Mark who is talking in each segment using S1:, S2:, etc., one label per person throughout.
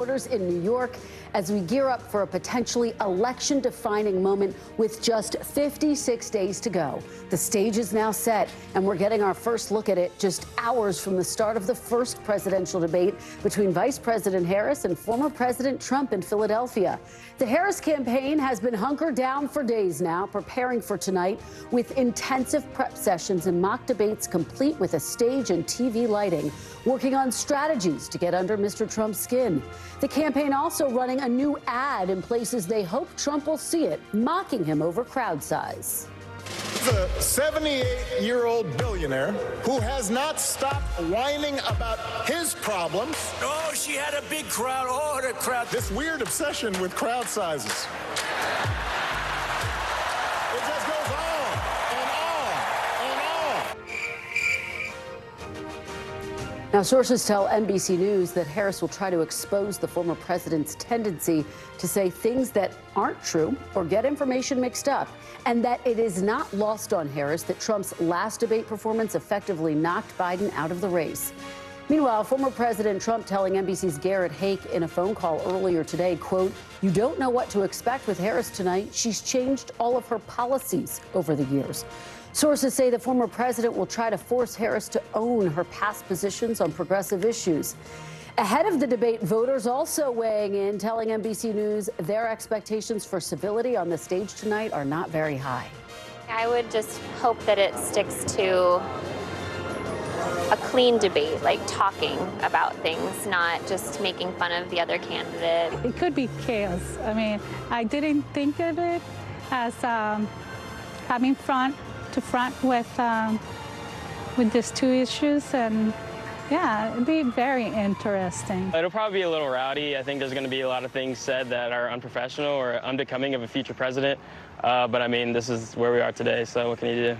S1: Reporters in New York as we gear up for a potentially election-defining moment with just 56 days to go. The stage is now set, and we're getting our first look at it just hours from the start of the first presidential debate between Vice President Harris and former President Trump in Philadelphia. The Harris campaign has been hunkered down for days now, preparing for tonight with intensive prep sessions and mock debates complete with a stage and TV lighting, working on strategies to get under Mr. Trump's skin. The campaign also running a new ad in places they hope Trump will see it, mocking him over crowd size.
S2: The 78-year-old billionaire who has not stopped whining about his problems.
S3: Oh, she had a big crowd. Oh, the crowd.
S2: This weird obsession with crowd sizes. It just goes on and on and on.
S1: Now, sources tell NBC News that Harris will try to expose the former president's tendency to say things that aren't true or get information mixed up, and that it is not lost on Harris that Trump's last debate performance effectively knocked Biden out of the race. Meanwhile, former President Trump telling NBC's Garrett Haake in a phone call earlier today, quote, "You don't know what to expect with Harris tonight. She's changed all of her policies over the years." Sources say the former president will try to force Harris to own her past positions on progressive issues. Ahead of the debate, voters also weighing in, telling NBC News their expectations for civility on the stage tonight are not very high.
S4: I would just hope that it sticks to a clean debate, like talking about things, not just making fun of the other candidate.
S5: It could be chaos. I mean, I didn't think of it as coming front to front with these two issues, and yeah, it'd be very interesting.
S6: It'll probably be a little rowdy. I think there's going to be a lot of things said that are unprofessional or unbecoming of a future president. But I mean, this is where we are today, so what can you do?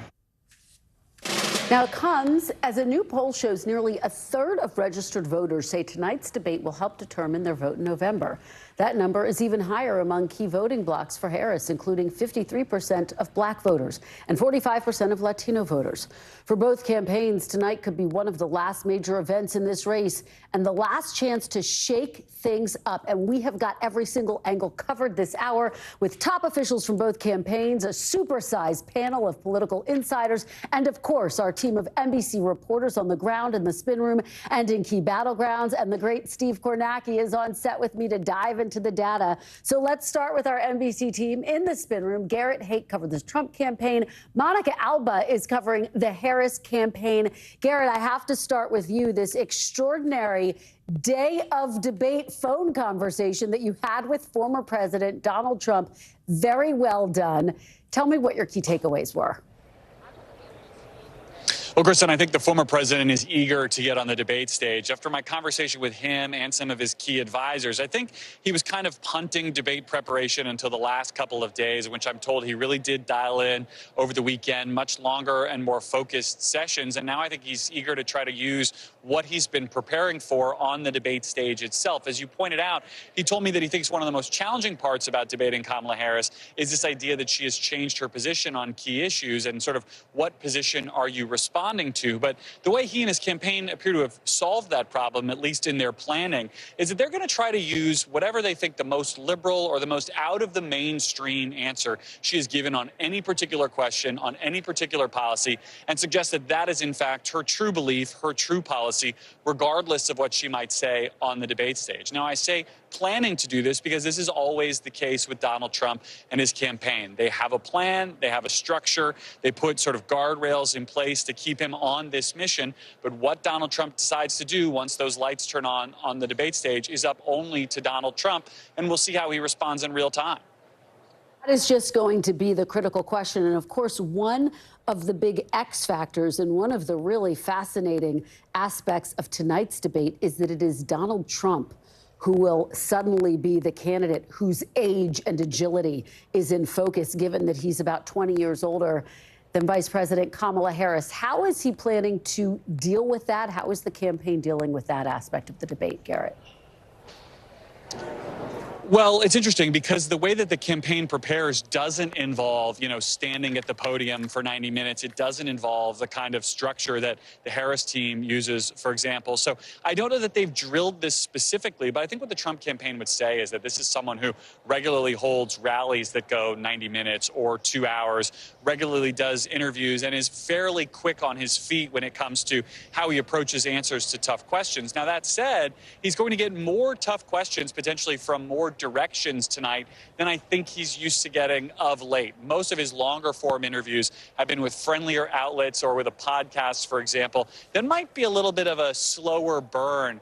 S1: Now, it comes as a new poll shows nearly a third of registered voters say tonight's debate will help determine their vote in November. That number is even higher among key voting blocs for Harris, including 53% of black voters and 45% of Latino voters. For both campaigns, tonight could be one of the last major events in this race and the last chance to shake things up. And we have got every single angle covered this hour with top officials from both campaigns, a supersized panel of political insiders, and of course, our team of NBC reporters on the ground in the spin room and in key battlegrounds. And the great Steve Kornacki is on set with me to dive into the data. So let's start with our NBC team in the spin room. Garrett Haake covered the Trump campaign. Monica Alba is covering the Harris campaign. Garrett, I have to start with you. This extraordinary day of debate phone conversation that you had with former President Donald Trump. Very well done. Tell me what your key takeaways were.
S7: Well, Kristen, I think the former president is eager to get on the debate stage. After my conversation with him and some of his key advisors, I think he was kind of punting debate preparation until the last couple of days, which I'm told he really did dial in over the weekend, much longer and more focused sessions. And now I think he's eager to try to use what he's been preparing for on the debate stage itself. As you pointed out, he told me that he thinks one of the most challenging parts about debating Kamala Harris is this idea that she has changed her position on key issues and sort of what position are you responding to. But the way he and his campaign appear to have solved that problem, at least in their planning, is that they're going to try to use whatever they think the most liberal or the most out of the mainstream answer she has given on any particular question, on any particular policy, and suggest that that is in fact her true belief, her true policy, regardless of what she might say on the debate stage. Now, I say planning to do this because this is always the case with Donald Trump and his campaign. They have a plan, they have a structure, they put sort of guardrails in place to keep him on this mission. But what Donald Trump decides to do once those lights turn on the debate stage is up only to Donald Trump, and we'll see how he responds in real time.
S1: That is just going to be the critical question. And of course, one of the big X factors and one of the really fascinating aspects of tonight's debate is that it is Donald Trump who will suddenly be the candidate whose age and agility is in focus, given that he's about 20 years older than Vice President Kamala Harris. How is he planning to deal with that? How is the campaign dealing with that aspect of the debate, Garrett?
S7: Well, it's interesting because the way that the campaign prepares doesn't involve, standing at the podium for 90 minutes. It doesn't involve the kind of structure that the Harris team uses, for example. So I don't know that they've drilled this specifically, but I think what the Trump campaign would say is that this is someone who regularly holds rallies that go 90 minutes or 2 hours, regularly does interviews, and is fairly quick on his feet when it comes to how he approaches answers to tough questions. Now, that said, he's going to get more tough questions potentially from more directions tonight than I think he's used to getting of late. Most of his longer form interviews have been with friendlier outlets or with a podcast, for example. That might be a little bit of a slower burn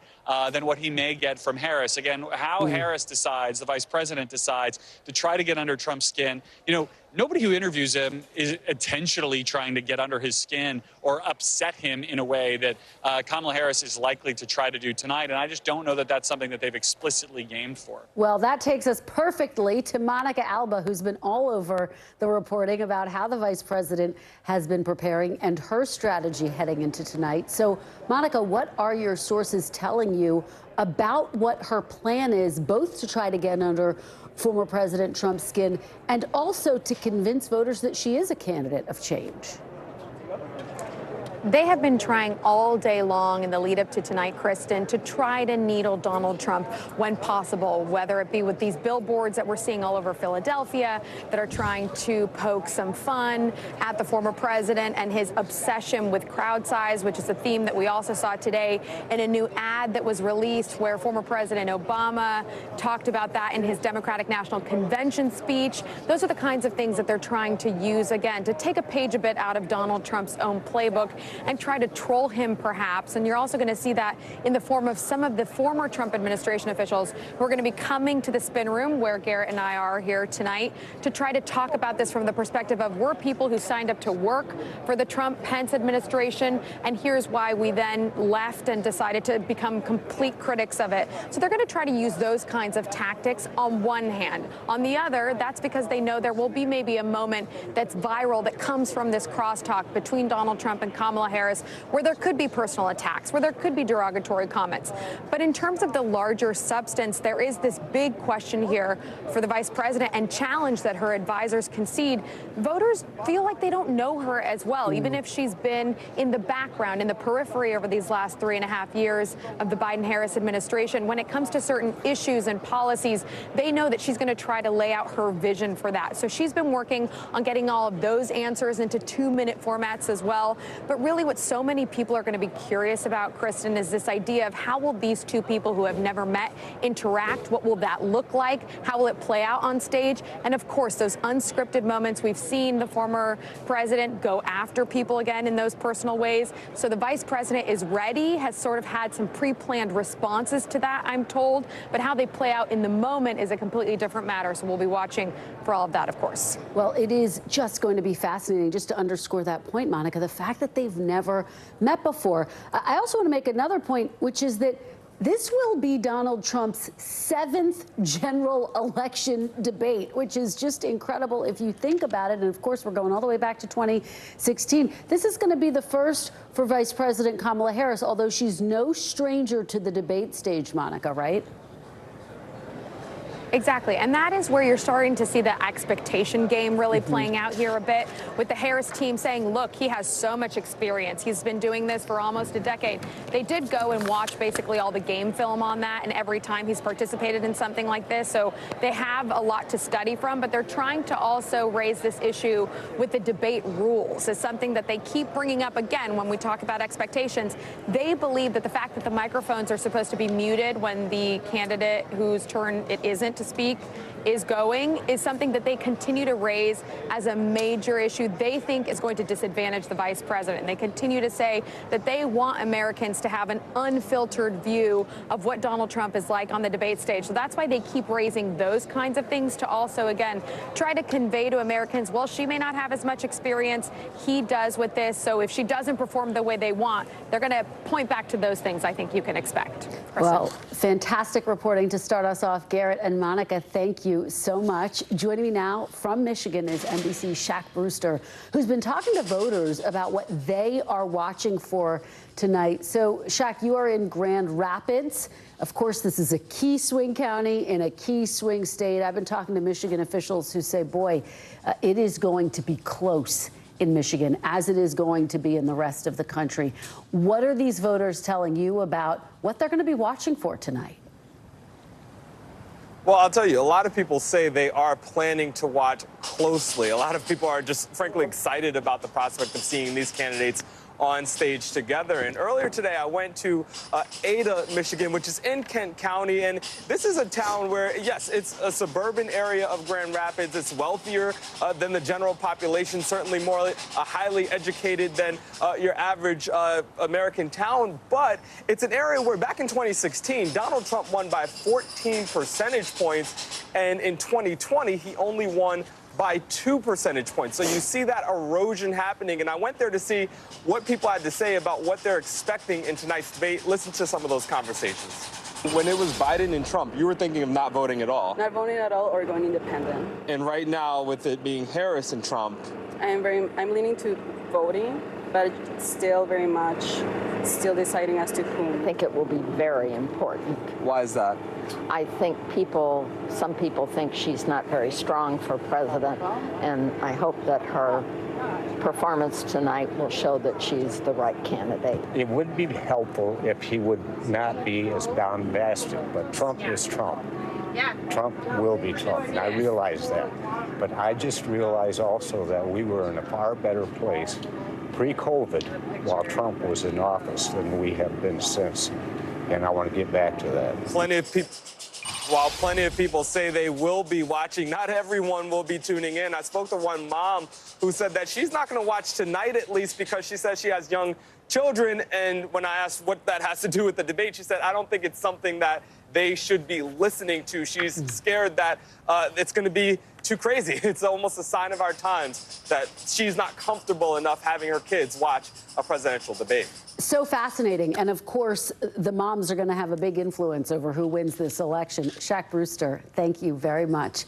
S7: than what he may get from Harris. Again, how Harris decides, the vice president decides to try to get under Trump's skin. Nobody who interviews him is intentionally trying to get under his skin or upset him in a way that Kamala Harris is likely to try to do tonight. And I just don't know that that's something that they've explicitly aimed for.
S1: Well, that takes us perfectly to Monica Alba, who's been all over the reporting about how the vice president has been preparing and her strategy heading into tonight. So, Monica, what are your sources telling you about what her plan is, both to try to get under former President Trump's skin and also to convince voters that she is a candidate of change?
S8: They have been trying all day long in the lead up to tonight, Kristen, to try to needle Donald Trump when possible, whether it be with these billboards that we're seeing all over Philadelphia that are trying to poke some fun at the former president and his obsession with crowd size, which is a theme that we also saw today in a new ad that was released where former President Obama talked about that in his Democratic National Convention speech. Those are the kinds of things that they're trying to use, again, to take a page a bit out of Donald Trump's own playbook and try to troll him, perhaps. And you're also going to see that in the form of some of the former Trump administration officials who are going to be coming to the spin room where Garrett and I are here tonight to try to talk about this from the perspective of we're people who signed up to work for the Trump-Pence administration, and here's why we then left and decided to become complete critics of it. So they're going to try to use those kinds of tactics on one hand. On the other, that's because they know there will be maybe a moment that's viral that comes from this crosstalk between Donald Trump and Kamala Harris, where there could be personal attacks, where there could be derogatory comments. But in terms of the larger substance, there is this big question here for the vice president and challenge that her advisors concede. Voters feel like they don't know her as well, even if she's been in the background, in the periphery over these last 3.5 years of the Biden-Harris administration. When it comes to certain issues and policies, they know that she's going to try to lay out her vision for that. So she's been working on getting all of those answers into 2-minute formats as well. But really what so many people are going to be curious about, Kristen, is this idea of how will these two people who have never met interact? What will that look like? How will it play out on stage? And of course, those unscripted moments, we've seen the former president go after people again in those personal ways. So the vice president is ready, has sort of had some pre-planned responses to that, I'm told. But how they play out in the moment is a completely different matter. So we'll be watching for all of that, of course.
S1: Well, it is just going to be fascinating, just to underscore that point, Monica, the fact that they've never met before. I also want to make another point, which is that this will be Donald Trump's 7th general election debate, which is just incredible if you think about it. And of course, we're going all the way back to 2016. This is going to be the first for Vice President Kamala Harris, although she's no stranger to the debate stage, Monica, right?
S8: Exactly. And that is where you're starting to see the expectation game really playing out here a bit, with the Harris team saying, look, he has so much experience. He's been doing this for almost a decade. They did go and watch basically all the game film on that, and every time he's participated in something like this. So they have a lot to study from, but they're trying to also raise this issue with the debate rules as something that they keep bringing up again when we talk about expectations. They believe that the fact that the microphones are supposed to be muted when the candidate whose turn it isn't to speak is going is something that they continue to raise as a major issue they think is going to disadvantage the vice president. They continue to say that they want Americans to have an unfiltered view of what Donald Trump is like on the debate stage. So that's why they keep raising those kinds of things to also, again, try to convey to Americans, well, she may not have as much experience. He does with this. So if she doesn't perform the way they want, they're going to point back to those things I think you can expect.
S1: Well, fantastic reporting to start us off. Garrett and Monica, thank you. you so much. Joining me now from Michigan is NBC's Shaq Brewster, who's been talking to voters about what they are watching for tonight. So, Shaq, you are in Grand Rapids. Of course, this is a key swing county in a key swing state. I've been talking to Michigan officials who say, boy, it is going to be close in Michigan, as it is going to be in the rest of the country. What are these voters telling you about what they're going to be watching for tonight?
S9: Well, I'll tell you, a lot of people say they are planning to watch closely. A lot of people are just frankly excited about the prospect of seeing these candidates on stage together. And earlier today, I went to Ada, Michigan, which is in Kent County. And this is a town where, yes, it's a suburban area of Grand Rapids. It's wealthier than the general population, certainly more highly educated than your average American town. But it's an area where back in 2016, Donald Trump won by 14 percentage points. And in 2020, he only won by 2 percentage points. So you see that erosion happening. And I went there to see what people had to say about what they're expecting in tonight's debate. Listen to some of those conversations. When it was Biden and Trump, you were thinking of not voting at all.
S10: Not voting at all or going independent.
S9: And right now, with it being Harris and Trump,
S10: I'm leaning to voting, but still very much still deciding as to whom.
S11: I think it will be very important.
S9: why is that?
S11: I think some people think she's not very strong for president, and I hope that her performance tonight will show that she's the right candidate.
S12: It would be helpful if she would not be as bombastic, but Trump is Trump. Trump will be Trump, and I realize that. But I just realize also that we were in a far better place pre-COVID while Trump was in office than we have been since. And I want to get back to that.
S9: While plenty of people say they will be watching, not everyone will be tuning in. I spoke to one mom who said that she's not going to watch tonight, at least, because she says she has young children. And when I asked what that has to do with the debate, she said, I don't think it's something that they should be listening to. She's scared that it's going to be too crazy. It's almost a sign of our times that she's not comfortable enough having her kids watch a presidential debate.
S1: So fascinating. And of course, the moms are going to have a big influence over who wins this election. Shaq Brewster, thank you very much.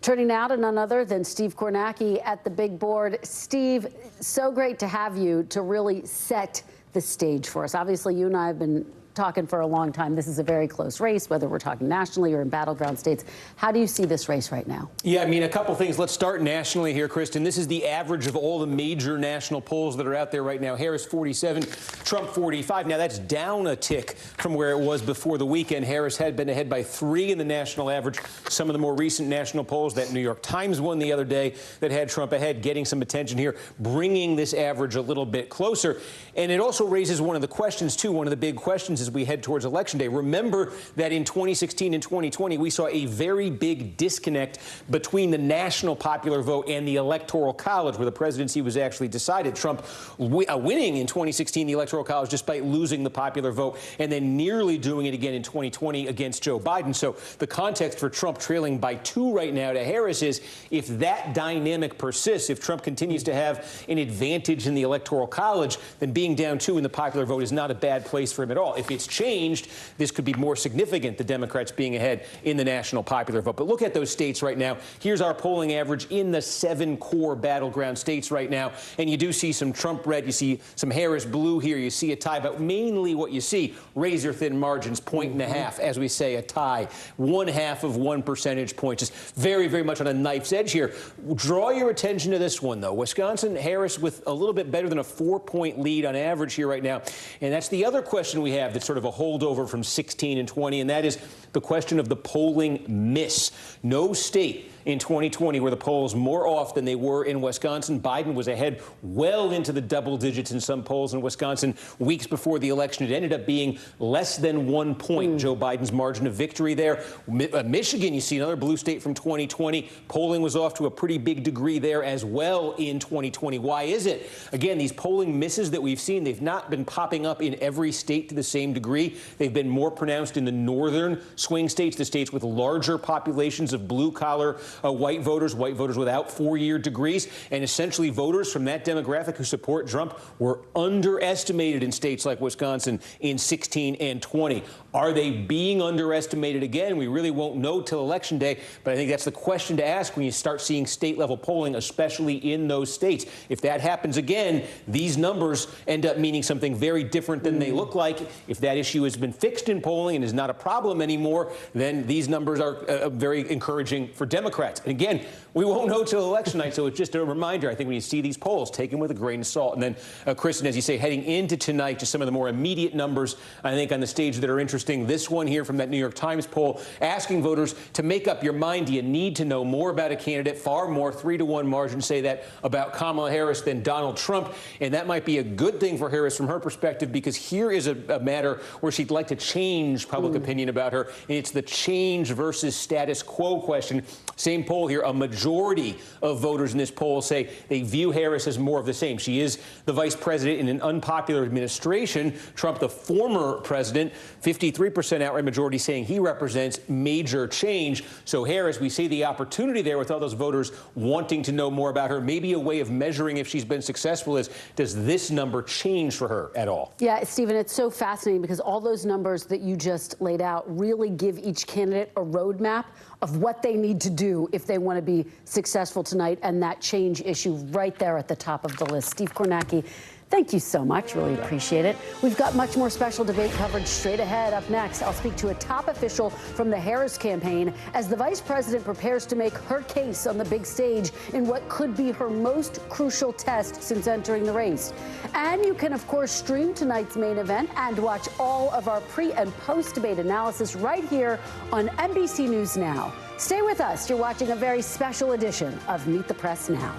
S1: Turning now to none other than Steve Kornacki at the big board. Steve, so great to have you to really set the stage for us. Obviously, you and I have been talking for a long time. This is a very close race, whether we're talking nationally or in battleground states. How do you see this race right now?
S13: Yeah, I mean, a couple things. Let's start nationally here, Kristen. This is the average of all the major national polls that are out there right now. Harris 47, Trump 45. Now, that's down a tick from where it was before the weekend. Harris had been ahead by 3 in the national average. Some of the more recent national polls, that New York Times one the other day that had Trump ahead, getting some attention here, bringing this average a little bit closer. And it also raises one of the questions, too. One of the big questions as we head towards Election Day. Remember that in 2016 and 2020, we saw a very big disconnect between the national popular vote and the Electoral College, where the presidency was actually decided. Trump winning in 2016 the Electoral College despite losing the popular vote, and then nearly doing it again in 2020 against Joe Biden. So the context for Trump trailing by 2 right now to Harris is, if that dynamic persists, if Trump continues to have an advantage in the Electoral College, then being down 2 in the popular vote is not a bad place for him at all. If it's changed, this could be more significant, the Democrats being ahead in the national popular vote. But look at those states right now. Here's our polling average in the 7 core battleground states right now. And you do see some Trump red. You see some Harris blue here. You see a tie. But mainly what you see, razor-thin margins, 1.5, as we say, a tie. 1/2 of 1 percentage point. Just very, very much on a knife's edge here. Draw your attention to this one, though. Wisconsin, Harris with a little bit better than a 4-point lead on average here right now. And that's the other question we have that's sort of a holdover from 16 and 20, and that is the question of the polling miss. No state in 2020 where the polls more off than they were in Wisconsin. Biden was ahead well into the double digits in some polls in Wisconsin weeks before the election. It ended up being less than 1 point, Joe Biden's margin of victory there. Michigan, you see another blue state from 2020. Polling was off to a pretty big degree there as well in 2020. Why is it? Again, these polling misses that we've seen, they've not been popping up in every state to the same degree. They've been more pronounced in the northern swing states, the states with larger populations of blue-collar white voters without four-year degrees, and essentially voters from that demographic who support Trump were underestimated in states like Wisconsin in 16 and 20. Are they being underestimated again? We really won't know till Election Day, but I think that's the question to ask when you start seeing state-level polling, especially in those states. If that happens again, these numbers end up meaning something very different than they look like. If that issue has been fixed in polling and is not a problem anymore, then these numbers are very encouraging for Democrats. And again, we won't know till election night, so it's just a reminder, I think, when you see these polls, take them with a grain of salt. And then, Kristen, as you say, heading into tonight, just some of the more immediate numbers, I think, on the stage that are interesting. This one here from that New York Times poll, asking voters to make up your mind. Do you need to know more about a candidate? Far more, 3-to-1 margin say that about Kamala Harris than Donald Trump. And that might be a good thing for Harris from her perspective, because here is a matter where she'd like to change public opinion about her. And it's the change versus status quo question. Same poll here. A majority of voters in this poll say they view Harris as more of the same. She is the vice president in an unpopular administration. Trump, the former president, 53% outright majority saying he represents major change. So Harris, we see the opportunity there with all those voters wanting to know more about her. Maybe a way of measuring if she's been successful is, does this number change for her at all?
S1: Yeah, Stephen, it's so fascinating because all those numbers that you just laid out really give each candidate a roadmap of what they need to do if they want to be successful tonight, and that change issue right there at the top of the list. Steve Kornacki, thank you so much. Really appreciate it. We've got much more special debate coverage straight ahead. Up next, I'll speak to a top official from the Harris campaign as the vice president prepares to make her case on the big stage in what could be her most crucial test since entering the race. And you can, of course, stream tonight's main event and watch all of our pre- and post-debate analysis right here on NBC News Now. Stay with us. You're watching a very special edition of Meet the Press Now.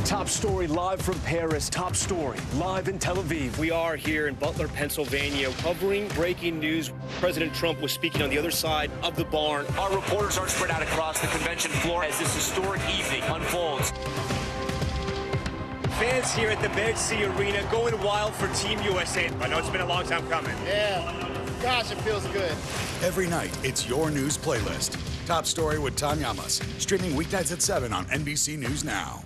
S14: Top story live from Paris. Top story live in Tel Aviv.
S15: We are here in Butler, Pennsylvania, covering breaking news. President Trump was speaking on the other side of the barn.
S3: Our reporters are spread out across the convention floor as this historic evening unfolds.
S15: Fans here at the Mercy Arena going wild for Team USA. I know it's been a long time coming.
S16: Yeah, gosh, it feels good.
S17: Every night, it's your news playlist. Top Story with Tanya Amos, streaming weeknights at 7 on NBC News Now.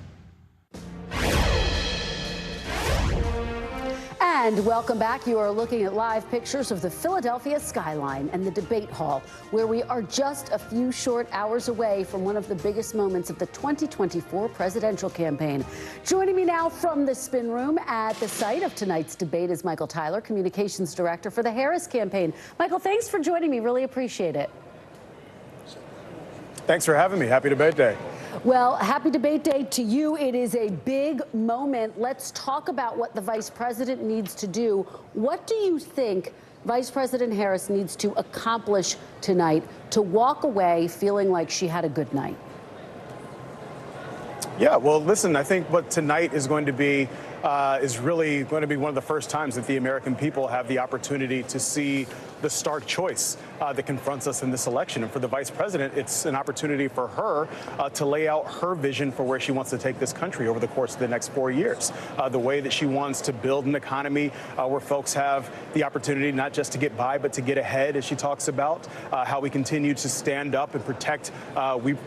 S1: And welcome back. You are looking at live pictures of the Philadelphia skyline and the debate hall, where we are just a few short hours away from one of the biggest moments of the 2024 presidential campaign. Joining me now from the spin room at the site of tonight's debate is Michael Tyler, Communications Director for the Harris campaign. Michael, thanks for joining me. Really appreciate it.
S18: Thanks for having me. Happy debate day.
S1: Well, happy debate day to you. It is a big moment. Let's talk about what the vice president needs to do. What do you think Vice President Harris needs to accomplish tonight to walk away feeling like she had a good night?
S18: Yeah, well, listen, I think what tonight is going to be is really going to be one of the first times that the American people have the opportunity to see the stark choice that confronts us in this election. And for the vice president, it's an opportunity for her to lay out her vision for where she wants to take this country over the course of the next 4 years. The way that she wants to build an economy where folks have the opportunity not just to get by, but to get ahead, as she talks about, how we continue to stand up and protect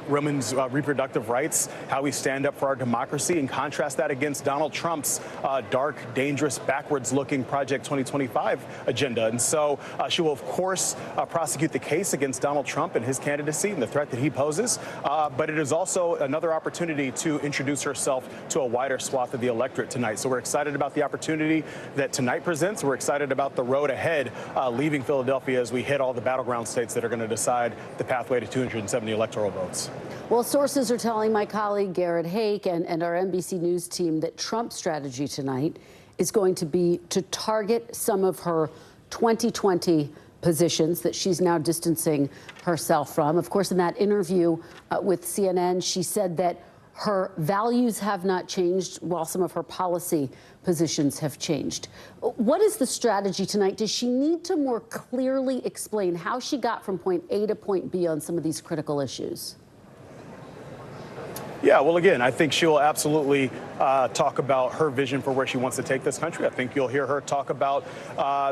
S18: women's reproductive rights, how we stand up for our democracy, and contrast that against Donald Trump's dark, dangerous, backwards-looking Project 2025 agenda. And so she will, of course, prosecute the case against Donald Trump and his candidacy and the threat that he poses. But it is also another opportunity to introduce herself to a wider swath of the electorate tonight. So we're excited about the opportunity that tonight presents. We're excited about the road ahead, leaving Philadelphia as we hit all the battleground states that are going to decide the pathway to 270 electoral votes.
S1: Well, sources are telling my colleague Garrett Hake and our NBC News team that Trump's strategy tonight is going to be to target some of her 2020 positions that she's now distancing herself from. Of course, in that interview with CNN, she said that her values have not changed while some of her policy positions have changed. What is the strategy tonight? Does she need to more clearly explain how she got from point A to point B on some of these critical issues?
S18: Yeah, well, again, I think she will absolutely talk about her vision for where she wants to take this country. I think you'll hear her talk about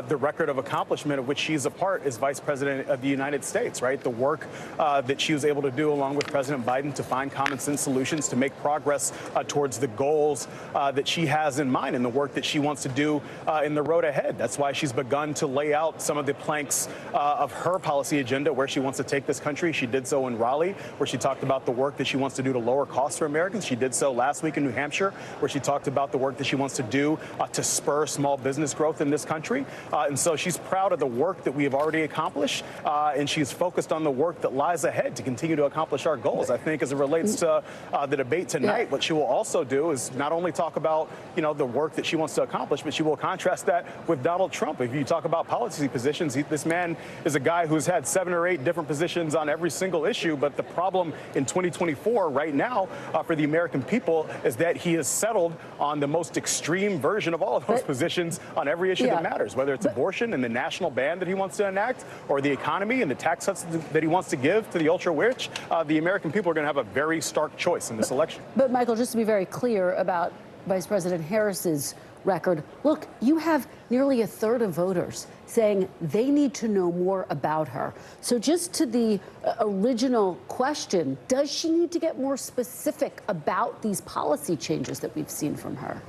S18: the record of accomplishment of which she's a part as Vice President of the United States, right? The work that she was able to do along with President Biden to find common sense solutions to make progress towards the goals that she has in mind and the work that she wants to do in the road ahead. That's why she's begun to lay out some of the planks of her policy agenda where she wants to take this country. She did so in Raleigh, where she talked about the work that she wants to do to lower costs for Americans. She did so last week in New Hampshire, where she talked about the work that she wants to do to spur small business growth in this country. And so she's proud of the work that we have already accomplished, and she's focused on the work that lies ahead to continue to accomplish our goals. I think as it relates to the debate tonight, what she will also do is not only talk about, the work that she wants to accomplish, but she will contrast that with Donald Trump. If you talk about policy positions, this man is a guy who's had 7 or 8 different positions on every single issue. But the problem in 2024 right now for the American people is that he has settled on the most extreme version of all of those positions on every issue that matters, whether it's abortion and the national ban that he wants to enact, or the economy and the tax cuts that he wants to give to the ultra-rich. The American people are going to have a very stark choice in this election.
S1: But Michael, just to be very clear about Vice President Harris's record, look, you have nearly a third of voters saying they need to know more about her. So just to the original question, does she need to get more specific about these policy changes that we've seen from her?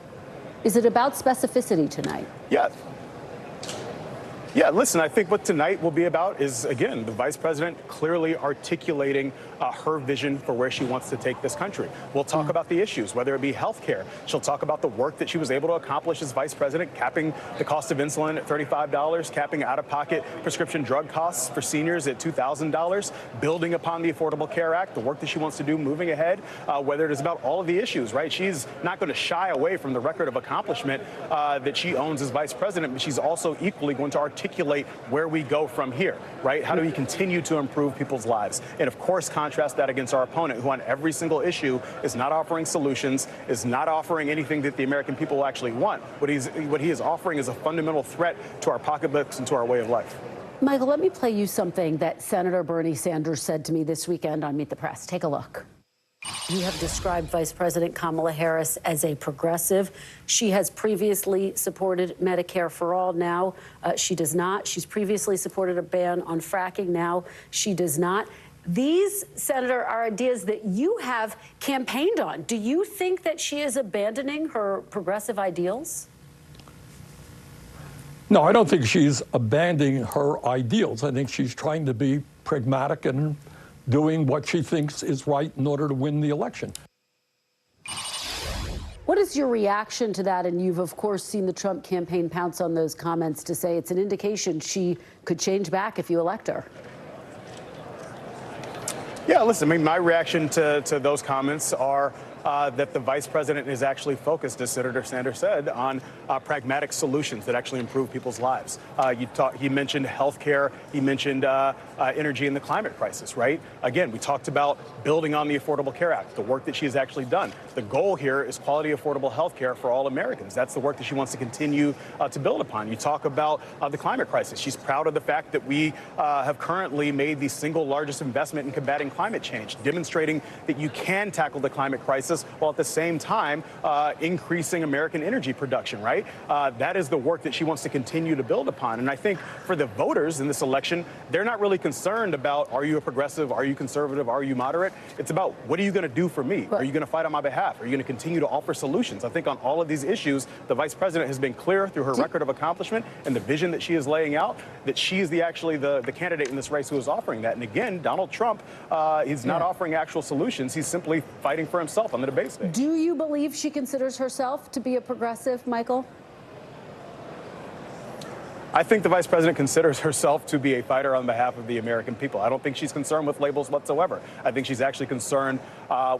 S1: Is it about specificity tonight?
S18: Yeah, listen, I think what tonight will be about is, again, the vice president clearly articulating her vision for where she wants to take this country. We'll talk about the issues, whether it be health care. She'll talk about the work that she was able to accomplish as vice president, capping the cost of insulin at $35, capping out-of-pocket prescription drug costs for seniors at $2,000, building upon the Affordable Care Act, the work that she wants to do moving ahead, whether it is about all of the issues, right? She's not going to shy away from the record of accomplishment that she owns as vice president, but she's also equally going to articulate where we go from here, right? How do we continue to improve people's lives? And of course, contrast that against our opponent, who on every single issue is not offering solutions, is not offering anything that the American people will actually want. What he is offering is a fundamental threat to our pocketbooks and to our way of life.
S1: Michael, let me play you something that Senator Bernie Sanders said to me this weekend on Meet the Press. Take a look. You have described Vice President Kamala Harris as a progressive. She has previously supported Medicare for all. Now she does not. She's previously supported a ban on fracking. Now she does not. These, Senator, are ideas that you have campaigned on. Do you think that she is abandoning her progressive ideals?
S19: No, I don't think she's abandoning her ideals. I think she's trying to be pragmatic and doing what she thinks is right in order to win the election.
S1: What is your reaction to that? And you've, of course, seen the Trump campaign pounce on those comments to say it's an indication she could change back if you elect her.
S18: Yeah, listen, I mean, my reaction to those comments are that the vice president is actually focused, as Senator Sanders said, on pragmatic solutions that actually improve people's lives. He mentioned health care. He mentioned energy and the climate crisis, right? Again, we talked about building on the Affordable Care Act, the work that she has actually done. The goal here is quality, affordable health care for all Americans. That's the work that she wants to continue to build upon. You talk about the climate crisis. She's proud of the fact that we have currently made the single largest investment in combating climate change, demonstrating that you can tackle the climate crisis while at the same time increasing American energy production, right? That is the work that she wants to continue to build upon. And I think for the voters in this election, they're not really concerned about, are you a progressive, are you conservative, are you moderate? It's about, what are you going to do for me? Are you going to fight on my behalf? Are you going to continue to offer solutions? I think on all of these issues, the vice president has been clear through her record of accomplishment and the vision that she is laying out that she is actually the candidate in this race who is offering that. And again, Donald Trump, he's not offering actual solutions. He's simply fighting for himself on the debate stage.
S1: Do you believe she considers herself to be a progressive, Michael?
S18: I think the vice president considers herself to be a fighter on behalf of the American people. I don't think she's concerned with labels whatsoever. I think she's actually concerned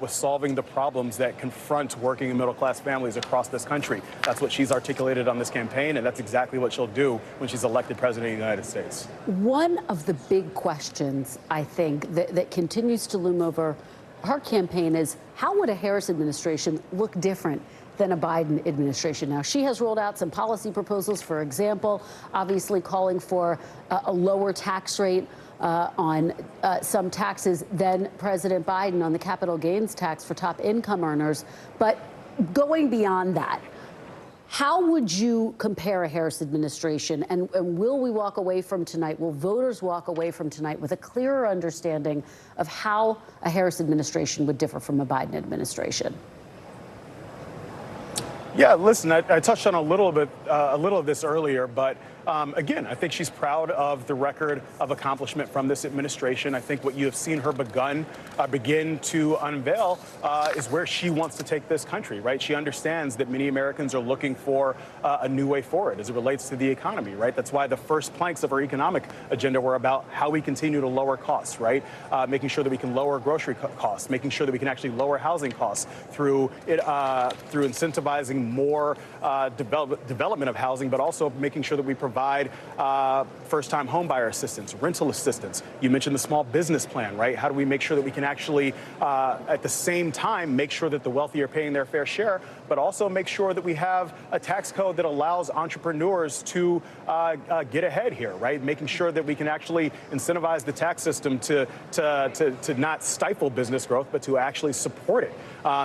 S18: with solving the problems that confront working and middle-class families across this country. That's what she's articulated on this campaign, and that's exactly what she'll do when she's elected president of the United States.
S1: One of the big questions, I think, that continues to loom over her campaign is, how would a Harris administration look different than a Biden administration? Now, she has rolled out some policy proposals, for example, obviously calling for a lower tax rate on some taxes than President Biden on the capital gains tax for top income earners. But going beyond that, how would you compare a Harris administration? And will we walk away from tonight, will voters walk away from tonight with a clearer understanding of how a Harris administration would differ from a Biden administration?
S18: Yeah, listen, I touched on a little of this earlier, but again, I think she's proud of the record of accomplishment from this administration. I think what you have seen her begin to unveil is where she wants to take this country, right? She understands that many Americans are looking for a new way forward as it relates to the economy, right? That's why the first planks of her economic agenda were about how we continue to lower costs, right? Making sure that we can lower grocery costs, making sure that we can actually lower housing costs through incentivizing more development of housing, but also making sure that we provide first-time homebuyer assistance, rental assistance. You mentioned the small business plan, right? How do we make sure that we can actually, at the same time, make sure that the wealthy are paying their fair share, but also make sure that we have a tax code that allows entrepreneurs to get ahead here, right? Making sure that we can actually incentivize the tax system to not stifle business growth, but to actually support it.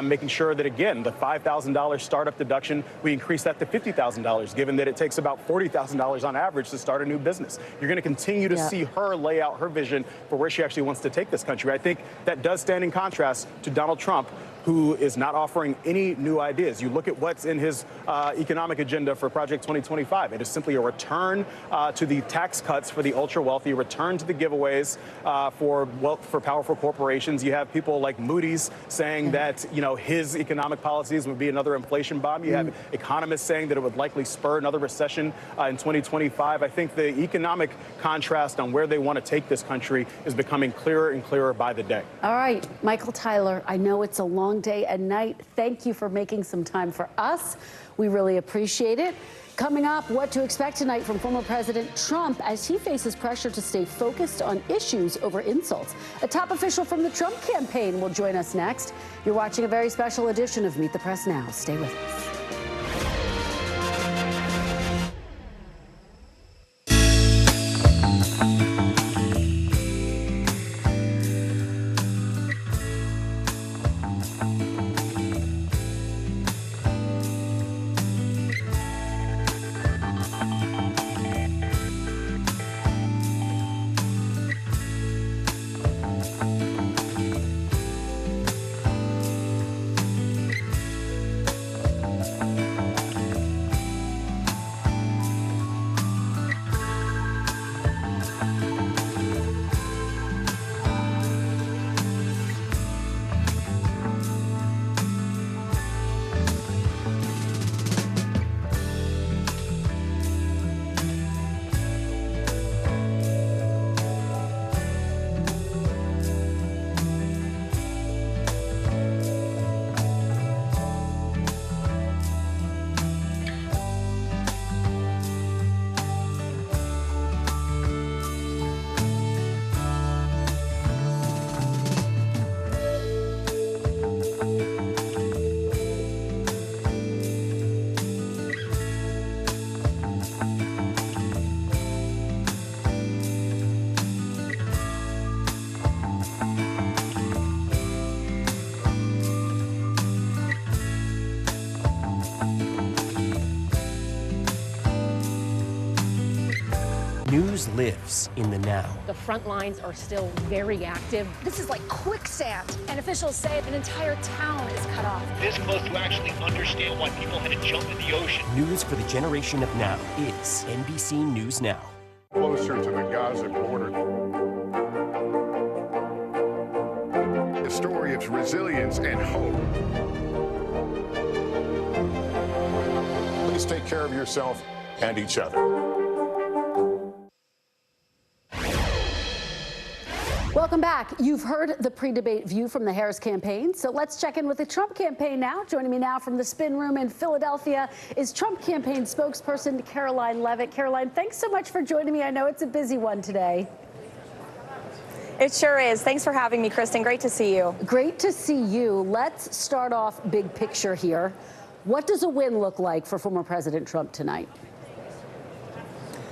S18: Making sure that, again, the $5,000 startup deduction, we increase that to $50,000, given that it takes about $40,000 on average to start a new business. You're going to continue to see her lay out her vision for where she actually wants to take this country. I think that does stand in contrast to Donald Trump, who is not offering any new ideas. You look at what's in his economic agenda for Project 2025. It is simply a return to the tax cuts for the ultra wealthy, return to the giveaways for powerful corporations. You have people like Moody's saying that his economic policies would be another inflation bomb. You have economists saying that it would likely spur another recession in 2025. I think the economic contrast on where they want to take this country is becoming clearer and clearer by the day.
S1: All right, Michael Tyler, I know it's a long day and night. Thank you for making some time for us. We really appreciate it. Coming up, what to expect tonight from former President Trump as he faces pressure to stay focused on issues over insults. A top official from the Trump campaign will join us next. You're watching a very special edition of Meet the Press Now. Stay with us.
S20: News lives in the now.
S21: The front lines are still very active. This is like quicksand, and officials say an entire town is cut off.
S15: This close to actually understand why people had to jump in the ocean.
S20: News for the generation of now is NBC News Now.
S22: Closer to the Gaza border. A story of resilience and hope. Please take care of yourself and each other.
S1: Welcome back. You've heard the pre-debate view from the Harris campaign, so let's check in with the Trump campaign now. Joining me now from the Spin Room in Philadelphia is Trump campaign spokesperson Karoline Leavitt. Karoline, thanks so much for joining me. I know it's a busy one today.
S23: It sure is. Thanks for having me, Kristen. Great to see you.
S1: Great to see you. Let's start off big picture here. What does a win look like for former President Trump tonight?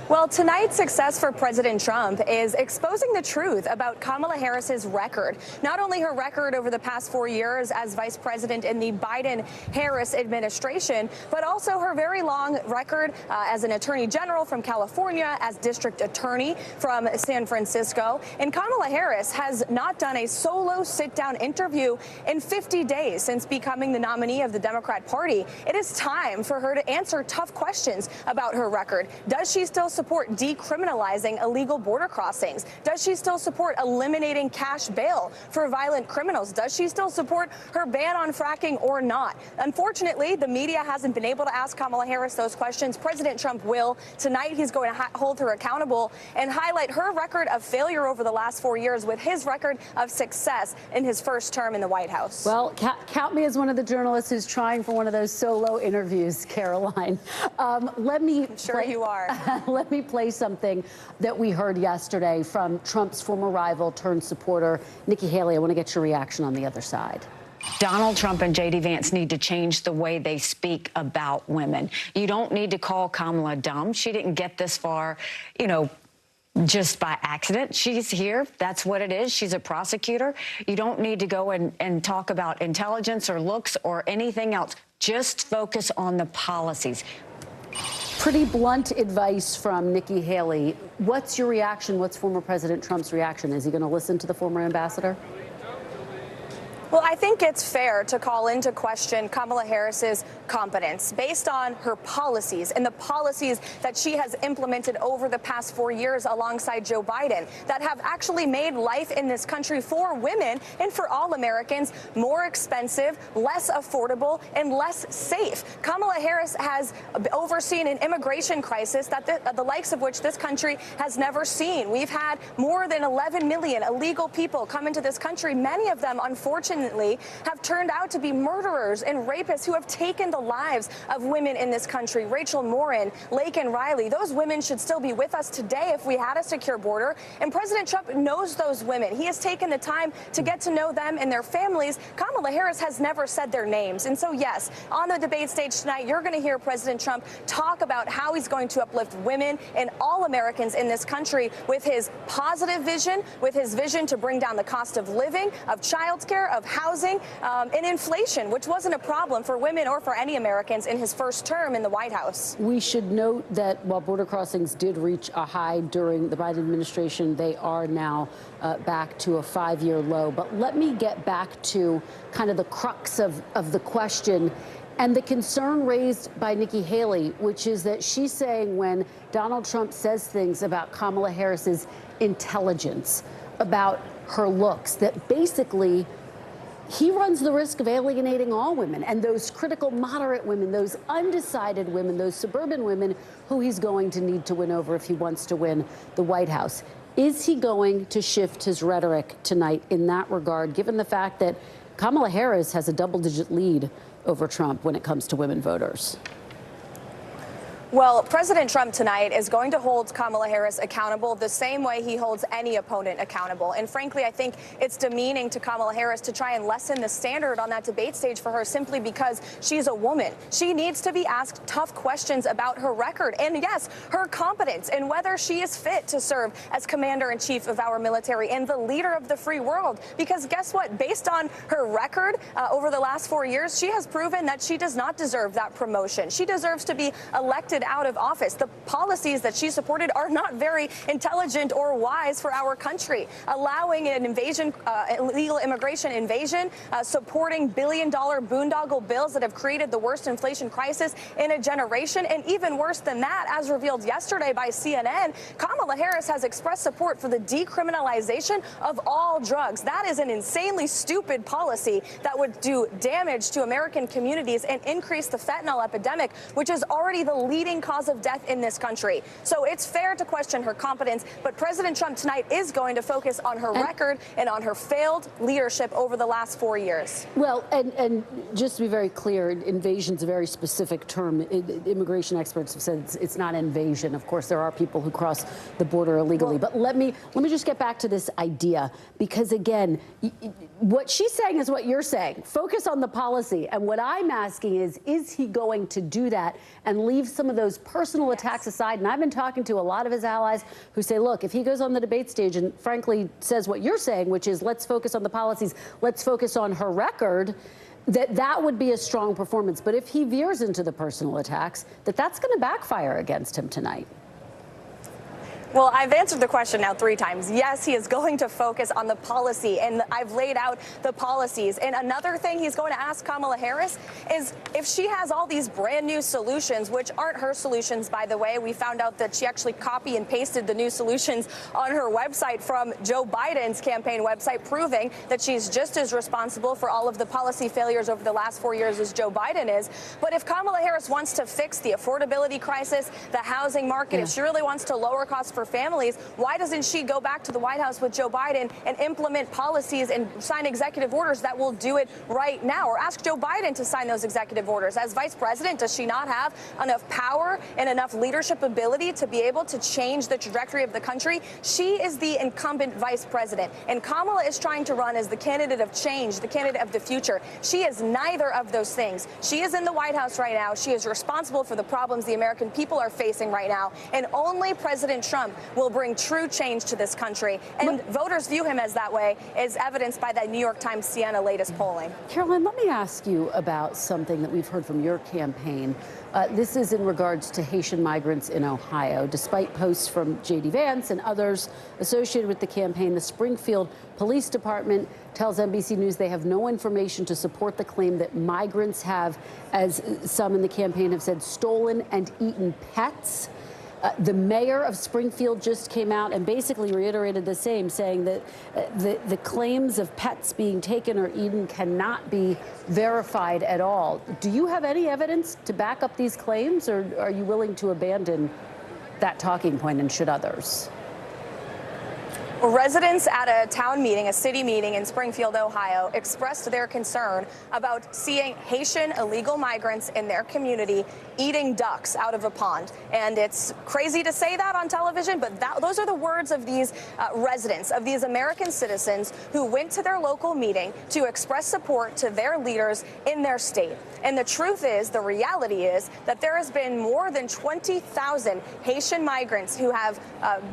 S23: Well, tonight's success for President Trump is exposing the truth about Kamala Harris's record. Not only her record over the past 4 years as vice president in the Biden-Harris administration, but also her very long record as an attorney general from California, as district attorney from San Francisco. And Kamala Harris has not done a solo sit-down interview in 50 days since becoming the nominee of the Democrat Party. It is time for her to answer tough questions about her record. Does she still support decriminalizing illegal border crossings? Does she still support eliminating cash bail for violent criminals? Does she still support her ban on fracking or not? Unfortunately, the media hasn't been able to ask Kamala Harris those questions. President Trump will. Tonight, he's going to hold her accountable and highlight her record of failure over the last 4 years with his record of success in his first term in the White House.
S1: Well, count me as one of the journalists who's trying for one of those solo interviews, Karoline.
S23: I'm sure you are.
S1: Let me play something that we heard yesterday from Trump's former rival turned supporter, Nikki Haley. I want to get your reaction on the other side.
S24: Donald Trump and J.D. Vance need to change the way they speak about women. You don't need to call Kamala dumb. She didn't get this far, just by accident. She's here. That's what it is. She's a prosecutor. You don't need to go and talk about intelligence or looks or anything else. Just focus on the policies.
S1: Pretty blunt advice from Nikki Haley. What's your reaction? What's former President Trump's reaction? Is he going to listen to the former ambassador?
S23: Well, I think it's fair to call into question Kamala Harris's competence based on her policies and the policies that she has implemented over the past 4 years alongside Joe Biden that have actually made life in this country for women and for all Americans more expensive, less affordable, and less safe. Kamala Harris has overseen an immigration crisis that the likes of which this country has never seen. We've had more than 11 million illegal people come into this country. Many of them, unfortunately, have turned out to be murderers and rapists who have taken the lives of women in this country. Rachel Morin, Laken Riley, those women should still be with us today if we had a secure border. And President Trump knows those women. He has taken the time to get to know them and their families. Kamala Harris has never said their names. And so, yes, on the debate stage tonight, you're going to hear President Trump talk about how he's going to uplift women and all Americans in this country with his positive vision, with his vision to bring down the cost of living, of childcare, of housing, and inflation, which wasn't a problem for women or for any Americans in his first term in the White House.
S1: We should note that while border crossings did reach a high during the Biden administration, they are now back to a 5-year low. But let me get back to kind of the crux of the question and the concern raised by Nikki Haley, which is that she's saying when Donald Trump says things about Kamala Harris's intelligence, about her looks, that basically he runs the risk of alienating all women and those critical moderate women, those undecided women, those suburban women who he's going to need to win over if he wants to win the White House. Is he going to shift his rhetoric tonight in that regard, given the fact that Kamala Harris has a double-digit lead over Trump when it comes to women voters?
S23: Well, President Trump tonight is going to hold Kamala Harris accountable the same way he holds any opponent accountable. And frankly, I think it's demeaning to Kamala Harris to try and lessen the standard on that debate stage for her simply because she's a woman. She needs to be asked tough questions about her record and, yes, her competence and whether she is fit to serve as commander-in-chief of our military and the leader of the free world. Because guess what? Based on her record over the last 4 years, she has proven that she does not deserve that promotion. She deserves to be elected elected out of office. The policies that she supported are not very intelligent or wise for our country. Allowing an invasion, illegal immigration invasion, supporting billion-dollar boondoggle bills that have created the worst inflation crisis in a generation, and even worse than that, as revealed yesterday by CNN, Kamala Harris has expressed support for the decriminalization of all drugs. That is an insanely stupid policy that would do damage to American communities and increase the fentanyl epidemic, which is already the leading cause of death in this country. So it's fair to question her competence, but President Trump tonight is going to focus on her record and on her failed leadership over the last 4 years.
S1: Well, and just to be very clear, invasion's a very specific term. Immigration experts have said it's not invasion. Of course, there are people who cross the border illegally. But let me just get back to this idea, because again, what she's saying is what you're saying. Focus on the policy. And what I'm asking is he going to do that and leave some of those personal attacks aside? And I've been talking to a lot of his allies who say, look, if he goes on the debate stage and frankly says what you're saying, which is let's focus on the policies, let's focus on her record, that would be a strong performance. But if he veers into the personal attacks, that's going to backfire against him tonight.
S23: Well, I've answered the question now 3 times. Yes, he is going to focus on the policy, and I've laid out the policies. And another thing he's going to ask Kamala Harris is if she has all these brand new solutions, which aren't her solutions, by the way. We found out that she actually copy and pasted the new solutions on her website from Joe Biden's campaign website, proving that she's just as responsible for all of the policy failures over the last 4 years as Joe Biden is. But if Kamala Harris wants to fix the affordability crisis, the housing market, if she really wants to lower costs for families, why doesn't she go back to the White House with Joe Biden and implement policies and sign executive orders that will do it right now? Or ask Joe Biden to sign those executive orders. As vice president, does she not have enough power and enough leadership ability to be able to change the trajectory of the country? She is the incumbent vice president, and Kamala is trying to run as the candidate of change, the candidate of the future. She is neither of those things. She is in the White House right now. She is responsible for the problems the American people are facing right now, and only President Trump will bring true change to this country. And voters view him as that way, as evidenced by that New York Times Siena latest polling.
S1: Caroline, let me ask you about something that we've heard from your campaign. This is in regards to Haitian migrants in Ohio. Despite posts from J.D. Vance and others associated with the campaign, the Springfield Police Department tells NBC News they have no information to support the claim that migrants have, as some in the campaign have said, stolen and eaten pets. The mayor of Springfield just came out and basically reiterated the same, saying that the claims of pets being taken or eaten cannot be verified at all. Do you have any evidence to back up these claims, or are you willing to abandon that talking point, and should others?
S23: Residents at a town meeting, a city meeting in Springfield, Ohio, expressed their concern about seeing Haitian illegal migrants in their community eating ducks out of a pond. And it's crazy to say that on television, but those are the words of these residents, of these American citizens who went to their local meeting to express support to their leaders in their state. And the truth is, the reality is that there has been more than 20,000 Haitian migrants who have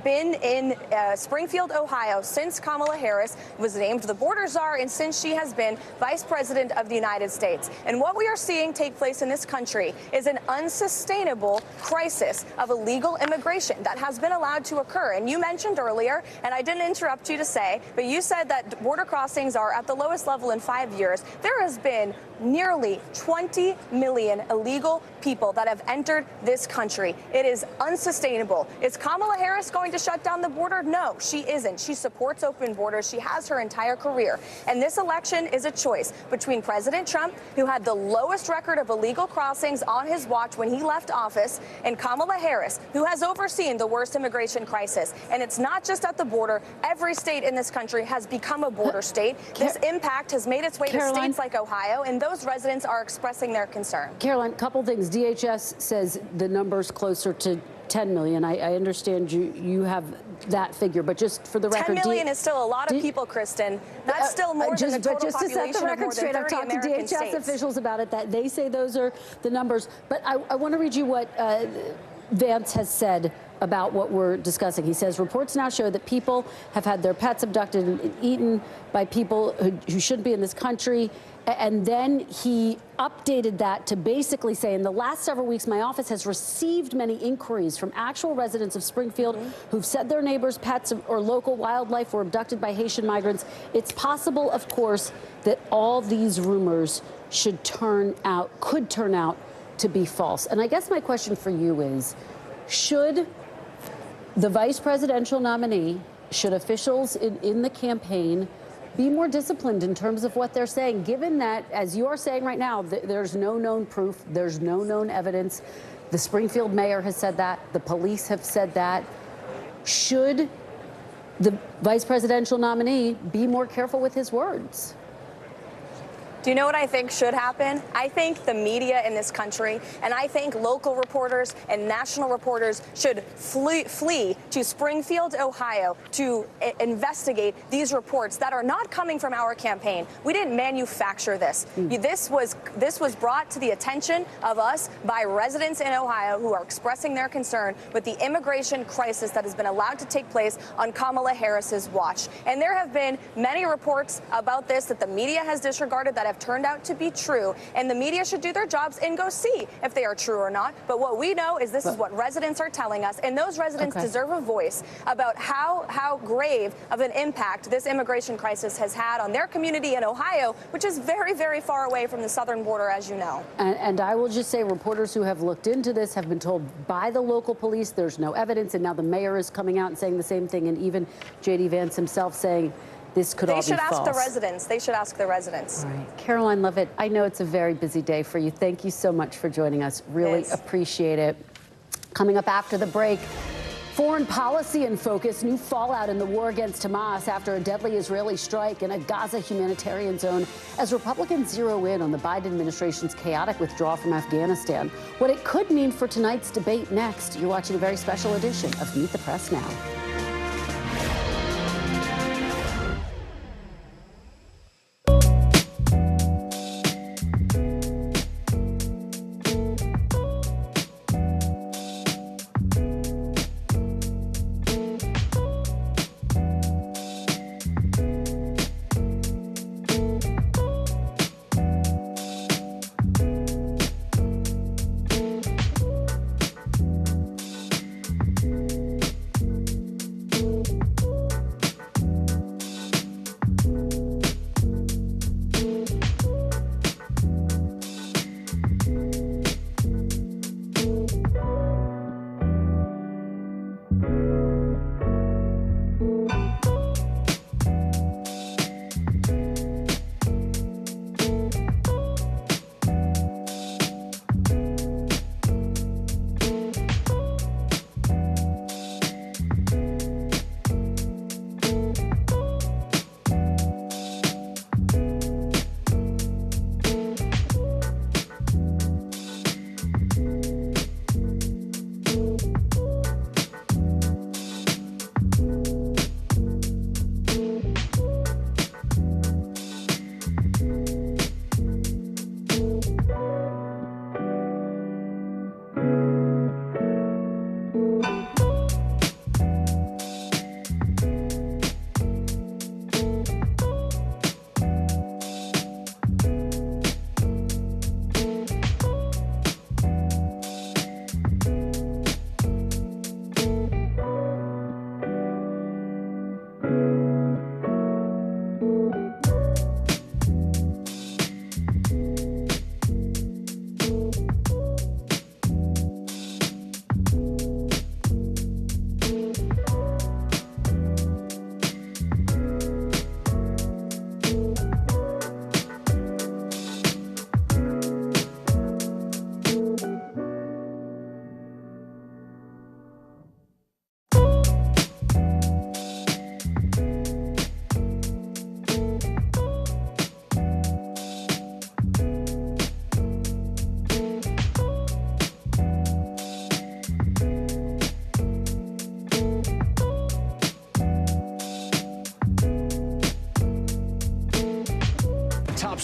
S23: been in Springfield, Ohio since Kamala Harris was named the border czar and since she has been vice president of the United States. And what we are seeing take place in this country is an unsustainable crisis of illegal immigration that has been allowed to occur. And you mentioned earlier, and I didn't interrupt you to say, but you said that border crossings are at the lowest level in 5 years. There has been nearly 20 million illegal people that have entered this country. It is unsustainable. Is Kamala Harris going to shut down the border? No, she isn't. She supports open borders. She has her entire career. And this election is a choice between President Trump, who had the lowest record of illegal crossings on his watch when he left office, and Kamala Harris, who has overseen the worst immigration crisis. And it's not just at the border. Every state in this country has become a border state. This impact has made its way to states like Ohio, and those residents are expressing their concern.
S1: Caroline, a couple things. DHS says the number's closer to 10 million. I understand you have that figure, but just for the record,
S23: 10 million is still a lot of people, Kristen. That's still more than the total
S1: just to set the record straight, I've talked to DHS officials about it, that they say those are the numbers. But I want to read you what Vance has said about what we're discussing. He says reports now show that people have had their pets abducted and eaten by people who shouldn't be in this country. And then he updated that to basically say, in the last several weeks, my office has received many inquiries from actual residents of Springfield who've said their neighbors' pets or local wildlife were abducted by Haitian migrants. It's possible, of course, that all these rumors could turn out to be false. And I guess my question for you is, should the vice presidential nominee, should officials in the campaign be more disciplined in terms of what they're saying, given that, as you are saying right now, there's no known proof, there's no known evidence. The Springfield mayor has said that, the police have said that. Should the vice presidential nominee be more careful with his words?
S23: Do you know what I think should happen? I think the media in this country, and I think local reporters and national reporters should flee to Springfield, Ohio, to investigate these reports that are not coming from our campaign. We didn't manufacture this. This was brought to the attention of us by residents in Ohio who are expressing their concern with the immigration crisis that has been allowed to take place on Kamala Harris's watch. And there have been many reports about this that the media has disregarded that have turned out to be true, and the media should do their jobs and go see if they are true or not. But what we know is this is what residents are telling us, and those residents deserve a voice about how grave of an impact this immigration crisis has had on their community in Ohio, which is very, very far away from the southern border, as you know.
S1: And I will just say, reporters who have looked into this have been told by the local police there's no evidence, and now the mayor is coming out and saying the same thing, and even J.D. Vance himself saying this could all be false.
S23: They should ask the residents. They should ask the residents.
S1: All right. Caroline Levitt, I know it's a very busy day for you. Thank you so much for joining us. Really appreciate it. Coming up after the break, foreign policy in focus, new fallout in the war against Hamas after a deadly Israeli strike in a Gaza humanitarian zone as Republicans zero in on the Biden administration's chaotic withdrawal from Afghanistan. What it could mean for tonight's debate next. You're watching a very special edition of Meet the Press Now.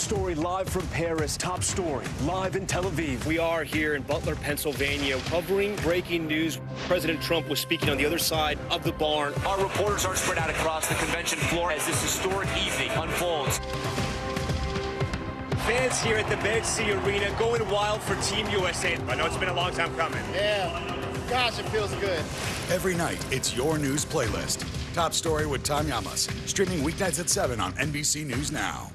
S14: story live from Paris. Top story live in Tel Aviv.
S15: We are here in Butler, Pennsylvania, covering breaking news. President Trump was speaking on the other side of the barn.
S2: Our reporters are spread out across the convention floor as this historic evening unfolds.
S15: Fans here at the NBC Arena going wild for Team USA. I know it's been a long time coming.
S16: Yeah. Gosh, it feels good.
S17: Every night, it's your news playlist. Top Story with Tom Llamas, streaming weeknights at 7 on NBC News Now.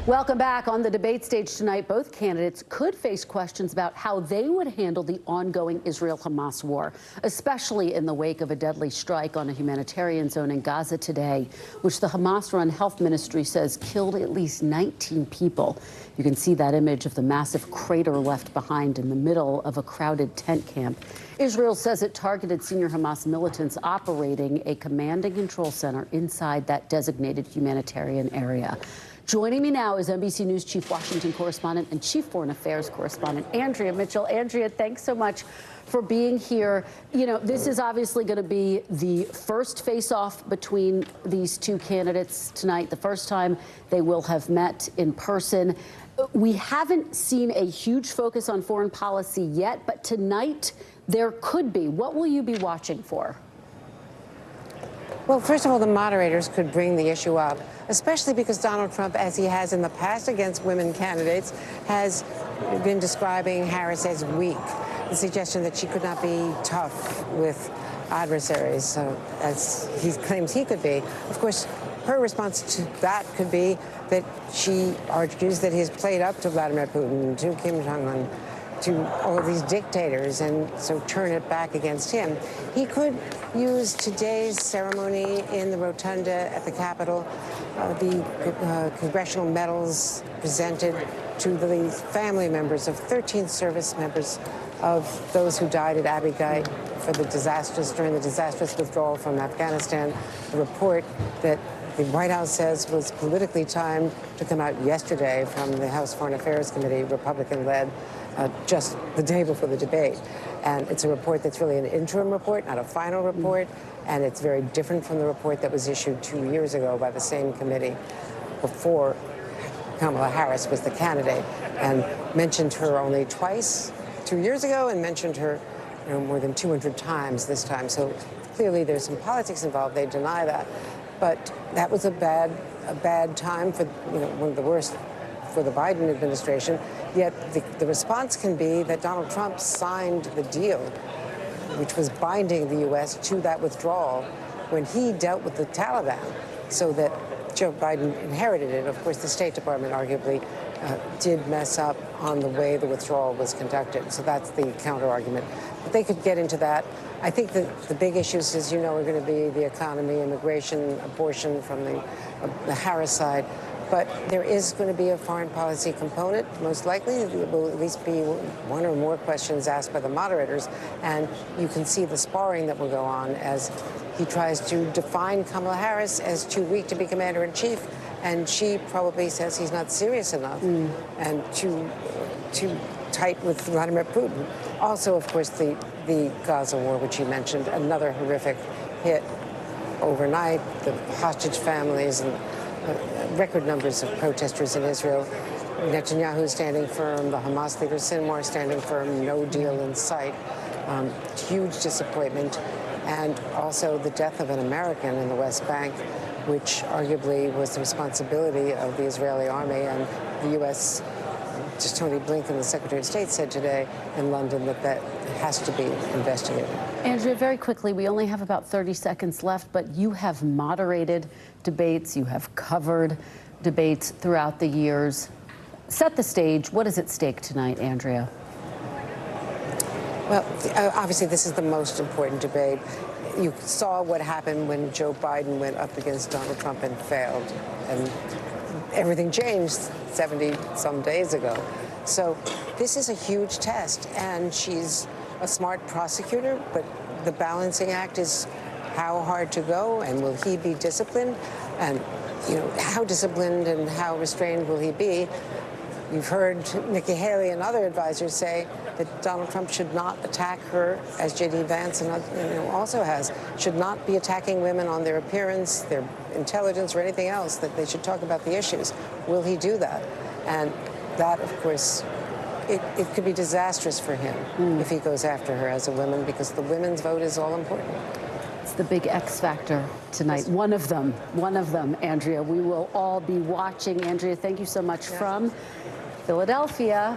S1: Welcome back. On the debate stage tonight, both candidates could face questions about how they would handle the ongoing Israel-Hamas war, especially in the wake of a deadly strike on a humanitarian zone in Gaza today, which the Hamas-run health ministry says killed at least 19 people. You can see that image of the massive crater left behind in the middle of a crowded tent camp. Israel says it targeted senior Hamas militants operating a command and control center inside that designated humanitarian area. Joining me now is NBC News Chief Washington Correspondent and Chief Foreign Affairs Correspondent Andrea Mitchell. Andrea, thanks so much for being here. You know, this is obviously going to be the first face-off between these two candidates tonight, the first time they will have met in person. We haven't seen a huge focus on foreign policy yet, but tonight there could be. What will you be watching for?
S4: Well, first of all, the moderators could bring the issue up, especially because Donald Trump, as he has in the past against women candidates, has been describing Harris as weak, the suggestion that she could not be tough with adversaries, as he claims he could be. Of course, her response to that could be that she argues that he's played up to Vladimir Putin, to Kim Jong-un, to all of these dictators, and so turn it back against him. He could use today's ceremony in the rotunda at the Capitol, the congressional medals presented to the family members of 13 service members of those who died at Abu Ghraib during the disastrous withdrawal from Afghanistan. The report that the White House says was politically timed to come out yesterday from the House Foreign Affairs Committee, Republican-led, just the day before the debate. And it's a report that's really an interim report, not a final report, and it's very different from the report that was issued 2 years ago by the same committee before Kamala Harris was the candidate, and mentioned her only twice 2 years ago and mentioned her more than 200 times this time. So clearly there's some politics involved. They deny that. But that was a bad time for, one of the worst for the Biden administration. Yet the response can be that Donald Trump signed the deal, which was binding the U.S. to that withdrawal when he dealt with the Taliban, so that Joe Biden inherited it. Of course, the State Department arguably did mess up on the way the withdrawal was conducted. So that's the counter-argument. But they could get into that. I think that the big issues, as you know, are going to be the economy, immigration, abortion from the Harris side. But there is going to be a foreign policy component, most likely. There will at least be one or more questions asked by the moderators. And you can see the sparring that will go on as he tries to define Kamala Harris as too weak to be commander-in-chief. And she probably says he's not serious enough and too tight with Vladimir Putin. Also, of course, the Gaza war, which you mentioned, another horrific hit overnight, the hostage families and record numbers of protesters in Israel. Netanyahu standing firm, the Hamas leader Sinwar standing firm, no deal in sight. Huge disappointment. And also the death of an American in the West Bank, which arguably was the responsibility of the Israeli army. And the U.S., just Tony Blinken, the Secretary of State, said today in London that has to be investigated.
S1: Andrea, very quickly, we only have about 30 seconds left, but you have moderated debates, you have covered debates throughout the years. Set the stage. What is at stake tonight, Andrea?
S4: Well, obviously, this is the most important debate. You saw what happened when Joe Biden went up against Donald Trump and failed. And everything changed 70-some days ago. So this is a huge test. And she's a smart prosecutor, but the balancing act is how hard to go, and will he be disciplined? And, how disciplined and how restrained will he be? You've heard Nikki Haley and other advisors say that Donald Trump should not attack her, as J.D. Vance and also has, should not be attacking women on their appearance, their intelligence, or anything else, that they should talk about the issues. Will he do that? And that, of course, it could be disastrous for him if he goes after her as a woman, because the women's vote is all important.
S1: It's the big X factor tonight. One of them, Andrea. We will all be watching. Andrea, thank you so much from Philadelphia.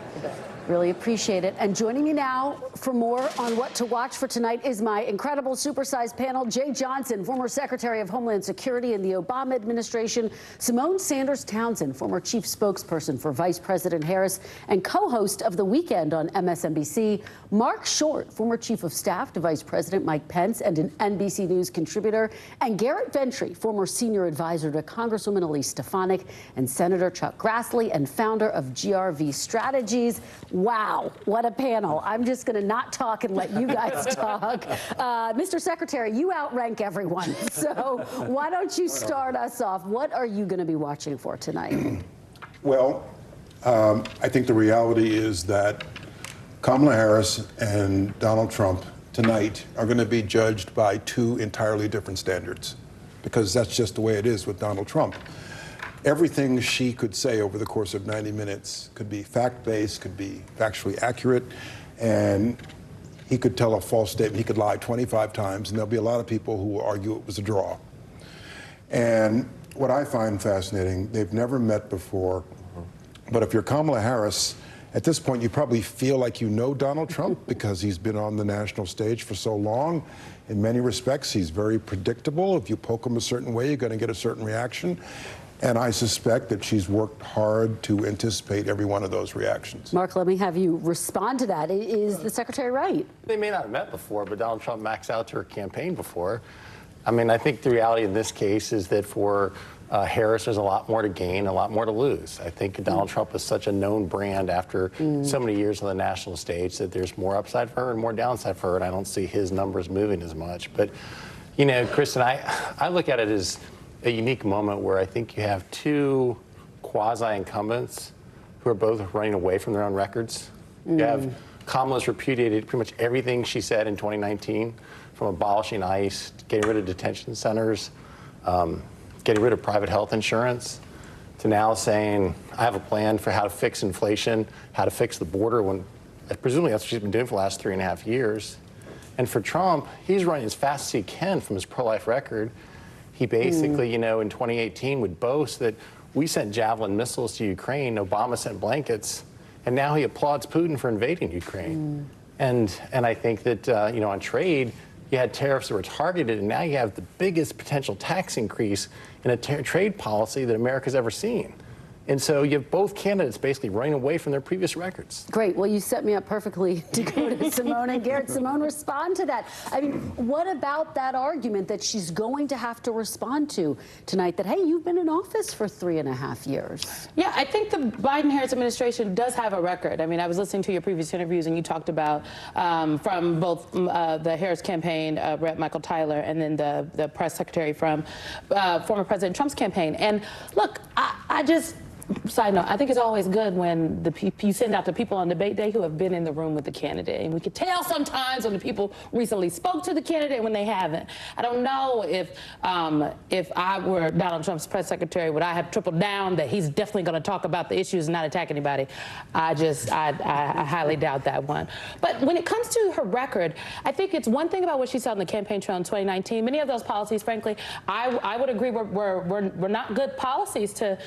S1: Really appreciate it. And joining me now for more on what to watch for tonight is my incredible supersized panel. Jay Johnson, former Secretary of Homeland Security in the Obama administration. Simone Sanders Townsend, former chief spokesperson for Vice President Harris and co-host of The Weekend on MSNBC. Mark Short, former chief of staff to Vice President Mike Pence and an NBC News contributor. And Garrett Ventry, former senior advisor to Congresswoman Elise Stefanik and Senator Chuck Grassley and founder of GRV Strategies. Wow, what a panel. I'm just going to not talk and let you guys talk. Mr. Secretary, you outrank everyone. So why don't you start us off? What are you going to be watching for tonight?
S22: Well, I think the reality is that Kamala Harris and Donald Trump tonight are going to be judged by two entirely different standards, because that's just the way it is with Donald Trump. Everything she could say over the course of 90 minutes could be fact-based, could be factually accurate, and he could tell a false statement. He could lie 25 times, and there'll be a lot of people who will argue it was a draw. And what I find fascinating, they've never met before, but if you're Kamala Harris, at this point you probably feel like you know Donald Trump because he's been on the national stage for so long. In many respects, he's very predictable. If you poke him a certain way, you're going to get a certain reaction. And I suspect that she's worked hard to anticipate every one of those reactions.
S1: Mark, let me have you respond to that. Is the secretary right?
S5: They may not have met before, but Donald Trump maxed out her campaign before. I mean, I think the reality in this case is that for Harris, there's a lot more to gain, a lot more to lose. I think Donald Trump is such a known brand after so many years on the national stage that there's more upside for her and more downside for her, and I don't see his numbers moving as much. But, you know, Kristen, I look at it as a unique moment where I think you have two quasi-incumbents who are both running away from their own records. You have Kamala's repudiated pretty much everything she said in 2019, from abolishing ICE, getting rid of detention centers, getting rid of private health insurance, to now saying, I have a plan for how to fix inflation, how to fix the border, when presumably that's what she's been doing for the last 3.5 years. And for Trump, he's running as fast as he can from his pro-life record. He basically, you know, in 2018 would boast that we sent Javelin missiles to Ukraine, Obama sent blankets, and now he applauds Putin for invading Ukraine. And I think that, you know, on trade, you had tariffs that were targeted, and now you have the biggest potential tax increase in a trade policy that America's ever seen. And so you have both candidates basically running away from their previous records.
S1: Great. Well, you set me up perfectly to go to Simone and Garrett. Simone, respond to that. I mean, what about that argument that she's going to have to respond to tonight that, hey, you've been in office for 3.5 years?
S6: Yeah, I think the Biden-Harris administration does have a record. I mean, I was listening to your previous interviews, and you talked about from both the Harris campaign, Rep. Michael Tyler, and then the press secretary from former President Trump's campaign. And look, I just... Side note, I think it's always good when you send out the people on debate day who have been in the room with the candidate. And we can tell sometimes when the people recently spoke to the candidate and when they haven't. I don't know if I were Donald Trump's press secretary, would I have tripled down that he's definitely going to talk about the issues and not attack anybody? I highly doubt that one. But when it comes to her record, I think it's one thing about what she said on the campaign trail in 2019. Many of those policies, frankly, I would agree were not good policies to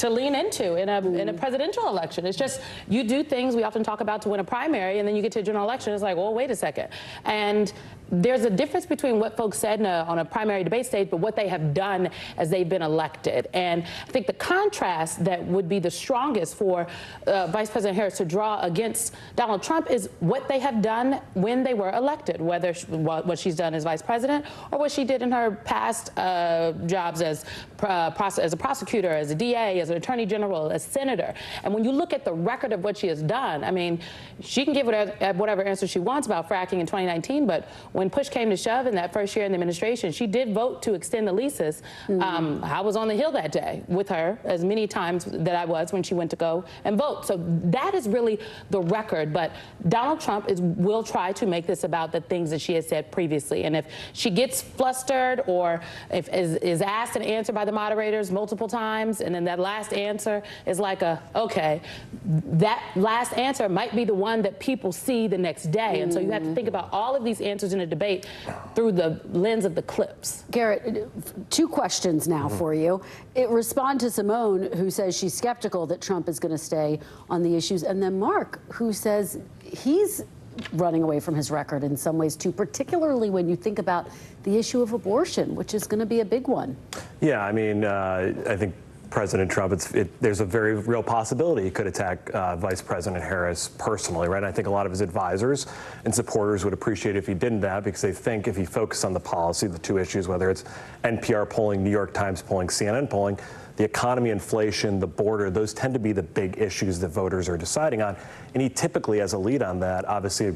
S6: lean into in a presidential election. It's just, you do things we often talk about to win a primary, and then you get to a general election, it's like, well, wait a second. And there's a difference between what folks said on a primary debate stage, but what they have done as they've been elected. And I think the contrast that would be the strongest for Vice President Harris to draw against Donald Trump is what they have done when they were elected, whether what she's done as vice president or what she did in her past jobs as a prosecutor, as a DA, DA, as an attorney general, as senator. And when you look at the record of what she has done, I mean, she can give whatever answer she wants about fracking in 2019, but when push came to shove in that first year in the administration, she did vote to extend the leases. I was on the Hill that day with her as many times that I was when she went to go and vote. So that is really the record. But Donald Trump will try to make this about the things that she has said previously. And if she gets flustered or if is asked and answered by the moderators multiple times, and then that last answer is like okay, that last answer might be the one that people see the next day. And so you have to think about all of these answers in a debate through the lens of the clips.
S1: Garrett, two questions now for you. Respond to Simone, who says she's skeptical that Trump is going to stay on the issues, and then Mark, who says he's running away from his record in some ways too, particularly when you think about the issue of abortion, which is going to be a big one.
S7: Yeah, I mean, I think President Trump, there's a very real possibility he could attack Vice President Harris personally, right? And I think a lot of his advisors and supporters would appreciate if he didn't that, because they think if he focused on the policy, the two issues, whether it's NPR polling, New York Times polling, CNN polling, the economy, inflation, the border, those tend to be the big issues that voters are deciding on. And he typically has a lead on that. Obviously,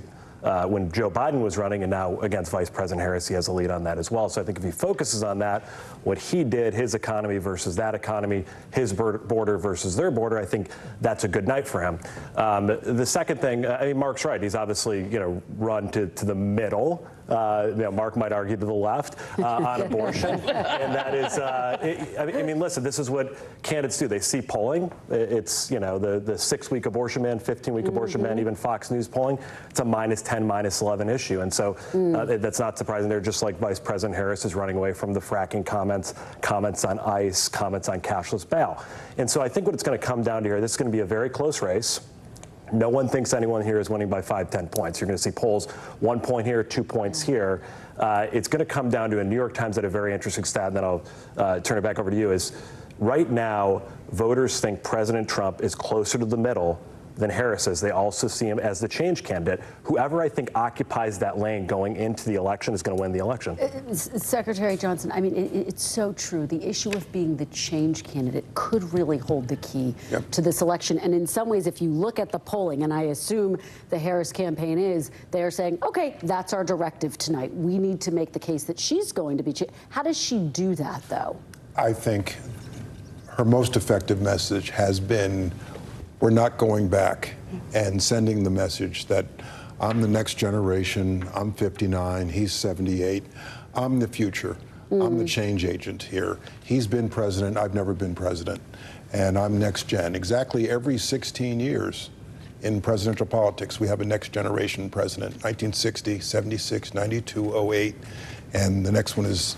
S7: when Joe Biden was running, and now against Vice President Harris, he has a lead on that as well. So I think if he focuses on that, what he did, his economy versus that economy, his border versus their border, I think that's a good night for him. The second thing, I mean, Mark's right. He's obviously, run to the middle. Mark might argue to the left on abortion, and that is, I mean, listen, this is what candidates do. They see polling. It's, the 6-week abortion ban, 15-week abortion ban, even Fox News polling. It's a -10, -11 issue, and so that's not surprising. They're just like Vice President Harris is running away from the fracking comments on ICE, comments on cashless bail. And so I think what it's going to come down to here, this is going to be a very close race. No one thinks anyone here is winning by 5, 10 points. You're going to see polls 1 point here, 2 points here. It's going to come down to, a New York Times had a very interesting stat, and then I'll turn it back over to you, is right now voters think President Trump is closer to the middle than Harris is. They also see him as the change candidate. Whoever I think occupies that lane going into the election is going to win the election.
S1: Secretary Johnson, I mean, it's so true. The issue of being the change candidate could really hold the key to this election. And in some ways, if you look at the polling, and I assume the Harris campaign is, they're saying, okay, that's our directive tonight. We need to make the case that she's going to be. How does she do that, though?
S22: I think her most effective message has been, we're not going back, and sending the message that I'm the next generation, I'm 59, he's 78, I'm the future, I'm the change agent here. He's been president, I've never been president, and I'm next gen. Exactly every 16 years in presidential politics, we have a next generation president, 1960, 76, 92, 08, and the next one is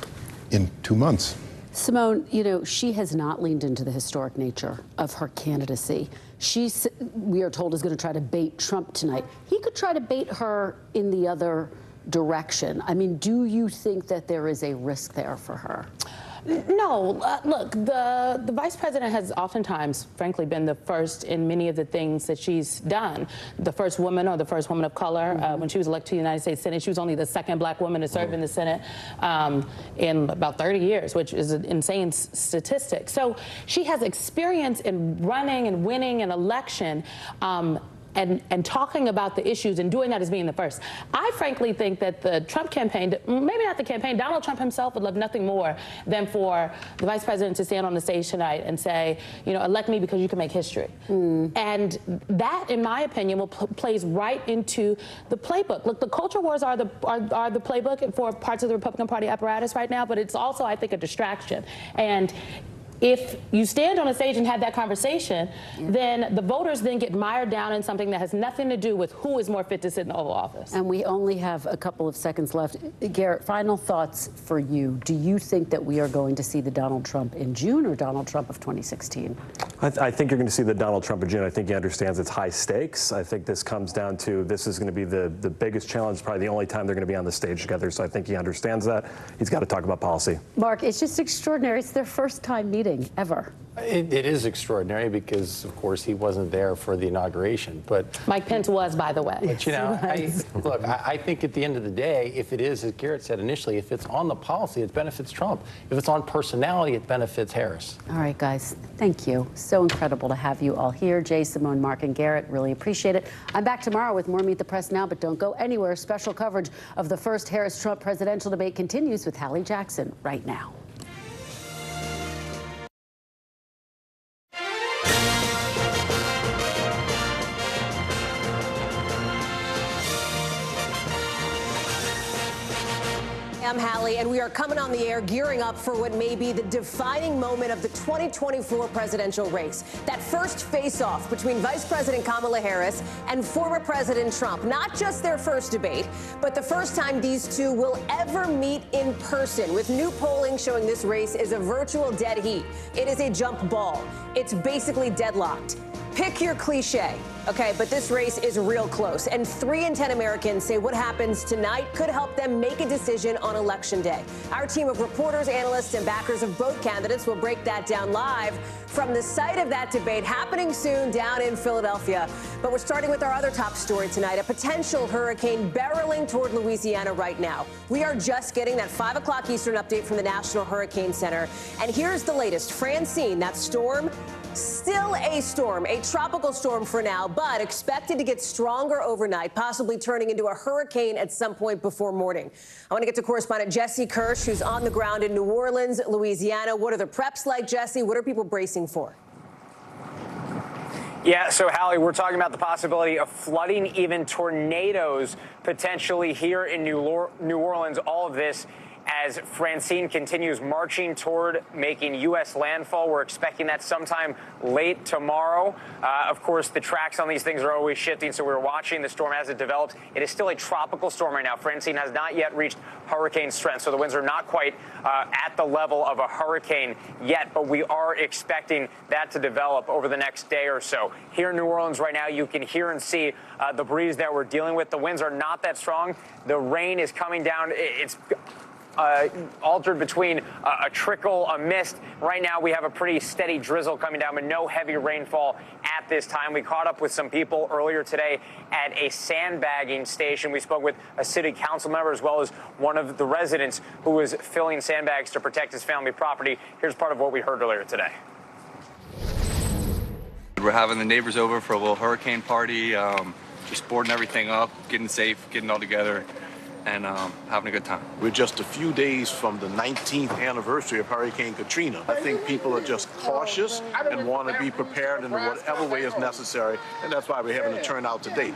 S22: in 2 months.
S1: Simone, she has not leaned into the historic nature of her candidacy. We are told, is going to try to bait Trump tonight. He could try to bait her in the other direction. I mean, do you think that there is a risk there for her?
S6: No, look, the vice president has oftentimes, frankly, been the first in many of the things that she's done. The first woman or the first woman of color. When she was elected to the United States Senate, she was only the second black woman to serve in the Senate in about 30 years, which is an insane statistic. So she has experience in running and winning an election. And talking about the issues and doing that as being the first. I frankly think that the Trump campaign, maybe not the campaign, Donald Trump himself would love nothing more than for the vice president to stand on the stage tonight and say, elect me because you can make history. And that, in my opinion, plays right into the playbook. Look, the culture wars are the playbook for parts of the Republican Party apparatus right now, but it's also, I think, a distraction. And if you stand on a stage and have that conversation, then the voters then get mired down in something that has nothing to do with who is more fit to sit in the Oval Office.
S1: And we only have a couple of seconds left. Garrett, final thoughts for you. Do you think that we are going to see the Donald Trump in June or Donald Trump of 2016?
S7: I think you're going to see the Donald Trump in June. I think he understands it's high stakes. I think this comes down to, this is going to be the biggest challenge, probably the only time they're going to be on the stage together. So I think he understands that. He's got to talk about policy.
S1: Mark, it's just extraordinary. It's their first time meeting. exciting ever.
S5: It is extraordinary because, of course, he wasn't there for the inauguration. But
S6: Mike Pence was, by the way.
S5: But, you know, I think at the end of the day, if it is, as Garrett said initially, if it's on the policy, it benefits Trump. If it's on personality, it benefits Harris.
S1: All right, guys, thank you. So incredible to have you all here. Jay, Simone, Mark, and Garrett, really appreciate it. I'm back tomorrow with more Meet the Press Now, but don't go anywhere. Special coverage of the first Harris-Trump presidential debate continues with Hallie Jackson right now.
S8: I'm Hallie, and we are coming on the air gearing up for what may be the defining moment of the 2024 presidential race. That first face-off between Vice President Kamala Harris and former President Trump. Not just their first debate, but the first time these two will ever meet in person, with new polling showing this race is a virtual dead heat. It is a jump ball. It's basically deadlocked. Pick your cliche, okay, but this race is real close. And 3 in 10 Americans say what happens tonight could help them make a decision on Election Day. Our team of reporters, analysts, and backers of both candidates will break that down live from the site of that debate happening soon down in Philadelphia. But we're starting with our other top story tonight, a potential hurricane barreling toward Louisiana right now. We are just getting that 5 o'clock Eastern update from the National Hurricane Center. And here's the latest. Francine, that storm, still a storm, a tropical storm for now, but expected to get stronger overnight, possibly turning into a hurricane at some point before morning. I want to get to correspondent Jesse Kirsch, who's on the ground in New Orleans, Louisiana. What are the preps like, Jesse? What are people bracing for?
S10: Yeah, so Hallie, we're talking about the possibility of flooding, even tornadoes potentially here in New Orleans. All of this as Francine continues marching toward making U.S. landfall. We're expecting that sometime late tomorrow. Of course, the tracks on these things are always shifting, so we're watching the storm as it develops. It is still a tropical storm right now. Francine has not yet reached hurricane strength, so the winds are not quite at the level of a hurricane yet, but we are expecting that to develop over the next day or so. Here in New Orleans right now, you can hear and see the breeze that we're dealing with. The winds are not that strong. The rain is coming down. It's altered between a trickle, a mist. Right now, we have a pretty steady drizzle coming down, but no heavy rainfall at this time. We caught up with some people earlier today at a sandbagging station. We spoke with a city council member as well as one of the residents who was filling sandbags to protect his family property. Here's part of what we heard earlier today.
S11: We're having the neighbors over for a little hurricane party, just boarding everything up, getting safe, getting all together, and having a good time.
S12: We're just a few days from the 19th anniversary of Hurricane Katrina. I think people are just cautious and want to be prepared in whatever way is necessary, and that's why we're having a turnout today.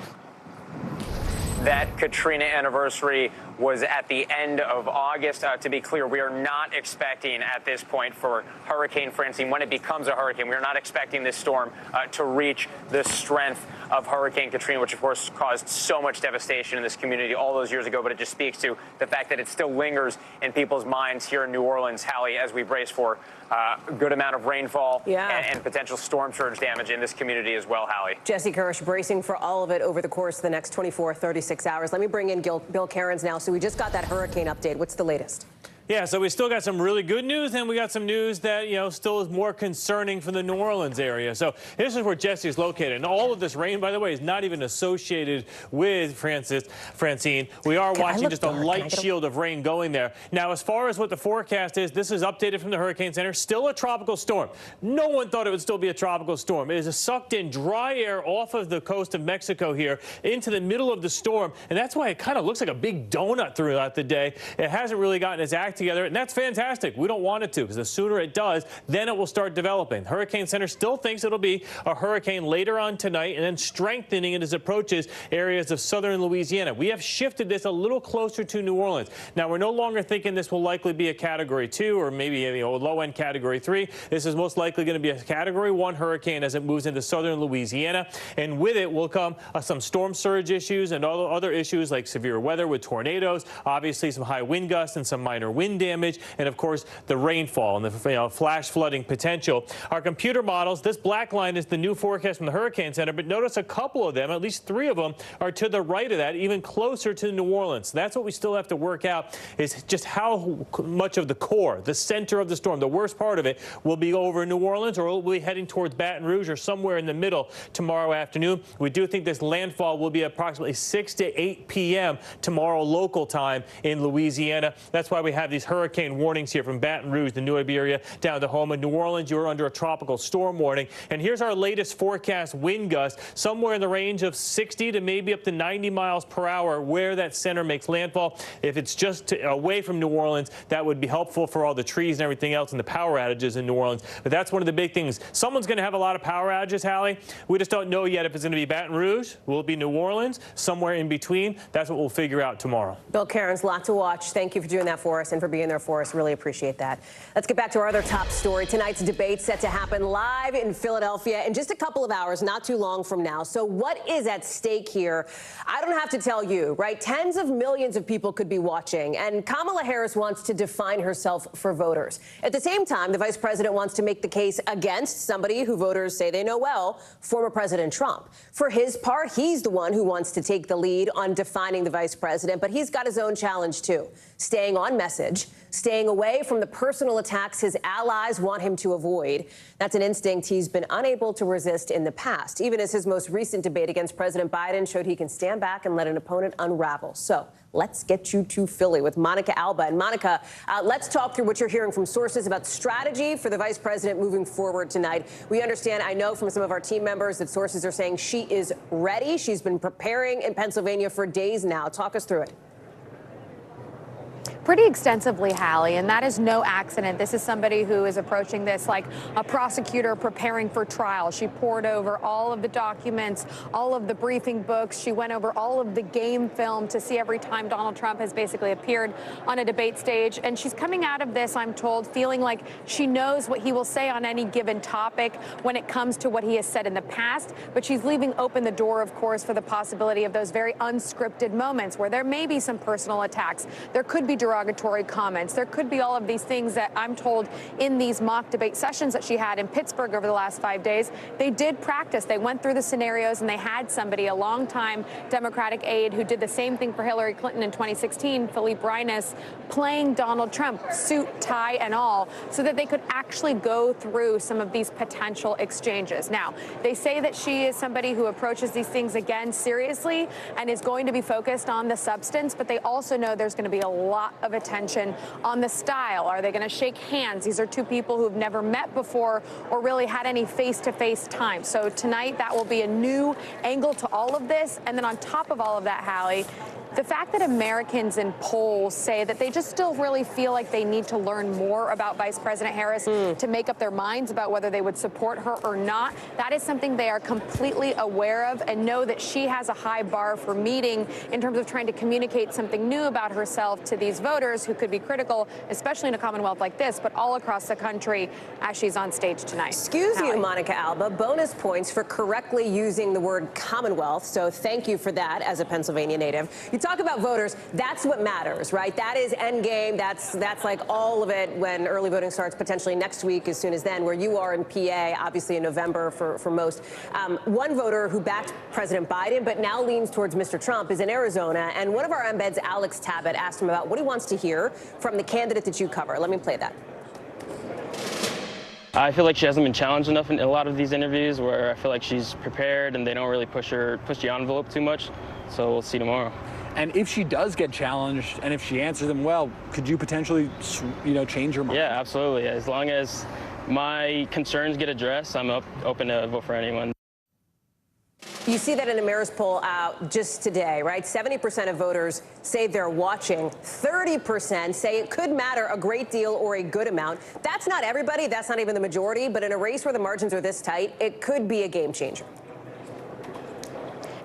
S10: That Katrina anniversary was at the end of August. To be clear, we are not expecting at this point for Hurricane Francine, when it becomes a hurricane, we are not expecting this storm to reach the strength of Hurricane Katrina, which of course caused so much devastation in this community all those years ago. But it just speaks to the fact that it still lingers in people's minds here in New Orleans, Hallie, as we brace for a good amount of rainfall and potential storm surge damage in this community as well, Hallie.
S8: Jesse Kirsch bracing for all of it over the course of the next 24, 36 hours. Let me bring in Bill Cairns now. So we just got that hurricane update. What's the latest?
S25: Yeah, so we still got some really good news, and we got some news that, still is more concerning for the New Orleans area. So this is where Jesse is located. And all of this rain, by the way, is not even associated with Francine. We are watching just a light shield of rain going there. Now, as far as what the forecast is, this is updated from the Hurricane Center. Still a tropical storm. No one thought it would still be a tropical storm. It is a sucked in dry air off of the coast of Mexico here into the middle of the storm. And that's why it kind of looks like a big donut throughout the day. It hasn't really gotten its act together, and that's fantastic. We don't want it to, because the sooner it does, then it will start developing. Hurricane Center still thinks it'll be a hurricane later on tonight and then strengthening it as it approaches areas of southern Louisiana. We have shifted this a little closer to New Orleans. Now, we're no longer thinking this will likely be a Category 2 or maybe a low-end Category 3. This is most likely going to be a Category 1 hurricane as it moves into southern Louisiana, and with it will come some storm surge issues and other issues like severe weather with tornadoes, obviously some high wind gusts and some minor wind wind damage, and of course the rainfall and the flash flooding potential. Our computer models, this black line is the new forecast from the Hurricane Center, but notice a couple of them, at least 3 of them, are to the right of that, even closer to New Orleans. So that's what we still have to work out, is just how much of the core, the center of the storm, the worst part of it, will be over New Orleans, or will be heading towards Baton Rouge, or somewhere in the middle tomorrow afternoon. We do think this landfall will be approximately 6 to 8 p.m. tomorrow local time in Louisiana. That's why we have these hurricane warnings here from Baton Rouge, the New Iberia, down to home in New Orleans. You're under a tropical storm warning. And here's our latest forecast wind gust, somewhere in the range of 60 to maybe up to 90 miles per hour where that center makes landfall. If it's just away from New Orleans, that would be helpful for all the trees and everything else and the power outages in New Orleans. But that's one of the big things. Someone's going to have a lot of power outages, Hallie. We just don't know yet if it's going to be Baton Rouge, will it be New Orleans, somewhere in between. That's what we'll figure out tomorrow.
S8: Bill Cairns, a lot to watch. Thank you for doing that for us and for being there for us. Really appreciate that. Let's get back to our other top story. Tonight's debate set to happen live in Philadelphia in just a couple of hours, not too long from now. So what is at stake here? I don't have to tell you, right? Tens of millions of people could be watching, and Kamala Harris wants to define herself for voters. At the same time, the vice president wants to make the case against somebody who voters say they know well, former President Trump. For his part, he's the one who wants to take the lead on defining the vice president, but he's got his own challenge too. Staying on message, staying away from the personal attacks his allies want him to avoid. That's an instinct he's been unable to resist in the past, even as his most recent debate against President Biden showed he can stand back and let an opponent unravel. So let's get you to Philly with Monica Alba. And Monica, let's talk through what you're hearing from sources about strategy for the vice president moving forward tonight. We understand, I know from some of our team members, that sources are saying she is ready. She's been preparing in Pennsylvania for days now. Talk us through it.
S21: Pretty extensively, Hallie, and that is no accident. This is somebody who is approaching this like a prosecutor preparing for trial. She pored over all of the documents, all of the briefing books. She went over all of the game film to see every time Donald Trump has basically appeared on a debate stage. And she's coming out of this, I'm told, feeling like she knows what he will say on any given topic when it comes to what he has said in the past. But she's leaving open the door, of course, for the possibility of those very unscripted moments where there may be some personal attacks. There could be derogatory comments. There could be all of these things that I'm told in these mock debate sessions that she had in Pittsburgh over the last 5 days. They did practice. They went through the scenarios, and they had somebody, a longtime Democratic aide who did the same thing for Hillary Clinton in 2016, Philippe Reines, playing Donald Trump, suit, tie, and all, so that they could actually go through some of these potential exchanges. Now, they say that she is somebody who approaches these things again seriously and is going to be focused on the substance, but they also know there's going to be a lot of attention on the style. Are they going to shake hands? These are two people who've never met before or really had any face-to-face time. So tonight, that will be a new angle to all of this. And then on top of all of that, Hallie, the fact that Americans in polls say that they just still really feel like they need to learn more about Vice President Harris to make up their minds about whether they would support her or not, that is something they are completely aware of and know that she has a high bar for meeting in terms of trying to communicate something new about herself to these voters who could be critical, especially in a Commonwealth like this, but all across the country as she's on stage tonight.
S8: Excuse you, Monica Alba. Bonus points for correctly using the word Commonwealth. So thank you for that as a Pennsylvania native. You talk about voters, that's what matters, right? That is end game. That's like all of it when early voting starts potentially next week, as soon as then, where you are in PA, obviously in November for most. One voter who backed President Biden but now leans towards Mr. Trump is in Arizona, and one of our embeds, Alex Tabbitt, asked him about what he wants to hear from the candidate that you cover. Let me play that.
S3: I feel like she hasn't been challenged enough in a lot of these interviews, where I feel like she's prepared and they don't really push the envelope too much. So we'll see tomorrow.
S9: And if she does get challenged, and if she answers them well, could you potentially, change your mind?
S3: Yeah, absolutely. As long as my concerns get addressed, I'm open to vote for anyone.
S8: You see that in a mayor's poll out just today, right? 70% of voters say they're watching. 30% say it could matter a great deal or a good amount. That's not everybody. That's not even the majority. But in a race where the margins are this tight, it could be a game changer.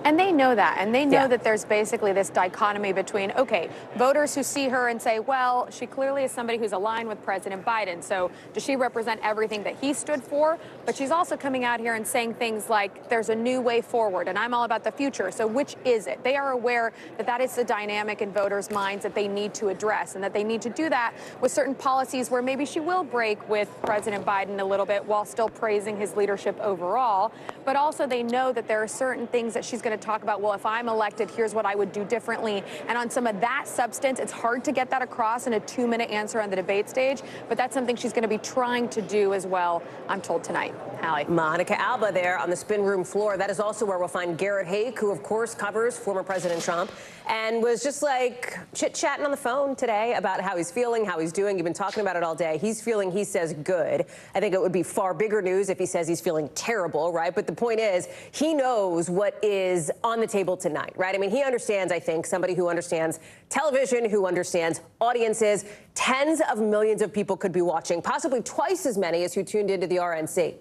S21: And they know that. And they know
S8: Yeah.
S21: that there's basically this dichotomy between, okay, voters who see her and say, well, she clearly is somebody who's aligned with President Biden. So does she represent everything that he stood for? But she's also coming out here and saying things like, there's a new way forward and I'm all about the future. So which is it? They are aware that that is the dynamic in voters' minds that they need to address, and that they need to do that with certain policies where maybe she will break with President Biden a little bit while still praising his leadership overall. But also they know that there are certain things that she's going to talk about. Well, if I'm elected, here's what I would do differently. And on some of that substance, it's hard to get that across in a 2-minute answer on the debate stage. But that's something she's going to be trying to do as well, I'm told tonight. Hallie.
S8: Monica Alba there on the spin room floor. That is also where we'll find Garrett Haake, who, of course, covers former President Trump, and was just like chit-chatting on the phone today about how he's feeling, how he's doing. You've been talking about it all day. He's feeling, he says, good. I think it would be far bigger news if he says he's feeling terrible, right? But the point is, he knows what is on the table tonight, right? I mean, he understands, I think, somebody who understands television, who understands audiences. Tens of millions of people could be watching, possibly twice as many as who tuned into the RNC.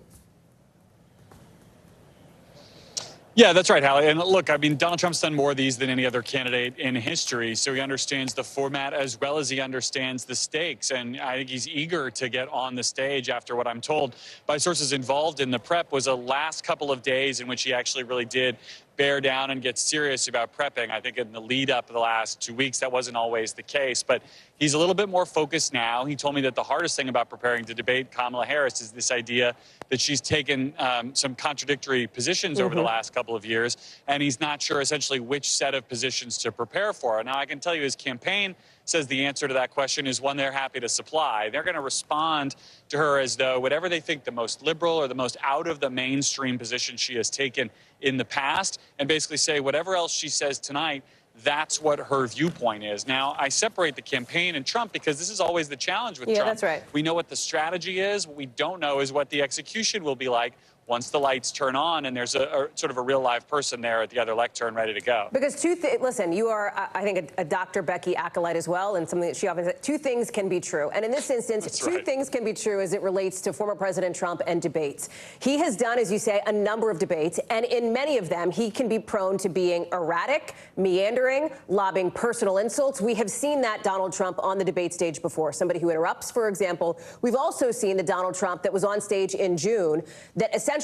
S9: Yeah, that's right, Hallie. And look, I mean, Donald Trump's done more of these than any other candidate in history, so he understands the format as well as he understands the stakes. And I think he's eager to get on the stage after what I'm told by sources involved in the prep was a last couple of days in which he actually really did bear down and get serious about prepping. I think in the lead up of the last 2 weeks, that wasn't always the case, but he's a little bit more focused now. He told me that the hardest thing about preparing to debate Kamala Harris is this idea that she's taken some contradictory positions over the last couple of years, and he's not sure essentially which set of positions to prepare for. Now, I can tell you his campaign says the answer to that question is one they're happy to supply. They're going to respond to her as though whatever they think the most liberal or the most out of the mainstream position she has taken in the past, and basically say whatever else she says tonight, that's what her viewpoint is. Now, I separate the campaign and Trump because this is always the challenge with Trump.
S8: That's right.
S9: We know what the strategy is. What we don't know is what the execution will be like once the lights turn on and there's a sort of a real live person there at the other lectern ready to go.
S8: Because listen, you are, I think, a Dr. Becky acolyte as well, and something that she often says, two things can be true. And in this instance,
S9: That's
S8: two
S9: right.
S8: things can be true as it relates to former President Trump and debates. He has done, as you say, a number of debates, and in many of them, he can be prone to being erratic, meandering, lobbing personal insults. We have seen that Donald Trump on the debate stage before, somebody who interrupts, for example. We've also seen the Donald Trump that was on stage in June that essentially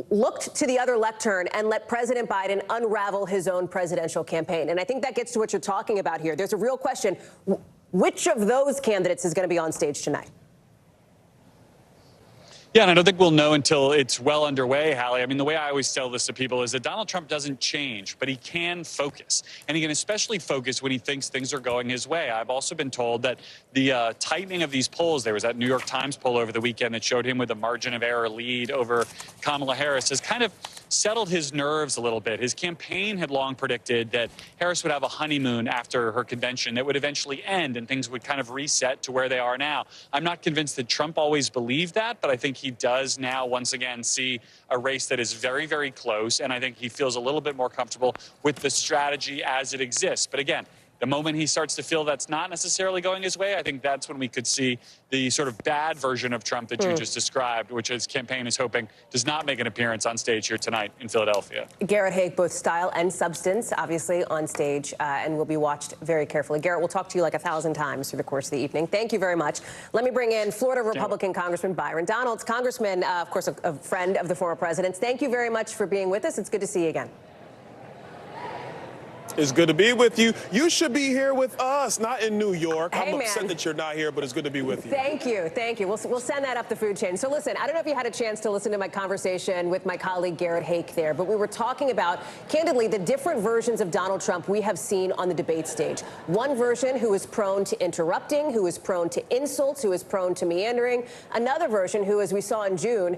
S8: looked to the other lectern and let President Biden unravel his own presidential campaign. And I think that gets to what you're talking about here. There's a real question. Which of those candidates is going to be on stage tonight?
S9: Yeah, and I don't think we'll know until it's well underway, Hallie. I mean, the way I always tell this to people is that Donald Trump doesn't change, but he can focus. And he can especially focus when he thinks things are going his way. I've also been told that the tightening of these polls, there was that New York Times poll over the weekend that showed him with a margin of error lead over Kamala Harris, has kind of settled his nerves a little bit. His campaign had long predicted that Harris would have a honeymoon after her convention that would eventually end and things would kind of reset to where they are now. I'm not convinced that Trump always believed that, but I think he does now once again see a race that is very, very close, and I think he feels a little bit more comfortable with the strategy as it exists. But again, the moment he starts to feel that's not necessarily going his way, I think that's when we could see the sort of bad version of Trump that you just described, which his campaign is hoping does not make an appearance on stage here tonight in Philadelphia.
S8: Garrett Haake, both style and substance, obviously on stage, and will be watched very carefully. Garrett, we'll talk to you like 1,000 times through the course of the evening. Thank you very much. Let me bring in Florida Republican Congressman Byron Donalds. Congressman, of course, a friend of the former president's. Thank you very much for being with us. It's good to see you again.
S13: It's good to be with you. You should be here with us, not in New York.
S8: Hey,
S13: I'm upset that you're not here, but it's good to be with you.
S8: Thank you. Thank you. We'll send that up the food chain. So listen, I don't know if you had a chance to listen to my conversation with my colleague Garrett Haake there, but we were talking about, candidly, the different versions of Donald Trump we have seen on the debate stage. One version who is prone to interrupting, who is prone to insults, who is prone to meandering. Another version who, as we saw in June,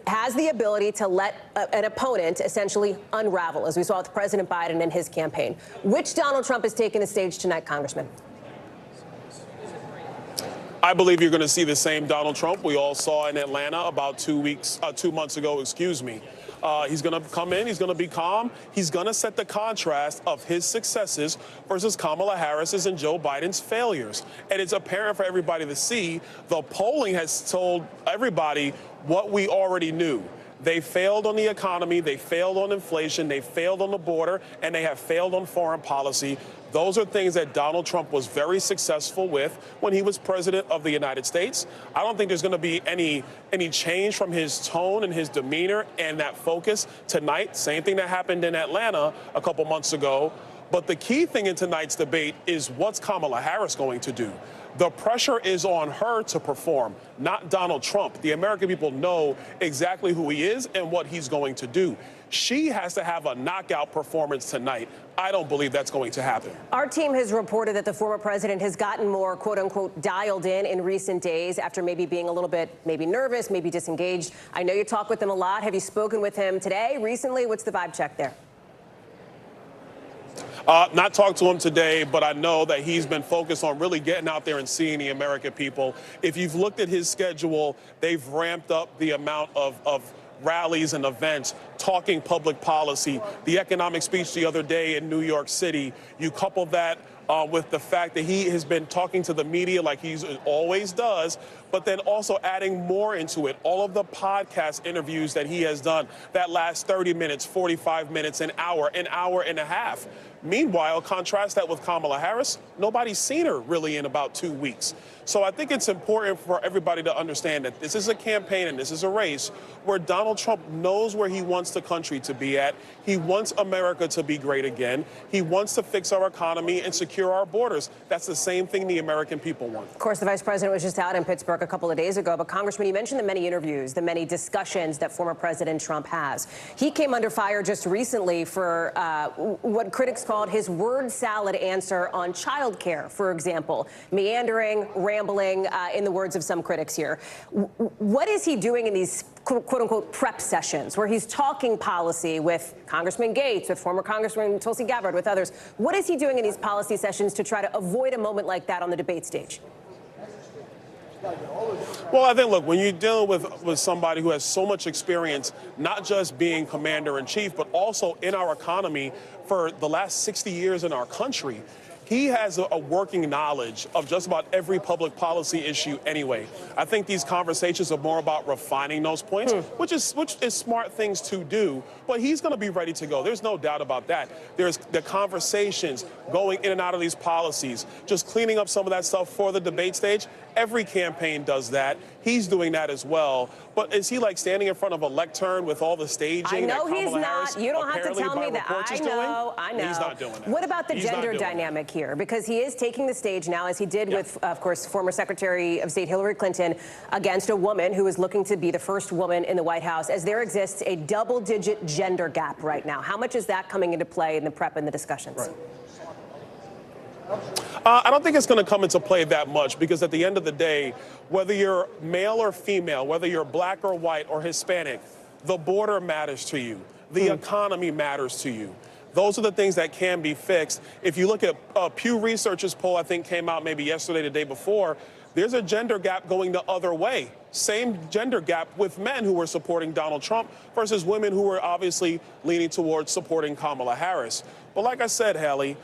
S8: has the ability to let an opponent essentially unravel, as we saw with President Biden and his campaign. Which Donald Trump is taking the stage tonight, Congressman?
S13: I believe you're going to see the same Donald Trump we all saw in Atlanta about 2 months ago, excuse me. He's going to come in, he's going to be calm, he's going to set the contrast of his successes versus Kamala Harris's and Joe Biden's failures. And it's apparent for everybody to see. The polling has told everybody what we already knew, They failed on the economy, they failed on inflation, they failed on the border, and they have failed on foreign policy. Those are things that Donald Trump was very successful with when he was president of the United States. I don't think there's going to be any change from his tone and his demeanor and that focus tonight. Same thing that happened in Atlanta a couple months ago. But the key thing in tonight's debate is what's Kamala Harris going to do? The pressure is on her to perform, not Donald Trump. The American people know exactly who he is and what he's going to do. She has to have a knockout performance tonight. I don't believe that's going to happen.
S8: Our team has reported that the former president has gotten more, quote unquote, dialed in recent days after maybe being a little bit nervous, maybe disengaged. I know you talk with him a lot. Have you spoken with him today, recently? What's the vibe check there?
S13: Not talked to him today, but I know that he's been focused on really getting out there and seeing the American people. If you've looked at his schedule, they've ramped up the amount of rallies and events, talking public policy. The economic speech the other day in New York City, you couple that with the fact that he has been talking to the media like he always does, but then also adding more into it. All of the podcast interviews that he has done that last 30 minutes, 45 minutes, an hour and a half. Meanwhile, contrast that with Kamala Harris. Nobody's seen her really in about 2 weeks. So I think it's important for everybody to understand that this is a campaign and this is a race where Donald Trump knows where he wants the country to be at. He wants America to be great again. He wants to fix our economy and secure our borders. That's the same thing the American people want.
S8: Of course, the vice president was just out in Pittsburgh a couple of days ago. But Congressman, you mentioned the many interviews, the many discussions that former President Trump has. He came under fire just recently for what critics called his word salad answer on child care, for example, meandering, rambling, in the words of some critics here. What is he doing in these quote-unquote prep sessions where he's talking policy with Congressman Gates, with former Congressman Tulsi Gabbard, with others? What is he doing in these policy sessions to try to avoid a moment like that on the debate stage?
S13: Well, I think, look, when you're dealing with somebody who has so much experience, not just being commander-in-chief, but also in our economy for the last 60 years in our country, he has a working knowledge of just about every public policy issue anyway. I think these conversations are more about refining those points, which is smart things to do, but he's going to be ready to go. There's no doubt about that. There's the conversations going in and out of these policies, just cleaning up some of that stuff for the debate stage. Every campaign does that. He's doing that as well. But is he like standing in front of a lectern with all the staging?
S8: I know
S13: that
S8: he's
S13: Harris
S8: not. You don't have to tell me that. I know.
S13: He's not doing that.
S8: What about the gender dynamic here? Because he is taking the stage now, as he did with, of course, former Secretary of State Hillary Clinton, against a woman who is looking to be the first woman in the White House, as there exists a double-digit gender gap right now. How much is that coming into play in the prep and the discussions?
S13: Right. I don't think it's going to come into play that much because at the end of the day, whether you're male or female, whether you're black or white or Hispanic, the border matters to you. The economy matters to you. Those are the things that can be fixed. If you look at Pew Research's poll, I think came out maybe yesterday, the day before, there's a gender gap going the other way. Same gender gap with men who were supporting Donald Trump versus women who were obviously leaning towards supporting Kamala Harris. But like I said, Hallie,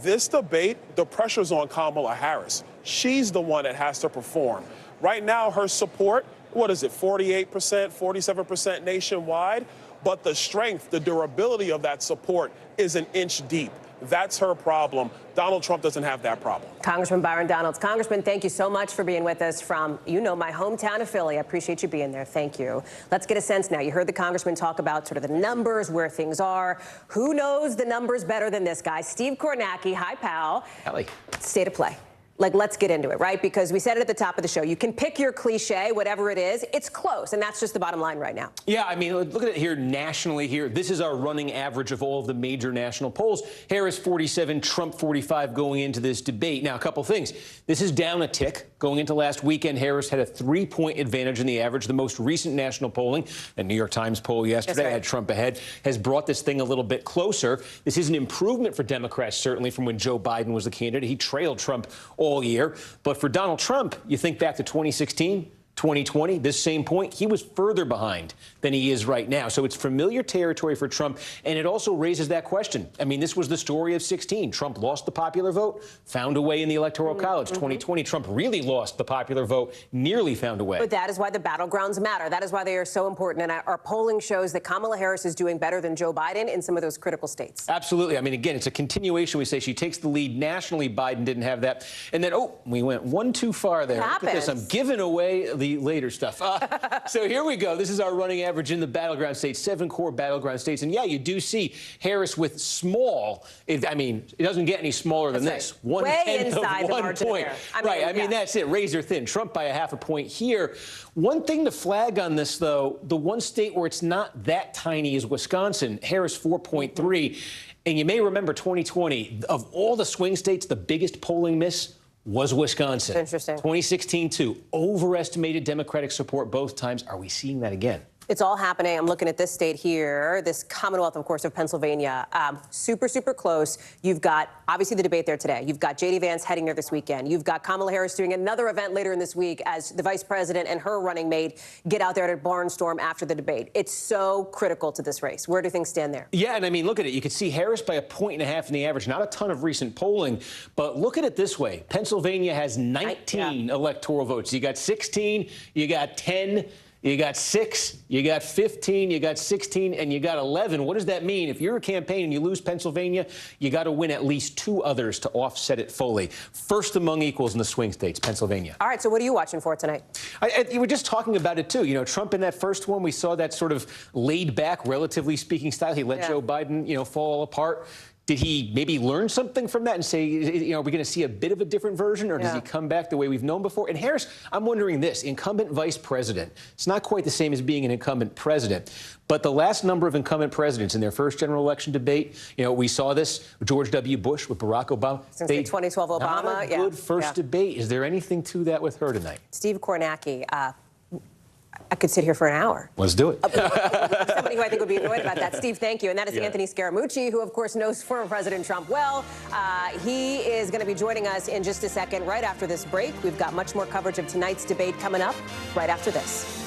S13: this debate, the pressure's on Kamala Harris. She's the one that has to perform. Right now, her support, what is it, 48%, 47% nationwide? But the strength, the durability of that support is an inch deep. That's her problem. Donald Trump doesn't have that problem.
S8: Congressman Byron Donalds. Congressman, thank you so much for being with us from, my hometown of Philly. I appreciate you being there. Thank you. Let's get a sense now. You heard the congressman talk about sort of the numbers, where things are. Who knows the numbers better than this guy? Steve Kornacki. Hi, pal.
S18: Hallie.
S8: State of play. Let's get into it, right? Because we said it at the top of the show. You can pick your cliche, whatever it is. It's close, and that's just the bottom line right now.
S18: Yeah, I mean, look at it here nationally here. This is our running average of all of the major national polls. Harris 47, Trump 45 going into this debate. Now, a couple things. This is down a tick. Going into last weekend, Harris had a 3-point advantage in the average. The most recent national polling, the New York Times poll yesterday had Trump ahead, has brought this thing a little bit closer. This is an improvement for Democrats, certainly, from when Joe Biden was the candidate. He trailed Trump all year. But for Donald Trump, you think back to 2016, 2020, this same point, he was further behind than he is right now. So it's familiar territory for Trump, and it also raises that question. I mean, this was the story of 2016. Trump lost the popular vote, found a way in the Electoral College. 2020, Trump really lost the popular vote, nearly found a way.
S8: But that is why the battlegrounds matter. That is why they are so important. And our polling shows that Kamala Harris is doing better than Joe Biden in some of those critical states.
S18: Absolutely. I mean, again, it's a continuation. We say she takes the lead nationally. Biden didn't have that. And then, we went one too far there. Look at this. I'm giving away the later stuff. So here we go. This is our running average in the battleground states, 7 core battleground states. And yeah, you do see Harris with small. It doesn't get any smaller than this. 1/10 of 1 point. I mean, that's it. Razor thin. Trump by a half a point here. One thing to flag on this, though, the one state where it's not that tiny is Wisconsin. Harris 4.3. And you may remember 2020, of all the swing states, the biggest polling miss was Wisconsin.
S8: Interesting.
S18: 2016, too. Overestimated Democratic support both times. Are we seeing that again?
S8: It's all happening. I'm looking at this state here, this Commonwealth, of course, of Pennsylvania. Super, super close. You've got, obviously, the debate there today. You've got J.D. Vance heading there this weekend. You've got Kamala Harris doing another event later in this week as the vice president and her running mate get out there to barnstorm after the debate. It's so critical to this race. Where do things stand there?
S18: Yeah, and I mean, look at it. You could see Harris by 1.5 points in the average. Not a ton of recent polling, but look at it this way. Pennsylvania has 19 electoral votes. You got 16, you got 10, you got 6, you got 15, you got 16, and you got 11. What does that mean? If you're a campaign and you lose Pennsylvania, you got to win at least 2 others to offset it fully. First among equals in the swing states, Pennsylvania.
S8: All right, so what are you watching for tonight?
S18: You were just talking about it, too. You know, Trump in that first one, we saw that sort of laid-back, relatively speaking style. He let Joe Biden, fall apart. Did he maybe learn something from that and say, are we going to see a bit of a different version, or does he come back the way we've known before? And Harris, I'm wondering this, incumbent vice president, it's not quite the same as being an incumbent president, but the last number of incumbent presidents in their first general election debate, we saw this with George W. Bush, with Barack Obama.
S8: Since the 2012 Obama.
S18: Not a good first debate. Is there anything to that with her tonight?
S8: Steve Kornacki, I could sit here for an hour.
S18: Let's do it.
S8: Somebody who I think would be annoyed about that. Steve, thank you. And that is Anthony Scaramucci, who, of course, knows former President Trump well. He is going to be joining us in just a second, right after this break. We've got much more coverage of tonight's debate coming up right after this.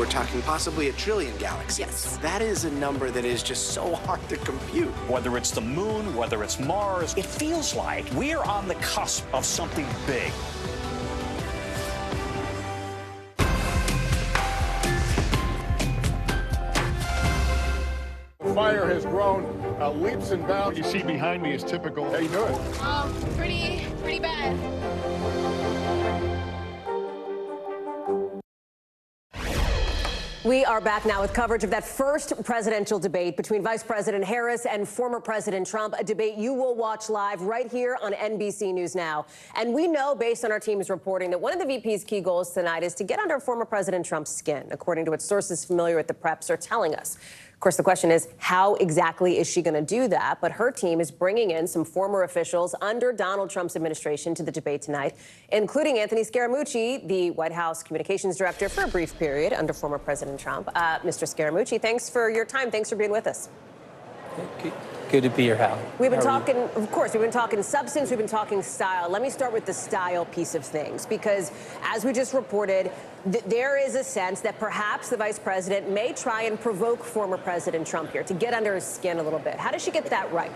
S14: talking possibly 1 trillion galaxies.
S8: Yes.
S14: That is a number that is just so hard to compute.
S19: Whether it's the moon, whether it's Mars, it feels like we're on the cusp of something big.
S20: Fire has grown leaps and bounds. What you see behind me is typical. How you doing?
S23: Pretty bad.
S8: We are back now with coverage of that first presidential debate between Vice President Harris and former President Trump, a debate you will watch live right here on NBC News Now. And we know, based on our team's reporting, that one of the VP's key goals tonight is to get under former President Trump's skin, according to what sources familiar with the preps are telling us. Of course, the question is, how exactly is she going to do that? But her team is bringing in some former officials under Donald Trump's administration to the debate tonight, including Anthony Scaramucci, the White House communications director for a brief period under former President Trump. Mr. Scaramucci, thanks for your time. Thanks for being with us.
S24: Good to be here, Hal.
S8: We've been talking, of course, we've been talking substance, we've been talking style. Let me start with the style piece of things, because as we just reported, there is a sense that perhaps the vice president may try and provoke former President Trump here to get under his skin a little bit. How does she get that right?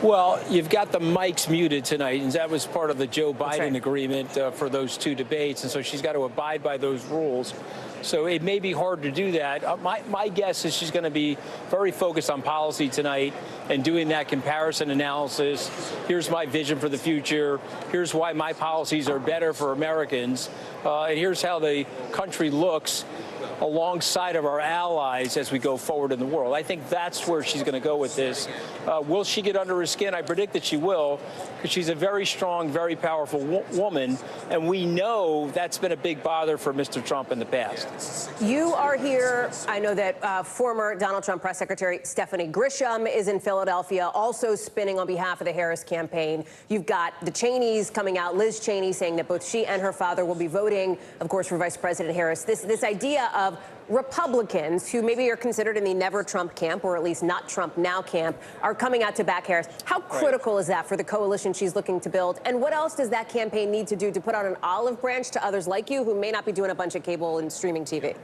S24: Well, you've got the mics muted tonight, and that was part of the Joe Biden agreement for those two debates, and so she's got to abide by those rules. So it may be hard to do that. My guess is she's going to be very focused on policy tonight and doing that comparison analysis. Here's my vision for the future. Here's why my policies are better for Americans. And here's how the country looks alongside of our allies as we go forward in the world. I think that's where she's going to go with this. Will she get under her skin? I predict that she will, because she's a very strong, very powerful woman, and we know that's been a big bother for Mr. Trump in the past.
S8: You are here. I know that former Donald Trump press secretary Stephanie Grisham is in Philadelphia, also spinning on behalf of the Harris campaign. You've got the Cheneys coming out, Liz Cheney saying that both she and her father will be voting, of course, for Vice President Harris. This idea of Republicans who maybe are considered in the never Trump camp, or at least not Trump now camp, are coming out to back Harris. How critical is that for the coalition she's looking to build? And what else does that campaign need to do to put out an olive branch to others like you who may not be doing a bunch of cable and streaming TV?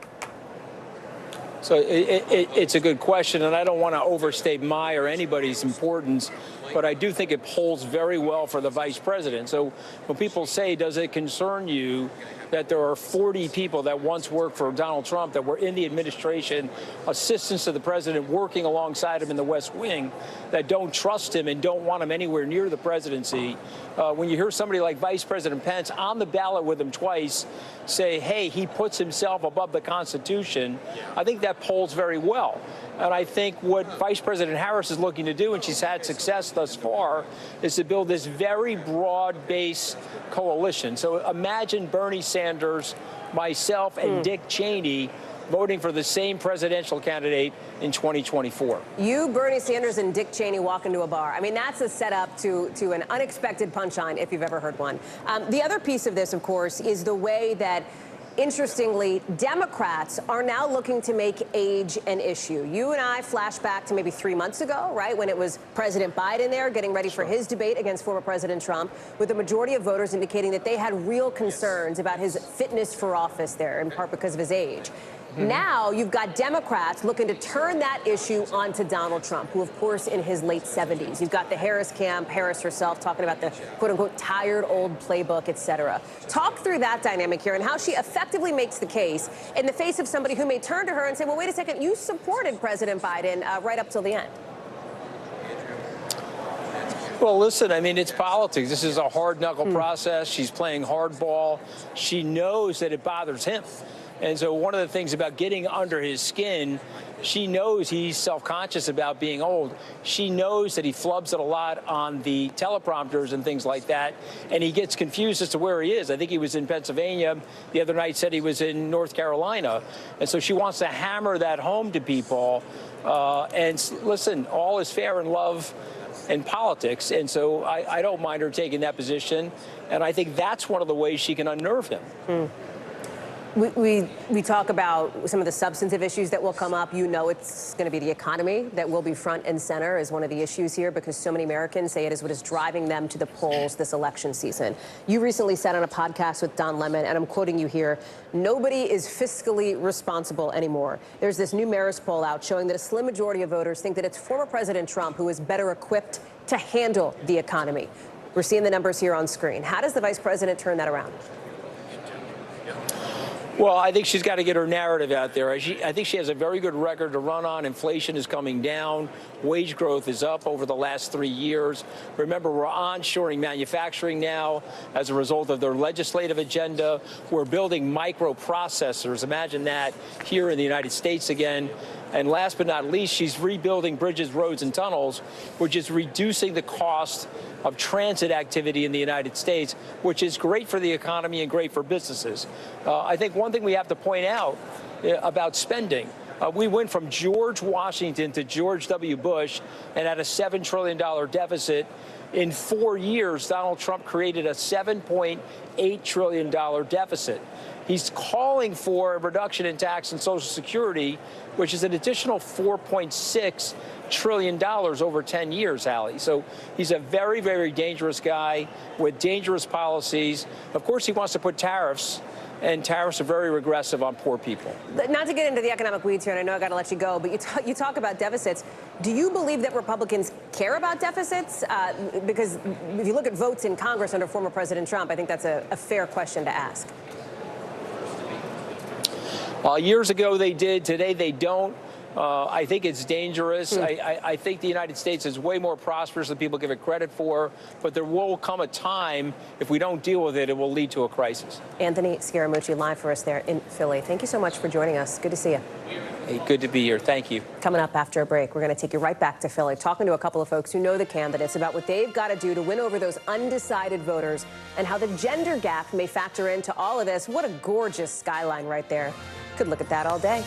S24: So it's a good question, and I don't want to overstate my or anybody's importance, but I do think it polls very well for the vice president. So when people say, does it concern you that there are 40 people that once worked for Donald Trump that were in the administration, assistants to the president working alongside him in the West Wing, that don't trust him and don't want him anywhere near the presidency? When you hear somebody like Vice President Pence on the ballot with him twice say, hey, he puts himself above the Constitution, I think that polls very well. And I think what Vice President Harris is looking to do, and she's had success thus far, is to build this very broad-based coalition. So imagine Bernie Sanders, myself, and Dick Cheney voting for the same presidential candidate in 2024.
S8: You, Bernie Sanders, and Dick Cheney walk into a bar. I mean, that's a setup to an unexpected punchline, if you've ever heard one. The other piece of this, of course, is the way that, interestingly, Democrats are now looking to make age an issue. You and I flash back to maybe 3 months ago, right, when it was President Biden there getting ready for his debate against former President Trump, with a majority of voters indicating that they had real concerns about his fitness for office there, in part because of his age. Now you've got Democrats looking to turn that issue onto Donald Trump, who, of course, in his late 70s. You've got the Harris camp, Harris herself talking about the quote-unquote tired old playbook, et cetera. Talk through that dynamic here and how she effectively makes the case in the face of somebody who may turn to her and say, well, wait a second, you supported President Biden right up till the end.
S24: Well, listen, I mean, it's politics. This is a hard-knuckle process. She's playing hardball. She knows that it bothers him. And so one of the things about getting under his skin, she knows he's self-conscious about being old. She knows that he flubs it a lot on the teleprompters and things like that, and he gets confused as to where he is. I think he was in Pennsylvania. The other night said he was in North Carolina. And so she wants to hammer that home to people. And listen, all is fair in love and politics. And so I don't mind her taking that position. And I think that's one of the ways she can unnerve him.
S8: We talk about some of the substantive issues that will come up. You know, it's going to be the economy that will be front and center as one of the issues here, because so many Americans say it is what is driving them to the polls this election season. You recently said on a podcast with Don Lemon, and I'm quoting you here, nobody is fiscally responsible anymore. There's this new Marist poll out showing that a slim majority of voters think that it's former President Trump who is better equipped to handle the economy. We're seeing the numbers here on screen. How does the vice president turn that around?
S24: Well, I think she's got to get her narrative out there. I think she has a very good record to run on. Inflation is coming down. Wage growth is up over the last 3 years. Remember, we're onshoring manufacturing now as a result of their legislative agenda. We're building microprocessors. Imagine that here in the United States again. And last but not least, she's rebuilding bridges, roads, and tunnels, which is reducing the cost of transit activity in the United States, which is great for the economy and great for businesses. I think one thing we have to point out about spending, we went from George Washington to George W. Bush and had a $7 trillion deficit. In 4 years, Donald Trump created a $7.8 trillion deficit. He's calling for a reduction in tax and Social Security, which is an additional $4.6 trillion over 10 years, Hallie. So he's a very, very dangerous guy with dangerous policies. Of course, he wants to put tariffs, and tariffs are very regressive on poor people.
S8: Not to get into the economic weeds here, and I know I got to let you go, but you talk about deficits. Do you believe that Republicans care about deficits? Because if you look at votes in Congress under former President Trump, I think that's a fair question to ask.
S24: Years ago they did. Today they don't. I think it's dangerous. I think the United States is way more prosperous than people give it credit for. But there will come a time, if we don't deal with it, it will lead to a crisis.
S8: Anthony Scaramucci live for us there in Philly. Thank you so much for joining us. Good to see you.
S24: Hey, good to be here. Thank you.
S8: Coming up after a break, we're going to take you right back to Philly, talking to a couple of folks who know the candidates about what they've got to do to win over those undecided voters and how the gender gap may factor into all of this. What a gorgeous skyline right there. Could look at that all day.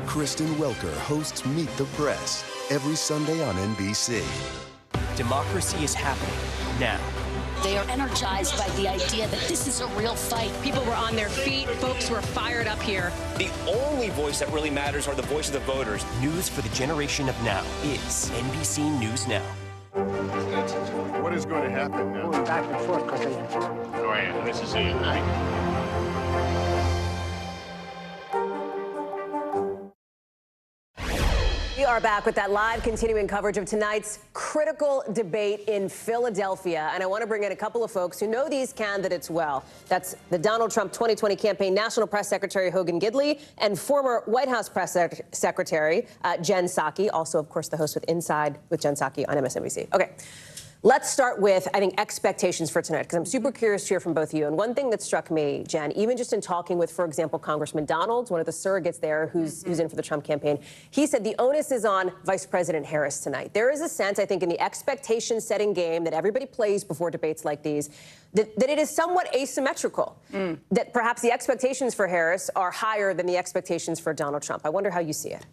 S2: Kristen Welker hosts Meet the Press every Sunday on NBC.
S4: Democracy is happening now.
S15: They are energized by the idea that this is a real fight.
S16: People were on their feet. Folks were fired up here.
S4: The only voice that really matters are the voice of the voters. News for the generation of now is NBC News Now.
S20: What is going to happen now?
S16: Going back and forth because
S20: Oh, yeah, this is it, right?
S8: We are back with that live continuing coverage of tonight's critical debate in Philadelphia. And I want to bring in a couple of folks who know these candidates well. That's the Donald Trump 2020 campaign National Press Secretary Hogan Gidley and former White House Press Secretary Jen Psaki, also, of course, the host with Inside with Jen Psaki on MSNBC. Okay. Let's start with, I think, expectations for tonight, because I'm super curious to hear from both of you. And one thing that struck me, Jen, even just in talking with, for example, Congressman Donalds, one of the surrogates there who's in for the Trump campaign, he said the onus is on Vice President Harris tonight. There is a sense, I think, in the expectation-setting game that everybody plays before debates like these, that it is somewhat asymmetrical, that perhaps the expectations for Harris are higher than the expectations for Donald Trump. I wonder how you see it.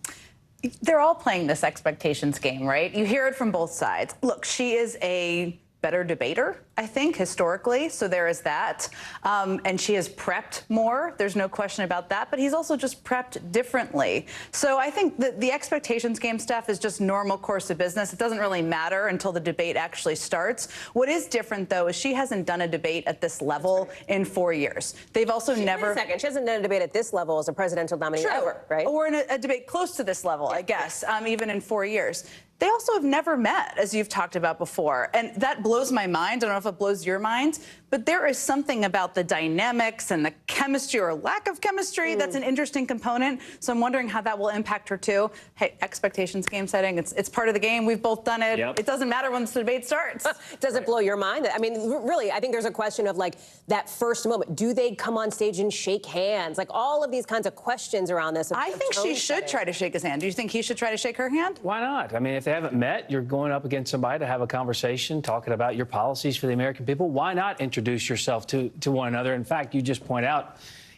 S17: They're all playing this expectations game, right? You hear it from both sides. Look, she is a
S5: better debater, I think, historically. So there is that. And she has prepped more. There's no question about that. But he's also just prepped differently. So I think that the expectations game stuff is just normal course of business. It doesn't really matter until the debate actually starts. What is different, though, is she hasn't done a debate at this level in 4 years. They've also never...
S8: Wait a second. She hasn't done a debate at this level as a presidential nominee ever, right?
S5: Or in a debate close to this level, I guess, even in 4 years. They also have never met, as you've talked about before. And that blows my mind. I don't know if it blows your mind. But there is something about the dynamics and the chemistry or lack of chemistry that's an interesting component. So I'm wondering how that will impact her, too. Hey, expectations game setting, it's part of the game. We've both done it. It doesn't matter when the debate starts.
S8: Does it blow your mind? I mean, really, I think there's a question of, like, that first moment. Do they come on stage and shake hands? Like, all of these kinds of questions around this.
S5: I think she should try to shake his hand. Do you think he should try to shake her hand?
S6: Why not? I mean, if they haven't met, you're going up against somebody to have a conversation, talking about your policies for the American people. Why not introduce yourself to one another? In fact, you just point out,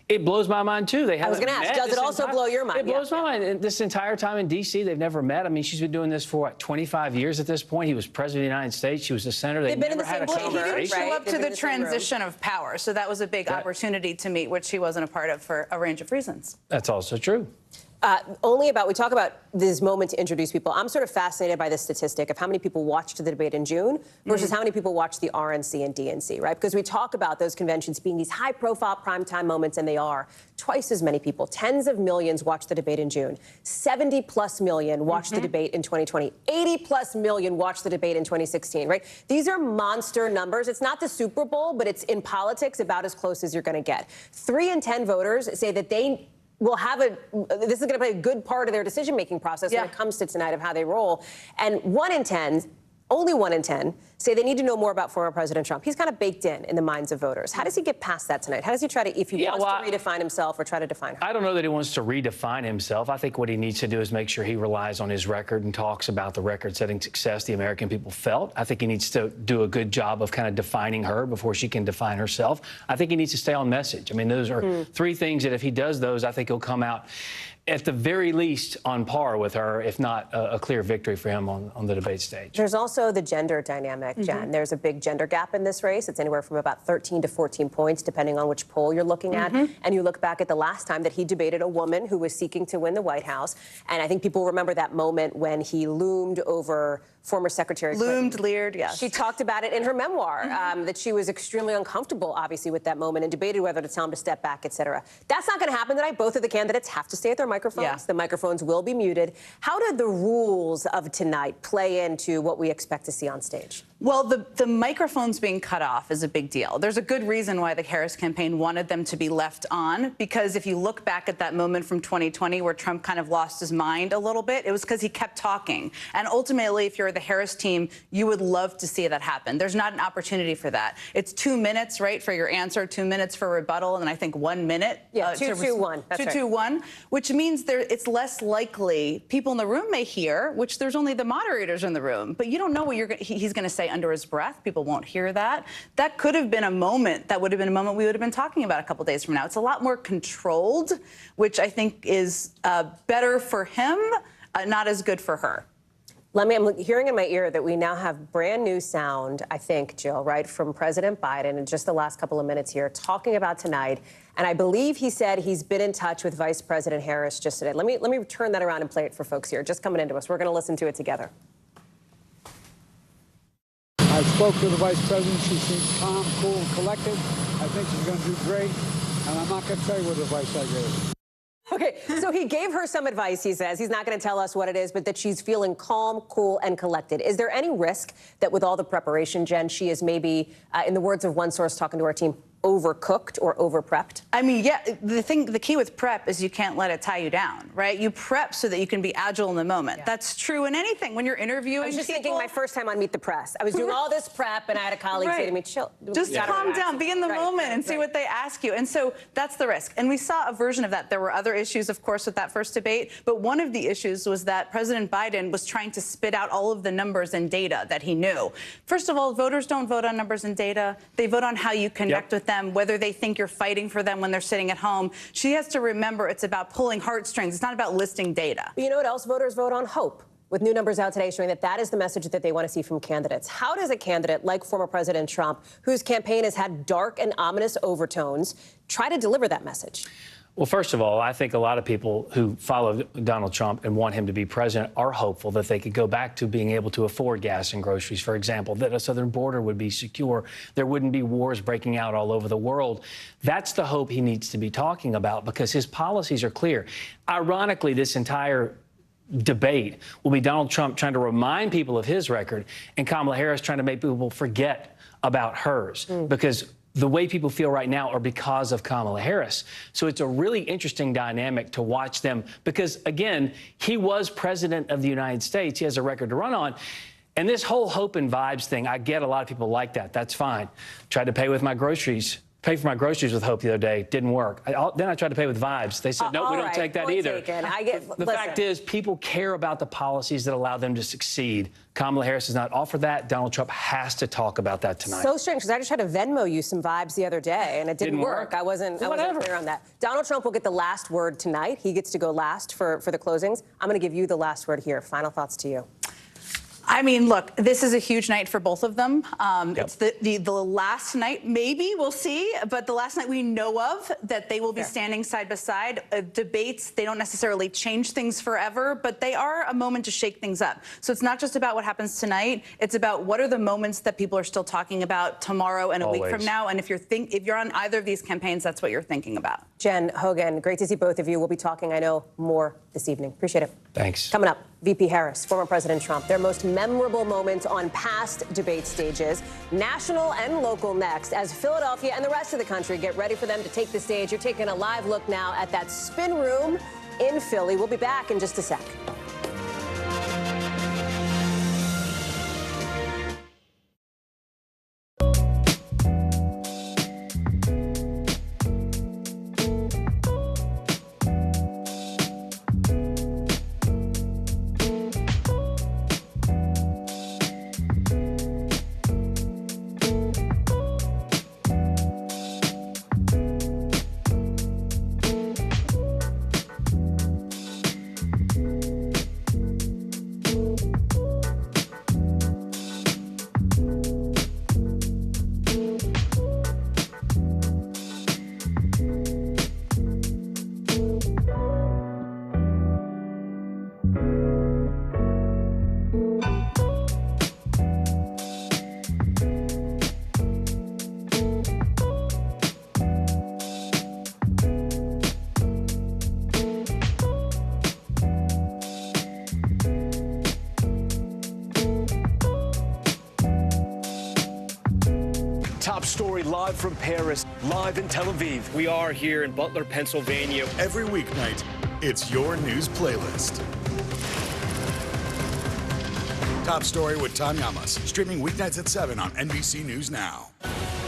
S6: it blows my mind, too. They haven't met.
S8: I was going to ask, does it also blow your mind?
S6: It blows my mind. And this entire time in D.C., they've never met. I mean, she's been doing this for, what, 25 years at this point? He was president of the United States. She was a senator. They've
S5: been
S6: never
S5: in the
S6: had
S5: same
S6: a conversation.
S5: He didn't show up to the transition of power, so that was a big opportunity to meet, which he wasn't a part of for a range of reasons.
S6: That's also true.
S8: We talk about this moment to introduce people. I'm sort of fascinated by this statistic of how many people watched the debate in June versus how many people watched the RNC and DNC, right? Because we talk about those conventions being these high-profile primetime moments, and they are. Twice as many people, tens of millions, watched the debate in June. 70+ million watched the debate in 2020. 80+ million watched the debate in 2016, right? These are monster numbers. It's not the Super Bowl, but it's in politics about as close as you're going to get. 3 in 10 voters say that they will have this is going to play a good part of their decision-making process when it comes to tonight of how they roll. And 1 in 10, only 1 in 10, say they need to know more about former President Trump. He's kind of baked in the minds of voters. How does he get past that tonight? How does he try to, if he wants to redefine himself or try to define her?
S6: I don't know that he wants to redefine himself. I think what he needs to do is make sure he relies on his record and talks about the record-setting success the American people felt. I think he needs to do a good job of kind of defining her before she can define herself. I think he needs to stay on message. I mean, those are 3 things that if he does those, I think he'll come out at the very least on par with her, if not a clear victory for him on the debate stage.
S8: There's also the gender dynamic, Jen. There's a big gender gap in this race. It's anywhere from about 13 to 14 points, depending on which poll you're looking at. And you look back at the last time that he debated a woman who was seeking to win the White House. And I think people remember that moment when he loomed over former Secretary Clinton.
S5: Leered, yes.
S8: She talked about it in her memoir, that she was extremely uncomfortable, obviously, with that moment and debated whether to tell him to step back, et cetera. That's not going to happen tonight. Both of the candidates have to stay at their microphones. The microphones will be muted. How did the rules of tonight play into what we expect to see on stage?
S5: Well, the microphones being cut off is a big deal. There's a good reason why the Harris campaign wanted them to be left on, because if you look back at that moment from 2020 where Trump kind of lost his mind a little bit, it was because he kept talking. And ultimately, if you're the Harris team, you would love to see that happen. There's not an opportunity for that. It's 2 minutes, right, for your answer, 2 minutes for rebuttal, and I think 1 minute.
S8: 2-2-1.
S5: 2-2-1, which means it's less likely people in the room may hear, which there's only the moderators in the room, but you don't know what he's going to say under his breath. People won't hear that. That could have been a moment. That would have been a moment we would have been talking about a couple days from now. It's a lot more controlled, which I think is better for him, not as good for her.
S8: I'm hearing in my ear that we now have brand new sound, I think, Jill, right, from President Biden in just the last couple of minutes here, talking about tonight. And I believe he said he's been in touch with Vice President Harris just today. Let me turn that around and play it for folks here, just coming into us. We're going to listen to it together.
S7: I spoke to the Vice President. She seems calm, cool, and collected. I think she's going to do great. And I'm not going to tell you what advice I gave.
S8: Okay, so he gave her some advice, he says. He's not going to tell us what it is, but that she's feeling calm, cool, and collected. Is there any risk that with all the preparation, Jen, she is maybe, in the words of one source talking to our team, overcooked or over-prepped?
S5: I mean, yeah, the key with prep is you can't let it tie you down, right? You prep so that you can be agile in the moment. That's true in anything. When you're interviewing
S8: I was just thinking my first time on Meet the Press. I was doing all this prep, and I had a colleague say to me, chill.
S5: Just calm down, be in the moment and see what they ask you. And so that's the risk. And we saw a version of that. There were other issues, of course, with that first debate, but one of the issues was that President Biden was trying to spit out all of the numbers and data that he knew. First of all, voters don't vote on numbers and data. They vote on how you connect with them, whether they think you're fighting for them when they're sitting at home. She has to remember it's about pulling heartstrings. It's not about listing data.
S8: But you know what else voters vote on? Hope. with new numbers out today showing that that is the message that they want to see from candidates. How does a candidate like former President Trump, whose campaign has had dark and ominous overtones, try to deliver that message?
S6: Well, first of all, I think a lot of people who follow Donald Trump and want him to be president are hopeful that they could go back to being able to afford gas and groceries, for example, that a southern border would be secure, there wouldn't be wars breaking out all over the world. That's the hope he needs to be talking about because his policies are clear. Ironically, this entire debate will be Donald Trump trying to remind people of his record and Kamala Harris trying to make people forget about hers because the way people feel right now are because of Kamala Harris. So it's a really interesting dynamic to watch them because, again, he was president of the United States. He has a record to run on. And this whole hope and vibes thing, I get a lot of people like that. That's fine. Tried to pay for my groceries with hope the other day. Didn't work. Then I tried to pay with vibes. They said, no, we don't take that either. The fact is, people care about the policies that allow them to succeed. Kamala Harris has not offered that. Donald Trump has to talk about that tonight.
S8: So strange, because I just tried to Venmo you some vibes the other day, and it didn't work. I wasn't clear on that. Donald Trump will get the last word tonight. He gets to go last for the closings. I'm going to give you the last word here. Final thoughts to you.
S5: I mean, look, this is a huge night for both of them. It's the last night, maybe, we'll see, but the last night we know of that they will be standing side by side. Debates, they don't necessarily change things forever, but they are a moment to shake things up. So it's not just about what happens tonight. It's about what are the moments that people are still talking about tomorrow and a week from now. And if you're on either of these campaigns, that's what you're thinking about.
S8: Jen, Hogan, great to see both of you. We'll be talking, I know, more this evening. Appreciate it.
S6: Thanks.
S8: Coming up, VP Harris, former President Trump, their most memorable moments on past debate stages, national and local next, as Philadelphia and the rest of the country get ready for them to take the stage. You're taking a live look now at that spin room in Philly. We'll be back in just a sec.
S4: Top story live from Paris, live in Tel Aviv.
S1: We are here in Butler, Pennsylvania.
S11: Every weeknight, it's your news playlist. Top story with Tom Yamas, streaming weeknights at 7 on NBC News Now.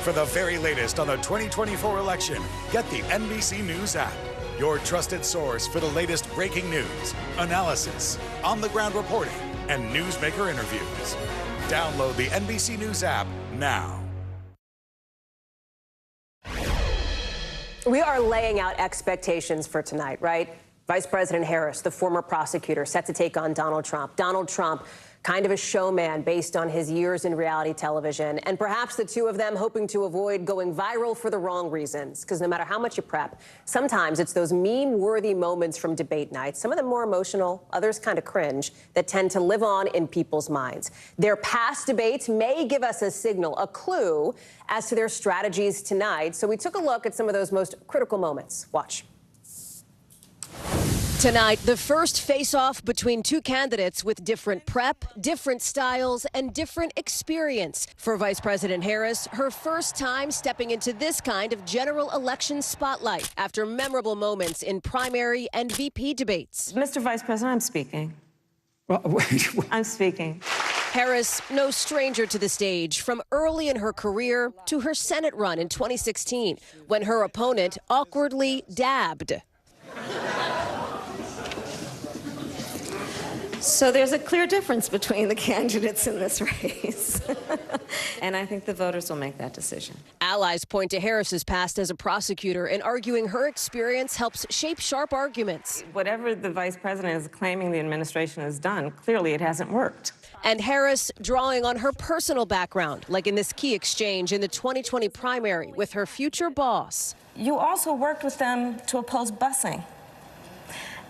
S11: For the very latest on the 2024 election, get the NBC News app, your trusted source for the latest breaking news, analysis, on-the-ground reporting, and newsmaker interviews. Download the NBC News app now.
S8: We are laying out expectations for tonight, right? Vice President Harris, the former prosecutor, set to take on Donald Trump. Donald Trump, kind of a showman based on his years in reality television, and perhaps the two of them hoping to avoid going viral for the wrong reasons, because no matter how much you prep, sometimes it's those meme-worthy moments from debate nights, some of them more emotional, others kind of cringe, that tend to live on in people's minds. Their past debates may give us a signal, a clue, as to their strategies tonight, so we took a look at some of those most critical moments. Watch.
S12: Tonight, the first face-off between two candidates with different prep, different styles, and different experience. For Vice President Harris, her first time stepping into this kind of general election spotlight after memorable moments in primary and VP debates.
S17: Mr. Vice President, I'm speaking. I'm speaking.
S12: Harris, no stranger to the stage, from early in her career to her Senate run in 2016, when her opponent awkwardly dabbed.
S17: So there's a clear difference between the candidates in this race. And I think the voters will make that decision.
S12: Allies point to Harris's past as a prosecutor and arguing her experience helps shape sharp arguments.
S17: Whatever the vice president is claiming the administration has done, clearly it hasn't worked.
S12: And Harris drawing on her personal background, like in this key exchange in the 2020 primary with her future boss.
S17: You also worked with them to oppose busing.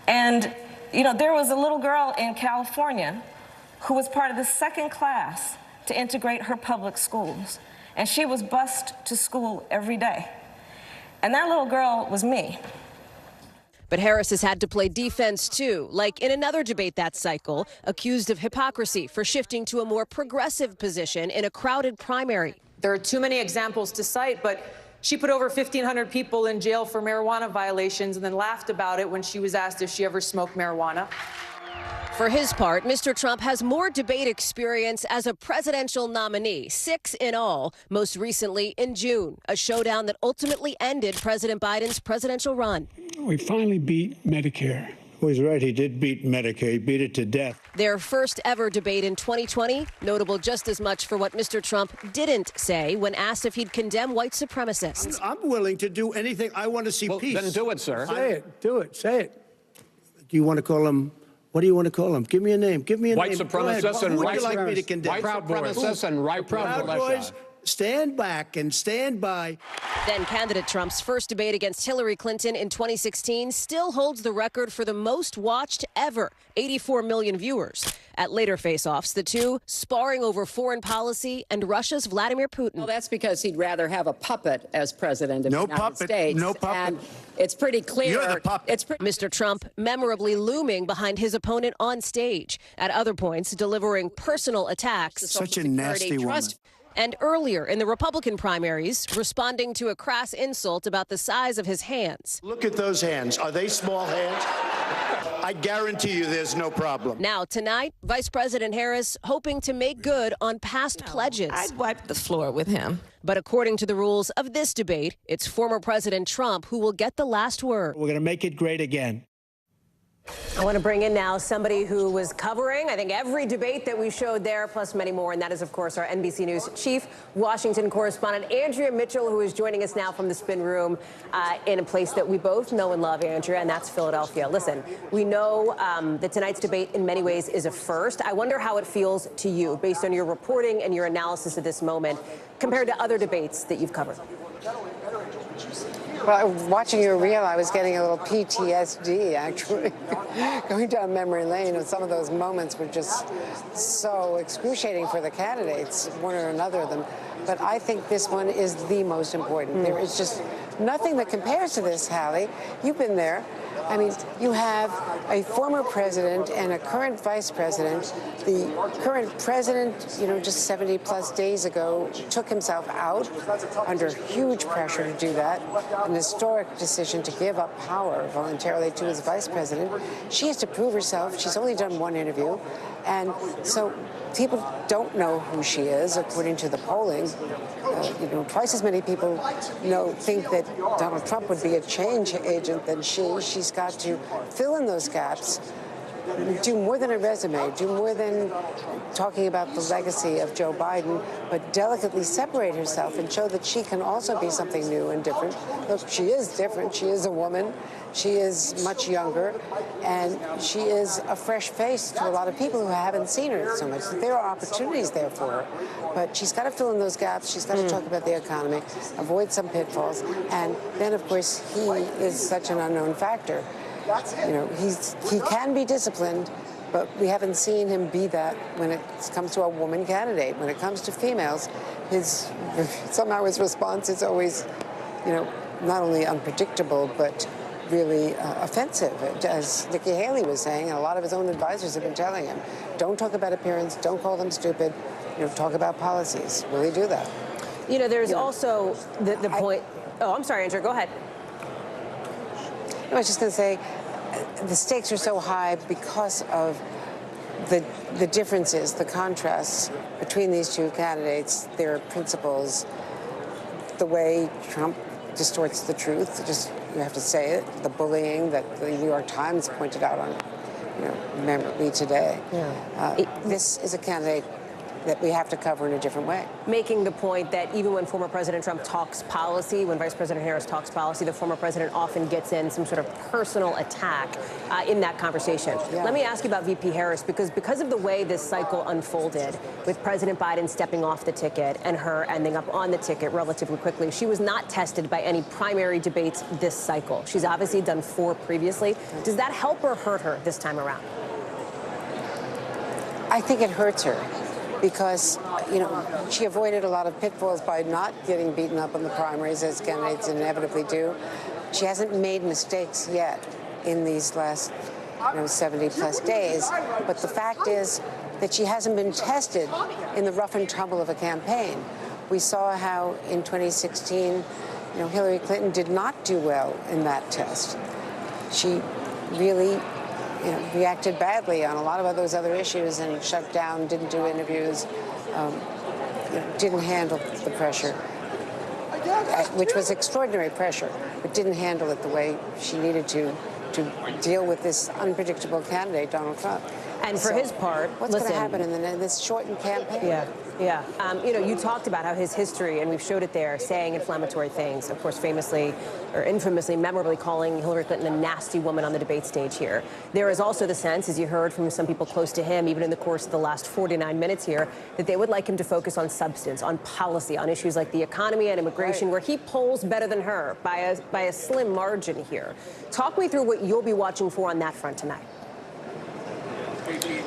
S17: And, you know, there was a little girl in California who was part of the second class to integrate her public schools. And she was bused to school every day. And that little girl was me.
S12: But Harris has had to play defense, too, like in another debate that cycle, accused of hypocrisy for shifting to a more progressive position in a crowded primary.
S3: There are too many examples to cite, but she put over 1,500 people in jail for marijuana violations and then laughed about it when she was asked if she ever smoked marijuana.
S12: For his part, Mr. Trump has more debate experience as a presidential nominee, 6 in all, most recently in June, a showdown that ultimately ended President Biden's presidential run.
S7: We finally beat Medicare.
S10: Well, he's right. He did beat Medicare. He beat it to death.
S12: Their first ever debate in 2020, notable just as much for what Mr. Trump didn't say when asked if he'd condemn white supremacists.
S10: I'm willing to do anything. I want to see peace.
S1: Then do it, sir.
S7: Say it. Do it. Say it.
S10: Do you want to call him? What do you want to call him? Give me a name. Give me a
S1: white
S10: name.
S1: Supremacists and
S10: Who would
S1: white
S10: you like me to condemn?
S1: White supremacists and right
S10: Proud Boys. Stand back and stand by.
S12: Then candidate Trump's first debate against Hillary Clinton in 2016 still holds the record for the most watched ever, 84 million viewers. At later face-offs, the two sparring over foreign policy and Russia's Vladimir Putin.
S21: Well, that's because he'd rather have a puppet as president of the United States.
S10: No puppet.
S21: And it's pretty clear.
S10: You're the puppet.
S12: Mr. Trump memorably looming behind his opponent on stage. At other points, delivering personal attacks.
S10: Such a nasty woman.
S12: And earlier in the Republican primaries, responding to a crass insult about the size of his hands.
S10: Look at those hands. Are they small hands? I guarantee you there's no problem.
S12: Now, tonight, Vice President Harris hoping to make good on past pledges.
S17: I'd wipe the floor with him.
S12: But according to the rules of this debate, it's former President Trump who will get the last word.
S10: We're going to make it great again.
S8: I want to bring in now somebody who was covering, I think, every debate that we showed there, plus many more, and that is, of course, our NBC News chief Washington correspondent, Andrea Mitchell, who is joining us now from the spin room in a place that we both know and love, Andrea, and that's Philadelphia. Listen, we know that tonight's debate in many ways is a first. I wonder how it feels to you, based on your reporting and your analysis of this moment, compared to other debates that you've covered.
S22: Well, watching your reel, I was getting a little PTSD, actually, going down memory lane. And some of those moments were just so excruciating for the candidates, one or another of them. But I think this one is the most important. There is just nothing that compares to this, Hallie. You've been there. I mean, you have a former president and a current vice president. The current president, you know, just 70 plus days ago, took himself out under huge pressure to do that. An historic decision to give up power voluntarily to his vice president. She has to prove herself. She's only done one interview. And so people don't know who she is, according to the polling. You know, twice as many people think that Donald Trump would be a change agent than she. She's got to fill in those gaps, do more than a resume, do more than talking about the legacy of Joe Biden, but delicately separate herself and show that she can also be something new and different. Look, she is different. She is a woman. She is much younger, and she is a fresh face to a lot of people who haven't seen her so much. There are opportunities there for her, but she's got to fill in those gaps. She's got to talk about the economy, avoid some pitfalls, and then, of course, he is such an unknown factor. You know, he can be disciplined, but we haven't seen him be that when it comes to a woman candidate. When it comes to females, somehow his response is always, you know, not only unpredictable, but really offensive. As Nikki Haley was saying, and a lot of his own advisors have been telling him, don't talk about appearance, don't call them stupid, you know, talk about policies. Will he do that?
S8: You know, there's also the point. Oh, I'm sorry, Andrew, go ahead.
S22: I was just going to say, the stakes are so high because of the differences, the contrasts between these two candidates, their principles, the way Trump distorts the truth. Just, you have to say it. The bullying that the New York Times pointed out on remember me today. This is a candidate that we have to cover in a different way.
S8: Making the point that even when former President Trump talks policy, when Vice President Harris talks policy, the former president often gets in some sort of personal attack in that conversation. Let me ask you about VP Harris, because of the way this cycle unfolded, with President Biden stepping off the ticket and her ending up on the ticket relatively quickly, she was not tested by any primary debates this cycle. She's obviously done 4 previously. Does that help or hurt her this time around?
S22: I think it hurts her, because, she avoided a lot of pitfalls by not getting beaten up in the primaries, as candidates inevitably do. She hasn't made mistakes yet in these last, 70-plus days. But the fact is that she hasn't been tested in the rough and tumble of a campaign. We saw how in 2016, Hillary Clinton did not do well in that test. She really reacted badly on a lot of those other issues and shut down, didn't do interviews, didn't handle the pressure, which was extraordinary pressure, but didn't handle it the way she needed to deal with this unpredictable candidate, Donald Trump.
S8: And for his part,
S22: what's going to happen in this shortened campaign?
S8: You talked about how his history, and we've showed it there, saying inflammatory things, of course, famously or infamously, memorably calling Hillary Clinton a nasty woman on the debate stage here. There is also the sense, as you heard from some people close to him, even in the course of the last 49 minutes here, that they would like him to focus on substance, on policy, on issues like the economy and immigration, where he polls better than her by a slim margin here. Talk me through what you'll be watching for on that front tonight.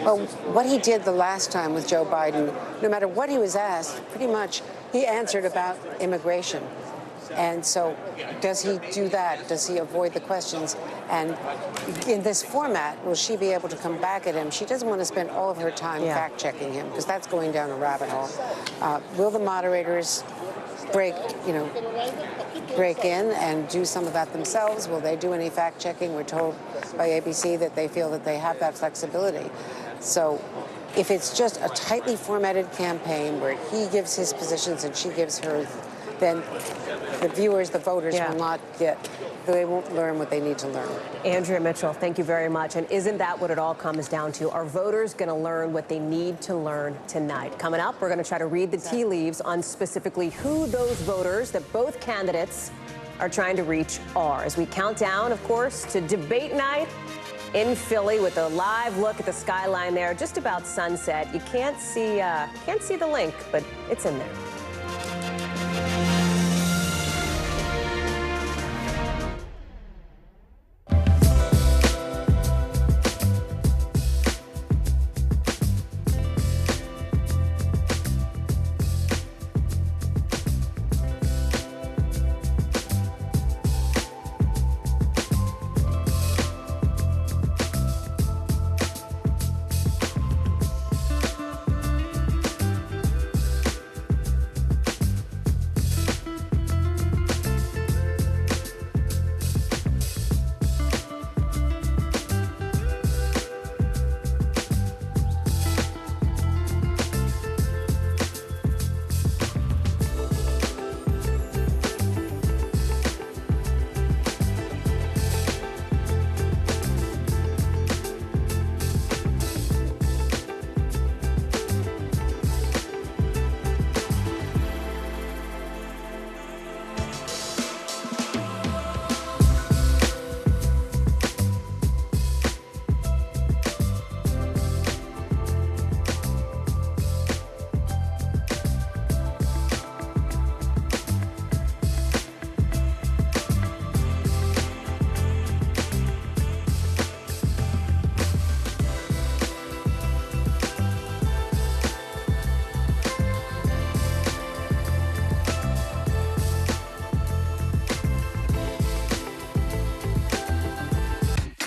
S22: Well, what he did the last time with Joe Biden, no matter what he was asked, pretty much he answered about immigration. And so does he do that? Does he avoid the questions? And in this format, will she be able to come back at him? She doesn't want to spend all of her time fact-checking him, because that's going down a rabbit hole. Will the moderators break in and do some of that themselves? Will they do any fact-checking? We're told by ABC that they feel that they have that flexibility. So if it's just a tightly formatted campaign where he gives his positions and she gives hers, then the viewers, the voters will not they won't learn what they need to learn.
S8: Andrea Mitchell, thank you very much. And isn't that what it all comes down to? Are voters going to learn what they need to learn tonight? Coming up, we're going to try to read the tea leaves on specifically who those voters that both candidates are trying to reach are. As we count down, of course, to debate night in Philly with a live look at the skyline there, just about sunset. You can't see the link, but it's in there.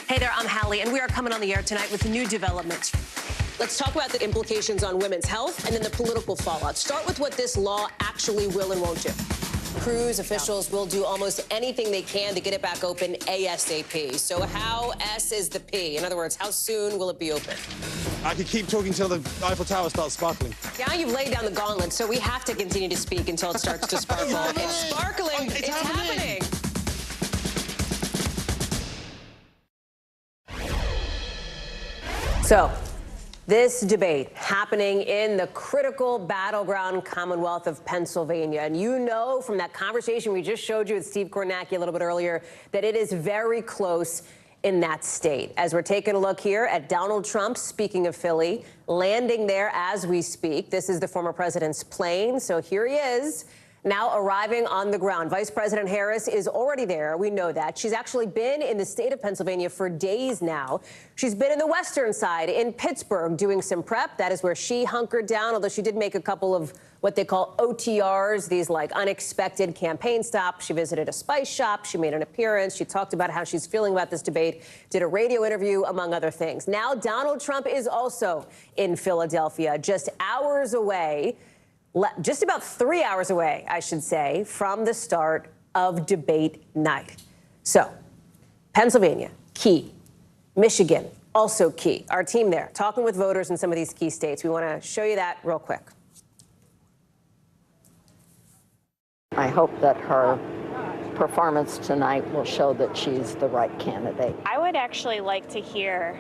S8: Hey there, I'm Hallie, and we are coming on the air tonight with new developments. Let's talk about the implications on women's health and then the political fallout. Start with what this law actually will and won't do. Cruise officials will do almost anything they can to get it back open ASAP. So how S is the P? In other words, how soon will it be open?
S9: I could keep talking until the Eiffel Tower starts sparkling.
S8: Now you've laid down the gauntlet, so we have to continue to speak until it starts to sparkle. It's sparkling. It's happening. So, this debate happening in the critical battleground Commonwealth of Pennsylvania. And you know from that conversation we just showed you with Steve Kornacki a little bit earlier that it is very close in that state. As we're taking a look here at Donald Trump, speaking of Philly, landing there as we speak. This is the former president's plane. So here he is, now arriving on the ground. Vice President Harris is already there. We know that. She's actually been in the state of Pennsylvania for days now. She's been in the western side in Pittsburgh doing some prep. That is where she hunkered down, although she did make a couple of what they call OTRs, these like unexpected campaign stops. She visited a spice shop. She made an appearance. She talked about how she's feeling about this debate, did a radio interview, among other things. Now Donald Trump is also in Philadelphia, just hours away. Just about 3 hours away, I should say, from the start of debate night. So, Pennsylvania, key. Michigan, also key. Our team there, talking with voters in some of these key states. We want to show you that real quick.
S21: I hope that her performance tonight will show that she's the right candidate.
S13: I would actually like to hear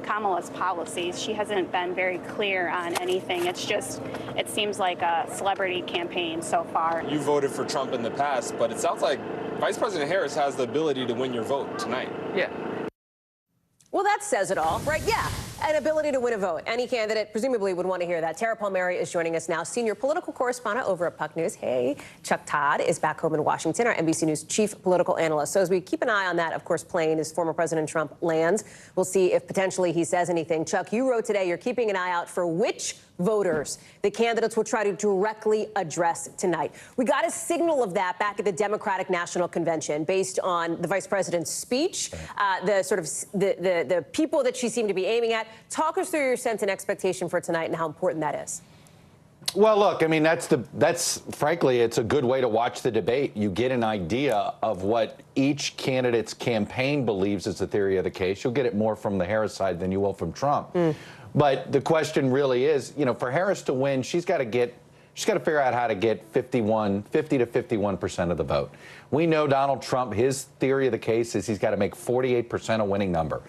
S13: Kamala's policies. She hasn't been very clear on anything. It's just, it seems like a celebrity campaign so far.
S14: You voted for Trump in the past, but it sounds like Vice President Harris has the ability to win your vote tonight.
S8: Yeah. Well, that says it all, right? Yeah, an ability to win a vote. Any candidate presumably would want to hear that. Tara Palmieri is joining us now, senior political correspondent over at Puck News. Hey, Chuck Todd is back home in Washington, our NBC News chief political analyst. So as we keep an eye on that, of course, plane as former President Trump lands, we'll see if potentially he says anything. Chuck, you wrote today you're keeping an eye out for which voters the candidates will try to directly address tonight. We got a signal of that back at the Democratic National Convention based on the vice president's speech, the people that she seemed to be aiming at. Talk us through your sense and expectation for tonight and how important that is.
S18: Well, look, I mean, that's frankly, it's a good way to watch the debate. You get an idea of what each candidate's campaign believes is the theory of the case. You'll get it more from the Harris side than you will from Trump. But the question really is, you know, for Harris to win, she's got to figure out how to get 50 to 51% of the vote. We know Donald Trump, his theory of the case is he's got to make 48% a winning number.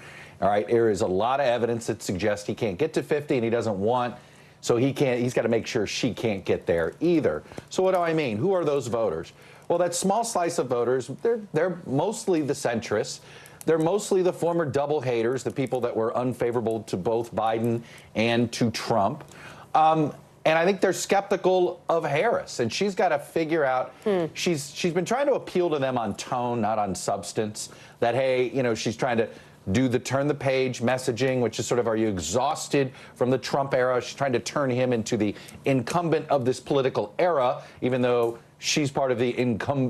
S18: All right, there is a lot of evidence that suggests he can't get to 50 and he doesn't want, so he's got to make sure she can't get there either. So what do I mean? Who are those voters? Well, that small slice of voters, they're mostly the centrists. They're mostly the former double haters, the people that were unfavorable to both Biden and to Trump. And I think they're skeptical of Harris. And she's got to figure out, she's been trying to appeal to them on tone, not on substance. That, hey, you know, she's trying to do the turn the page messaging, which is sort of, are you exhausted from the Trump era? She's trying to turn him into the incumbent of this political era, even though she's part of the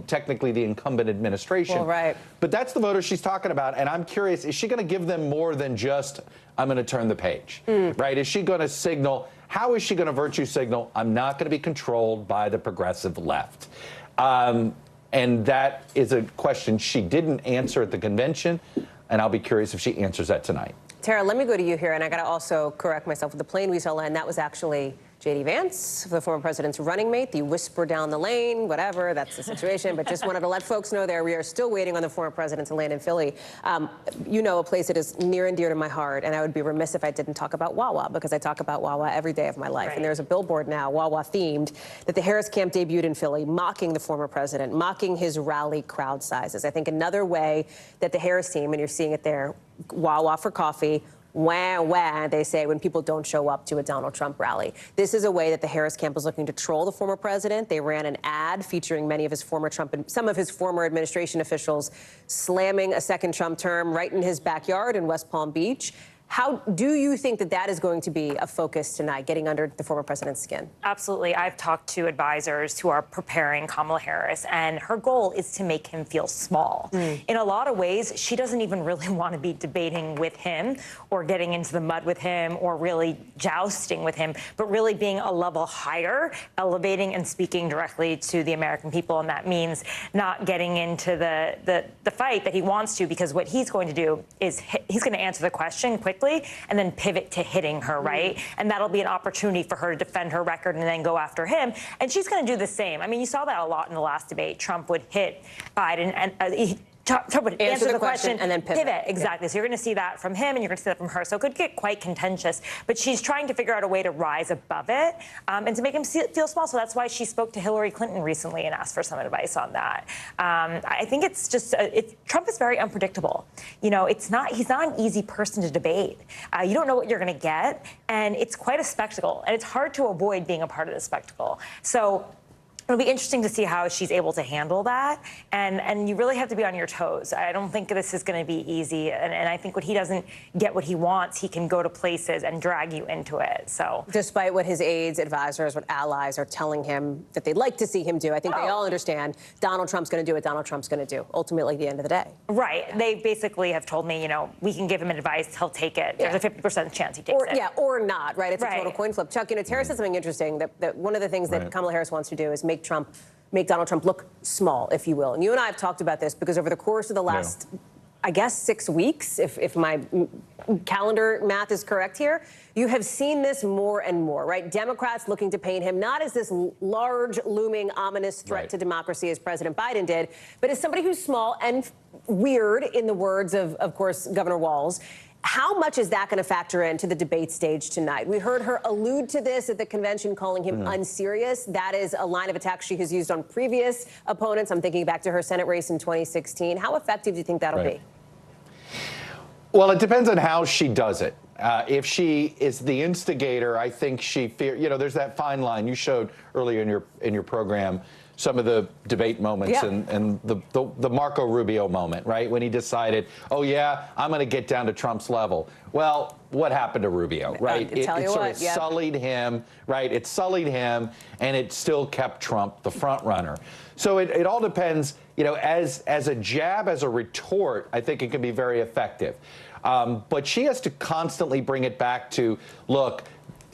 S18: technically the incumbent administration.
S8: Well, right.
S18: But that's the voters she's talking about. And I'm curious, is she going to give them more than just, I'm going to turn the page, right? Is she going to signal, how is she going to virtue signal, I'm not going to be controlled by the progressive left? And that is a question she didn't answer at the convention. And I'll be curious if she answers that tonight.
S8: Tara, let me go to you here, and I got to also correct myself. With the plane we saw land, that was actually J.D. Vance, the former president's running mate, the whisper down the lane, whatever, that's the situation. But just wanted to let folks know there, we are still waiting on the former president to land in Philly. You know, a place that is near and dear to my heart, and I would be remiss if I didn't talk about Wawa, because I talk about Wawa every day of my life. Right. And there's a billboard now, Wawa themed, that the Harris camp debuted in Philly, mocking the former president, mocking his rally crowd sizes. I think another way that the Harris team, and you're seeing it there, Wawa for coffee, wah, wah, they say when people don't show up to a Donald Trump rally. This is a way that the Harris camp was looking to troll the former president. They ran an ad featuring many of his former Trump and some of his former administration officials slamming a second Trump term right in his backyard in West Palm Beach. How do you think that that is going to be a focus tonight, getting under the former president's skin?
S19: Absolutely. I've talked to advisors who are preparing Kamala Harris, and her goal is to make him feel small. In a lot of ways, she doesn't even really want to be debating with him or getting into the mud with him or really jousting with him, but really being a level higher, elevating and speaking directly to the American people. And that means not getting into the fight that he wants to, because what he's going to do is he's going to answer the question quickly and then pivot to hitting her, right? And that'll be an opportunity for her to defend her record and then go after him. And she's going to do the same. I mean, you saw that a lot in the last debate. Trump would hit Biden, and Trump would answer the question
S3: and then pivot.
S19: Exactly. So you're going to see that from him, and you're going to see that from her. So it could get quite contentious. But she's trying to figure out a way to rise above it and to make him feel small. So that's why she spoke to Hillary Clinton recently and asked for some advice on that. I think it's just Trump is very unpredictable. You know, he's not an easy person to debate. You don't know what you're going to get, and it's quite a spectacle. And it's hard to avoid being a part of the spectacle. So it'll be interesting to see how she's able to handle that, and you really have to be on your toes. I don't think this is going to be easy, and I think when he doesn't get what he wants, he can go to places and drag you into it. So,
S8: despite what his aides, advisors, what allies are telling him that they'd like to see him do, I think they all understand Donald Trump's going to do what Donald Trump's going to do. Ultimately, at the end of the day,
S19: right? They basically have told me, you know, we can give him advice, he'll take it. There's a 50% chance he takes it.
S8: Yeah, or not. Right? It's a total coin flip. Chuck, you know, Tara said something interesting that one of the things that Kamala Harris wants to do is make Donald Trump look small, if you will. And you and I have talked about this because over the course of the last, I guess, 6 weeks, if my calendar math is correct here, you have seen this more and more, right? Democrats looking to paint him not as this large, looming, ominous threat to democracy as President Biden did, but as somebody who's small and weird, in the words of course, Governor Walz. How much is that going to factor into the debate stage tonight? We heard her allude to this at the convention, calling him unserious. That is a line of attack she has used on previous opponents. I'm thinking back to her Senate race in 2016. How effective do you think that'll be?
S18: Well, it depends on how she does it. If she is the instigator, I think you know, there's that fine line you showed earlier in your program. Some of the debate moments and the Marco Rubio moment, right? When he decided, oh, yeah, I'm going to get down to Trump's level. Well, what happened to Rubio, right? It sort of sullied him, right? It sullied him, and it still kept Trump the front runner. So it all depends, you know, as a jab, as a retort, I think it can be very effective. But she has to constantly bring it back to, look,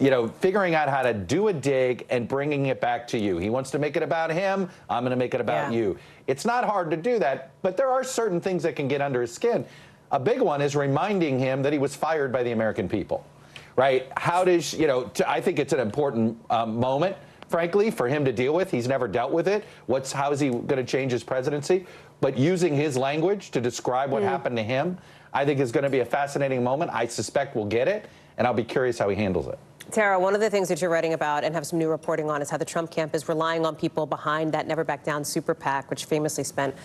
S18: you know, figuring out how to do a dig and bringing it back to you. He wants to make it about him. I'm going to make it about you. It's not hard to do that, but there are certain things that can get under his skin. A big one is reminding him that he was fired by the American people, right? How does, you know, I think it's an important moment, frankly, for him to deal with. He's never dealt with it. How is he going to change his presidency? But using his language to describe what happened to him, I think is going to be a fascinating moment. I suspect we'll get it, and I'll be curious how he handles it.
S8: Tara, one of the things that you're writing about and have some new reporting on is how the Trump camp is relying on people behind that Never Back Down super PAC, which famously spent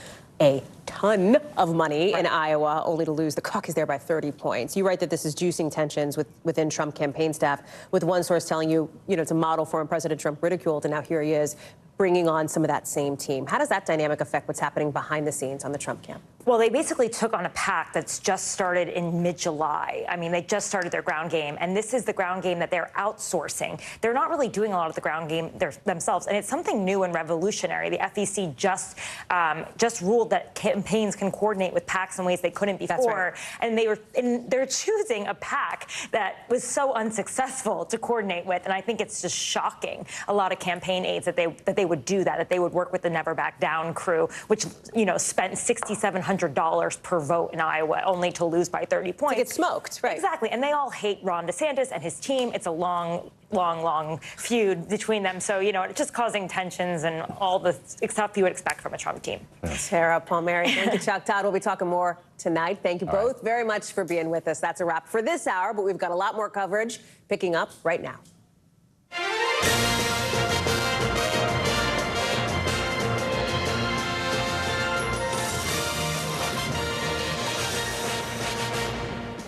S8: a ton of money in Iowa, only to lose the caucus there by 30 points. You write that this is juicing tensions within Trump campaign staff, with one source telling you, you know, it's a model former President Trump ridiculed, and now here he is bringing on some of that same team. How does that dynamic affect what's happening behind the scenes on the Trump camp?
S19: Well, they basically took on a PAC that's just started in mid-July. I mean, they just started their ground game, and this is the ground game that they're outsourcing. They're not really doing a lot of the ground game themselves, and it's something new and revolutionary. The FEC just ruled that campaigns can coordinate with PACs in ways they couldn't before, and they're choosing a PAC that was so unsuccessful to coordinate with, and I think it's just shocking. A lot of campaign aides that they would do that they would work with the Never Back Down crew, which, you know, spent $6,700 per vote in Iowa, only to lose by 30 points.
S8: To get smoked, right?
S19: Exactly, and they all hate Ron DeSantis and his team. It's a long feud between them. So, you know, it's just causing tensions and all the stuff you would expect from a Trump team.
S8: Sarah Palmieri, thank you, Chuck Todd. We'll be talking more tonight. Thank you both very much for being with us. That's a wrap for this hour, but we've got a lot more coverage picking up right now.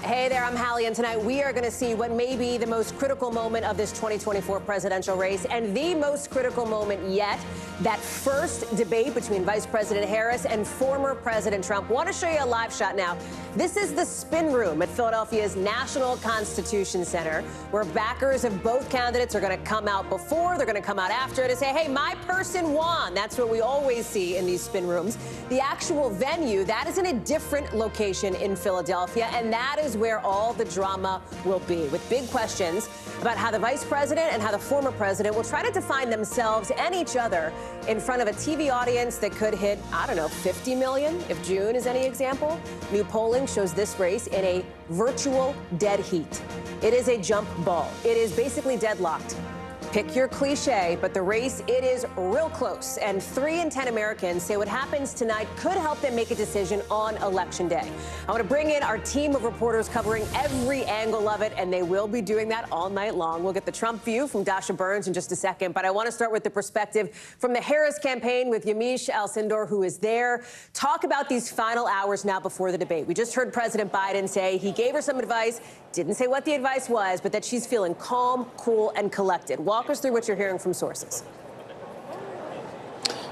S8: Hey there, I'm Hallie, and tonight we are going to see what may be the most critical moment of this 2024 presidential race, and the most critical moment yet, that first debate between Vice President Harris and former President Trump. Want to show you a live shot now. This is the spin room at Philadelphia's National Constitution Center, where backers of both candidates are going to come out before, they're going to come out after to say, hey, my person won. That's what we always see in these spin rooms. The actual venue, that is in a different location in Philadelphia, and that is where all the drama will be, with big questions about how the vice president and how the former president will try to define themselves and each other in front of a TV audience that could hit, I don't know, 50 million, if June is any example. New polling shows this race in a virtual dead heat. It is a jump ball. It is basically deadlocked. Pick your cliche, but the race, it is real close. And 3 in 10 Americans say what happens tonight could help them make a decision on Election Day. I want to bring in our team of reporters covering every angle of it, and they will be doing that all night long. We'll get the Trump view from Dasha Burns in just a second, but I want to start with the perspective from the Harris campaign with Yamiche Alcindor, who is there. Talk about these final hours now before the debate. We just heard President Biden say he gave her some advice, didn't say what the advice was, but that she's feeling calm, cool, and collected. Walk us through what you're hearing from sources.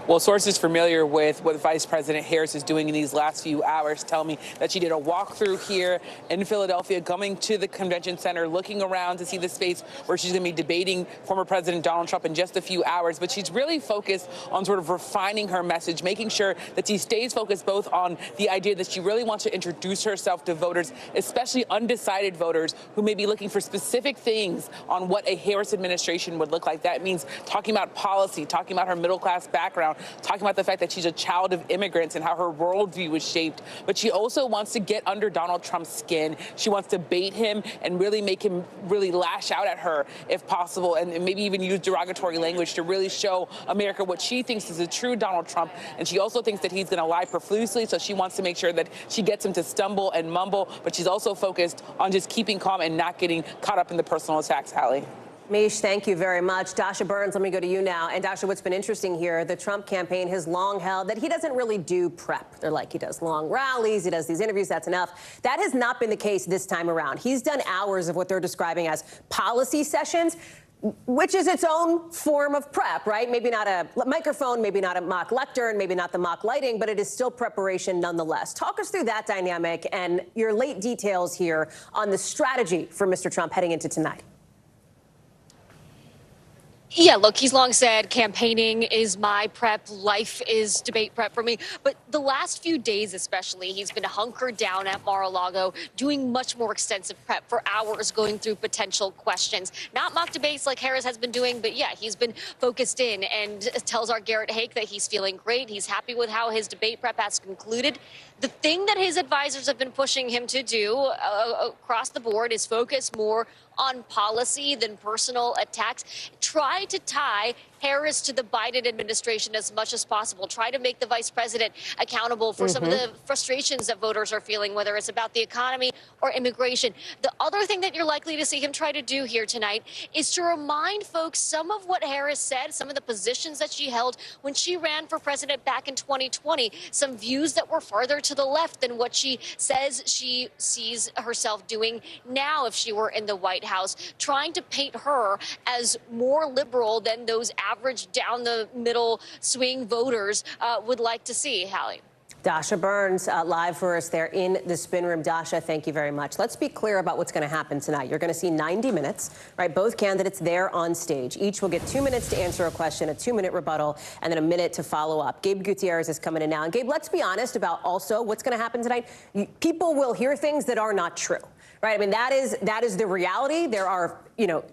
S2: Well, sources familiar with what Vice President Harris is doing in these last few hours tell me that she did a walkthrough here in Philadelphia, coming to the convention center, looking around to see the space where she's going to be debating former President Donald Trump in just a few hours. But she's really focused on sort of refining her message, making sure that she stays focused both on the idea that she really wants to introduce herself to voters, especially undecided voters who may be looking for specific things on what a Harris administration would look like. That means talking about policy, talking about her middle-class background, talking about the fact that she's a child of immigrants and how her worldview was shaped. But she also wants to get under Donald Trump's skin. She wants to bait him and really make him really lash out at her if possible, and maybe even use derogatory language to really show America what she thinks is a true Donald Trump. And she also thinks that he's going to lie profusely, so she wants to make sure that she gets him to stumble and mumble. But she's also focused on just keeping calm and not getting caught up in the personal attacks, Hallie.
S8: Mish, thank you very much. Dasha Burns, let me go to you now. And Dasha, what's been interesting here, the Trump campaign has long held that he doesn't really do prep. They're like, he does long rallies, he does these interviews, that's enough. That has not been the case this time around. He's done hours of what they're describing as policy sessions, which is its own form of prep, right? Maybe not a microphone, maybe not a mock lectern, maybe not the mock lighting, but it is still preparation nonetheless. Talk us through that dynamic and your late details here on the strategy for Mr. Trump heading into tonight.
S15: Yeah, look, he's long said campaigning is my prep, life is debate prep for me. But the last few days especially, he's been hunkered down at Mar-a-Lago, doing much more extensive prep for hours, going through potential questions. Not mock debates like Harris has been doing, but yeah, he's been focused in and tells our Garrett Haake that he's feeling great. He's happy with how his debate prep has concluded. The thing that his advisors have been pushing him to do across the board is focus more on policy than personal attacks. Try to tie Harris to the Biden administration as much as possible. Try to make the vice president accountable for some of the frustrations that voters are feeling, whether it's about the economy or immigration. The other thing that you're likely to see him try to do here tonight is to remind folks some of what Harris said, some of the positions that she held when she ran for president back in 2020, some views that were farther to the left than what she says she sees herself doing now if she were in the White House, trying to paint her as more liberal than those average down the middle swing voters would like to see. Hallie.
S8: Dasha Burns live for us there in the spin room. Dasha, thank you very much. Let's be clear about what's going to happen tonight. You're going to see 90 minutes, right? Both candidates there on stage. Each will get 2 minutes to answer a question, a 2-minute rebuttal, and then a minute to follow up. Gabe Gutierrez is coming in now. And Gabe, let's be honest about also what's going to happen tonight. People will hear things that are not true. Right. I mean, that is the reality. There are,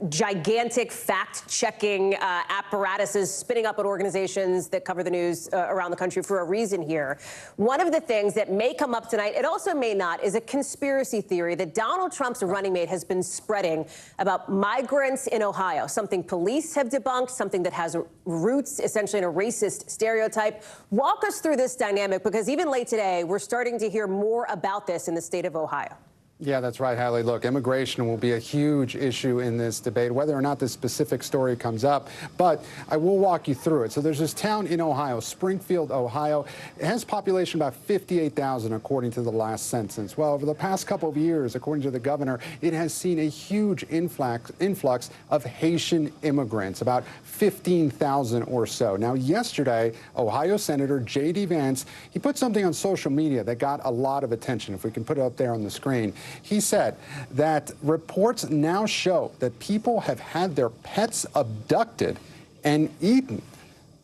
S8: gigantic fact-checking apparatuses spinning up at organizations that cover the news around the country for a reason here. One of the things that may come up tonight, it also may not, is a conspiracy theory that Donald Trump's running mate has been spreading about migrants in Ohio, something police have debunked, something that has roots essentially in a racist stereotype. Walk us through this dynamic, because even late today, we're starting to hear more about this in the state of Ohio.
S23: Yeah, that's right, Hallie. Look, immigration will be a huge issue in this debate, whether or not this specific story comes up. But I will walk you through it. So there's this town in Ohio, Springfield, Ohio. It has a population about 58,000, according to the last census. Well, over the past couple of years, according to the governor, it has seen a huge influx of Haitian immigrants, about 15,000 or so. Now, yesterday, Ohio Senator J.D. Vance, he put something on social media that got a lot of attention. If we can put it up there on the screen. He said that reports now show that people have had their pets abducted and eaten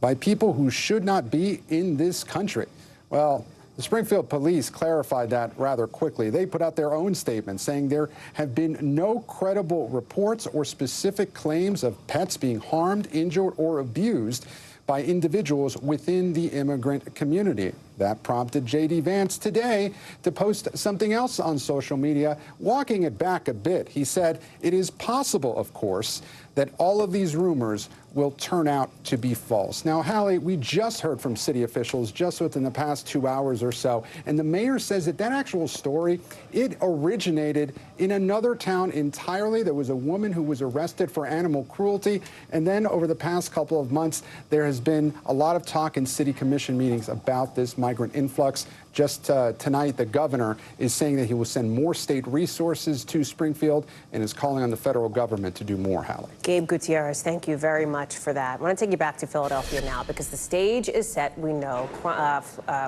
S23: by people who should not be in this country. Well, the Springfield police clarified that rather quickly. They put out their own statement saying there have been no credible reports or specific claims of pets being harmed, injured, or abused by individuals within the immigrant community. That prompted J.D. Vance today to post something else on social media, walking it back a bit. He said, it is possible, of course, that all of these rumors will turn out to be false. Now, Hallie, we just heard from city officials just within the past 2 hours or so, and the mayor says that that actual story, it originated in another town entirely. There was a woman who was arrested for animal cruelty, and then over the past couple of months, there has been a lot of talk in city commission meetings about this migrant influx. Just tonight, the governor is saying that he will send more state resources to Springfield and is calling on the federal government to do more, Hallie.
S8: Gabe Gutierrez, thank you very much for that. I want to take you back to Philadelphia now because the stage is set. We know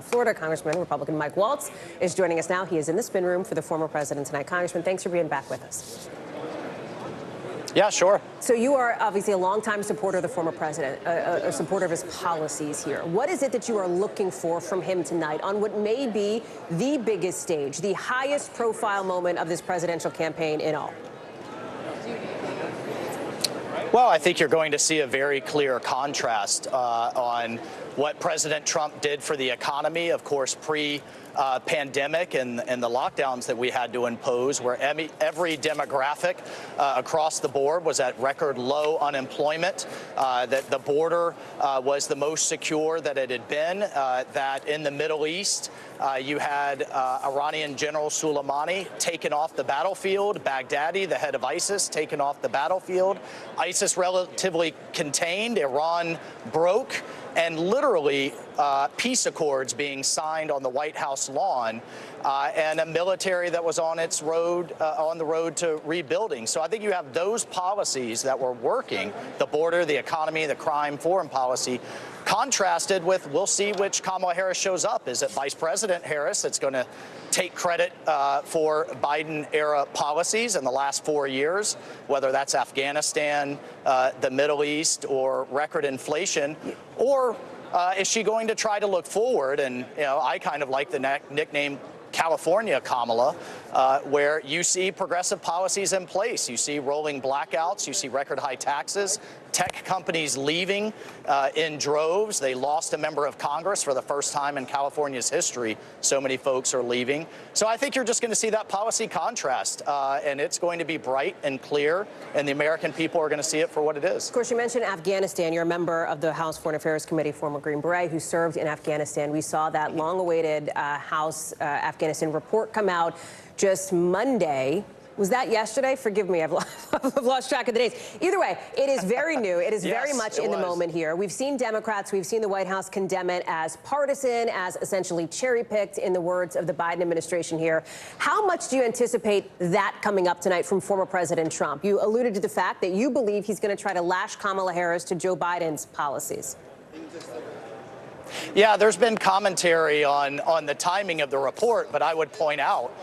S8: Florida Congressman, Republican Mike Waltz, is joining us now. He is in the spin room for the former president tonight. Congressman, thanks for being back with us.
S5: Yeah, sure.
S8: So you are obviously a longtime supporter of the former president, a supporter of his policies here. What is it that you are looking for from him tonight on what may be the biggest stage, the highest profile moment of this presidential campaign in all?
S5: Well, I think you're going to see a very clear contrast on what President Trump did for the economy, of course, pre-pandemic and the lockdowns that we had to impose, where every demographic across the board was at record low unemployment, that the border was the most secure that it had been, that in the Middle East, you had Iranian General Soleimani taken off the battlefield, Baghdadi, the head of ISIS, taken off the battlefield, ISIS relatively contained, Iran broke, and literally peace accords being signed on the White House lawn, and a military that was on its road, on the road to rebuilding. So I think you have those policies that were working, the border, the economy, the crime, foreign policy, contrasted with, we'll see which Kamala Harris shows up. Is it Vice President Harris that's going to take credit for Biden-era policies in the last 4 years, whether that's Afghanistan, the Middle East, or record inflation, or is she going to try to look forward? And, you know, I kind of like the nickname California Kamala, where you see progressive policies in place. You see rolling blackouts. You see record high taxes. Tech companies leaving in droves. They lost a member of Congress for the first time in California's history. So many folks are leaving. So I think you're just going to see that policy contrast, and it's going to be bright and clear, and the American people are going to see it for what it is.
S8: Of course, you mentioned Afghanistan. You're a member of the House Foreign Affairs Committee, former Green Beret, who served in Afghanistan. We saw that long-awaited House Afghanistan report come out just Monday. Was that yesterday? Forgive me, I've lost track of the days. Either way, it is very new. It is very much in the moment here. We've seen Democrats, we've seen the White House condemn it as partisan, as essentially cherry-picked, in the words of the Biden administration here. How much do you anticipate that coming up tonight from former President Trump? You alluded to the fact that you believe he's going to try to lash Kamala Harris to Joe Biden's policies.
S5: Yeah, there's been commentary on the timing of the report, but I would point out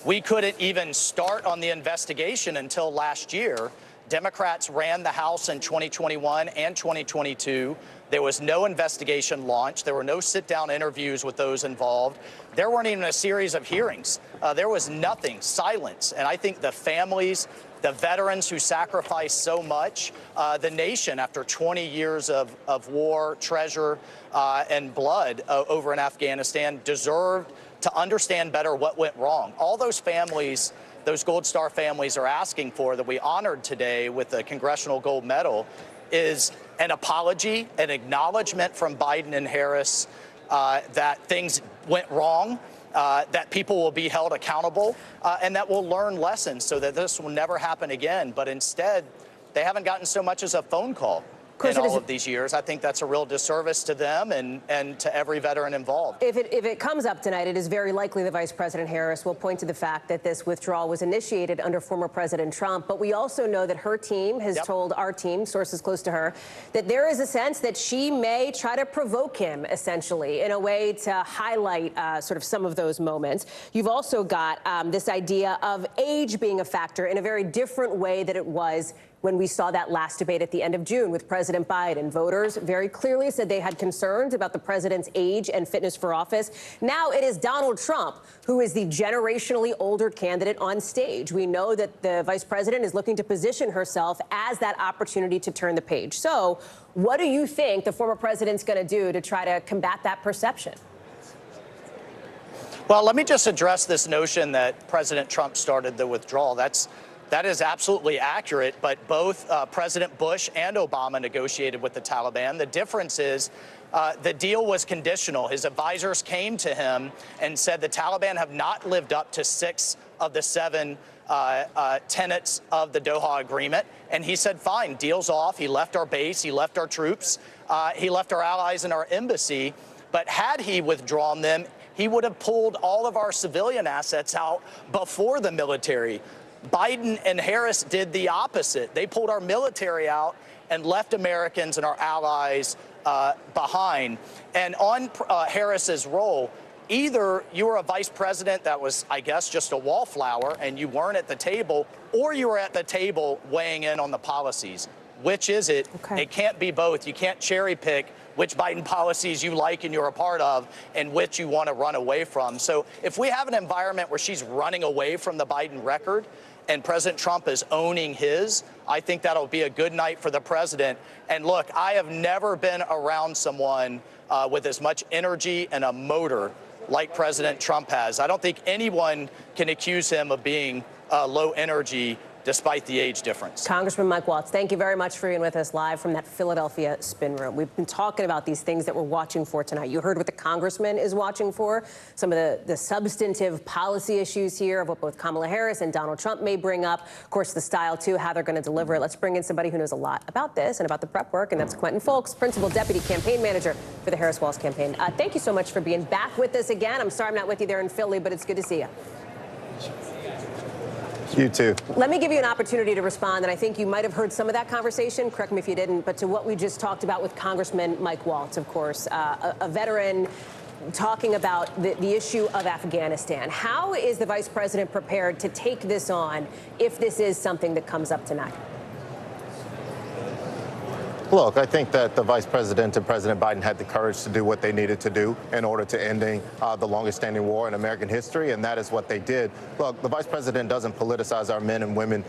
S5: we couldn't even start on the investigation until last year. Democrats ran the House in 2021 and 2022. There was no investigation launched. There were no sit-down interviews with those involved. There weren't even a series of hearings. There was nothing, silence. And I think the families, the veterans who sacrificed so much, the nation after 20 years of war, treasure, and blood over in Afghanistan deserved to understand better what went wrong. All those families, those Gold Star families are asking for, that we honored today with the Congressional Gold Medal, is an apology, an acknowledgement from Biden and Harris that things went wrong, that people will be held accountable, and that we'll learn lessons so that this will never happen again. But instead, they haven't gotten so much as a phone call in all of these years. I think that's a real disservice to them and to every veteran involved.
S8: If it comes up tonight, it is very likely that Vice President Harris will point to the fact that this withdrawal was initiated under former President Trump. But we also know that her team has told our team, sources close to her, that there is a sense that she may try to provoke him, essentially, in a way to highlight sort of some of those moments. You've also got this idea of age being a factor in a very different way that it was when we saw that last debate at the end of June with President Biden. Voters very clearly said they had concerns about the president's age and fitness for office. Now it is Donald Trump who is the generationally older candidate on stage. We know that the vice president is looking to position herself as that opportunity to turn the page. So what do you think the former president's going to do to try to combat that perception? Well,
S5: let me just address this notion that President Trump started the withdrawal. That's That is absolutely accurate, but both President Bush and Obama negotiated with the Taliban. The difference is the deal was conditional. His advisors came to him and said the Taliban have not lived up to 6 of the 7 tenets of the Doha Agreement. And he said, fine, deal's off. He left our base. He left our troops. He left our allies in our embassy. But had he withdrawn them, he would have pulled all of our civilian assets out before the military. Biden and Harris did the opposite. They pulled our military out and left Americans and our allies behind. And on Harris's role, either you were a vice president that was, I guess, just a wallflower and you weren't at the table, or you were at the table weighing in on the policies. Which is it? Okay. It can't be both. You can't cherry pick which Biden policies you like and you're a part of and which you want to run away from. So if we have an environment where she's running away from the Biden record and President Trump is owning his, I think that'll be a good night for the president. And look, I have never been around someone with as much energy and a motor like President Trump has. I don't think anyone can accuse him of being low energy despite the age difference.
S8: Congressman Mike Waltz, thank you very much for being with us live from that Philadelphia spin room. We've been talking about these things that we're watching for tonight. You heard what the congressman is watching for, some of the substantive policy issues here of what both Kamala Harris and Donald Trump may bring up. Of course, the style, too, how they're going to deliver it. Let's bring in somebody who knows a lot about this and about the prep work, and that's Quentin Folks, Principal Deputy Campaign Manager for the Harris-Walz campaign. Thank you so much for being back with us again. I'm sorry I'm not with you there in Philly, but it's good to see you.
S6: You too.
S8: Let me give you an opportunity to respond, and I think you might have heard some of that conversation, correct me if you didn't, but to what we just talked about with Congressman Mike Waltz, of course, a veteran talking about the issue of Afghanistan. How is the vice president prepared to take this on if this is something that comes up tonight?
S6: Look, I think that the vice president and President Biden had the courage to do what they needed to do in order to ending the longest standing war in American history, and that is what they did. Look, the vice president doesn't politicize our men and women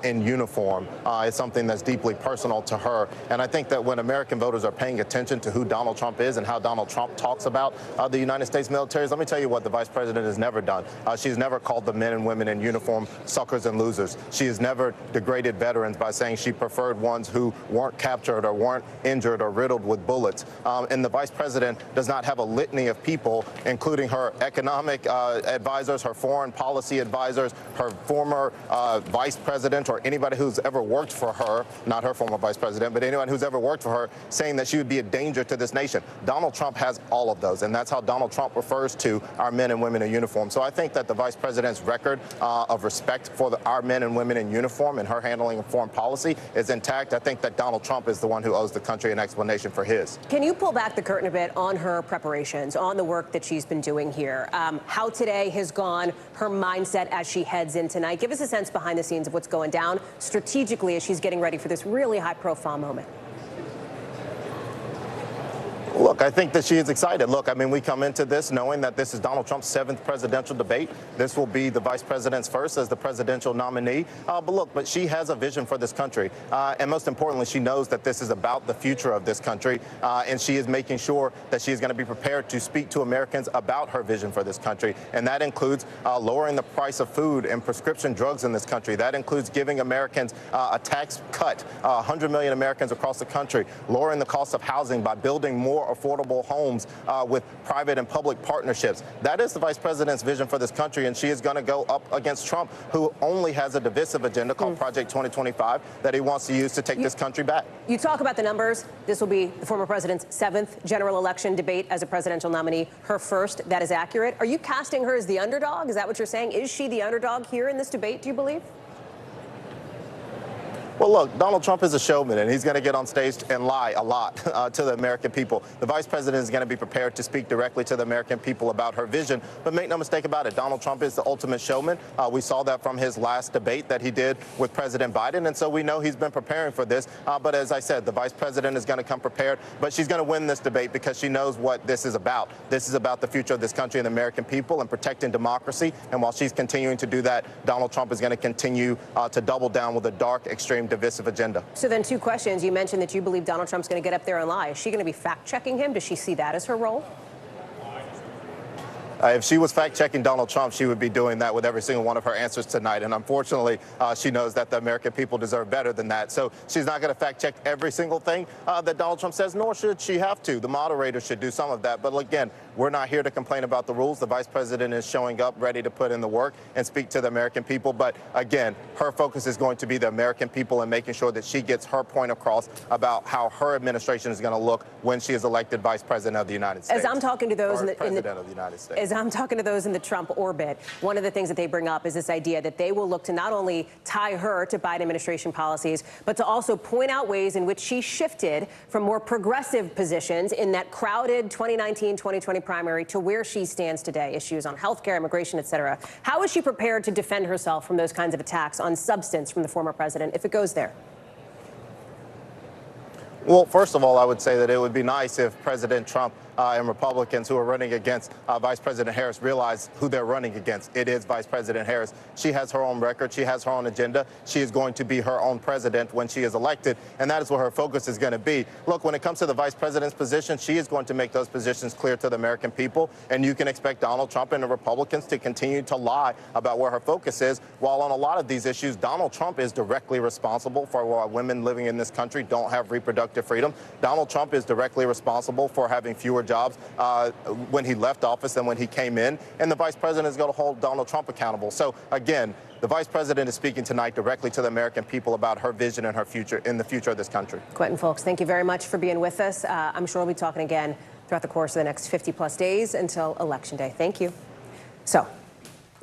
S6: in uniform. It's something that's deeply personal to her. And I think that when American voters are paying attention to who Donald Trump is and how Donald Trump talks about the United States military, let me tell you what the vice president has never done. She's never called the men and women in uniform suckers and losers. She has never degraded veterans by saying she preferred ones who weren't captured or weren't injured or riddled with bullets. And the vice president does not have a litany of people, including her economic advisors, her foreign policy advisors, her former vice president, or anybody who's ever worked for her, not her former vice president, but anyone who's ever worked for her, saying that she would be a danger to this nation. Donald Trump has all of those, and that's how Donald Trump refers to our men and women in uniform. So I think that the vice president's record of respect for our men and women in uniform and her handling of foreign policy is intact. I think that Donald Trump is the one who owes the country an explanation for his.
S8: Can you pull back the curtain a bit on her preparations, on the work that she's been doing here? How today has gone, her mindset as she heads in tonight? Give us a sense behind the scenes of what's going down strategically as she's getting ready for this really high-profile moment.
S6: Look, I think that she is excited. Look, I mean, we come into this knowing that this is Donald Trump's 7th presidential debate. This will be the vice president's first as the presidential nominee. But she has a vision for this country. And most importantly, she knows that this is about the future of this country. And she is making sure that she is going to be prepared to speak to Americans about her vision for this country. And that includes lowering the price of food and prescription drugs in this country. That includes giving Americans a tax cut, 100 million Americans across the country, lowering the cost of housing by building more affordable homes with private and public partnerships. That is the vice president's vision for this country, and she is going to go up against Trump, who only has a divisive agenda called Project 2025 that he wants to use to take this country back.
S8: You talk about the numbers. This will be the former president's 7th general election debate as a presidential nominee, her first. That is accurate. Are you casting her as the underdog? Is that what you're saying? Is she the underdog here in this debate, do you believe?
S6: Well, look, Donald Trump is a showman, and he's going to get on stage and lie a lot to the American people. The vice president is going to be prepared to speak directly to the American people about her vision. But make no mistake about it, Donald Trump is the ultimate showman. We saw that from his last debate that he did with President Biden. And so we know he's been preparing for this. But as I said, the vice president is going to come prepared. But she's going to win this debate because she knows what this is about. This is about the future of this country and the American people and protecting democracy. And while she's continuing to do that, Donald Trump is going to continue to double down with a dark, extreme, divisive agenda.
S8: So then 2 questions. You mentioned that you believe Donald Trump's going to get up there and lie. Is she going to be fact-checking him? Does she see that as her role?
S6: If she was fact-checking Donald Trump, she would be doing that with every single one of her answers tonight. And unfortunately, she knows that the American people deserve better than that. So she's not going to fact-check every single thing that Donald Trump says, nor should she have to. The moderator should do some of that. But again, we're not here to complain about the rules. The vice president is showing up ready to put in the work and speak to the American people. But again, her focus is going to be the American people and making sure that she gets her point across about how her administration is going to look when she is elected vice president of the United States.
S8: As I'm talking to those
S6: president of the United States.
S8: As I'm talking to those in the Trump orbit, one of the things that they bring up is this idea that they will look to not only tie her to Biden administration policies, but to also point out ways in which she shifted from more progressive positions in that crowded 2019-2020 primary to where she stands today, issues on health care, immigration, et cetera. How is she prepared to defend herself from those kinds of attacks on substance from the former president if it goes there?
S6: Well, first of all, I would say that it would be nice if President Trump and Republicans who are running against Vice President Harris realize who they're running against. It is Vice President Harris. She has her own record. She has her own agenda. She is going to be her own president when she is elected, and that is where her focus is going to be. Look, when it comes to the vice president's position, she is going to make those positions clear to the American people, and you can expect Donald Trump and the Republicans to continue to lie about where her focus is, while on a lot of these issues, Donald Trump is directly responsible for why women living in this country don't have reproductive freedom. Donald Trump is directly responsible for having fewer jobs when he left office than when he came in, and the vice president is going to hold Donald Trump accountable. So again, the vice president is speaking tonight directly to the American people about her vision and her future in the future of this country.
S8: Quentin Fulks, thank you very much for being with us. I'm sure we'll be talking again throughout the course of the next 50-plus days until Election Day. Thank you. So,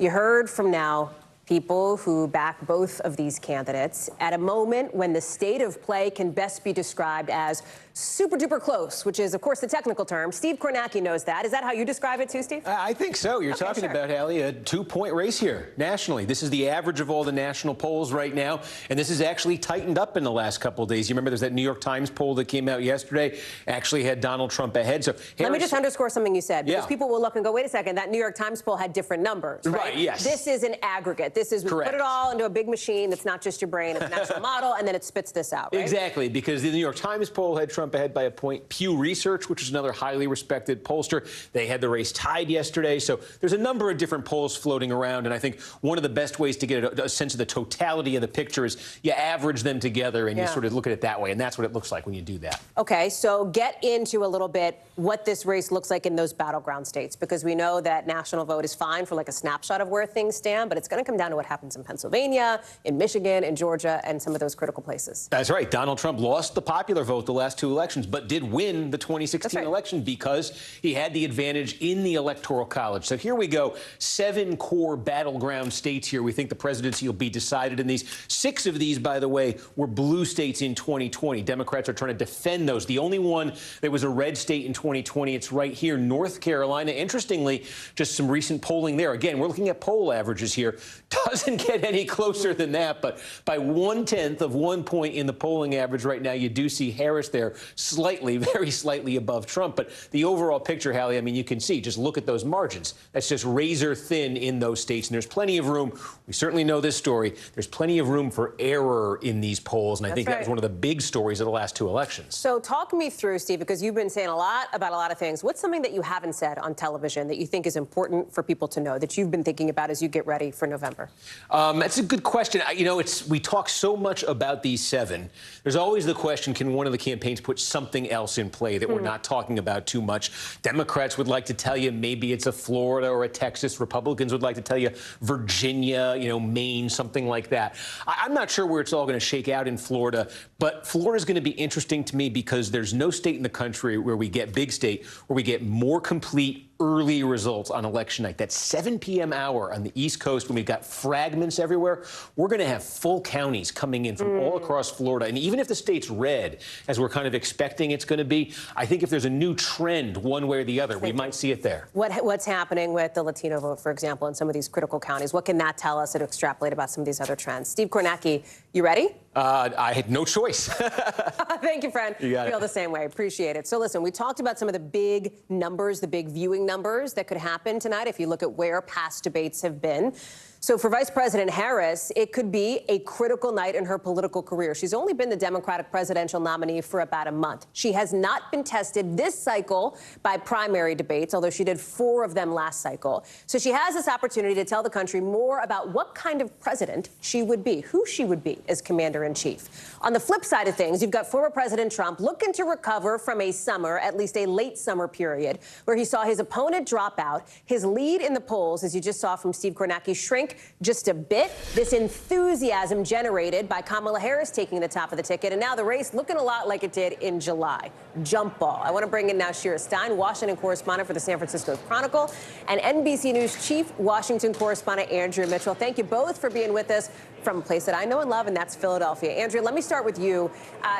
S8: you heard from now people who back both of these candidates at a moment when the state of play can best be described as super duper close, which is, of course, the technical term. Steve Kornacki knows that. Is that how you describe it too, Steve?
S4: I think so. You're talking about, Hallie, a 2-point race here nationally. This is the average of all the national polls right now, and this has actually tightened up in the last couple of days. You remember there's that New York Times poll that came out yesterday, actually had Donald Trump ahead. So
S8: let me just underscore something you said, because people will look and go, wait a second, that New York Times poll had different numbers, right?
S4: Right, yes.
S8: This is an aggregate. This is, we put it all into a big machine that's not just your brain, it's an actual model, and then it spits this out, right?
S4: Exactly, because the New York Times poll had Trump ahead by a point. Pew Research, which is another highly respected pollster, they had the race tied yesterday. So there's a number of different polls floating around, and I think one of the best ways to get a sense of the totality of the picture is you average them together and you sort of look at it that way, and that's what it looks like when you do that.
S8: Okay, so get into a little bit what this race looks like in those battleground states, because we know that national vote is fine for like a snapshot of where things stand, but it's going to come down to what happens in Pennsylvania, in Michigan, in Georgia, and some of those critical places.
S4: That's right. Donald Trump lost the popular vote the last 2 elections, but did win the 2016 election because he had the advantage in the Electoral College. So here we go. 7 core battleground states here. We think the presidency will be decided in these. 6 of these, by the way, were blue states in 2020. Democrats are trying to defend those. The only one that was a red state in 2020, it's right here, North Carolina. Interestingly, just some recent polling there. Again, we're looking at poll averages here. Doesn't get any closer than that, but by 1/10 of 1 point in the polling average right now, you do see Harris there slightly, very slightly above Trump. But the overall picture, Hallie, I mean, you can see, just look at those margins. That's just razor thin in those states. And there's plenty of room. We certainly know this story. There's plenty of room for error in these polls. And I think that was one of the big stories of the last 2 elections.
S8: So talk me through, Steve, because you've been saying a lot about a lot of things. What's something that you haven't said on television that you think is important for people to know, that you've been thinking about as you get ready for November?
S4: That's a good question. You know, we talk so much about these 7. There's always the question, can one of the campaigns put something else in play that we're not talking about too much? Democrats would like to tell you maybe it's a Florida or a Texas. Republicans would like to tell you Virginia, you know, Maine, something like that. I'm not sure where it's all going to shake out in Florida, but Florida is going to be interesting to me because there's no state in the country where we get big state, where we get more complete early results on election night. That 7 p.m. hour on the East Coast when we've got fragments everywhere, we're going to have full counties coming in from all across Florida. And even if the state's red, as we're kind of expecting it's going to be, I think if there's a new trend one way or the other, we might see it there.
S8: What's happening with the Latino vote, for example, in some of these critical counties? What can that tell us and extrapolate about some of these other trends? Steve Kornacki, You ready?
S4: I had no choice.
S8: Thank you, friend.
S4: You got it.
S8: Feel the same way. Appreciate it. So listen, we talked about some of the big numbers, the big viewing numbers that could happen tonight if you look at where past debates have been. So for Vice President Harris, it could be a critical night in her political career. She's only been the Democratic presidential nominee for about a month. She has not been tested this cycle by primary debates, although she did 4 of them last cycle. So she has this opportunity to tell the country more about what kind of president she would be, who she would be as commander-in-chief. On the flip side of things, you've got former President Trump looking to recover from a summer, at least a late summer period, where he saw his opponent drop out, his lead in the polls, as you just saw from Steve Kornacki, shrink just a bit. This enthusiasm generated by Kamala Harris taking the top of the ticket, and now the race looking a lot like it did in July. Jump ball. I want to bring in now Shira Stein, Washington correspondent for the San Francisco Chronicle, and NBC News chief Washington correspondent Andrea Mitchell. Thank you both for being with us from a place that I know and love, and that's Philadelphia. Andrea, let me start with you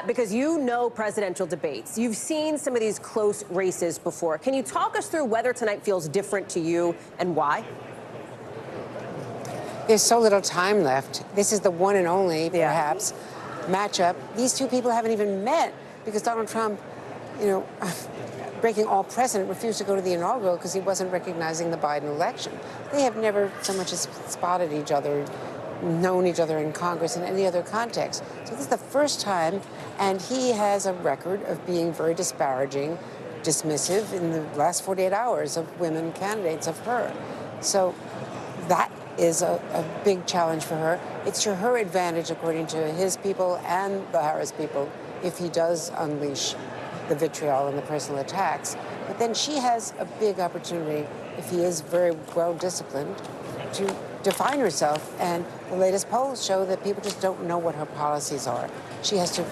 S8: because you know presidential debates. You've seen some of these close races before. Can you talk us through whether tonight feels different to you and why?
S22: There's so little time left. This is the one and only, perhaps, matchup. These two people haven't even met because Donald Trump, breaking all precedent, refused to go to the inaugural because he wasn't recognizing the Biden election. They have never so much as spotted each other, known each other in Congress in any other context. So this is the first time, and he has a record of being very disparaging, dismissive in the last 48 hours of women candidates of her. So that is a big challenge for her. It's to her advantage, according to his people and the Harris people, if he does unleash the vitriol and the personal attacks. But then she has a big opportunity, if he is very well disciplined, to define herself. And the latest polls show that people just don't know what her policies are. She has to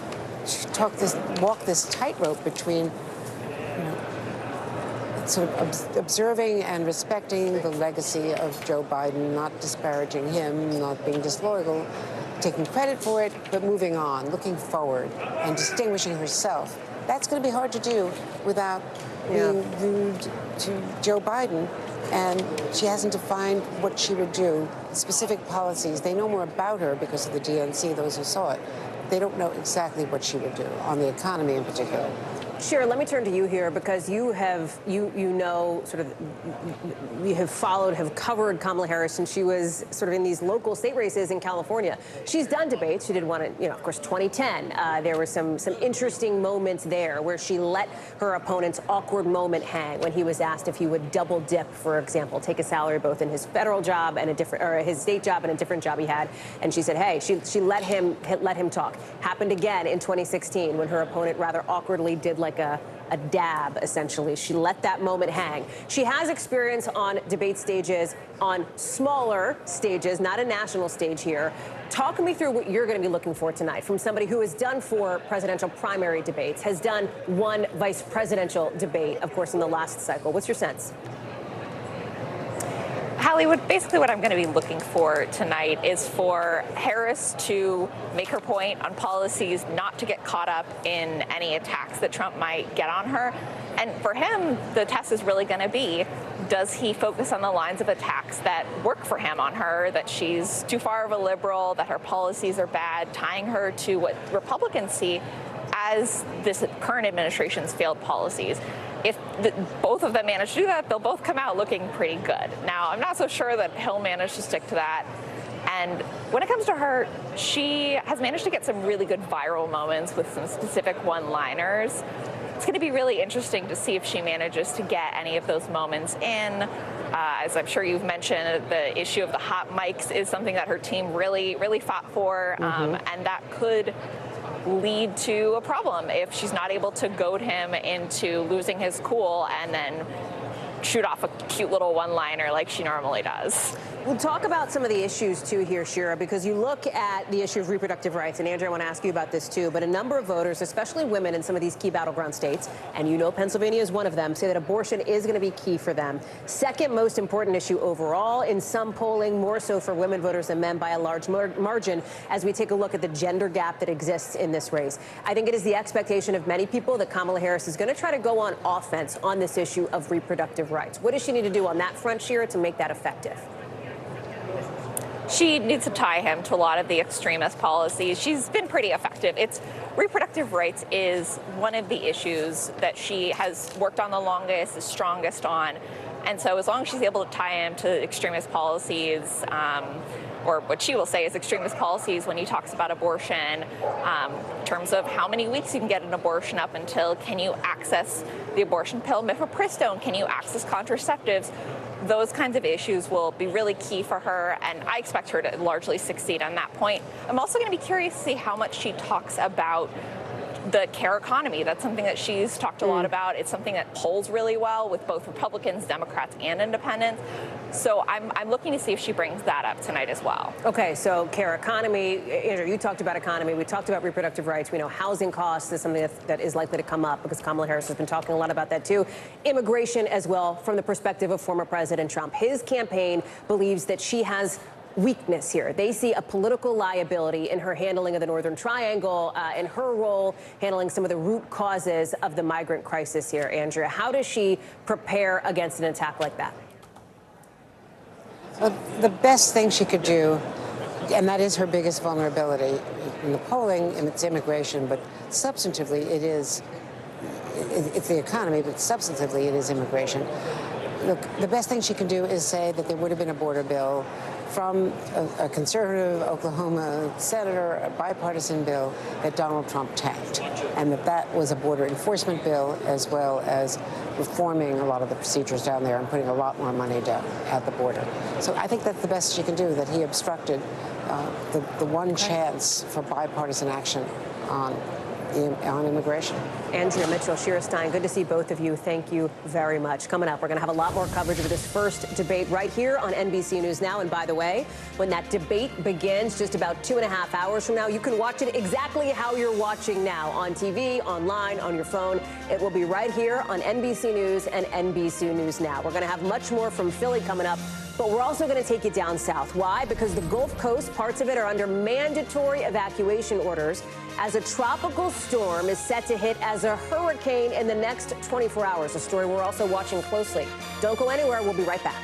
S22: walk this tightrope between sort of observing and respecting the legacy of Joe Biden, not disparaging him, not being disloyal, taking credit for it, but moving on, looking forward, and distinguishing herself. That's going to be hard to do without being rude to Joe Biden. And she hasn't defined what she would do, specific policies. They know more about her because of the DNC, those who saw it. They don't know exactly what she would do on the economy in particular.
S8: Shira, let me turn to you here because you have followed, have covered Kamala Harris since she was sort of in these local state races in California. She's done debates. She did one in, of course, 2010. There were some interesting moments there where she let her opponent's awkward moment hang when he was asked if he would double dip, for example, take a salary both in his federal job and his state job and a different job he had. And she said, hey, she let him talk. Happened again in 2016 when her opponent rather awkwardly did like a dab, essentially. She let that moment hang. She has experience on debate stages, on smaller stages, not a national stage here. Talk me through what you're going to be looking for tonight from somebody who has done 4 presidential primary debates, has done 1 vice presidential debate, of course, in the last cycle. What's your sense?
S11: Hallie, basically what I'm going to be looking for tonight is for Harris to make her point on policies, not to get caught up in any attacks that Trump might get on her. And for him, the test is really going to be, does he focus on the lines of attacks that work for him on her, that she's too far of a liberal, that her policies are bad, tying her to what Republicans see as this current administration's failed policies. If both of them manage to do that, they'll both come out looking pretty good. Now, I'm not so sure that he'll manage to stick to that. And when it comes to her, she has managed to get some really good viral moments with some specific one-liners. It's going to be really interesting to see if she manages to get any of those moments in. As I'm sure you've mentioned, the issue of the hot mics is something that her team really fought for, and that could lead to a problem if she's not able to goad him into losing his cool and then shoot off a cute little one-liner like she normally does.
S8: We'll talk about some of the issues, too, here, Shira, because you look at the issue of reproductive rights, and Andrea, I want to ask you about this, too, but a number of voters, especially women in some of these key battleground states, and you know Pennsylvania is one of them, say that abortion is going to be key for them. Second most important issue overall in some polling, more so for women voters than men by a large margin, as we take a look at the gender gap that exists in this race. I think it is the expectation of many people that Kamala Harris is going to try to go on offense on this issue of reproductive rights. What does she need to do on that front, Shira, to make that effective?
S11: She needs to tie him to a lot of the extremist policies. She's been pretty effective. Reproductive rights is one of the issues that she has worked on the longest, the strongest on. And so as long as she's able to tie him to extremist policies, or what she will say is extremist policies when he talks about abortion, in terms of how many weeks you can get an abortion up until, can you access the abortion pill, mifepristone, can you access contraceptives, those kinds of issues will be really key for her, and I expect her to largely succeed on that point. I'm also going to be curious to see how much she talks about the care economy. That's something that she's talked a lot about. It's something that polls really well with both Republicans, Democrats, and independents. So I'm looking to see if she brings that up tonight as well.
S8: Okay, so care economy. Andrew, you talked about economy. We talked about reproductive rights. We know housing costs is something that is likely to come up because Kamala Harris has been talking a lot about that too. Immigration as well, from the perspective of former President Trump. His campaign believes that she has weakness here. They see a political liability in her handling of the Northern Triangle, in her role handling some of the root causes of the migrant crisis here. Andrea, how does she prepare against an attack like that?
S22: Well, the best thing she could do, and that is her biggest vulnerability in the polling, and it's immigration, but substantively it's the economy, but substantively it is immigration. Look, the best thing she can do is say that there would have been a border bill from a conservative Oklahoma senator, a bipartisan bill that Donald Trump tanked, and that was a border enforcement bill, as well as reforming a lot of the procedures down there and putting a lot more money down at the border. So I think that's the best she can do, that he obstructed the one chance for bipartisan action on immigration.
S8: Andrea Mitchell, Shira Stein, good to see both of you. Thank you very much. Coming up, we're going to have a lot more coverage of this first debate right here on NBC News Now. And by the way, when that debate begins just about 2.5 hours from now, you can watch it exactly how you're watching now, on TV, online, on your phone. It will be right here on NBC News and NBC News Now. We're going to have much more from Philly coming up, but we're also going to take you down south. Why? Because the Gulf Coast, parts of it are under mandatory evacuation orders as a tropical storm is set to hit as a hurricane in the next 24 hours. A story we're also watching closely. Don't go anywhere. We'll be right back.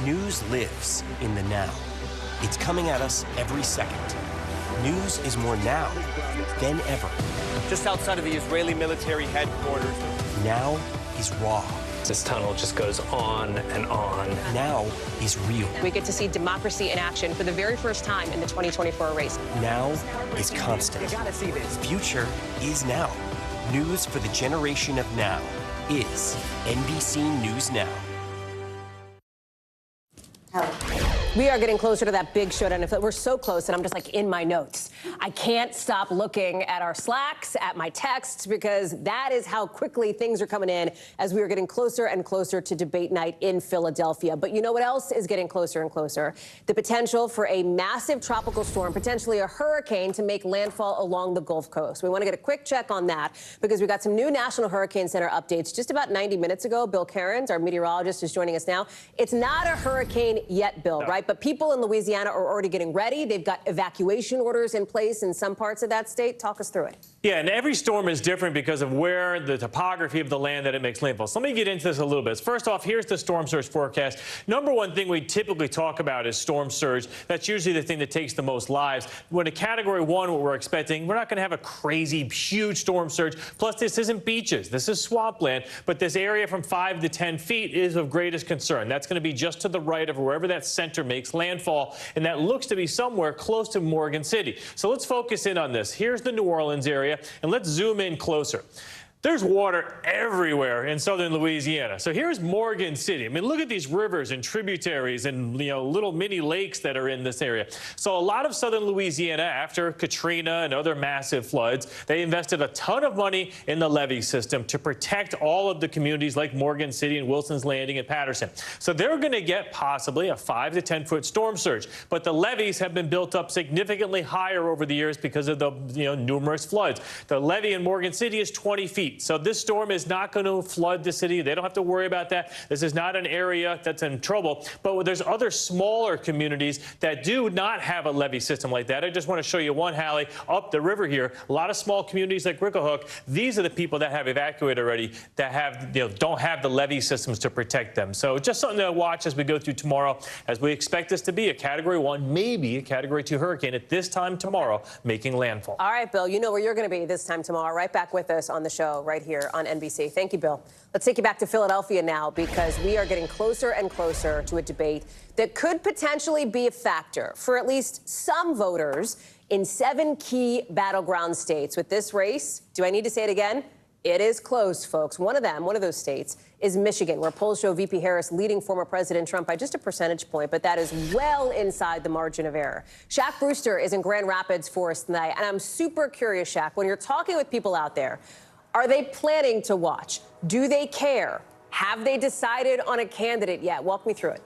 S7: News lives in the now. It's coming at us every second. News is more now than ever.
S1: Just outside of the Israeli military headquarters.
S7: Now is raw.
S16: This tunnel just goes on and on.
S7: Now is real.
S8: We get to see democracy in action for the very first time in the 2024 race.
S7: Now is constant.
S8: You gotta see this.
S7: Future is now. News for the generation of now. is NBC News Now.
S8: We are getting closer to that big showdown. We're so close, and I'm just like in my notes. I can't stop looking at our Slacks, at my texts, because that is how quickly things are coming in as we are getting closer and closer to debate night in Philadelphia. But you know what else is getting closer and closer? The potential for a massive tropical storm, potentially a hurricane, to make landfall along the Gulf Coast. We want to get a quick check on that because we got some new National Hurricane Center updates just about 90 minutes ago. Bill Cairns, our meteorologist, is joining us now. It's not a hurricane yet, Bill, right? But people in Louisiana are already getting ready. They've got evacuation orders in place in some parts of that state. Talk us through it.
S12: Yeah, and every storm is different because of where the topography of the land that it makes landfall. So let me get into this a little bit. First off, here's the storm surge forecast. Number one thing we typically talk about is storm surge. That's usually the thing that takes the most lives. When a Category 1, what we're expecting, we're not going to have a crazy, huge storm surge. Plus, this isn't beaches. This is swampland. But this area from 5 to 10 feet is of greatest concern. That's going to be just to the right of wherever that center makes landfall. And that looks to be somewhere close to Morgan City. So let's focus in on this. Here's the New Orleans area. And let's zoom in closer. There's water everywhere in southern Louisiana. So here's Morgan City. I mean, look at these rivers and tributaries and, little mini lakes that are in this area. So a lot of southern Louisiana, after Katrina and other massive floods, they invested a ton of money in the levee system to protect all of the communities like Morgan City and Wilson's Landing and Patterson. So they're going to get possibly a 5 to 10 foot storm surge. But the levees have been built up significantly higher over the years because of the numerous floods. The levee in Morgan City is 20 feet. So this storm is not going to flood the city. They don't have to worry about that. This is not an area that's in trouble. But there's other smaller communities that do not have a levee system like that. I just want to show you one, Hallie, up the river here. A lot of small communities like Ricklehook. These are the people that have evacuated already that have, don't have the levee systems to protect them. So just something to watch as we go through tomorrow, as we expect this to be a Category 1, maybe a Category 2 hurricane at this time tomorrow, making landfall.
S8: All right, Bill, you know where you're going to be this time tomorrow. Right back with us on the show right here on NBC. Thank you, Bill. Let's take you back to Philadelphia now because we are getting closer and closer to a debate that could potentially be a factor for at least some voters in 7 key battleground states. With this race, do I need to say it again? It is close, folks. One of those states is Michigan, where polls show VP Harris leading former President Trump by just a percentage point, but that is well inside the margin of error. Shaq Brewster is in Grand Rapids for us tonight, and I'm super curious, Shaq, when you're talking with people out there, are they planning to watch? Do they care? Have they decided on a candidate yet? Walk me through it.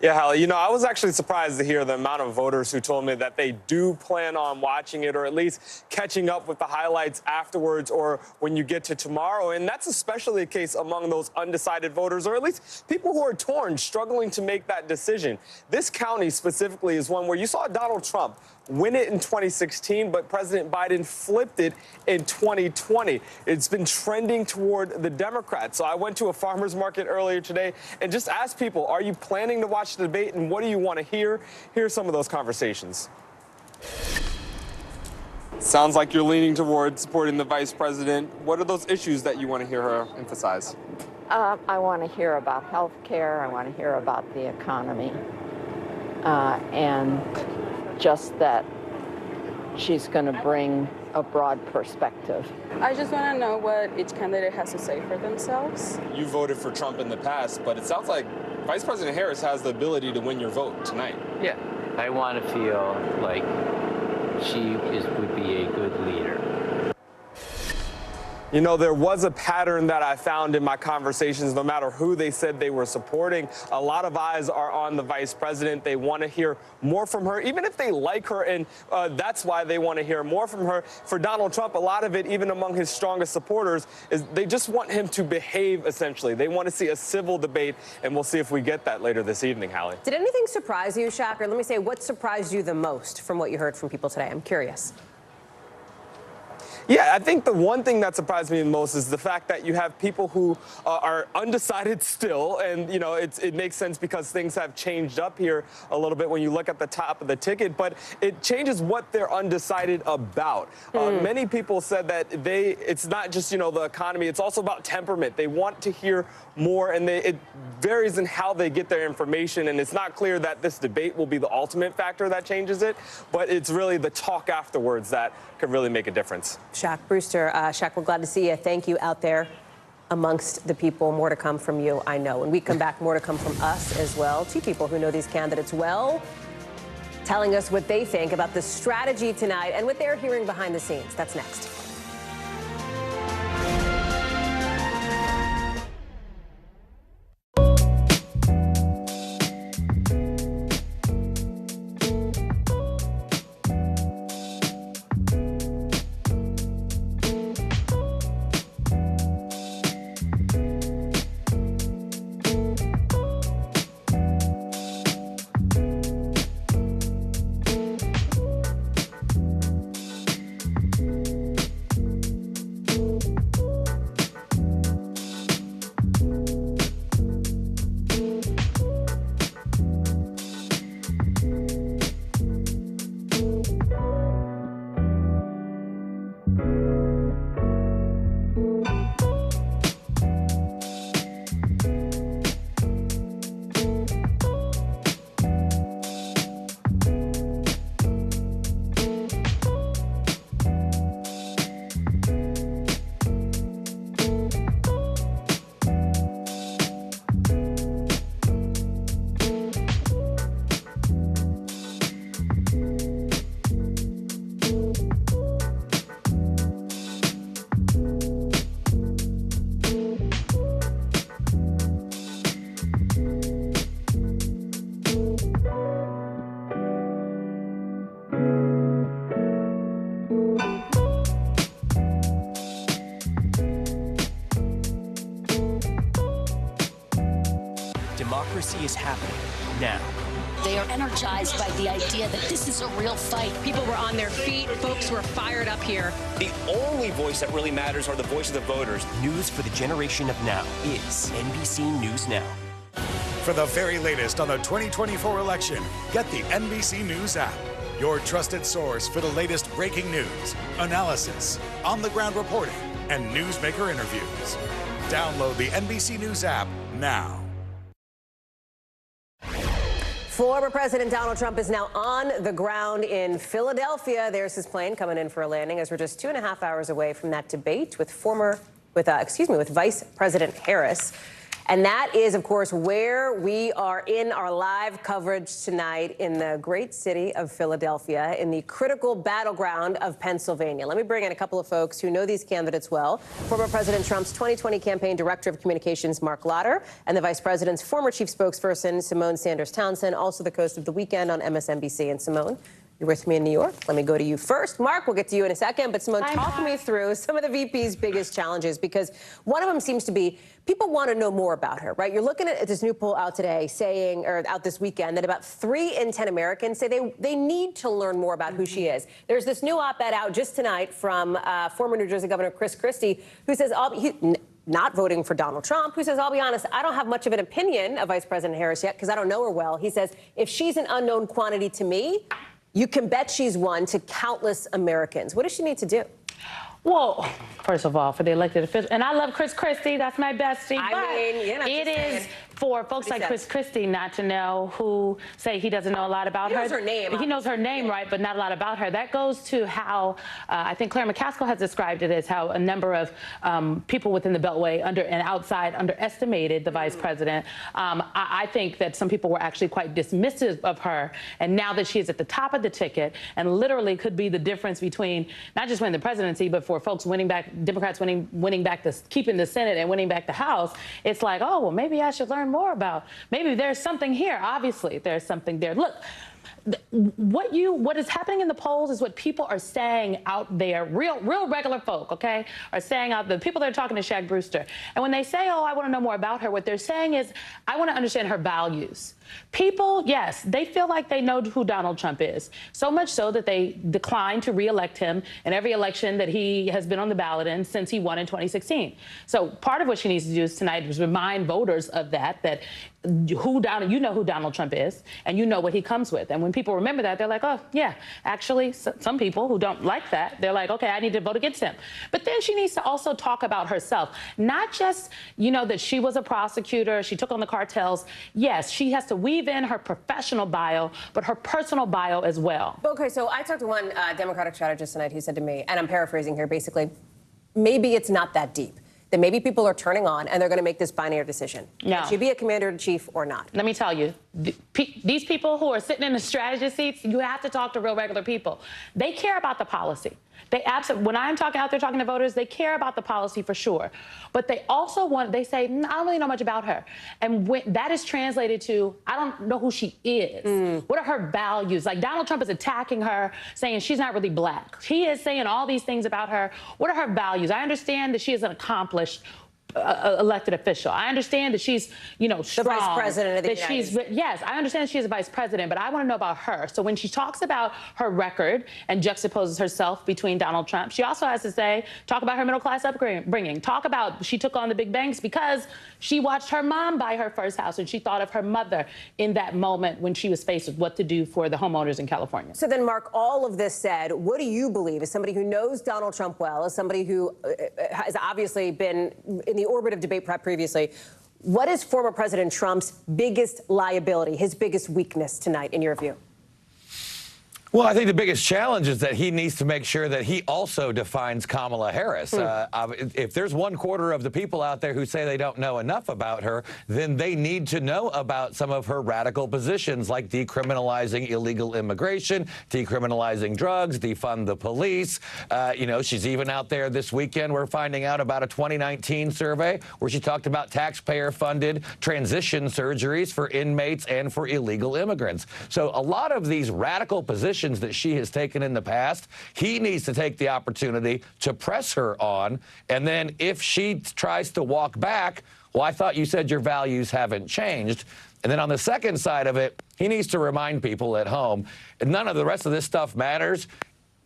S14: Yeah, Hallie, I was actually surprised to hear the amount of voters who told me that they do plan on watching it or at least catching up with the highlights afterwards or when you get to tomorrow. And that's especially the case among those undecided voters or at least people who are torn, struggling to make that decision. This county specifically is one where you saw Donald Trump win it in 2016, but President Biden flipped it in 2020. It's been trending toward the Democrats. So I went to a farmer's market earlier today and just asked people, are you planning to watch the debate and what do you want to hear? Here's some of those conversations. Sounds like you're leaning toward supporting the vice president. What are those issues that you want to hear her emphasize?
S21: I want to hear about health care. I want to hear about the economy. And just that she's going to bring a broad perspective.
S17: I just want to know what each candidate has to say for themselves.
S14: You voted for Trump in the past, but it sounds like Vice President Harris has the ability to win your vote tonight.
S20: Yeah, I want to feel like she would be a good leader.
S14: There was a pattern that I found in my conversations, no matter who they said they were supporting. A lot of eyes are on the vice president. They want to hear more from her, even if they like her, and that's why they want to hear more from her. For Donald Trump, a lot of it, even among his strongest supporters, is they just want him to behave, essentially. They want to see a civil debate, and we'll see if we get that later this evening, Hallie.
S8: Did anything surprise you, Shaq? Or let me say, what surprised you the most from what you heard from people today? I'm curious.
S14: Yeah, I think the one thing that surprised me the most is the fact that you have people who are undecided still. And, it makes sense because things have changed up here a little bit when you look at the top of the ticket. But it changes what they're undecided about. Many people said that it's not just, the economy. It's also about temperament. They want to hear more, and it varies in how they get their information. And it's not clear that this debate will be the ultimate factor that changes it. But it's really the talk afterwards that could really make a difference.
S8: Shaq Brewster. Shaq, we're glad to see you. Thank you out there amongst the people. More to come from you, I know. When we come back, more to come from us as well. Two people who know these candidates well, telling us what they think about the strategy tonight and what they're hearing behind the scenes. That's next.
S7: Democracy is happening now.
S9: They are energized by the idea that this is a real fight. People were on their feet. Folks were fired up here.
S1: The only voice that really matters are the voice of the voters.
S7: News for the generation of now is NBC News Now.
S10: For the very latest on the 2024 election, get the NBC News app, your trusted source for the latest breaking news, analysis, on-the-ground reporting, and newsmaker interviews. Download the NBC News app now.
S8: Former President Donald Trump is now on the ground in Philadelphia. There's his plane coming in for a landing as we're just 2.5 hours away from that debate with Vice President Harris. And that is, of course, where we are in our live coverage tonight in the great city of Philadelphia, in the critical battleground of Pennsylvania. Let me bring in a couple of folks who know these candidates well. Former President Trump's 2020 campaign director of communications, Mark Lotter, and the vice president's former chief spokesperson, Simone Sanders Townsend, also the host of The Weekend on MSNBC. And Simone, you're with me in New York. Let me go to you first. Mark, we'll get to you in a second. But Simone, talk me through some of the VP's biggest challenges, because one of them seems to be people want to know more about her, right? You're looking at this new poll out today saying, or out this weekend, that about 3 in 10 Americans say they need to learn more about who she is. There's this new op-ed out just tonight from former New Jersey Governor Chris Christie, who says, not voting for Donald Trump, who says, I'll be honest, I don't have much of an opinion of Vice President Harris yet because I don't know her well. He says, if she's an unknown quantity to me, you can bet she's one to countless Americans. What does she need to do?
S13: Well, first of all, for the elected official, and I love Chris Christie, that's my bestie. It is for folks like Chris Christie not to know who say he doesn't know a lot about her.
S8: He knows her name.
S13: He knows her name, right, but not a lot about her. That goes to how I think Claire McCaskill has described it as how a number of people within the Beltway and outside underestimated the vice president. I think that some people were actually quite dismissive of her, and now that she is at the top of the ticket and literally could be the difference between not just winning the presidency, but for folks winning back, Democrats winning back keeping the Senate and winning back the House, it's like, oh, well, maybe I should learn more about. Maybe there's something here. Obviously, there's something there. Look, what is happening in the polls is what people are saying out there, real regular folk, okay, are saying out there, the people that are talking to Shaq Brewster. And when they say, oh, I want to know more about her, what they're saying is, I want to understand her values. People, yes, they feel like they know who Donald Trump is, so much so that they declined to reelect him in every election that he has been on the ballot in since he won in 2016. So part of what she needs to do tonight is remind voters of that you know who Donald Trump is, and you know what he comes with. And when people remember that, they're like, oh, yeah, actually, some people who don't like that, they're like, okay, I need to vote against him. But then she needs to also talk about herself, not just, that she was a prosecutor, she took on the cartels. Yes, she has to weave in her professional bio, but her personal bio as well.
S8: Okay, so I talked to one Democratic strategist tonight who said to me, and I'm paraphrasing here, basically, maybe it's not that deep. That maybe people are turning on and they're going to make this binary decision.
S13: No.
S8: Should she be a commander-in-chief or not?
S13: Let me tell you, these people who are sitting in the strategist seats, you have to talk to real regular people. They care about the policy. They absolutely, when I'm talking out there talking to voters, they care about the policy for sure. But they also they say, I don't really know much about her. And when that is translated to, I don't know who she is. What are her values? Like Donald Trump is attacking her, saying she's not really black. He is saying all these things about her. What are her values? I understand that she is an accomplished elected official. I understand that she's, strong.
S8: The vice president of the United States.
S13: Yes, I understand she's a vice president, but I want to know about her. So when she talks about her record and juxtaposes herself between Donald Trump, she also has to talk about her middle-class upbringing. Talk about she took on the big banks because she watched her mom buy her first house and she thought of her mother in that moment when she was faced with what to do for the homeowners in California.
S8: So then, Mark, all of this said, what do you believe, as somebody who knows Donald Trump well, as somebody who has obviously been in the orbit of debate prep previously, what is former President Trump's biggest liability, his biggest weakness tonight, in your view?
S3: Well, I think the biggest challenge is that he needs to make sure that he also defines Kamala Harris. If there's 1/4 of the people out there who say they don't know enough about her, then they need to know about some of her radical positions like decriminalizing illegal immigration, decriminalizing drugs, defund the police. She's even out there this weekend. We're finding out about a 2019 survey where she talked about taxpayer-funded transition surgeries for inmates and for illegal immigrants. So a lot of these radical positions that she has taken in the past, he needs to take the opportunity to press her on. And then if she tries to walk back, well, I thought you said your values haven't changed. And then on the second side of it, he needs to remind people at home, none of the rest of this stuff matters.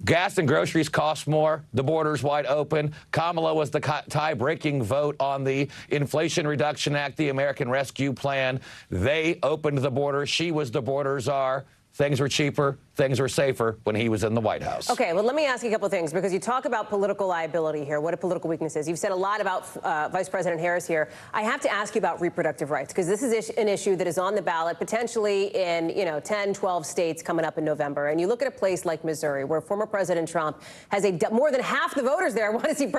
S3: Gas and groceries cost more. The border's wide open. Kamala was the tie-breaking vote on the Inflation Reduction Act, the American Rescue Plan. They opened the border. She was the border czar. Things were cheaper, things were safer when he was in the White House.
S8: Okay, well, let me ask you a couple of things, because you talk about political liability here, what a political weakness is. You've said a lot about Vice President Harris here. I have to ask you about reproductive rights, because this is an issue that is on the ballot potentially in 10, 12 states coming up in November. And you look at a place like Missouri, where former President Trump has more than half the voters there want to see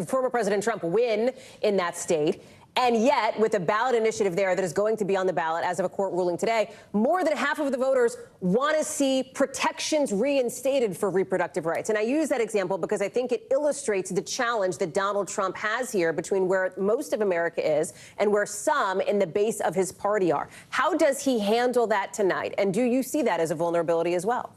S8: former President Trump win in that state. And yet, with a ballot initiative there that is going to be on the ballot as of a court ruling today, more than half of the voters want to see protections reinstated for reproductive rights. And I use that example because I think it illustrates the challenge that Donald Trump has here between where most of America is and where some in the base of his party are. How does he handle that tonight? And do you see that as a vulnerability as well?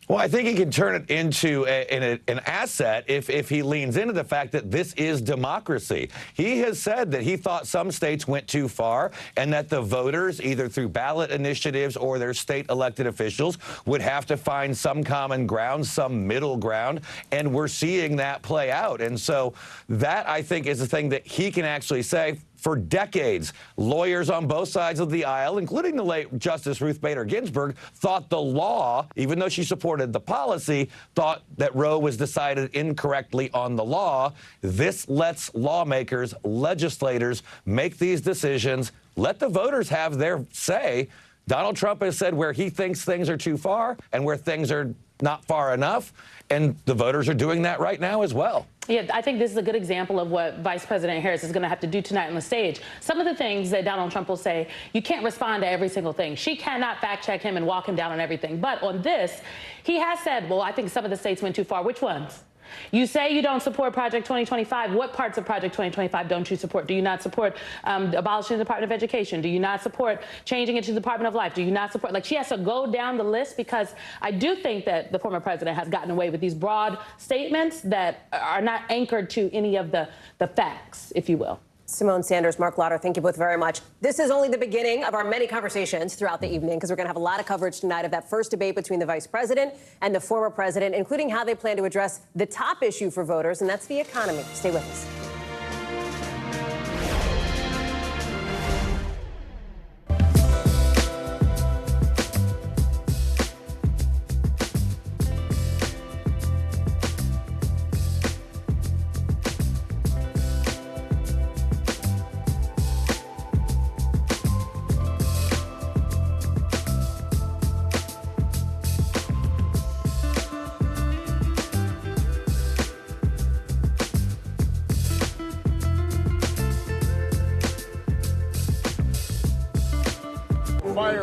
S3: Well, I think he can turn it into an asset if he leans into the fact that this is democracy. He has said that he thought some states went too far and that the voters, either through ballot initiatives or their state elected officials, would have to find some common ground, some middle ground, and we're seeing that play out. And so that, I think, is the thing that he can actually say. For decades, lawyers on both sides of the aisle, including the late Justice Ruth Bader Ginsburg, thought the law, even though she supported the policy, thought that Roe was decided incorrectly on the law. This lets lawmakers, legislators make these decisions. Let the voters have their say. Donald Trump has said where he thinks things are too far and where things are not far enough, and the voters are doing that right now as well.
S13: Yeah, I think this is a good example of what Vice President Harris is going to have to do tonight on the stage. Some of the things that Donald Trump will say, you can't respond to every single thing. She cannot fact-check him and walk him down on everything. But on this, he has said, well, I think some of the states went too far. Which ones? You say you don't support Project 2025. What parts of Project 2025 don't you support? Do you not support abolishing the Department of Education? Do you not support changing it to the Department of Life? Do you not support? Like, she has to go down the list, because I do think that the former president has gotten away with these broad statements that are not anchored to any of the facts, if you will.
S8: Simone Sanders, Mark Lauder, thank you both very much. This is only the beginning of our many conversations throughout the evening, because we're going to have a lot of coverage tonight of that first debate between the vice president and the former president, including how they plan to address the top issue for voters, and that's the economy. Stay with us.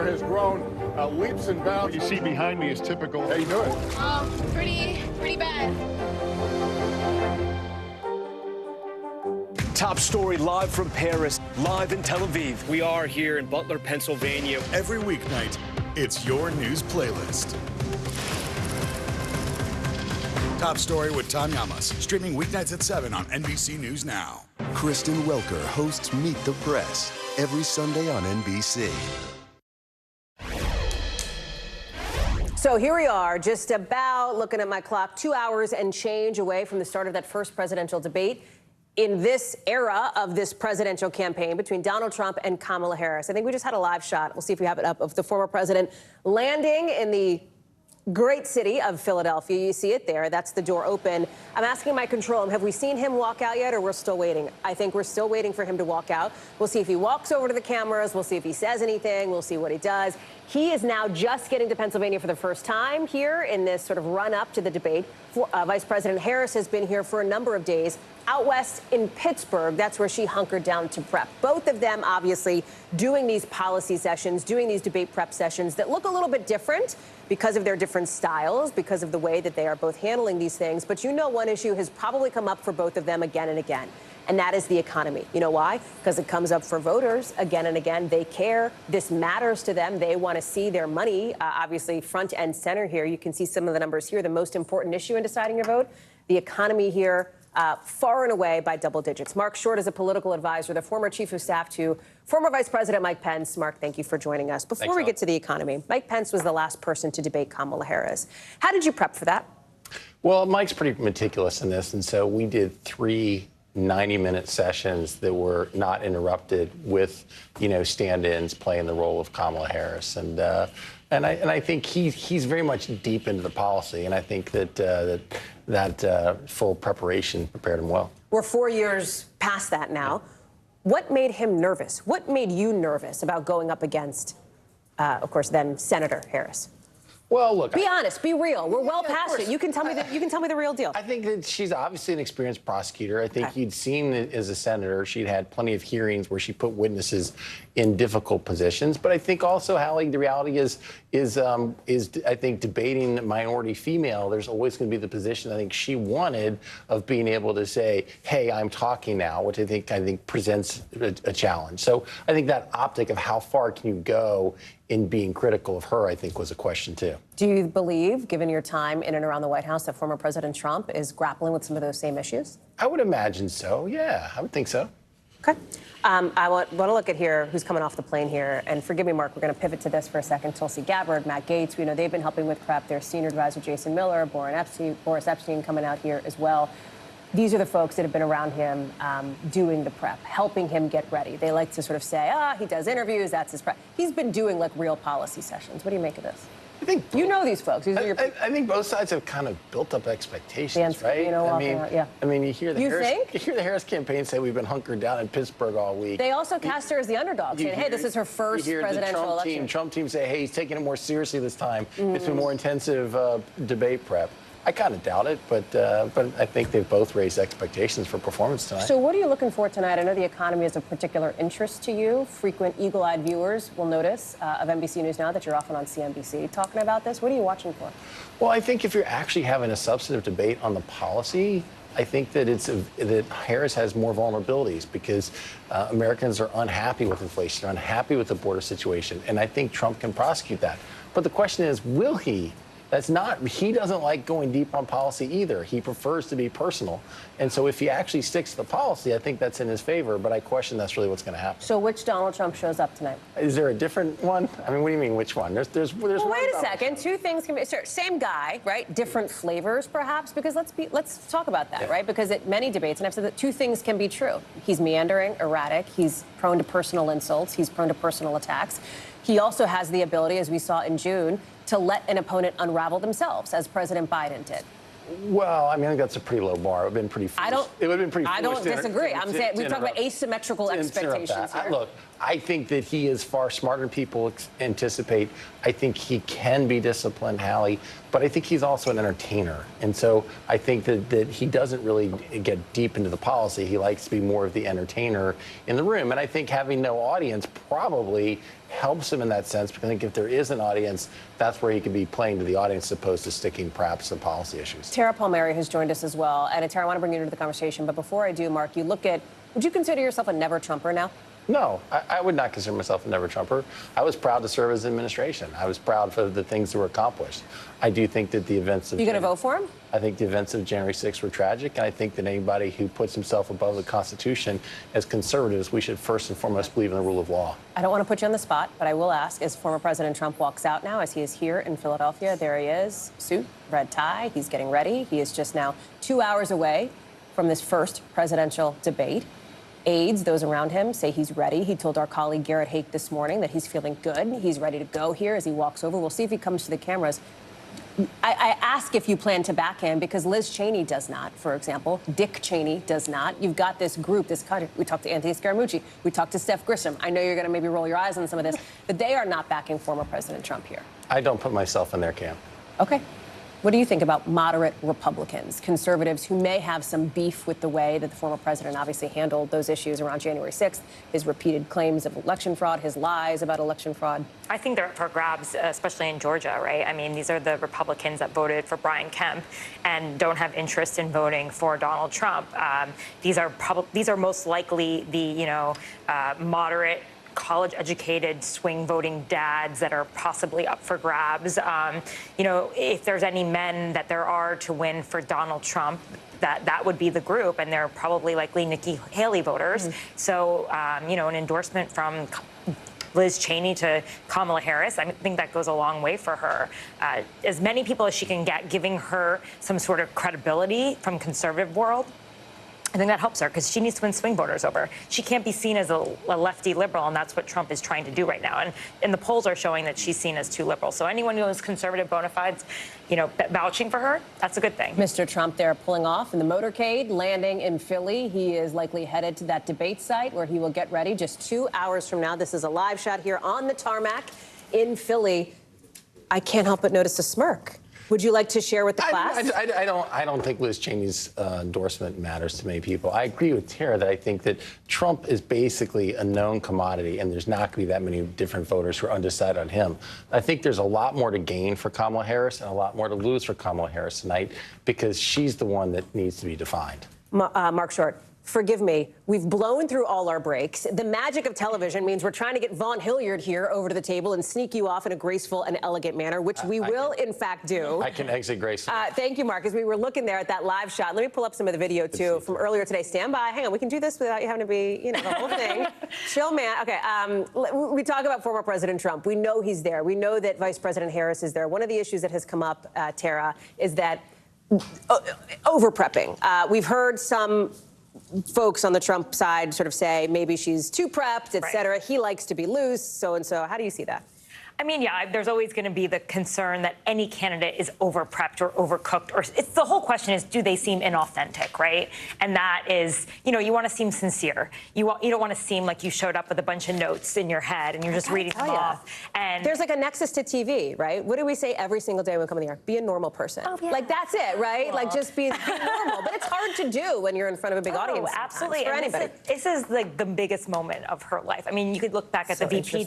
S2: there has grown leaps and bounds.
S18: What you see behind me is typical.
S2: How you doing?
S19: Pretty bad.
S1: Top story live from Paris, live in Tel Aviv. We are here in Butler, Pennsylvania.
S10: Every weeknight, it's your news playlist. Top Story with Tom Yamas, streaming weeknights at 7 on NBC News Now.
S24: Kristen Welker hosts Meet the Press every Sunday on NBC.
S8: So here we are, just about, looking at my clock, 2 hours and change away from the start of that first presidential debate in this era of this presidential campaign between Donald Trump and Kamala Harris. I think we just had a live shot. We'll see if we have it up of the former president landing in the great city of Philadelphia. You see it there. That's the door open. I'm asking my control room, have we seen him walk out yet, or we're still waiting? I think we're still waiting for him to walk out. We'll see if he walks over to the cameras. We'll see if he says anything. We'll see what he does. He is now just getting to Pennsylvania for the first time here in this sort of run up to the debate. Vice President Harris has been here for a number of days out west in Pittsburgh. That's where she hunkered down to prep. Both of them obviously doing these policy sessions, doing these debate prep sessions that look a little bit different because of their different styles, because of the way that they are both handling these things. But you know, one issue has probably come up for both of them again and again, and that is the economy. You know why? Because it comes up for voters again and again. They care. This matters to them. They want to see their money, obviously, front and center here. You can see some of the numbers here. The most important issue in deciding your vote, the economy here, far and away by double digits. Mark Short is a political advisor, the former chief of staff to former Vice President Mike Pence. Mark, thank you for joining us. Before we get to the economy, Mike Pence was the last person to debate Kamala Harris. How did you prep for that?
S25: Well, Mike's pretty meticulous in this, and so we did 3 90-minute sessions that were not interrupted with, stand-ins playing the role of Kamala Harris. And I think he's very much deep into the policy, and I think that full preparation prepared him well.
S8: We're 4 years past that now. What made him nervous? What made you nervous about going up against, of course, then Senator Harris?
S25: Well, look.
S8: Be honest. Be real. We're well past it. You can tell me that. You can tell me the real deal.
S25: I think that she's obviously an experienced prosecutor. I think you'd seen it as a senator. She'd had plenty of hearings where she put witnesses in difficult positions. But I think also, Hallie, the reality is I think debating a minority female, there's always going to be the position I think she wanted of being able to say, "Hey, I'm talking now," which I think presents a challenge. So I think that optic of how far can you go in being critical of her, I think, was a question too.
S8: Do you believe, given your time in and around the White House, that former President Trump is grappling with some of those same issues?
S25: I would imagine so. Yeah, I would think so.
S8: Okay. I want to look at here who's coming off the plane here. And forgive me, Mark, we're going to pivot to this for a second. Tulsi Gabbard, Matt Gaetz, we know they've been helping with prep. Their senior advisor, Jason Miller, Boris Epstein coming out here as well. These are the folks that have been around him doing the prep, helping him get ready. They like to sort of say, he does interviews, that's his prep. He's been doing like real policy sessions. What do you make of this?
S25: I think
S8: you know these folks. These are your
S25: I think both sides have kind of built up expectations, right?
S8: I
S25: mean, you hear the Harris campaign say we've been hunkered down in Pittsburgh all week.
S8: They also cast her as the underdog, saying, "Hey, this is her first presidential election."
S25: Trump team say, "Hey, he's taking it more seriously this time. It's been more intensive debate prep." I kind of doubt it, but I think they've both raised expectations for performance tonight.
S8: So what are you looking for tonight? I know the economy is of particular interest to you. Frequent eagle-eyed viewers will notice of NBC News Now that you're often on CNBC talking about this. What are you watching for?
S25: Well, I think if you're actually having a substantive debate on the policy, I think that that Harris has more vulnerabilities because Americans are unhappy with inflation, unhappy with the border situation, and I think Trump can prosecute that. But the question is, will he? He doesn't like going deep on policy either. He prefers to be personal. And so if he actually sticks to the policy, I think that's in his favor, but I question that's really what's going to happen.
S8: So which Donald Trump shows up tonight?
S25: Is there a different one? I mean, what do you mean, which one? There's
S8: well, wait a second. Two things can be, same guy, right? Different flavors, perhaps, because let's talk about that, right? Because at many debates, and I've said that two things can be true. He's meandering, erratic. He's prone to personal insults. He's prone to personal attacks. He also has the ability, as we saw in June, to let an opponent unravel themselves, as President Biden did.
S25: Well, I mean, I think that's a pretty low bar. It would have been pretty foolish. It would have been pretty foolish.
S8: I don't disagree. I'm saying we talk about asymmetrical expectations here.
S25: Look, I think that he is far smarter than people anticipate. I think he can be disciplined, Hallie, but I think he's also an entertainer. And so I think that he doesn't really get deep into the policy. He likes to be more of the entertainer in the room. And I think having no audience probably helps him in that sense, because I think if there is an audience, that's where he could be playing to the audience as opposed to sticking perhaps to policy issues.
S8: Tara Palmieri has joined us as well. And Tara, I want to bring you into the conversation. But before I do, Mark, you look at, would you consider yourself a never Trumper now?
S25: No, I would not consider myself a never Trumper. I was proud to serve as administration. I was proud for the things that were accomplished. I do think that the events of
S8: You going to vote for him?
S25: I think the events of January 6th were tragic, and I think that anybody who puts himself above the Constitution, as conservatives, we should first and foremost believe in the rule of law.
S8: I don't want to put you on the spot, but I will ask, as former President Trump walks out now, as he is here in Philadelphia, there he is, suit, red tie, he's getting ready. He is just now 2 hours away from this first presidential debate. Aides, those around him, say he's ready. He told our colleague Garrett Hake this morning that he's feeling good. He's ready to go here as he walks over. We'll see if he comes to the cameras. I ask if you plan to back him because Liz Cheney does not, for example. Dick Cheney does not. You've got this group, this country. We talked to Anthony Scaramucci. We talked to Steph Grisham. I know you're going to maybe roll your eyes on some of this, but they are not backing former President Trump here.
S25: I don't put myself in their camp.
S8: Okay. What do you think about moderate Republicans, conservatives who may have some beef with the way that the former president obviously handled those issues around January 6th, his repeated claims of election fraud, his lies about election fraud?
S11: I think they're up for grabs, especially in Georgia, right? I mean, these are the Republicans that voted for Brian Kemp and don't have interest in voting for Donald Trump. These are most likely the, moderate, college-educated swing voting dads that are possibly up for grabs. If there's any men that there are to win for Donald Trump, that would be the group, and they're probably likely Nikki Haley voters. So, an endorsement from Liz Cheney to Kamala Harris, I think that goes a long way for her. As many people as she can get, giving her some sort of credibility from conservative world, I think that helps her because she needs to win swing voters over. She can't be seen as a lefty liberal, and that's what Trump is trying to do right now. And the polls are showing that she's seen as too liberal. So anyone who is conservative bona fides, vouching for her, that's a good thing.
S8: Mr. Trump there pulling off in the motorcade, landing in Philly. He is likely headed to that debate site where he will get ready just 2 hours from now. This is a live shot here on the tarmac in Philly. I can't help but notice a smirk. Would you like to share with the class?
S25: I don't think Liz Cheney's endorsement matters to many people. I agree with Tara that I think that Trump is basically a known commodity, and there's not going to be that many different voters who are undecided on him. I think there's a lot more to gain for Kamala Harris and a lot more to lose for Kamala Harris tonight because she's the one that needs to be defined.
S8: Mark Short. Forgive me, we've blown through all our breaks. The magic of television means we're trying to get Vaughn Hilliard here over to the table and sneak you off in a graceful and elegant manner, which we will, in fact, do.
S25: I can exit gracefully.
S8: Thank you, Mark. As we were looking there at that live shot, let me pull up some of the video, too, from earlier today. Stand by. Hang on. We can do this without you having to be, the whole thing. Chill, man. Okay. We talk about former President Trump. We know he's there. We know that Vice President Harris is there. One of the issues that has come up, Tara, is that over-prepping. We've heard some folks on the Trump side sort of say maybe she's too prepped, et cetera. He likes to be loose, so and so. How do you see that?
S11: I mean, yeah, there's always going to be the concern that any candidate is over-prepped or overcooked. Or it's the whole question is, do they seem inauthentic, right? And that is, you want to seem sincere. You don't want to seem like you showed up with a bunch of notes in your head and you're just reading them off. And
S8: there's like a nexus to TV, right? What do we say every single day when we come in the air? Be a normal person.
S11: Oh, yeah.
S8: Like, that's it, right? Well, like, just be normal. But it's hard to do when you're in front of a big audience.
S11: Absolutely.
S8: For anybody.
S11: This is like the biggest moment of her life. I mean, you could look back at the VP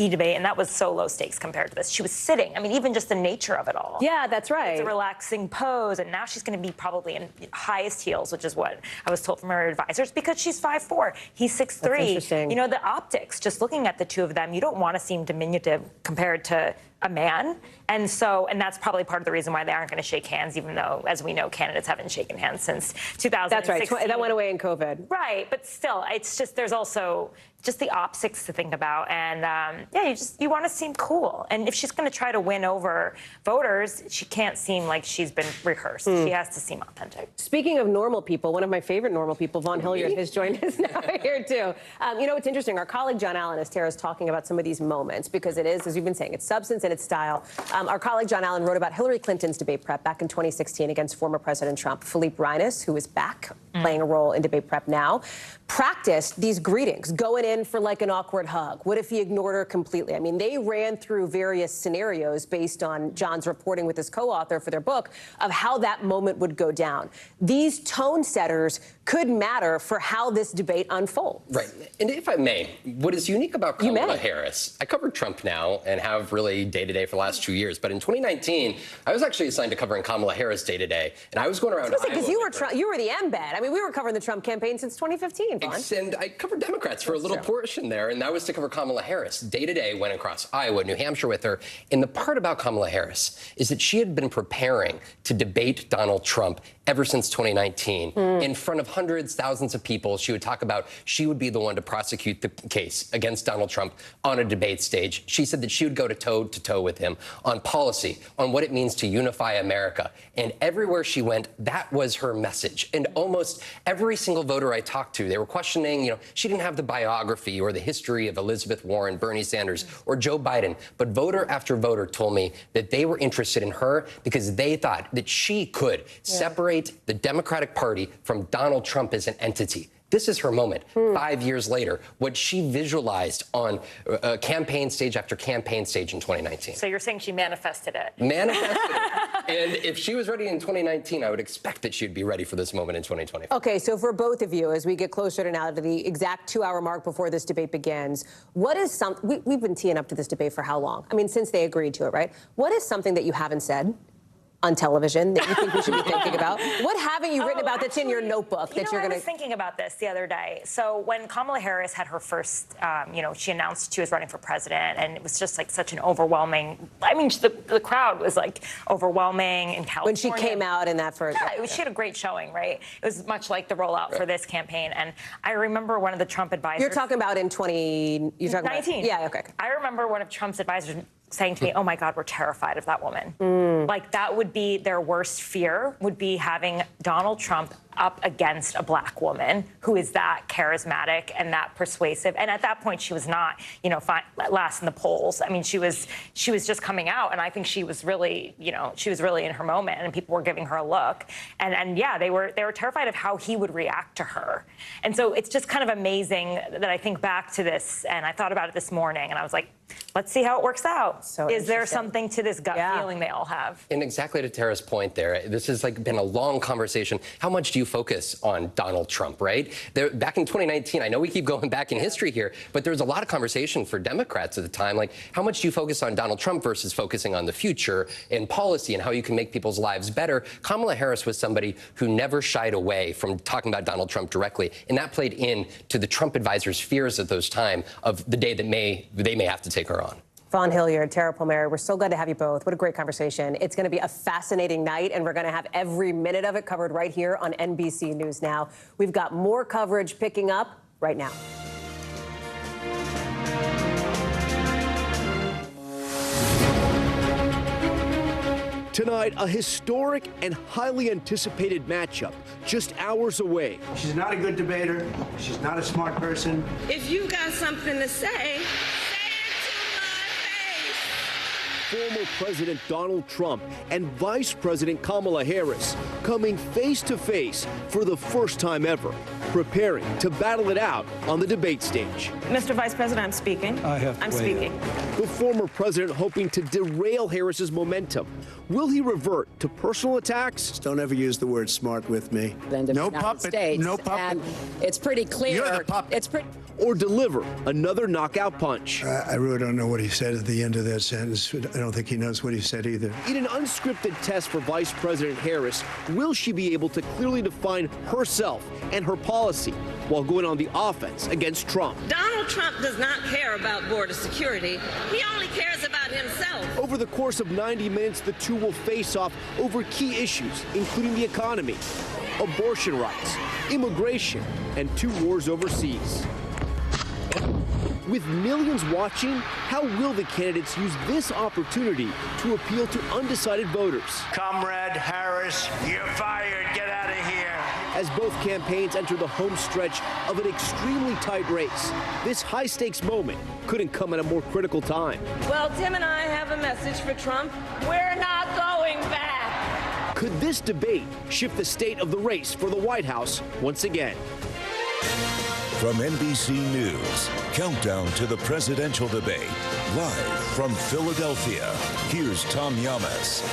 S11: debate, and that was so low stakes compared to this. She was sitting. I mean, even just the nature of it all.
S8: Yeah, that's right.
S11: It's a relaxing pose, and now she's going to be probably in highest heels, which is what I was told from her advisors, because she's 5'4", he's 6'3".
S8: That's interesting.
S11: The optics, just looking at the two of them, you don't want to seem diminutive compared to a man. And that's probably part of the reason why they aren't going to shake hands, even though, as we know, candidates haven't shaken hands since 2016.
S8: That's right. That went away in COVID.
S11: Right. But still, it's just, there's also just the optics to think about. And you want to seem cool. And if she's going to try to win over voters, she can't seem like she's been rehearsed. She has to seem authentic.
S8: Speaking of normal people, one of my favorite normal people, Vaughn Hilliard, has joined us now here, too. It's interesting. Our colleague John Allen, as Tara's talking about some of these moments, because it is, as you've been saying, it's substance and it's style. Our colleague John Allen wrote about Hillary Clinton's debate prep back in 2016 against former President Trump. Philippe Reines, who is back playing a role in debate prep now, practiced these greetings, going in for like an awkward hug. What if he ignored her completely? I mean, they ran through various scenarios based on John's reporting with his co-author for their book of how that moment would go down. These tone setters could matter for how this debate unfolds.
S5: Right. And if I may, what is unique about Kamala Harris, I covered Trump now and have really day-to-day for the last 2 years. But in 2019, I was actually assigned to covering Kamala Harris day-to-day. And I was going around Iowa.
S8: Because you were the embed. I mean, we were covering the Trump campaign since 2015, Vaughn.
S5: And I covered Democrats for a little portion there. And that was to cover Kamala Harris. Day-to-day, went across Iowa, New Hampshire with her. And the part about Kamala Harris is that she had been preparing to debate Donald Trump ever since 2019. In front of hundreds, thousands of people, she would talk about she would be the one to prosecute the case against Donald Trump on a debate stage. She said that she would go toe-to-toe with him on policy, on what it means to unify America. And everywhere she went, that was her message. And almost every single voter I talked to, they were questioning, she didn't have the biography or the history of Elizabeth Warren, Bernie Sanders, or Joe Biden. But voter after voter told me that they were interested in her because they thought that she could separate the Democratic Party from Donald Trump as an entity. This is her moment. 5 years later, what she visualized on campaign stage after campaign stage in 2019.
S11: So you're saying she manifested it?
S5: Manifested it. And if she was ready in 2019, I would expect that she'd be ready for this moment in 2020.
S8: Okay, so for both of you, as we get closer to now to the exact 2-hour mark before this debate begins, what is something, we've been teeing up to this debate for how long? I mean, since they agreed to it, right? What is something that you haven't said on television that you think we should be thinking about? What haven't you written about that's in your notebook that you're going to...
S11: I was thinking about this the other day. So when Kamala Harris had her first, she announced she was running for president, and it was just like such an overwhelming... I mean, the crowd was like overwhelming in California.
S8: When she came out in that first...
S11: Yeah, she had a great showing, right? It was much like the rollout for this campaign. And I remember one of the Trump advisors...
S8: You're talking about in 20... You're talking
S11: 19.
S8: About, yeah, okay.
S11: I remember one of Trump's advisors saying to me, oh my God, we're terrified of that woman. Like that would be their worst fear, would be having Donald Trump up against a black woman who is that charismatic and that persuasive. And at that point, she was not, last in the polls. I mean, she was just coming out, and I think she was really, she was really in her moment, and people were giving her a look. And yeah, they were terrified of how he would react to her. And so it's just kind of amazing that I think back to this, and I thought about it this morning, and I was like, let's see how it works out. So is there something to this gut feeling they all have?
S5: And exactly to Tara's point there, this has been a long conversation. How much do you focus on Donald Trump, right? Back in 2019, I know we keep going back in history here, but there was a lot of conversation for Democrats at the time, like how much do you focus on Donald Trump versus focusing on the future and policy and how you can make people's lives better? Kamala Harris was somebody who never shied away from talking about Donald Trump directly, and that played into the Trump advisors' fears at those time of the day that they may have to take her on.
S8: Vaughn Hilliard, Tara Palmieri, we're so glad to have you both. What a great conversation. It's going to be a fascinating night, and we're going to have every minute of it covered right here on NBC News Now. We've got more coverage picking up right now.
S6: Tonight, a historic and highly anticipated matchup just hours away.
S15: She's not a good debater. She's not a smart person.
S18: If you got something to say,
S6: Former President Donald Trump and Vice President Kamala Harris coming face to face for the first time ever, preparing to battle it out on the debate stage.
S18: Mr. Vice President, I'm speaking. I'm speaking.
S6: The former president hoping to derail Harris's momentum. Will he revert to personal attacks?
S15: Just don't ever use the word smart with me. No puppet. No puppet.
S23: And it's pretty clear.
S15: You're the puppet.
S6: Or deliver another knockout punch.
S15: I really don't know what he said at the end of that sentence. I don't think he knows what he said either.
S6: In an unscripted test for Vice President Harris, will she be able to clearly define herself and her policy while going on the offense against Trump?
S18: Donald Trump does not care about border security. He only cares about himself.
S6: Over the course of 90 minutes, the two will face off over key issues, including the economy, abortion rights, immigration, and two wars overseas. With millions watching, how will the candidates use this opportunity to appeal to undecided voters?
S15: Comrade Harris, you're fired. Get out of here.
S6: As both campaigns enter the home stretch of an extremely tight race, this high-stakes moment couldn't come at a more critical time.
S18: Well, Tim and I have a message for Trump. We're not going back.
S6: Could this debate shift the state of the race for the White House once again?
S4: From NBC News, countdown to the presidential debate. Live from Philadelphia, here's Tom Yamas.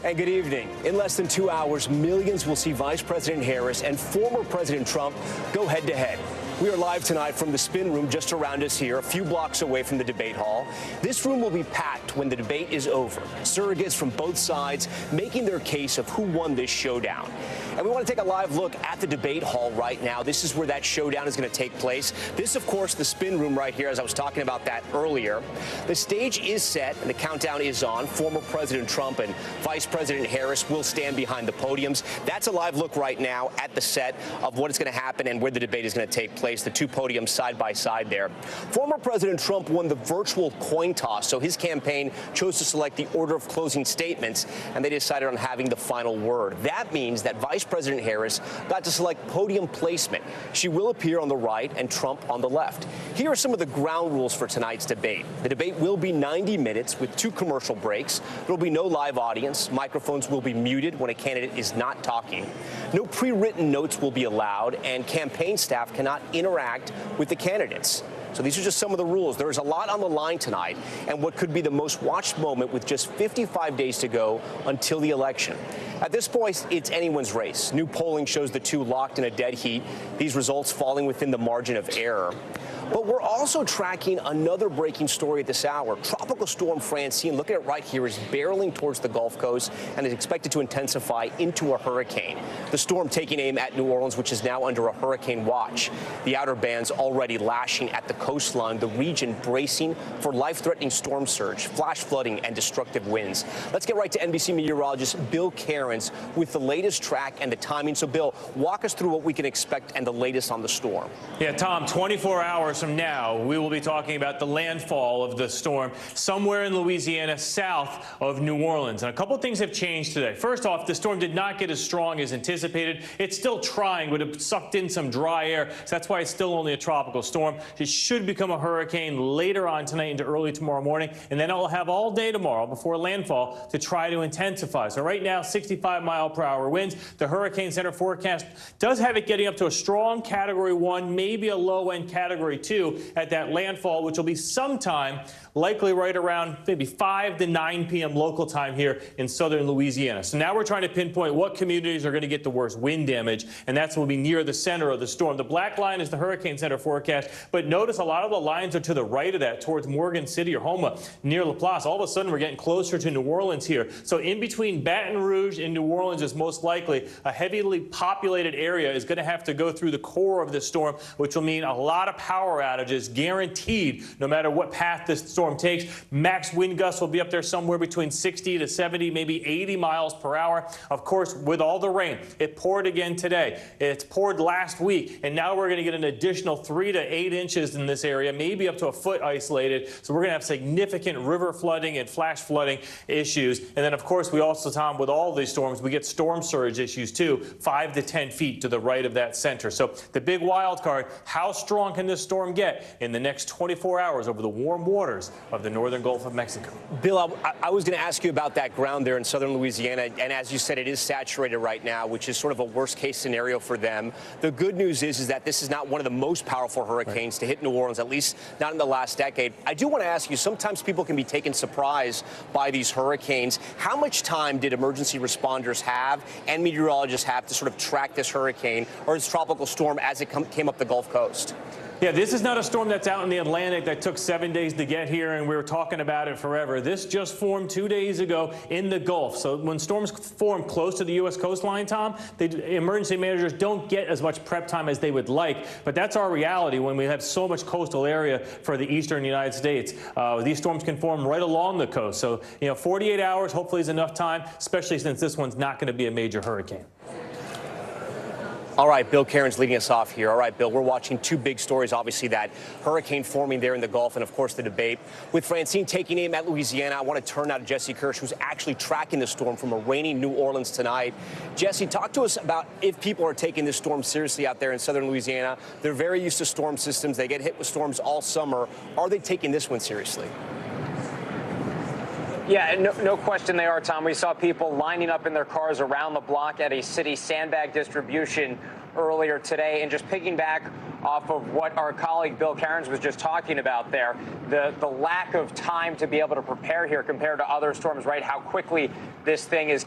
S1: And good evening. In less than 2 hours, millions will see Vice President Harris and former President Trump go head-to-head. We are live tonight from the spin room just around us here, a few blocks away from the debate hall. This room will be packed when the debate is over. Surrogates from both sides making their case of who won this showdown. And we want to take a live look at the debate hall right now. This is where that showdown is going to take place. This, of course, the spin room right here, as I was talking about that earlier. The stage is set and the countdown is on. Former President Trump and Vice President Harris will stand behind the podiums. That's a live look right now at the set of what is going to happen and where the debate is going to take place. The two podiums side by side there. Former President Trump won the virtual coin toss, so his campaign chose to select the order of closing statements, and they decided on having the final word. That means that Vice President Harris got to select podium placement. She will appear on the right and Trump on the left. Here are some of the ground rules for tonight's debate. The debate will be 90 minutes with 2 commercial breaks. There will be no live audience. Microphones will be muted when a candidate is not talking. No pre-written notes will be allowed, and campaign staff cannot interact with the candidates. So these are just some of the rules. There is a lot on the line tonight, and what could be the most watched moment with just 55 days to go until the election. At this point, it's anyone's race. New polling shows the two locked in a dead heat, these results falling within the margin of error. But we're also tracking another breaking story at this hour. Tropical storm Francine, look at it right here, is barreling towards the Gulf Coast and is expected to intensify into a hurricane. The storm taking aim at New Orleans, which is now under a hurricane watch. The outer bands already lashing at the coastline, the region bracing for life-threatening storm surge, flash flooding, and destructive winds. Let's get right to NBC meteorologist Bill Cairns with the latest track and the timing. So, Bill, walk us through what we can expect and the latest on the storm.
S12: Yeah, Tom, 24 hours from now, we will be talking about the landfall of the storm somewhere in Louisiana south of New Orleans. And a couple things have changed today. First off, the storm did not get as strong as anticipated. It's still trying, but it sucked in some dry air. So that's why it's still only a tropical storm. It should become a hurricane later on tonight into early tomorrow morning. And then it will have all day tomorrow before landfall to try to intensify. So right now, 65-mile-per-hour winds. The Hurricane Center forecast does have it getting up to a strong Category 1, maybe a low-end Category 2 at that landfall, which will be sometime likely right around maybe 5 to 9 p.m. local time here in southern Louisiana. So now we're trying to pinpoint what communities are going to get the worst wind damage, and that's will be near the center of the storm. The black line is the Hurricane Center forecast, but notice a lot of the lines are to the right of that, towards Morgan City or Houma, near LaPlace. All of a sudden, we're getting closer to New Orleans here. So in between Baton Rouge and New Orleans is most likely a heavily populated area is going to have to go through the core of this storm, which will mean a lot of power outages guaranteed no matter what path this storm takes. Max wind gusts will be up there somewhere between 60 to 70, maybe 80 miles per hour. Of course, with all the rain, it poured again today. It's poured last week, and now we're going to get an additional 3 to 8 inches in this area, maybe up to a foot isolated. So we're going to have significant river flooding and flash flooding issues. And then, of course, we also, Tom, with all these storms, we get storm surge issues too, 5 to 10 feet to the right of that center. So the big wild card, how strong can this storm get in the next 24 hours over the warm waters of the northern Gulf of Mexico?
S1: Bill, I was going to ask you about that ground there in southern Louisiana, and as you said, it is saturated right now, which is sort of a worst-case scenario for them. The good news is that this is not one of the most powerful hurricanes to hit New Orleans, at least not in the last decade. I do want to ask you, sometimes people can be taken surprise by these hurricanes. How much time did emergency responders have and meteorologists have to sort of track this hurricane or this tropical storm as it came up the Gulf Coast?
S12: Yeah, this is not a storm that's out in the Atlantic that took 7 days to get here, and we were talking about it forever. This just formed 2 days ago in the Gulf. So when storms form close to the U.S. coastline, Tom, emergency managers don't get as much prep time as they would like. But that's our reality when we have so much coastal area for the eastern United States. These storms can form right along the coast. So, 48 hours hopefully is enough time, especially since this one's not going to be a major hurricane.
S1: All right, Bill Cairns leading us off here. All right, Bill, we're watching two big stories, obviously, that hurricane forming there in the Gulf and, of course, the debate. With Francine taking aim at Louisiana, I want to turn now to Jesse Kirsch, who's actually tracking the storm from a rainy New Orleans tonight. Jesse, talk to us about if people are taking this storm seriously out there in southern Louisiana. They're very used to storm systems. They get hit with storms all summer. Are they taking this one seriously?
S16: Yeah, no question they are, Tom. We saw people lining up in their cars around the block at a city sandbag distribution earlier today. And just picking back off of what our colleague Bill Cairns was just talking about there, the lack of time to be able to prepare here compared to other storms, right? How quickly this thing is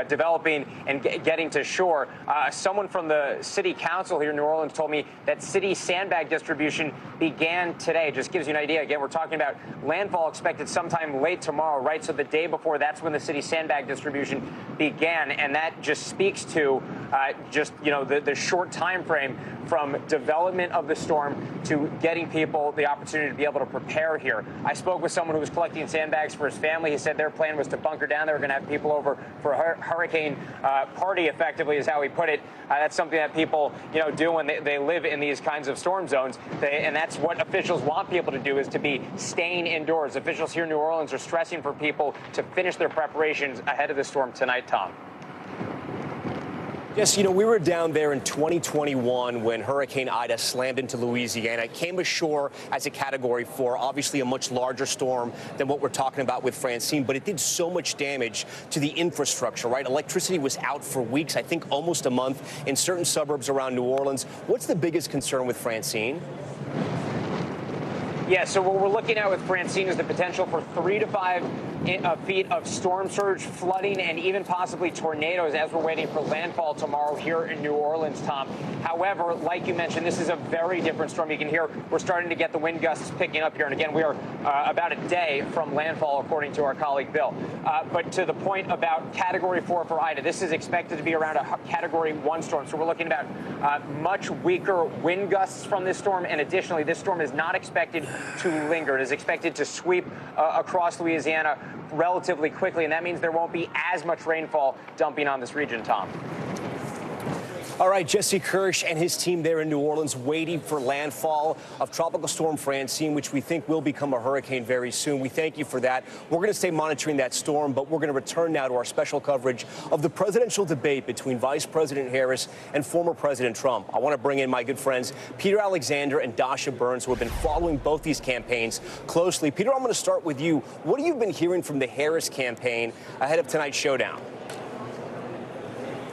S16: developing and getting to shore. Someone from the city council here in New Orleans told me that city sandbag distribution began today. Just gives you an idea. Again, we're talking about landfall expected sometime late tomorrow, right? So the day before, that's when the city sandbag distribution began. And that just speaks to the short time frame from development of the storm to getting people the opportunity to be able to prepare here. I spoke with someone who was collecting sandbags for his family. He said their plan was to bunker down. They were going to have people over for a hurricane party, effectively, is how he put it. That's something that people, do when they live in these kinds of storm zones. And that's what officials want people to do, is to be staying indoors. Officials here in New Orleans are stressing for people to finish their preparations ahead of the storm tonight, Tom.
S1: Yes, we were down there in 2021 when Hurricane Ida slammed into Louisiana. It came ashore as a Category 4, obviously a much larger storm than what we're talking about with Francine, but it did so much damage to the infrastructure, right? Electricity was out for weeks, I think almost a month, in certain suburbs around New Orleans. What's the biggest concern with Francine?
S16: Yeah, so what we're looking at with Francine is the potential for 3 to 5 feet of storm surge, flooding, and even possibly tornadoes as we're waiting for landfall tomorrow here in New Orleans, Tom. However, like you mentioned, this is a very different storm. You can hear we're starting to get the wind gusts picking up here. And again, we are about a day from landfall, according to our colleague Bill. But to the point about Category 4 for Ida, this is expected to be around a Category 1 storm. So we're looking about much weaker wind gusts from this storm. And additionally, this storm is not expected to linger. It is expected to sweep across Louisiana relatively quickly, and that means there won't be as much rainfall dumping on this region, Tom.
S1: All right, Jesse Kirsch and his team there in New Orleans waiting for landfall of Tropical Storm Francine, which we think will become a hurricane very soon. We thank you for that. We're going to stay monitoring that storm, but we're going to return now to our special coverage of the presidential debate between Vice President Harris and former President Trump. I want to bring in my good friends Peter Alexander and Dasha Burns, who have been following both these campaigns closely. Peter, I'm going to start with you. What have you been hearing from the Harris campaign ahead of tonight's showdown?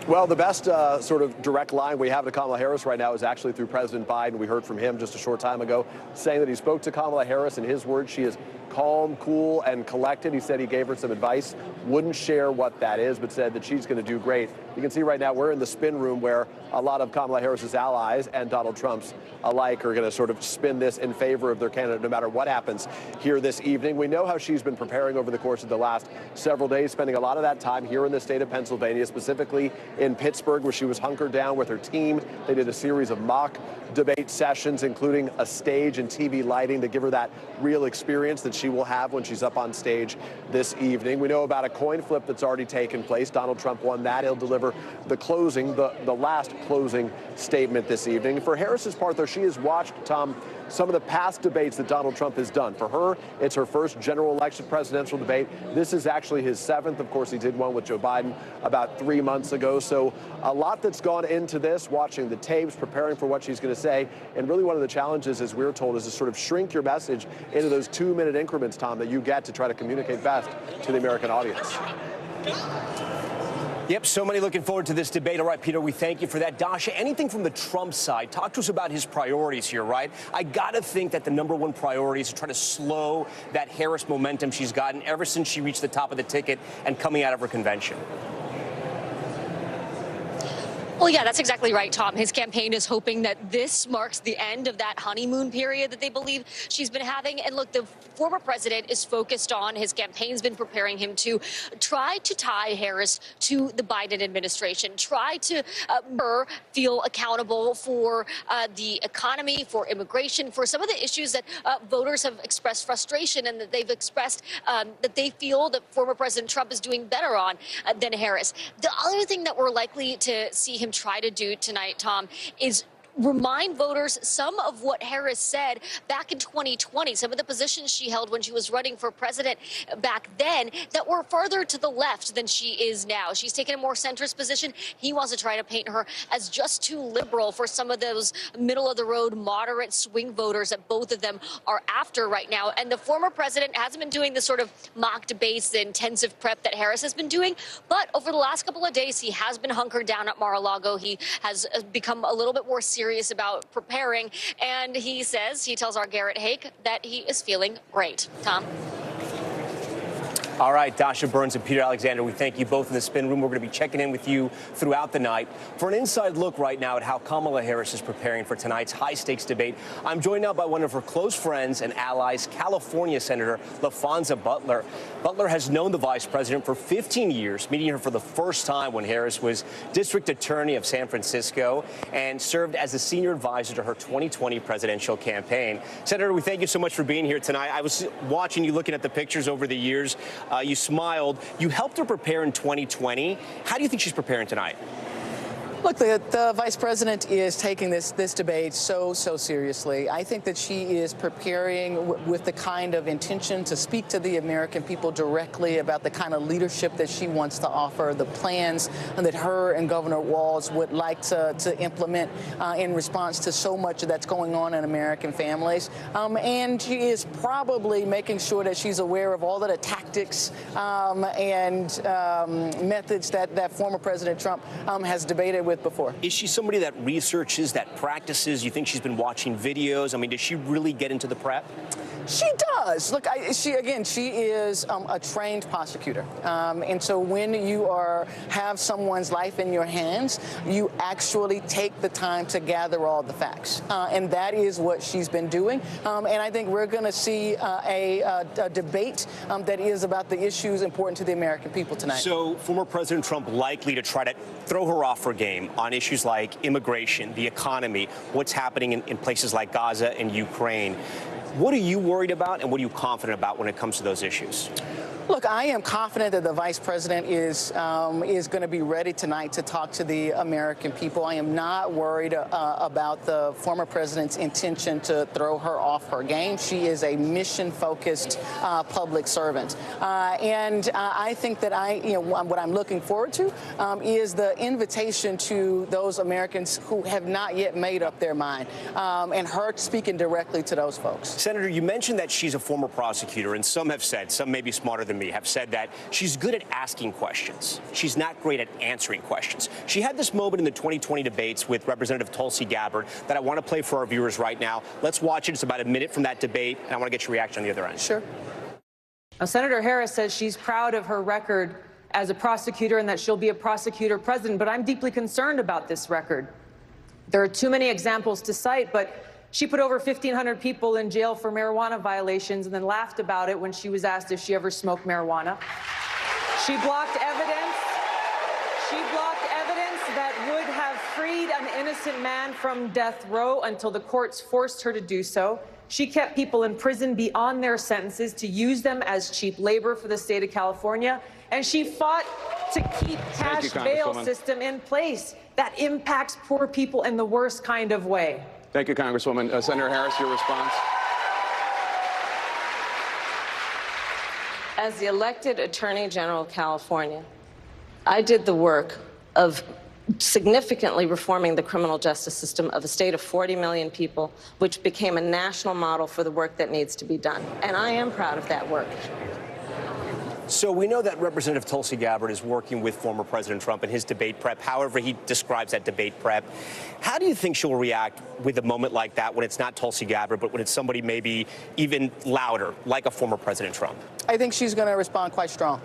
S17: Well, the best sort of direct line we have to Kamala Harris right now is actually through President Biden. We heard from him just a short time ago saying that he spoke to Kamala Harris. In his words, she is calm, cool, and collected. He said he gave her some advice, wouldn't share what that is, but said that she's going to do great. You can see right now we're in the spin room where a lot of Kamala Harris's allies and Donald Trump's alike are going to sort of spin this in favor of their candidate no matter what happens here this evening. We know how she's been preparing over the course of the last several days, spending a lot of that time here in the state of Pennsylvania, specifically in Pittsburgh, where she was hunkered down with her team. They did a series of mock debate sessions, including a stage and TV lighting to give her that real experience that she will have when she's up on stage this evening. We know about a coin flip that's already taken place. Donald Trump won that. He'll deliver the closing, the last closing statement this evening. For Harris's part, though, she has watched, Tom, some of the past debates that Donald Trump has done. For her, it's her first general election presidential debate. This is actually his 7th. Of course, he did one with Joe Biden about 3 months ago. So a lot that's gone into this, watching the tapes, preparing for what she's going to say. And really one of the challenges, as we're told, is to sort of shrink your message into those 2-minute increments, Tom, that you get to try to communicate best to the American audience.
S1: Yep, so many looking forward to this debate. All right, Peter, we thank you for that. Dasha, anything from the Trump side? Talk to us about his priorities here, right? I got to think that the #1 priority is to try to slow that Harris momentum she's gotten ever since she reached the top of the ticket and coming out of her convention.
S21: Well, yeah, that's exactly right, Tom. His campaign is hoping that this marks the end of that honeymoon period that they believe she's been having. And look, the former president is focused on, his campaign's been preparing him to try to tie Harris to the Biden administration, try to feel accountable for the economy, for immigration, for some of the issues that voters have expressed frustration and that they've expressed that they feel that former President Trump is doing better on than Harris. The other thing that we're likely to see him try to do tonight, Tom, is remind voters some of what Harris said back in 2020, some of the positions she held when she was running for president back then that were further to the left than she is now. She's taken a more centrist position. He wants to try to paint her as just too liberal for some of those middle-of-the-road moderate swing voters that both of them are after right now. And the former president hasn't been doing the sort of mock debates, the intensive prep that Harris has been doing. But over the last couple of days, he has been hunkered down at Mar-a-Lago. He has become a little bit more serious about preparing. And he tells our Garrett Hake that he is feeling great. Tom?
S1: All right, Dasha Burns and Peter Alexander, we thank you both in the spin room. We're going to be checking in with you throughout the night for an inside look right now at how Kamala Harris is preparing for tonight's high-stakes debate. I'm joined now by one of her close friends and allies, California Senator LaFonza Butler. Butler has known the vice president for 15 years, meeting her for the first time when Harris was district attorney of San Francisco and served as a senior advisor to her 2020 presidential campaign. Senator, we thank you so much for being here tonight. I was watching you looking at the pictures over the years. You smiled. You helped her prepare in 2020. How do you think she's preparing tonight?
S9: Look, the vice president is taking this debate so seriously. I think that she is preparing with the kind of intention to speak to the American people directly about the kind of leadership that she wants to offer, the plans that her and Governor Walz would like to implement in response to so much that's going on in American families. And she is probably making sure that she's aware of all of the tactics and methods that former President Trump has debated with before.
S1: Is she somebody that researches, that practices? You think she's been watching videos? I mean, does she really get into the prep?
S9: She does. Look, she is a trained prosecutor. And so when you have someone's life in your hands, you actually take the time to gather all the facts. And that is what she's been doing. And I think we're going to see a debate that is about the issues important to the American people tonight.
S1: So former President Trump likely to try to throw her off her game on issues like immigration, the economy, what's happening in places like Gaza and Ukraine. What are you worried about and what are you confident about when it comes to those issues?
S9: Look, I am confident that the vice president is going to be ready tonight to talk to the American people. I am not worried about the former president's intention to throw her off her game. She is a mission-focused public servant, and I think that what I'm looking forward to is the invitation to those Americans who have not yet made up their mind, and her speaking directly to those folks.
S1: Senator, you mentioned that she's a former prosecutor, and some have said, some may be smarter than me, have said that she's good at asking questions. She's not great at answering questions. She had this moment in the 2020 debates with Representative Tulsi Gabbard that I want to play for our viewers right now. Let's watch it. It's about a minute from that debate, and I want to get your reaction on the other end.
S9: Sure.
S14: Now, Senator Harris says she's proud of her record as a prosecutor and that she'll be a prosecutor president, but I'm deeply concerned about this record. There are too many examples to cite, but she put over 1,500 people in jail for marijuana violations and then laughed about it when she was asked if she ever smoked marijuana. She blocked evidence. She blocked evidence that would have freed an innocent man from death row until the courts forced her to do so. She kept people in prison beyond their sentences to use them as cheap labor for the state of California. And she fought to keep cash bail system in place that impacts poor people in the worst kind of way.
S20: Thank you, Congresswoman. Senator Harris, your response.
S18: As the elected Attorney General of California, I did the work of significantly reforming the criminal justice system of a state of 40 million people, which became a national model for the work that needs to be done. And I am proud of that work.
S1: So we know that Representative Tulsi Gabbard is working with former President Trump in his debate prep, however he describes that debate prep. How do you think she'll react with a moment like that when it's not Tulsi Gabbard, but when it's somebody maybe even louder, like a former President Trump?
S9: I think she's going to respond quite strong.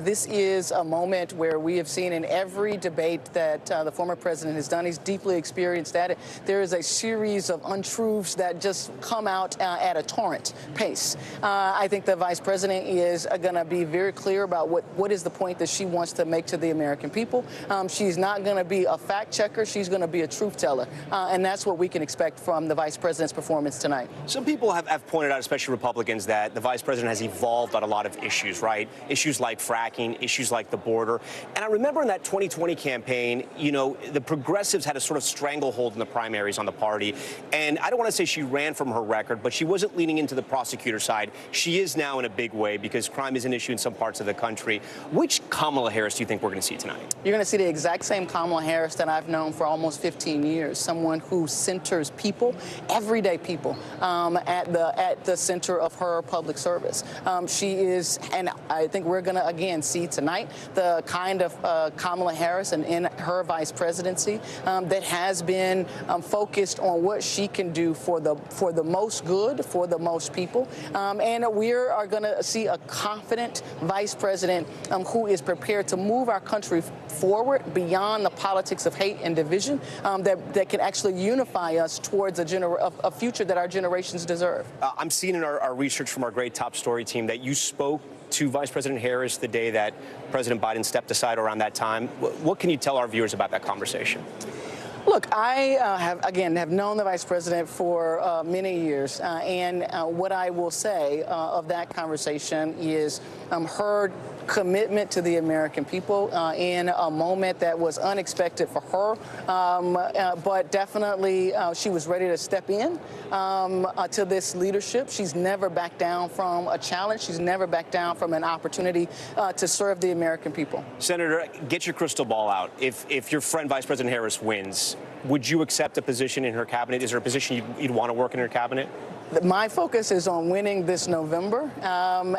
S9: This is a moment where we have seen in every debate that the former president has done, he's deeply experienced at it. There is a series of untruths that just come out at a torrent pace. I think the vice president is going to be very clear about what is the point that she wants to make to the American people. She's not going to be a fact checker. She's going to be a truth teller. And that's what we can expect from the vice president's performance tonight.
S1: Some people have pointed out, especially Republicans, that the vice president has evolved on a lot of issues, right? Issues like fracking, issues like the border. And I remember in that 2020 campaign, you know, the progressives had a sort of stranglehold in the primaries on the party. And I don't want to say she ran from her record, but she wasn't leaning into the prosecutor side. She is now in a big way because crime is an issue in some parts of the country. Which Kamala Harris do you think we're going to see tonight?
S9: You're going to see the exact same Kamala Harris that I've known for almost 15 years, someone who centers people, everyday people, at the center of her public service. She is, and I think we're going to again see tonight the kind of Kamala Harris and in her vice presidency that has been focused on what she can do for the most good, for the most people, and we are going to see a confident vice president who is prepared to move our country forward beyond the politics of hate and division, that can actually unify us towards a future that our generations deserve.
S1: I'm seeing in our research from our great top story team that you spoke to Vice President Harris the day that President Biden stepped aside around that time. What can you tell our viewers about that conversation?
S9: Look, I have known the vice president for many years, and what I will say of that conversation is her commitment to the American people in a moment that was unexpected for her, but definitely she was ready to step in to this leadership. She's never backed down from a challenge. She's never backed down from an opportunity to serve the American people.
S1: Senator, get your crystal ball out. If your friend Vice President Harris wins, would you accept a position in her cabinet? Is there a position you'd want to work in her cabinet?
S9: My focus is on winning this November,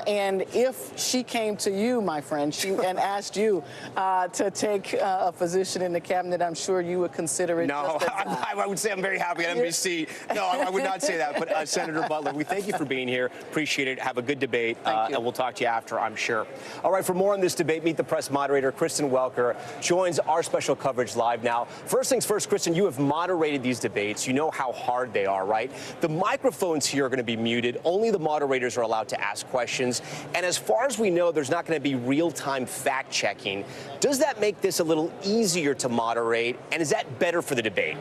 S9: and if she came to you, my friend, and asked you to take a position in the cabinet, I'm sure you would consider it.
S1: No, I would say I'm very happy at NBC. No, I would not say that. But Senator Butler, we thank you for being here. Appreciate it. Have a good debate, and we'll talk to you after, I'm sure. All right, for more on this debate, Meet the Press moderator Kristen Welker joins our special coverage live now. First things first, Kristen, you have moderated these debates. You know how hard they are, right? The microphones here are going to be muted. Only the moderators are allowed to ask questions. And as far as we know, there's not going to be real-time fact-checking. Does that make this a little easier to moderate? And is that better for the debate?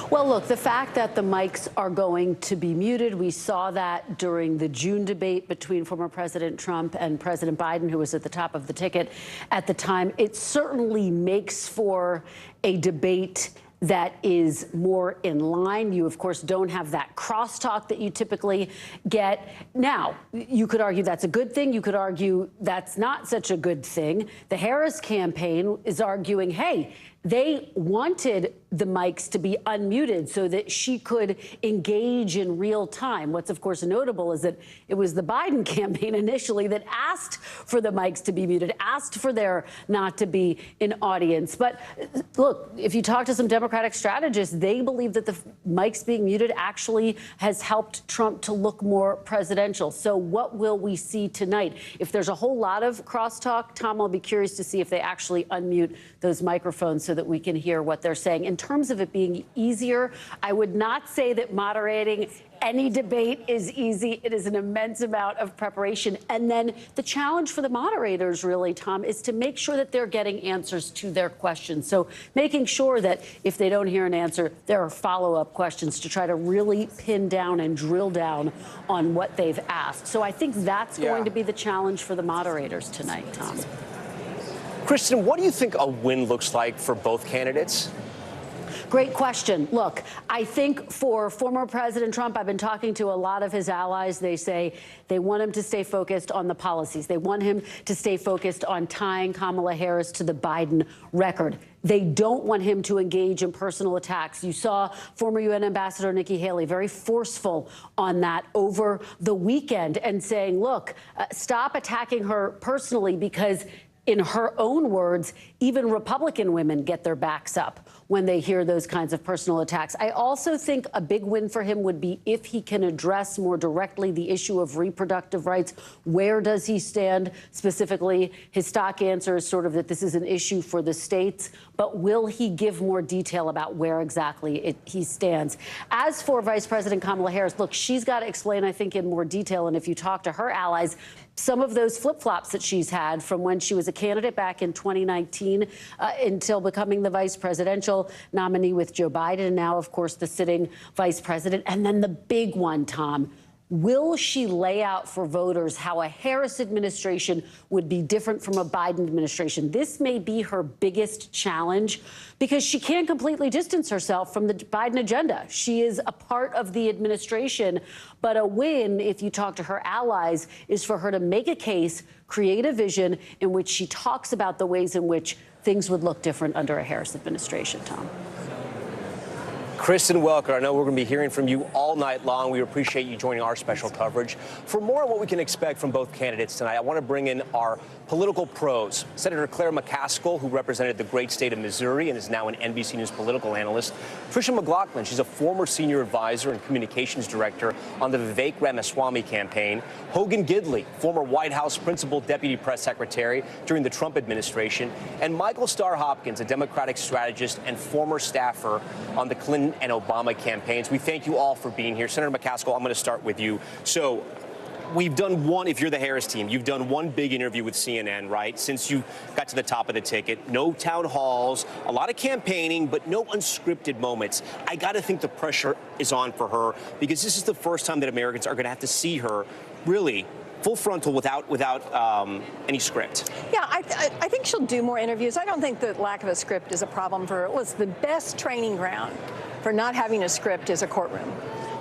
S3: Well, look, the fact that the mics are going to be muted, we saw that during the June debate between former President Trump and President Biden, who was at the top of the ticket at the time. It certainly makes for a debate that is more in line. You, of course, don't have that crosstalk that you typically get. Now, you could argue that's a good thing. You could argue that's not such a good thing. The Harris campaign is arguing, hey, they wanted the mics to be unmuted so that she could engage in real time. What's, of course, notable is that it was the Biden campaign initially that asked for the mics to be muted, asked for there not to be an audience. But look, if you talk to some Democratic strategists, they believe that the mics being muted actually has helped Trump to look more presidential. So what will we see tonight? If there's a whole lot of crosstalk, Tom, I'll be curious to see if they actually unmute those microphones so that we can hear what they're saying. In terms of it being easier, I would not say that moderating any debate is easy. It is an immense amount of preparation. And then the challenge for the moderators, really, Tom, is to make sure that they're getting answers to their questions. So making sure that if they don't hear an answer, there are follow-up questions to try to really pin down and drill down on what they've asked. So I think that's going to be the challenge for the moderators tonight, Tom.
S1: Kristen, what do you think a win looks like for both candidates?
S3: Great question. Look, I think for former President Trump, I've been talking to a lot of his allies. They say they want him to stay focused on the policies. They want him to stay focused on tying Kamala Harris to the Biden record. They don't want him to engage in personal attacks. You saw former UN Ambassador Nikki Haley very forceful on that over the weekend and saying, look, stop attacking her personally because, in her own words, even Republican women get their backs up when they hear those kinds of personal attacks. I also think a big win for him would be if he can address more directly the issue of reproductive rights. Where does he stand specifically? His stock answer is sort of that this is an issue for the states, but will he give more detail about where exactly he stands? As for Vice President Kamala Harris, look, she's got to explain, I think, in more detail. And if you talk to her allies, some of those flip-flops that she's had from when she was a candidate back in 2019 until becoming the vice presidential nominee with Joe Biden, and now, of course, the sitting vice president. And then the big one, Tom. Will she lay out for voters how a Harris administration would be different from a Biden administration? This may be her biggest challenge because she can't completely distance herself from the Biden agenda. She is a part of the administration, but a win, if you talk to her allies, is for her to make a case, create a vision in which she talks about the ways in which things would look different under a Harris administration, Tom.
S1: Kristen Welker, I know we're going to be hearing from you all night long. We appreciate you joining our special coverage. For more on what we can expect from both candidates tonight, I want to bring in our political pros. Senator Claire McCaskill, who represented the great state of Missouri and is now an NBC News political analyst. Tricia McLaughlin, she's a former senior advisor and communications director on the Vivek Ramaswamy campaign. Hogan Gidley, former White House principal deputy press secretary during the Trump administration. And Michael Starr Hopkins, a Democratic strategist and former staffer on the Clinton and Obama campaigns. We thank you all for being here. Senator McCaskill, I'm going to start with you. So we've done one, if you're the Harris team, you've done one big interview with CNN, right, since you got to the top of the ticket. No town halls, a lot of campaigning, but no unscripted moments. I got to think the pressure is on for her because this is the first time that Americans are going to have to see her really full frontal without any script.
S2: Yeah, I think she'll do more interviews. I don't think the lack of a script is a problem for her. It was the best training ground for not having a script is a courtroom.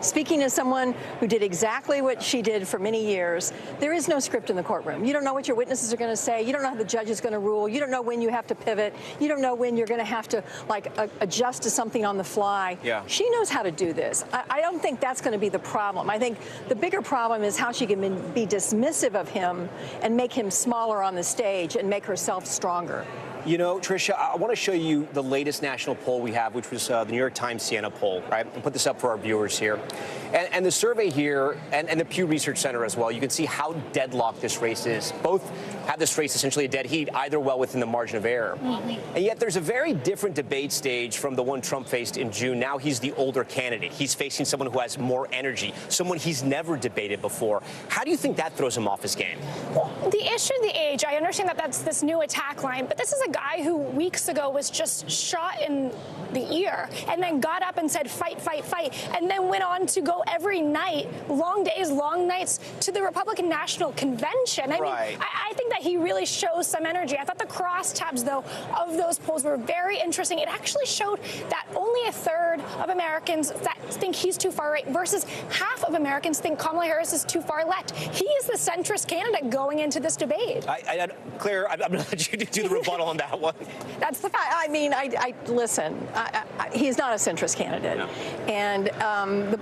S2: Speaking as someone who did exactly what she did for many years, there is no script in the courtroom. You don't know what your witnesses are going to say. You don't know how the judge is going to rule. You don't know when you have to pivot. You don't know when you're going to have to, like, adjust to something on the fly.
S1: Yeah.
S2: She knows how to do this. I don't think that's going to be the problem. I think the bigger problem is how she can be dismissive of him and make him smaller on the stage and make herself stronger.
S1: You know, Tricia, I want to show you the latest national poll we have, which was the New York Times Siena poll, right? I'll put this up for our viewers here. And the survey here, and the Pew Research Center as well, you can see how deadlocked this race is. Both have this race essentially a dead heat, either well within the margin of error. And yet there's a very different debate stage from the one Trump faced in June. Now he's the older candidate. He's facing someone who has more energy, someone he's never debated before. How do you think that throws him off his game?
S19: Well, the issue of the age, I understand that that's this new attack line, but this is a guy who weeks ago was just shot in the ear and then got up and said, fight, fight, fight, and then went on to go every night, long days, long nights, to the Republican National Convention. I mean, I think that he really shows some energy. I thought the crosstabs, though, of those polls were very interesting. It actually showed that only a third of Americans that think he's too far right versus half of Americans think Kamala Harris is too far left. He is the centrist candidate going into this debate.
S1: Claire, I'm going to let you do the rebuttal on that one.
S2: That's the fact. I mean, listen, he's not a centrist candidate. No. And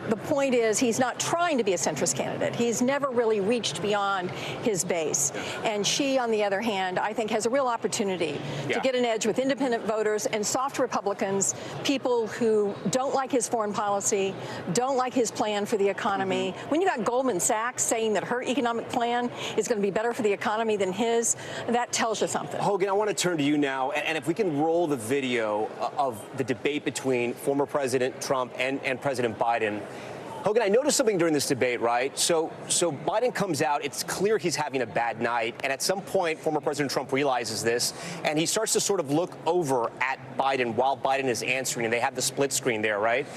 S2: the point is he's not trying to be a centrist candidate. He's never really reached beyond his base. And she, on the other hand, I think has a real opportunity to get an edge with independent voters and soft Republicans, people who don't like his foreign policy, don't like his plan for the economy. When you got Goldman Sachs saying that her economic plan is going to be better for the economy than his, that tells you something.
S1: Hogan, I want to turn to you now, and if we can roll the video of the debate between former President Trump and President Biden. Hogan, I noticed something during this debate, right? So Biden comes out. It's clear he's having a bad night. And at some point, former President Trump realizes this, and he starts to sort of look over at Biden while Biden is answering. And they have the split screen there, right?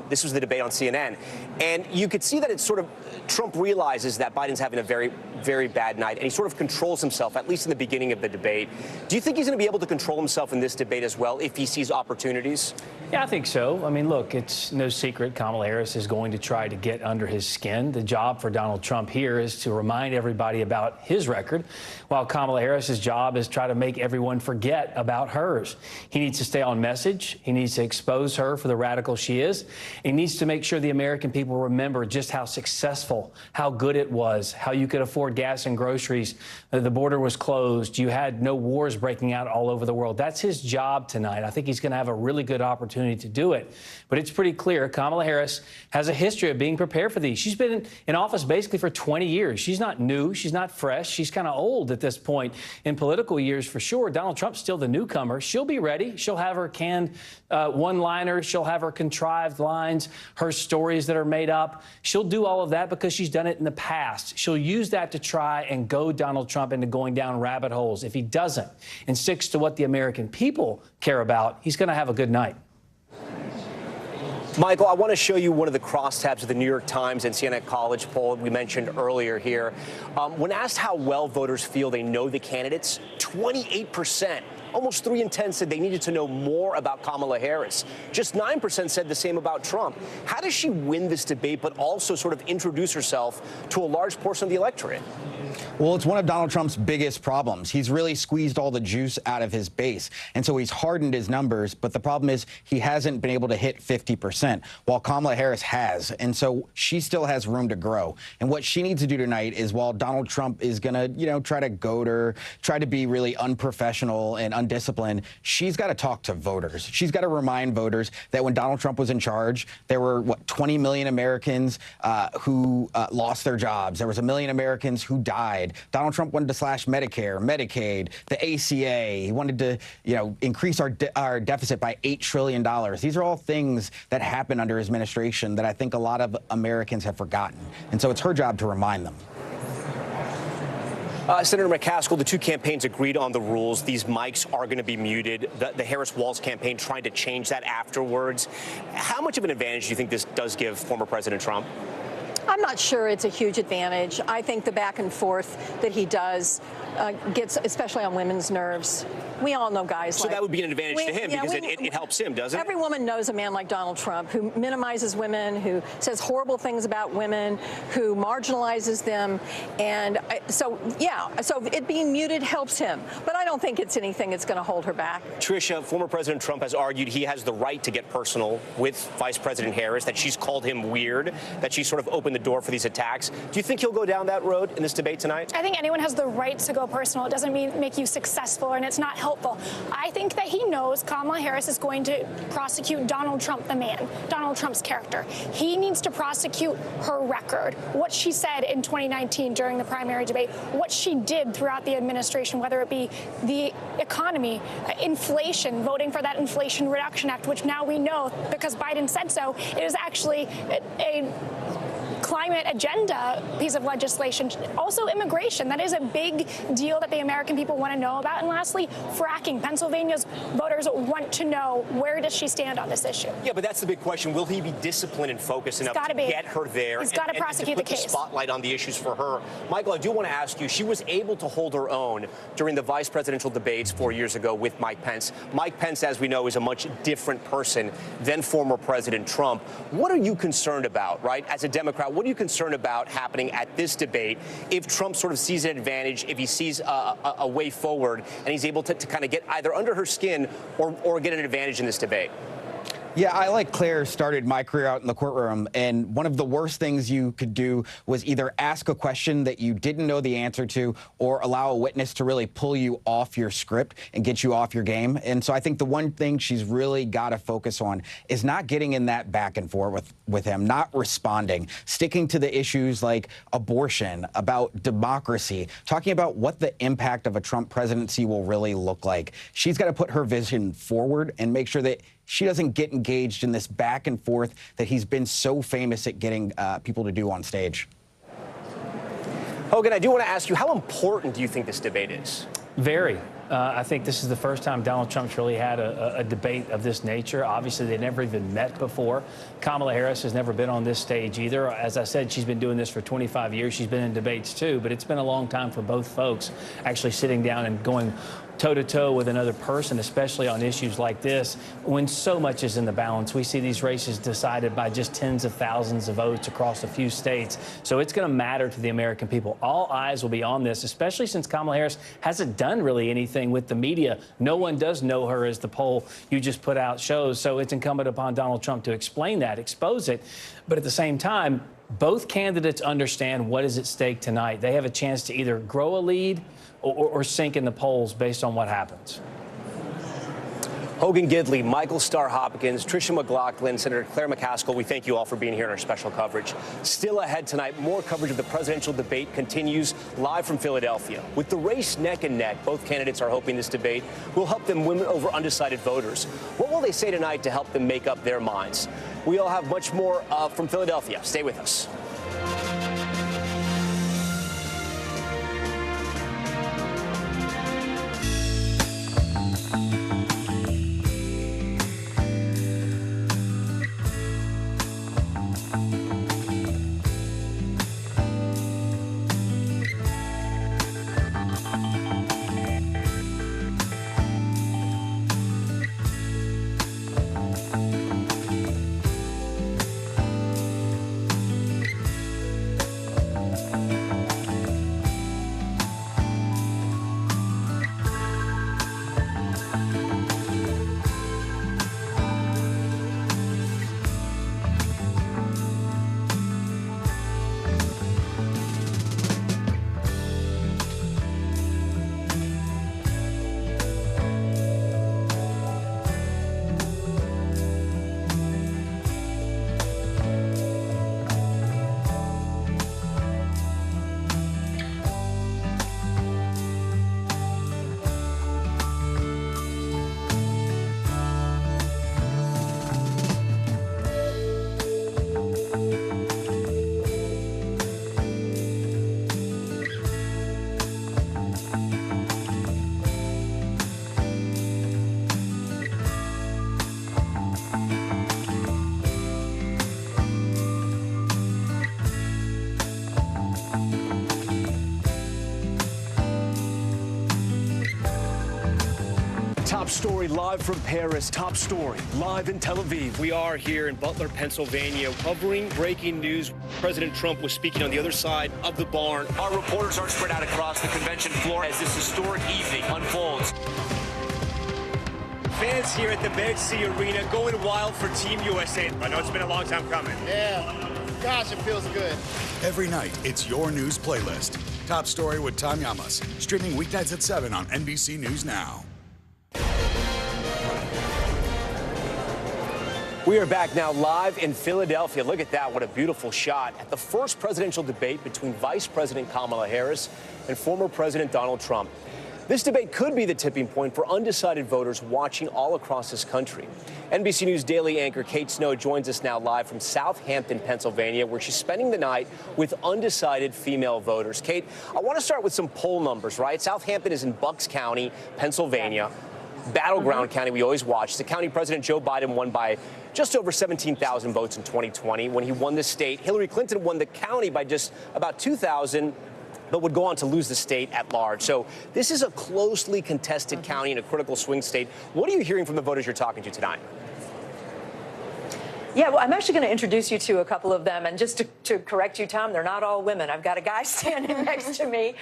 S1: This was the debate on CNN. And you could see that it's sort of Trump realizes that Biden's having a very, very bad night. And he sort of controls himself, at least in the beginning of the debate. Do you think he's going to be able to control himself in this debate as well if he sees opportunities?
S7: Yeah, I think so. I mean, look, it's no secret Kamala Harris is going to try to get under his skin. The job for Donald Trump here is to remind everybody about his record, while Kamala Harris's job is try to make everyone forget about hers. He needs to stay on message. He needs to expose her for the radical she is. He needs to make sure the American people remember just how successful, how good it was, how you could afford gas and groceries. The border was closed. You had no wars breaking out all over the world. That's his job tonight. I think he's going to have a really good opportunity opportunity to do it. But it's pretty clear Kamala Harris has a history of being prepared for these. She's been in office basically for 20 years. She's not new. She's not fresh. She's kind of old at this point in political years for sure. Donald Trump's still the newcomer. She'll be ready. She'll have her canned one-liners. She'll have her contrived lines, her stories that are made up. She'll do all of that because she's done it in the past. She'll use that to try and goad Donald Trump into going down rabbit holes. If he doesn't and sticks to what the American people care about, he's going to have a good night.
S1: Michael, I want to show you one of the crosstabs of the New York Times and CNN College poll we mentioned earlier here. When asked how well voters feel they know the candidates, 28%, almost 3 in 10 said they needed to know more about Kamala Harris. Just 9% said the same about Trump. How does she win this debate but also sort of introduce herself to a large portion of the electorate?
S10: Well, it's one of Donald Trump's biggest problems. He's really squeezed all the juice out of his base, and so he's hardened his numbers. But the problem is he hasn't been able to hit 50%, while Kamala Harris has. And so she still has room to grow. And what she needs to do tonight is, while Donald Trump is going to, try to goad her, try to be really unprofessional and undisciplined, she's got to talk to voters. She's got to remind voters that when Donald Trump was in charge, there were, 20 million Americans who lost their jobs. There was 1 million Americans who died. Donald Trump wanted to slash Medicare, Medicaid, the ACA. He wanted to, increase our deficit by $8 trillion. These are all things that happened under his administration that I think a lot of Americans have forgotten. And so it's her job to remind them.
S1: Senator McCaskill, the two campaigns agreed on the rules. These mics are going to be muted. The Harris-Walz campaign tried to change that afterwards. How much of an advantage do you think this does give former President Trump?
S2: I'm not sure it's a huge advantage. I think the back and forth that he does gets, especially on women's nerves. We all know guys
S1: so that would be an advantage to him because it helps him, doesn't it?
S2: Every woman knows a man like Donald Trump who minimizes women, who says horrible things about women, who marginalizes them. And so it being muted helps him. But I don't think it's anything that's going to hold her back.
S1: Tricia, former President Trump has argued he has the right to get personal with Vice President Harris, that she's called him weird, that she sort of opened the door for these attacks. Do you think he'll go down that road in this debate tonight?
S19: I think anyone has the right to go personal. It doesn't make you successful, and it's not helpful. I think that he knows Kamala Harris is going to prosecute Donald Trump, the man, Donald Trump's character. He needs to prosecute her record, what she said in 2019 during the primary debate, what she did throughout the administration, whether it be the economy, inflation, voting for that Inflation Reduction Act, which now we know, because Biden said so, it is actually a climate agenda piece of legislation. Also immigration. That is a big deal that the American people want to know about. And lastly, fracking. Pennsylvania's voters want to know, where does she stand on this issue?
S1: Yeah, but that's the big question. Will he be disciplined and focused enough to get her there?
S19: He's got to prosecute
S1: the case. Put the spotlight on the issues for her. Michael, I do want to ask you, she was able to hold her own during the vice presidential debates 4 years ago with Mike Pence. Mike Pence, as we know, is a much different person than former President Trump. What are you concerned about, right? As a Democrat, what are you concerned about happening at this debate if Trump sort of sees an advantage, if he sees a way forward, and he's able to kind of get either under her skin or get an advantage in this debate?
S10: Yeah, I, like Claire, started my career out in the courtroom, and one of the worst things you could do was either ask a question that you didn't know the answer to or allow a witness to really pull you off your script and get you off your game. And so I think the one thing she's really got to focus on is not getting in that back and forth with him, not responding, sticking to the issues like abortion, about democracy, talking about what the impact of a Trump presidency will really look like. She's got to put her vision forward and make sure that she doesn't get engaged in this back and forth that he's been so famous at getting people to do on stage.
S1: Hogan, I do want to ask you, how important do you think this debate is?
S7: Very. I think this is the first time Donald Trump's really had a debate of this nature. Obviously, they never even met before. Kamala Harris has never been on this stage either. As I said, she's been doing this for 25 years. She's been in debates, too. But it's been a long time for both folks actually sitting down and going toe-to-toe with another person, especially on issues like this, when so much is in the balance. We see these races decided by just tens of thousands of votes across a few states. So it's going to matter to the American people. All eyes will be on this, especially since Kamala Harris hasn't done really anything with the media. No one does know her, as the poll you just put out shows. So it's incumbent upon Donald Trump to explain that, expose it. But at the same time, both candidates understand what is at stake tonight. They have a chance to either grow a lead or sink in the polls based on what happens.
S1: Hogan Gidley, Michael Starr Hopkins, Tricia McLaughlin, Senator Claire McCaskill, we thank you all for being here in our special coverage. Still ahead tonight, more coverage of the presidential debate continues live from Philadelphia. With the race neck and neck, both candidates are hoping this debate will help them win over undecided voters. What will they say tonight to help them make up their minds? We all have much more from Philadelphia. Stay with us. Top story live from Paris. Top story live in Tel Aviv. We are here in Butler, Pennsylvania, covering breaking news. President Trump was speaking on the other side of the barn. Our reporters are spread out across the convention floor as this historic evening unfolds. Fans here at the Med-C Arena going wild for Team USA. I know it's been a long time coming.
S13: Yeah, gosh, it feels good.
S22: Every night, it's your news playlist. Top story with Tom Yamas, streaming weeknights at 7 on NBC News Now.
S1: We are back now live in Philadelphia. Look at that. What a beautiful shot at the first presidential debate between Vice President Kamala Harris and former President Donald Trump. This debate could be the tipping point for undecided voters watching all across this country. NBC News Daily anchor Kate Snow joins us now live from Southampton, Pennsylvania, where she's spending the night with undecided female voters. Kate, I want to start with some poll numbers, right? Southampton is in Bucks County, Pennsylvania. Battleground county we always watch. The county President Joe Biden won by just over 17,000 votes in 2020. When he won the state, Hillary Clinton won the county by just about 2,000, but would go on to lose the state at large. So this is a closely contested county in a critical swing state. What are you hearing from the voters you're talking to tonight?
S23: Yeah, well, I'm actually going to introduce you to a couple of them. And just to correct you, Tom, they're not all women. I've got a guy standing next to me.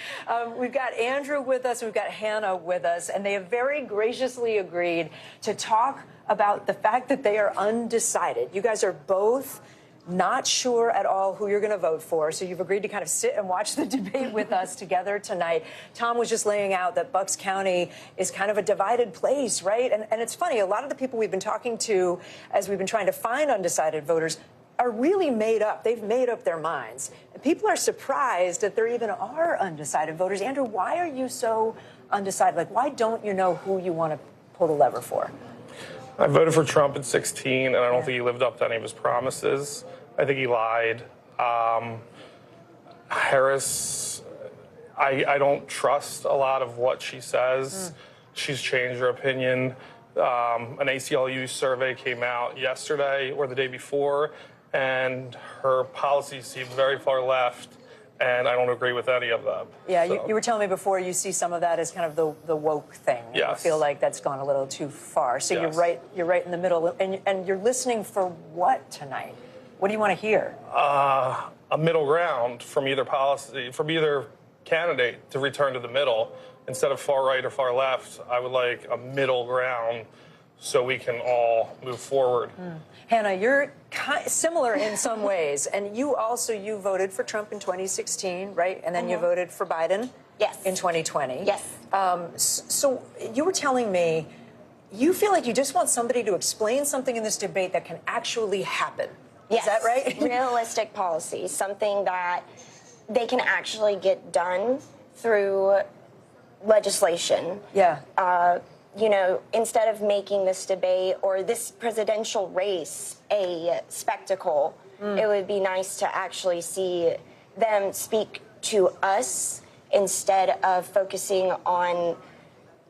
S23: We've got Andrew with us. We've got Hannah with us. And they have very graciously agreed to talk about the fact that they are undecided. You guys are both not sure at all who you're going to vote for. So you've agreed to kind of sit and watch the debate with us together tonight. Tom was just laying out that Bucks County is kind of a divided place, right? And it's funny, a lot of the people we've been talking to as we've been trying to find undecided voters are really made up. They've made up their minds. People are surprised that there even are undecided voters. Andrew, why are you so undecided? Like, why don't you know who you want to pull the lever for?
S24: I voted for Trump in 2016, and I don't think he lived up to any of his promises. I think he lied. Harris, I don't trust a lot of what she says. She's changed her opinion. An ACLU survey came out yesterday or the day before, and her policies seem very far left, and I don't agree with any of them.
S23: Yeah,
S24: so.
S23: you were telling me before you see some of that as kind of the woke thing.
S24: Yes.
S23: You feel like that's gone a little too far. So
S24: Yes.
S23: you're right in the middle. And you're listening for what tonight? What do you want to hear?
S24: A middle ground from either policy, from either candidate to return to the middle. Instead of far right or far left, I would like a middle ground so we can all move forward.
S23: Hannah, you're similar in some ways. And you voted for Trump in 2016, right? And then you voted for Biden in 2020.
S18: Yes.
S23: So you were telling me you feel like you just want somebody to explain something in this debate that can actually happen.
S5: Yes.
S23: Is that right?
S5: Realistic policy, something that they can actually get done through legislation.
S23: Yeah.
S5: You know, instead of making this debate or this presidential race a spectacle, it would be nice to actually see them speak to us instead of focusing on,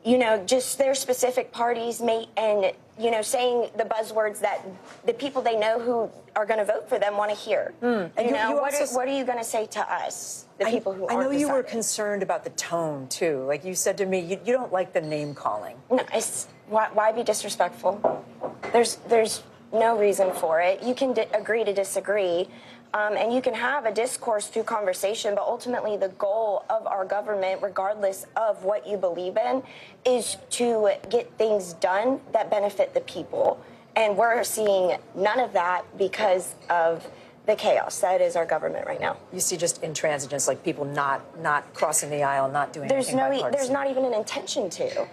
S5: you know, just their specific parties and, you know, saying the buzzwords that the people they know who are going to vote for them want to hear.
S23: And
S5: You know,
S23: you
S5: what
S23: also
S5: are you going to say to us, the people who
S23: I
S5: aren't
S23: know you were
S5: deciding?
S23: concerned about the tone, too. Like you said to me, you don't like the name calling.
S5: No, why be disrespectful? There's no reason for it. You can agree to disagree, and you can have a discourse through conversation, but ultimately the goal of our government, regardless of what you believe in, is to get things done that benefit the people. And we're seeing none of that because of the chaos that is our government right now.
S23: You see just intransigence, like people not crossing the aisle, not doing anything bipartisan.
S5: There's not even an intention to.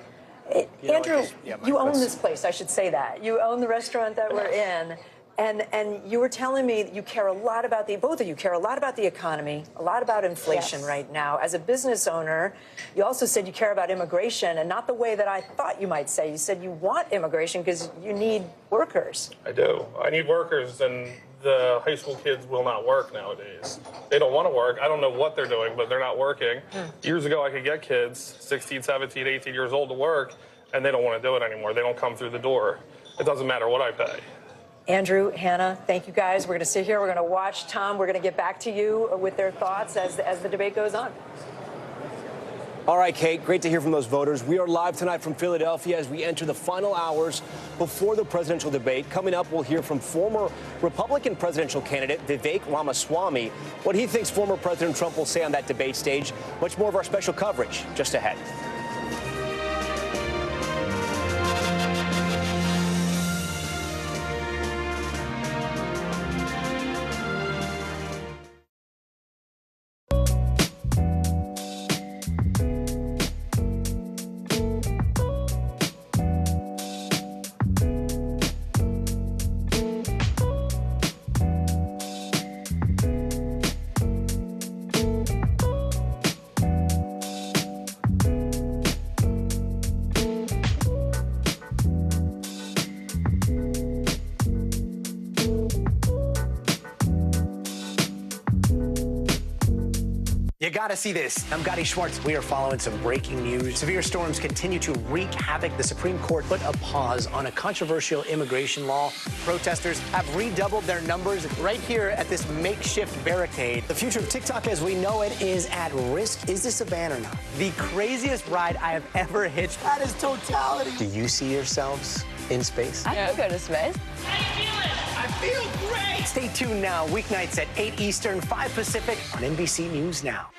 S23: Andrew, you own this place, I should say that. You own the restaurant that we're in. And you were telling me that you care a lot about both of you care a lot about the economy, a lot about inflation right now. As a business owner, you also said you care about immigration, and not the way that I thought you might say. You said you want immigration because you need workers.
S24: I do. I need workers, and the high school kids will not work nowadays. They don't want to work. I don't know what they're doing, but they're not working. Years ago, I could get kids, 16, 17, 18 years old, to work, and they don't want to do it anymore. They don't come through the door. It doesn't matter what I pay.
S23: Andrew, Hannah, thank you guys. We're going to sit here. We're going to watch Tom. We're going to get back to you with their thoughts as the debate goes on.
S1: All right, Kate, great to hear from those voters. We are live tonight from Philadelphia as we enter the final hours before the presidential debate. Coming up, we'll hear from former Republican presidential candidate Vivek Ramaswamy, what he thinks former President Trump will say on that debate stage. Much more of our special coverage just ahead.
S8: You gotta see this. I'm Gotti Schwartz. We are following some breaking news. Severe storms continue to wreak havoc. The Supreme Court put a pause on a controversial immigration law. Protesters have redoubled their numbers right here at this makeshift barricade. The future of TikTok as we know it is at risk. Is this a ban or not? The craziest ride I have ever hitched. That is totality. Do you see yourselves in space?
S11: I could go to space.
S8: I feel great. Stay tuned now, weeknights at 8 Eastern, 5 Pacific on NBC News Now.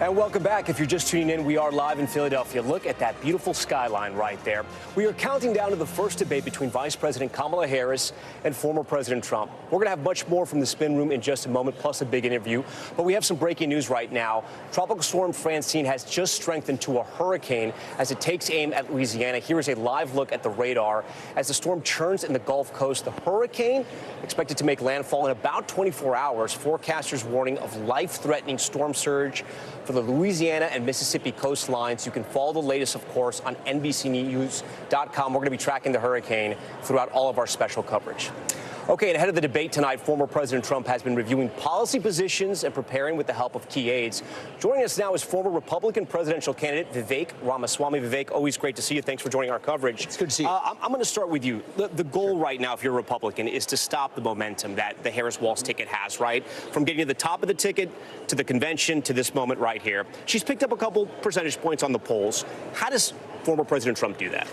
S1: And welcome back. If you're just tuning in, we are live in Philadelphia. Look at that beautiful skyline right there. We are counting down to the first debate between Vice President Kamala Harris and former President Trump. We're going to have much more from the spin room in just a moment, plus a big interview. But we have some breaking news right now. Tropical storm Francine has just strengthened to a hurricane as it takes aim at Louisiana. Here is a live look at the radar. As the storm churns in the Gulf Coast, the hurricane expected to make landfall in about 24 hours. Forecasters warning of life-threatening storm surge for the Louisiana and Mississippi coastlines. You can follow the latest, of course, on NBCNews.com. We're going to be tracking the hurricane throughout all of our special coverage. Okay, and ahead of the debate tonight, former President Trump has been reviewing policy positions and preparing with the help of key aides. Joining us now is former Republican presidential candidate Vivek Ramaswamy. Vivek, always great to see you. Thanks for joining our coverage. It's good to see you. I'm going to start with you. The goal right now, if you're a Republican, is to stop the momentum that the Harris-Walz ticket has, right? From getting to the top of the ticket to the convention to this moment right here. She's picked up a couple percentage points on the polls. How does former President Trump do that?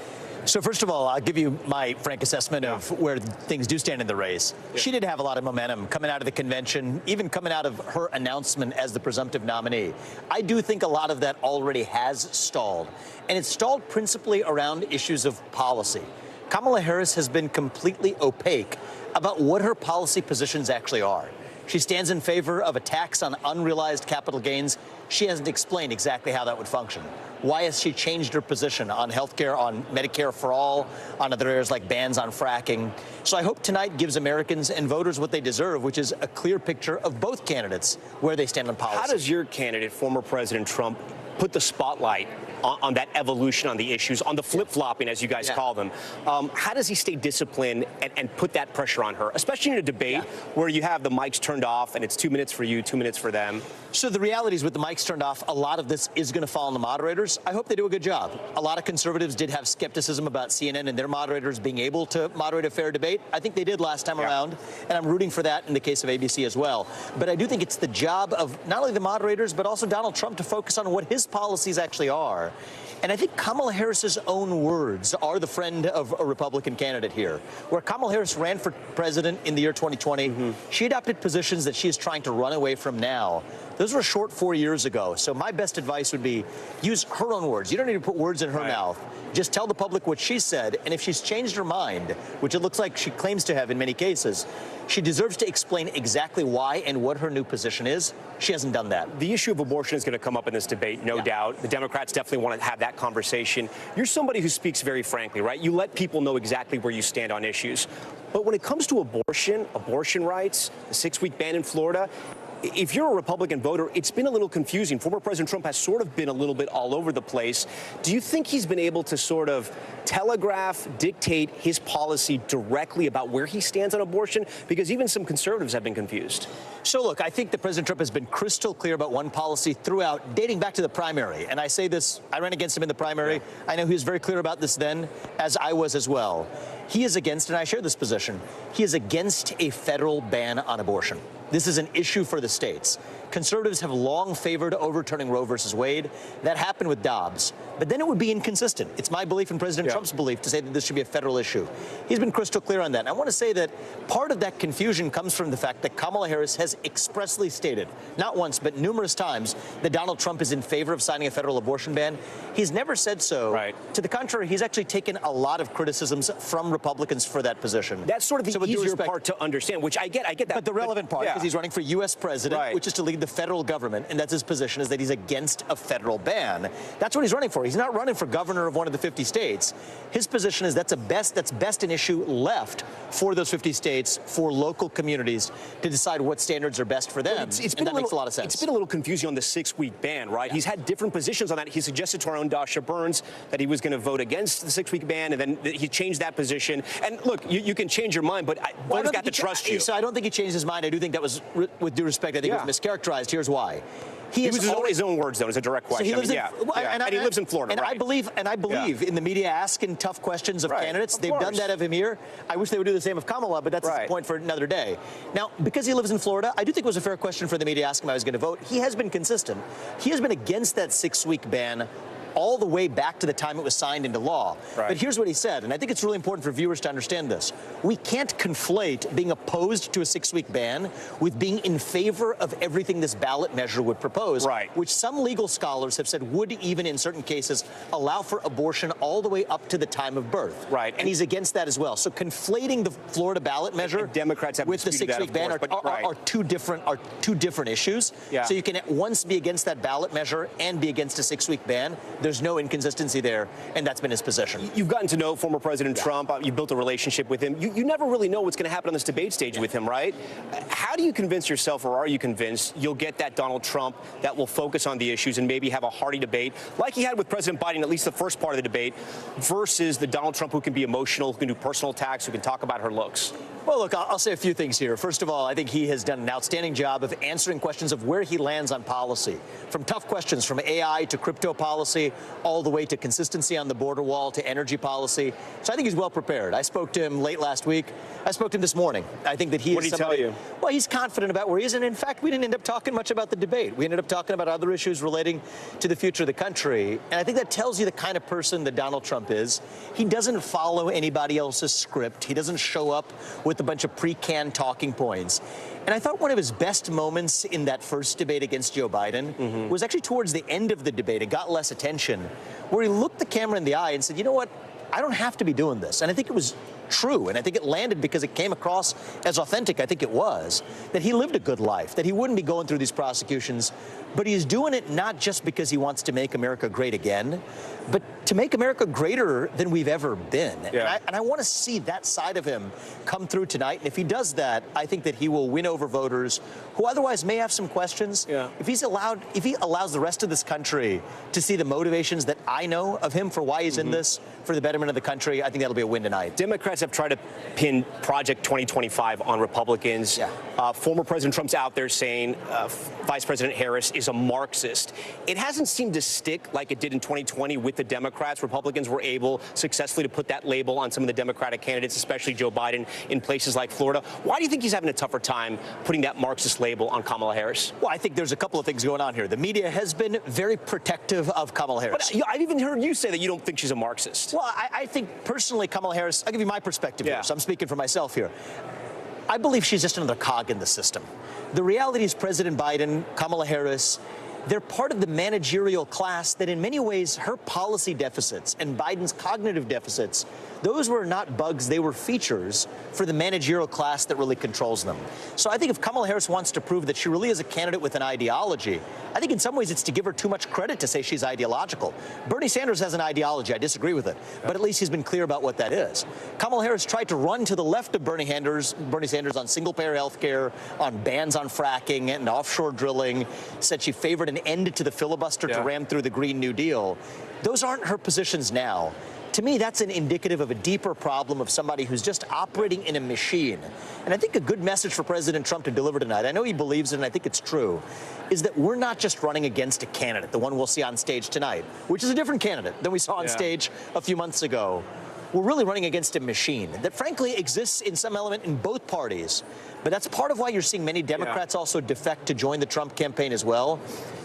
S15: So first of all, I'll give you my frank assessment of where things do stand in the race. She did have a lot of momentum coming out of the convention, even coming out of her announcement as the presumptive nominee. I do think a lot of that already has stalled, and it's stalled principally around issues of policy. Kamala Harris has been completely opaque about what her policy positions actually are. She stands in favor of a tax on unrealized capital gains. She hasn't explained exactly how that would function. Why has she changed her position on health care, on Medicare for all, on other areas like bans on fracking? So I hope tonight gives Americans and voters what they deserve, which is a clear picture of both candidates, where they stand on policy.
S1: How does your candidate, former President Trump, put the spotlight on that evolution, on the issues, on the flip-flopping, as you guys call them? How does he stay disciplined and put that pressure on her, especially in a debate where you have the mics turned off and it's 2 minutes for you, 2 minutes for them?
S15: So the reality is, with the mics turned off, a lot of this is going to fall on the moderators. I hope they do a good job. A lot of conservatives did have skepticism about CNN and their moderators being able to moderate a fair debate. I think they did last time around, and I'm rooting for that in the case of ABC as well. But I do think it's the job of not only the moderators, but also Donald Trump to focus on what his policies actually are. And I think Kamala Harris's own words are the friend of a Republican candidate here. Where Kamala Harris ran for president in the year 2020, she adopted positions that she is trying to run away from now. Those were short 4 years ago. So my best advice would be use her own words. You don't need to put words in her mouth. Just tell the public what she said. And if she's changed her mind, which it looks like she claims to have in many cases, she deserves to explain exactly why and what her new position is. She hasn't done that.
S1: The issue of abortion is going to come up in this debate, no doubt. The Democrats definitely want to have that conversation. You're somebody who speaks very frankly, right? You let people know exactly where you stand on issues. But when it comes to abortion rights, the 6-week ban in Florida, if you're a Republican voter, it's been a little confusing. Former President Trump has sort of been a little bit all over the place. Do you think he's been able to sort of telegraph, dictate his policy directly about where he stands on abortion? Because even some conservatives have been confused.
S15: So, look, I think that President Trump has been crystal clear about one policy throughout, dating back to the primary. And I say this, I ran against him in the primary. I know he was very clear about this then, as I was as well. He is against, and I share this position, he is against a federal ban on abortion. This is an issue for the states. Conservatives have long favored overturning Roe versus Wade. That happened with Dobbs. But then it would be inconsistent. It's my belief and President Trump's belief to say that this should be a federal issue. He's been crystal clear on that. And I want to say that part of that confusion comes from the fact that Kamala Harris has expressly stated, not once, but numerous times, that Donald Trump is in favor of signing a federal abortion ban. He's never said so. To the contrary, he's actually taken a lot of criticisms from Republicans for that position.
S1: That's sort of the easier part to understand, which I get that.
S15: But the relevant part, because he's running for U.S. president, which is to lead the federal government, and that's his position, is that he's against a federal ban. That's what he's running for. He's not running for governor of one of the 50 states. His position is that's best an issue left for those 50 states, for local communities to decide what standards are best for them. And that makes a lot of sense.
S1: It's been a little confusing on the 6-week ban, right? He's had different positions on that. He suggested to our own Dasha Burns that he was going to vote against the 6-week ban, and then he changed that position. And look, you can change your mind, but voters got to trust you.
S15: So I don't think he changed his mind. I do think that was, with due respect, I think it was mischaracterized. Here's why.
S1: He was his own words, though. It's a direct question.
S15: So he lives
S1: and he lives in Florida,
S15: and I believe in the media asking tough questions of candidates. They've done that of him here. I wish they would do the same of Kamala, but that's a point for another day. Now, because he lives in Florida, I do think it was a fair question for the media asking him how he was going to vote. He has been consistent. He has been against that 6-week ban all the way back to the time it was signed into law. But here's what he said, and I think it's really important for viewers to understand this. We can't conflate being opposed to a 6-week ban with being in favor of everything this ballot measure would propose, which some legal scholars have said would even in certain cases allow for abortion all the way up to the time of birth. And he's against that as well. So conflating the Florida ballot measure
S1: Democrats have
S15: with the 6-week ban are two different issues. So you can at once be against that ballot measure and be against a 6-week ban. There's no inconsistency there, and that's been his position.
S1: You've gotten to know former President Trump. You built a relationship with him. You never really know what's going to happen on this debate stage with him, right? How do you convince yourself, or are you convinced, you'll get that Donald Trump that will focus on the issues and maybe have a hearty debate like he had with President Biden, at least the first part of the debate, versus the Donald Trump who can be emotional, who can do personal attacks, who can talk about her looks?
S15: Well, look, I'll say a few things here. First of all, I think he has done an outstanding job of answering questions of where he lands on policy, from tough questions, from AI to crypto policy, all the way to consistency on the border wall to energy policy. So I think he's well prepared. I spoke to him late last week. I spoke to him this morning. I think that he
S1: What did he tell you?
S15: Well, he's confident about where he is. And in fact, we didn't end up talking much about the debate. We ended up talking about other issues relating to the future of the country. And I think that tells you the kind of person that Donald Trump is. He doesn't follow anybody else's script. He doesn't show up with a bunch of pre-canned talking points. And I thought one of his best moments in that first debate against Joe Biden was actually towards the end of the debate. It got less attention, where he looked the camera in the eye and said, you know what? I don't have to be doing this. And I think it was true, and I think it landed because it came across as authentic. I think it was that he lived a good life, that he wouldn't be going through these prosecutions, but he's doing it not just because he wants to make America great again, but to make America greater than we've ever been.
S1: Yeah.
S15: And I want to see that side of him come through tonight. And if he does that, I think that he will win over voters who otherwise may have some questions.
S1: Yeah.
S15: If he allows the rest of this country to see the motivations that I know of him for why he's in this, for the betterment of the country, I think that'll be a win tonight.
S1: Democrats have tried to pin Project 2025 on Republicans.
S15: Yeah.
S1: Former President Trump's out there saying Vice President Harris is a Marxist. It hasn't seemed to stick like it did in 2020 with the Democrats. Republicans were able successfully to put that label on some of the Democratic candidates, especially Joe Biden, in places like Florida. Why do you think he's having a tougher time putting that Marxist label on Kamala Harris?
S15: Well, I think there's a couple of things going on here. The media has been very protective of Kamala Harris.
S1: But I've even heard you say that you don't think she's a Marxist.
S15: Well, I think personally Kamala Harris, I'll give you my perspective
S1: Yeah.
S15: here, so I'm speaking for myself here. I believe she's just another cog in the system. The reality is President Biden, Kamala Harris, they're part of the managerial class that in many ways her policy deficits and Biden's cognitive deficits, those were not bugs, they were features for the managerial class that really controls them. So I think if Kamala Harris wants to prove that she really is a candidate with an ideology, I think in some ways it's to give her too much credit to say she's ideological. Bernie Sanders has an ideology, I disagree with it, but at least he's been clear about what that is. Kamala Harris tried to run to the left of Bernie Sanders on single-payer health care, on bans on fracking and offshore drilling, said she favored an end to the filibuster to ram through the Green New Deal. Those aren't her positions now. To me, that's an indicative of a deeper problem of somebody who's just operating in a machine. And I think a good message for President Trump to deliver tonight, I know he believes it and I think it's true, is that we're not just running against a candidate, the one we'll see on stage tonight, which is a different candidate than we saw on stage a few months ago. We're really running against a machine that frankly exists in some element in both parties. But that's part of why you're seeing many Democrats also defect to join the Trump campaign as well.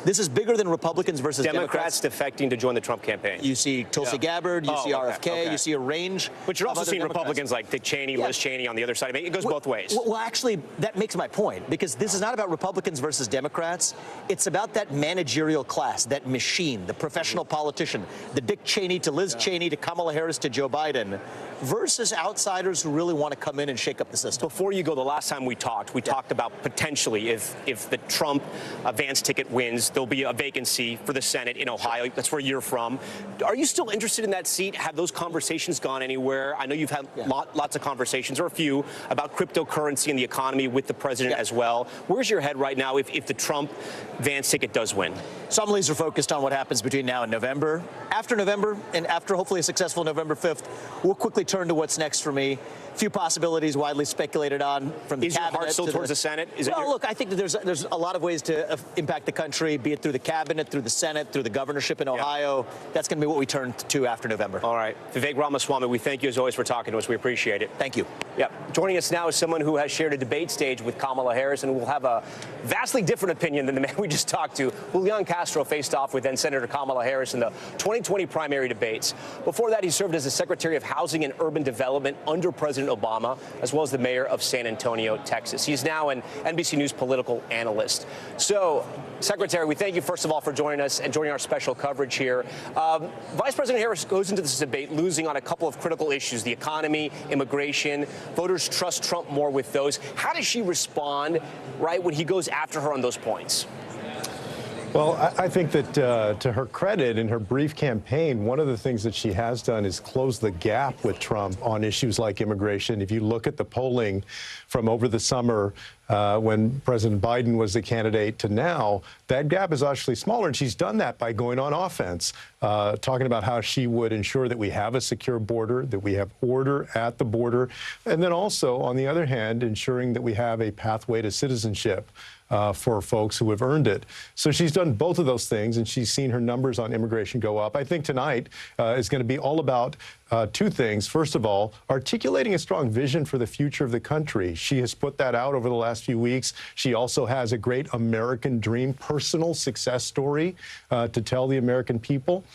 S15: This is bigger than Republicans versus
S1: Democrats defecting to join the Trump campaign.
S15: You see Tulsi Gabbard, you see RFK, you see a range.
S1: But you're also
S15: other
S1: seeing
S15: Democrats.
S1: Republicans like Dick Cheney, Liz Cheney on the other side. I mean, it goes both ways.
S15: Well, actually, that makes my point, because this is not about Republicans versus Democrats. It's about that managerial class, that machine, the professional politician, the Dick Cheney to Liz Cheney to Kamala Harris to Joe Biden, versus outsiders who really want to come in and shake up the system.
S1: Before you go, the last time we talked about potentially if the Trump Vance ticket wins, there'll be a vacancy for the Senate in Ohio. That's where you're from. Are you still interested in that seat? Have those conversations gone anywhere? I know you've had lots of conversations, or a few, about cryptocurrency and the economy with the president as well. Where's your head right now if the Trump Vance ticket does win?
S15: So I'm laser focused on what happens between now and November. After November, and after hopefully a successful November 5th, we'll quickly turn to what's next for me. A few possibilities widely speculated on from the cabinet.
S1: Is your heart still towards the Senate?
S15: Look, I think that there's a lot of ways to impact the country, be it through the cabinet, through the Senate, through the governorship in Ohio. That's going to be what we turn to after November.
S1: All right. Vivek Ramaswamy, we thank you as always for talking to us. We appreciate it.
S15: Thank you.
S1: Yep. Joining us now is someone who has shared a debate stage with Kamala Harris and will have a vastly different opinion than the man we just talked to. Julian Castro faced off with then Senator Kamala Harris in the 2020 primary debates. Before that, he served as the Secretary of Housing and Urban Development under President Obama, as well as the mayor of San Antonio, Texas. He's now an NBC News political analyst. So, Secretary, we thank you, first of all, for joining us and joining our special coverage here. Vice President Harris goes into this debate losing on a couple of critical issues, the economy, immigration. Voters trust Trump more with those. How does she respond, right, when he goes after her on those points?
S4: Well, I think that to her credit, in her brief campaign, one of the things that she has done is close the gap with Trump on issues like immigration. If you look at the polling from over the summer when President Biden was the candidate to now, that gap is actually smaller. And she's done that by going on offense, talking about how she would ensure that we have a secure border, that we have order at the border, and then also, on the other hand, ensuring that we have a pathway to citizenship for folks who have earned it. So she's done both of those things, and she's seen her numbers on immigration go up. I think tonight is going to be all about two things. First of all, articulating a strong vision for the future of the country. She has put that out over the last few weeks. She also has a great American dream, personal success story to tell the American people.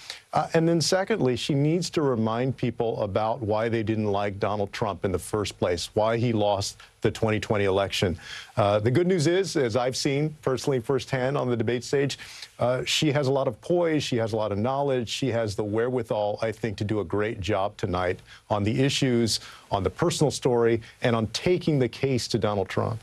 S4: And then secondly, she needs to remind people about why they didn't like Donald Trump in the first place, why he lost the 2020 election. The good news is, as I've seen personally firsthand on the debate stage, she has a lot of poise, she has a lot of knowledge, she has the wherewithal, I think, to do a great job tonight on the issues, on the personal story, and on taking the case to Donald Trump.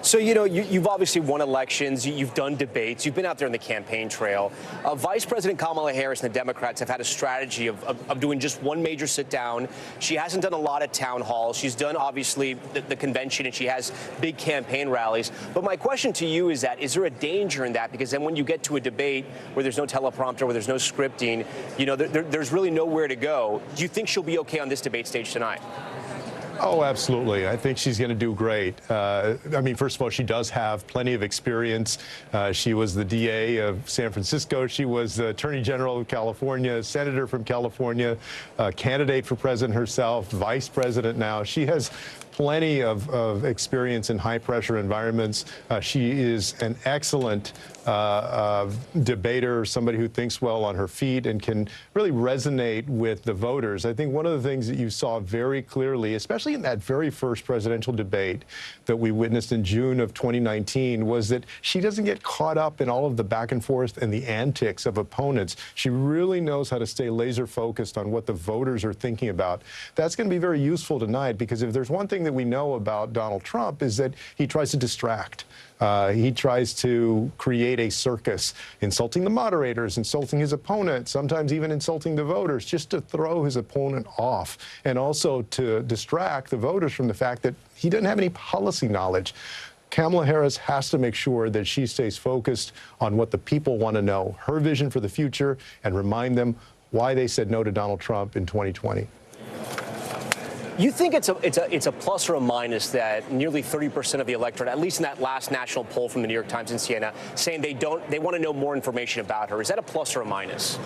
S1: So, you know, you've obviously won elections, you've done debates, you've been out there on the campaign trail. Vice President Kamala Harris and the Democrats have had a strategy of doing just one major sit-down. She hasn't done a lot of town halls. She's done, obviously, the convention, and she has big campaign rallies. But my question to you is that, is there a danger in that? Because then when you get to a debate where there's no teleprompter, where there's no scripting, you know, there's really nowhere to go. Do you think she'll be okay on this debate stage tonight?
S4: Oh, absolutely. I think she's going to do great. I mean, first of all, she does have plenty of experience. She was the DA of San Francisco. She was the Attorney General of California, Senator from California, candidate for president herself, vice president now. She has plenty of experience in high-pressure environments. She is an excellent debater, somebody who thinks well on her feet and can really resonate with the voters. I think one of the things that you saw very clearly, especially in that very first presidential debate that we witnessed in June of 2019, was that she doesn't get caught up in all of the back and forth and the antics of opponents. She really knows how to stay laser focused on what the voters are thinking about. That's going to be very useful tonight, because if there's one thing that we know about Donald Trump is that he tries to distract. He tries to create a circus, insulting the moderators, insulting his opponent, sometimes even insulting the voters, just to throw his opponent off, and also to distract the voters from the fact that he doesn't have any policy knowledge. Kamala Harris has to make sure that she stays focused on what the people want to know, her vision for the future, and remind them why they said no to Donald Trump in 2020.
S1: You think it's a plus or a minus that nearly 30% of the electorate, at least in that last national poll from the New York Times and Siena, saying they want to know more information about her? Is that a plus or a minus?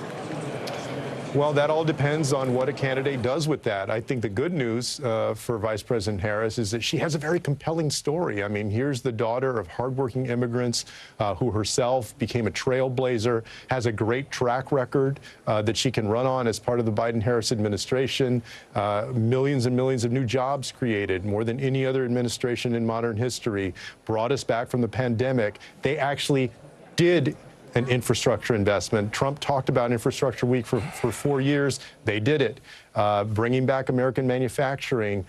S4: Well, that all depends on what a candidate does with that. I think the good news for Vice President Harris is that she has a very compelling story. I mean, here's the daughter of hardworking immigrants who herself became a trailblazer, has a great track record that she can run on as part of the Biden-Harris administration. Millions and millions of new jobs created, more than any other administration in modern history, brought us back from the pandemic. They actually did an infrastructure investment. Trump talked about Infrastructure Week for 4 years. They did it. Bringing back American manufacturing,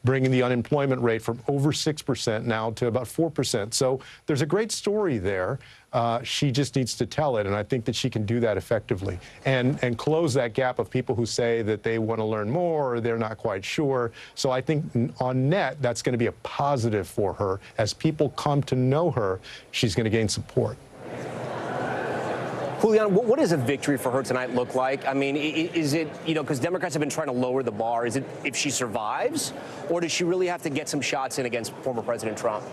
S4: bringing the unemployment rate from over 6% now to about 4%. So there's a great story there. She just needs to tell it, and I think that she can do that effectively and close that gap of people who say that they want to learn more or they're not quite sure. So I think on net, that's going to be a positive for her. As people come to know her, she's going to gain support.
S1: Julian, what does a victory for her tonight look like? I mean, is it, you know, because Democrats have been trying to lower the bar. Is it if she survives, or does she really have to get some shots in against former President Trump?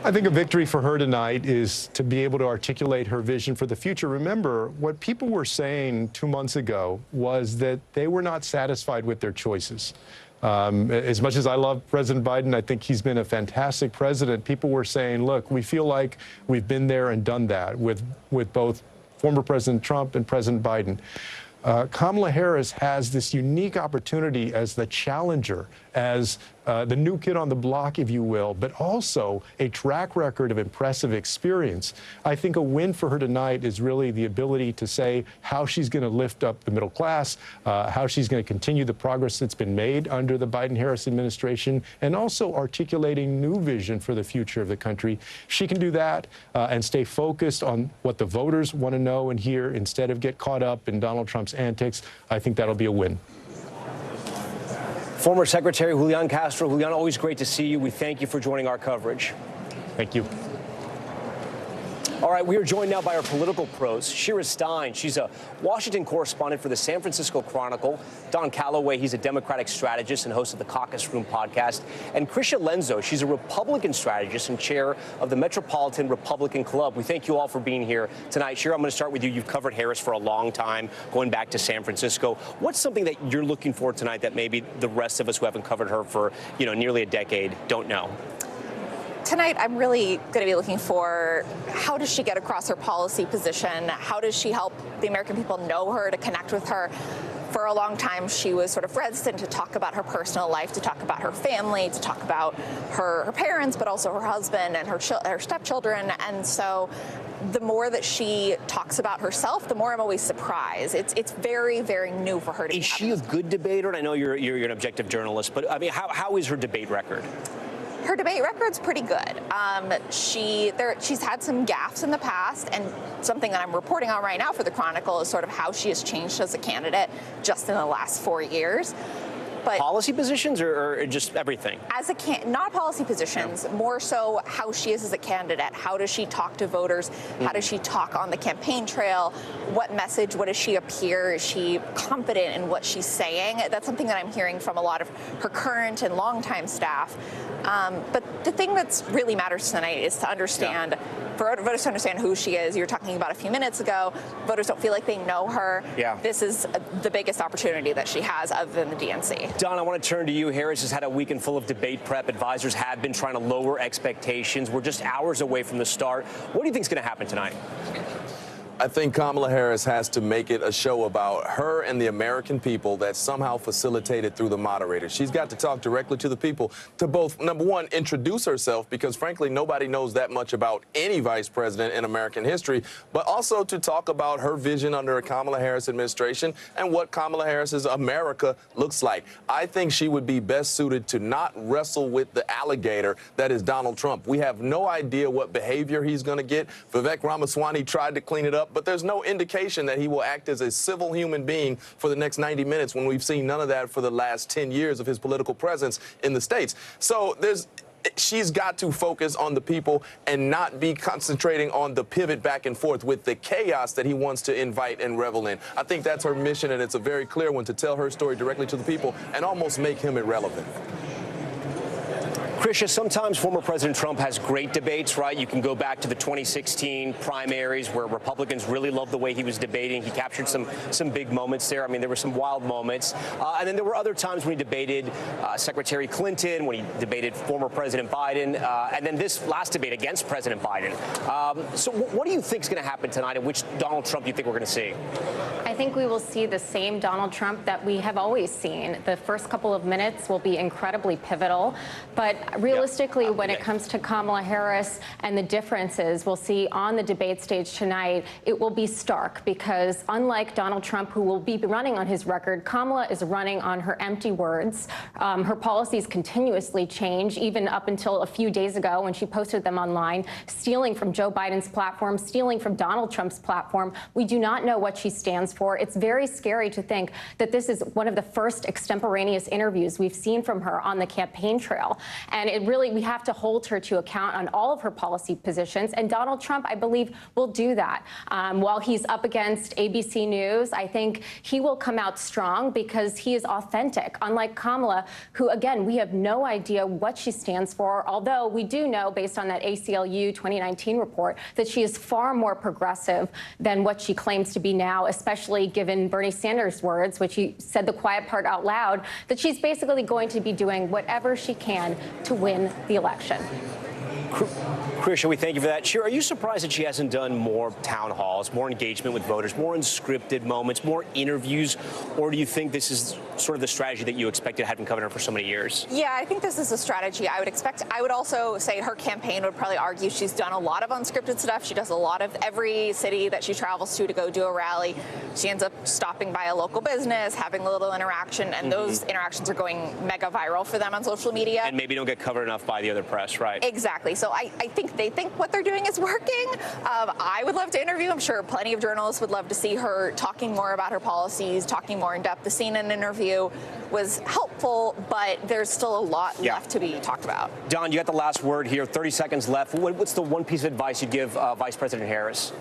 S4: I think a victory for her tonight is to be able to articulate her vision for the future. Remember, what people were saying 2 months ago was that they were not satisfied with their choices. As much as I love President Biden, I think he's been a fantastic president. People were saying, look, we feel like we've been there and done that with both former President Trump and President Biden. Kamala Harris has this unique opportunity as the challenger, as the new kid on the block, if you will, but also a track record of impressive experience. I think a win for her tonight is really the ability to say how she's going to lift up the middle class, how she's going to continue the progress that's been made under the Biden-Harris administration, and also articulating new vision for the future of the country. She can do that and stay focused on what the voters want to know and hear instead of get caught up in Donald Trump's antics. I think that'll be a win.
S1: Former Secretary Julian Castro. Julian, always great to see you. We thank you for joining our coverage.
S4: Thank you.
S1: All right, we are joined now by our political pros, Shira Stein. She's a Washington correspondent for the San Francisco Chronicle. Don Calloway, he's a Democratic strategist and host of the Caucus Room podcast. And Krisha Lenzo, she's a Republican strategist and chair of the Metropolitan Republican Club. We thank you all for being here tonight. Shira, I'm going to start with you. You've covered Harris for a long time, going back to San Francisco. What's something that you're looking for tonight that maybe the rest of us who haven't covered her for, you know, nearly a decade don't know?
S6: Tonight, I'm really going to be looking for how does she get across her policy position? How does she help the American people know her, to connect with her? for a long time, she was sort of reticent to talk about her personal life, to talk about her family, to talk about her parents, but also her husband and her stepchildren. And so the more that she talks about herself, the more I'm always surprised. It's very, very new for her to be.
S1: Is she a good debater? And I know you're an objective journalist, but I mean, how is her debate record?
S6: Her debate record's pretty good. She's had some gaffes in the past, and something that I'm reporting on right now for the Chronicle is sort of how she has changed as a candidate just in the last 4 years. But
S1: policy positions or just everything?
S6: Not policy positions, more so how she is as a candidate. How does she talk to voters? How does she talk on the campaign trail? What message, what does she appear? Is she confident in what she's saying? That's something that I'm hearing from a lot of her current and longtime staff. But the thing that really matters tonight is to understand, for voters to understand who she is. You were talking about a few minutes ago. Voters don't feel like they know her.
S1: Yeah.
S6: This is the biggest opportunity that she has other than the DNC.
S1: Don, I want to turn to you. Harris has had a weekend full of debate prep. Advisors have been trying to lower expectations. We're just hours away from the start. What do you think is going to happen tonight?
S11: I think Kamala Harris has to make it a show about her and the American people that's somehow facilitated through the moderator. She's got to talk directly to the people to both, number one, introduce herself, because frankly, nobody knows that much about any vice president in American history, but also to talk about her vision under a Kamala Harris administration and what Kamala Harris's America looks like. I think she would be best suited to not wrestle with the alligator that is Donald Trump. We have no idea what behavior he's going to get. Vivek Ramaswamy tried to clean it up, but there's no indication that he will act as a civil human being for the next 90 minutes when we've seen none of that for the last 10 years of his political presence in the States. So she's got to focus on the people and not be concentrating on the pivot back and forth with the chaos that he wants to invite and revel in. I think that's her mission, and it's a very clear one, to tell her story directly to the people and almost make him irrelevant.
S1: Krisha, sometimes former President Trump has great debates, right? You can go back to the 2016 primaries where Republicans really loved the way he was debating. He captured some big moments there. I mean, there were some wild moments. And then there were other times when he debated Secretary Clinton, when he debated former President Biden, and then this last debate against President Biden. So what do you think is going to happen tonight, and which Donald Trump do you think we're going to see?
S12: I think we will see the same Donald Trump that we have always seen. The first couple of minutes will be incredibly pivotal, but realistically, when it comes to Kamala Harris and the differences we'll see on the debate stage tonight, it will be stark, because unlike Donald Trump, who will be running on his record, Kamala is running on her empty words. Her policies continuously change, even up until a few days ago when she posted them online, stealing from Joe Biden's platform, stealing from Donald Trump's platform. We do not know what she stands for. It's very scary to think that this is one of the first extemporaneous interviews we've seen from her on the campaign trail. And we have to hold her to account on all of her policy positions. And Donald Trump, I believe, will do that. While he's up against ABC News, I think he will come out strong because he is authentic, unlike Kamala, who, again, we have no idea what she stands for, although we do know, based on that ACLU 2019 report, that she is far more progressive than what she claims to be now, especially given Bernie Sanders' words, which he said the quiet part out loud, that she's basically going to be doing whatever she can to win the election.
S1: Krisha, we thank you for that. Shira, are you surprised that she hasn't done more town halls, more engagement with voters, more unscripted moments, more interviews? Or do you think this is sort of the strategy that you expected having covered her for so many years?
S6: Yeah, I think this is a strategy I would expect. I would also say her campaign would probably argue she's done a lot of unscripted stuff. She does a lot of every city that she travels to go do a rally. She ends up stopping by a local business, having a little interaction, and those interactions are going mega viral for them on social media.
S1: And maybe don't get covered enough by the other press, right?
S6: Exactly. So I think they think what they're doing is working. I would love to interview. I'm sure plenty of journalists would love to see her talking more about her policies, talking more in depth. The CNN interview was helpful, but there's still a lot left to be talked about.
S1: Don, you got the last word here. 30 seconds left. What's the one piece of advice you'd give Vice President Harris?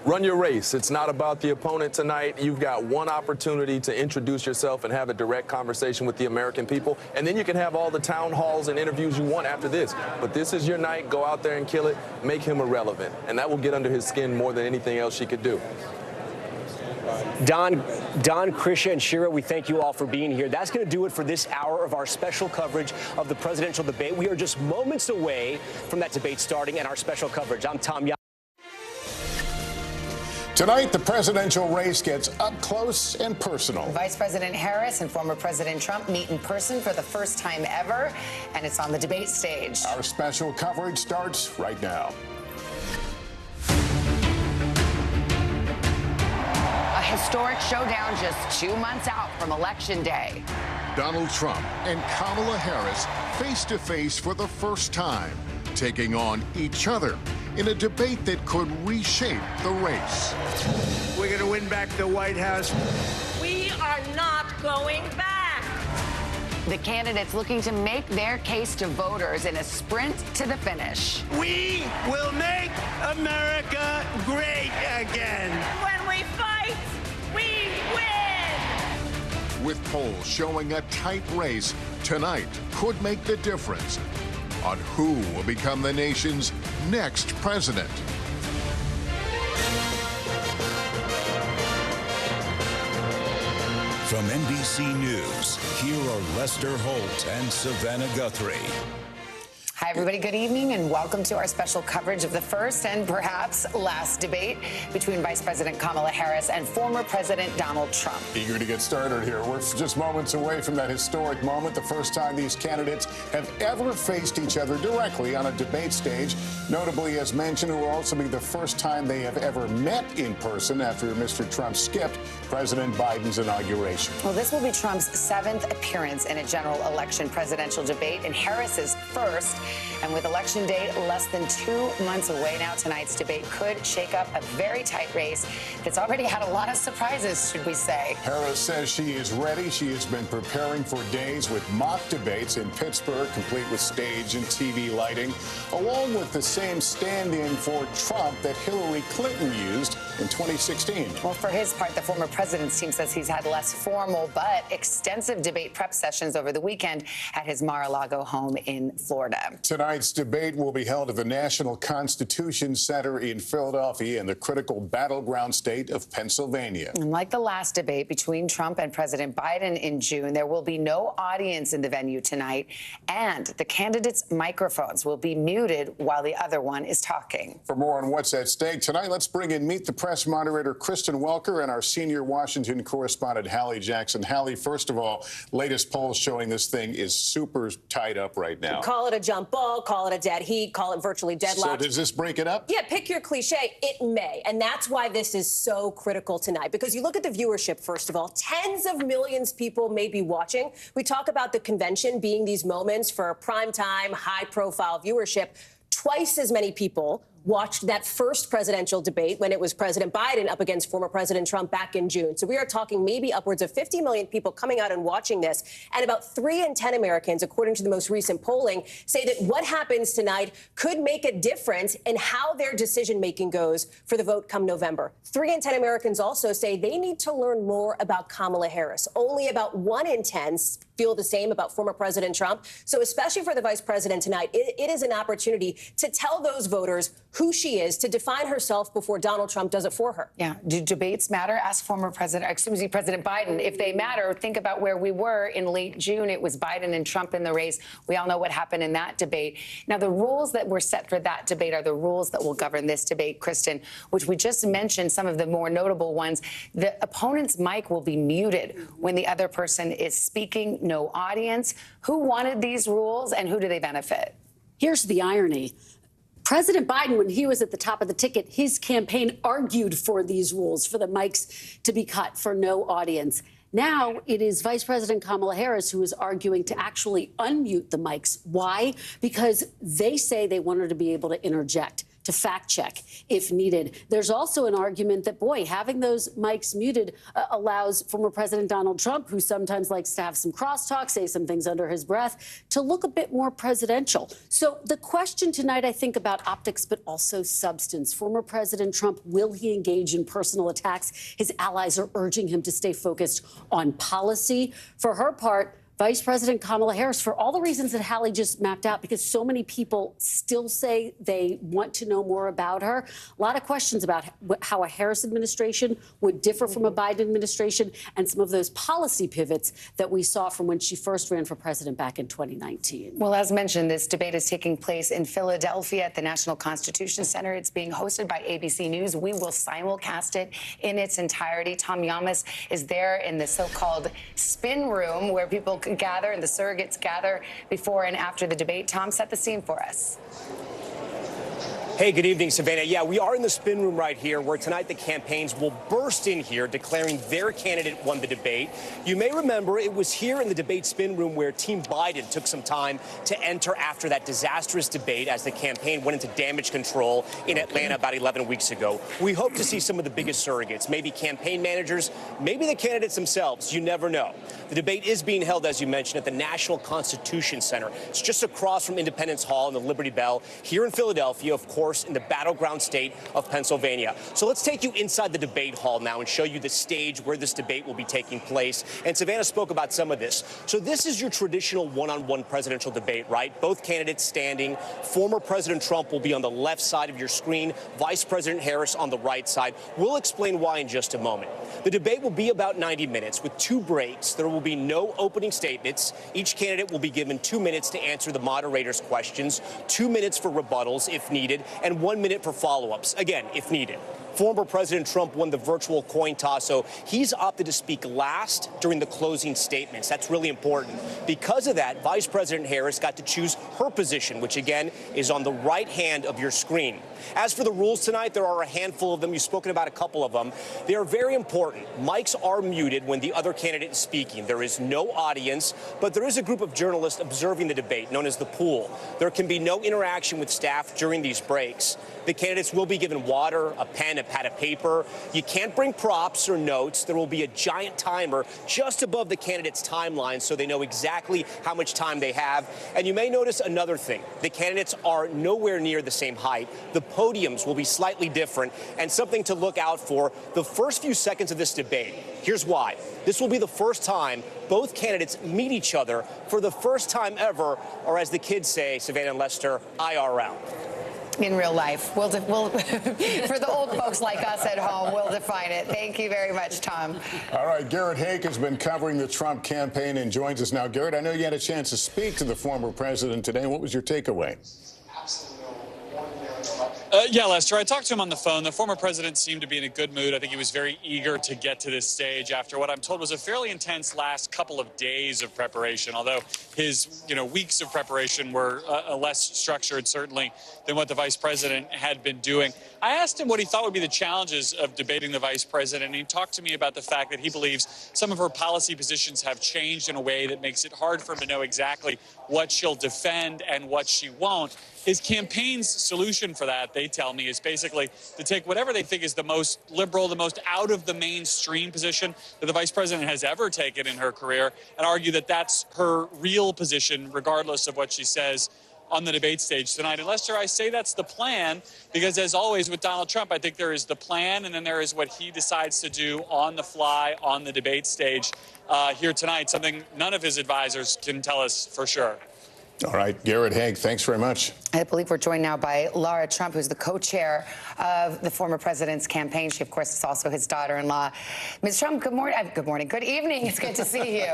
S11: Run your race. It's not about the opponent tonight. You've got one opportunity to introduce yourself and have a direct conversation with the American people, and then you can have all the town halls and interviews you want after this. But this is your night. Go out there and kill it. Make him irrelevant, and that will get under his skin more than anything else she could do.
S1: Don, Krisha, and Shira, we thank you all for being here. That's going to do it for this hour of our special coverage of the presidential debate. We are just moments away from that debate starting and our special coverage. I'm Tom Young.
S14: Tonight, the presidential race gets up close and personal.
S16: Vice President Harris and former President Trump meet in person for the first time ever, and it's on the debate stage.
S14: Our special coverage starts right now.
S16: A historic showdown just 2 months out from Election Day.
S22: Donald Trump and Kamala Harris face to face for the first time, taking on each other in a debate that could reshape the race.
S17: We're going to win back the White House.
S21: We are not going back.
S16: The candidates looking to make their case to voters in a sprint to the finish.
S17: We will make America great again.
S21: When we fight, we win.
S22: With polls showing a tight race, tonight could make the difference on who will become the nation's next president.
S25: From NBC News, here are Lester Holt and Savannah Guthrie.
S16: Hi, everybody. Good evening, and welcome to our special coverage of the first and perhaps last debate between Vice President Kamala Harris and former President Donald Trump.
S14: Eager to get started here. We're just moments away from that historic moment, the first time these candidates have ever faced each other directly on a debate stage. Notably, as mentioned, it will also be the first time they have ever met in person after Mr. Trump skipped President Biden's inauguration.
S16: Well, this will be Trump's 7th appearance in a general election presidential debate and Harris's first. And with Election Day less than 2 months away now, tonight's debate could shake up a very tight race that's already had a lot of surprises, should we say.
S14: Harris says she is ready. She has been preparing for days with mock debates in Pittsburgh, complete with stage and TV lighting, along with the same stand-in for Trump that Hillary Clinton used in 2016.
S16: Well, for his part, the former president's team says he's had less formal but extensive debate prep sessions over the weekend at his Mar-a-Lago home in Florida.
S14: Tonight's debate will be held at the National Constitution Center in Philadelphia in the critical battleground state of Pennsylvania.
S16: And like the last debate between Trump and President Biden in June, there will be no audience in the venue tonight, and the candidates' microphones will be muted while the other one is talking.
S14: For more on what's at stake tonight, let's bring in Meet the Press moderator Kristen Welker and our senior Washington correspondent Hallie Jackson. Hallie, first of all, latest polls showing this thing is super tied up right now.
S26: Call it a jump ball, call it a dead heat, call it virtually deadlocked.
S14: So does this break it up?
S26: Yeah, pick your cliche. It may. And that's why this is so critical tonight. Because you look at the viewership, first of all, tens of millions of people may be watching. We talk about the convention being these moments for primetime, high-profile viewership. Twice as many people watched that first presidential debate when it was President Biden up against former President Trump back in June. So we are talking maybe upwards of 50 million people coming out and watching this. And about 3 in 10 Americans, according to the most recent polling, say that what happens tonight could make a difference in how their decision-making goes for the vote come November. 3 in 10 Americans also say they need to learn more about Kamala Harris. Only about 1 in 10 feel the same about former President Trump. So especially for the vice president tonight, it is an opportunity to tell those voters who she is, to define herself before Donald Trump does it for her.
S16: Yeah. Do debates matter? Ask President Biden. If they matter, think about where we were in late June. It was Biden and Trump in the race. We all know what happened in that debate. Now, the rules that were set for that debate are the rules that will govern this debate, Kristen, which we just mentioned some of the more notable ones. The opponent's mic will be muted when the other person is speaking. No audience. Who wanted these rules and who do they benefit?
S3: Here's the irony. President Biden, when he was at the top of the ticket, his campaign argued for these rules, for the mics to be cut, for no audience. Now it is Vice President Kamala Harris who is arguing to actually unmute the mics. Why? Because they say they want her to be able to interject, to fact check if needed. There's also an argument that, boy, having those mics muted allows former President Donald Trump, who sometimes likes to have some crosstalk, say some things under his breath, to look a bit more presidential. So the question tonight, I think, about optics, but also substance. Former President Trump, will he engage in personal attacks? His allies are urging him to stay focused on policy. For her part, Vice President Kamala Harris, for all the reasons that Hallie just mapped out, because so many people still say they want to know more about her. A lot of questions about how a Harris administration would differ from a Biden administration and some of those policy pivots that we saw from when she first ran for president back in 2019.
S16: Well, as mentioned, this debate is taking place in Philadelphia at the National Constitution Center. It's being hosted by ABC News. We will simulcast it in its entirety. Tom Yamas is there in the so-called spin room where people can gather and the surrogates gather before and after the debate. Tom, set the scene for us.
S1: Hey, good evening, Savannah. Yeah, we are in the spin room right here, where tonight the campaigns will burst in here, declaring their candidate won the debate. You may remember it was here in the debate spin room where Team Biden took some time to enter after that disastrous debate as the campaign went into damage control in Atlanta about 11 weeks ago. We hope to see some of the biggest surrogates, maybe campaign managers, maybe the candidates themselves. You never know. The debate is being held, as you mentioned, at the National Constitution Center. It's just across from Independence Hall and the Liberty Bell here in Philadelphia, of course, in the battleground state of Pennsylvania. So let's take you inside the debate hall now and show you the stage where this debate will be taking place. And Savannah spoke about some of this. So this is your traditional one-on-one presidential debate, right? Both candidates standing. Former President Trump will be on the left side of your screen, Vice President Harris on the right side. We'll explain why in just a moment. The debate will be about 90 minutes with 2 breaks. There will be no opening statements. Each candidate will be given 2 minutes to answer the moderator's questions, 2 minutes for rebuttals if needed, and 1 minute for follow-ups, again, if needed. Former President Trump won the virtual coin toss, so he's opted to speak last during the closing statements. That's really important. Because of that, Vice President Harris got to choose her position, which, again, is on the right hand of your screen. As for the rules tonight, there are a handful of them. You've spoken about a couple of them. They are very important. Mics are muted when the other candidate is speaking. There is no audience, but there is a group of journalists observing the debate, known as the pool. There can be no interaction with staff during these breaks. The candidates will be given water, a pen, a pad of paper. You can't bring props or notes. There will be a giant timer just above the candidate's timeline so they know exactly how much time they have. And you may notice another thing. The candidates are nowhere near the same height. The podiums will be slightly different, and something to look out for the first few seconds of this debate. Here's why. This will be the first time both candidates meet each other for the first time ever, or as the kids say, Savannah and Lester, IRL.
S16: In real life. We'll for the old folks like us at home, we'll define it. Thank you very much, Tom.
S14: All right, Garrett Haake has been covering the Trump campaign and joins us now. Garrett, I know you had a chance to speak to the former president today. What was your takeaway?
S2: Yeah, Lester, I talked to him on the phone. The former president seemed to be in a good mood. I think he was very eager to get to this stage after what I'm told was a fairly intense last couple of days of preparation, although his, weeks of preparation were less structured, certainly, than what the vice president had been doing. I asked him what he thought would be the challenges of debating the vice president, and he talked to me about the fact that he believes some of her policy positions have changed in a way that makes it hard for him to know exactly what she'll defend and what she won't. His campaign's solution for that, they tell me, is basically to take whatever they think is the most liberal, the most out of the mainstream position that the vice president has ever taken in her career and argue that that's her real position, regardless of what she says on the debate stage tonight. And Lester, I say that's the plan because, as always with Donald Trump, I think there is the plan and then there is what he decides to do on the fly on the debate stage here tonight, something none of his advisors can tell us for sure.
S14: All right, Garrett Haake, thanks very much.
S16: I believe we're joined now by Laura Trump, who's the co-chair of the former president's campaign. She, of course, is also his daughter-in-law. Ms. Trump, good morning. Good evening. It's good to see you.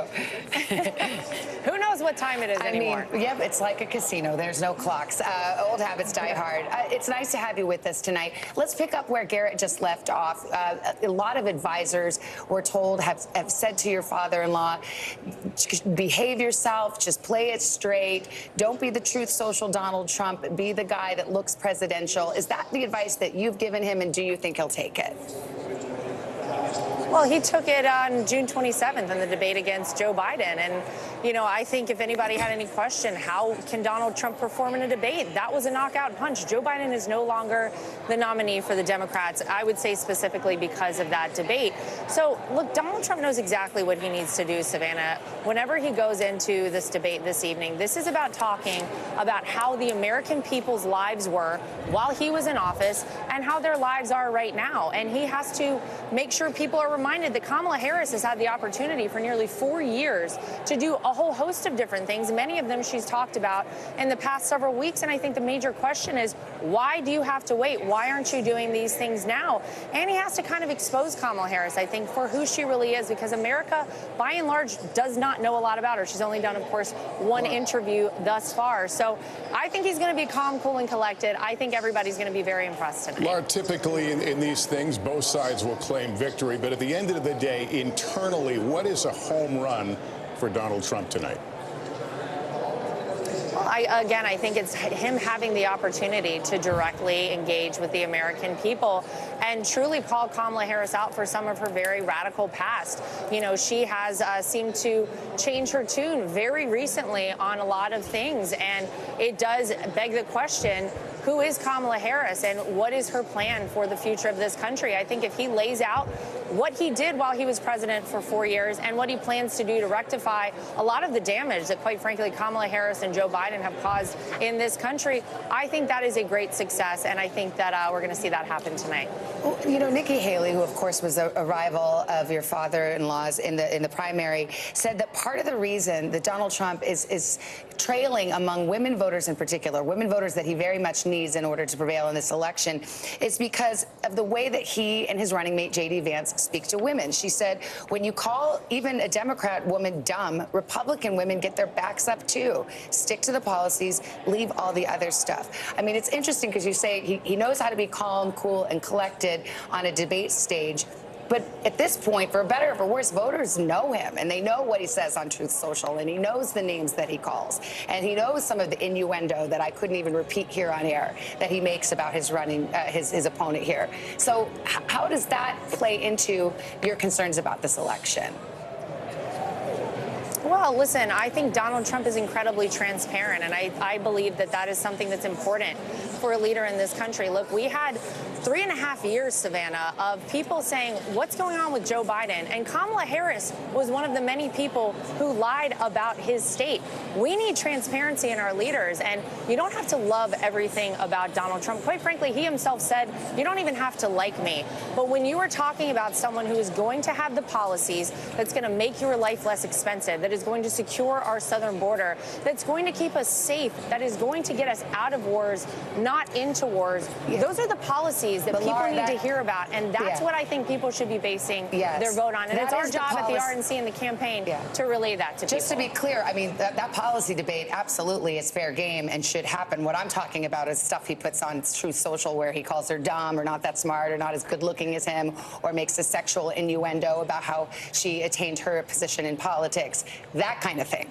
S7: Who knows what time it is anymore?
S16: Yep, it's like a casino. There's no clocks. Old habits die hard. It's nice to have you with us tonight. Let's pick up where Garrett just left off. A lot of advisors, we're told, have said to your father-in-law, behave yourself, just play it straight. Don't be the truth social Donald Trump. Be the guy that looks presidential. Is that the advice that you've given him, and do you think he'll take it?
S7: Well, he took it on June 27th in the debate against Joe Biden. And, I think if anybody had any question, how can Donald Trump perform in a debate? That was a knockout punch. Joe Biden is no longer the nominee for the Democrats, I would say specifically because of that debate. So, look, Donald Trump knows exactly what he needs to do, Savannah. Whenever he goes into this debate this evening, this is about talking about how the American people's lives were while he was in office and how their lives are right now. And he has to make sure people are reminded that Kamala Harris has had the opportunity for nearly 4 years to do a whole host of different things. Many of them she's talked about in the past several weeks. And I think the major question is, why do you have to wait? Why aren't you doing these things now? And he has to kind of expose Kamala Harris, I think, for who she really is, because America, by and large, does not know a lot about her. She's only done, of course, one interview thus far. So I think he's going to be calm, cool, and collected. I think everybody's going to be very impressed tonight.
S14: Laura, typically in these things, both sides will claim victory. But at the end of the day, internally, what is a home run for Donald Trump tonight?
S7: I think it's him having the opportunity to directly engage with the American people and truly call Kamala Harris out for some of her very radical past. You know, she has seemed to change her tune very recently on a lot of things. And it does beg the question, who is Kamala Harris and what is her plan for the future of this country? I think if he lays out what he did while he was president for 4 years and what he plans to do to rectify a lot of the damage that, quite frankly, Kamala Harris and Joe Biden have caused in this country, I think that is a great success. And I think that we're going to see that happen tonight.
S16: Well, you know, Nikki Haley, who, of course, was a rival of your father-in-law's in the primary, said that part of the reason that Donald Trump is trailing among women voters in particular, women voters that he very much needs in order to prevail in this election, is because of the way that he and his running mate, J.D. Vance, speak to women. She said, when you call even a Democrat woman dumb, Republican women get their backs up, too. Stick to the policies, leave all the other stuff. I mean, it's interesting because you say he knows how to be calm, cool, and collected on a debate stage. But at this point, for better or for worse, voters know him, and they know what he says on Truth Social, and he knows the names that he calls, and he knows some of the innuendo that I couldn't even repeat here on air that he makes about his running, his opponent here. So how does that play into your concerns about this election?
S7: Well, listen, I think Donald Trump is incredibly transparent, and I believe that that is something that's important for a leader in this country. Look, we had 3.5 years, Savannah, of people saying, what's going on with Joe Biden? And Kamala Harris was one of the many people who lied about his state. We need transparency in our leaders, and you don't have to love everything about Donald Trump. Quite frankly, he himself said, you don't even have to like me. But when you are talking about someone who is going to have the policies that's going to make your life less expensive, that is going to secure our southern border, that's going to keep us safe, that is going to get us out of wars, not into wars, those are the policies that people need to hear about, and that's what I think people should be basing their vote on. And it's our job at the RNC and the campaign to relay that to people.
S16: Just to be clear, I mean, that policy debate absolutely is fair game and should happen. What I'm talking about is stuff he puts on Truth Social where he calls her dumb or not that smart or not as good looking as him, or makes a sexual innuendo about how she attained her position in politics, that kind of thing.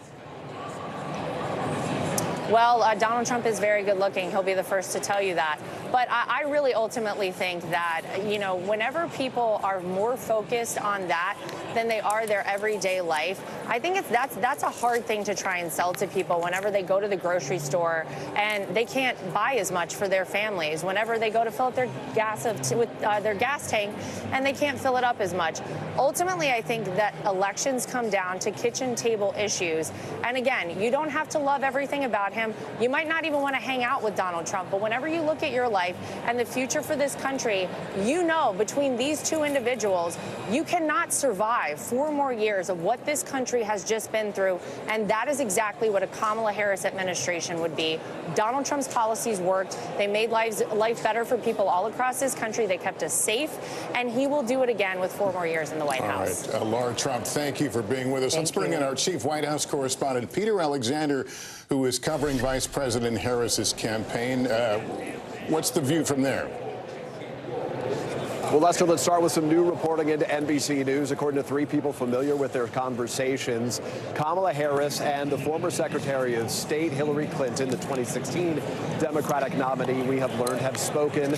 S7: Well, Donald Trump is very good looking. He'll be the first to tell you that. But I really ultimately think that, you know, whenever people are more focused on that than they are their everyday life, I think that's a hard thing to try and sell to people whenever they go to the grocery store and they can't buy as much for their families, whenever they go to fill up their gas with their gas tank and they can't fill it up as much. Ultimately, I think that elections come down to kitchen table issues. And again, you don't have to love everything about him. You might not even want to hang out with Donald Trump, but whenever you look at your life and the future for this country, you know between these two individuals, you cannot survive 4 more years of what this country has just been through, and that is exactly what a Kamala Harris administration would be. Donald Trump's policies worked. They made life better for people all across this country. They kept us safe, and he will do it again with 4 more years in the White House.
S14: All right, Laura Trump, thank you for being with us. Let's bring in our chief White House correspondent, Peter Alexander, who is covering Vice President Harris's campaign. What's the view from there?
S9: Well, Lester, let's start with some new reporting into NBC News. According to 3 people familiar with their conversations, Kamala Harris and the former Secretary of State Hillary Clinton, the 2016 Democratic nominee, we have learned, have spoken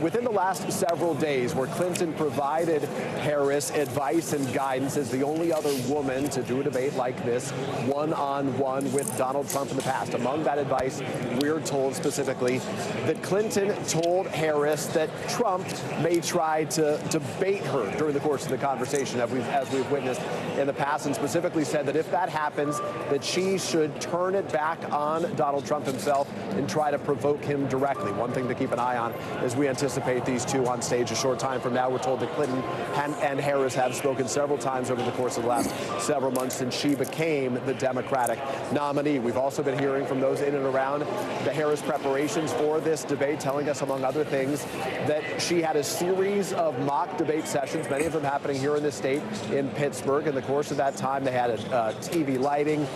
S9: within the last several days, where Clinton provided Harris advice and guidance as the only other woman to do a debate like this one-on-one with Donald Trump in the past. Among that advice, we're told specifically that Clinton told Harris that Trump may try try to bait her during the course of the conversation, as we've witnessed in the past, and specifically said that if that happens, that she should turn it back on Donald Trump himself and try to provoke him directly. One thing to keep an eye on as we anticipate these two on stage a short time from now. We're told that Clinton and Harris have spoken several times over the course of the last several months since she became the Democratic nominee. We've also been hearing from those in and around the Harris preparations for this debate, telling us, among other things, that she had a series of mock debate sessions, many of them happening here in the state in Pittsburgh. In the course of that time, they had a TV lighting.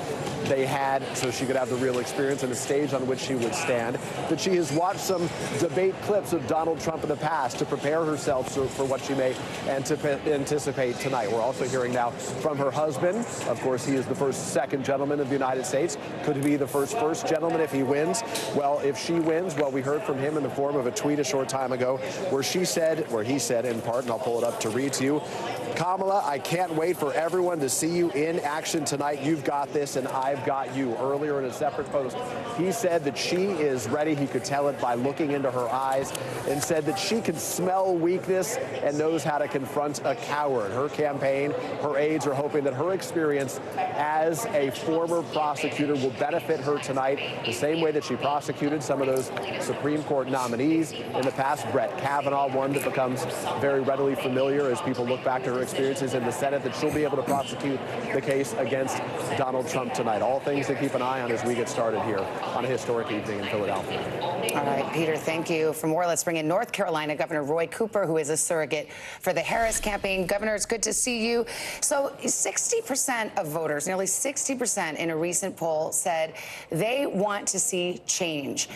S9: They had, so she could have the real experience, and a stage on which she would stand. That she has watched some debate clips of Donald Trump in the past to prepare herself for what she may anticipate tonight. We're also hearing now from her husband. Of course, he is the first second gentleman of the United States. Could he be the first gentleman if he wins? Well, if she wins, well, we heard from him in the form of a tweet a short time ago where he said in part, and I'll pull it up to read to you, Kamala, I can't wait for everyone to see you in action tonight. You've got this, and I've got you. Earlier in a separate post, he said that she is ready. He could tell it by looking into her eyes, and said that she can smell weakness and knows how to confront a coward. Her campaign, her aides are hoping that her experience as a former prosecutor will benefit her tonight the same way that she prosecuted some of those Supreme Court nominees in the past. Brett Kavanaugh, one that becomes very readily familiar as people look back to her experiences in the Senate, that she'll be able to prosecute the case against Donald Trump tonight. All things to keep an eye on as we get started here on a historic evening in Philadelphia.
S16: All right, Peter, thank you. For more, let's bring in North Carolina Governor Roy Cooper, who is a surrogate for the Harris campaign. Governor, it's good to see you. So 60% of voters, nearly 60% in a recent poll, said they want to see change.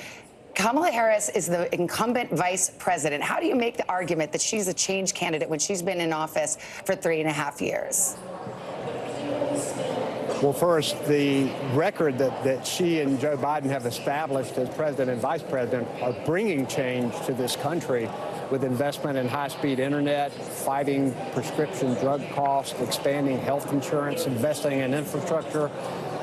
S16: Kamala Harris is the incumbent vice president. How do you make the argument that she's a change candidate when she's been in office for 3.5 years?
S5: Well, first, the record that she and Joe Biden have established as president and vice president are bringing change to this country with investment in high-speed internet, fighting prescription drug costs, expanding health insurance, investing in infrastructure.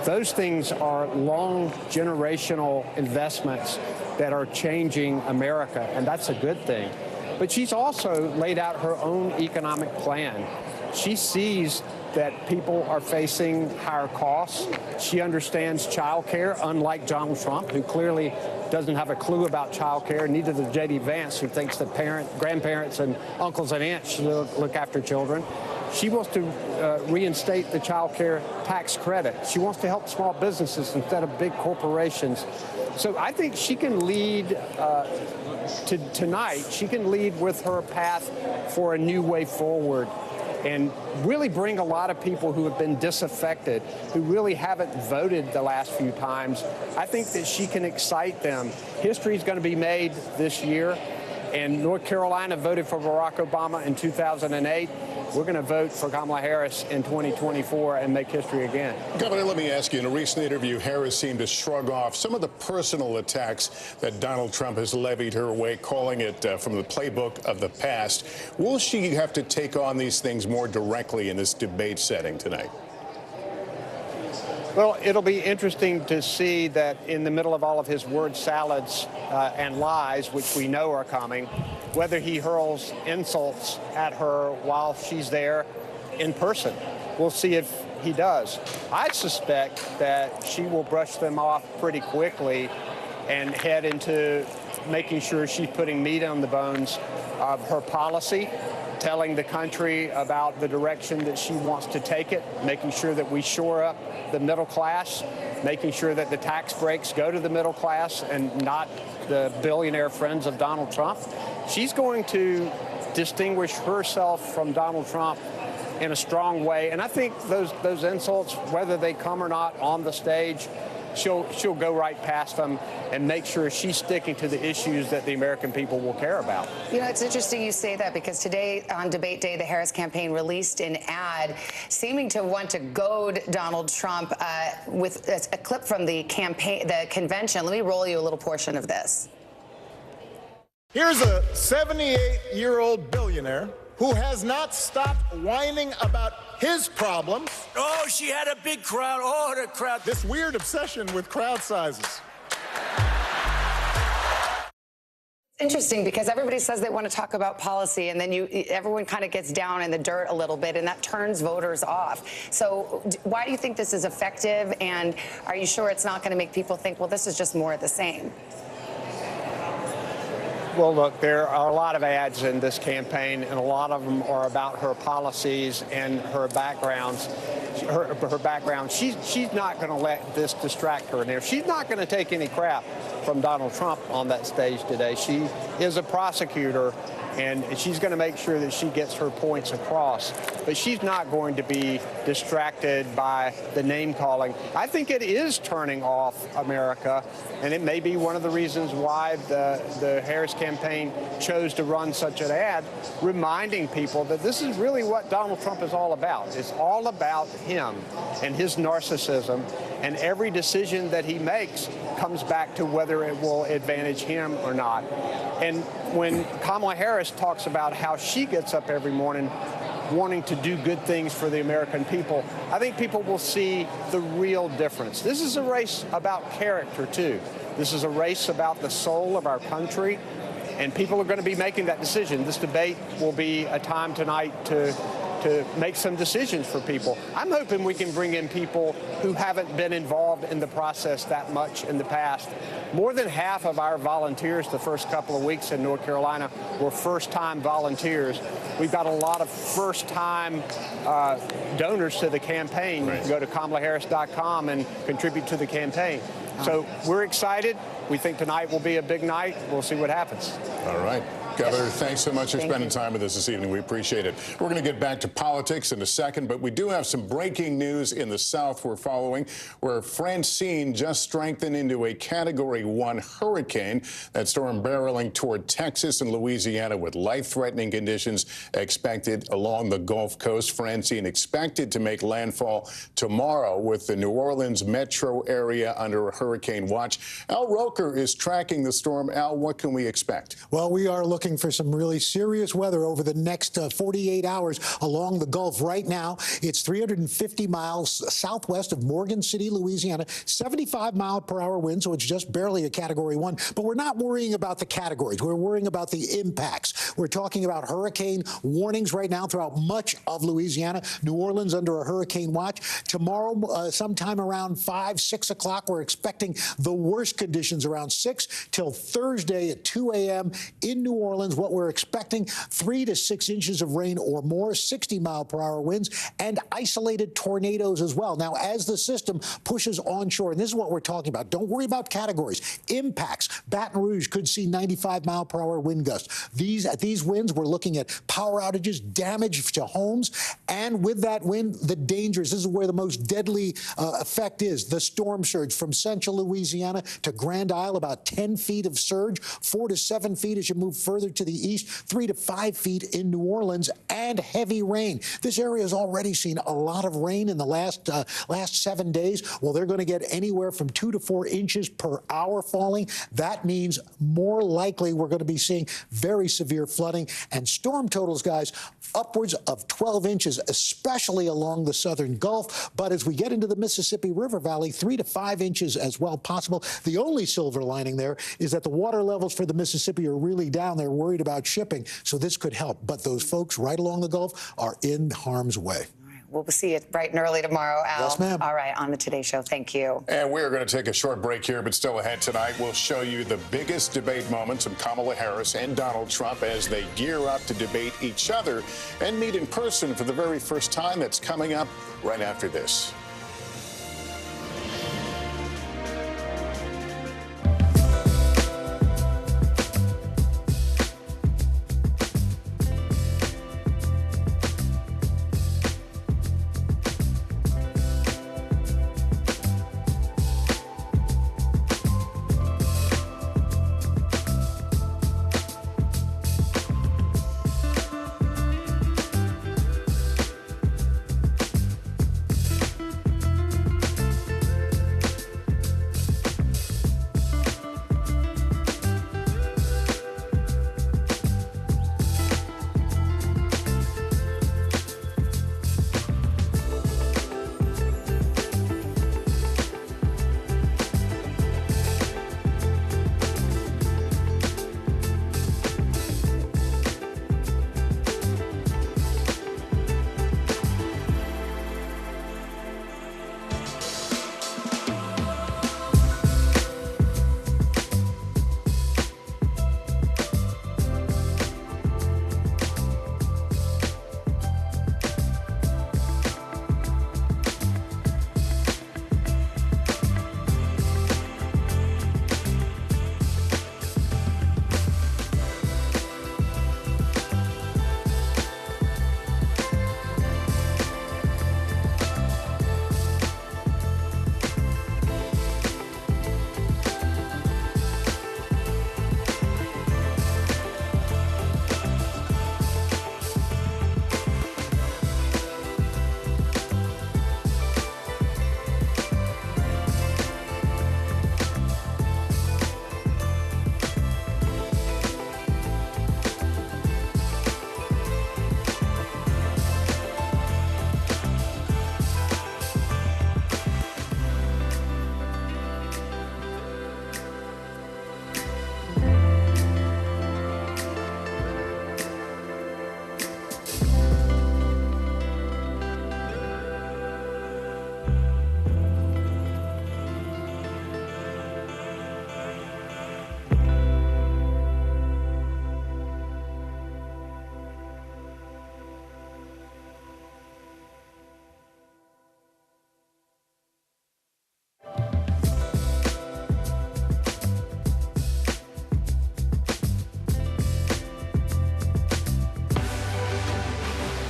S5: Those things are long generational investments that are changing America, and that's a good thing. But she's also laid out her own economic plan. She sees that people are facing higher costs. She understands child care, unlike Donald Trump, who clearly doesn't have a clue about child care. Neither does J.D. Vance, who thinks that grandparents and uncles and aunts should look after children. She wants to reinstate the child care tax credit. She wants to help small businesses instead of big corporations. So I think she can lead tonight. She can lead with her path for a new way forward and really bring a lot of people who have been disaffected, who really haven't voted the last few times. I think that she can excite them. History is going to be made this year, and North Carolina voted for Barack Obama in 2008. We're going to vote for Kamala Harris in 2024 and make history again.
S14: Governor, let me ask you, in a recent interview, Harris seemed to shrug off some of the personal attacks that Donald Trump has levied her way, calling it from the playbook of the past. Will she have to take on these things more directly in this debate setting tonight?
S5: Well, it'll be interesting to see that in the middle of all of his word salads and lies, which we know are coming, whether he hurls insults at her while she's there in person. We'll see if he does. I suspect that she will brush them off pretty quickly and head into making sure she's putting meat on the bones of her policy, telling the country about the direction that she wants to take it, making sure that we shore up the middle class, making sure that the tax breaks go to the middle class and not the billionaire friends of Donald Trump. She's going to distinguish herself from Donald Trump in a strong way. And I think those insults, whether they come or not on the stage, she'll go right past them and make sure she's sticking to the issues that the American people will care about.
S16: You know, it's interesting you say that, because today on debate day, the Harris campaign released an ad seeming to want to goad Donald Trump with a clip from the convention. Let me roll you a little portion of this.
S10: Here's a 78-year-old billionaire who has not stopped whining about his problems.
S17: Oh, she had a big crowd. Oh, the crowd.
S10: This weird obsession with crowd sizes.
S16: Interesting, because everybody says they want to talk about policy, and then everyone kind of gets down in the dirt a little bit, and that turns voters off. So why do you think this is effective, and are you sure it's not going to make people think, well, this is just more of the same?
S5: Well, look, there are a lot of ads in this campaign, and a lot of them are about her policies and her backgrounds. Her background. She's not going to let this distract her. Now, she's not going to take any crap from Donald Trump on that stage today. She is a prosecutor, and she's going to make sure that she gets her points across. But she's not going to be distracted by the name calling. I think it is turning off America, and it may be one of the reasons why the Harris campaign chose to run such an ad, reminding people that this is really what Donald Trump is all about. It's all about him and his narcissism, and every decision that he makes comes back to whether it will advantage him or not. And when Kamala Harris talks about how she gets up every morning wanting to do good things for the American people, I think people will see the real difference. This is a race about character, too. This is a race about the soul of our country, and people are going to be making that decision. This debate will be a time tonight to make some decisions for people. I'm hoping we can bring in people who haven't been involved in the process that much in the past. More than half of our volunteers the first couple of weeks in North Carolina were first-time volunteers. We've got a lot of first-time donors to the campaign. Right. You can go to KamalaHarris.com and contribute to the campaign. So we're excited. We think tonight will be a big night. We'll see what happens.
S14: All right. Governor, thanks so much for spending time with us this evening. We appreciate it. We're going to get back to politics in a second, but we do have some breaking news in the South we're following, where Francine just strengthened into a Category 1 hurricane. That storm barreling toward Texas and Louisiana with life-threatening conditions expected along the Gulf Coast. Francine expected to make landfall tomorrow with the New Orleans metro area under a hurricane watch. Al Roker is tracking the storm. Al, what can we expect?
S13: Well, we are looking for some really serious weather over the next 48 hours along the Gulf. Right now, it's 350 miles southwest of Morgan City, Louisiana, 75-mile-per-hour wind, so it's just barely a Category 1. But we're not worrying about the categories. We're worrying about the impacts. We're talking about hurricane warnings right now throughout much of Louisiana. New Orleans under a hurricane watch. Tomorrow, sometime around 5, 6 o'clock, we're expecting the worst conditions around 6 till Thursday at 2 a.m. in New Orleans. What we're expecting, 3 to 6 inches of rain or more, 60-mile-per-hour winds, and isolated tornadoes as well. Now, as the system pushes onshore, and this is what we're talking about, don't worry about categories. Impacts. Baton Rouge could see 95-mile-per-hour wind gusts. At these winds, we're looking at power outages, damage to homes, and with that wind, the dangers. This is where the most deadly effect is. The storm surge from central Louisiana to Grand Isle, about 10 feet of surge, 4 to 7 feet as you move further to the east, 3 to 5 feet in New Orleans, and heavy rain. This area has already seen a lot of rain in the last 7 days. Well, they're going to get anywhere from 2 to 4 inches per hour falling. That means more likely we're going to be seeing very severe flooding and storm totals, guys, upwards of 12 inches, especially along the southern Gulf. But as we get into the Mississippi River Valley, 3 to 5 inches as well possible. The only silver lining there is that the water levels for the Mississippi are really down. They're worried about shipping, so this could help. But those folks right along the Gulf are in harm's way.
S16: We'll see it bright and early tomorrow, Al.
S13: Yes, ma'am.
S16: All right, on the Today Show. Thank you.
S14: And we're going to take a short break here, but still ahead tonight, we'll show you the biggest debate moments of Kamala Harris and Donald Trump as they gear up to debate each other and meet in person for the very first time. That's coming up right after this.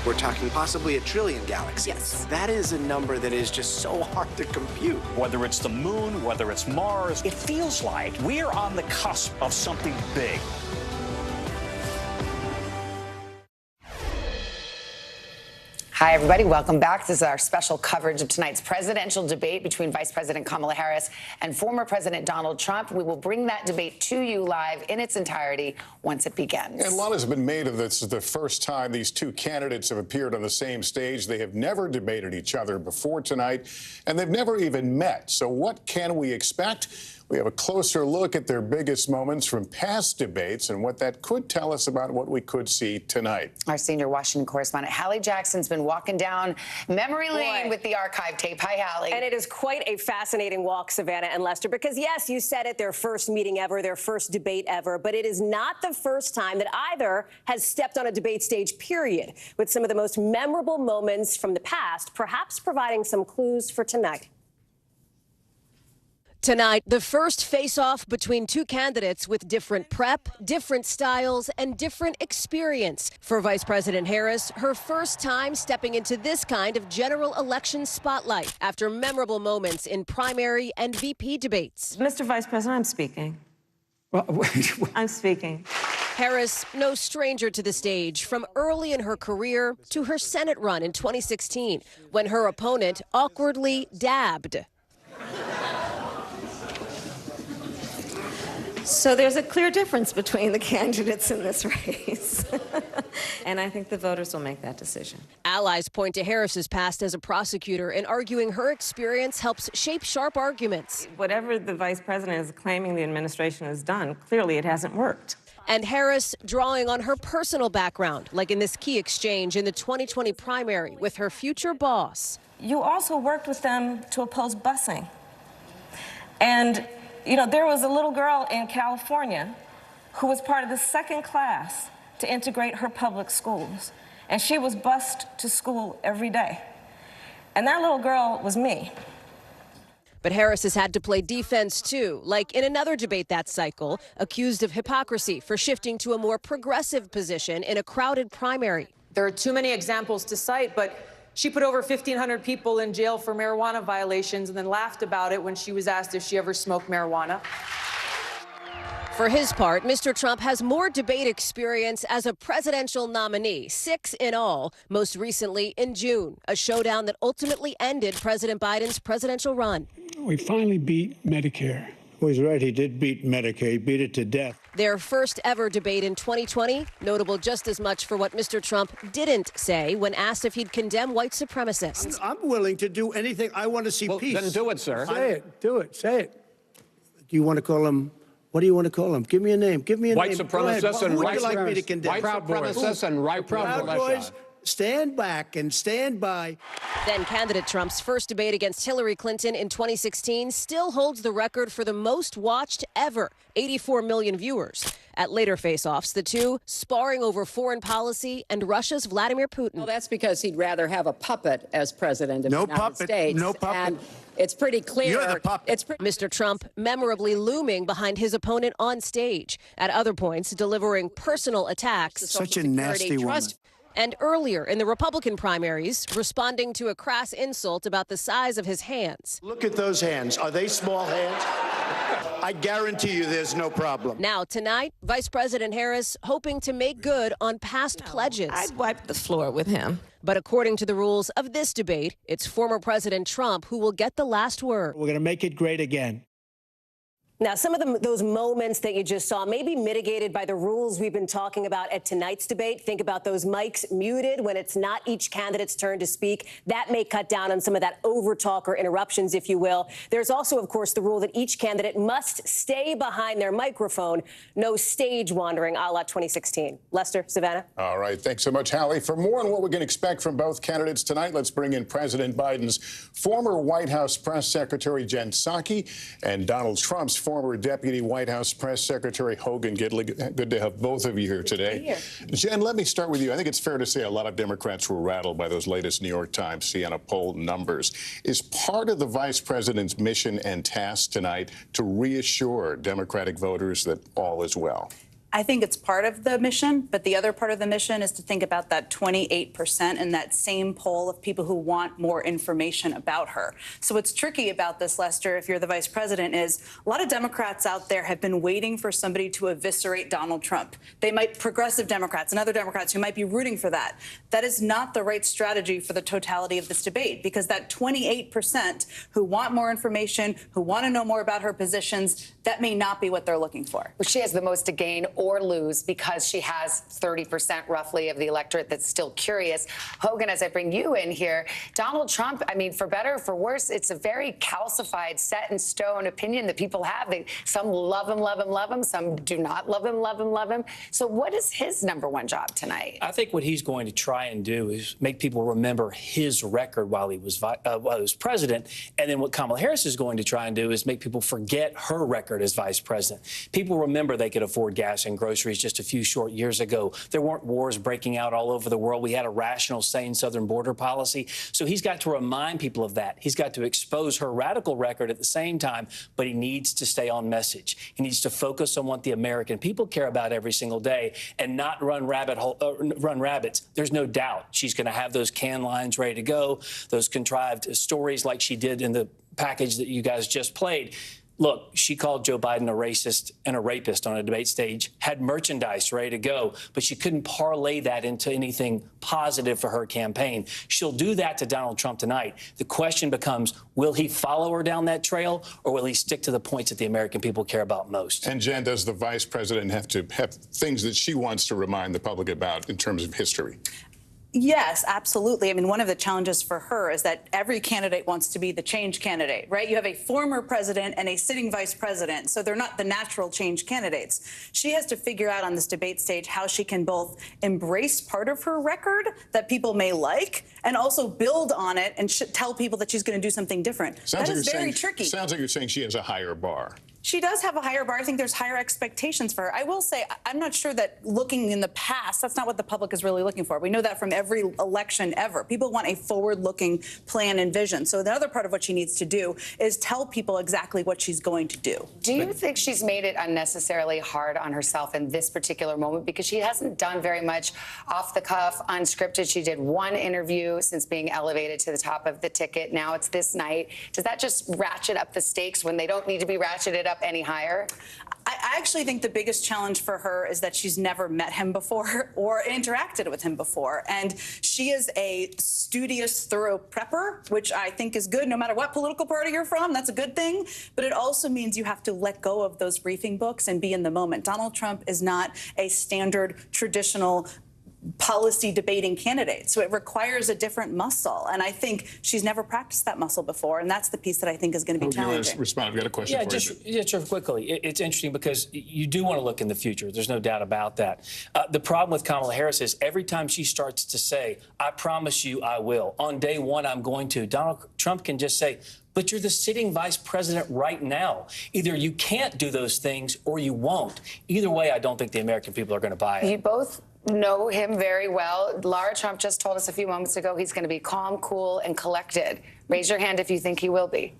S8: We're talking possibly 1 trillion galaxies.
S26: Yes.
S8: That is a number that is just so hard to compute.
S18: Whether it's the moon, whether it's Mars, it feels like we're on the cusp of something big.
S16: Hi, everybody. Welcome back. This is our special coverage of tonight's presidential debate between Vice President Kamala Harris and former President Donald Trump. We will bring that debate to you live in its entirety once it begins.
S14: And a lot has been made of this. This is the first time these two candidates have appeared on the same stage. They have never debated each other before tonight, and they've never even met. So what can we expect? We have a closer look at their biggest moments from past debates and what that could tell us about what we could see tonight.
S16: Our senior Washington correspondent, Hallie Jackson's been walking down memory lane with the archive tape. Hi, Hallie.
S26: And it is quite a fascinating walk, Savannah and Lester, because, yes, you said it, their first meeting ever, their first debate ever, but it is not the first time that either has stepped on a debate stage, period, with some of the most memorable moments from the past, perhaps providing some clues for tonight.
S19: Tonight, the first face-off between two candidates with different prep, different styles, and different experience. For Vice President Harris, her first time stepping into this kind of general election spotlight after memorable moments in primary and VP debates.
S20: Mr. Vice President, I'm speaking. I'm speaking.
S19: Harris, no stranger to the stage, from early in her career to her Senate run in 2016, when her opponent awkwardly dabbed.
S20: So there's a clear difference between the candidates in this race. And I think the voters will make that decision.
S19: Allies point to Harris's past as a prosecutor and arguing her experience helps shape sharp arguments.
S20: Whatever the vice president is claiming the administration has done, clearly it hasn't worked.
S19: And Harris drawing on her personal background, like in this key exchange in the 2020 primary with her future boss.
S20: You also worked with them to oppose busing. And you know, there was a little girl in California who was part of the second class to integrate her public schools. And she was bused to school every day. And that little girl was me.
S19: But Harris has had to play defense, too, like in another debate that cycle, accused of hypocrisy for shifting to a more progressive position in a crowded primary.
S23: There are too many examples to cite, but she put over 1,500 people in jail for marijuana violations and then laughed about it when she was asked if she ever smoked marijuana.
S19: For his part, Mr. Trump has more debate experience as a presidential nominee, 6 in all, most recently in June, a showdown that ultimately ended President Biden's presidential run.
S24: We finally beat Medicare. Well, he's right. He did beat Medicare. He beat it to death.
S19: Their first ever debate in 2020, notable just as much for what Mr. Trump didn't say when asked if he'd condemn white supremacists.
S24: I'm willing to do anything. I want to see peace.
S8: Then do it, sir.
S24: Say it. Do it. Say it. Do you want to call him? What do you want to call him? Give me a name. Give me a
S8: White
S24: name.
S8: supremacists and
S24: who would
S8: right
S24: you like me to condemn?
S8: White supremacists and right
S24: Proud Boys. Stand back and stand by.
S19: Then candidate Trump's first debate against Hillary Clinton in 2016 still holds the record for the most watched ever, 84 million viewers. At later face-offs, the two sparring over foreign policy and Russia's Vladimir Putin.
S27: Well, that's because he'd rather have a puppet as president of the United States.
S24: No puppet.
S27: And it's pretty clear.
S24: You're the puppet.
S19: Mr. Trump memorably looming behind his opponent on stage. At other points, delivering personal attacks.
S24: Such a nasty woman.
S19: And earlier in the Republican primaries, responding to a crass insult about the size of his hands.
S24: Look at those hands. Are they small hands? I guarantee you there's no problem.
S19: Now, tonight, Vice President Harris hoping to make good on past pledges.
S20: I'd wipe the floor with him.
S19: But according to the rules of this debate, it's former President Trump who will get the last word.
S24: We're going to make it great again.
S26: Now, some of those moments that you just saw may be mitigated by the rules we've been talking about at tonight's debate. Think about those mics muted when it's not each candidate's turn to speak. That may cut down on some of that overtalk or interruptions, if you will. There's also, of course, the rule that each candidate must stay behind their microphone. No stage wandering, a la 2016. Lester, Savannah?
S14: All right. Thanks so much, Hallie. For more on what we can expect from both candidates tonight, let's bring in President Biden's former White House Press Secretary Jen Psaki and Donald Trump's former Deputy White House Press Secretary Hogan Gidley. Good to have both of you here today. Jen, let me start with you. I think it's fair to say a lot of Democrats were rattled by those latest New York Times Siena poll numbers. Is part of the vice president's mission and task tonight to reassure Democratic voters that all is well?
S4: I think it's part of the mission, but the other part of the mission is to think about that 28% in that same poll of people who want more information about her. So what's tricky about this, Lester, if you're the vice president, is a lot of Democrats out there have been waiting for somebody to eviscerate Donald Trump. They might, progressive Democrats and other Democrats who might be rooting for that. That is not the right strategy for the totality of this debate, because that 28% who want more information, who want to know more about her positions, that may not be what they're looking for.
S16: Well, she has the most to gain or lose because she has 30% roughly of the electorate that's still curious. Hogan, as I bring you in here, Donald Trump, I mean, for better or for worse, it's a very calcified, set in stone opinion that people have. Some love him, love him, love him. Some do not love him, love him, love him. So what is his number one job tonight?
S6: I think what he's going to try and do is make people remember his record while he was president. And then what Kamala Harris is going to try and do is make people forget her record as vice president. People remember they could afford gas and groceries just a few short years ago. There weren't wars breaking out all over the world. We had a rational, sane southern border policy. So he's got to remind people of that. He's got to expose her radical record at the same time, but he needs to stay on message. He needs to focus on what the American people care about every single day and not run rabbits. There's no doubt she's going to have those canned lines ready to go, those contrived stories like she did in the package that you guys just played. Look, she called Joe Biden a racist and a rapist on a debate stage, had merchandise ready to go, but she couldn't parlay that into anything positive for her campaign. She'll do that to Donald Trump tonight. The question becomes, will he follow her down that trail, or will he stick to the points that the American people care about most?
S14: And Jen, does the vice president have to have things that she wants to remind the public about in terms of history?
S4: Yes, absolutely. I mean, one of the challenges for her is that every candidate wants to be the change candidate, right? You have a former president and a sitting vice president, so they're not the natural change candidates. She has to figure out on this debate stage how she can both embrace part of her record that people may like and also build on it and tell people that she's going to do something different. That is very tricky.
S14: Sounds like you're saying she has a higher bar.
S4: She does have a higher bar. I think there's higher expectations for her. I will say, I'm not sure that looking in the past, that's not what the public is really looking for. We know that from every election ever. People want a forward-looking plan and vision. So the other part of what she needs to do is tell people exactly what she's going to do.
S16: Do you think she's made it unnecessarily hard on herself in this particular moment? Because she hasn't done very much off the cuff, unscripted. She did one interview since being elevated to the top of the ticket. Now it's this night. Does that just ratchet up the stakes when they don't need to be ratcheted up any higher?
S4: I actually think the biggest challenge for her is that she's never met him before or interacted with him before. And she is a studious, thorough prepper, which I think is good no matter what political party you're from. That's a good thing. But it also means you have to let go of those briefing books and be in the moment. Donald Trump is not a standard, traditional policy debating candidate. So it requires a different muscle. And I think she's never practiced that muscle before. And that's the piece that I think is going to be challenging.
S14: Respond. I've got a question for you.
S6: Just quickly. It's interesting because you do want to look in the future. There's no doubt about that. The problem with Kamala Harris is every time she starts to say, I promise you I will, on day one I'm going to, Donald Trump can just say, but you're the sitting vice president right now. Either you can't do those things or you won't. Either way, I don't think the American people are going to buy it.
S16: You both know him very well. Lara Trump just told us a few moments ago he's going to be calm, cool, and collected. Raise your hand if you think he will be.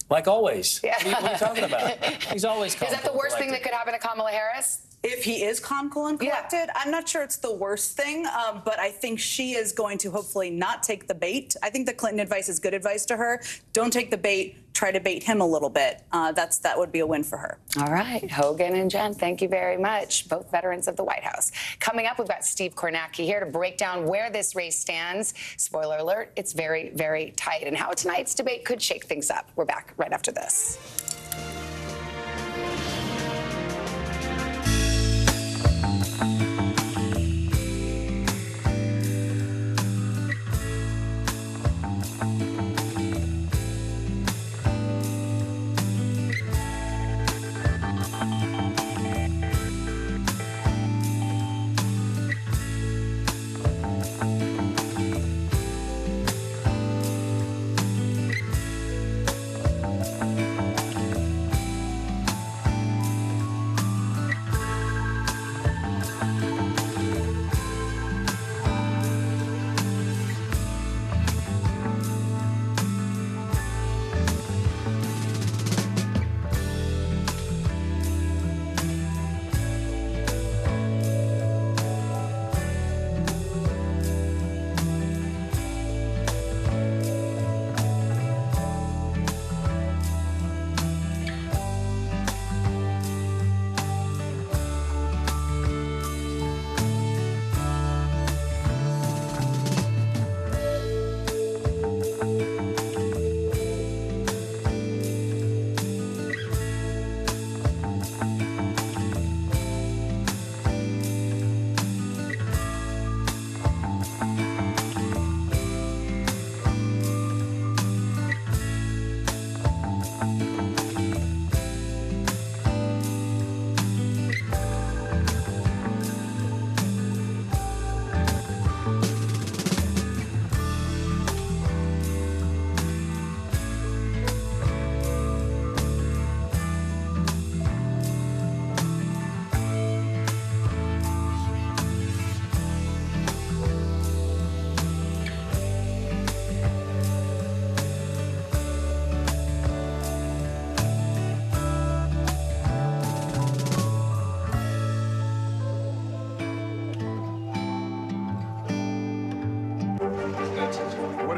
S6: Like always.
S16: Yeah.
S6: What are you talking about? He's always calm.
S16: Is that the worst thing that could happen to Kamala Harris?
S4: If he is calm, cool, and collected, I'm not sure it's the worst thing, but I think she is going to hopefully not take the bait. I think the Clinton advice is good advice to her. Don't take the bait. Try to bait him a little bit. That would be a win for her.
S16: All right. Hogan and Jen, thank you very much. Both veterans of the White House. Coming up, we've got Steve Kornacki here to break down where this race stands. Spoiler alert, it's very, very tight, and how tonight's debate could shake things up. We're back right after this.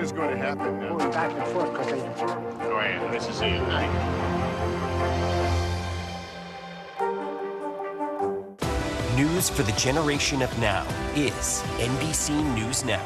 S14: is going to happen now?
S27: Going back and forth because they...
S14: Go ahead. Nice to see you.
S3: News for the generation of now is NBC News Now.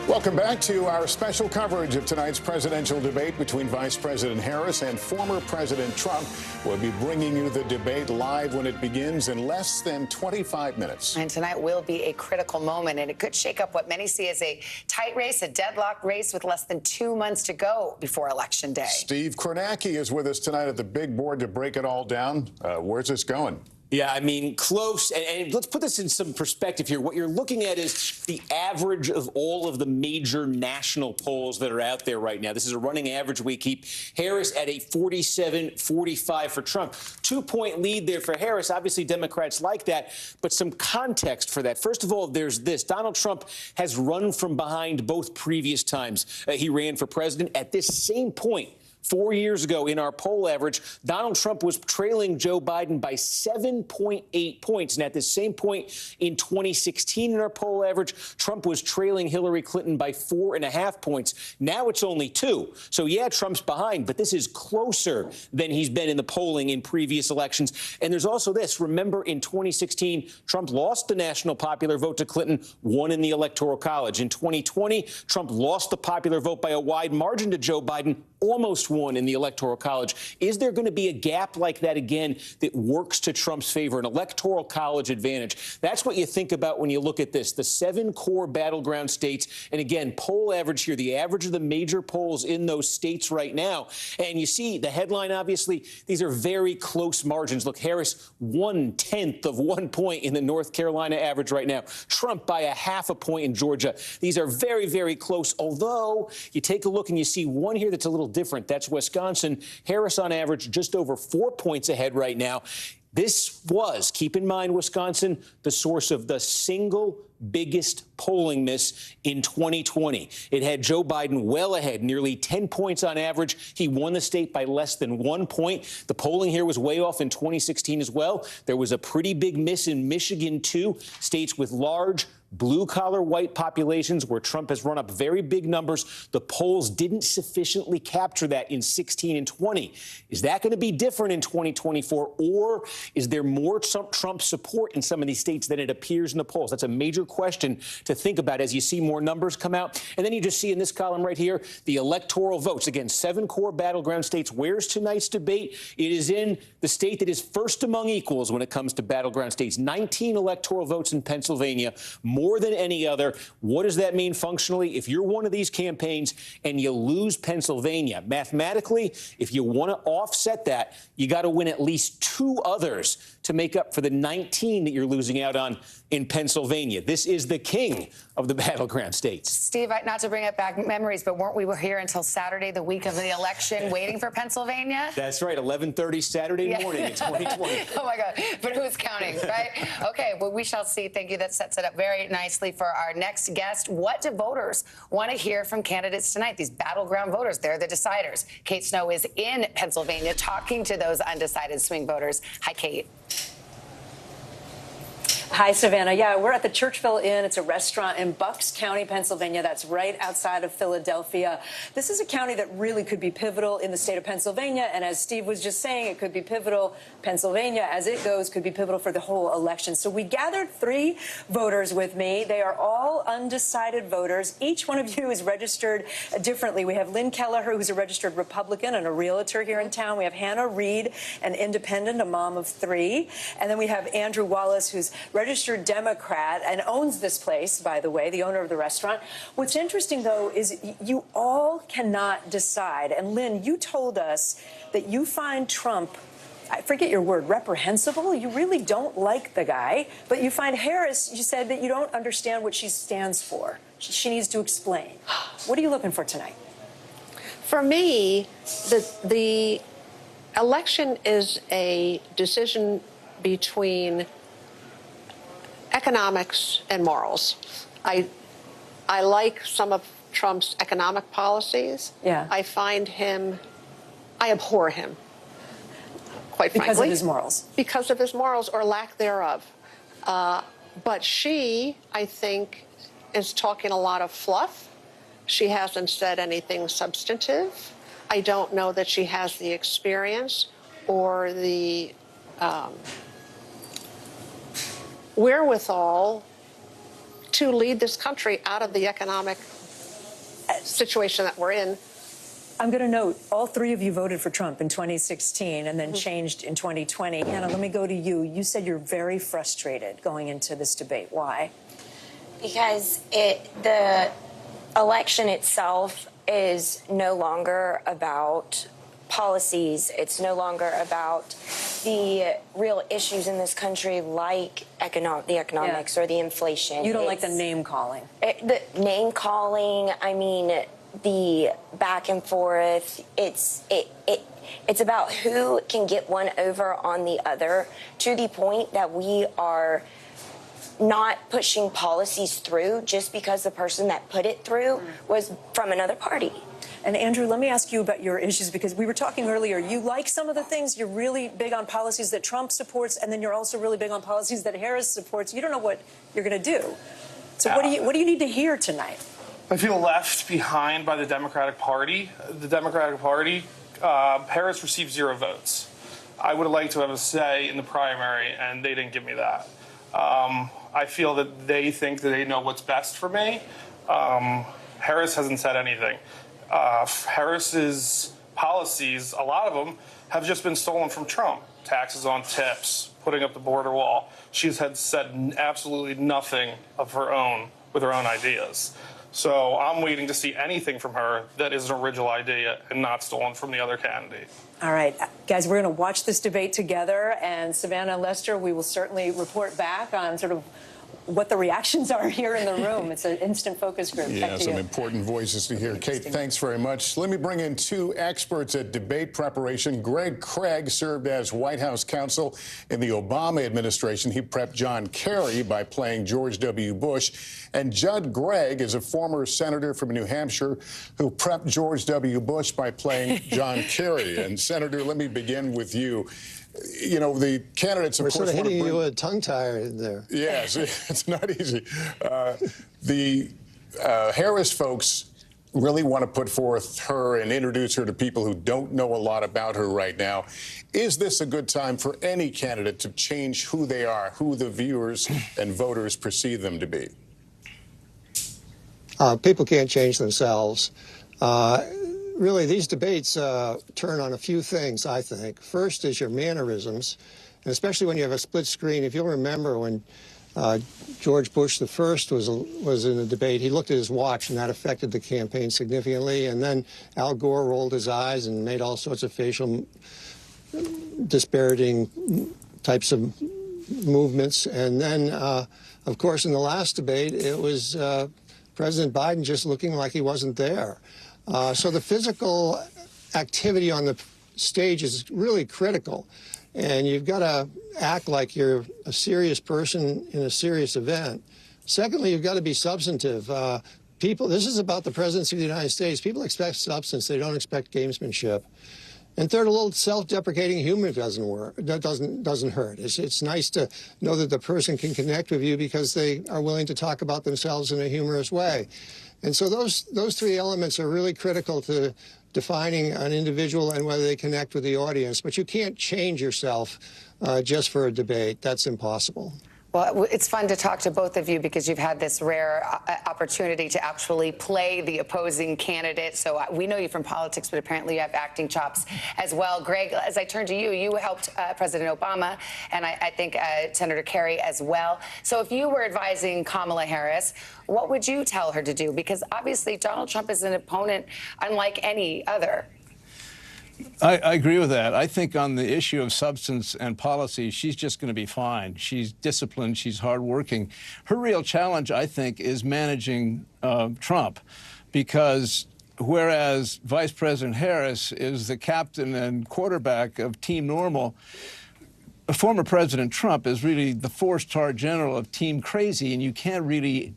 S14: Welcome back to our special coverage of tonight's presidential debate between Vice President Harris and former President Trump. We'll be bringing you the debate live when it begins in less than 25 minutes.
S16: And tonight will be a critical moment, and it could shake up what many see as a tight race, a deadlocked race with less than 2 months to go before Election Day.
S14: Steve Kornacki is with us tonight at the big board to break it all down. Where's this going?
S11: Yeah, I mean, close. And let's put this in some perspective here. What you're looking at is the average of all of the major national polls that are out there right now. This is a running average we keep. Harris at a 47-45 for Trump. 2-point lead there for Harris. Obviously, Democrats like that, but some context for that. First of all, there's this. Donald Trump has run from behind both previous times he ran for president. At this same point, 4 years ago, in our poll average, Donald Trump was trailing Joe Biden by 7.8 points. And at the same point in 2016, in our poll average, Trump was trailing Hillary Clinton by 4.5 points. Now it's only 2. So, yeah, Trump's behind, but this is closer than he's been in the polling in previous elections. And there's also this. Remember, in 2016, Trump lost the national popular vote to Clinton, won in the Electoral College. In 2020, Trump lost the popular vote by a wide margin to Joe Biden, almost won in the Electoral College. Is there going to be a gap like that again that works to Trump's favor, an Electoral College advantage? That's what you think about when you look at this, the 7 core battleground states. And again, poll average here, the average of the major polls in those states right now. And you see the headline, obviously, these are very close margins. Look, Harris, 1/10 of 1 point in the North Carolina average right now. Trump by 0.5 point in Georgia. These are very, very close, although you take a look and you see one here that's a little different. That's Wisconsin. Harris on average just over 4 points ahead right now. This was, keep in mind, Wisconsin, the source of the single biggest polling miss in 2020. It had Joe Biden well ahead, nearly 10 points on average. He won the state by less than 1 point. The polling here was way off in 2016 as well. There was a pretty big miss in Michigan, too. States with large blue-collar white populations where Trump has run up very big numbers. The polls didn't sufficiently capture that in 16 and 20. Is that going to be different in 2024, or is there more Trump support in some of these states than it appears in the polls? That's a major question to think about as you see more numbers come out. And then you just see in this column right here, the electoral votes. Again, 7 core battleground states. Where's tonight's debate? It is in the state that is first among equals when it comes to battleground states. 19 electoral votes in Pennsylvania, more than any other. What does that mean functionally? If you're one of these campaigns and you lose Pennsylvania, mathematically, if you want to offset that, you got to win at least 2 others to make up for the 19 that you're losing out on in Pennsylvania. This is the king of the battleground states.
S16: Steve, not to bring up back memories, but weren't we here until Saturday, the week of the election, waiting for Pennsylvania?
S11: That's right, 11:30 Saturday morning in 2020.
S16: Oh, my God. But who's counting, right? Okay, well, we shall see. Thank you. That sets it up very nicely for our next guest. What do voters want to hear from candidates tonight? These battleground voters, they're the deciders. Kate Snow is in Pennsylvania talking to those undecided swing voters. Hi, Kate.
S12: Hi, Savannah. Yeah, we're at the Churchville Inn. It's a restaurant in Bucks County, Pennsylvania. That's right outside of Philadelphia. This is a county that really could be pivotal in the state of Pennsylvania. And as Steve was just saying, it could be pivotal. Pennsylvania, as it goes, could be pivotal for the whole election. So we gathered 3 voters with me. They are all undecided voters. Each one of you is registered differently. We have Lynn Kelleher, who's a registered Republican and a realtor here in town. We have Hannah Reed, an independent, a mom of 3. And then we have Andrew Wallace, who's registered Democrat and owns this place, by the way, the owner of the restaurant. What's interesting, though, is you all cannot decide. And Lynn, you told us that you find Trump, I forget your word, reprehensible. You really don't like the guy. But you find Harris, you said that you don't understand what she stands for. She needs to explain. What are you looking for tonight?
S15: For me, the election is a decision between economics and morals. I like some of Trump's economic policies.
S12: Yeah.
S15: I abhor him, quite frankly.
S12: Because of his morals?
S15: Because of his morals or lack thereof. But she, I think, is talking a lot of fluff. She hasn't said anything substantive. I don't know that she has the experience or the wherewithal to lead this country out of the economic situation that we're in.
S12: I'm going to note, all three of you voted for Trump in 2016 and then changed in 2020. Hannah, let me go to you. You said you're very frustrated going into this debate. Why?
S1: Because the election itself is no longer about policies. It's no longer about the real issues in this country, like the economics or the inflation.
S12: You don't like the name calling.
S1: The name calling, I mean, the back and forth. It's about who can get one over on the other, to the point that we are not pushing policies through just because the person that put it through was from another party.
S12: And Andrew, let me ask you about your issues, because we were talking earlier. You like some of the things. You're really big on policies that Trump supports, and then you're also really big on policies that Harris supports. You don't know what you're going to do. So what do you need to hear tonight?
S2: I feel left behind by the Democratic Party. The Democratic Party, Harris received 0 votes. I would have liked to have a say in the primary, and they didn't give me that. I feel that they think that they know what's best for me. Harris hasn't said anything. Harris's policies, a lot of them, have just been stolen from Trump. Taxes on tips, putting up the border wall. She's had said absolutely nothing of her own with her own ideas. So I'm waiting to see anything from her that is an original idea and not stolen from the other candidate.
S12: All right, guys, we're going to watch this debate together. And Savannah and Lester, we will certainly report back on sort of what the reactions are here in the room. It's an instant focus group.
S14: Yeah, some important voices to hear. Kate, thanks very much. Let me bring in 2 experts at debate preparation. Greg Craig served as White House counsel in the Obama administration. He prepped John Kerry by playing George W. Bush. And Judd Gregg is a former senator from New Hampshire who prepped George W. Bush by playing John Kerry. And Senator, let me begin with you. You know, the candidates, of
S7: We're
S14: course,
S7: sort of hitting you
S14: a
S7: with a tongue tire there.
S14: Yes, it's not easy. The Harris folks really want to put forth her and introduce her to people who don't know a lot about her right now. Is this a good time for any candidate to change who they are, who the viewers and voters perceive them to be?
S7: People can't change themselves. Really, these debates turn on a few things, I think. First is your mannerisms, and especially when you have a split screen. If you'll remember when George Bush the first was in the debate, he looked at his watch, and that affected the campaign significantly. And then Al Gore rolled his eyes and made all sorts of facial disparaging types of movements. And then, of course, in the last debate, it was President Biden just looking like he wasn't there. So the physical activity on the stage is really critical, and you've got to act like you're a serious person in a serious event. Secondly, you've got to be substantive. This is about the presidency of the United States. People expect substance. They don't expect gamesmanship. And third, a little self-deprecating humor doesn't work. That doesn't hurt. It's nice to know that the person can connect with you because they are willing to talk about themselves in a humorous way. And so those 3 elements are really critical to defining an individual and whether they connect with the audience. But you can't change yourself just for a debate. That's impossible.
S16: Well, it's fun to talk to both of you because you've had this rare opportunity to actually play the opposing candidate. So we know you from politics, but apparently you have acting chops as well. Greg, as I turn to you, you helped President Obama and I think Senator Kerry as well. So if you were advising Kamala Harris, what would you tell her to do? Because obviously Donald Trump is an opponent unlike any other.
S9: I agree with that. I think on the issue of substance and policy, she's just going to be fine. She's disciplined. She's hardworking. Her real challenge, I think, is managing Trump, because whereas Vice President Harris is the captain and quarterback of Team Normal, former President Trump is really the 4-star general of Team Crazy, and you can't really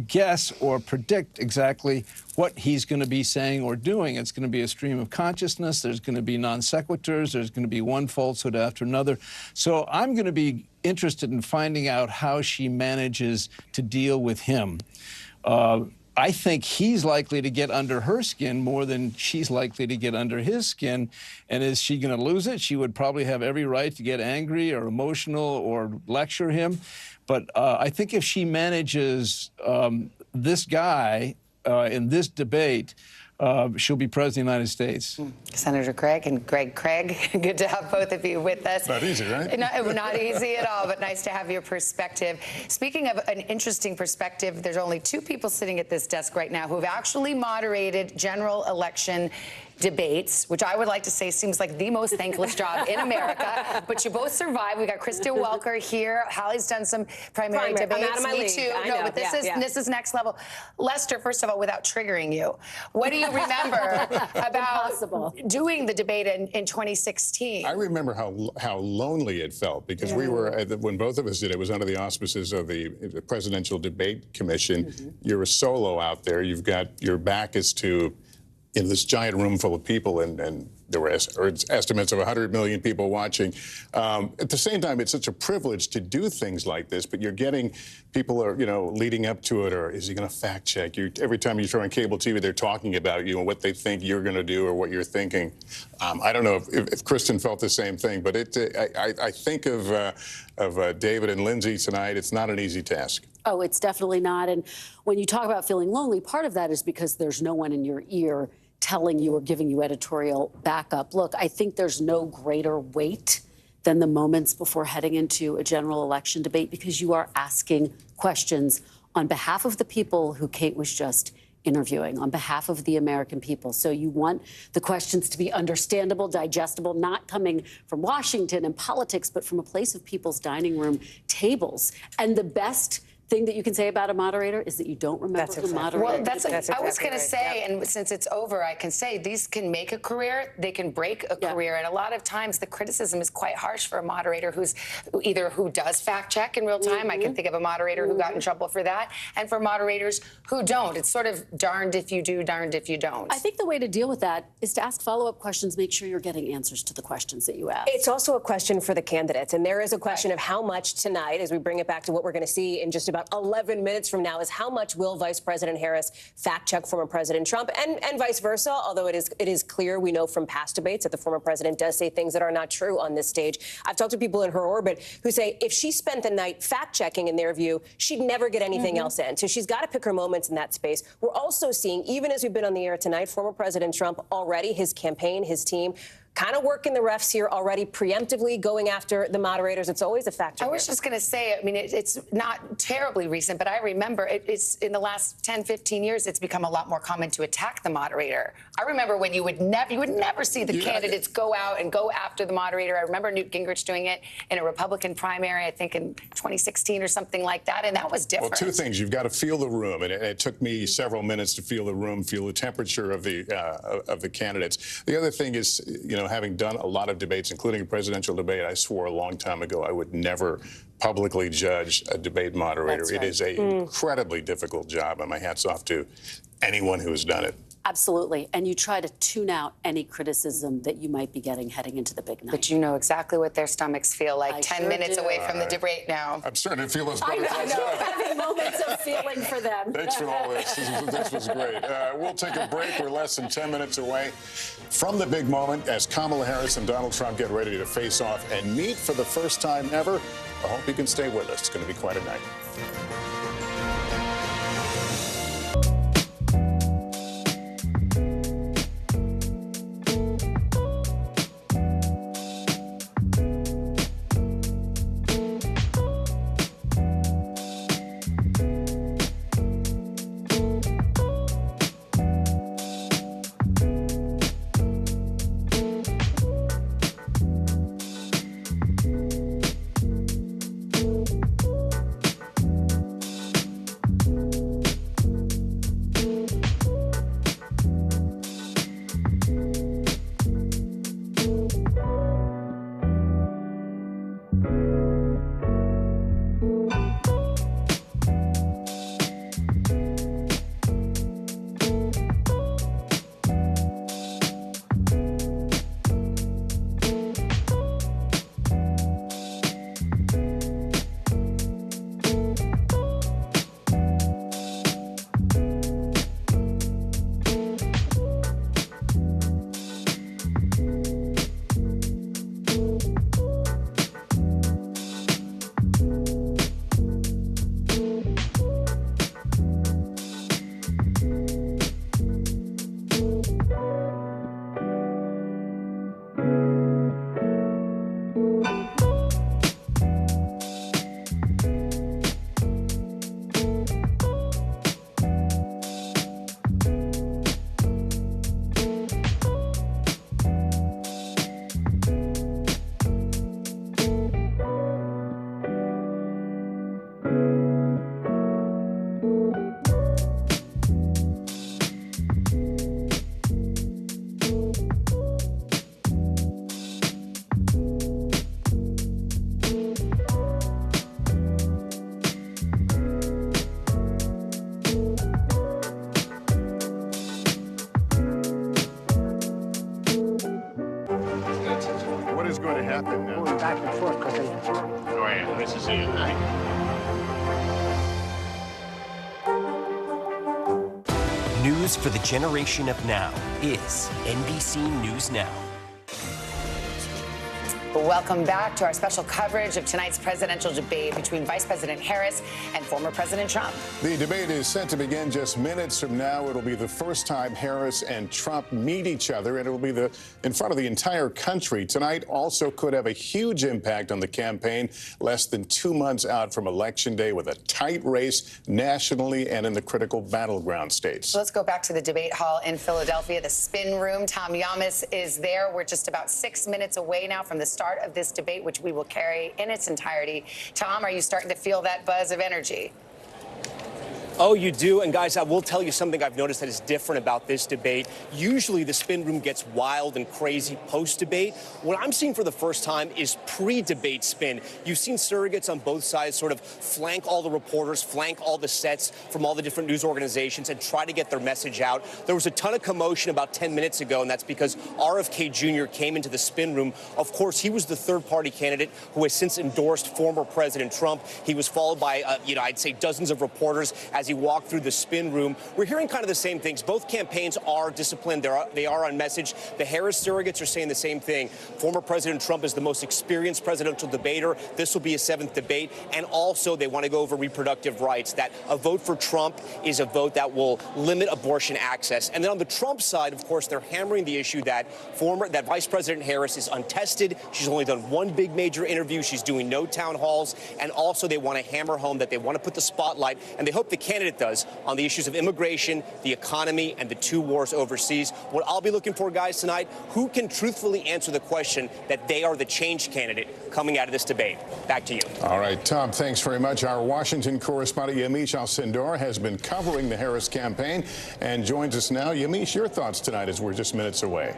S9: guess or predict exactly what he's going to be saying or doing. It's going to be a stream of consciousness. There's going to be non sequiturs. There's going to be one falsehood after another. So I'm going to be interested in finding out how she manages to deal with him. I think he's likely to get under her skin more than she's likely to get under his skin. And is she going to lose it? She would probably have every right to get angry or emotional or lecture him. But I think if she manages this guy in this debate, she'll be president of the United States.
S16: Senator Craig and Greg Craig, good to have both of you with us.
S14: Not easy, right?
S16: Not easy at all, but nice to have your perspective. Speaking of an interesting perspective, there's only two people sitting at this desk right now who have actually moderated general election debates, which I would like to say seems like the most thankless job in America. But you both survived. We got Krista Welker here. Hallie's done some primary debates.
S26: I'm out of my
S16: Me
S26: league.
S16: too.
S26: I
S16: No,
S26: know.
S16: but this is next level. Lester, first of all, without triggering you, what do you remember about doing the debate in 2016?
S14: I remember how lonely it felt because we were, when both of us did it, was under the auspices of the Presidential Debate Commission. You're a solo out there. You've got your back is to this giant room full of people, and there were estimates of 100 million people watching. At the same time, it's such a privilege to do things like this, but you're getting people are, leading up to it, or is he going to fact check? Every time you turn on cable TV, they're talking about you and what they think you're going to do or what you're thinking. I don't know if Kristen felt the same thing, but I think of David and Lindsay tonight. It's not an easy task.
S5: Oh, it's definitely not. And when you talk about feeling lonely, part of that is because there's no one in your ear telling you or giving you editorial backup. Look, I think there's no greater weight than the moments before heading into a general election debate, because you are asking questions on behalf of the people who Kate was just interviewing, on behalf of the American people. So you want the questions to be understandable, digestible, not coming from Washington and politics, but from a place of people's dining room tables. And the best thing that you can say about a moderator is that you don't remember who moderated.
S16: Well, I was going to say, and since it's over, I can say these can make a career, they can break a career, and a lot of times the criticism is quite harsh for a moderator who does fact check in real time. I can think of a moderator who got in trouble for that, and for moderators who don't. It's sort of darned if you do, darned if you don't.
S5: I think the way to deal with that is to ask follow-up questions, make sure you're getting answers to the questions that you ask.
S26: It's also a question for the candidates, and there is a question of how much tonight, as we bring it back to what we're going to see in just about 11 minutes from now, is how much will Vice President Harris fact check former President Trump and vice versa, although it is clear, we know from past debates, that the former president does say things that are not true on this stage. I've talked to people in her orbit who say if she spent the night fact checking, in their view, she'd never get anything else in. So she's got to pick her moments in that space. We're also seeing, even as we've been on the air tonight, former President Trump already, his campaign, his team, kind of working the refs here already, preemptively going after the moderators. It's always a factor.
S16: I was just going to say, I mean, it's not terribly recent, but I remember it's in the last 10, 15 years, it's become a lot more common to attack the moderator. I remember when you would never see the candidates go out and go after the moderator. I remember Newt Gingrich doing it in a Republican primary, I think in 2016 or something like that, and that was different.
S14: Well, two things. You've got to feel the room, and it took me several minutes to feel the room, feel the temperature of the candidates. The other thing is, having done a lot of debates, including a presidential debate, I swore a long time ago I would never publicly judge a debate moderator. It is an incredibly difficult job, and my hat's off to anyone who has done it.
S5: Absolutely. And you try to tune out any criticism that you might be getting heading into the big night.
S16: But you know exactly what their stomachs feel like. 10 minutes away from the
S14: All right.
S16: debate now.
S14: I'm starting to feel those
S5: I
S14: butterflies.
S5: know, having moments of feeling for them.
S14: Thanks for all this. This was great. We'll take a break. We're less than 10 minutes away from the big moment as Kamala Harris and Donald Trump get ready to face off and meet for the first time ever. I hope you can stay with us. It's going to be quite a night. See you tonight.
S3: News for the generation of now is NBC News Now.
S16: Welcome back to our special coverage of tonight's presidential debate between Vice President Harris and former President Trump.
S14: The debate is set to begin just minutes from now. It'll be the first time Harris and Trump meet each other, and it will be in front of the entire country. Tonight also could have a huge impact on the campaign, less than 2 months out from Election Day, with a tight race nationally and in the critical battleground states.
S16: So let's go back to the debate hall in Philadelphia, the spin room. Tom Yamas is there. We're just about 6 minutes away now from the start of this debate, which we will carry in its entirety. Tom, are you starting to feel that buzz of energy?
S10: Oh, you do. And guys, I will tell you something I've noticed that is different about this debate. Usually the spin room gets wild and crazy post-debate. What I'm seeing for the first time is pre-debate spin. You've seen surrogates on both sides sort of flank all the reporters, flank all the sets from all the different news organizations and try to get their message out. There was a ton of commotion about 10 minutes ago, and that's because RFK Jr. came into the spin room. Of course, he was the third-party candidate who has since endorsed former President Trump. He was followed by, I'd say dozens of reporters as he walked through the spin room. We're hearing kind of the same things. Both campaigns are disciplined. They are on message. The Harris surrogates are saying the same thing. Former President Trump is the most experienced presidential debater. This will be his 7th debate. And also, they want to go over reproductive rights, that a vote for Trump is a vote that will limit abortion access. And then on the Trump side, of course, they're hammering the issue that Vice President Harris is untested. She's only done one big major interview. She's doing no town halls. And also, they want to hammer home that they want to put the spotlight, and they hope the candidate does, on the issues of immigration, the economy, and the 2 wars overseas. What I'll be looking for, guys, tonight, who can truthfully answer the question that they are the change candidate coming out of this debate. Back to you.
S14: All right, Tom, thanks very much. Our Washington correspondent, Yamiche Alcindor, has been covering the Harris campaign and joins us now. Yamiche, your thoughts tonight as we're just minutes away.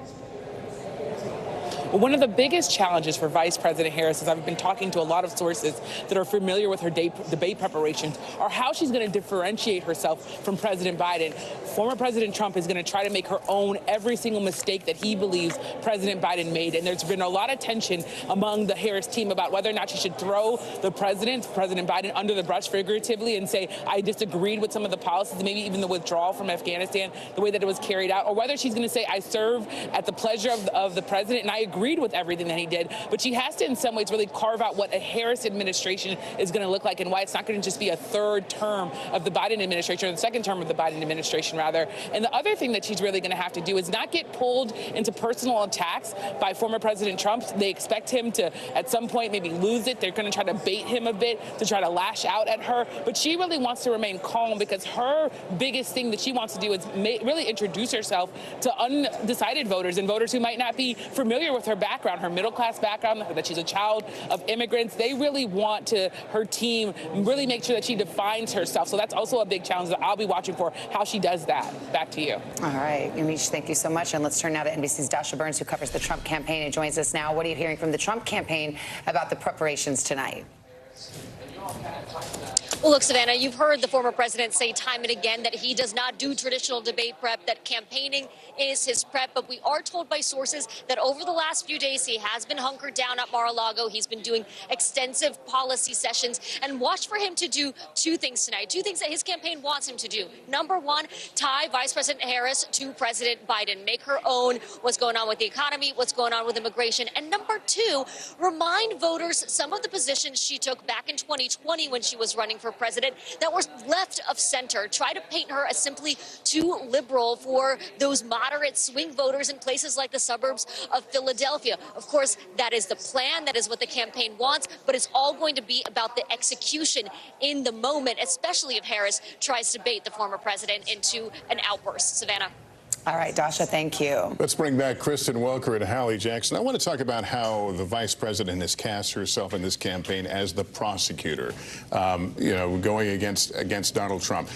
S13: One of the biggest challenges for Vice President Harris, as I've been talking to a lot of sources that are familiar with her debate preparations, are how she's going to differentiate herself from President Biden. Former President Trump is going to try to make her own every single mistake that he believes President Biden made. And there's been a lot of tension among the Harris team about whether or not she should throw President Biden, under the brush figuratively and say, I disagreed with some of the policies, maybe even the withdrawal from Afghanistan, the way that it was carried out, or whether she's going to say, I serve at the pleasure of the president, and I agreed with everything that he did. But she has to, in some ways, really carve out what a Harris administration is going to look like and why it's not going to just be a third term of the Biden administration, or the second term of the Biden administration, rather. And the other thing that she's really going to have to do is not get pulled into personal attacks by former President Trump. They expect him to, at some point, maybe lose it. They're going to try to bait him a bit to try to lash out at her. But she really wants to remain calm, because her biggest thing that she wants to do is really introduce herself to undecided voters and voters who might not be familiar with her background, her middle-class background, that she's a child of immigrants. They really want her team really make sure that she defines herself. So that's also a big challenge that I'll be watching for, how she does that. Back to you.
S16: All right, Yamiche, thank you so much. And let's turn now to NBC's Dasha Burns, who covers the Trump campaign and joins us now. What are you hearing from the Trump campaign about the preparations tonight?
S17: Well, look, Savannah, you've heard the former president say time and again that he does not do traditional debate prep, that campaigning is his prep. But we are told by sources that over the last few days, he has been hunkered down at Mar-a-Lago. He's been doing extensive policy sessions. And watch for him to do 2 things tonight, 2 things that his campaign wants him to do. Number 1, tie Vice President Harris to President Biden, make her own what's going on with the economy, what's going on with immigration. And number 2, remind voters some of the positions she took back in 2020 when she was running for president that were left of center. Try to paint her as simply too liberal for those moderate swing voters in places like the suburbs of Philadelphia. Of course, that is the plan. That is what the campaign wants. But it's all going to be about the execution in the moment, especially if Harris tries to bait the former president into an outburst. Savannah.
S16: All right, Dasha, thank you.
S14: Let's bring back Kristen Welker and Hallie Jackson. I want to talk about how the vice president has cast herself in this campaign as the prosecutor, going against Donald Trump.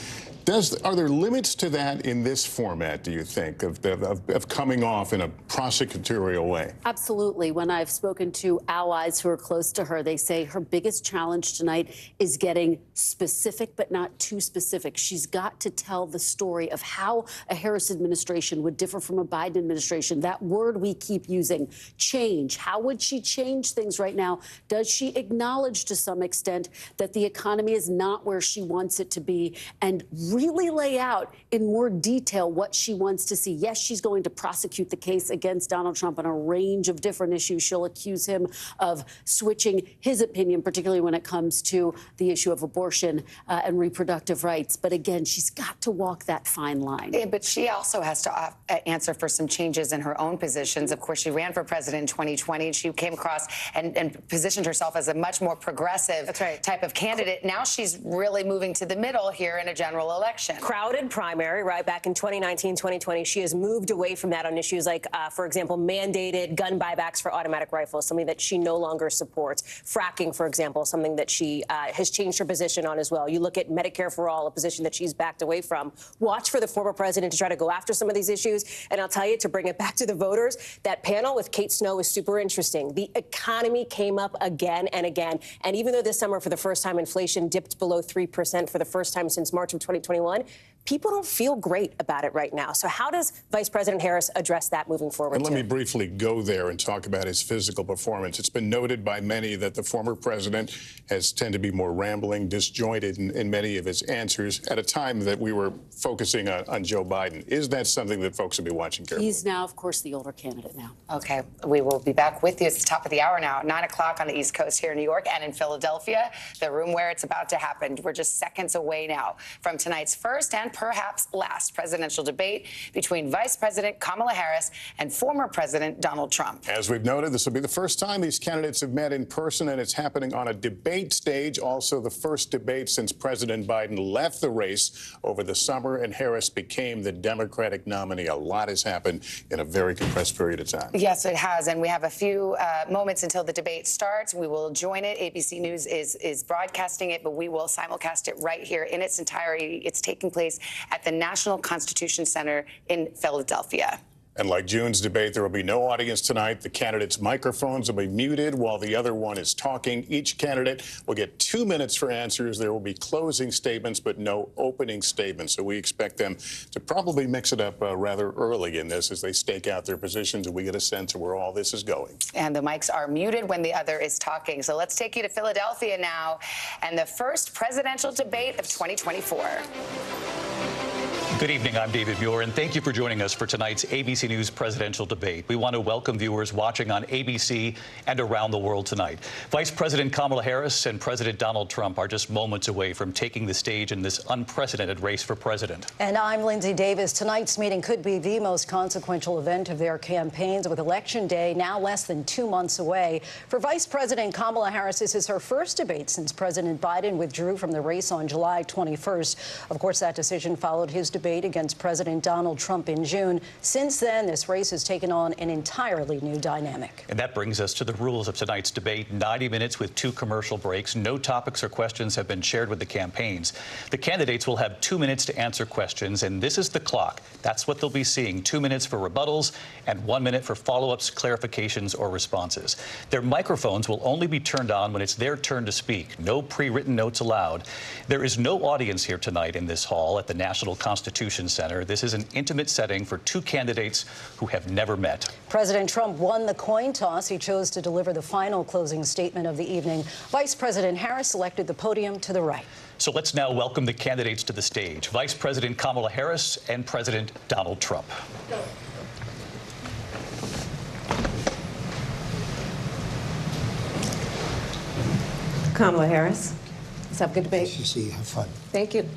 S14: Are there limits to that in this format, do you think, of coming off in a prosecutorial way?
S5: Absolutely. When I've spoken to allies who are close to her, they say her biggest challenge tonight is getting specific, but not too specific. She's got to tell the story of how a Harris administration would differ from a Biden administration. That word we keep using, change. How would she change things right now? Does she acknowledge to some extent that the economy is not where she wants it to be, and really lay out in more detail what she wants to see? Yes, she's going to prosecute the case against Donald Trump on a range of different issues. She'll accuse him of switching his opinion, particularly when it comes to the issue of abortion and reproductive rights. But again, she's got to walk that fine line.
S16: Yeah, but she also has to answer for some changes in her own positions. Of course, she ran for president in 2020. She came across and positioned herself as a much more progressive type of candidate. Now she's really moving to the middle here in a general election.
S26: Crowded primary, right? Back in 2019, 2020, she has moved away from that on issues like, for example, mandated gun buybacks for automatic rifles, something that she no longer supports. Fracking, for example, something that she has changed her position on as well. You look at Medicare for All, a position that she's backed away from. Watch for the former president to try to go after some of these issues. And I'll tell you, to bring it back to the voters, that panel with Kate Snow is super interesting. The economy came up again and again. And even though this summer, for the first time, inflation dipped below 3% for the first time since March of 2021, people don't feel great about it right now. So how does Vice President Harris address that moving forward?
S14: And let me briefly go there and talk about his physical performance. It's been noted by many that the former president has tended to be more rambling, disjointed in many of his answers at a time that we were focusing on Joe Biden. Is that something that folks will be watching carefully?
S5: He's now, of course, the older candidate now.
S16: Okay, we will be back with you. It's the top of the hour now, 9 o'clock on the East Coast here in New York and in Philadelphia, the room where it's about to happen. We're just seconds away now from tonight's first and perhaps last presidential debate between Vice President Kamala Harris and former President Donald Trump.
S14: As we've noted, this will be the first time these candidates have met in person, and it's happening on a debate stage. Also, the first debate since President Biden left the race over the summer and Harris became the Democratic nominee. A lot has happened in a very compressed period of time.
S16: Yes, it has. And we have a few moments until the debate starts. We will join it. ABC News is broadcasting it, but we will simulcast it right here in its entirety. It's taking place at the National Constitution Center in Philadelphia.
S14: And like June's debate, there will be no audience tonight. The candidates' microphones will be muted while the other one is talking. Each candidate will get 2 minutes for answers. There will be closing statements, but no opening statements. So we expect them to probably mix it up rather early in this as they stake out their positions and we get a sense of where all this is going.
S16: And the mics are muted when the other is talking. So let's take you to Philadelphia now and the first presidential debate of 2024.
S8: Good evening. I'm David Muir, and thank you for joining us for tonight's ABC News presidential debate. We want to welcome viewers watching on ABC and around the world tonight. Vice President Kamala Harris and President Donald Trump are just moments away from taking the stage in this unprecedented race for president.
S18: And I'm Lindsay Davis. Tonight's meeting could be the most consequential event of their campaigns, with Election Day now less than 2 months away. For Vice President Kamala Harris, this is her first debate since President Biden withdrew from the race on July 21st. Of course, that decision followed his debate against President Donald Trump in June. Since then, this race has taken on an entirely new dynamic.
S8: And that brings us to the rules of tonight's debate. 90 minutes with 2 commercial breaks. No topics or questions have been shared with the campaigns. The candidates will have 2 minutes to answer questions, and this is the clock. That's what they'll be seeing. 2 minutes for rebuttals and 1 minute for follow-ups, clarifications, or responses. Their microphones will only be turned on when it's their turn to speak. No pre-written notes allowed. There is no audience here tonight in this hall at the National Constitution Center. This is an intimate setting for 2 candidates who have never met.
S18: President Trump won the coin toss. He chose to deliver the final closing statement of the evening. Vice President Harris selected the podium to the right.
S8: So let's now welcome the candidates to the stage. Vice President Kamala Harris and President Donald Trump.
S26: Kamala Harris, let's have a good debate.
S24: Nice to see you. Have fun.
S26: Thank you.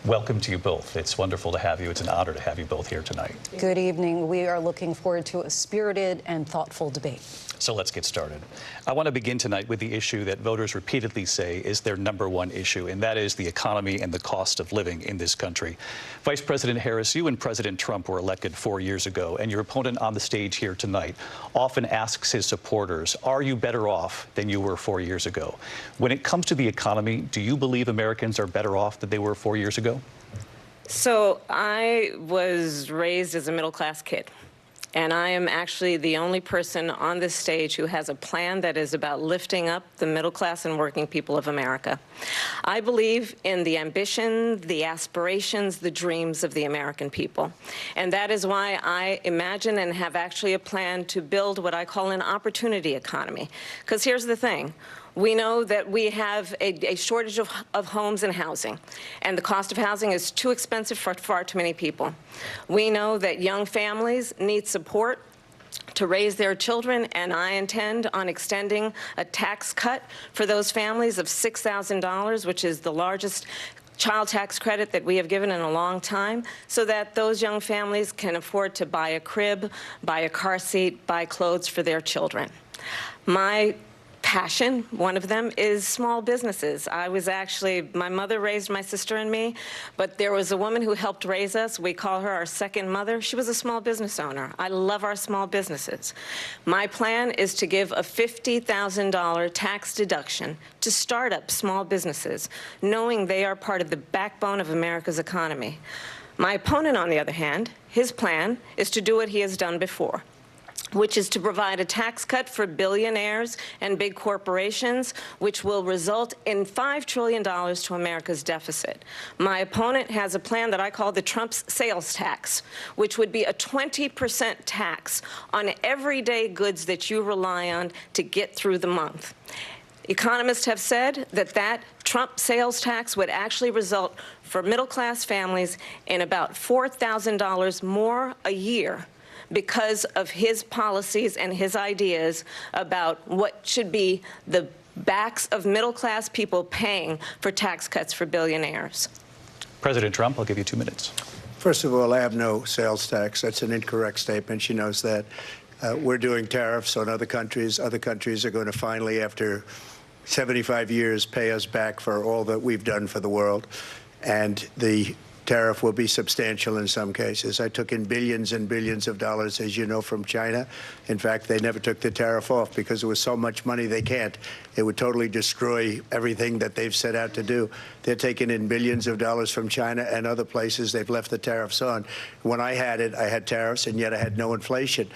S8: Welcome to you both. It's wonderful to have you. It's an honor to have you both here tonight.
S18: Good evening. We are looking forward to a spirited and thoughtful debate.
S8: So let's get started. I want to begin tonight with the issue that voters repeatedly say is their #1 issue, and that is the economy and the cost of living in this country. Vice President Harris, you and President Trump were elected 4 years ago, and your opponent on the stage here tonight often asks his supporters, are you better off than you were 4 years ago? When it comes to the economy, do you believe Americans are better off than they were 4 years ago?
S6: So I was raised as a middle-class kid. And I am actually the only person on this stage who has a plan that is about lifting up the middle class and working people of America. I believe in the ambition, the aspirations, the dreams of the American people. And that is why I imagine and have actually a plan to build what I call an opportunity economy. Because here's the thing. We know that we have a shortage of homes and housing, and the cost of housing is too expensive for far too many people. We know that young families need support to raise their children, and I intend on extending a tax cut for those families of $6,000, which is the largest child tax credit that we have given in a long time, so that those young families can afford to buy a crib, buy a car seat, buy clothes for their children. My passion, one of them, is small businesses. My mother raised my sister and me, but there was a woman who helped raise us. We call her our second mother. She was a small business owner. I love our small businesses. My plan is to give a $50,000 tax deduction to start up small businesses, knowing they are part of the backbone of America's economy. My opponent, on the other hand, his plan is to do what he has done before, which is to provide a tax cut for billionaires and big corporations, which will result in $5 trillion to America's deficit. My opponent has a plan that I call the Trump's sales tax, which would be a 20% tax on everyday goods that you rely on to get through the month. Economists have said that Trump sales tax would actually result for middle-class families in about $4,000 more a year, because of his policies and his ideas about what should be the backs of middle-class people paying for tax cuts for billionaires.
S8: President Trump, I'll give you 2 minutes.
S24: First of all, I have no sales tax. That's an incorrect statement. She knows that. We're doing tariffs on other countries. Other countries are going to finally, after 75 years, pay us back for all that we've done for the world. And the tariff will be substantial in some cases. I took in billions and billions of dollars, as you know, from China. In fact, they never took the tariff off because there was so much money they can't. It would totally destroy everything that they've set out to do. They're taking in billions of dollars from China and other places. They've left the tariffs on. When I had it, I had tariffs, and yet I had no inflation.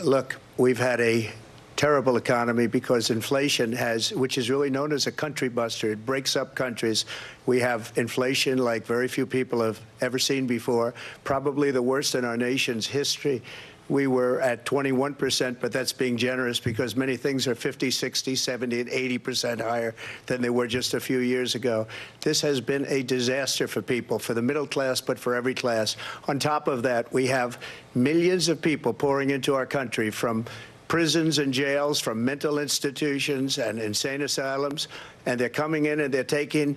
S24: Look, we've had a terrible economy because inflation which is really known as a country buster. It breaks up countries. We have inflation like very few people have ever seen before, probably the worst in our nation's history. We were at 21%, but that's being generous because many things are 50, 60, 70, and 80% higher than they were just a few years ago. This has been a disaster for people, for the middle class, but for every class. On top of that, we have millions of people pouring into our country from prisons and jails, from mental institutions and insane asylums, and they're coming in and they're taking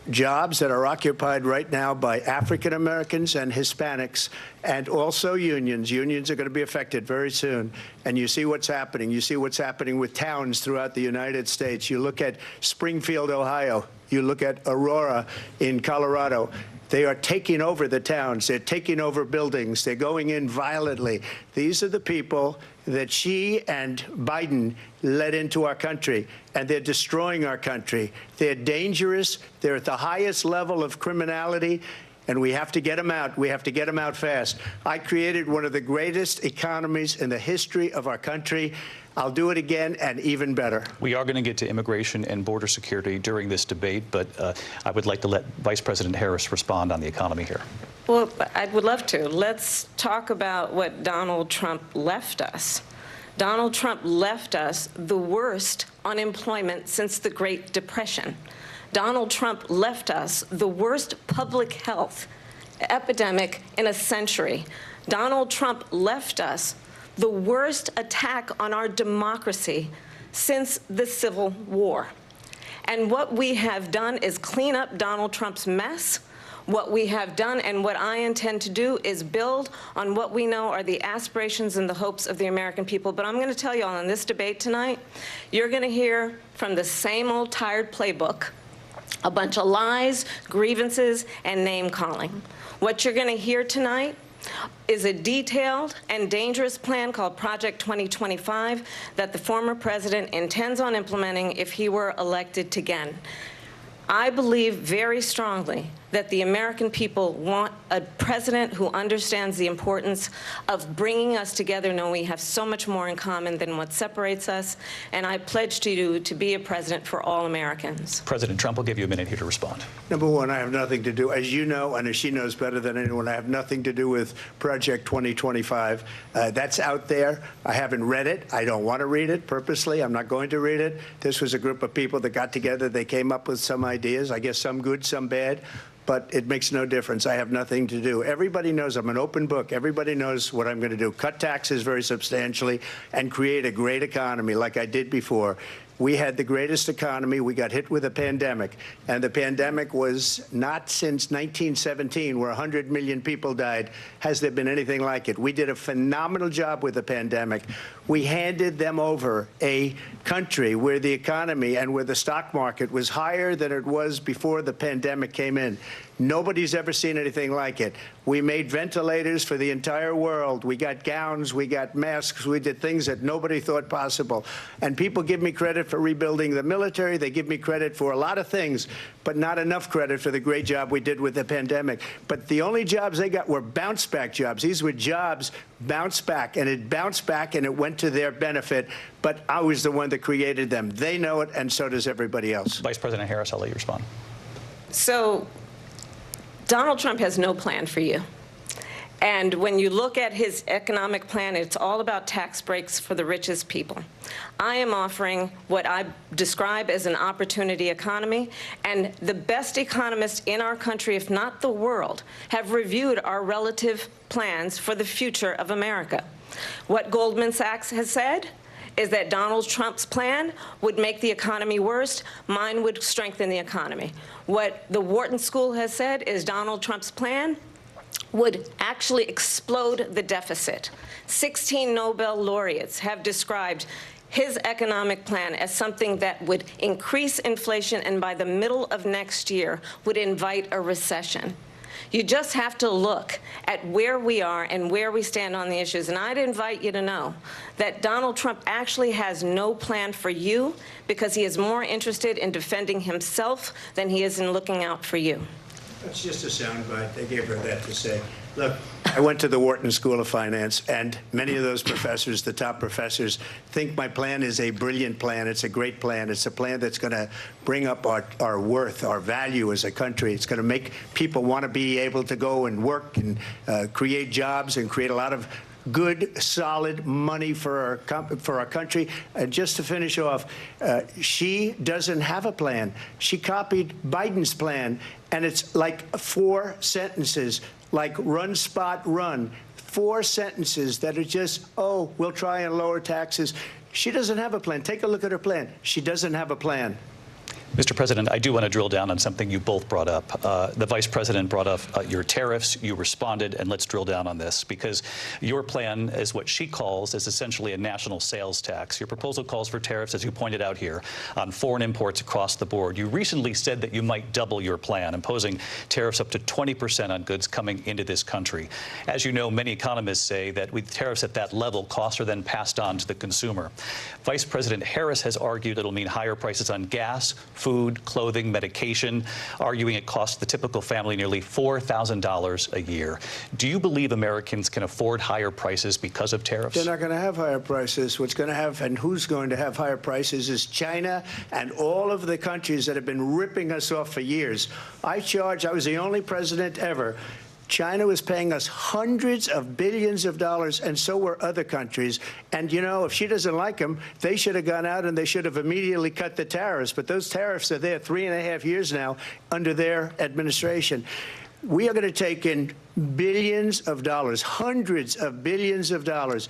S24: jobs that are occupied right now by African Americans and Hispanics, and also unions. Unions are going to be affected very soon. And you see what's happening. You see what's happening with towns throughout the United States. You look at Springfield, Ohio. You look at Aurora in Colorado. They are taking over the towns. They're taking over buildings. They're going in violently. These are the people that Xi and Biden led into our country, and they're destroying our country. They're dangerous. They're at the highest level of criminality, and we have to get them out. We have to get them out fast. I created one of the greatest economies in the history of our country. I'll do it again, and even better.
S8: We are going to get to immigration and border security during this debate, but I would like to let Vice President Harris respond on the economy here.
S6: Well, I would love to. Let's talk about what Donald Trump left us. Donald Trump left us the worst unemployment since the Great Depression. Donald Trump left us the worst public health epidemic in a century. Donald Trump left us the worst attack on our democracy since the Civil War. And what we have done is clean up Donald Trump's mess What we have done and what I intend to do is build on what we know are the aspirations and the hopes of the American people. But I'm going to tell you all, in this debate tonight, you're going to hear from the same old tired playbook, a bunch of lies, grievances, and name-calling. What you're going to hear tonight is a detailed and dangerous plan called Project 2025 that the former president intends on implementing if he were elected again. I believe very strongly that the American people want a president who understands the importance of bringing us together, knowing we have so much more in common than what separates us. And I pledge to you to be a president for all Americans.
S8: President Trump will give you a minute here to respond.
S24: Number one, I have nothing to do, as you know, and as she knows better than anyone, I have nothing to do with Project 2025. That's out there. I haven't read it. I don't want to read it purposely. I'm not going to read it. This was a group of people that got together. They came up with some ideas, I guess some good, some bad. But it makes no difference. I have nothing to do. Everybody knows I'm an open book. Everybody knows what I'm going to do. Cut taxes very substantially and create a great economy like I did before. We had the greatest economy. We got hit with a pandemic. And the pandemic was not since 1917, where 100 million people died, has there been anything like it. We did a phenomenal job with the pandemic. We handed them over a country where the economy and where the stock market was higher than it was before the pandemic came in. Nobody's ever seen anything like it. We made ventilators for the entire world. We got gowns, we got masks, we did things that nobody thought possible. And people give me credit for rebuilding the military. They give me credit for a lot of things, but not enough credit for the great job we did with the pandemic. But the only jobs they got were bounce-back jobs. These were jobs bounce back, and it bounced back, and it went to their benefit. But I was the one that created them. They know it, and so does everybody else.
S8: Vice President Harris, I'll let you respond.
S6: So Donald Trump has no plan for you. And when you look at his economic plan, it's all about tax breaks for the richest people. I am offering what I describe as an opportunity economy, and the best economists in our country, if not the world, have reviewed our relative plans for the future of America. What Goldman Sachs has said is that Donald Trump's plan would make the economy worse. Mine would strengthen the economy. What the Wharton School has said is Donald Trump's plan would actually explode the deficit. 16 Nobel laureates have described his economic plan as something that would increase inflation and by the middle of next year would invite a recession. You just have to look at where we are and where we stand on the issues. And I'd invite you to know that Donald Trump actually has no plan for you because he is more interested in defending himself than he is in looking out for you.
S24: That's just a soundbite. They gave her that to say. Look, I went to the Wharton School of Finance, and many of those professors, the top professors, think my plan is a brilliant plan. It's a great plan. It's a plan that's going to bring up our worth, our value as a country. It's going to make people want to be able to go and work and create jobs and create a lot of good, solid money for our country. And just to finish off, she doesn't have a plan. She copied Biden's plan, and it's like 4 sentences, like run, spot, run. 4 sentences that are just, oh, we'll try and lower taxes. She doesn't have a plan. Take a look at her plan. She doesn't have a plan.
S8: Mr. President, I do want to drill down on something you both brought up. The Vice President brought up your tariffs. You responded, and let's drill down on this, because your plan is what she calls is essentially a national sales tax. Your proposal calls for tariffs, as you pointed out here, on foreign imports across the board. You recently said that you might double your plan, imposing tariffs up to 20% on goods coming into this country. As you know, many economists say that with tariffs at that level, costs are then passed on to the consumer. Vice President Harris has argued it'll mean higher prices on gas, food, clothing, medication, arguing it costs the typical family nearly $4,000 a year. Do you believe Americans can afford higher prices because of tariffs?
S24: They're not going to have higher prices. What's going to have, and who's going to have higher prices, is China and all of the countries that have been ripping us off for years. I was the only president ever. China was paying us hundreds of billions of dollars, and so were other countries. And, you know, if she doesn't like them, they should have gone out and they should have immediately cut the tariffs. But those tariffs are there 3.5 years now under their administration. We are going to take in billions of dollars, hundreds of billions of dollars.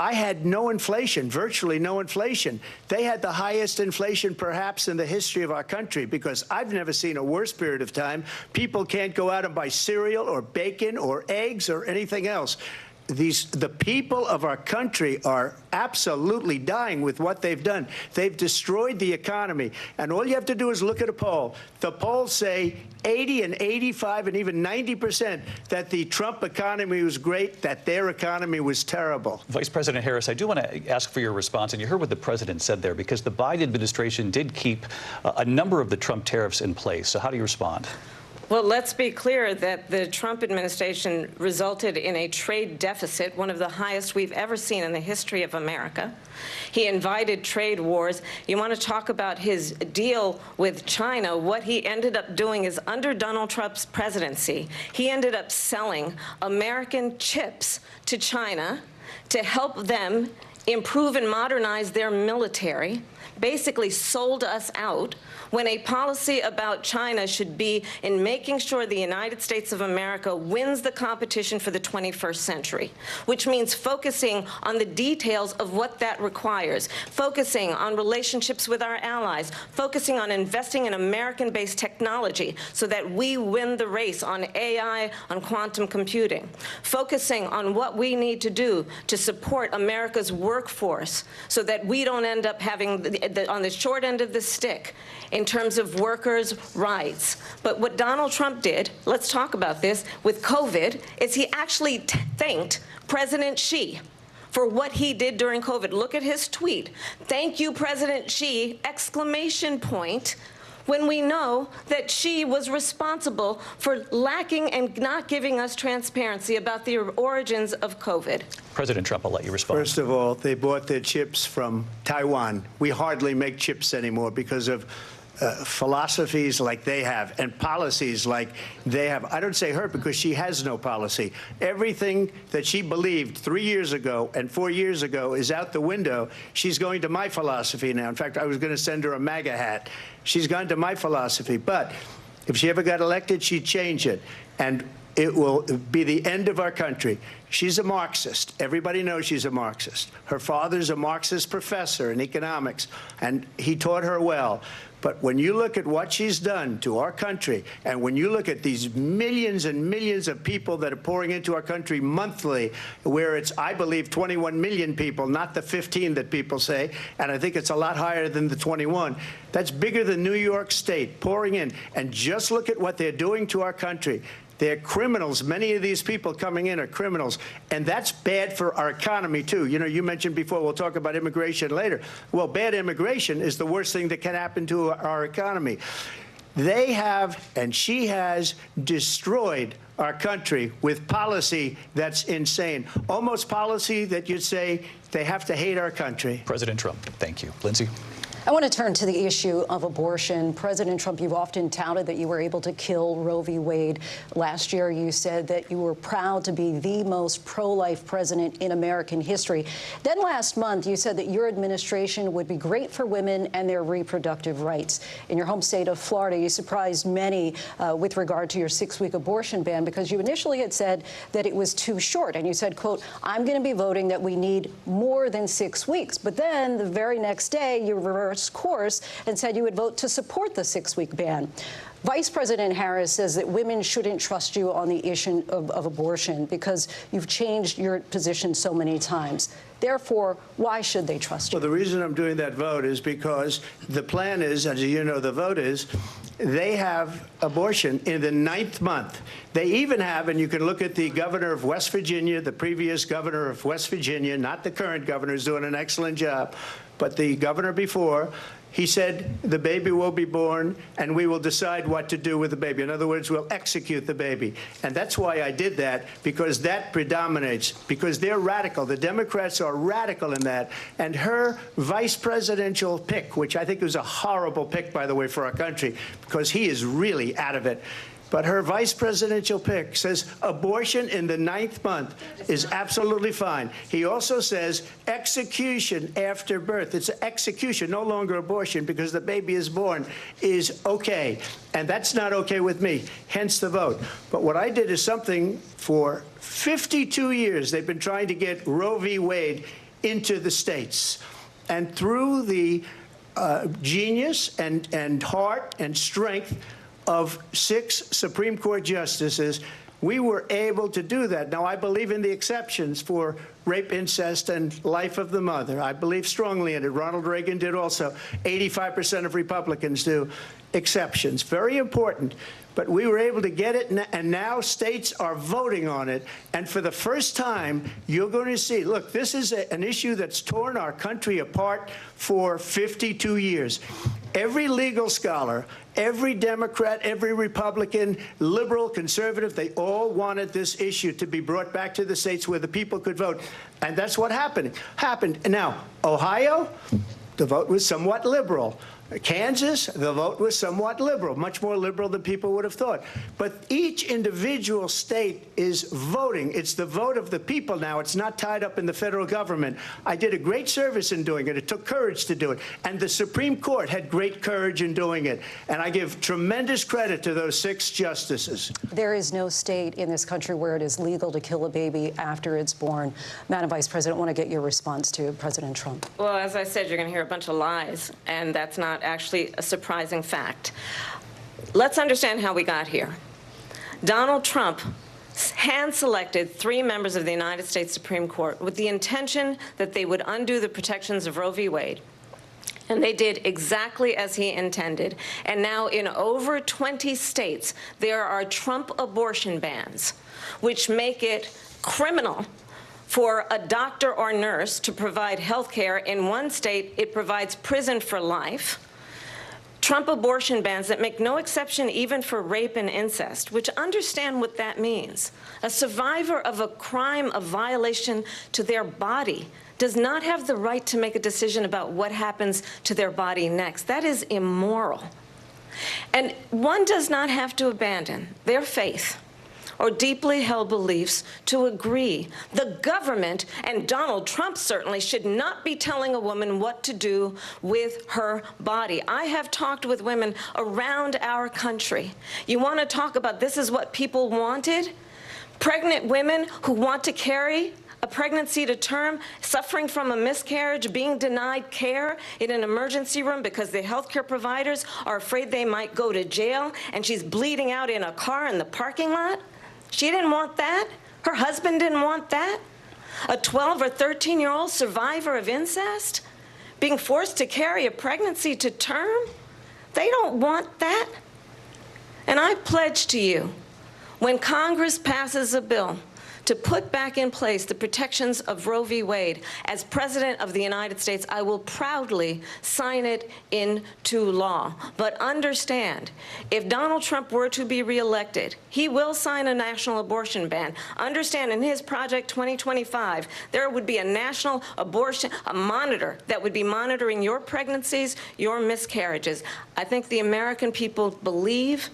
S24: I had no inflation, virtually no inflation. They had the highest inflation perhaps in the history of our country, because I've never seen a worse period of time. People can't go out and buy cereal or bacon or eggs or anything else. The people of our country are absolutely dying with what they've done. They've destroyed the economy. And all you have to do is look at a poll. The polls say 80 and 85 and even 90% that the Trump economy was great, that their economy was terrible.
S8: Vice President Harris, I do want to ask for your response. And you heard what the president said there, because the Biden administration did keep a number of the Trump tariffs in place. So how do you respond?
S6: Well, let's be clear that the Trump administration resulted in a trade deficit, one of the highest we've ever seen in the history of America. He invited trade wars. You want to talk about his deal with China? What he ended up doing is, under Donald Trump's presidency, he ended up selling American chips to China to help them improve and modernize their military, basically sold us out, when a policy about China should be in making sure the United States of America wins the competition for the 21st century, which means focusing on the details of what that requires, focusing on relationships with our allies, focusing on investing in American-based technology so that we win the race on AI, on quantum computing, focusing on what we need to do to support America's workforce so that we don't end up having on the short end of the stick in terms of workers' rights. But what Donald Trump did, let's talk about this, with COVID, is he actually thanked President Xi for what he did during COVID. Look at his tweet. "Thank you, President Xi!" exclamation point, when we know that Xi was responsible for lacking and not giving us transparency about the origins of COVID.
S8: President Trump, I'll let you respond.
S24: First of all, they bought their chips from Taiwan. We hardly make chips anymore because of philosophies like they have and policies like they have. I don't say her because she has no policy. Everything that she believed 3 years ago and 4 years ago is out the window. She's going to my philosophy now. In fact, I was going to send her a MAGA hat. She's gone to my philosophy. But if she ever got elected, she'd change it. And it will be the end of our country. She's a Marxist. Everybody knows she's a Marxist. Her father's a Marxist professor in economics, and he taught her well. But when you look at what she's done to our country, and when you look at these millions and millions of people that are pouring into our country monthly, where it's, I believe, 21 million people, not the 15 that people say, and I think it's a lot higher than the 21. That's bigger than New York State pouring in. And just look at what they're doing to our country. They're criminals. Many of these people coming in are criminals. And that's bad for our economy, too. You know, you mentioned before, we'll talk about immigration later. Well, bad immigration is the worst thing that can happen to our economy. They have, and she has, destroyed our country with policy that's insane. Almost policy that you'd say they have to hate our country.
S8: President Trump, thank you. Lindsay?
S18: I want to turn to the issue of abortion. President Trump, you've often touted that you were able to kill Roe v. Wade. Last year, you said that you were proud to be the most pro-life president in American history. Then last month, you said that your administration would be great for women and their reproductive rights. In your home state of Florida, you surprised many with regard to your 6-week abortion ban, because you initially had said that it was too short. And you said, quote, "I'm going to be voting that we need more than 6 weeks." But then the very next day, you reversed course and said you would vote to support the 6-week ban. Vice President Harris says that women shouldn't trust you on the issue of abortion because you've changed your position so many times. Therefore, why should they trust you?
S24: Well, the reason I'm doing that vote is because the plan is, as you know, the vote is, they have abortion in the 9th month. They even have, and you can look at the governor of West Virginia, the previous governor of West Virginia, not the current governor, is doing an excellent job, but the governor before, he said the baby will be born and we will decide what to do with the baby. In other words, we'll execute the baby. And that's why I did that, because that predominates, because they're radical. The Democrats are radical in that. And her vice presidential pick, which I think was a horrible pick, by the way, for our country, because he is really out of it. But her vice presidential pick says abortion in the 9th month is absolutely fine. He also says execution after birth. It's execution, no longer abortion, because the baby is born, is okay. And that's not okay with me, hence the vote. But what I did is something for 52 years. They've been trying to get Roe v. Wade into the states. And through the genius and heart and strength of 6 Supreme Court justices, we were able to do that. Now, I believe in the exceptions for rape, incest, and life of the mother. I believe strongly in it. Ronald Reagan did also. 85% of Republicans do. Exceptions. Very important. But we were able to get it, and now states are voting on it. And for the first time, you're going to see, look, this is an issue that's torn our country apart for 52 years. Every legal scholar, every Democrat, every Republican, liberal, conservative, they all wanted this issue to be brought back to the states where the people could vote. And that's what happened. Now, Ohio, the vote was somewhat liberal. Kansas, the vote was somewhat liberal, much more liberal than people would have thought. But each individual state is voting. It's the vote of the people now. It's not tied up in the federal government. I did a great service in doing it. It took courage to do it. And the Supreme Court had great courage in doing it. And I give tremendous credit to those 6 justices.
S18: There is no state in this country where it is legal to kill a baby after it's born. Madam Vice President, I want to get your response to President Trump.
S6: Well, as I said, you're going to hear a bunch of lies, and that's not actually a surprising fact. Let's understand how we got here. Donald Trump hand-selected 3 members of the United States Supreme Court with the intention that they would undo the protections of Roe v. Wade. And they did exactly as he intended. And now in over 20 states, there are Trump abortion bans, which make it criminal for a doctor or nurse to provide health care. In one state, it provides prison for life. Trump abortion bans that make no exception even for rape and incest, which understand what that means. A survivor of a crime of violation to their body does not have the right to make a decision about what happens to their body next. That is immoral. And one does not have to abandon their faith or deeply held beliefs to agree. The government, and Donald Trump certainly, should not be telling a woman what to do with her body. I have talked with women around our country. You want to talk about this is what people wanted? Pregnant women who want to carry a pregnancy to term, suffering from a miscarriage, being denied care in an emergency room because the healthcare providers are afraid they might go to jail, and she's bleeding out in a car in the parking lot. She didn't want that. Her husband didn't want that. A 12 or 13-year-old survivor of incest being forced to carry a pregnancy to term. They don't want that. And I pledge to you, when Congress passes a bill to put back in place the protections of Roe v. Wade, as President of the United States, I will proudly sign it into law. But understand, if Donald Trump were to be reelected, he will sign a national abortion ban. Understand, in his Project 2025, there would be a national abortion, a monitor that would be monitoring your pregnancies, your miscarriages. I think the American people believe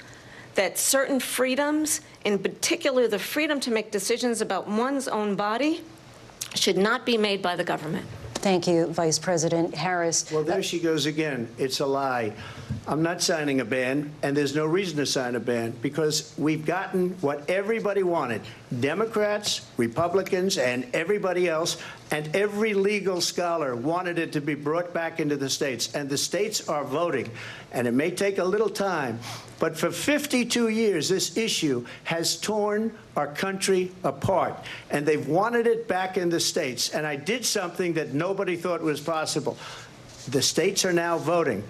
S6: that certain freedoms, in particular the freedom to make decisions about one's own body, should not be made by the government.
S18: Thank you, Vice President Harris.
S24: Well, there she goes again. It's a lie. I'm not signing a ban, and there's no reason to sign a ban, because we've gotten what everybody wanted. Democrats, Republicans, and everybody else, and every legal scholar wanted it to be brought back into the states, and the states are voting. And it may take a little time, but for 52 years, this issue has torn our country apart, and they've wanted it back in the states. And I did something that nobody thought was possible. The states are now voting.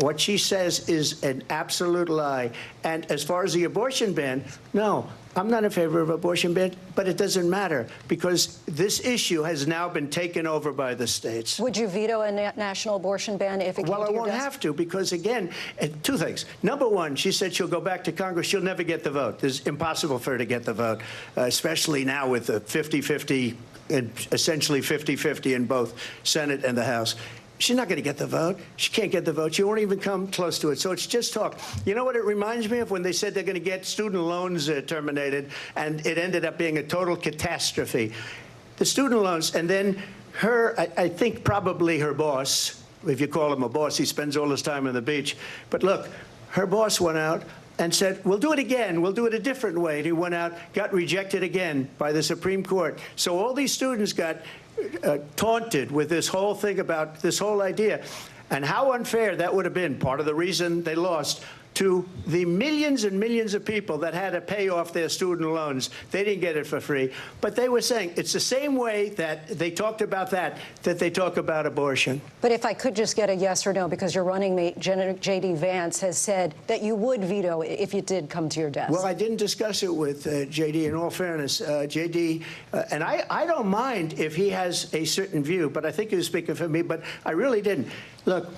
S24: What she says is an absolute lie. And as far as the abortion ban, no, I'm not in favor of abortion ban, but it doesn't matter, because this issue has now been taken over by the states.
S18: Would you veto a national abortion ban if it came to your desk?
S24: Well, I won't have to, because, again, 2 things. Number one, she said she'll go back to Congress. She'll never get the vote. It's impossible for her to get the vote, especially now with the 50-50, essentially 50-50 in both Senate and the House. She's not going to get the vote. She can't get the vote. She won't even come close to it. So it's just talk. You know what it reminds me of? When they said they're going to get student loans terminated, and it ended up being a total catastrophe. The student loans, and then her, I think probably her boss, if you call him a boss, he spends all his time on the beach. But look, her boss went out and said, we'll do it again. We'll do it a different way. And he went out, got rejected again by the Supreme Court. So all these students got taunted with this whole thing about this whole idea, and how unfair that would have been, part of the reason they lost, to the millions and millions of people that had to pay off their student loans. They didn't get it for free. But they were saying it's the same way that they talked about that they talk about abortion.
S18: But if I could just get a yes or no, because your running mate, J.D. Vance, has said that you would veto it if it did come to your desk.
S24: Well, I didn't discuss it with J.D. In all fairness, J.D., and I don't mind if he has a certain view, but I think he was speaking for me, but I really didn't. Look,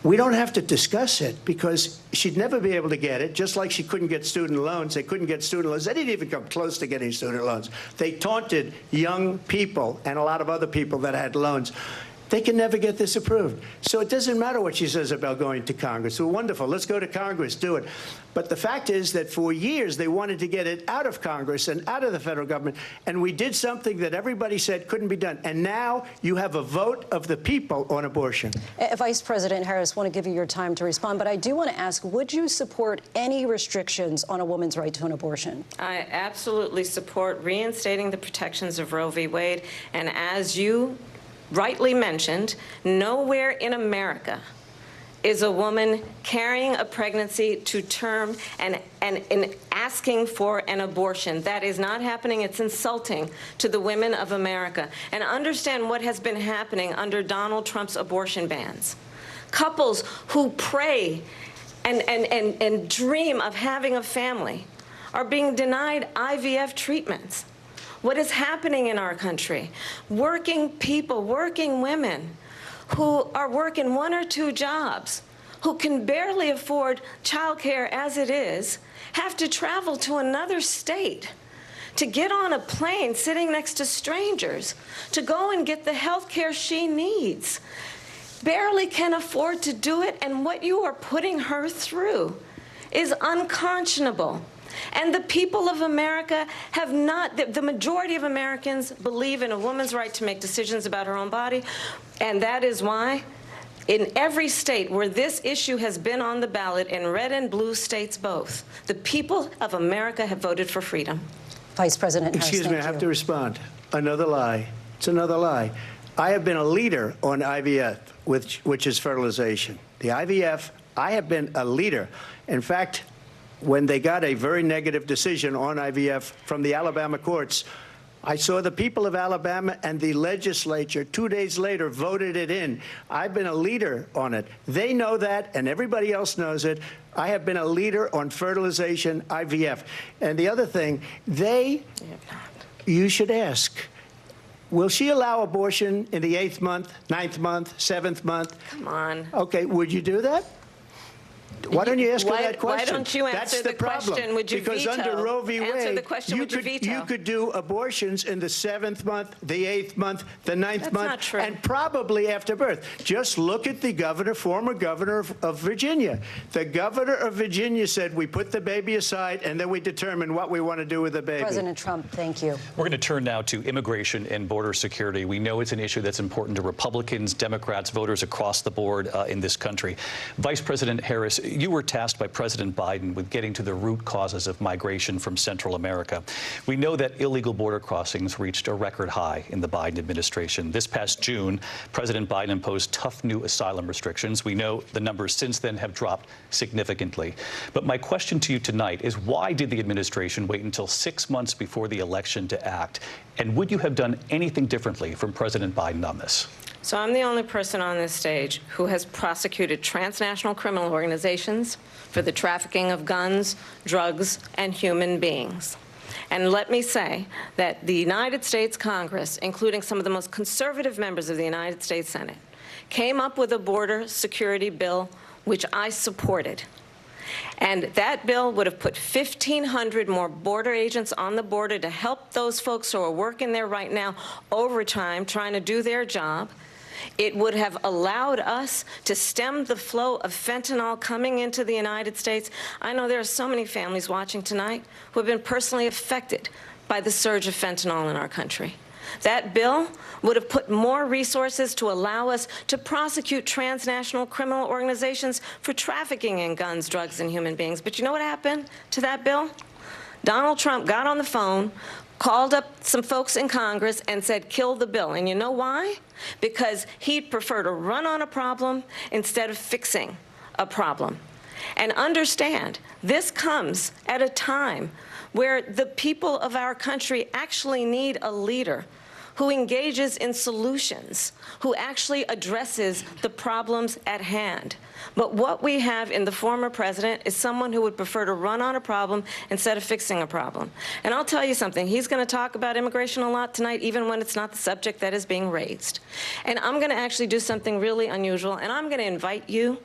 S24: we don't have to discuss it because she'd never be able to get it, just like she couldn't get student loans. They couldn't get student loans. They didn't even come close to getting student loans. They taunted young people and a lot of other people that had loans. They can never get this approved. So it doesn't matter what she says about going to Congress. Well, wonderful. Let's go to Congress. Do it. But the fact is that for years they wanted to get it out of Congress and out of the federal government. And we did something that everybody said couldn't be done. And now you have a vote of the people on abortion.
S18: Vice President Harris, I want to give you your time to respond. But I do want to ask, would you support any restrictions on a woman's right to an abortion?
S6: I absolutely support reinstating the protections of Roe v. Wade. And as you rightly mentioned, nowhere in America is a woman carrying a pregnancy to term and asking for an abortion. That is not happening. It's insulting to the women of America. And understand what has been happening under Donald Trump's abortion bans. Couples who pray and dream of having a family are being denied IVF treatments. What is happening in our country? Working people, working women who are working 1 or 2 jobs, who can barely afford childcare as it is, have to travel to another state to get on a plane sitting next to strangers to go and get the health care she needs. Barely can afford to do it, and what you are putting her through is unconscionable. And the people of America have not, the majority of Americans believe in a woman's right to make decisions about her own body. And that is why in every state where this issue has been on the ballot, in red and blue states both, the people of America have voted for freedom.
S18: Vice President Harris,
S24: excuse me, I have to respond. Another lie. It's another lie. I have been a leader on IVF, which is fertilization. The IVF, I have been a leader. In fact, when they got a very negative decision on IVF from the Alabama courts, I saw the people of Alabama and the legislature 2 days later voted it in. I've been a leader on it. They know that, and everybody else knows it. I have been a leader on fertilization, IVF. And the other thing, you should ask, will she allow abortion in the 8th month, 9th month, 7th month?
S6: Come on.
S24: Okay, would you do that? Why don't you ask her that question?
S6: Why don't you answer the question? Would you
S24: because
S6: veto?
S24: Under Roe v.
S6: Answer
S24: Wade,
S6: the question, would you veto?
S24: You could do abortions in the 7th month, the 8th month, the 9th
S6: That's
S24: month,
S6: not true.
S24: and probably after birth. Just look at the governor, former governor of Virginia. The governor of Virginia said we put the baby aside and then we determine what we want to do with the baby.
S18: President Trump, thank you.
S8: We're going to turn now to immigration and border security. We know it's an issue that's important to Republicans, Democrats, voters across the board in this country. Vice President Harris, you were tasked by President Biden with getting to the root causes of migration from Central America. We know that illegal border crossings reached a record high in the Biden administration. This past June, President Biden imposed tough new asylum restrictions. We know the numbers since then have dropped significantly. But my question to you tonight is, why did the administration wait until 6 months before the election to act? And would you have done anything differently from President Biden on this?
S6: So I'm the only person on this stage who has prosecuted transnational criminal organizations for the trafficking of guns, drugs, and human beings. And let me say that the United States Congress, including some of the most conservative members of the United States Senate, came up with a border security bill which I supported. And that bill would have put 1,500 more border agents on the border to help those folks who are working there right now overtime trying to do their job. It would have allowed us to stem the flow of fentanyl coming into the United States. I know there are so many families watching tonight who have been personally affected by the surge of fentanyl in our country. That bill would have put more resources to allow us to prosecute transnational criminal organizations for trafficking in guns, drugs, and human beings. But you know what happened to that bill? Donald Trump got on the phone, called up some folks in Congress and said, kill the bill. And you know why? Because he'd prefer to run on a problem instead of fixing a problem. And understand, this comes at a time where the people of our country actually need a leader who engages in solutions, who actually addresses the problems at hand. But what we have in the former president is someone who would prefer to run on a problem instead of fixing a problem. And I'll tell you something, he's going to talk about immigration a lot tonight, even when it's not the subject that is being raised. And I'm going to actually do something really unusual, and I'm going to invite you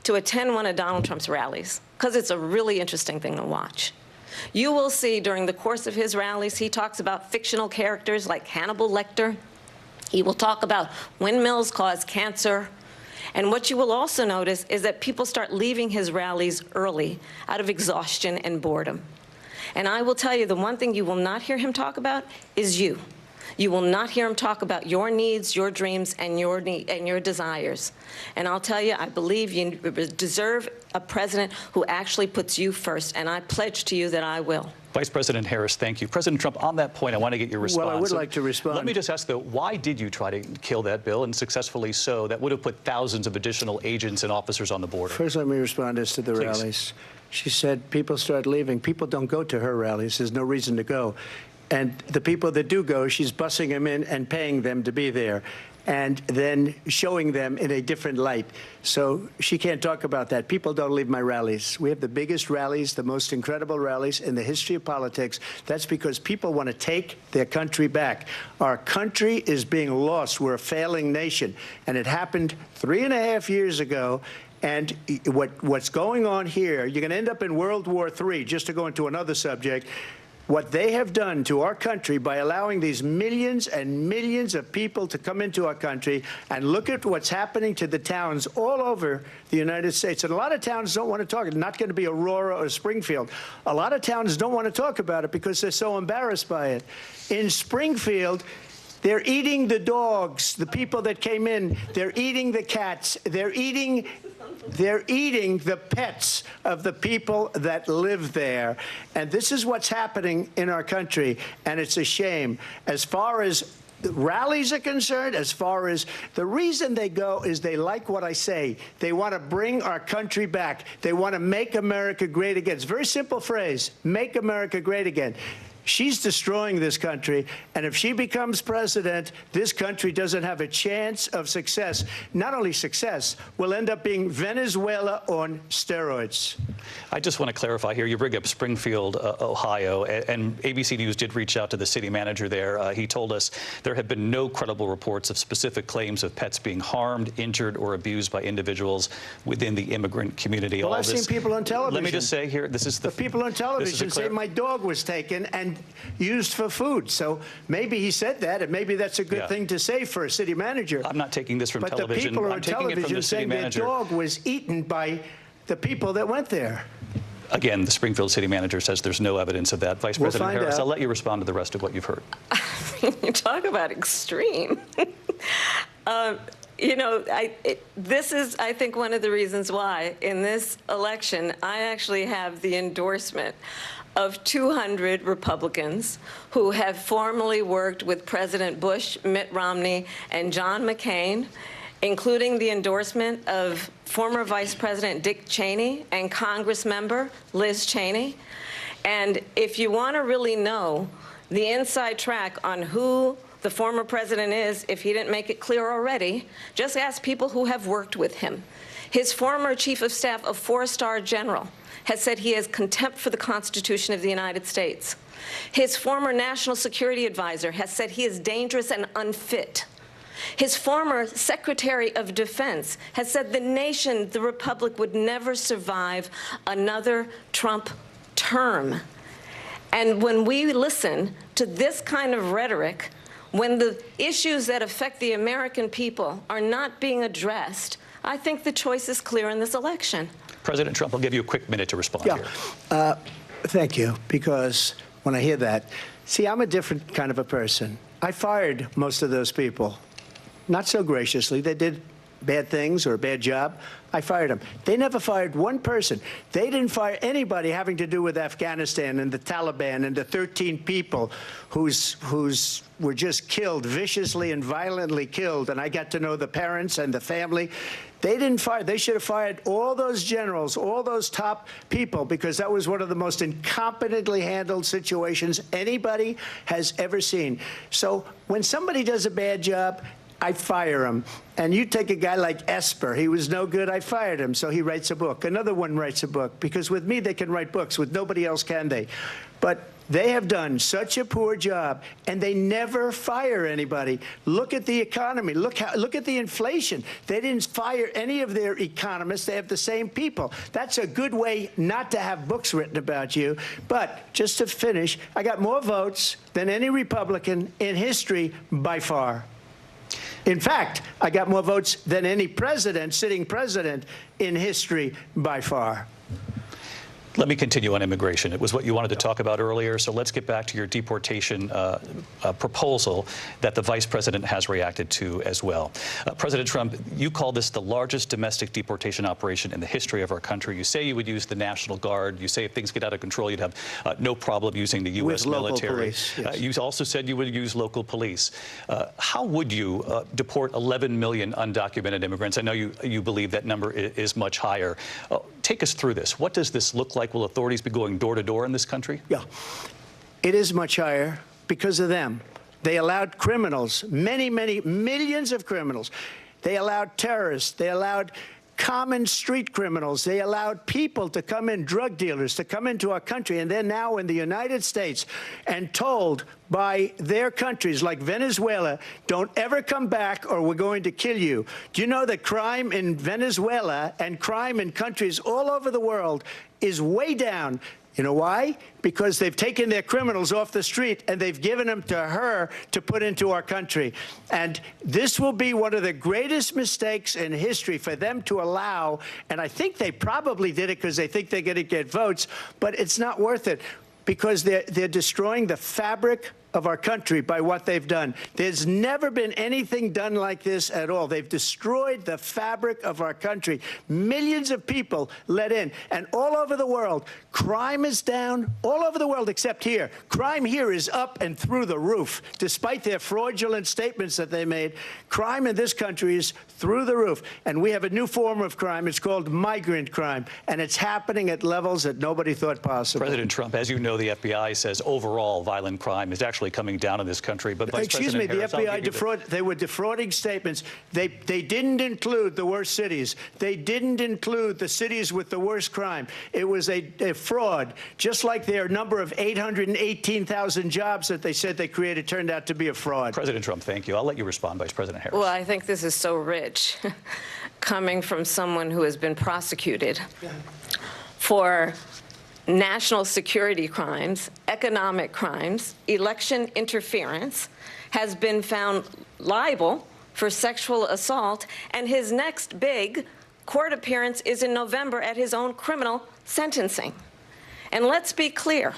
S6: to attend one of Donald Trump's rallies, because it's a really interesting thing to watch. You will see during the course of his rallies, he talks about fictional characters like Hannibal Lecter. He will talk about windmills cause cancer. And what you will also notice is that people start leaving his rallies early out of exhaustion and boredom. And I will tell you, the one thing you will not hear him talk about is you. You will not hear him talk about your needs, your dreams, and your desires. And I'll tell you, I believe you deserve a president who actually puts you first, and I pledge to you that I will.
S8: Vice President Harris, thank you. President Trump, on that point, I want to get your response.
S24: Well, I would like to respond.
S8: Let me just ask, though, why did you try to kill that bill, and successfully so? That would have put thousands of additional agents and officers on the border.
S24: First, let me respond as to the rallies. She said people start leaving. People don't go to her rallies. There's no reason to go. And the people that do go, she's bussing them in and paying them to be there, and then showing them in a different light. So she can't talk about that. People don't leave my rallies. We have the biggest rallies, the most incredible rallies in the history of politics. That's because people want to take their country back. Our country is being lost. We're a failing nation. And it happened 3.5 years ago. And what's going on here, you're going to end up in World War III, just to go into another subject. What they have done to our country by allowing these millions and millions of people to come into our country, and look at what's happening to the towns all over the United States. And a lot of towns don't want to talk. It's not going to be Aurora or Springfield. A lot of towns don't want to talk about it because they're so embarrassed by it. In Springfield, they're eating the dogs, the people that came in. They're eating the cats. They're eating the pets of the people that live there. And this is what's happening in our country, and it's a shame. As far as the rallies are concerned, as far as the reason they go is they like what I say. They want to bring our country back. They want to make America great again. It's a very simple phrase, make America great again. She's destroying this country, and if she becomes president, this country doesn't have a chance of success. Not only success, we'll end up being Venezuela on steroids.
S8: I just want to clarify here. You bring up Springfield, Ohio, and ABC News did reach out to the city manager there. He told us there have been no credible reports of specific claims of pets being harmed, injured, or abused by individuals within the immigrant community.
S24: Well, I've seen people on television.
S8: Let me just say here, this is the
S24: people on television say my dog was taken and used for food. So maybe he said that, and maybe that's a good thing to say for a city manager.
S8: I'm not taking this from
S24: but
S8: television.
S24: The people
S8: I'm taking it from the city manager.
S24: Their dog was eaten by the people that went there.
S8: Again, the Springfield city manager says there's no evidence of that. Vice President Harris, I'll let you respond to the rest of what you've heard.
S6: You talk about extreme. You know, this is, I think, one of the reasons why in this election I actually have the endorsement of 200 Republicans who have formally worked with President Bush, Mitt Romney, and John McCain, including the endorsement of former Vice President Dick Cheney and Congress member Liz Cheney. And if you want to really know the inside track on who the former president is, if he didn't make it clear already, just ask people who have worked with him. His former chief of staff, a 4-star general, has said he has contempt for the Constitution of the United States. His former national security advisor has said he is dangerous and unfit. His former Secretary of Defense has said the nation, the republic, would never survive another Trump term. And when we listen to this kind of rhetoric, when the issues that affect the American people are not being addressed, I think the choice is clear in this election.
S8: President Trump, I'll give you a quick minute to respond here.
S24: Thank you, because when I hear that, see, I'm a different kind of a person. I fired most of those people. Not so graciously. They did bad things or a bad job, I fired them. They never fired one person. They didn't fire anybody having to do with Afghanistan and the Taliban and the 13 people who's were just killed, viciously and violently killed. And I got to know the parents and the family. They didn't fire. They should have fired all those generals, all those top people, because that was one of the most incompetently handled situations anybody has ever seen. So when somebody does a bad job, I fire him. And you take a guy like Esper. He was no good. I fired him. So he writes a book. Another one writes a book. Because with me, they can write books. With nobody else can they. But they have done such a poor job, and they never fire anybody. Look at the economy. Look at the inflation. They didn't fire any of their economists. They have the same people. That's a good way not to have books written about you. But just to finish, I got more votes than any Republican in history by far. In fact, I got more votes than any president, sitting president, in history by far.
S8: Let me continue on immigration. It was what you wanted to talk about earlier, so let's get back to your deportation proposal that the vice president has reacted to as well. President Trump, you call this the largest domestic deportation operation in the history of our country. You say you would use the National Guard. You say if things get out of control, you'd have no problem using the U.S. military.
S24: Police, yes.
S8: You also said you would use local police. How would you deport 11 million undocumented immigrants? I know you believe that number is much higher. Take us through this. What does this look like? Will authorities be going door to door in this country?
S24: Yeah, it is much higher because of them. They allowed criminals, many, many millions of criminals. They allowed terrorists. They allowed common street criminals. They allowed people to come in, drug dealers, to come into our country, and they're now in the United States and told by their countries like Venezuela, don't ever come back or we're going to kill you. Do you know that crime in Venezuela and crime in countries all over the world is way down? You know why? Because they've taken their criminals off the street and they've given them to her to put into our country. And this will be one of the greatest mistakes in history for them to allow. And I think they probably did it because they think they're going to get votes, but it's not worth it because they're destroying the fabric of our country by what they've done. There's never been anything done like this at all. They've destroyed the fabric of our country. Millions of people let in. And all over the world, crime is down. All over the world except here. Crime here is up and through the roof. Despite their fraudulent statements that they made, crime in this country is through the roof. And we have a new form of crime. It's called migrant crime. And it's happening at levels that nobody thought possible.
S8: President Trump, as you know, the FBI says overall violent crime is actually coming down in this country. But Vice
S24: excuse me,
S8: President
S24: the
S8: Harris,
S24: FBI they were defrauding statements. They didn't include the worst cities. They didn't include the cities with the worst crime. It was a fraud, just like their number of 818,000 jobs that they said they created turned out to be a fraud.
S8: President Trump, thank you. I'll let you respond, Vice President Harris.
S6: Well, I think this is so rich, coming from someone who has been prosecuted for national security crimes, economic crimes, election interference, has been found liable for sexual assault, and his next big court appearance is in November at his own criminal sentencing. And let's be clear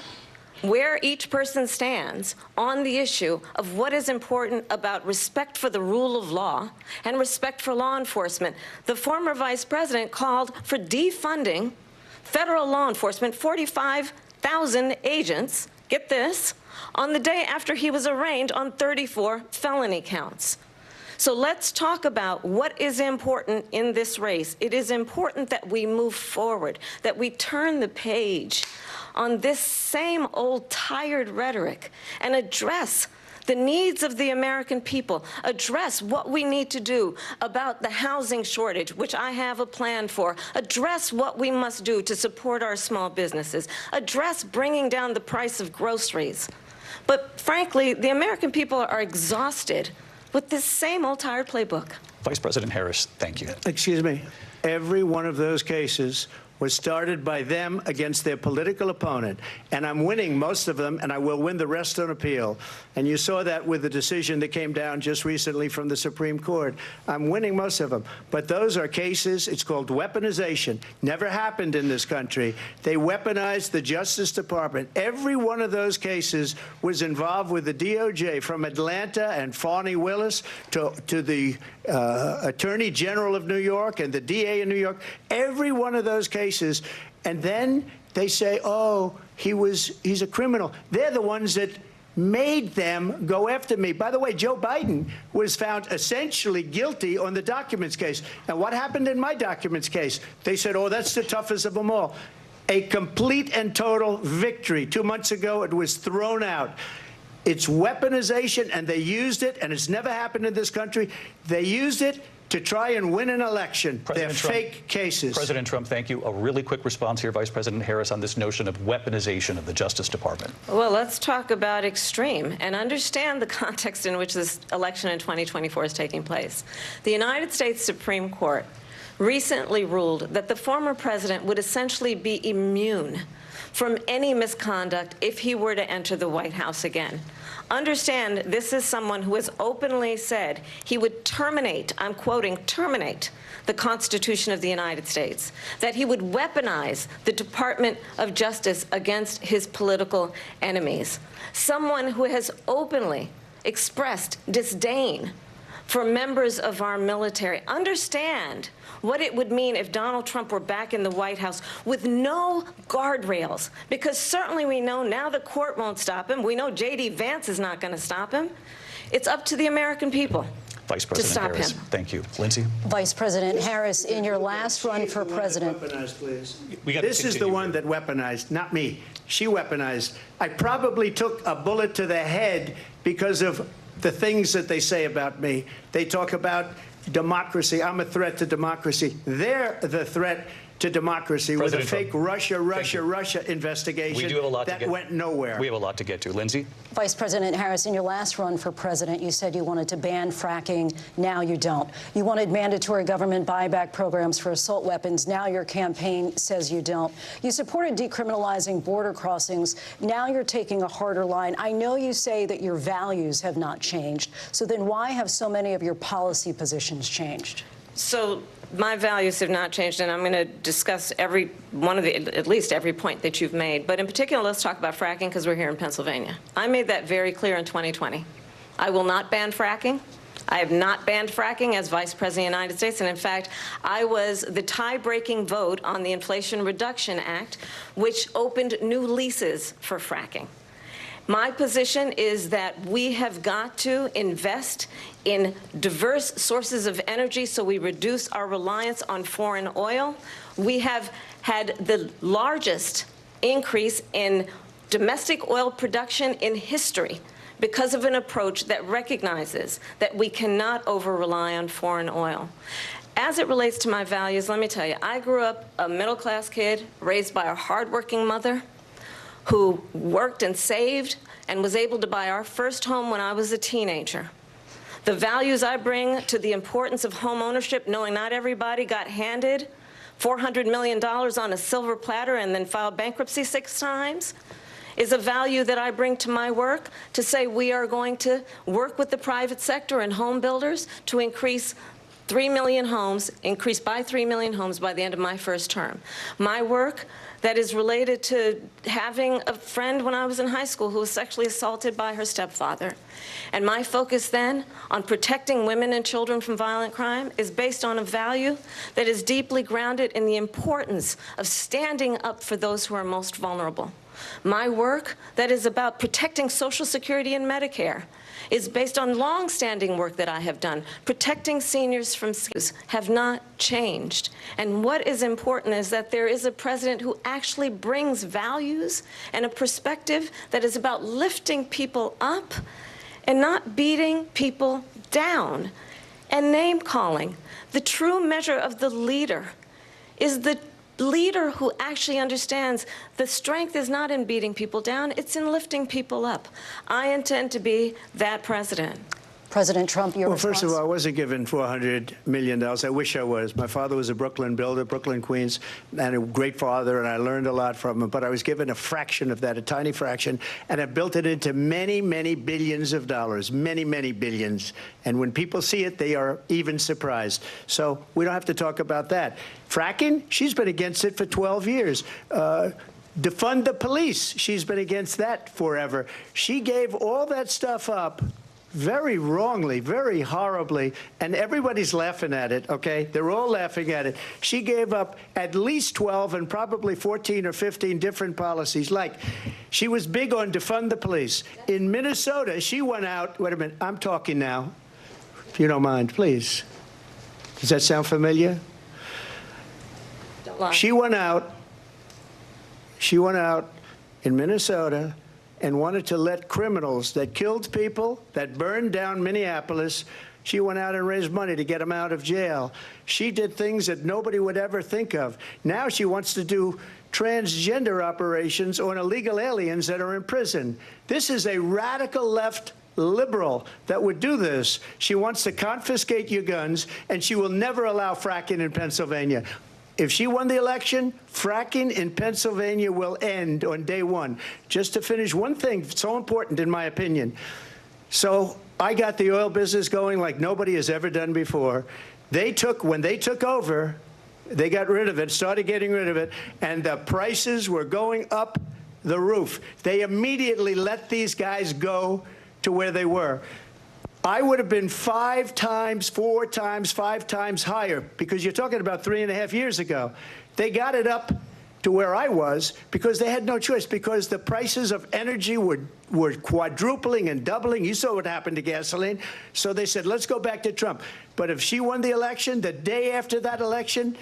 S6: where each person stands on the issue of what is important about respect for the rule of law and respect for law enforcement. The former vice president called for defunding federal law enforcement, 45,000 agents, get this, on the day after he was arraigned on 34 felony counts. So let's talk about what is important in this race. It is important that we move forward, that we turn the page on this same old tired rhetoric and address the needs of the American people, address what we need to do about the housing shortage, which I have a plan for, address what we must do to support our small businesses, address bringing down the price of groceries. But frankly, the American people are exhausted with this same old tired playbook.
S8: Vice President Harris, thank you.
S24: Excuse me. Every one of those cases was started by them against their political opponent. And I'm winning most of them, and I will win the rest on appeal. And you saw that with the decision that came down just recently from the Supreme Court. I'm winning most of them. But those are cases, it's called weaponization. Never happened in this country. They weaponized the Justice Department. Every one of those cases was involved with the DOJ, from Atlanta and Fani Willis to the Attorney General of New York and the DA in New York, every one of those cases. And then they say, oh, he's a criminal. They're the ones that made them go after me. By the way, Joe Biden was found essentially guilty on the documents case. And what happened in my documents case? They said, oh, that's the toughest of them all. A complete and total victory. 2 months ago, it was thrown out. It's weaponization, and they used it, and it's never happened in this country. They used it to try and win an election. They're fake cases.
S8: President Trump, thank you. A really quick response here, Vice President Harris, on this notion of weaponization of the Justice Department.
S6: Well, let's talk about extreme and understand the context in which this election in 2024 is taking place. The United States Supreme Court recently ruled that the former president would essentially be immune from any misconduct if he were to enter the White House again. Understand, this is someone who has openly said he would terminate, I'm quoting, terminate the Constitution of the United States, that he would weaponize the Department of Justice against his political enemies. Someone who has openly expressed disdain for members of our military. Understand what it would mean if Donald Trump were back in the White House with no guardrails, because certainly we know now the court won't stop him. We know J.D. Vance is not going to stop him. It's up to the American people
S8: Vice President
S6: to stop
S8: Harris.
S6: him.
S8: Thank you. Lindsay?
S18: Vice President Harris, in your last run for president.
S24: Weaponized, please.
S8: This
S24: is the one that weaponized, not me. She weaponized. I probably took a bullet to the head because of the things that they say about me. They talk about democracy. I'm a threat to democracy. They're the threat to democracy with a fake Russia investigation
S8: We do have a lot
S24: that went nowhere.
S8: We have a lot to get to. Lindsay?
S18: Vice President Harris, in your last run for president, you said you wanted to ban fracking. Now you don't. You wanted mandatory government buyback programs for assault weapons. Now your campaign says you don't. You supported decriminalizing border crossings. Now you're taking a harder line. I know you say that your values have not changed. So then why have so many of your policy positions changed?
S6: So my values have not changed, and I'm going to discuss every one of the, at least every point that you've made. But in particular, let's talk about fracking, because we're here in Pennsylvania. I made that very clear in 2020. I will not ban fracking. I have not banned fracking as Vice President of the United States. And in fact, I was the tie-breaking vote on the Inflation Reduction Act, which opened new leases for fracking. My position is that we have got to invest in diverse sources of energy so we reduce our reliance on foreign oil. We have had the largest increase in domestic oil production in history because of an approach that recognizes that we cannot over-rely on foreign oil. As it relates to my values, let me tell you, I grew up a middle-class kid raised by a hardworking mother who worked and saved and was able to buy our first home when I was a teenager. The values I bring to the importance of home ownership, knowing not everybody got handed $400 million on a silver platter and then filed bankruptcy 6 times, is a value that I bring to my work to say we are going to work with the private sector and home builders to increase 3 million homes, increase by 3 million homes by the end of my first term. My work that is related to having a friend when I was in high school who was sexually assaulted by her stepfather. And my focus then on protecting women and children from violent crime is based on a value that is deeply grounded in the importance of standing up for those who are most vulnerable. My work that is about protecting Social Security and Medicare is based on long-standing work that I have done. Protecting seniors from abuse have not changed. And what is important is that there is a president who actually brings values and a perspective that is about lifting people up and not beating people down and name-calling. The true measure of the leader is the leader who actually understands the strength is not in beating people down, it's in lifting people up. I intend to be that president.
S18: President Trump, your
S24: response? First of all, I wasn't given $400 million. I wish I was. My father was a Brooklyn builder, Brooklyn, Queens, and a great father, and I learned a lot from him. But I was given a fraction of that, a tiny fraction, and I built it into many, many billions of dollars, many, many billions. And when people see it, they are even surprised. So we don't have to talk about that. Fracking, she's been against it for 12 years. Defund the police, she's been against that forever. She gave all that stuff up very wrongly, very horribly, and everybody's laughing at it, okay? They're all laughing at it. She gave up at least 12 and probably 14 or 15 different policies. Like, she was big on defund the police. In Minnesota, she went out, wait a minute, I'm talking now, if you don't mind, please. Does that sound familiar?
S6: Don't lie.
S24: She went out in Minnesota and wanted to let criminals that killed people, that burned down Minneapolis, she went out and raised money to get them out of jail. She did things that nobody would ever think of. Now she wants to do transgender operations on illegal aliens that are in prison. This is a radical left liberal that would do this. She wants to confiscate your guns, and she will never allow fracking in Pennsylvania. If she won the election, fracking in Pennsylvania will end on day one. Just to finish one thing, so important in my opinion. So I got the oil business going like nobody has ever done before. When they took over, they got rid of it, started getting rid of it, and the prices were going up the roof. They immediately let these guys go to where they were. I would have been 5 times, 4 times, 5 times higher, because you're talking about 3.5 years ago. They got it up to where I was because they had no choice, because the prices of energy were quadrupling and doubling. You saw what happened to gasoline. So they said, let's go back to Trump. But if she won the election, the day after that election,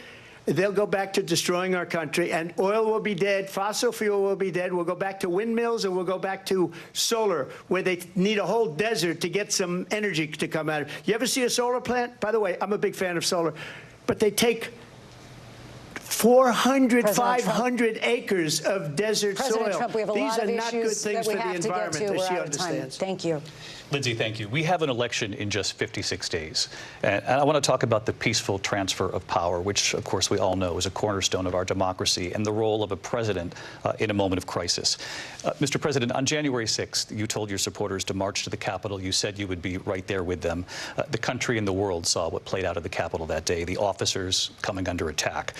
S24: they'll go back to destroying our country, and oil will be dead, fossil fuel will be dead, we'll go back to windmills, and we'll go back to solar, where they need a whole desert to get some energy to come out of. You ever see a solar plant? By the way, I'm a big fan of solar, but they take 400, 500 acres of desert
S18: President
S24: soil.
S18: Trump, we have a
S24: These
S18: lot
S24: are
S18: of
S24: not good
S18: issues
S24: things
S18: that we
S24: for the
S18: have to get
S24: environment,
S18: to.
S24: as
S18: We're
S24: she
S18: out of time.
S24: understands.
S18: Thank you.
S8: Lindsay, thank you. We have an election in just 56 days. And I want to talk about the peaceful transfer of power, which, of course, we all know is a cornerstone of our democracy, and the role of a president in a moment of crisis. Mr. President, on January 6th, you told your supporters to march to the Capitol. You said you would be right there with them. The country and the world saw what played out at the Capitol that day, the officers coming under attack.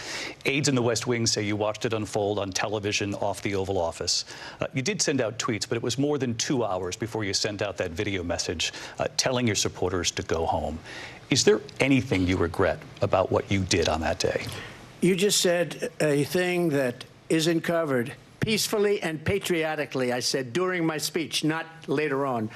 S8: Aides in the West Wing say you watched it unfold on television off the Oval Office. You did send out tweets, but it was more than 2 hours before you sent out that video message telling your supporters to go home. Is there anything you regret about what you did on that day?
S24: You just said a thing that isn't covered. Peacefully and patriotically, I said during my speech, not later on.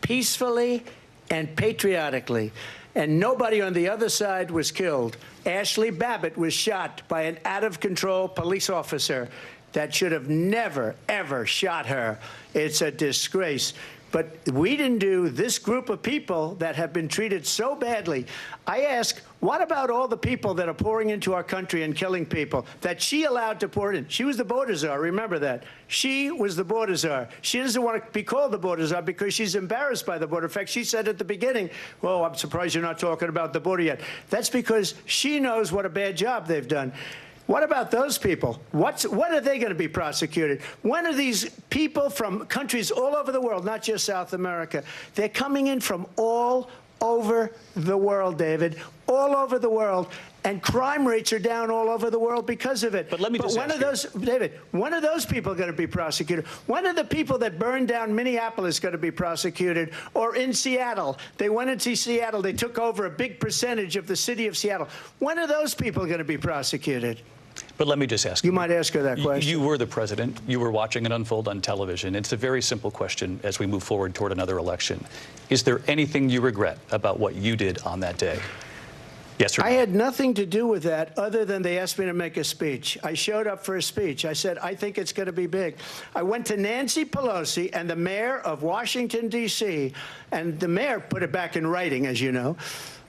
S24: Peacefully and patriotically. And nobody on the other side was killed. Ashley Babbitt was shot by an out-of-control police officer that should have never, ever shot her. It's a disgrace. But we didn't do this group of people that have been treated so badly. I ask, what about all the people that are pouring into our country and killing people that she allowed to pour in? She was the border czar, remember that. She was the border czar. She doesn't want to be called the border czar because she's embarrassed by the border. In fact, she said at the beginning, well, I'm surprised you're not talking about the border yet. That's because she knows what a bad job they've done. What about those people? When are they going to be prosecuted? When are these people from countries all over the world, not just South America? They're coming in from all over the world, David, all over the world. And crime rates are down all over the world because of it.
S8: But let me just ask you,
S24: David, when are those people going to be prosecuted? When are the people that burned down Minneapolis going to be prosecuted? Or in Seattle? They went into Seattle. They took over a big percentage of the city of Seattle. When are those people going to be prosecuted?
S8: But let me just ask you.
S24: You might ask her that question.
S8: You were the president. You were watching it unfold on television. It's a very simple question as we move forward toward another election. Is there anything you regret about what you did on that day? Yes or no?
S24: I had nothing to do with that other than they asked me to make a speech. I showed up for a speech. I said, I think it's going to be big. I went to Nancy Pelosi and the mayor of Washington, D.C., and the mayor put it back in writing, as you know.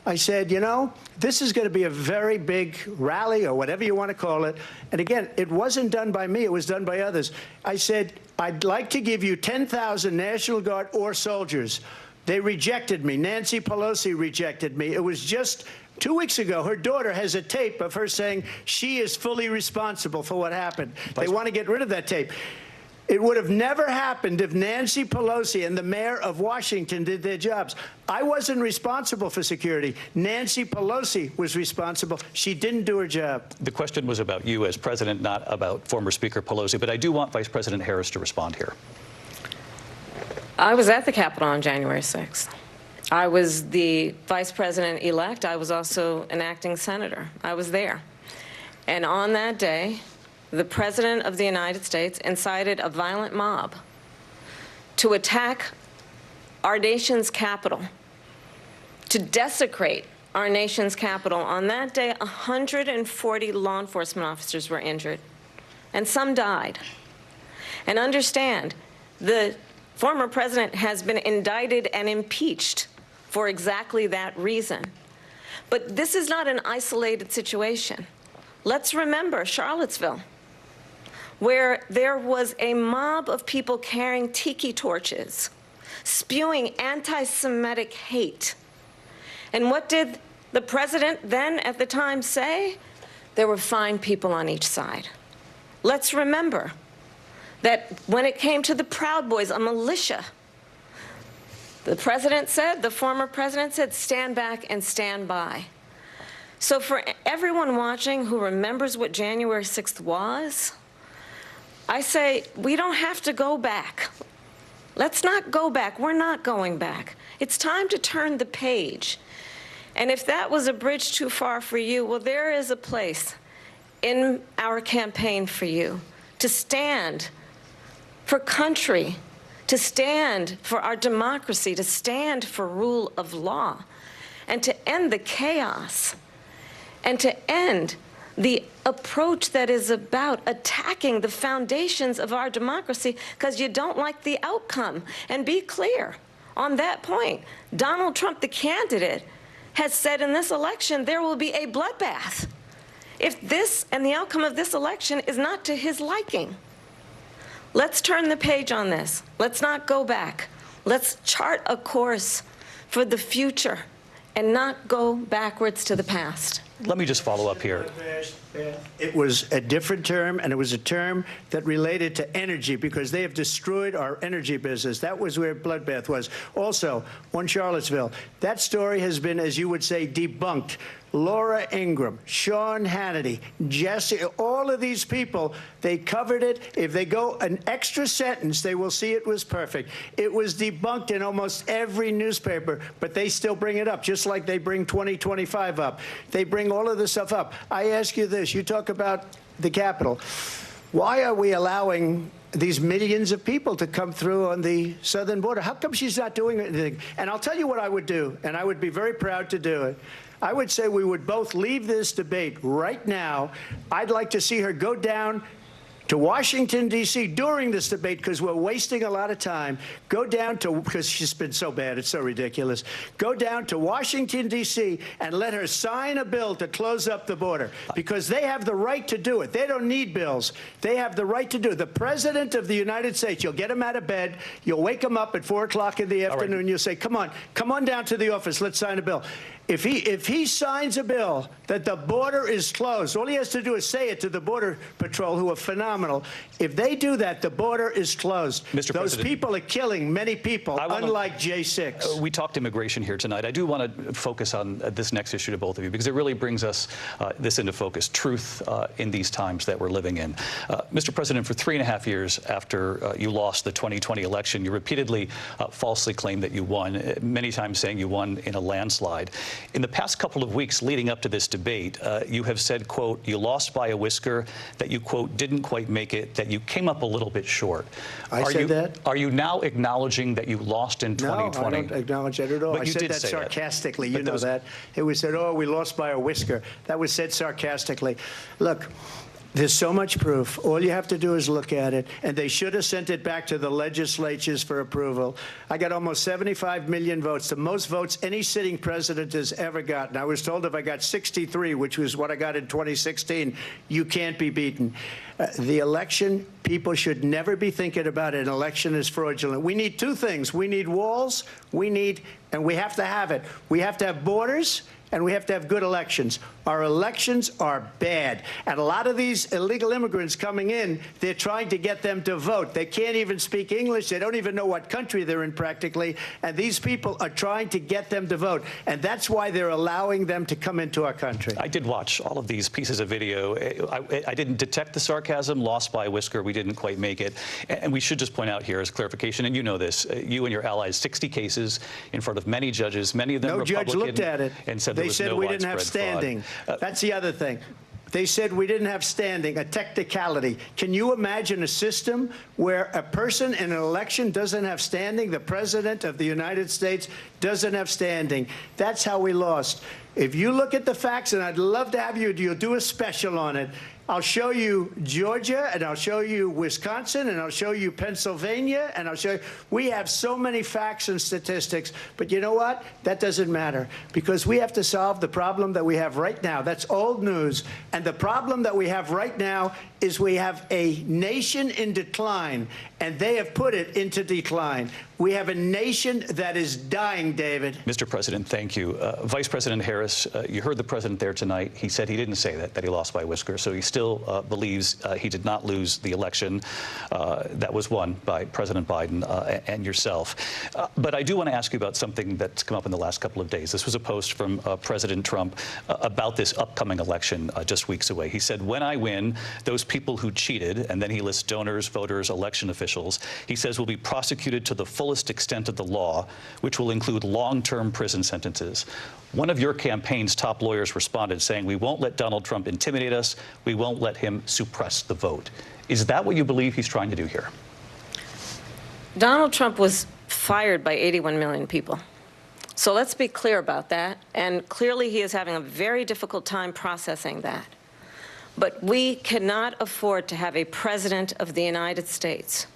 S24: I said, you know, this is going to be a very big rally or whatever you want to call it. And again, it wasn't done by me. It was done by others. I said, I'd like to give you 10,000 National Guard or soldiers. They rejected me. Nancy Pelosi rejected me. It was just 2 weeks ago. Her daughter has a tape of her saying she is fully responsible for what happened. They want to get rid of that tape. It would have never happened if Nancy Pelosi and the mayor of Washington did their jobs. I wasn't responsible for security. Nancy Pelosi was responsible. She didn't do her job.
S8: The question was about you as president, not about former Speaker Pelosi. But I do want Vice President Harris to respond here.
S6: I was at the Capitol on January 6th. I was the vice president-elect. I was also an acting senator. I was there. And on that day, the President of the United States incited a violent mob to attack our nation's capital, to desecrate our nation's capital. On that day, 140 law enforcement officers were injured, and some died. And understand, the former president has been indicted and impeached for exactly that reason. But this is not an isolated situation. Let's remember Charlottesville, where there was a mob of people carrying tiki torches, spewing anti-Semitic hate. And what did the president then at the time say? There were fine people on each side. Let's remember that when it came to the Proud Boys, a militia, the president said, the former president said, stand back and stand by. So for everyone watching who remembers what January 6th was, I say we don't have to go back. Let's not go back. We're not going back. It's time to turn the page. And if that was a bridge too far for you, well, there is a place in our campaign for you to stand for country, to stand for our democracy, to stand for rule of law, and to end the chaos, and to end the approach that is about attacking the foundations of our democracy because you don't like the outcome. And be clear on that point. Donald Trump, the candidate, has said in this election there will be a bloodbath if this and the outcome of this election is not to his liking. Let's turn the page on this. Let's not go back. Let's chart a course for the future and not go backwards to the past.
S8: Let me just follow up here.
S24: It was a different term, and it was a term that related to energy because they have destroyed our energy business. That was where bloodbath was. Also, on Charlottesville, that story has been, as you would say, debunked. Laura Ingraham, Sean Hannity, Jesse, all of these people, they covered it. If they go an extra sentence, they will see it was perfect. It was debunked in almost every newspaper, but they still bring it up, just like they bring 2025 up. They bring all of this stuff up. I ask you this. You talk about the Capitol. Why are we allowing these millions of people to come through on the southern border? How come she's not doing anything? And I'll tell you what I would do, and I would be very proud to do it. I would say we would both leave this debate right now. I'd like to see her go down to Washington, D.C. during this debate because we're wasting a lot of time. Go down to, because she's been so bad, it's so ridiculous. Go down to Washington, D.C. and let her sign a bill to close up the border because they have the right to do it. They don't need bills. They have the right to do it. The President of the United States, you'll get him out of bed. You'll wake him up at 4 o'clock in the afternoon. Right. You'll say, come on down to the office. Let's sign a bill. If he signs a bill that the border is closed, all he has to do is say it to the Border Patrol, who are phenomenal. If they do that, the border is closed.
S8: Mr.
S24: Those
S8: President,
S24: people are killing many people, unlike J6.
S8: We talked immigration here tonight. I do want to focus on this next issue to both of you because it really brings us this into focus, truth in these times that we're living in. Mr. President, for 3.5 years after you lost the 2020 election, you repeatedly falsely claimed that you won, many times saying you won in a landslide. In the past couple of weeks leading up to this debate, you have said, quote, you lost by a whisker, that you, quote, didn't quite make it, that you came up a little bit short.
S24: I said that?
S8: Are you now acknowledging that you lost in 2020?
S24: No, I don't acknowledge that at all.
S8: But
S24: I said that sarcastically. You know that. It was said, oh, we lost by a whisker. That was said sarcastically. Look. There's so much proof. All you have to do is look at it. And they should have sent it back to the legislatures for approval. I got almost 75 million votes, the most votes any sitting president has ever gotten. I was told if I got 63, which was what I got in 2016, you can't be beaten. The election, people should never be thinking about an election as fraudulent. We need two things. We need walls. And we have to have it. We have to have borders. and we have to have good elections. Our elections are bad. And a lot of these illegal immigrants coming in, they're trying to get them to vote. They can't even speak English. They don't even know what country they're in practically. And these people are trying to get them to vote. And that's why they're allowing them to come into our country.
S8: I did watch all of these pieces of video. I didn't detect the sarcasm, lost by a whisker. We didn't quite make it. And we should just point out here as clarification, and you know this, you and your allies, 60 cases in front of many judges, many of them
S24: no
S8: Republican.
S24: Judge looked at it.
S8: And said
S24: they said
S8: no
S24: we didn't have standing. That's the other thing. They said we didn't have standing, a technicality. Can you imagine a system where a person in an election doesn't have standing? The President of the United States doesn't have standing. That's how we lost. If you look at the facts, and I'd love to have you'll do a special on it. I'll show you Georgia, and I'll show you Wisconsin, and I'll show you Pennsylvania, and I'll show you. We have so many facts and statistics, but you know what? That doesn't matter, because we have to solve the problem that we have right now. That's old news. And the problem that we have right now is we have a nation in decline, and they have put it into decline. We have a nation that is dying, David.
S8: Mr. President, thank you. Vice President Harris, you heard the president there tonight. He said he didn't say that he lost by a whisker, so he still believes he did not lose the election that was won by President Biden and yourself. But I do want to ask you about something that's come up in the last couple of days. This was a post from President Trump about this upcoming election just weeks away. He said, when I win, those people who cheated, and then he lists donors, voters, election officials, he says will be prosecuted to the fullest extent of the law, which will include long-term prison sentences. One of your campaign's top lawyers responded saying, we won't let Donald Trump intimidate us. We won't let him suppress the vote. Is that what you believe he's trying to do here?
S6: Donald Trump was fired by 81 million people. So let's be clear about that. And clearly he is having a very difficult time processing that. But we cannot afford to have a president of the United States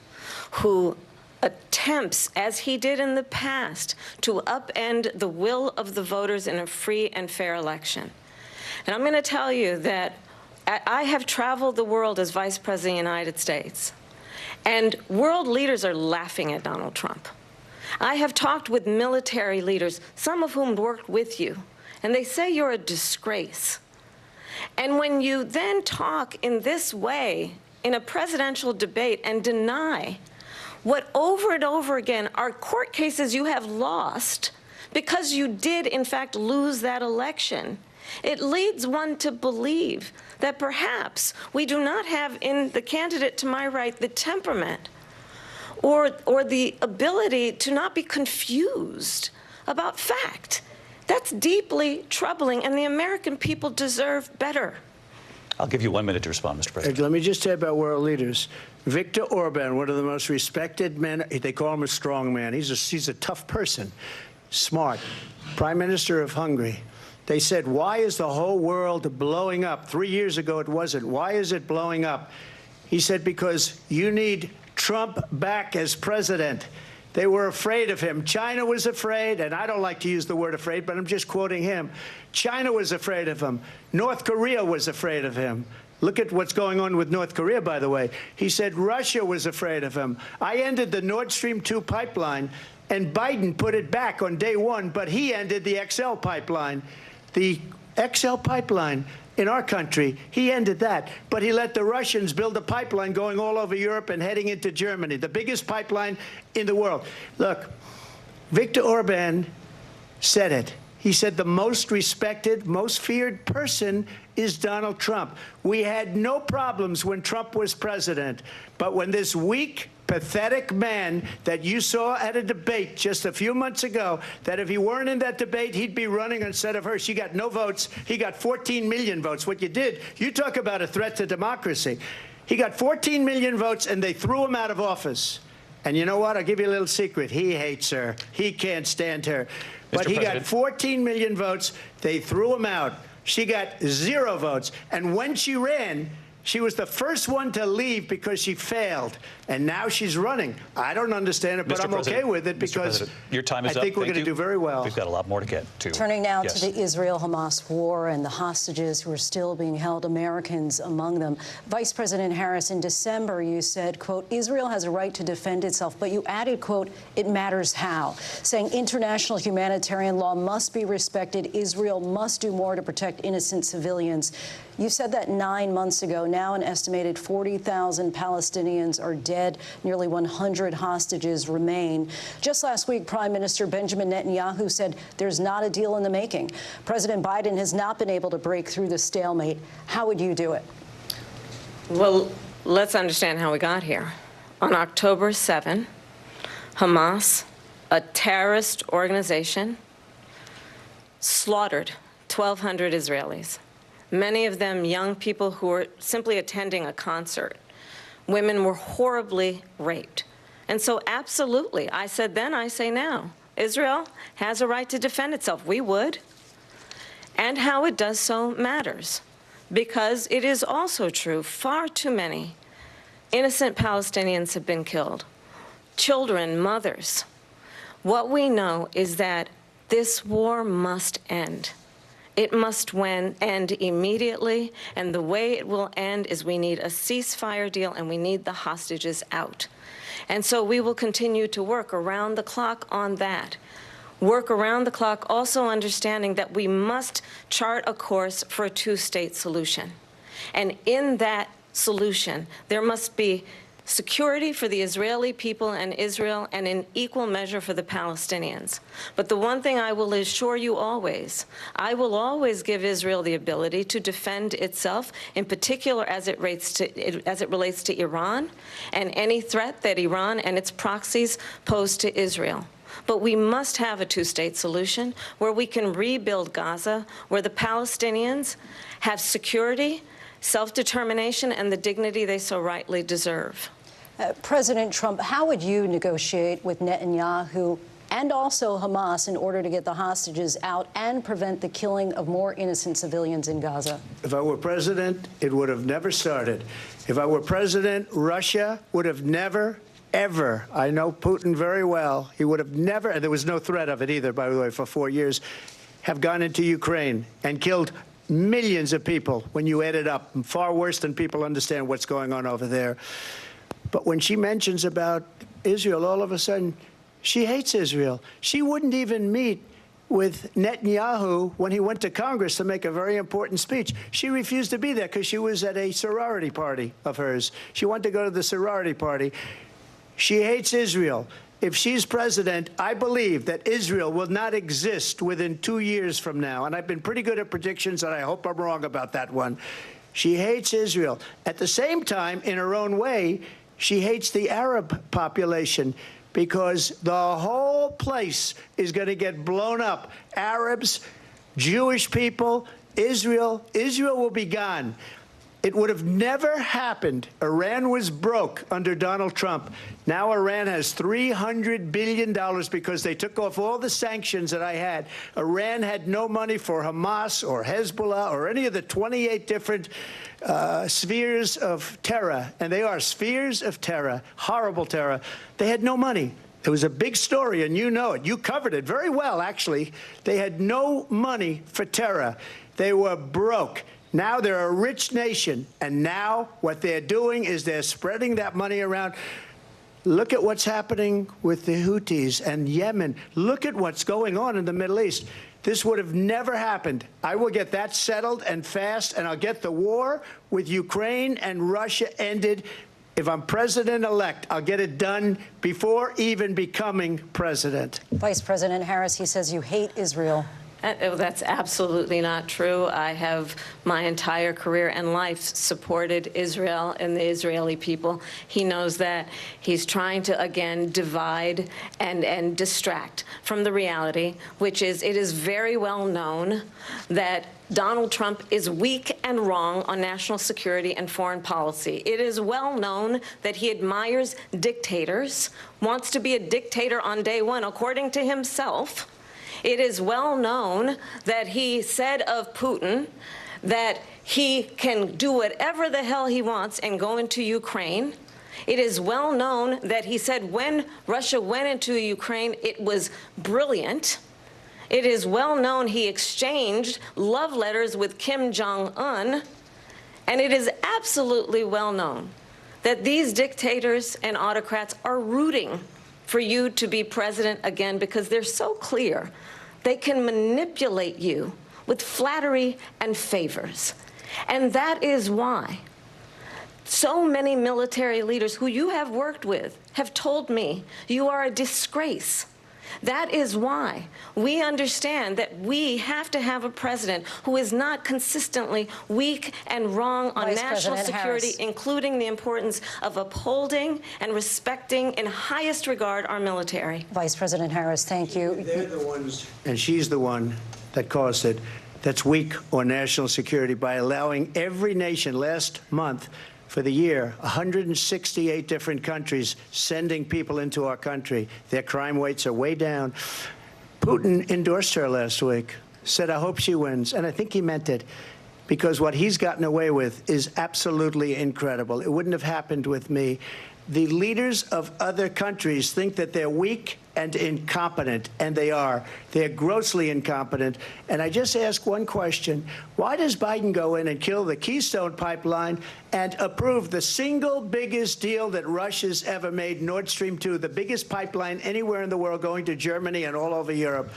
S6: who attempts, as he did in the past, to upend the will of the voters in a free and fair election. And I'm going to tell you that I have traveled the world as Vice President of the United States, and world leaders are laughing at Donald Trump. I have talked with military leaders, some of whom worked with you, and they say you're a disgrace. And when you then talk in this way in a presidential debate and deny what over and over again are court cases you have lost because you did, in fact, lose that election, it leads one to believe that perhaps we do not have in the candidate to my right the temperament or the ability to not be confused about fact. That's deeply troubling, and the American people deserve better.
S8: I'll give you 1 minute to respond, Mr. President.
S24: Let me just say about world leaders. Viktor Orban, one of the most respected men, they call him a strong man. He's a tough person, smart. Prime Minister of Hungary. They said, why is the whole world blowing up? 3 years ago it wasn't. Why is it blowing up? He said, because you need Trump back as president. They were afraid of him. China was afraid, and I don't like to use the word afraid, but I'm just quoting him. China was afraid of him. North Korea was afraid of him. Look at what's going on with North Korea, by the way. He said Russia was afraid of him. I ended the Nord Stream 2 pipeline, and Biden put it back on day one, but he ended the XL pipeline. The XL pipeline in our country, he ended that. But he let the Russians build a pipeline going all over Europe and heading into Germany, the biggest pipeline in the world. Look, Viktor Orban said it. He said the most respected, most feared person is Donald Trump. We had no problems when Trump was president. But when this weak, pathetic man that you saw at a debate just a few months ago, that if he weren't in that debate, he'd be running instead of her. She got no votes. He got 14 million votes. What you did, you talk about a threat to democracy. He got 14 million votes, and they threw him out of office. And you know what? I'll give you a little secret. He hates her. He can't stand her. But he got 14 million votes. They threw him out. She got 0 votes. And when she ran, She was the first one to leave because she failed, and now she's running. I don't understand it, but
S8: Mr.
S24: I'm
S8: President,
S24: okay with it
S8: Mr.
S24: because
S8: President, your time is
S24: I think
S8: up.
S24: we're
S8: Thank
S24: going to
S8: you.
S24: do very well.
S8: We've got a lot more to get to.
S18: Turning now
S8: Yes.
S18: to the Israel-Hamas war and the hostages who are still being held, Americans among them. Vice President Harris, in December, you said, quote, Israel has a right to defend itself, but you added, quote, it matters how, saying international humanitarian law must be respected. Israel must do more to protect innocent civilians. You said that 9 months ago. Now an estimated 40,000 Palestinians are dead. Nearly 100 hostages remain. Just last week, Prime Minister Benjamin Netanyahu said there's not a deal in the making. President Biden has not been able to break through the stalemate. How would you do it?
S6: Well, let's understand how we got here. On October 7, Hamas, a terrorist organization, slaughtered 1,200 Israelis. Many of them young people who were simply attending a concert. Women were horribly raped. And so absolutely, I said then, I say now, Israel has a right to defend itself. We would. And how it does so matters. Because it is also true, far too many innocent Palestinians have been killed. Children, mothers. What we know is that this war must end. It must end immediately, and the way it will end is we need a ceasefire deal and we need the hostages out. And so we will continue to work around the clock on that. Work around the clock, also understanding that we must chart a course for a two-state solution. And in that solution, there must be security for the Israeli people and Israel, and in equal measure for the Palestinians. But the one thing I will assure you always, I will always give Israel the ability to defend itself, in particular as it relates to Iran and any threat that Iran and its proxies pose to Israel. But we must have a two-state solution where we can rebuild Gaza, where the Palestinians have security, self-determination, and the dignity they so rightly deserve.
S18: President Trump, how would you negotiate with Netanyahu and also Hamas in order to get the hostages out and prevent the killing of more innocent civilians in Gaza?
S24: If I were president, it would have never started. If I were president, Russia would have never, ever, I know Putin very well, he would have never, and there was no threat of it either, by the way, for 4 years, have gone into Ukraine and killed millions of people when you add it up, far worse than people understand what's going on over there. But when she mentions about Israel, all of a sudden, she hates Israel. She wouldn't even meet with Netanyahu when he went to Congress to make a very important speech. She refused to be there because she was at a sorority party of hers. She wanted to go to the sorority party. She hates Israel. If she's president, I believe that Israel will not exist within 2 years from now. And I've been pretty good at predictions, and I hope I'm wrong about that one. She hates Israel. At the same time, in her own way, she hates the Arab population because the whole place is going to get blown up. Arabs, Jewish people, Israel. Israel will be gone. It would have never happened. Iran was broke under Donald Trump. Now Iran has $300 billion because they took off all the sanctions that I had. Iran had no money for Hamas or Hezbollah or any of the 28 different spheres of terror. And they are spheres of terror, horrible terror. They had no money. It was a big story, and you know it. You covered it very well, actually. They had no money for terror. They were broke. Now they're a rich nation, and now what they're doing is they're spreading that money around. Look at what's happening with the Houthis and Yemen. Look at what's going on in the Middle East. This would have never happened. I will get that settled and fast, and I'll get the war with Ukraine and Russia ended. If I'm president-elect, I'll get it done before even becoming president.
S18: Vice President Harris, he says you hate Israel.
S6: That's absolutely not true. I have my entire career and life supported Israel and the Israeli people. He knows that. He's trying to, again, divide and distract from the reality, which is it is very well known that Donald Trump is weak and wrong on national security and foreign policy. It is well known that he admires dictators, wants to be a dictator on day one, according to himself. It is well known that he said of Putin that he can do whatever the hell he wants and go into Ukraine. It is well known that he said when Russia went into Ukraine, it was brilliant. It is well known he exchanged love letters with Kim Jong-un. And it is absolutely well known that these dictators and autocrats are rooting for you to be president again because they're so clear they can manipulate you with flattery and favors. And that is why so many military leaders who you have worked with have told me you are a disgrace. That is why we understand that we have to have a president who is not consistently weak and wrong on
S18: Vice
S6: national
S18: President
S6: security,
S18: Harris.
S6: including the importance of upholding and respecting in highest regard our military.
S18: Vice President Harris, thank you.
S24: They're the ones, and she's the one that caused it, that's weak on national security by allowing every nation last month for the year, 168 different countries sending people into our country. Their crime rates are way down. Putin endorsed her last week, said, I hope she wins. And I think he meant it, because what he's gotten away with is absolutely incredible. It wouldn't have happened with me. The leaders of other countries think that they're weak and incompetent, and they are. They're grossly incompetent. And I just ask one question. Why does Biden go in and kill the Keystone Pipeline and approve the single biggest deal that Russia's ever made, Nord Stream 2, the biggest pipeline anywhere in the world going to Germany and all over Europe?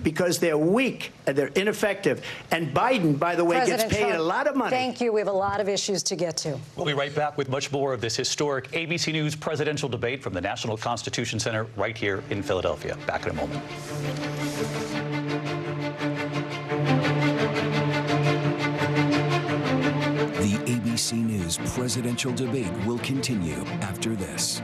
S24: Because they're weak and they're ineffective. And Biden, by the way,
S18: President
S24: gets paid
S18: Trump,
S24: a lot of money.
S18: Thank you. We have a lot of issues to get to.
S8: We'll be right back with much more of this historic ABC News presidential debate from the National Constitution Center right here in Philadelphia. Back in a moment.
S4: The ABC News presidential debate will continue after this.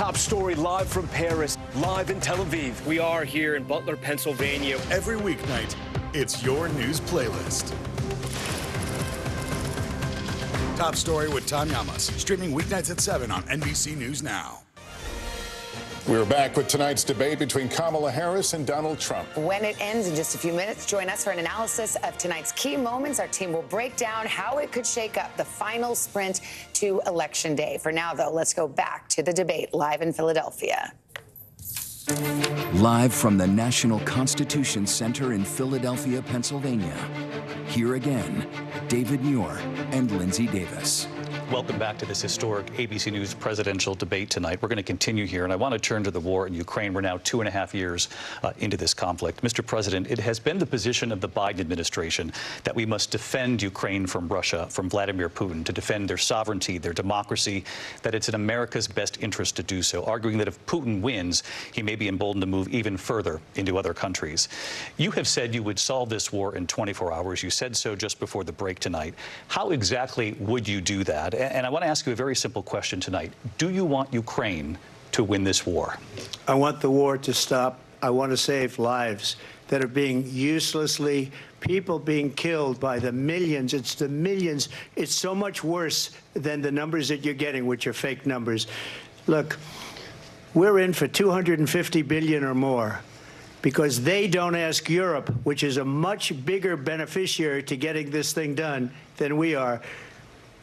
S10: top story live from Paris, live in Tel Aviv. We are here in Butler, Pennsylvania.
S19: Every weeknight, it's your news playlist. Top Story with Tom Llamas, streaming weeknights at 7 on NBC News Now.
S14: We're back with tonight's debate between Kamala Harris and Donald Trump.
S16: When it ends in just a few minutes, join us for an analysis of tonight's key moments. Our team will break down how it could shake up the final sprint to Election Day. For now, though, let's go back to the debate live in Philadelphia.
S4: Live from the National Constitution Center in Philadelphia, Pennsylvania. Here again, David Muir and Lindsay Davis.
S8: Welcome back to this historic ABC News presidential debate tonight. We're going to continue here, and I want to turn to the war in Ukraine. We're now 2.5 years into this conflict. Mr. President, it has been the position of the Biden administration that we must defend Ukraine from Russia, from Vladimir Putin, to defend their sovereignty, their democracy, that it's in America's best interest to do so, arguing that if Putin wins, he may be emboldened to move even further into other countries. You have said you would solve this war in 24 hours. You said so just before the break tonight. How exactly would you do that? And I want to ask you a very simple question tonight. Do you want Ukraine to win this war?
S24: I want the war to stop. I want to save lives that are being uselessly, people being killed by the millions. It's the millions. It's so much worse than the numbers that you're getting, which are fake numbers. Look, we're in for $250 billion or more because they don't ask Europe, which is a much bigger beneficiary to getting this thing done than we are.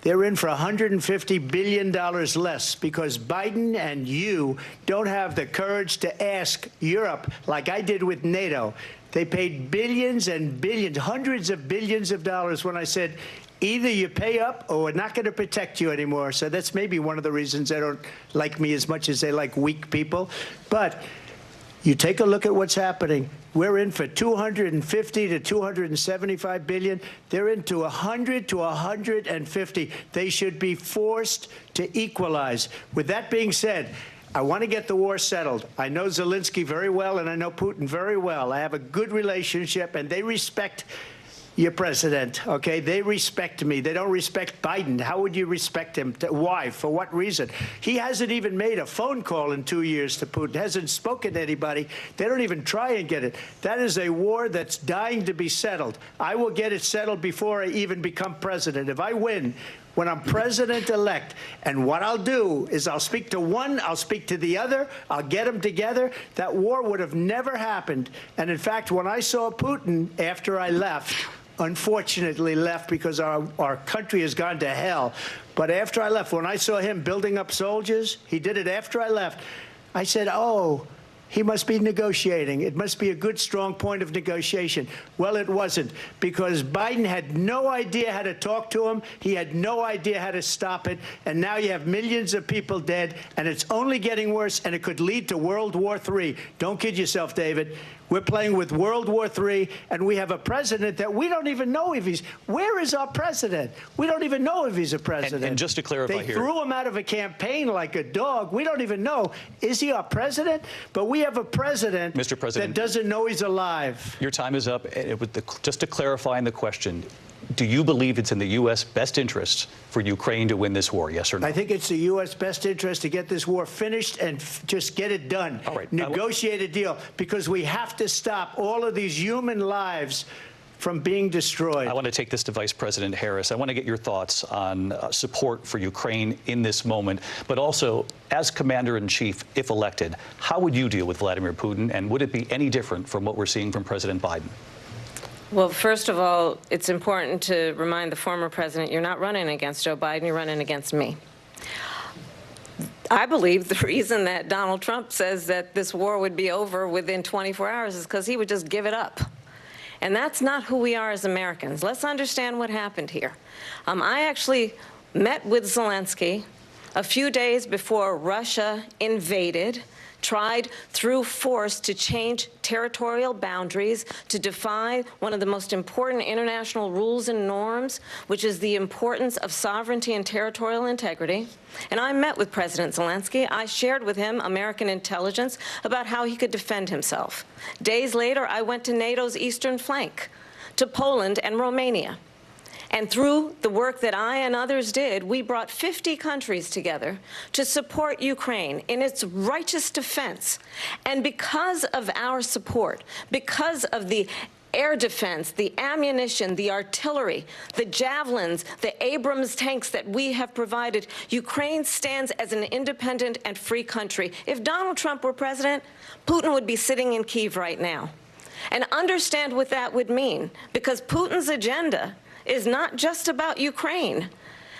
S24: They're in for $150 billion less because Biden and you don't have the courage to ask Europe like I did with NATO. They paid billions and billions, hundreds of billions of dollars when I said, either you pay up or we're not going to protect you anymore. So that's maybe one of the reasons they don't like me as much as they like weak people. But you take a look at what's happening. We're in for 250 to 275 billion. They're into 100 to 150. They should be forced to equalize. With that being said, I want to get the war settled. I know Zelensky very well, and I know Putin very well. I have a good relationship, and they respect your president, okay? They respect me. They don't respect Biden. How would you respect him? Why? For what reason? He hasn't even made a phone call in 2 years to Putin, hasn't spoken to anybody. They don't even try and get it. That is a war that's dying to be settled. I will get it settled before I even become president. If I win, when I'm president-elect, and what I'll do is I'll speak to one, I'll speak to the other, I'll get them together. That war would have never happened. And in fact, when I saw Putin after I left, unfortunately left because our country has gone to hell. But after I left, when I saw him building up soldiers, he did it after I left, I said, oh, he must be negotiating. It must be a good, strong point of negotiation. Well, it wasn't, because Biden had no idea how to talk to him. He had no idea how to stop it. And now you have millions of people dead, and it's only getting worse, and it could lead to World War III. Don't kid yourself, David. We're playing with World War III, and we have a president that we don't even know if he's... Where is our president? We don't even know if he's a president.
S8: And just to clarify
S24: they
S8: here...
S24: They threw him out of a campaign like a dog. We don't even know. Is he our president? But we have a president,
S8: Mr. President,
S24: that doesn't know he's alive.
S8: Your time is up. Just to clarify in the question, do you believe it's in the U.S. best interest for Ukraine to win this war, yes or no?
S24: I think it's the U.S. best interest to get this war finished and just get it done.
S8: All right.
S24: Negotiate a deal, because we have to stop all of these human lives from being destroyed.
S8: I want to take this to Vice President Harris. I want to get your thoughts on support for Ukraine in this moment, but also, as Commander-in-Chief, if elected, how would you deal with Vladimir Putin, and would it be any different from what we're seeing from President Biden?
S6: Well, first of all, it's important to remind the former president you're not running against Joe Biden, you're running against me. I believe the reason that Donald Trump says that this war would be over within 24 hours is because he would just give it up. And that's not who we are as Americans. Let's understand what happened here. I actually met with Zelensky a few days before Russia invaded, tried through force to change territorial boundaries, to defy one of the most important international rules and norms, which is the importance of sovereignty and territorial integrity. And I met with President Zelensky. I shared with him American intelligence about how he could defend himself. Days later, I went to NATO's eastern flank, to Poland and Romania. And through the work that I and others did, we brought 50 countries together to support Ukraine in its righteous defense. And because of our support, because of the air defense, the ammunition, the artillery, the javelins, the Abrams tanks that we have provided, Ukraine stands as an independent and free country. If Donald Trump were president, Putin would be sitting in Kyiv right now. And understand what that would mean, because Putin's agenda is not just about Ukraine.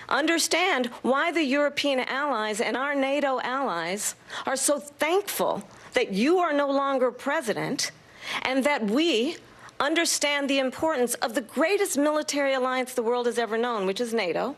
S6: Understand why the European allies and our NATO allies are so thankful that you are no longer president, and that we understand the importance of the greatest military alliance the world has ever known, which is NATO,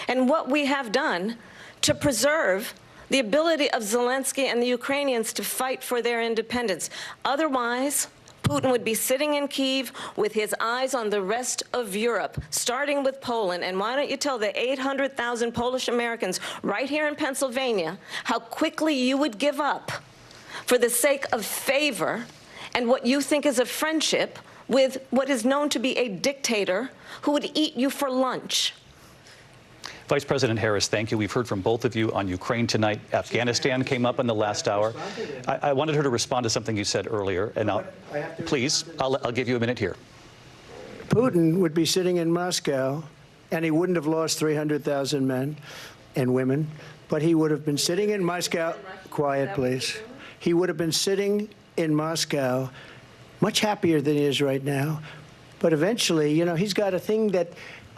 S6: and what we have done to preserve the ability of Zelensky and the Ukrainians to fight for their independence. Otherwise, Putin would be sitting in Kyiv with his eyes on the rest of Europe, starting with Poland. And why don't you tell the 800,000 Polish Americans right here in Pennsylvania how quickly you would give up for the sake of favor and what you think is a friendship with what is known to be a dictator who would eat you for lunch.
S8: Vice President Harris, thank you. We've heard from both of you on Ukraine tonight. Afghanistan came up in the last hour. I wanted her to respond to something you said earlier, and please, I'll give you a minute here.
S24: Putin would be sitting in Moscow, and he wouldn't have lost 300,000 men and women, but he would have been sitting in Moscow. Quiet, please. He would have been sitting in Moscow much happier than he is right now. But eventually, you know, he's got a thing that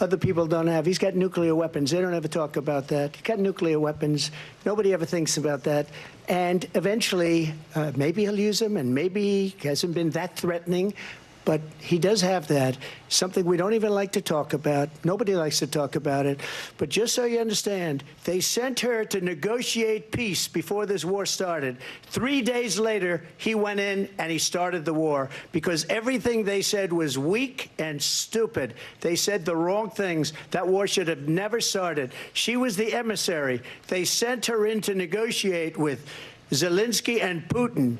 S24: other people don't have. He's got nuclear weapons. They don't ever talk about that. He's got nuclear weapons. Nobody ever thinks about that. And eventually, maybe he'll use them, and maybe he hasn't been that threatening. But he does have that, something we don't even like to talk about. Nobody likes to talk about it. But just so you understand, they sent her to negotiate peace before this war started. 3 days later, he went in and he started the war because everything they said was weak and stupid. They said the wrong things. That war should have never started. She was the emissary. They sent her in to negotiate with Zelensky and Putin,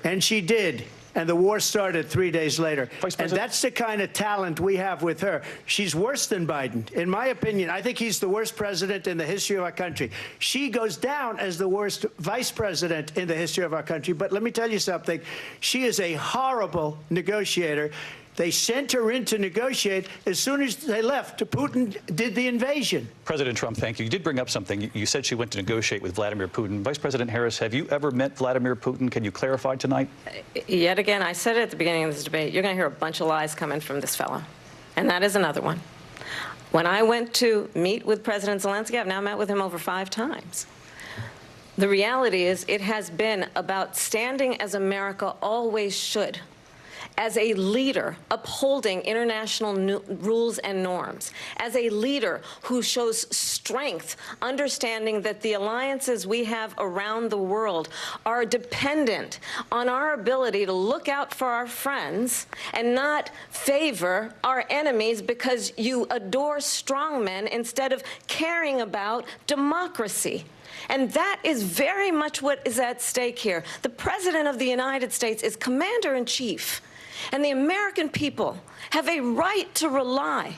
S24: and she did. And the war started 3 days later. And that's the kind of talent we have with her. She's worse than Biden. In my opinion, I think he's the worst president in the history of our country. She goes down as the worst vice president in the history of our country. But let me tell you something. She is a horrible negotiator. They sent her in to negotiate. As soon as they left, Putin did the invasion.
S8: President Trump, thank you. You did bring up something. You said she went to negotiate with Vladimir Putin. Vice President Harris, have you ever met Vladimir Putin? Can you clarify tonight?
S6: Yet again, I said it at the beginning of this debate, you're going to hear a bunch of lies coming from this fellow. And that is another one. When I went to meet with President Zelensky, I've now met with him over 5 times. The reality is it has been about standing as America always should, as a leader upholding international rules and norms, as a leader who shows strength, understanding that the alliances we have around the world are dependent on our ability to look out for our friends and not favor our enemies because you adore strongmen instead of caring about democracy. And that is very much what is at stake here. The President of the United States is commander-in-chief. And the American people have a right to rely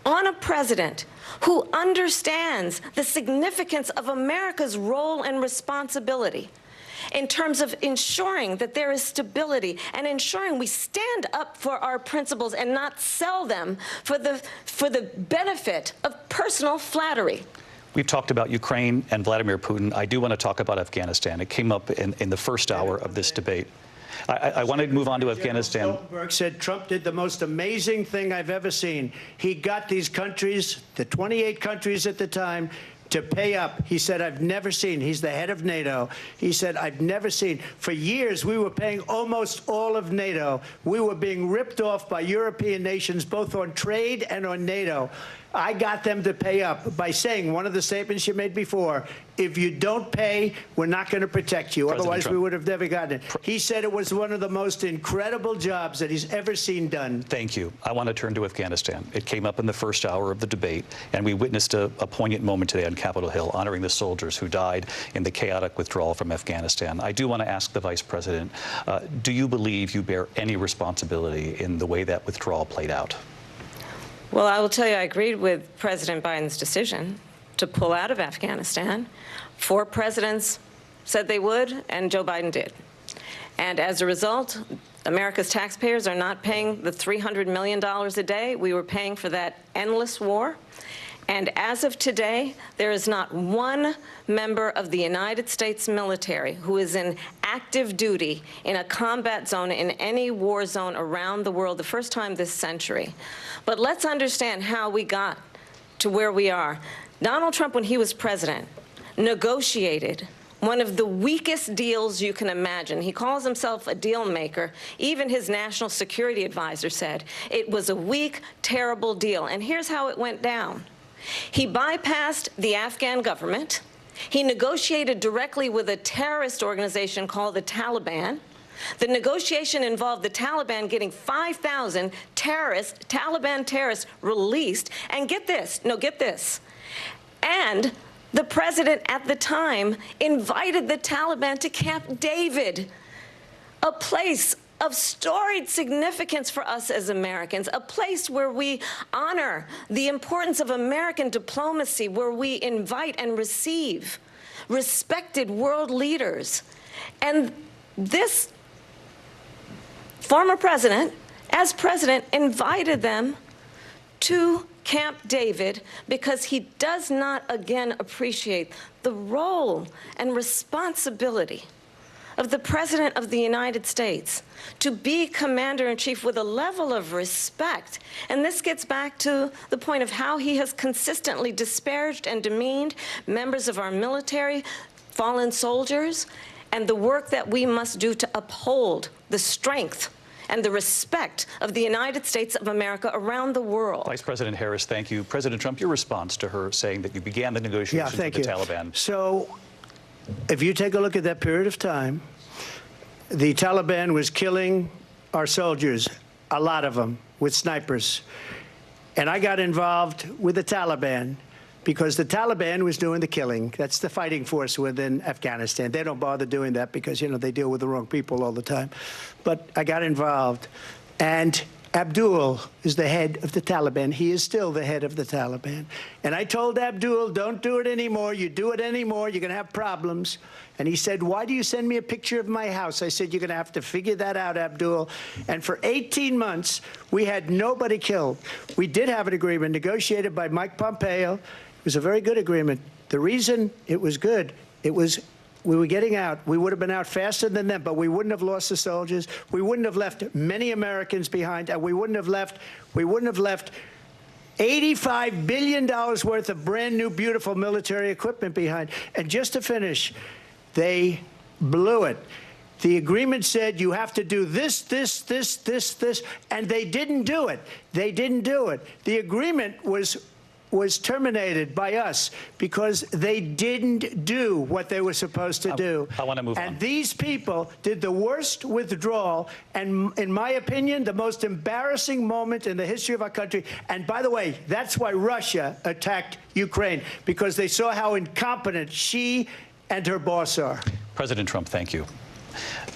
S6: on a president who understands the significance of America's role and responsibility in terms of ensuring that there is stability and ensuring we stand up for our principles and not sell them for the benefit of personal flattery.
S8: We've talked about Ukraine and Vladimir Putin. I do want to talk about Afghanistan. It came up in the first hour of this debate. I want to move on to Afghanistan.
S24: Stoltenberg said Trump did the most amazing thing I've ever seen. He got these countries, the 28 countries at the time, to pay up. He said, I've never seen, he's the head of NATO. He said, I've never seen. For years, we were paying almost all of NATO. We were being ripped off by European nations, both on trade and on NATO. I got them to pay up by saying one of the statements you made before, if you don't pay, we're not going to protect you.
S8: President
S24: Otherwise,
S8: Trump.
S24: we would have never gotten it. He said it was one of the most incredible jobs that he's ever seen done.
S8: Thank you. I want to turn to Afghanistan. It came up in the first hour of the debate, and we witnessed a poignant moment today on Capitol Hill, honoring the soldiers who died in the chaotic withdrawal from Afghanistan. I do want to ask the Vice President, do you believe you bear any responsibility in the way that withdrawal played out?
S6: Well, I will tell you, I agreed with President Biden's decision to pull out of Afghanistan. 4 presidents said they would, and Joe Biden did. And as a result, America's taxpayers are not paying the $300 million a day we were paying for that endless war. And as of today, there is not one member of the United States military who is in active duty in a combat zone in any war zone around the world, the first time this century. But let's understand how we got to where we are. Donald Trump, when he was president, negotiated one of the weakest deals you can imagine. He calls himself a deal maker. Even his national security advisor said it was a weak, terrible deal. And here's how it went down. He bypassed the Afghan government. He negotiated directly with a terrorist organization called the Taliban. The negotiation involved the Taliban getting 5,000 Taliban terrorists released. And get this, and the president at the time invited the Taliban to Camp David, a place of storied significance for us as Americans, a place where we honor the importance of American diplomacy, where we invite and receive respected world leaders. And this former president, as president, invited them to Camp David because he does not, again, appreciate the role and responsibility of the President of the United States to be commander-in-chief with a level of respect. And this gets back to the point of how he has consistently disparaged and demeaned members of our military, fallen soldiers, and the work that we must do to uphold the strength and the respect of the United States of America around the world.
S8: Vice President Harris, thank you. President Trump, your response to her saying that you began the negotiations with the Taliban.
S24: So if you take a look at that period of time, the Taliban was killing our soldiers, a lot of them, with snipers. And I got involved with the Taliban because the Taliban was doing the killing. That's the fighting force within Afghanistan. They don't bother doing that because, you know, they deal with the wrong people all the time. But I got involved. And Abdul is the head of the Taliban. He is still the head of the Taliban. And I told Abdul, don't do it anymore. You do it anymore, you're going to have problems. And he said, why do you send me a picture of my house? I said, you're going to have to figure that out, Abdul. And for 18 months, we had nobody killed. We did have an agreement negotiated by Mike Pompeo. It was a very good agreement. The reason it was good, it was we were getting out. We would have been out faster than them, but we wouldn't have lost the soldiers. We wouldn't have left many Americans behind, and we wouldn't have left $85 billion worth of brand new, beautiful military equipment behind. And just to finish, they blew it. The agreement said you have to do this, and they didn't do it. They didn't do it. The agreement was terminated by us because they didn't do what they were supposed to do.
S8: I want to move on.
S24: And these people did the worst withdrawal and, in my opinion, the most embarrassing moment in the history of our country. And by the way, that's why Russia attacked Ukraine, because they saw how incompetent she and her boss are.
S8: President Trump, thank you.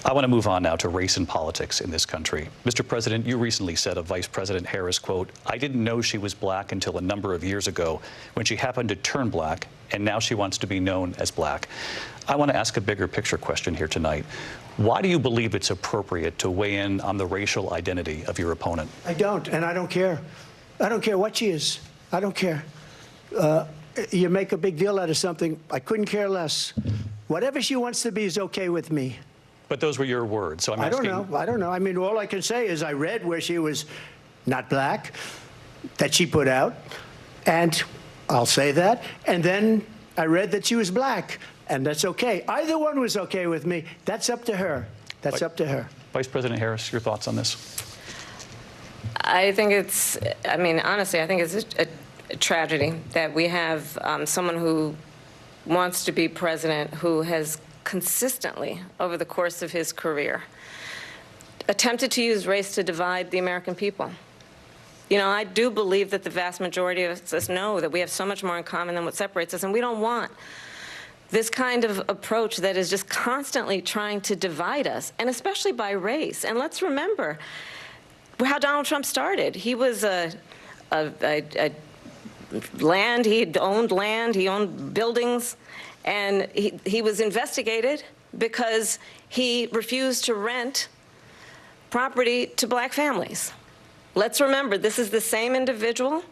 S8: I want to move on now to race and politics in this country. Mr. President, you recently said of Vice President Harris, quote, I didn't know she was black until a number of years ago when she happened to turn black, and now she wants to be known as black. I want to ask a bigger picture question here tonight. Why do you believe it's appropriate to weigh in on the racial identity of your opponent?
S24: I don't, and I don't care. I don't care what she is. I don't care. You make a big deal out of something. I couldn't care less. Whatever she wants to be is okay with me.
S8: But those were your words, so I'm asking.
S24: I don't know. I mean, all I can say is I read where she was not black, that she put out, and I'll say that. And then I read that she was black, and that's okay. Either one was okay with me. That's up to her. That's up to her.
S8: Vice President Harris, your thoughts on this?
S6: I think it's, I mean, honestly, I think it's a tragedy that we have someone who wants to be president who has consistently, over the course of his career, attempted to use race to divide the American people. You know, I do believe that the vast majority of us know that we have so much more in common than what separates us, and we don't want this kind of approach that is just constantly trying to divide us, and especially by race. And let's remember how Donald Trump started. He was a land. He owned buildings, and he was investigated because he refused to rent property to black families. Let's remember, this is the same individual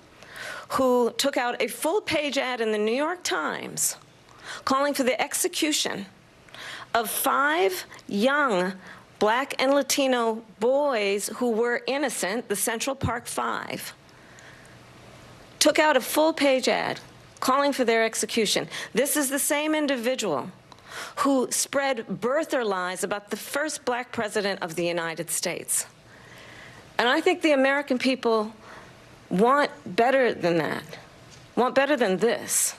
S6: who took out a full-page ad in the New York Times calling for the execution of 5 young black and Latino boys who were innocent, the Central Park 5. Took out a full-page ad calling for their execution. This is the same individual who spread birther lies about the first black president of the United States. And I think the American people want better than that, want better than this,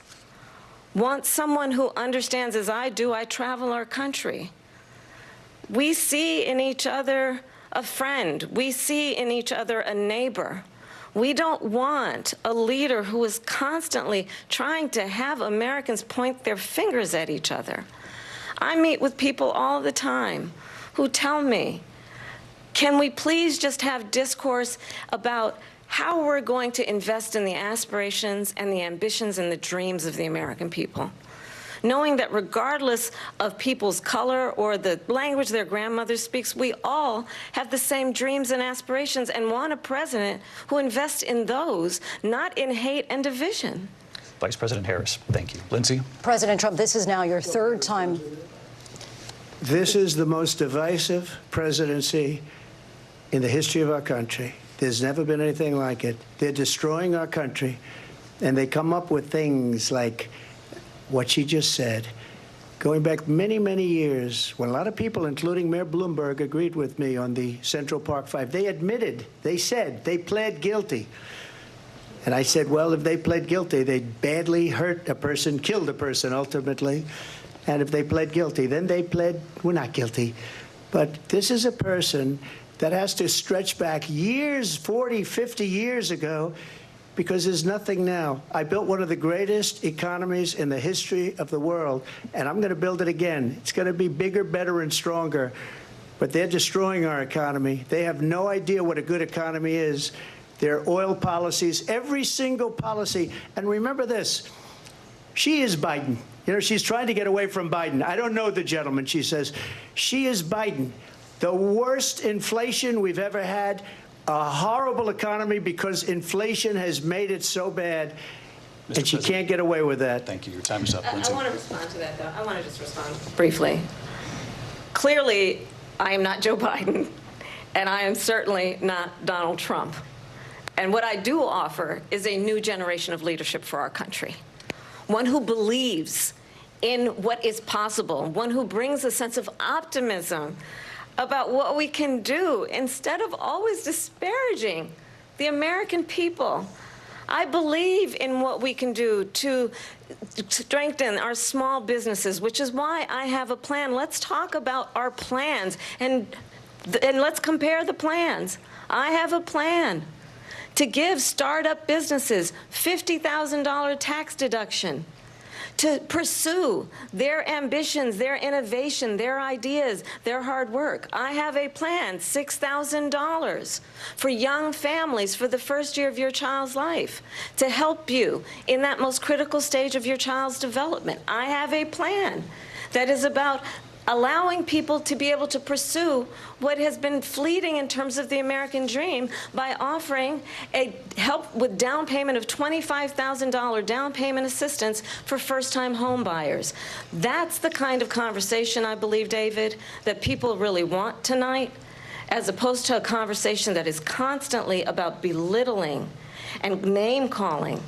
S6: want someone who understands, as I do, I travel our country. We see in each other a friend. We see in each other a neighbor. We don't want a leader who is constantly trying to have Americans point their fingers at each other. I meet with people all the time who tell me, can we please just have discourse about how we're going to invest in the aspirations and the ambitions and the dreams of the American people? Knowing that regardless of people's color or the language their grandmother speaks, we all have the same dreams and aspirations and want a president who invests in those, not in hate and division.
S8: Vice President Harris, thank you. Lindsay?
S18: President Trump, this is now your 3rd time.
S24: This is the most divisive presidency in the history of our country. There's never been anything like it. They're destroying our country, and they come up with things like what she just said. Going back many, many years, when a lot of people, including Mayor Bloomberg, agreed with me on the Central Park 5, they admitted, they said, they pled guilty. And I said, well, if they pled guilty, they badly hurt a person, killed a person ultimately. And if they pled guilty, then they pled, we're not guilty. But this is a person that has to stretch back years, 40, 50 years ago, because there's nothing now. I built one of the greatest economies in the history of the world, and I'm going to build it again. It's going to be bigger, better, and stronger. But they're destroying our economy. They have no idea what a good economy is. Their oil policies, every single policy. And remember this, she is Biden. You know, she's trying to get away from Biden. I don't know the gentleman, she says. She is Biden. The worst inflation we've ever had, a horrible economy because inflation has made it so bad, and she can't get away with that.
S8: Thank you. Your time is up, Lindsay.
S6: I want to respond to that, though. I want to just respond briefly. Clearly, I am not Joe Biden, and I am certainly not Donald Trump. And what I do offer is a new generation of leadership for our country, one who believes in what is possible, one who brings a sense of optimism about what we can do instead of always disparaging the American people. I believe in what we can do to strengthen our small businesses, which is why I have a plan. Let's talk about our plans and let's compare the plans. I have a plan to give startup businesses $50,000 tax deduction, to pursue their ambitions, their innovation, their ideas, their hard work. I have a plan, $6,000 for young families for the first year of your child's life, to help you in that most critical stage of your child's development. I have a plan that is about allowing people to be able to pursue what has been fleeting in terms of the American dream by offering a help with down payment of $25,000 down payment assistance for first-time home buyers. That's the kind of conversation, I believe, David, that people really want tonight, as opposed to a conversation that is constantly about belittling and name-calling.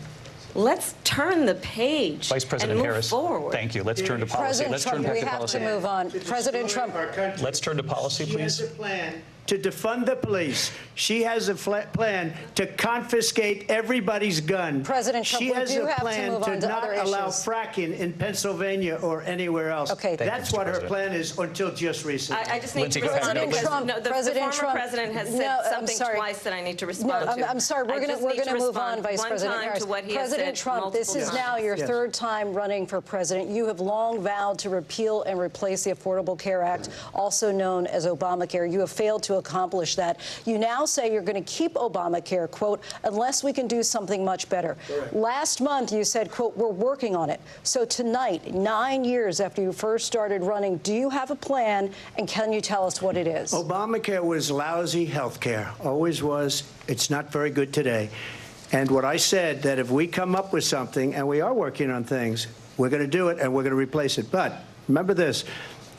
S6: Let's turn the page.
S8: Vice President
S6: and move
S8: Harris,
S6: forward.
S8: thank you. Let's turn to policy.
S18: President
S8: Let's
S18: Trump,
S8: turn back
S18: we
S8: to
S18: have
S8: policy.
S18: to move on. President Trump.
S8: Let's turn to policy, please.
S24: She has a plan to defund the police. She has a plan to confiscate everybody's gun.
S18: President Trump,
S24: she
S18: we
S24: has
S18: do
S24: a
S18: have to
S24: plan
S18: move on to
S24: not
S18: other
S24: allow
S18: issues.
S24: fracking in Pennsylvania or anywhere else.
S18: Okay.
S24: That's what her plan is until just recently.
S6: I just need
S8: Lindsay,
S6: to
S8: go ahead.
S6: respond because
S18: Trump,
S6: the
S18: President
S6: former
S18: Trump,
S6: president has
S18: no,
S6: said
S18: I'm
S6: something
S18: sorry.
S6: twice that I need to respond
S18: No,
S6: to.
S18: I'm sorry. We're going to move on, Vice President
S6: time
S18: Harris.
S6: to what he
S18: President
S6: has said
S18: Trump, this is
S6: multiple
S18: now your
S24: Yes.
S18: 3rd time running for president. You have long vowed to repeal and replace the Affordable Care Act, also known as Obamacare. You have failed to accomplish that. You now say you're going to keep Obamacare, quote, unless we can do something much better. Correct. Last month, you said, quote, we're working on it. So tonight, 9 years after you first started running, do you have a plan, and can you tell us what it is?
S24: Obamacare was lousy health care, always was. It's not very good today. And what I said, that if we come up with something, and we are working on things, we're going to do it and we're going to replace it. But remember this.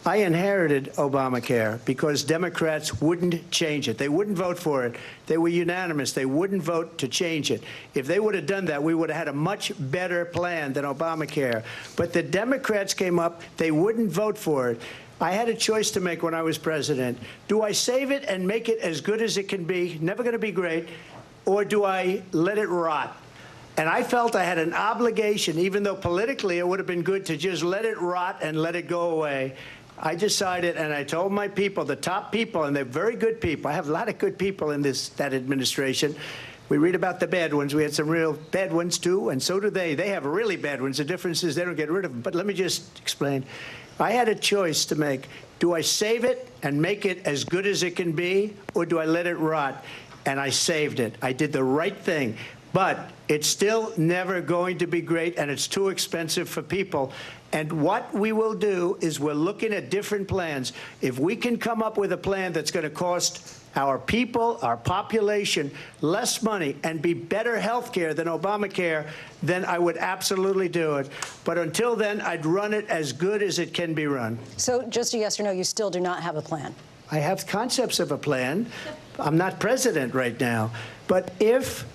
S24: I inherited Obamacare because Democrats wouldn't change it. They wouldn't vote for it. They were unanimous. They wouldn't vote to change it. If they would have done that, we would have had a much better plan than Obamacare. But the Democrats came up. They wouldn't vote for it. I had a choice to make when I was president. Do I save it and make it as good as it can be, never going to be great, or do I let it rot? And I felt I had an obligation, even though politically it would have been good to just let it rot and let it go away. I decided, and I told my people, the top people, and they're very good people. I have a lot of good people in that administration. We read about the bad ones. We had some real bad ones, too, and so do they. They have really bad ones. The difference is they don't get rid of them. But let me just explain. I had a choice to make. Do I save it and make it as good as it can be, or do I let it rot? And I saved it. I did the right thing. But it's still never going to be great, and it's too expensive for people. And what we will do is we're looking at different plans. If we can come up with a plan that's going to cost our people, our population, less money and be better health care than Obamacare, then I would absolutely do it. But until then, I'd run it as good as it can be run.
S18: So just a yes or no, you still do not have a plan?
S24: I have concepts of a plan. I'm not president right now. But if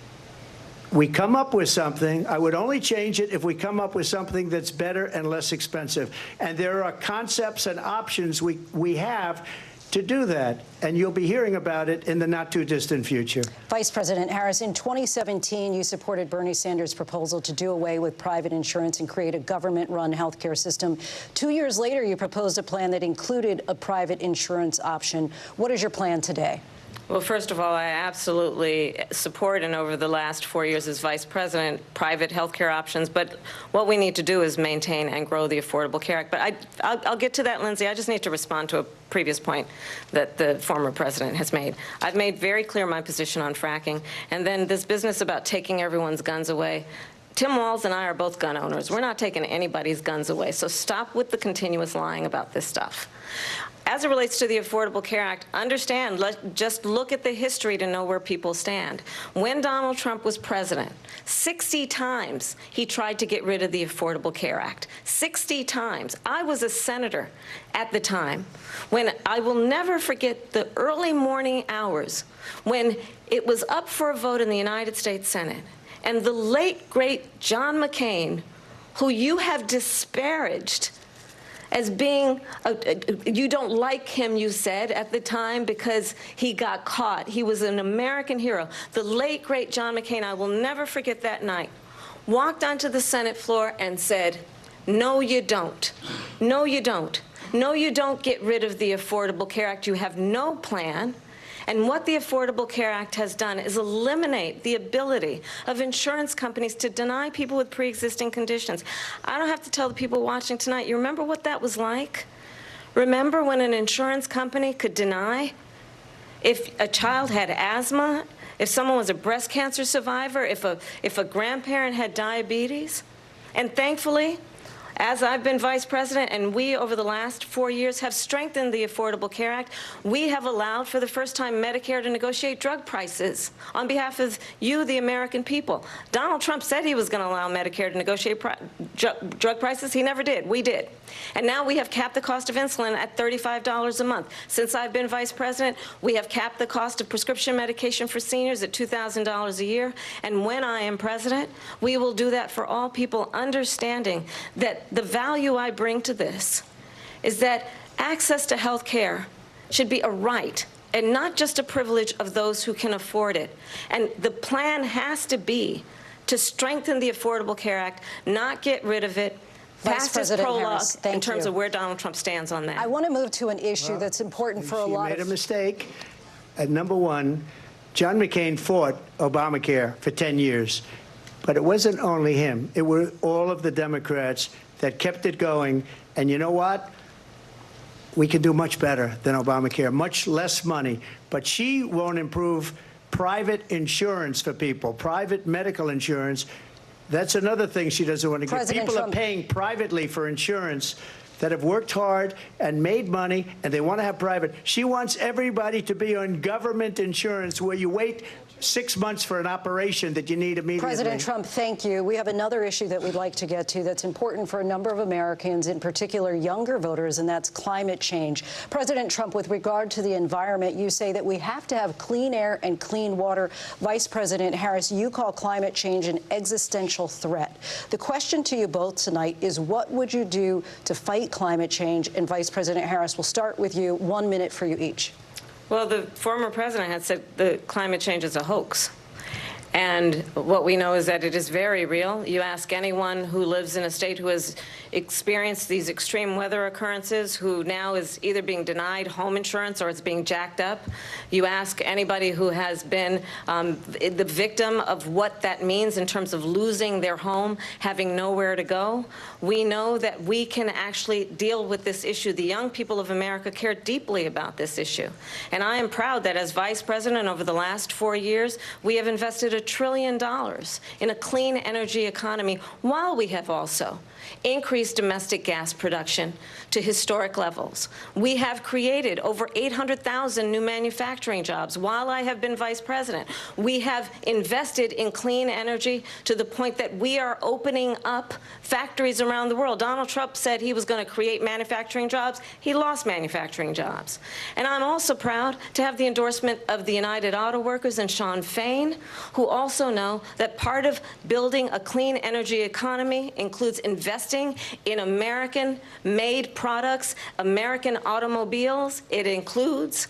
S24: we come up with something, I would only change it if we come up with something that's better and less expensive. And there are concepts and options we have to do that, and you'll be hearing about it in the not-too-distant future.
S18: Vice President Harris, in 2017, you supported Bernie Sanders' proposal to do away with private insurance and create a government-run health care system. 2 years later, you proposed a plan that included a private insurance option. What is your plan today?
S6: Well, first of all, I absolutely support, and over the last 4 years as vice president, private health care options. But what we need to do is maintain and grow the Affordable Care Act. But I'll get to that, Lindsay. I just need to respond to a previous point that the former president has made. I've made very clear my position on fracking. And then this business about taking everyone's guns away. Tim Walz and I are both gun owners. We're not taking anybody's guns away. So stop with the continuous lying about this stuff. As it relates to the Affordable Care Act, understand, just look at the history to know where people stand. When Donald Trump was president, 60 times he tried to get rid of the Affordable Care Act. 60 times. I was a senator at the time when I will never forget the early morning hours when it was up for a vote in the United States Senate. And the late, great John McCain, who you have disparaged as being, you don't like him, you said, at the time because he got caught. He was an American hero. The late, great John McCain, I will never forget that night, walked onto the Senate floor and said, no, you don't. No, you don't. No, you don't get rid of the Affordable Care Act. You have no plan. And what the Affordable Care Act has done is eliminate the ability of insurance companies to deny people with pre-existing conditions. I don't have to tell the people watching tonight, you remember what that was like? Remember when an insurance company could deny if a child had asthma, if someone was a breast cancer survivor, if a grandparent had diabetes? And thankfully, as I've been vice president, and we, over the last 4 years, have strengthened the Affordable Care Act, we have allowed, for the first time, Medicare to negotiate drug prices on behalf of you, the American people. Donald Trump said he was going to allow Medicare to negotiate drug prices. He never did. We did. And now we have capped the cost of insulin at $35 a month. Since I've been vice president, we have capped the cost of prescription medication for seniors at $2,000 a year. And when I am president, we will do that for all people, understanding that the value I bring to this is that access to health care should be a right and not just a privilege of those who can afford it. And the plan has to be to strengthen the Affordable Care Act, not get rid of it, pass his prologue in terms of where Donald Trump stands on that.
S18: I want to move to an issue that's important for a lot of...
S24: You made a mistake. Number one, John McCain fought Obamacare for 10 years. But it wasn't only him. It were all of the Democrats that kept it going. And you know what? we can do much better than Obamacare, much less money. But she won't improve private insurance for people, private medical insurance. That's another thing she doesn't want to get. People are paying privately for insurance that have worked hard and made money, and they want to have private. She wants everybody to be on government insurance where you wait 6 months for an operation that you need immediately.
S18: President Trump, thank you. We have another issue that we'd like to get to that's important for a number of Americans, in particular younger voters, and that's climate change. President Trump, with regard to the environment, you say that we have to have clean air and clean water. Vice President Harris, you call climate change an existential threat. The question to you both tonight is, what would you do to fight climate change? And Vice President Harris, we'll start with you. 1 minute for you each.
S6: Well, the former president had said the climate change is a hoax. And what we know is that it is very real. You ask anyone who lives in a state who has experienced these extreme weather occurrences, who now is either being denied home insurance or it's being jacked up. You ask anybody who has been the victim of what that means in terms of losing their home, having nowhere to go. We know that we can actually deal with this issue. The young people of America care deeply about this issue. And I am proud that as vice president over the last 4 years, we have invested $1 trillion in a clean energy economy, while we have also increased domestic gas production to historic levels. We have created over 800,000 new manufacturing jobs while I have been vice president. We have invested in clean energy to the point that we are opening up factories around the world. Donald Trump said he was going to create manufacturing jobs. He lost manufacturing jobs. And I'm also proud to have the endorsement of the United Auto Workers and Sean Fain, who also know that part of building a clean energy economy includes investing in American-made products, American automobiles. It includes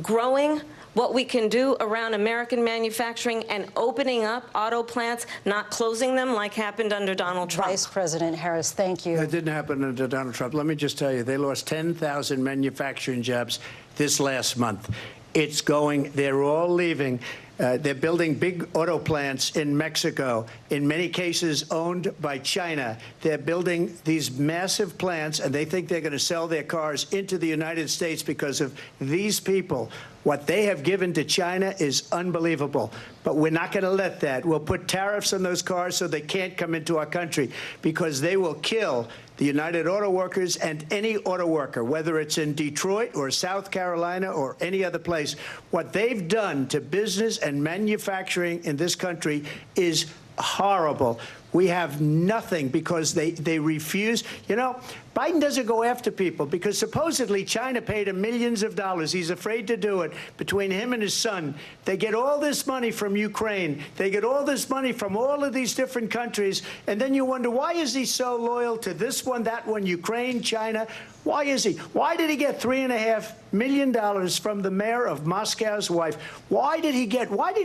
S6: growing what we can do around American manufacturing and opening up auto plants, not closing them like happened under Donald Trump.
S18: Vice President Harris, thank you.
S24: That didn't happen under Donald Trump. Let me just tell you, they lost 10,000 manufacturing jobs this last month. It's going, they're all leaving. They're building big auto plants in Mexico, in many cases owned by China. They're building these massive plants, and they think they're going to sell their cars into the United States because of these people. What they have given to China is unbelievable. But we're not going to let that. We'll put tariffs on those cars so they can't come into our country, because they will kill the United Auto Workers and any auto worker, whether it's in Detroit or South Carolina or any other place. What they've done to business and manufacturing in this country is horrible. We have nothing because they refuse. You know, Biden doesn't go after people because supposedly China paid him millions of dollars. He's afraid to do it. Between him and his son, they get all this money from Ukraine. They get all this money from all of these different countries. And then you wonder, why is he so loyal to this one, that one, Ukraine, China? Why is he? Why did he get $3.5 million from the mayor of Moscow's wife? Why did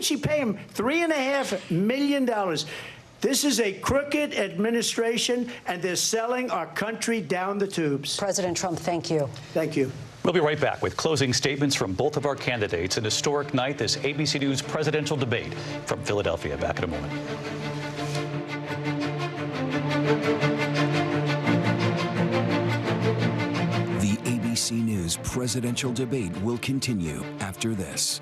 S24: she pay him $3.5 million? This is a crooked administration, and they're selling our country down the tubes.
S18: President Trump, thank you.
S24: Thank you.
S8: We'll be right back with closing statements from both of our candidates. An historic night, this ABC News presidential debate from Philadelphia. Back in a moment.
S4: The ABC News presidential debate will continue after this.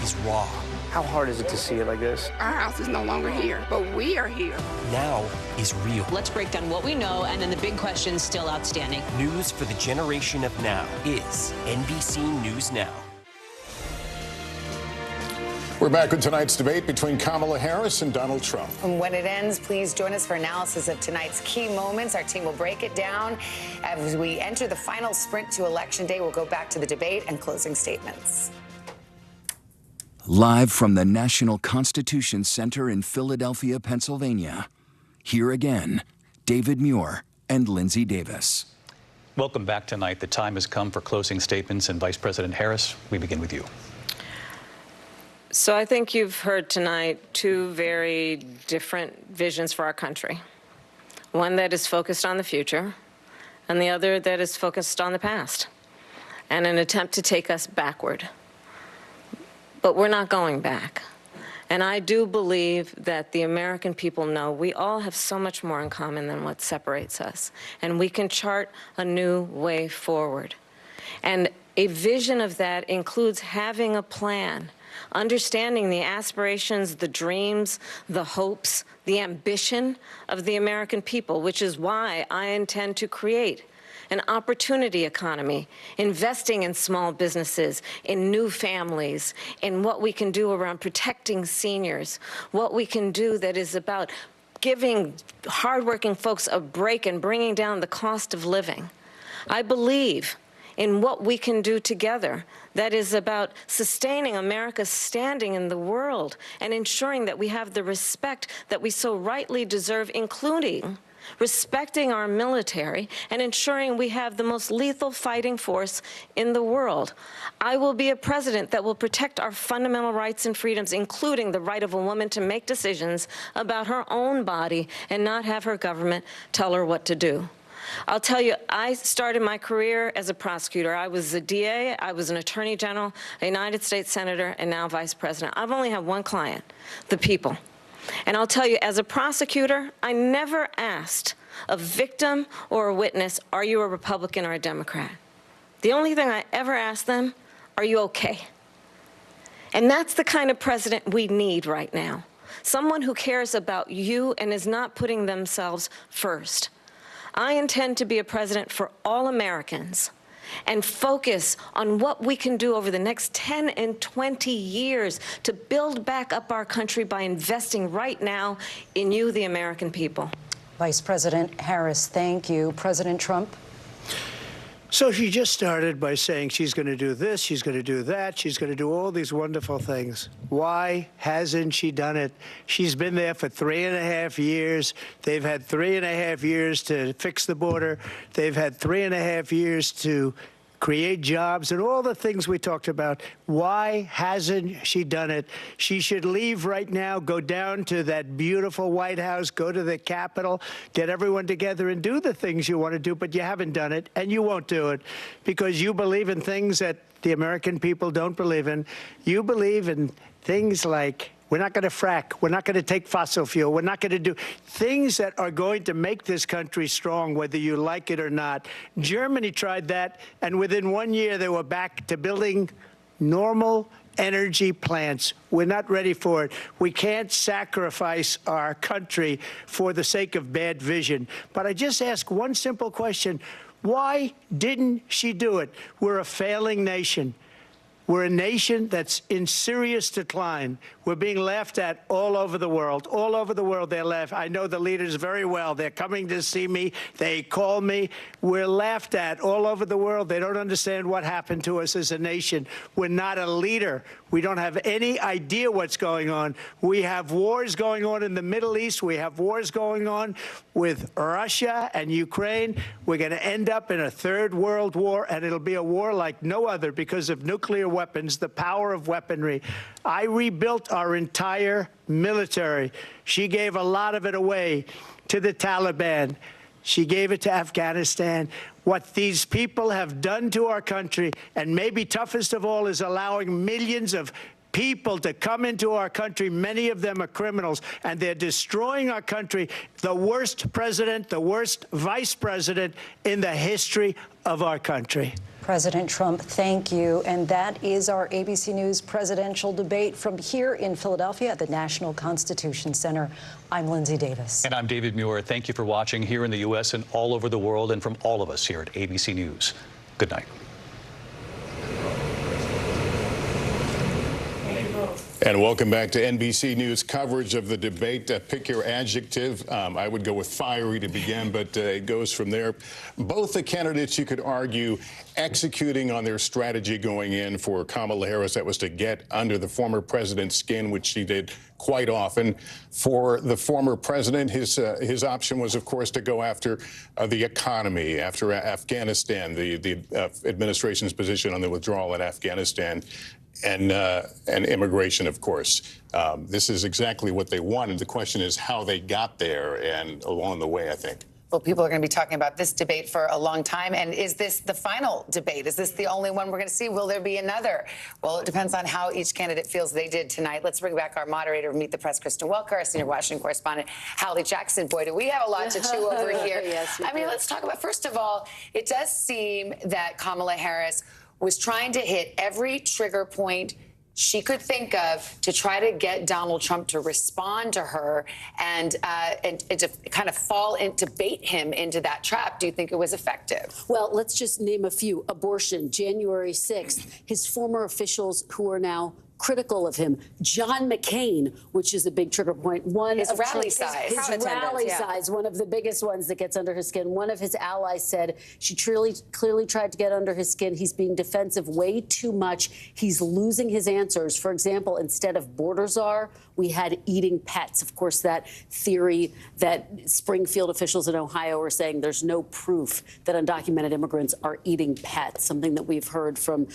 S3: is raw.
S11: How hard is it to see it like this?
S20: Our house is no longer here, but we are here.
S3: Now is real.
S21: Let's break down what we know and then the big questions still outstanding.
S3: News for the generation of now is NBC News Now.
S14: We're back with tonight's debate between Kamala Harris and Donald Trump.
S16: And when it ends, please join us for analysis of tonight's key moments. Our team will break it down. As we enter the final sprint to Election Day, we'll go back to the debate and closing statements.
S4: Live from the National Constitution Center in Philadelphia, Pennsylvania. Here again, David Muir and Lindsay Davis.
S8: Welcome back tonight. The time has come for closing statements, and Vice President Harris, we begin with you.
S6: So I think you've heard tonight two very different visions for our country. One that is focused on the future, and the other that is focused on the past, and an attempt to take us backward. But we're not going back. And I do believe that the American people know we all have so much more in common than what separates us, and we can chart a new way forward. And a vision of that includes having a plan, understanding the aspirations, the dreams, the hopes, the ambition of the American people, which is why I intend to create an opportunity economy, investing in small businesses, in new families, in what we can do around protecting seniors, what we can do that is about giving hardworking folks a break and bringing down the cost of living. I believe in what we can do together that is about sustaining America's standing in the world and ensuring that we have the respect that we so rightly deserve, including respecting our military and ensuring we have the most lethal fighting force in the world. I will be a president that will protect our fundamental rights and freedoms, including the right of a woman to make decisions about her own body and not have her government tell her what to do. I'll tell you, I started my career as a prosecutor. I was a DA, I was an attorney general, a United States senator, and now vice president. I've only had one client, the people. And I'll tell you, as a prosecutor, I never asked a victim or a witness, are you a Republican or a Democrat? The only thing I ever asked them, are you okay? And that's the kind of president we need right now. Someone who cares about you and is not putting themselves first. I intend to be a president for all Americans and focus on what we can do over the next 10 and 20 years to build back up our country by investing right now in you, the American people.
S18: Vice President Harris, thank you. President Trump?
S24: So she just started by saying she's going to do this, she's going to do that, she's going to do all these wonderful things. Why hasn't she done it? She's been there for 3.5 years. They've had 3.5 years to fix the border. They've had 3.5 years to create jobs and all the things we talked about. Why hasn't she done it? She should leave right now, go down to that beautiful White House, go to the Capitol, get everyone together and do the things you want to do, but you haven't done it, and you won't do it because you believe in things that the American people don't believe in. You believe in things like we're not going to frack. We're not going to take fossil fuel. We're not going to do things that are going to make this country strong, whether you like it or not. Germany tried that, and within 1 year, they were back to building normal energy plants. We're not ready for it. We can't sacrifice our country for the sake of bad vision. But I just ask one simple question. Why didn't she do it? We're a failing nation. We're a nation that's in serious decline. We're being laughed at all over the world. All over the world, they're laughing. I know the leaders very well. They're coming to see me. They call me. We're laughed at all over the world. They don't understand what happened to us as a nation. We're not a leader. We don't have any idea what's going on. We have wars going on in the Middle East. We have wars going on with Russia and Ukraine. We're going to end up in a third world war, and it'll be a war like no other because of nuclear weapons, the power of weaponry. I rebuilt our entire military. She gave a lot of it away to the Taliban. She gave it to Afghanistan. What these people have done to our country, and maybe toughest of all, is allowing millions of people to come into our country. Many of them are criminals, and they're destroying our country. The worst president, the worst vice president in the history of our country.
S18: President Trump, thank you. And that is our ABC News presidential debate from here in Philadelphia at the National Constitution Center. I'm Lindsay Davis.
S8: And I'm David Muir. Thank you for watching here in the U.S. and all over the world, and from all of us here at ABC News. Good night.
S14: And welcome back to NBC News coverage of the debate. Pick your adjective. I would go with fiery to begin, but it goes from there. Both the candidates, you could argue, executing on their strategy going in. For Kamala Harris, that was to get under the former president's skin, which she did quite often. For the former president, his option was, of course, to go after the economy, after Afghanistan, the administration's position on the withdrawal in Afghanistan. And immigration, of course. This is exactly what they wanted. The question is how they got there and along the way, I think.
S16: Well, people are going to be talking about this debate for a long time. And is this the final debate? Is this the only one we're going to see? Will there be another? Well, it depends on how each candidate feels they did tonight. Let's bring back our moderator of Meet the Press, Kristen Welker, our senior Washington correspondent, Hallie Jackson. Boy, do we have a lot to chew over here.
S5: Yes,
S16: I mean, let's talk about, first of all, it does seem that Kamala Harris was trying to hit every trigger point she could think of to try to get Donald Trump to respond to her and to kind of to bait him into that trap. Do you think it was effective?
S5: Well, let's just name a few. Abortion, January 6th. His former officials who are now critical of him. John McCain, which is a big trigger point.
S16: His rally size.
S5: His rally size, one of the biggest ones that gets under his skin. One of his allies said she clearly tried to get under his skin. He's being defensive way too much. He's losing his answers. For example, instead of border czar, we had eating pets. Of course, that theory that Springfield officials in Ohio are saying there's no proof that undocumented immigrants are eating pets, something that we've heard from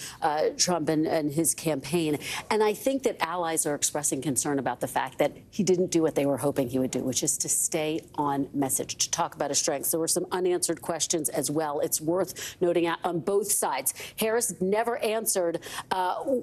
S5: Trump and his campaign. And I think that allies are expressing concern about the fact that he didn't do what they were hoping he would do, which is to stay on message, to talk about his strengths. There were some unanswered questions as well. It's worth noting out on both sides. Harris never answered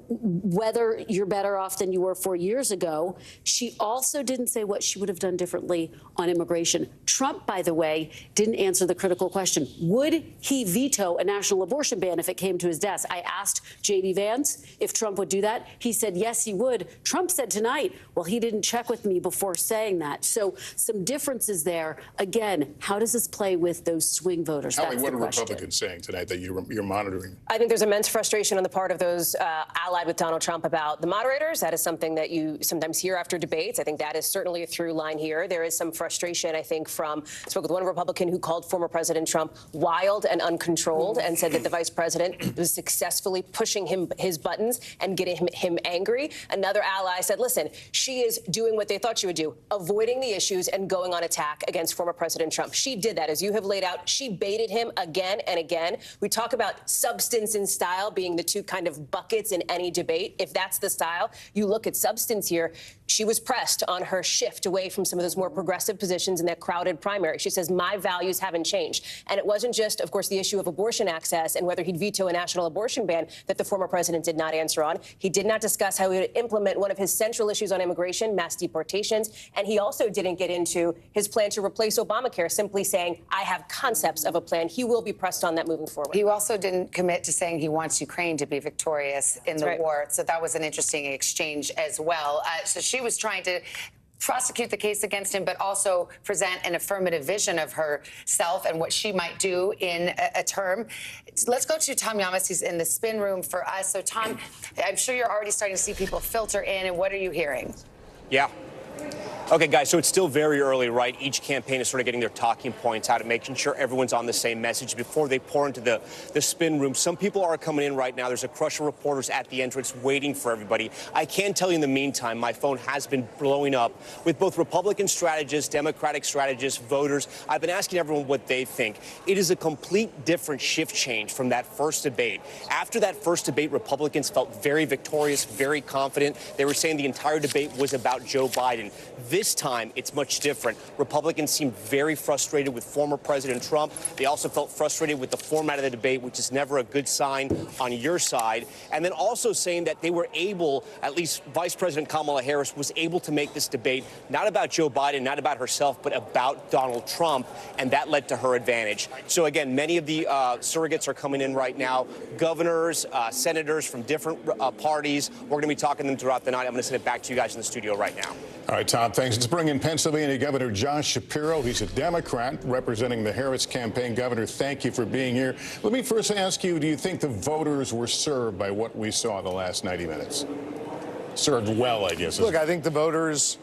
S5: whether you're better off than you were 4 years ago. She also didn't say what she would have done differently on immigration. Trump, by the way, didn't answer the critical question. Would he veto a national abortion ban if it came to his desk? I asked J.D. Vance if Trump would do that. He said, yes, he would. Trump said tonight, well, he didn't check with me before saying that. So some differences there. Again, how does this play with those swing voters?
S14: Hallie, what are Republicans saying tonight that you're monitoring?
S26: I think there's immense frustration on the part of those allied with Donald Trump about the moderators. That is something that you sometimes hear after debates. I think that is certainly a through line here. There is some frustration, I think, I spoke with one Republican who called former President Trump wild and uncontrolled and said that the vice president was successfully pushing his buttons and getting him angry. Another ally said, listen, she is doing what they thought she would do, avoiding the issues and going on attack against former President Trump. She did that, as you have laid out. She baited him again and again. We talk about substance and style being the two kind of buckets in any debate. If that's the style, you look at substance here. She was pressed on her shift away from some of those more progressive positions in that crowded primary. She says, my values haven't changed. And it wasn't just, of course, the issue of abortion access and whether he'd veto a national abortion ban that the former president did not answer on. He did not discuss how he would implement one of his central issues on immigration, mass deportations. And he also didn't get into his plan to replace Obamacare, simply saying, I have concepts of a plan. He will be pressed on that moving forward.
S16: He also didn't commit to saying he wants Ukraine to be victorious in the war. So that was an interesting exchange as well. So she was trying to prosecute the case against him, but also present an affirmative vision of herself and what she might do in a term. Let's go to Tom Llamas. He's in the spin room for us. So, Tom, I'm sure you're already starting to see people filter in. And what are you hearing?
S10: Yeah. Okay, guys, so it's still very early, right? Each campaign is sort of getting their talking points out and making sure everyone's on the same message before they pour into the spin room. Some people are coming in right now. There's a crush of reporters at the entrance waiting for everybody. I can tell you in the meantime, my phone has been blowing up with both Republican strategists, Democratic strategists, voters. I've been asking everyone what they think. It is a complete different shift change from that first debate. After that first debate, Republicans felt very victorious, very confident. They were saying the entire debate was about Joe Biden. This time, it's much different. Republicans seemed very frustrated with former President Trump. They also felt frustrated with the format of the debate, which is never a good sign on your side. And then also saying that they were able, at least Vice President Kamala Harris was able to make this debate not about Joe Biden, not about herself, but about Donald Trump, and that led to her advantage. So again, many of the surrogates are coming in right now. Governors, senators from different parties. We're going to be talking to them throughout the night. I'm going to send it back to you guys in the studio right now.
S14: All right, Tom, thanks. Let's bring in Pennsylvania Governor Josh Shapiro. He's a Democrat representing the Harris campaign. Governor, thank you for being here. Let me first ask you, do you think the voters were served by what we saw the last 90 minutes? Served well, I guess.
S1: Look, I think the voters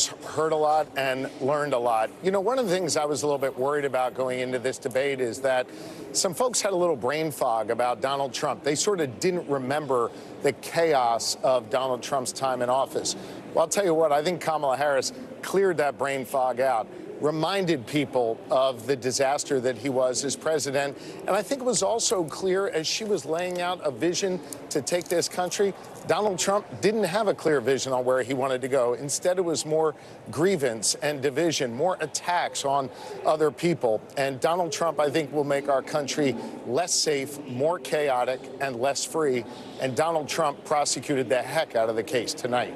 S1: heard a lot and learned a lot. You know, one of the things I was a little bit worried about going into this debate is that some folks had a little brain fog about Donald Trump. They sort of didn't remember the chaos of Donald Trump's time in office. Well, I'll tell you what, I think Kamala Harris cleared that brain fog out, reminded people of the disaster that he was as president. And I think it was also clear as she was laying out a vision to take this country, Donald Trump didn't have a clear vision on where he wanted to go. Instead, it was more grievance and division, more attacks on other people. And Donald Trump, I think, will make our country less safe, more chaotic, and less free. And Donald Trump prosecuted the heck out of the case tonight.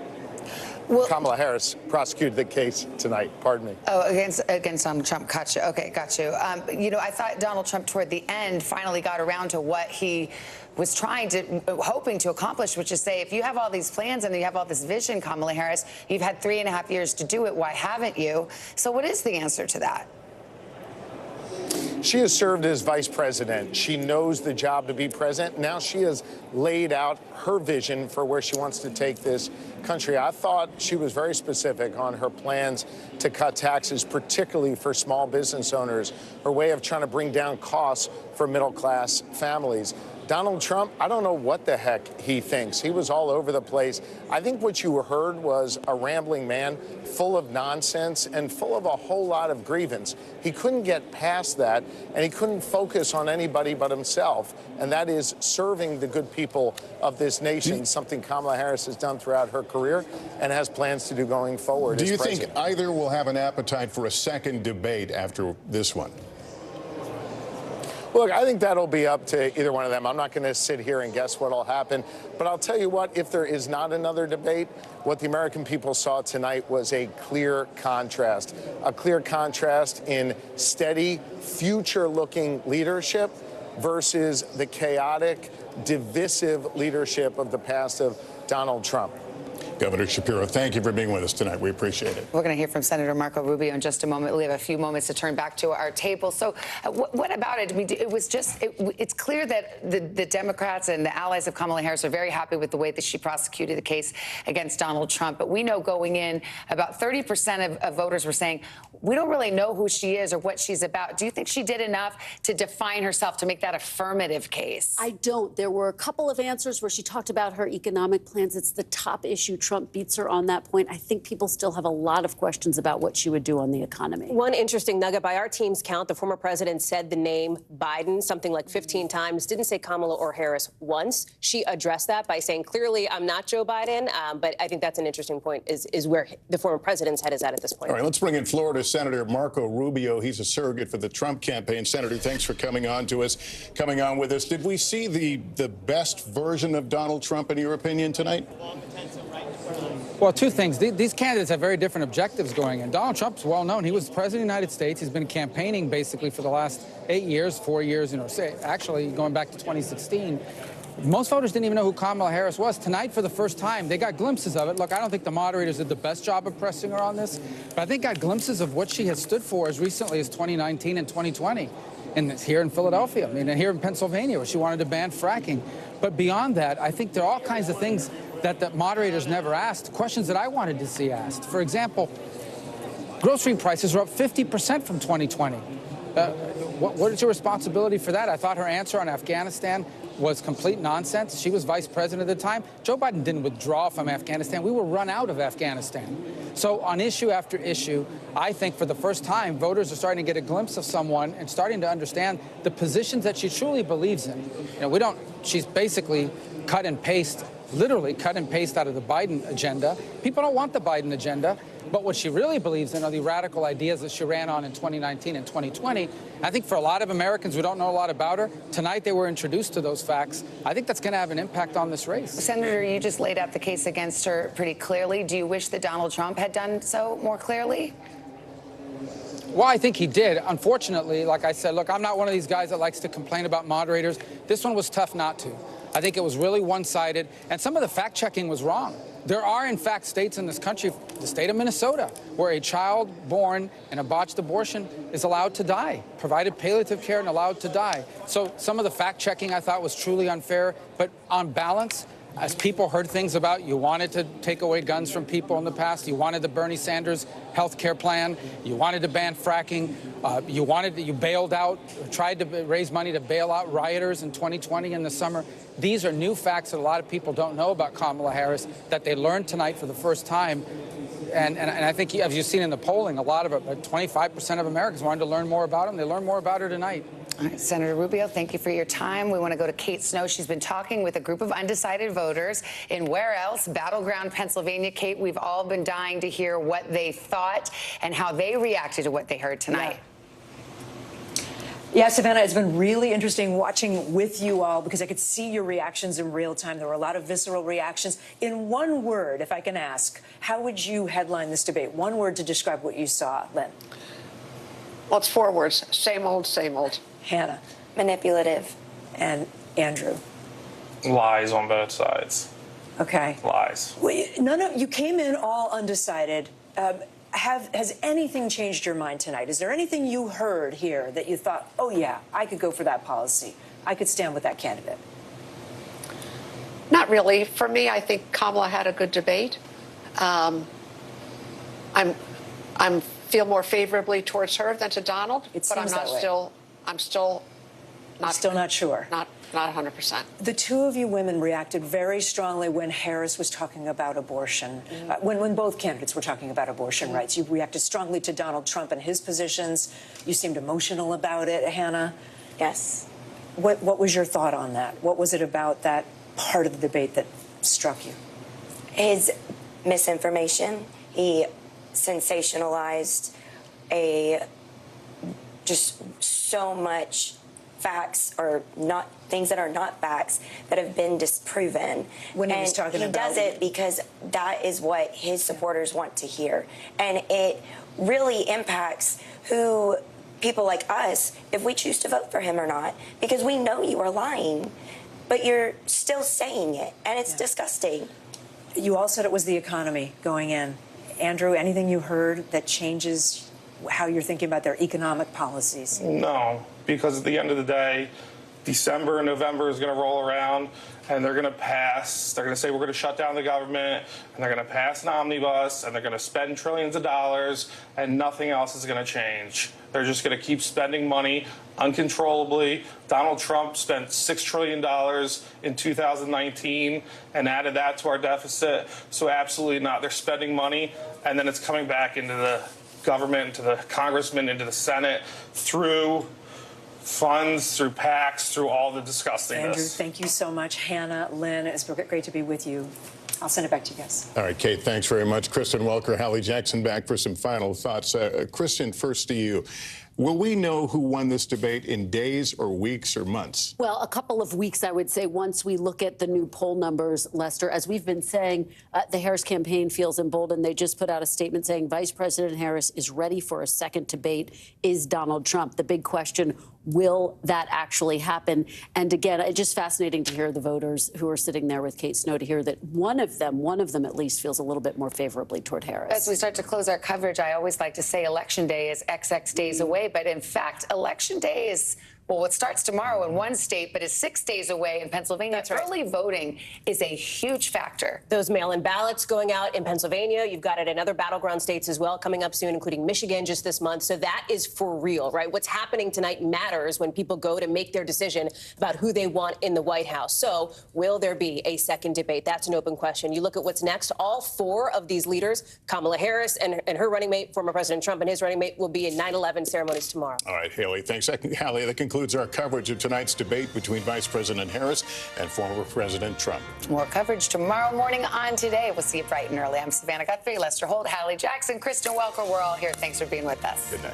S1: Well, Kamala Harris prosecuted the case tonight. Pardon me.
S16: Oh, against Donald Trump. Got you. Okay, got you. You know, I thought Donald Trump toward the end finally got around to what he was hoping to accomplish, which is say, if you have all these plans and you have all this vision, Kamala Harris, you've had 3.5 years to do it. Why haven't you? So what is the answer to that?
S1: She has served as vice president. She knows the job to be president. Now she has laid out her vision for where she wants to take this country. I thought she was very specific on her plans to cut taxes, particularly for small business owners, her way of trying to bring down costs for middle-class families. Donald Trump, I don't know what the heck he thinks. He was all over the place. I think what you heard was a rambling man full of nonsense and full of a whole lot of grievance. He couldn't get past that, and he couldn't focus on anybody but himself, and that is serving the good people of this nation, something Kamala Harris has done throughout her career and has plans to do going forward.
S14: Do you think either will have an appetite for a second debate after this one?
S1: Look, I think that'll be up to either one of them. I'm not going to sit here and guess what'll happen. But I'll tell you what, if there is not another debate, what the American people saw tonight was a clear contrast in steady, future-looking leadership versus the chaotic, divisive leadership of the past of Donald Trump.
S14: Governor Shapiro, thank you for being with us tonight. We appreciate it.
S16: We're going to hear from Senator Marco Rubio in just a moment. We have a few moments to turn back to our table. So what about it? I mean, it was just, it's clear that the Democrats and the allies of Kamala Harris are very happy with the way that she prosecuted the case against Donald Trump. But we know going in, about 30% of voters were saying, we don't really know who she is or what she's about. Do you think she did enough to define herself, to make that affirmative case?
S5: I don't. There were a couple of answers where she talked about her economic plans. It's the top issue. Trump beats her on that point. I think people still have a lot of questions about what she would do on the economy.
S26: One interesting nugget, by our team's count, the former president said the name Biden something like 15 times, didn't say Kamala or Harris once. She addressed that by saying, clearly, I'm not Joe Biden. But I think that's an interesting point, is where the former president's head is at this point.
S14: All right, let's bring in Florida Senator Marco Rubio. He's a surrogate for the Trump campaign. Senator, thanks for coming on with us. Did we see the best version of Donald Trump, in your opinion, tonight?
S2: Well, two things. These candidates have very different objectives going in. Donald Trump's well known. He was the president of the United States. He's been campaigning basically for the last 8 years, 4 years, actually going back to 2016. Most voters didn't even know who Kamala Harris was. Tonight, for the first time, they got glimpses of it. Look, I don't think the moderators did the best job of pressing her on this, but I think got glimpses of what she has stood for as recently as 2019 and 2020. And here in Philadelphia, and here in Pennsylvania, where she wanted to ban fracking. But beyond that, I think there are all kinds of things that the moderators never asked, questions that I wanted to see asked. For example, grocery prices are up 50% from 2020. What is your responsibility for that? I thought her answer on Afghanistan was complete nonsense. She was vice president at the time. Joe Biden didn't withdraw from Afghanistan. We were run out of Afghanistan. So on issue after issue, I think for the first time, voters are starting to get a glimpse of someone and starting to understand the positions that she truly believes in. She's basically cut and paste literally cut and paste out of the Biden agenda. People don't want the Biden agenda, but what she really believes in are the radical ideas that she ran on in 2019 and 2020. I think for a lot of Americans who don't know a lot about her, tonight they were introduced to those facts. I think that's going to have an impact on this race.
S16: Senator, you just laid out the case against her pretty clearly. Do you wish that Donald Trump had done so more clearly?
S2: Well, I think he did. Unfortunately, like I said, look, I'm not one of these guys that likes to complain about moderators. This one was tough not to. I think it was really one-sided, and some of the fact-checking was wrong. There are, in fact, states in this country, the state of Minnesota, where a child born in a botched abortion is allowed to die, provided palliative care and allowed to die. So some of the fact-checking I thought was truly unfair, but on balance, as people heard things about you wanted to take away guns from people in the past, you wanted the Bernie Sanders health care plan, you wanted to ban fracking, you bailed out, tried to raise money to bail out rioters in 2020 in the summer. These are new facts that a lot of people don't know about Kamala Harris that they learned tonight for the first time. And I think, as you've seen in the polling, a lot of it, 25% of Americans wanted to learn more about him. They learned more about her tonight.
S16: All right, Senator Rubio, thank you for your time. We want to go to Kate Snow. She's been talking with a group of undecided voters in where else? Battleground, Pennsylvania. Kate, we've all been dying to hear what they thought and how they reacted to what they heard tonight.
S7: Yeah, Savannah, it's been really interesting watching with you all because I could see your reactions in real time. There were a lot of visceral reactions. In one word, if I can ask, how would you headline this debate? One word to describe what you saw, Lynn.
S20: Well, it's 4 words. Same old, same old.
S7: Hannah.
S12: Manipulative.
S7: And Andrew.
S15: Lies on both sides.
S7: Okay.
S15: Lies.
S7: Well, you came in all undecided. Has anything changed your mind tonight? Is there anything you heard here that you thought, oh, yeah, I could go for that policy. I could stand with that candidate?
S20: Not really. For me, I think Kamala had a good debate. I'm feel more favorably towards her than to Donald, but I'm still not
S7: sure.
S20: Not 100%.
S7: The two of you women reacted very strongly when Harris was talking about abortion, when both candidates were talking about abortion rights. You reacted strongly to Donald Trump and his positions. You seemed emotional about it, Hannah.
S12: Yes.
S7: What was your thought on that? What was it about that part of the debate that struck you?
S12: His misinformation. He sensationalized just so much facts or not things that are not facts that have been disproven.
S7: When he was talking about,
S12: he does it because that is what his supporters want to hear, and it really impacts who people like us if we choose to vote for him or not, because we know you are lying, but you're still saying it, and it's disgusting.
S7: You all said it was the economy going in. Andrew, anything you heard that changes how you're thinking about their economic policies?
S15: No, because at the end of the day, December and November is going to roll around, and they're going to pass. They're going to say we're going to shut down the government, and they're going to pass an omnibus, and they're going to spend trillions of dollars, and nothing else is going to change. They're just going to keep spending money uncontrollably. Donald Trump spent $6 trillion in 2019 and added that to our deficit. So absolutely not. They're spending money, and then it's coming back into the government, into the congressmen, into the Senate, through funds, through PACs, through all the disgustingness.
S7: Andrew, thank you so much. Hannah, Lynn, it's great to be with you. I'll send it back to you guys.
S14: All right, Kate, thanks very much. Kristen Welker, Hallie Jackson back for some final thoughts. Kristen, first to you. Will we know who won this debate in days or weeks or months?
S5: Well, a couple of weeks, I would say, once we look at the new poll numbers, Lester. As we've been saying, the Harris campaign feels emboldened. They just put out a statement saying Vice President Harris is ready for a second debate. Is Donald Trump? The big question, will that actually happen? And again, it's just fascinating to hear the voters who are sitting there with Kate Snow, to hear that one of them at least feels a little bit more favorably toward Harris.
S16: As we start to close our coverage, I always like to say Election Day is XX days away. But in fact, Election Day is, well, it starts tomorrow in one state, but is 6 days away in Pennsylvania. That's right. Early voting is a huge factor.
S26: Those mail-in ballots going out in Pennsylvania. You've got it in other battleground states as well coming up soon, including Michigan just this month. So that is for real, right? What's happening tonight matters when people go to make their decision about who they want in the White House. So will there be a second debate? That's an open question. You look at what's next. All 4 of these leaders, Kamala Harris and her running mate, former President Trump and his running mate, will be in 9/11 ceremonies tomorrow.
S14: All right, Hallie, thanks. Hallie, that concludes concludes our coverage of tonight's debate between Vice President Harris and former President Trump.
S16: More coverage tomorrow morning on Today. We'll see you bright and early. I'm Savannah Guthrie, Lester Holt, Hallie Jackson, Kristen Welker. We're all here. Thanks for being with us.
S14: Good night.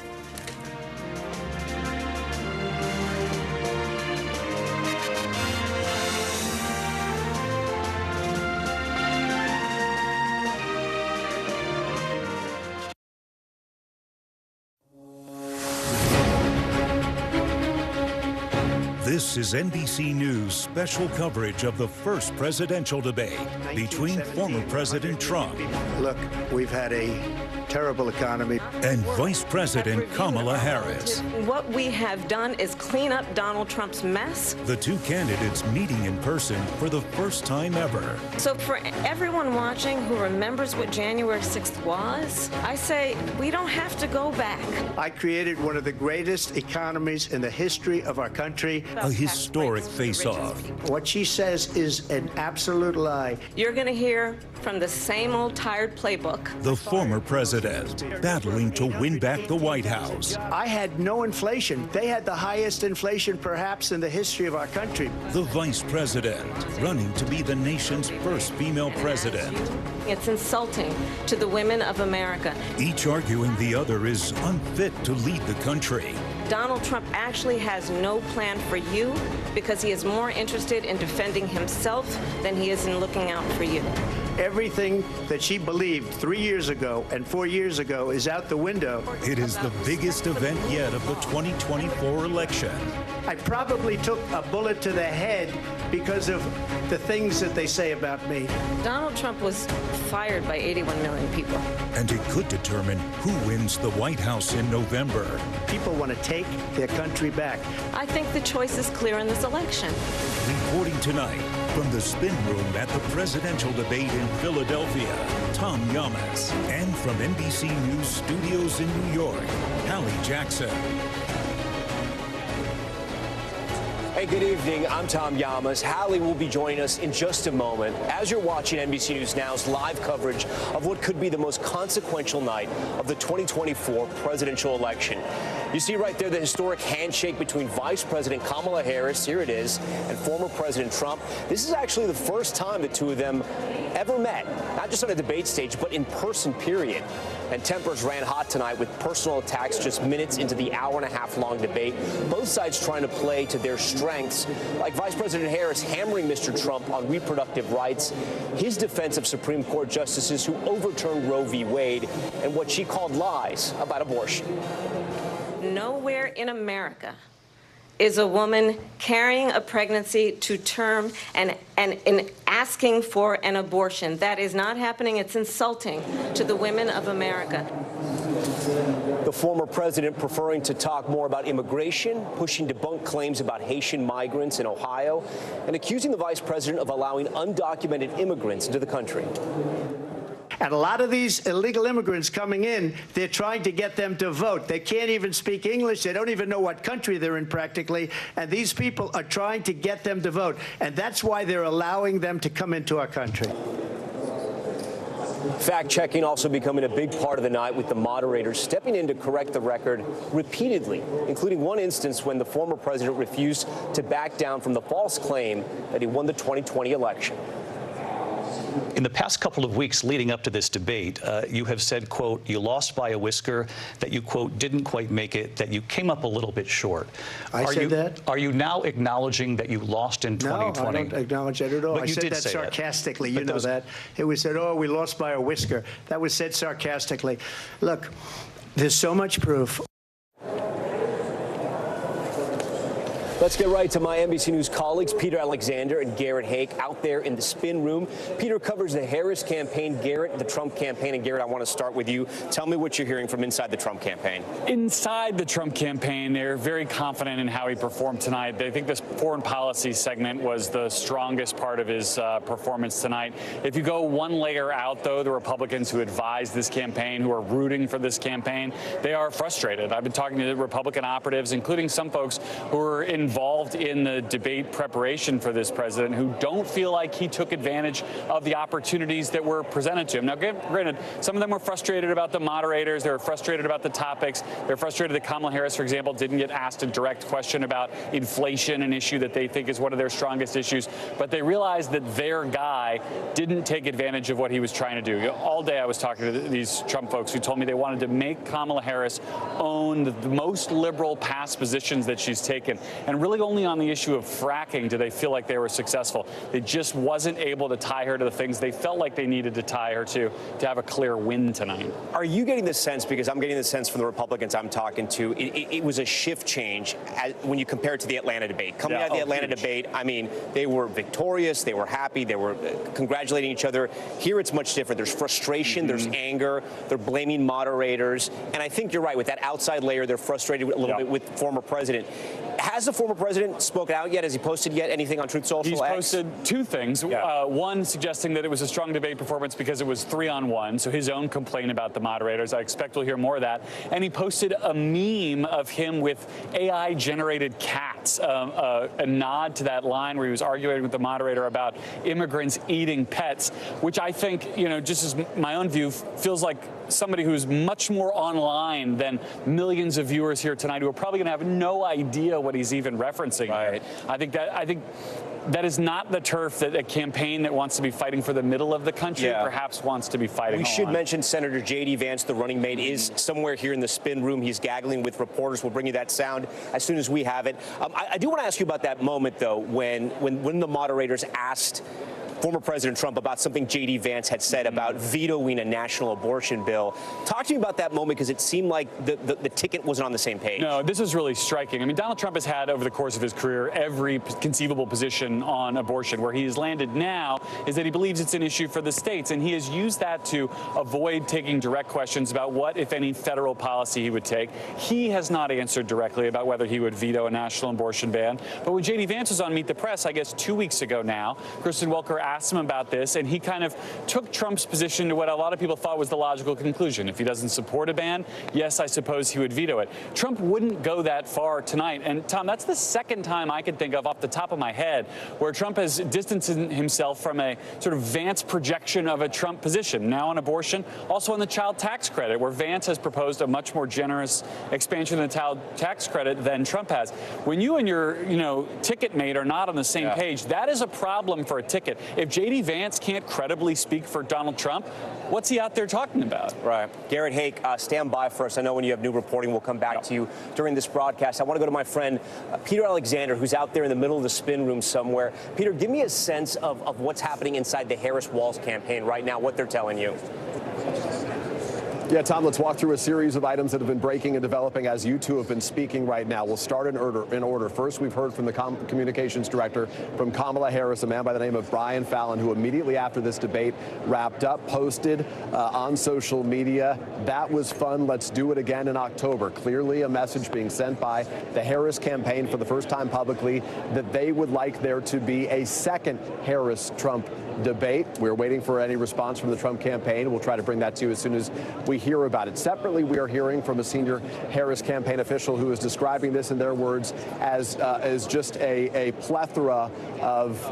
S9: This is NBC News special coverage of the first presidential debate between former President Trump.
S24: Look, we've had a terrible economy.
S9: And Vice President Kamala Harris.
S6: What we have done is clean up Donald Trump's mess.
S9: The two candidates meeting in person for the first time ever.
S6: So for everyone watching who remembers what January 6th was, I say we don't have to go back.
S24: I created one of the greatest economies in the history of our country.
S9: A historic face-off.
S24: What she says is an absolute lie.
S6: You're going to hear from the same old tired playbook.
S9: The former president battling to win back the White House.
S24: I had no inflation. They had the highest inflation perhaps in the history of our country.
S9: The vice president running to be the nation's first female president.
S6: It's insulting to the women of America.
S9: Each arguing the other is unfit to lead the country.
S6: Donald Trump actually has no plan for you because he is more interested in defending himself than he is in looking out for you.
S24: Everything that she believed 3 years ago and 4 years ago is out the window.
S9: It is the biggest event yet of the 2024 election.
S24: I probably took a bullet to the head because of the things that they say about me.
S6: Donald Trump was fired by 81 million people.
S9: And it could determine who wins the White House in November.
S24: People want to take their country back.
S6: I think the choice is clear in this election.
S9: Reporting tonight from the spin room at the presidential debate in Philadelphia, Tom Yamas. And from NBC News Studios in New York, Hallie Jackson.
S10: Hey, good evening. I'm Tom Yamas. Hallie will be joining us in just a moment as you're watching NBC News Now's live coverage of what could be the most consequential night of the 2024 presidential election. You see right there the historic handshake between Vice President Kamala Harris, here it is, and former President Trump. This is actually the first time the two of them ever met, not just on a debate stage, but in person, period. And tempers ran hot tonight with personal attacks just minutes into the hour-and-a-half-long debate. Both sides trying to play to their strengths, like Vice President Harris hammering Mr. Trump on reproductive rights, his defense of Supreme Court justices who overturned Roe v. Wade, and what she called lies about abortion.
S6: Nowhere in America is a woman carrying a pregnancy to term and asking for an abortion. That is not happening. It's insulting to the women of America.
S10: The former president preferring to talk more about immigration, pushing debunked claims about Haitian migrants in Ohio, and accusing the vice president of allowing undocumented immigrants into the country.
S24: And a lot of these illegal immigrants coming in, they're trying to get them to vote. They can't even speak English. They don't even know what country they're in practically. And these people are trying to get them to vote. And that's why they're allowing them to come into our country.
S10: Fact-checking also becoming a big part of the night, with the moderators stepping in to correct the record repeatedly, including one instance when the former president refused to back down from the false claim that he won the 2020 election.
S8: In the past couple of weeks leading up to this debate, you have said, quote, you lost by a whisker, that you, quote, didn't quite make it, that you came up a little bit short.
S24: I said that?
S8: Are you now acknowledging that you lost in 2020?
S24: No, I don't acknowledge that at all.
S8: But
S24: I
S8: you
S24: said
S8: did
S24: that
S8: say
S24: sarcastically.
S8: That.
S24: You know that. It was said, oh, we lost by a whisker. That was said sarcastically. Look, there's so much proof.
S10: Let's get right to my NBC News colleagues, Peter Alexander and Garrett Hake, out there in the spin room. Peter covers the Harris campaign, Garrett, the Trump campaign. And Garrett, I want to start with you. Tell me what you're hearing from inside the Trump campaign.
S13: Inside the Trump campaign, they're very confident in how he performed tonight. They think this foreign policy segment was the strongest part of his performance tonight. If you go one layer out, though, the Republicans who advised this campaign, who are rooting for this campaign, they are frustrated. I've been talking to Republican operatives, including some folks who are involved involved in the debate preparation for this president who don't feel like he took advantage of the opportunities that were presented to him. Now, granted, some of them were frustrated about the moderators. They were frustrated about the topics. They're frustrated that Kamala Harris, for example, didn't get asked a direct question about inflation, an issue that they think is one of their strongest issues. But they realized that their guy didn't take advantage of what he was trying to do. All day I was talking to these Trump folks who told me they wanted to make Kamala Harris own the most liberal past positions that she's taken. And really only on the issue of fracking do they feel like they were successful. They just wasn't able to tie her to the things they felt like they needed to tie her to have a clear win tonight.
S10: Are you getting the sense, because I'm getting the sense from the Republicans I'm talking to, it was a shift change when you compare it to the Atlanta debate? Coming out of the Atlanta debate, I mean, they were victorious, they were happy, they were congratulating each other. Here it's much different. There's frustration, there's anger, they're blaming moderators. And I think you're right, with that outside layer, they're frustrated a little bit with the former president. Has the former president spoken out yet? Has he posted yet anything on Truth Social?
S13: He's posted two things. One, suggesting that it was a strong debate performance because it was 3-on-1, so his own complaint about the moderators. I expect we'll hear more of that. And he posted a meme of him with AI-generated cats, a nod to that line where he was arguing with the moderator about immigrants eating pets, which I think, just as my own view, feels like somebody who's much more online than millions of viewers here tonight who are probably going to have no idea what he's even referencing. Right. I think that is not the turf that a campaign that wants to be fighting for the middle of the country perhaps wants to be fighting
S10: We
S13: on.
S10: should mention Senator J.D. Vance, the running mate, is somewhere here in the spin room. He's gaggling with reporters. We'll bring you that sound as soon as we have it. I do want to ask you about that moment, though, when the moderators asked former President Trump about something J.D. Vance had said about vetoing a national abortion bill. Talk to me about that moment, because it seemed like the ticket wasn't on the same page.
S13: No, this is really striking. I mean, Donald Trump has had, over the course of his career, every conceivable position on abortion. Where he has landed now is that he believes it's an issue for the states, and he has used that to avoid taking direct questions about what, if any, federal policy he would take. He has not answered directly about whether he would veto a national abortion ban. But when J.D. Vance was on Meet the Press, I guess 2 weeks ago now, Kristen Welker asked him about this, and he kind of took Trump's position to what a lot of people thought was the logical conclusion. If he doesn't support a ban, yes, I suppose he would veto it. Trump wouldn't go that far tonight. And, Tom, that's the second time I can think of off the top of my head where Trump has distanced himself from a sort of Vance projection of a Trump position. Now on abortion, also on the child tax credit, where Vance has proposed a much more generous expansion of the child tax credit than Trump has. When you and your, ticket mate are not on the same page, that is a problem for a ticket. If J.D. Vance can't credibly speak for Donald Trump, what's he out there talking about?
S10: Right. Garrett Hake, stand by for us. I know when you have new reporting, we'll come back to you during this broadcast. I want to go to my friend Peter Alexander, who's out there in the middle of the spin room somewhere. Peter, give me a sense of what's happening inside the Harris-Walz campaign right now, what they're telling you.
S11: Yeah, Tom, let's walk through a series of items that have been breaking and developing as you two have been speaking right now. We'll start in order. First, we've heard from the communications director from Kamala Harris, a man by the name of Brian Fallon, who immediately after this debate wrapped up, posted on social media, "That was fun. Let's do it again in October." Clearly a message being sent by the Harris campaign for the first time publicly that they would like there to be a second Harris-Trump debate. We're waiting for any response from the Trump campaign. We'll try to bring that to you as soon as we hear about it. Separately, we are hearing from a senior Harris campaign official who is describing this in their words as just a plethora of,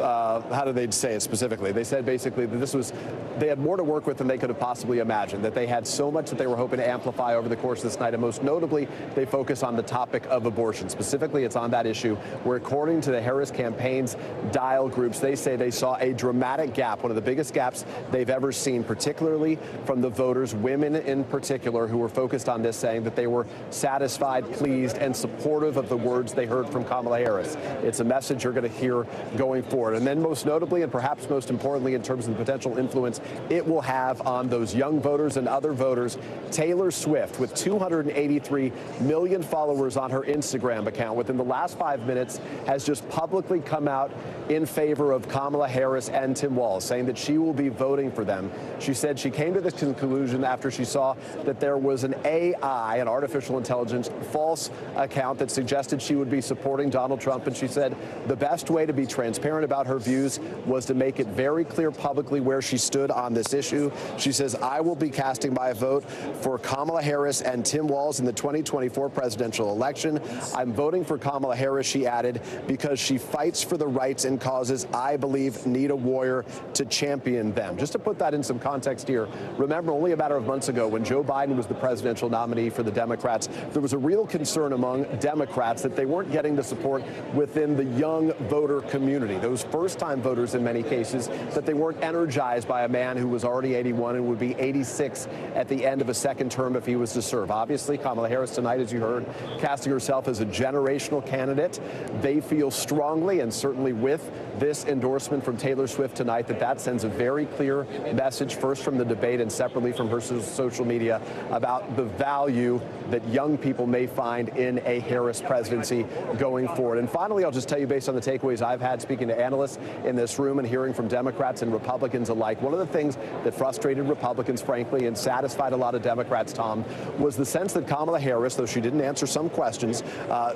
S11: how do they say it specifically? They said basically that they had more to work with than they could have possibly imagined, that they had so much that they were hoping to amplify over the course of this night, and most notably, they focus on the topic of abortion. Specifically, it's on that issue where, according to the Harris campaign's dial groups, they say they saw a dramatic gap, one of the biggest gaps they've ever seen, particularly from the voters, women in particular, who were focused on this, saying that they were satisfied, pleased, and supportive of the words they heard from Kamala Harris. It's a message you're going to hear going forward. And then most notably, and perhaps most importantly in terms of the potential influence it will have on those young voters and other voters, Taylor Swift, with 283 million followers on her Instagram account, within the last 5 minutes, has just publicly come out in favor of Kamala Harris and Tim Walz. Walz, saying that she will be voting for them. She said she came to this conclusion after she saw that there was an AI, an artificial intelligence, false account that suggested she would be supporting Donald Trump. And she said the best way to be transparent about her views was to make it very clear publicly where she stood on this issue. She says, I will be casting my vote for Kamala Harris and Tim Walz in the 2024 presidential election. I'm voting for Kamala Harris, she added, because she fights for the rights and causes I believe need a warrior to champion them. Just to put that in some context here, remember only a matter of months ago when Joe Biden was the presidential nominee for the Democrats, there was a real concern among Democrats that they weren't getting the support within the young voter community, those first-time voters in many cases, that they weren't energized by a man who was already 81 and would be 86 at the end of a second term if he was to serve. Obviously, Kamala Harris tonight, as you heard, casting herself as a generational candidate. They feel strongly, and certainly with this endorsement from Taylor Swift tonight, that sends a very clear message, first from the debate and separately from her social media, about the value that young people may find in a Harris presidency going forward. And finally, I'll just tell you, based on the takeaways I've had speaking to analysts in this room and hearing from Democrats and Republicans alike, one of the things that frustrated Republicans, frankly, and satisfied a lot of Democrats, Tom, was the sense that Kamala Harris, though she didn't answer some questions,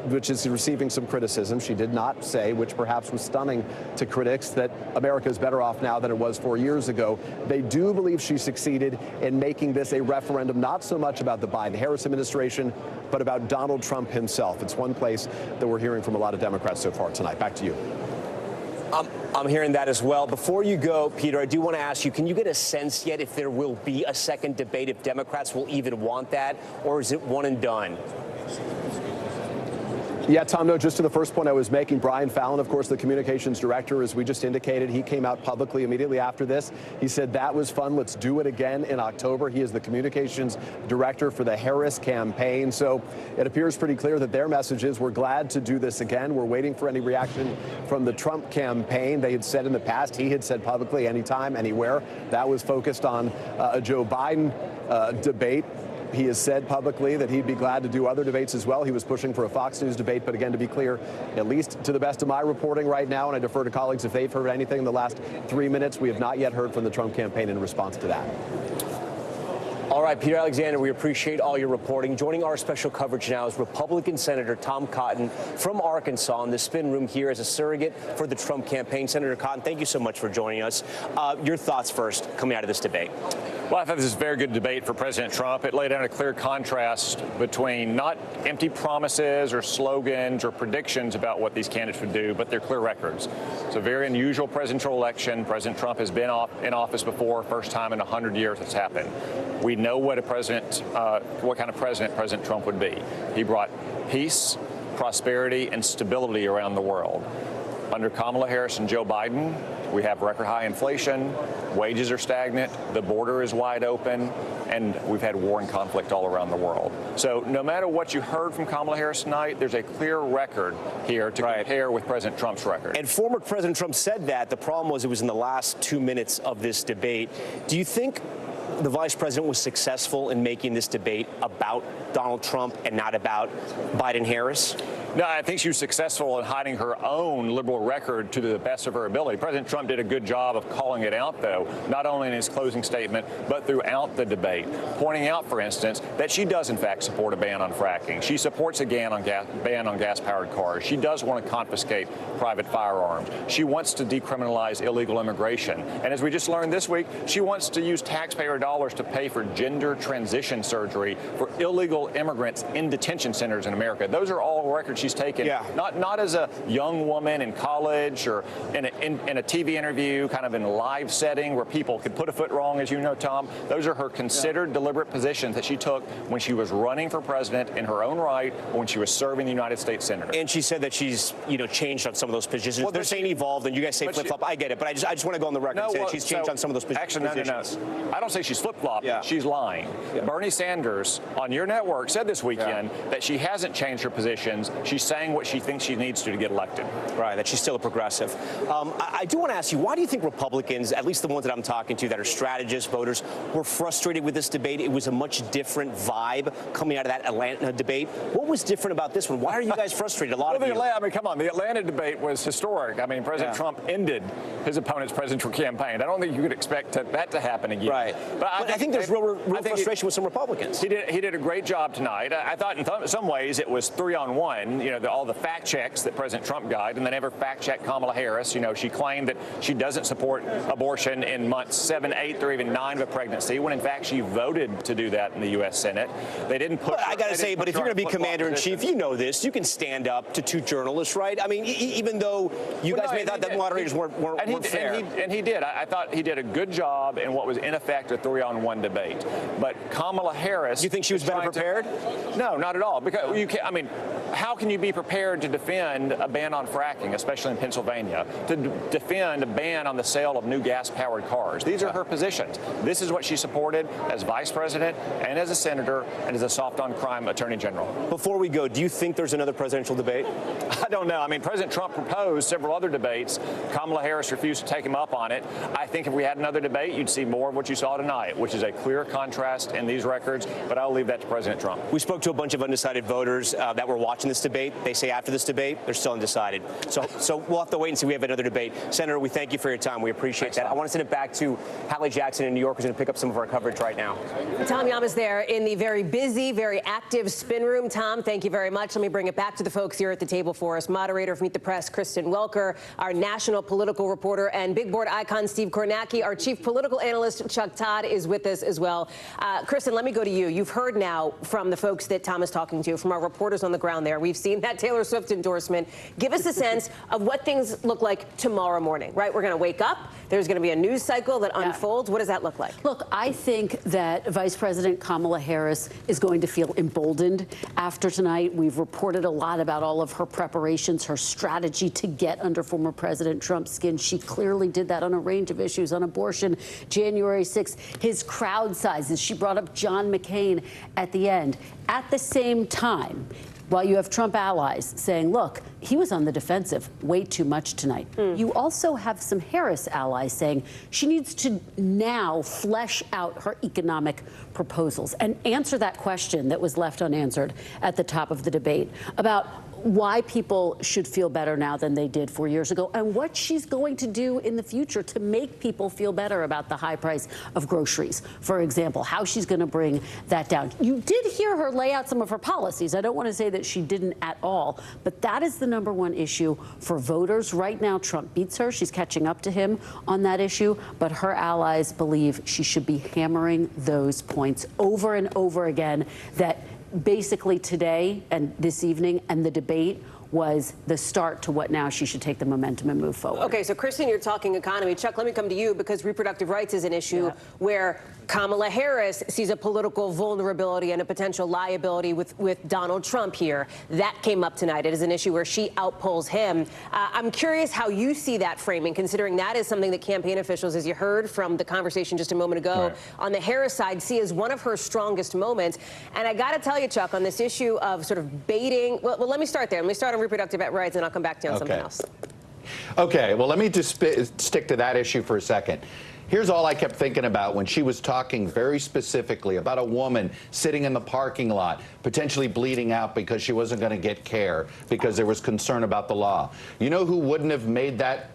S11: which is receiving some criticism, she did not say, which perhaps was stunning to critics, that America is better off now than it was 4 years ago. They do believe she succeeded in making this a referendum not so much about the Biden-Harris administration, but about Donald Trump himself. It's one place that we're hearing from a lot of Democrats so far tonight. Back to you.
S10: I'm hearing that as well. Before you go, Peter, I do want to ask you, can you get a sense yet if there will be a second debate, if Democrats will even want that, or is it one and done?
S11: Yeah, Tom, no, just to the first point I was making, Brian Fallon, of course, the communications director, as we just indicated, he came out publicly immediately after this. He said, that was fun. Let's do it again in October. He is the communications director for the Harris campaign. So it appears pretty clear that their message is, we're glad to do this again. We're waiting for any reaction from the Trump campaign. They had said in the past, he had said publicly, anytime, anywhere. That was focused on a Joe Biden debate. He has said publicly that he'd be glad to do other debates as well. He was pushing for a Fox News debate. But again, to be clear, at least to the best of my reporting right now, and I defer to colleagues if they've heard anything in the last 3 minutes, we have not yet heard from the Trump campaign in response to that.
S10: All right, Peter Alexander, we appreciate all your reporting. Joining our special coverage now is Republican Senator Tom Cotton from Arkansas in the spin room here as a surrogate for the Trump campaign. Senator Cotton, thank you so much for joining us. Your thoughts first coming out of this debate.
S13: Well, I thought this was a very good debate for President Trump. It laid out a clear contrast between not empty promises or slogans or predictions about what these candidates would do, but their clear records. It's a very unusual presidential election. President Trump has been in office before, first time in 100 years it's happened. We know what a president, what kind of president President Trump would be. He brought peace, prosperity, and stability around the world. Under Kamala Harris and Joe Biden, we have record high inflation, wages are stagnant, the border is wide open, and we've had war and conflict all around the world. So no matter what you heard from Kamala Harris tonight, there's a clear record here to compare with President Trump's record.
S10: And former President Trump said that. The problem was it was in the last 2 minutes of this debate. Do you think the vice president was successful in making this debate about Donald Trump and not about Biden-Harris?
S13: No, I think she was successful in hiding her own liberal record to the best of her ability. President Trump did a good job of calling it out, though, not only in his closing statement, but throughout the debate, pointing out, for instance, that she does, in fact, support a ban on fracking. She supports a ban on gas-powered cars. She does want to confiscate private firearms. She wants to decriminalize illegal immigration. And as we just learned this week, she wants to use taxpayer dollars to pay for gender transition surgery for illegal immigrants in detention centers in America. Those are all records she's taken, not as a young woman in college or in a TV interview, kind of in a live setting where people could put a foot wrong, as you know, Tom. Those are her considered, deliberate positions that she took when she was running for president in her own right, or when she was serving the United States Senator.
S10: And she said that she's, changed on some of those positions. Well, they're saying evolved, and you guys say flip-flop. I get it, but I just want to go on the record and say she's changed on some of those positions.
S13: Actually, no. I don't say she's flip-flopped. Yeah. She's lying. Yeah. Bernie Sanders on your network said this weekend that she hasn't changed her positions.
S17: She's saying what she thinks she needs to get elected.
S10: Right, that she's still a progressive. I do want to ask you, why do you think Republicans, at least the ones that I'm talking to that are strategists, voters, were frustrated with this debate? It was a much different vibe coming out of that Atlanta debate. What was different about this one? Why are you guys frustrated? A lot of you.
S17: I mean, come on. The Atlanta debate was historic. I mean, President Trump ended his opponent's presidential campaign. I don't think you could expect that to happen again.
S10: Right. But I think there's real frustration with some Republicans.
S17: He did a great job tonight. I thought in some ways it was 3-on-1. You know, all the fact checks that President Trump got, and they never fact checked Kamala Harris. You know, she claimed that she doesn't support abortion in months 7, 8, or even 9 of a pregnancy, when in fact she voted to do that in the U.S. Senate. They didn't put.
S10: But I got to say, but if you're going to be commander-in-chief, you know this. You can stand up to 2 journalists, right? I mean, even though you guys may thought that moderators weren't fair.
S17: And he did. I thought he did a good job in what was in effect a 3-on-1 debate. But Kamala Harris.
S10: You think she was better prepared?
S17: No, not at all. Because you can't. I mean, how can you be prepared to defend a ban on fracking, especially in Pennsylvania, to defend a ban on the sale of new gas-powered cars? These are her positions. This is what she supported as vice president and as a senator and as a soft-on-crime attorney general.
S10: Before we go, do you think there's another presidential debate?
S17: I don't know. I mean, President Trump proposed several other debates. Kamala Harris refused to take him up on it. I think if we had another debate, you'd see more of what you saw tonight, which is a clear contrast in these records. But I'll leave that to President Trump.
S10: We spoke to a bunch of undecided voters that were watching this debate. They say after this debate, they're still undecided. So we'll have to wait and see if we have another debate. Senator, we thank you for your time. We appreciate that. I want to send it back to Hallie Jackson in New York, who's going to pick up some of our coverage right now.
S26: Tom Llamas there in the very busy, very active spin room. Tom, thank you very much. Let me bring it back to the folks here at the table for us. Moderator of Meet the Press, Kristen Welker, our national political reporter, and big board icon Steve Kornacki. Our chief political analyst, Chuck Todd, is with us as well. Kristen, let me go to you. You've heard now from the folks that Tom is talking to, from our reporters on the ground there. We've seen that Taylor Swift endorsement. Give us a sense of what things look like tomorrow morning, right? We're going to wake up. There's going to be a news cycle that unfolds. What does that look like?
S5: Look, I think that Vice President Kamala Harris is going to feel emboldened after tonight. We've reported a lot about all of her preparations, her strategy to get under former President Trump's skin. She clearly did that on a range of issues, on abortion, January 6th, his crowd sizes. She brought up John McCain at the end. At the same time, while you have Trump allies saying, look, he was on the defensive way too much tonight. You also have some Harris allies saying she needs to now flesh out her economic proposals and answer that question that was left unanswered at the top of the debate about why people should feel better now than they did 4 years ago, and what she's going to do in the future to make people feel better about the high price of groceries, for example, how she's going to bring that down. You did hear her lay out some of her policies. I don't want to say that she didn't at all, but that is the number one issue for voters. Right now, Trump beats her. She's catching up to him on that issue, but her allies believe she should be hammering those points over and over again, that basically today and this evening and the debate was the start to what now she should take the momentum and move forward.
S26: Okay, so Kristen, you're talking economy. Chuck, let me come to you because reproductive rights is an issue where Kamala Harris sees a political vulnerability and a potential liability with Donald Trump here. That came up tonight. It is an issue where she outpolls him. I'm curious how you see that framing, considering that is something that campaign officials, as you heard from the conversation just a moment ago, on the Harris side, see as one of her strongest moments. And I got to tell you, Chuck, on this issue of sort of baiting, well, let me start there. Let me start on reproductive rights, and I'll come back to you on something else.
S19: Okay, well, let me just stick to that issue for a second. Here's all I kept thinking about when she was talking very specifically about a woman sitting in the parking lot, potentially bleeding out because she wasn't going to get care because there was concern about the law. You know who wouldn't have made that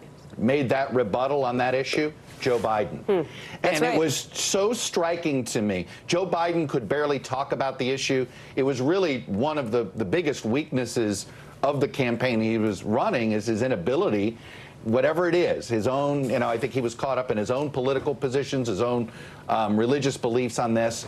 S19: rebuttal on that issue? Joe Biden. And it was so striking to me. Joe Biden could barely talk about the issue. It was really one of the biggest weaknesses of the campaign he was running, is his inability, whatever it is, his own, I think he was caught up in his own political positions, his own religious beliefs on this.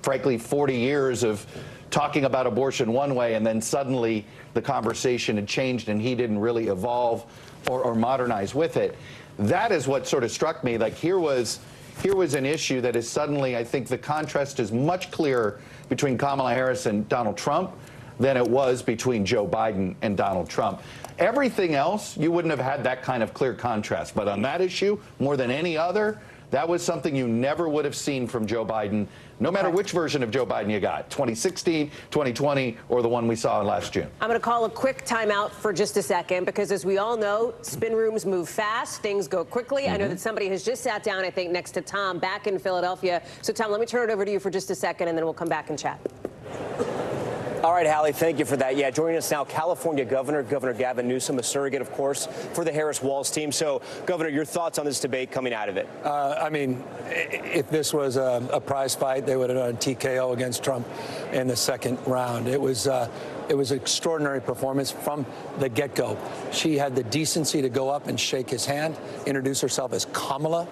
S19: Frankly, 40 years of talking about abortion one way, and then suddenly the conversation had changed and he didn't really evolve or modernize with it. That is what sort of struck me. Like, here was an issue that is suddenly, I think the contrast is much clearer between Kamala Harris and Donald Trump than it was between Joe Biden and Donald Trump. Everything else, you wouldn't have had that kind of clear contrast. But on that issue, more than any other, That was something you never would have seen from Joe Biden, no matter which version of Joe Biden you got, 2016, 2020, or the one we saw last June.
S26: I'm going to call a quick timeout for just a second, because as we all know, spin rooms move fast, things go quickly. I know that somebody has just sat down, I think, next to Tom back in Philadelphia. So, Tom, let me turn it over to you for just a second, and then we'll come back and chat.
S10: All right, Hallie, thank you for that. Yeah, joining us now, California Governor Gavin Newsom, a surrogate, of course, for the Harris-Walz team. So, Governor, your thoughts on this debate coming out of it?
S3: I mean, if this was a prize fight, they would have done a TKO against Trump in the second round. It was an extraordinary performance from the get-go. She had the decency to go up and shake his hand, introduce herself as Kamala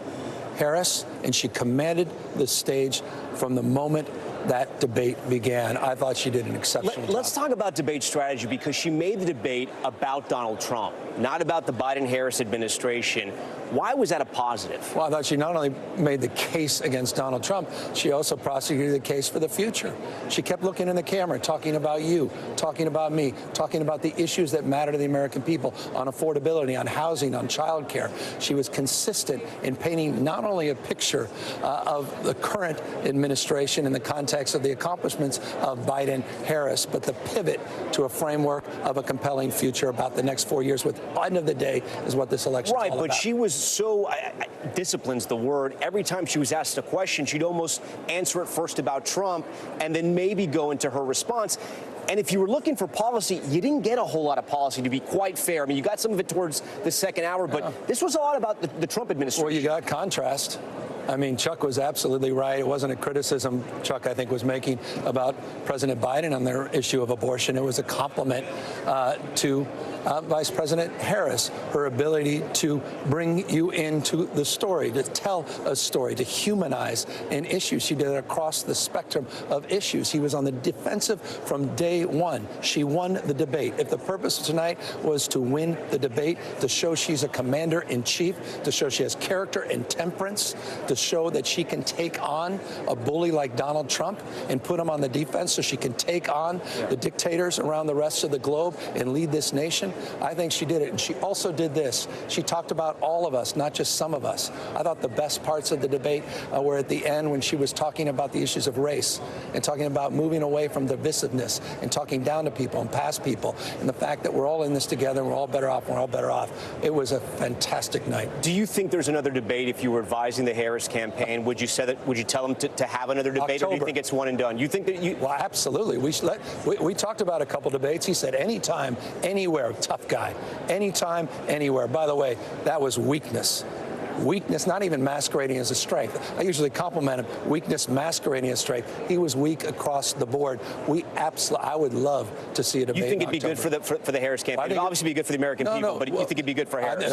S3: Harris, and she commanded the stage from the moment that debate began. I thought she did an exceptional job.
S10: Let's talk about debate strategy, because she made the debate about Donald Trump, not about the Biden-Harris administration. Why was that a positive?
S3: Well, I thought she not only made the case against Donald Trump, she also prosecuted the case for the future. She kept looking in the camera, talking about you, talking about me, talking about the issues that matter to the American people, on affordability, on housing, on child care. She was consistent in painting not only a picture of the current administration in the context of the accomplishments of Biden-Harris, but the pivot to a framework of a compelling future about the next 4 years, which, at the end of the day, is what this election is all about.
S10: Right, but she was so, discipline's the word, every time she was asked a question, she'd almost answer it first about Trump and then maybe go into her response. And if you were looking for policy, you didn't get a whole lot of policy, to be quite fair. I mean, you got some of it towards the second hour, but this was a lot about the Trump administration.
S3: Well, you got contrast. I mean, Chuck was absolutely right. It wasn't a criticism Chuck, I think, was making about President Biden on their issue of abortion. It was a compliment to Vice President Harris, her ability to bring you into the story, to tell a story, to humanize an issue. She did it across the spectrum of issues. He was on the defensive from day one. She won the debate. If the purpose of tonight was to win the debate, to show she's a commander-in-chief, to show she has character and temperance, to show that she can take on a bully like Donald Trump and put him on the defense so she can take on the dictators around the rest of the globe and lead this nation, I think she did it. And she also did this. She talked about all of us, not just some of us. I thought the best parts of the debate were at the end when she was talking about the issues of race and talking about moving away from divisiveness and talking down to people and past people, and the fact that we're all in this together and we're all better off, we're all better off. It was a fantastic night.
S10: Do you think there's another debate if you were advising the Harris campaign? Would you say that? Would you tell them to have another debate, or do you think it's one and done? You think that you?
S3: Well, absolutely. We talked about a couple debates. He said anytime, anywhere. Tough guy. Anytime, anywhere. By the way, that was weakness. Weakness, not even masquerading as a strength. I usually compliment him. Weakness masquerading as strength. He was weak across the board. I would love to see a debate.
S10: You think it'd be good for the Harris campaign? It'd obviously be good for the American people, but you think it'd be good for Harris?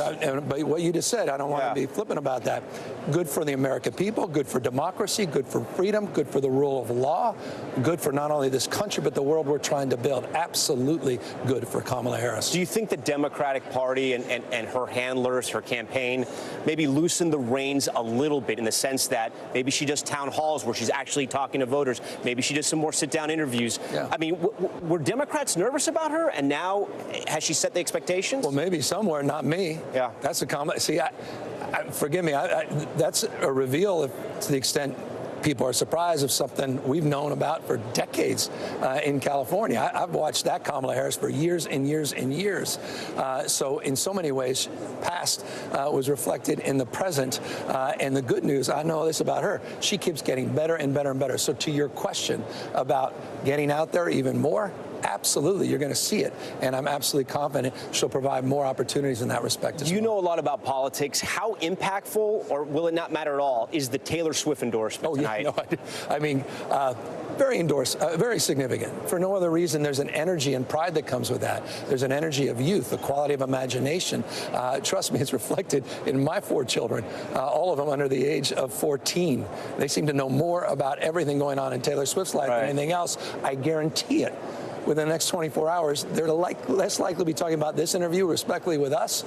S3: But what you just said, I don't want to be flippant about that. Good for the American people, good for democracy, good for freedom, good for the rule of law, good for not only this country, but the world we're trying to build. Absolutely good for Kamala Harris.
S10: Do you think the Democratic Party and her handlers, her campaign, maybe loosen the reins a little bit in the sense that maybe she does town halls where she's actually talking to voters? Maybe she does some more sit-down interviews. Yeah. I mean, were Democrats nervous about her? And now, has she set the expectations?
S3: Well, maybe somewhere, not me.
S10: Yeah.
S3: That's a comment. See, forgive me, that's a reveal to the extent people are surprised of something we've known about for decades in California. I've watched that Kamala Harris for years and years and years. So in so many ways, past was reflected in the present. And the good news, I know this about her, she keeps getting better and better and better. So to your question about getting out there even more, absolutely, you're going to see it. And I'm absolutely confident she'll provide more opportunities in that respect as well.
S10: You know a lot about politics. How impactful, or will it not matter at all, is the Taylor Swift endorsement tonight?
S3: No, I mean, very significant. For no other reason, there's an energy and pride that comes with that. There's an energy of youth, a quality of imagination. Trust me, it's reflected in my 4 children, all of them under the age of 14. They seem to know more about everything going on in Taylor Swift's life than anything else. I guarantee it. Within the next 24 hours, they're less likely to be talking about this interview, respectfully, with us,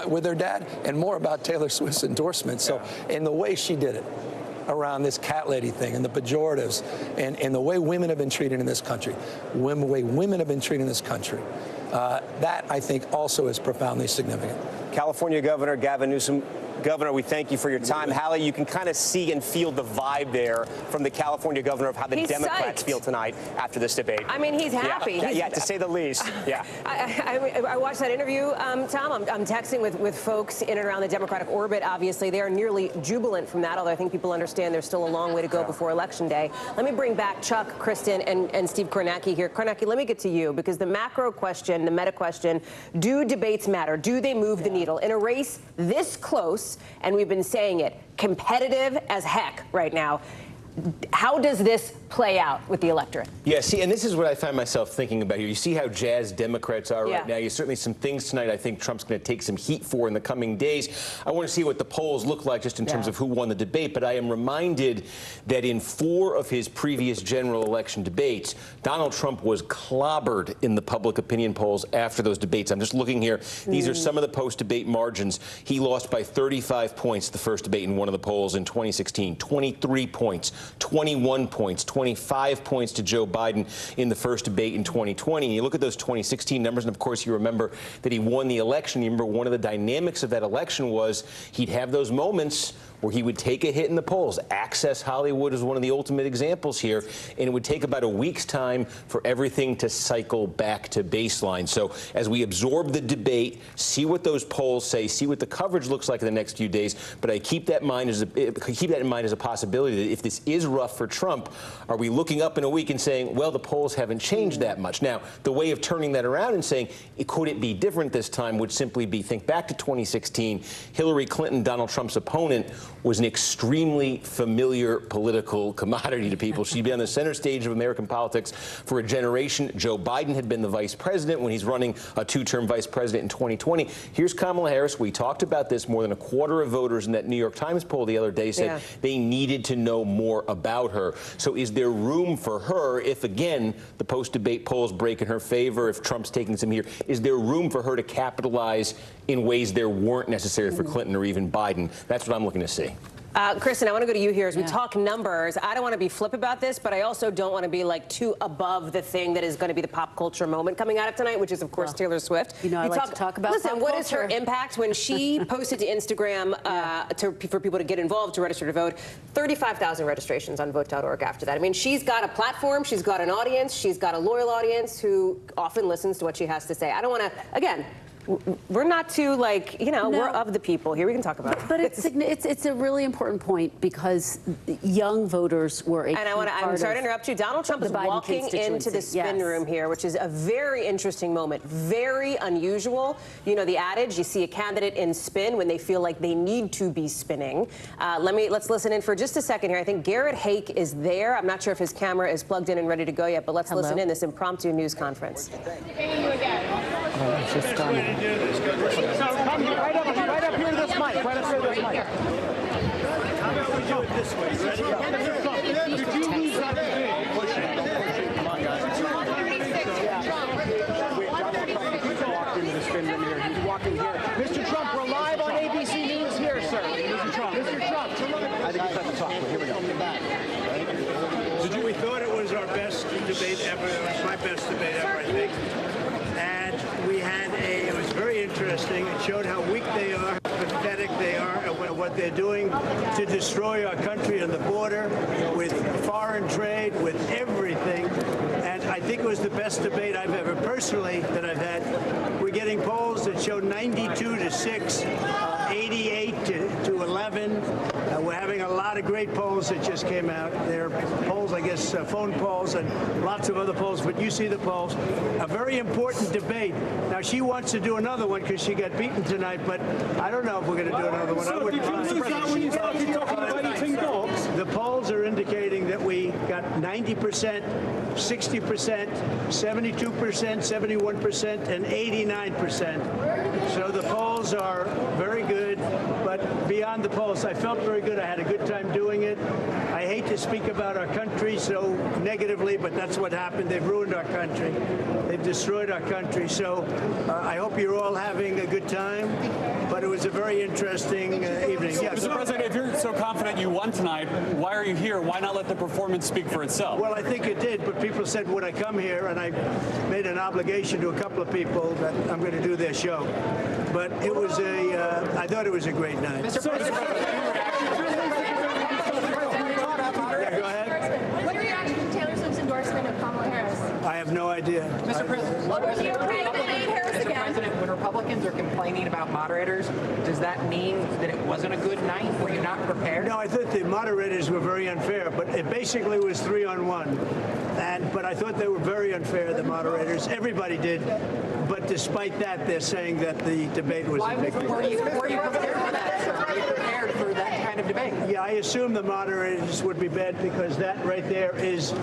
S3: with their dad, and more about Taylor Swift's endorsement. So, in the way she did it, around this cat lady thing and the pejoratives and the way women have been treated in this country, the way women have been treated in this country, that, I think, also is profoundly significant.
S10: California Governor Gavin Newsom. Governor, we thank you for your time. Hallie, you can kind of see and feel the vibe there from the California governor of how the Democrats feel tonight after this debate.
S26: I mean, he's happy.
S10: Yeah, to say the least. Yeah.
S26: I watched that interview, Tom. I'm texting with folks in and around the Democratic orbit. Obviously, they are nearly jubilant from that, although I think people understand there's still a long way to go before Election Day. Let me bring back Chuck, Kristen, and Steve Kornacki here. Kornacki, let me get to you, because the macro question, the meta question, do debates matter? Do they move the needle? In a race this close, and we've been saying it, competitive as heck right now, how does this play out with the electorate?
S4: Yeah, see, and this is what I find myself thinking about here. You see how jazzed Democrats are right now. You certainly some things tonight I think Trump's going to take some heat for in the coming days. I want to see what the polls look like just in terms of who won the debate, but I am reminded that in 4 of his previous general election debates, Donald Trump was clobbered in the public opinion polls after those debates. I'm just looking here. These are some of the post-debate margins. He lost by 35 points the first debate in one of the polls in 2016, 23 points, 21 points, 25 points to Joe Biden in the first debate in 2020. And you look at those 2016 numbers, and of course you remember that he won the election. You remember one of the dynamics of that election was he'd have those moments where he would take a hit in the polls. Access Hollywood is one of the ultimate examples here, and it would take about a week's time for everything to cycle back to baseline. So as we absorb the debate, see what those polls say, see what the coverage looks like in the next few days, but I keep that in mind as a possibility that if this is rough for Trump, are we looking up in a week and saying, well, the polls haven't changed that much? Now, the way of turning that around and saying, could it be different this time, would simply be, think back to 2016, Hillary Clinton, Donald Trump's opponent, was an extremely familiar political commodity to people. She'd been on the center stage of American politics for a generation. Joe Biden had been the vice president when he's running a 2-term vice president in 2020. Here's Kamala Harris. We talked about this. More than a quarter of voters in that New York Times poll the other day said they needed to know more about her. So is there room for her if, again, the post-debate polls break in her favor, if Trump's taking some here, is there room for her to capitalize in ways there weren't necessary for Clinton or even Biden? That's what I'm looking to see.
S26: Kristen, I want to go to you here as we talk numbers. I don't want to be flip about this, but I also don't want to be like too above the thing that is going to be the pop culture moment coming out of tonight, which is, of course, Taylor Swift.
S5: You know, I like to talk about
S26: Listen,
S5: pop
S26: what
S5: culture.
S26: is her impact when she posted to Instagram for people to get involved, to register to vote? 35,000 registrations on vote.org after that. I mean, she's got a platform, she's got an audience, she's got a loyal audience who often listens to what she has to say. I don't want to, again, we're not too, like, you know, we're of the people here. We can talk about it.
S5: But it's a really important point, because young voters were a key part of
S26: I'm sorry to interrupt you. Donald Trump is walking into the spin room here, which is a very interesting moment, very unusual. You know the adage, you see a candidate in spin when they feel like they need to be spinning. Let's listen in for just a second here. I think Garrett Hake is there. I'm not sure if his camera is plugged in and ready to go yet, but let's listen in this impromptu news conference.
S5: Just done.
S18: So come right up here to this mic. Right up here to this mic. How about we do it this way? Ready? Did you lose that debate? Come on, guys. Walked into the spin room here. He's walking here. Mr. Trump, we're live on ABC News here, sir. Mr. Trump. Mr. Trump. I think he's at the top. Here we go. We thought it was our best debate ever. It was my best debate ever, I think. And we had it was very interesting. It showed how weak they are, how pathetic they are, and what they're doing to destroy our country and the border with foreign trade, with everything. And I think it was the best debate I've ever personally that I've had. We're getting polls that show 92 to 6, 88 to 11. We're having a lot of great polls that just came out. They're polls, I guess, phone polls and lots of other polls, but you see the polls. A very important debate. Now, she wants to do another one because she got beaten tonight, but I don't know if we're going to do another one. So did you lose that when you started talking about eating dogs? The polls are indicating that we got 90%, 60%, 72%, 71%, and 89%. So the polls are very good, but beyond the polls, I felt very good. I had a good time doing it. I hate to speak about our country so negatively, but that's what happened. They've ruined our country. They've destroyed our country. So I hope you're all having a good time. But it was a very interesting evening. Yes.
S13: Mr. President, if you're so confident you won tonight, why are you here? Why not let the performance speak for itself?
S18: Well, I think it did, but people said, would I come here? And I made an obligation to a couple of people that I'm going to do their show. But it was I thought it was a great night.
S1: Mr. President,
S18: yeah, go ahead.
S1: what's your reaction to Taylor Swift's endorsement of Kamala Harris?
S18: I have no idea.
S1: Mr. President,
S2: Mr. President, when Republicans are complaining about moderators, does that mean that it wasn't a good night? Were you not prepared?
S18: No, I thought the moderators were very unfair, but it basically was 3-on-1. But I thought they were very unfair, the moderators. Everybody did. But despite that, they're saying that the debate was a big deal.
S2: Were you prepared for that, sir? Were you prepared for that kind of debate?
S18: Yeah, I assume the moderators would be bad because that right there is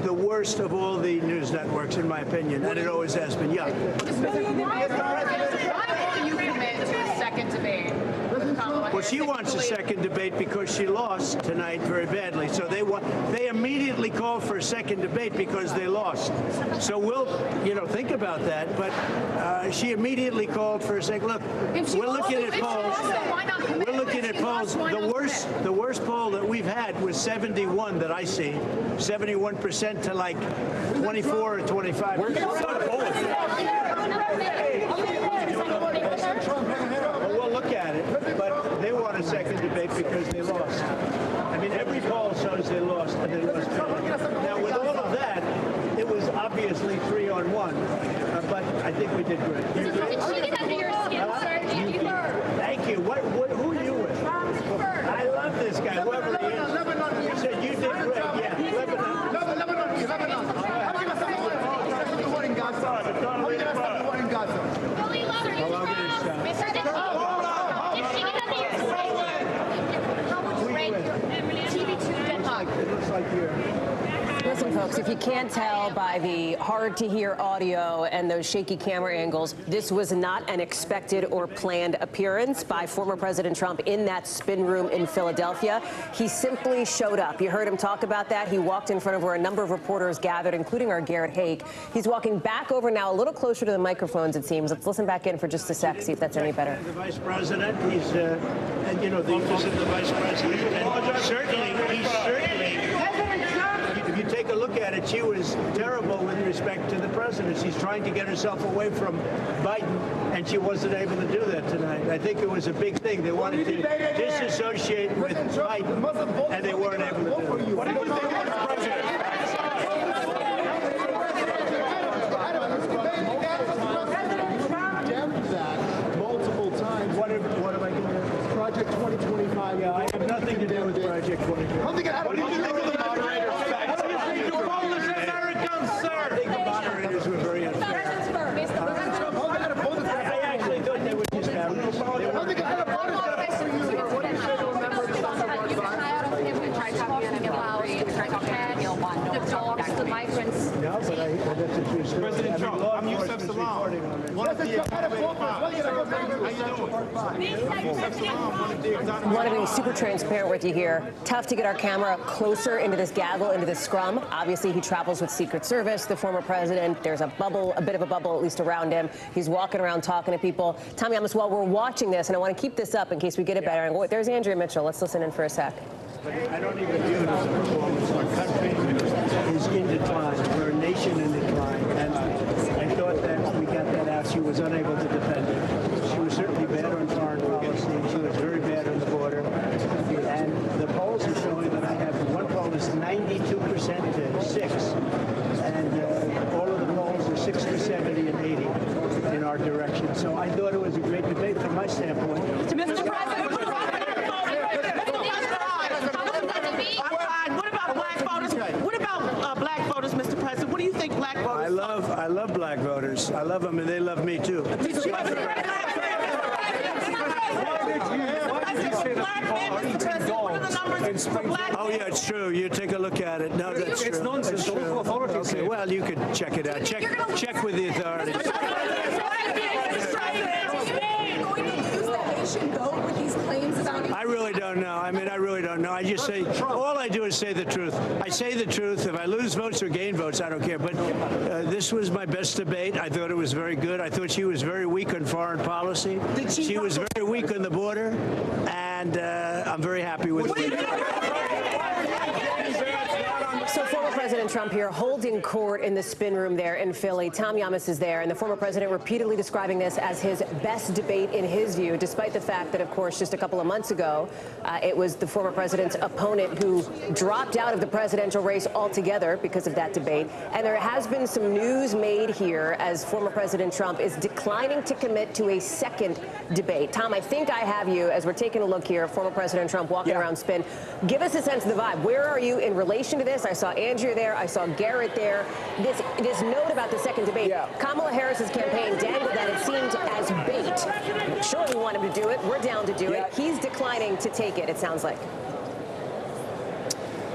S18: the worst of all the news networks, in my opinion, and it always has been. Yeah.
S1: Why will you commit to a second debate with Kamala Harris?
S18: Well, she wants a second debate because she lost tonight very badly. So they immediately called for a second debate because they lost. So we'll, think about that. But she immediately called for a second. Look, we're looking at polls. We're looking at polls. The worst poll that we've had was 71 that I see, 71% to like 24 or 25. Well, we'll look at it, but they want a second debate because they lost. I mean, every poll shows they lost, and they lost. Now, with all of that, it was obviously 3-on-1, but I think we did great. Thank you. Who are you with? I love this guy, whoever he is. You said you did great. Yeah, Lebanon.
S26: Listen, folks, if you can't tell by the hard-to-hear audio and those shaky camera angles, this was not an expected or planned appearance by former President Trump in that spin room in Philadelphia. He simply showed up. You heard him talk about that. He walked in front of where a number of reporters gathered, including our Garrett Haake. He's walking back over now, a little closer to the microphones, it seems. Let's listen back in for just a sec, see if that's any better.
S18: The vice president, he's, the office of the vice president, and certainly, if you take a look at it, she was terrible with respect to the president. She's trying to get herself away from Biden, and she wasn't able to do that tonight. I think it was a big thing. They wanted to disassociate with Biden, and they weren't able to do it. What do you think of the president? Multiple times. What am I doing? Project 2025. Yeah, I have nothing to do with Project 2025. What do you think of the moderators? I think the moderators were very unfair. I actually thought they were just average.
S1: The migrants.
S18: No, but that's a true story.
S21: President Trump, I'm Yusef Salaam.
S26: I want to be super transparent with you here. Tough to get our camera closer into this gaggle, into this scrum. Obviously, he travels with Secret Service, the former president. There's a bubble, a bit of a bubble, at least around him. He's walking around talking to people. Tom Yamas, while we're watching this, and I want to keep this up in case we get it better. And there's Andrea Mitchell. Let's listen in for a sec.
S18: I don't even view it as a performance. Our country is in decline. We're a nation in decline. And I thought that we got that out. She was unable to defend it. She was certainly bad on foreign policy. She was very bad on the border. And the polls are showing that I have one poll is 92% to 6. And all of the polls are 60, 70, and 80 in our direction. So I thought it was a great debate from my standpoint.
S1: Mr. President,
S22: what about black voters, Mr. President? What do you think black voters?
S18: I love black voters. I love them, and they love me too. Oh yeah, it's true. You take a look at it. No, that's true. It's nonsense. Okay, well, you could check it out. Check with the authorities.
S1: Going to use the Haitian vote with these claims about.
S18: really don't know. I mean, I really don't know. I just say, all I do is say the truth. I say the truth. If I lose votes or gain votes, I don't care. But this was my best debate. I thought it was very good. I thought she was very weak on foreign policy. She was very weak on the border, and I'm very happy with it.
S26: So former President Trump here holding court in the spin room there in Philly. Tom Yamas is there, and the former president repeatedly describing this as his best debate in his view, despite the fact that, of course, just a couple of months ago, it was the former president's opponent who dropped out of the presidential race altogether because of that debate. And there has been some news made here as former President Trump is declining to commit to a second debate. Tom, I think I have you, as we're taking a look here, former President Trump walking around spin. Give us a sense of the vibe. Where are you in relation to this? I saw Andrea there. I saw Garrett there. This note about the second debate. Kamala Harris's campaign dangled that it seemed as bait. Sure, we want him to do it. We're down to do it. He's declining to take it, it sounds like.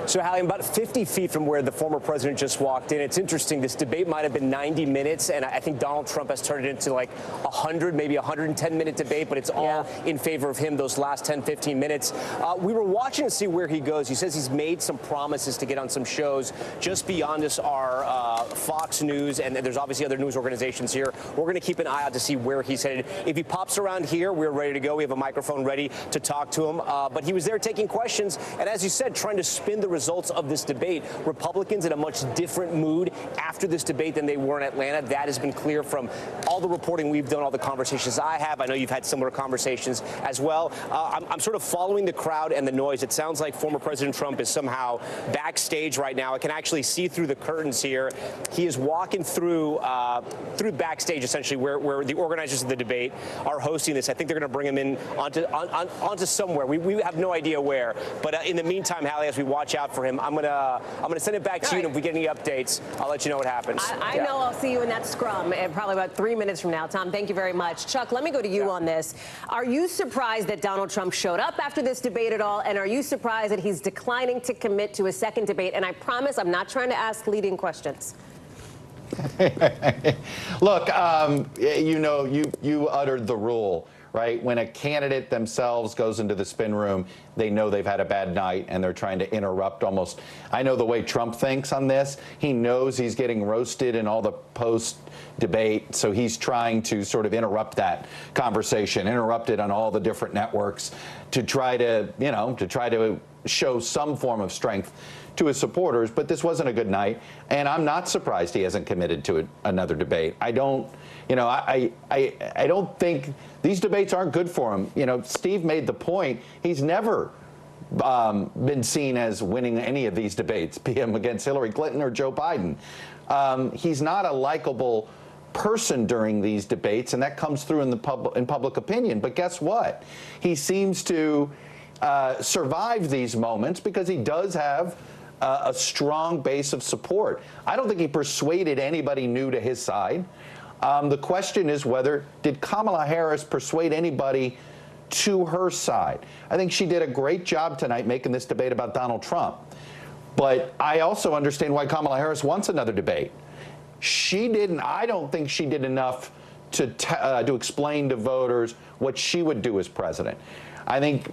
S10: So, Hallie, I'm about 50 feet from where the former president just walked in. It's interesting. This debate might have been 90 minutes, and I think Donald Trump has turned it into like 100, maybe 110-minute debate, but it's all in favor of him those last 10, 15 minutes. We were watching to see where he goes. He says he's made some promises to get on some shows just beyond us are Fox News, and there's obviously other news organizations here. We're going to keep an eye out to see where he's headed. If he pops around here, we're ready to go. We have a microphone ready to talk to him. But he was there taking questions, and as you said, trying to spin the results of this debate. Republicans in a much different mood after this debate than they were in Atlanta. That has been clear from all the reporting we've done, all the conversations I have. I know you've had similar conversations as well. I'm sort of following the crowd and the noise. It sounds like former President Trump is somehow backstage right now. I can actually see through the curtains here. He is walking through backstage, essentially, where the organizers of the debate are hosting this. I think they're going to bring him in onto somewhere. We have no idea where. But in the meantime, Hallie, as we watch out for him, I'm gonna send it back to you, and if we get any updates, I'll let you know what happens.
S26: I know I'll see you in that scrum in probably about 3 minutes from now. Tom, thank you very much. Chuck, let me go to you on this. Are you surprised that Donald Trump showed up after this debate at all? And are you surprised that he's declining to commit to a second debate? And I promise I'm not trying to ask leading questions.
S19: Look, you uttered the rule, right? When a candidate themselves goes into the spin room, they know they've had a bad night and they're trying to interrupt almost. I know the way Trump thinks on this. He knows he's getting roasted in all the post-debate, so he's trying to sort of interrupt that conversation, interrupt it on all the different networks to try to show some form of strength to his supporters. But this wasn't a good night, and I'm not surprised he hasn't committed to another debate. I don't think these debates aren't good for him. Steve made the point. He's never been seen as winning any of these debates, be him against Hillary Clinton or Joe Biden. He's not a likable person during these debates, and that comes through in public opinion. But guess what? He seems to survive these moments because he does have a strong base of support. I don't think he persuaded anybody new to his side. The question is did Kamala Harris persuade anybody to her side? I think she did a great job tonight making this debate about Donald Trump. But I also understand why Kamala Harris wants another debate. I don't think she did enough to explain to voters what she would do as president. I think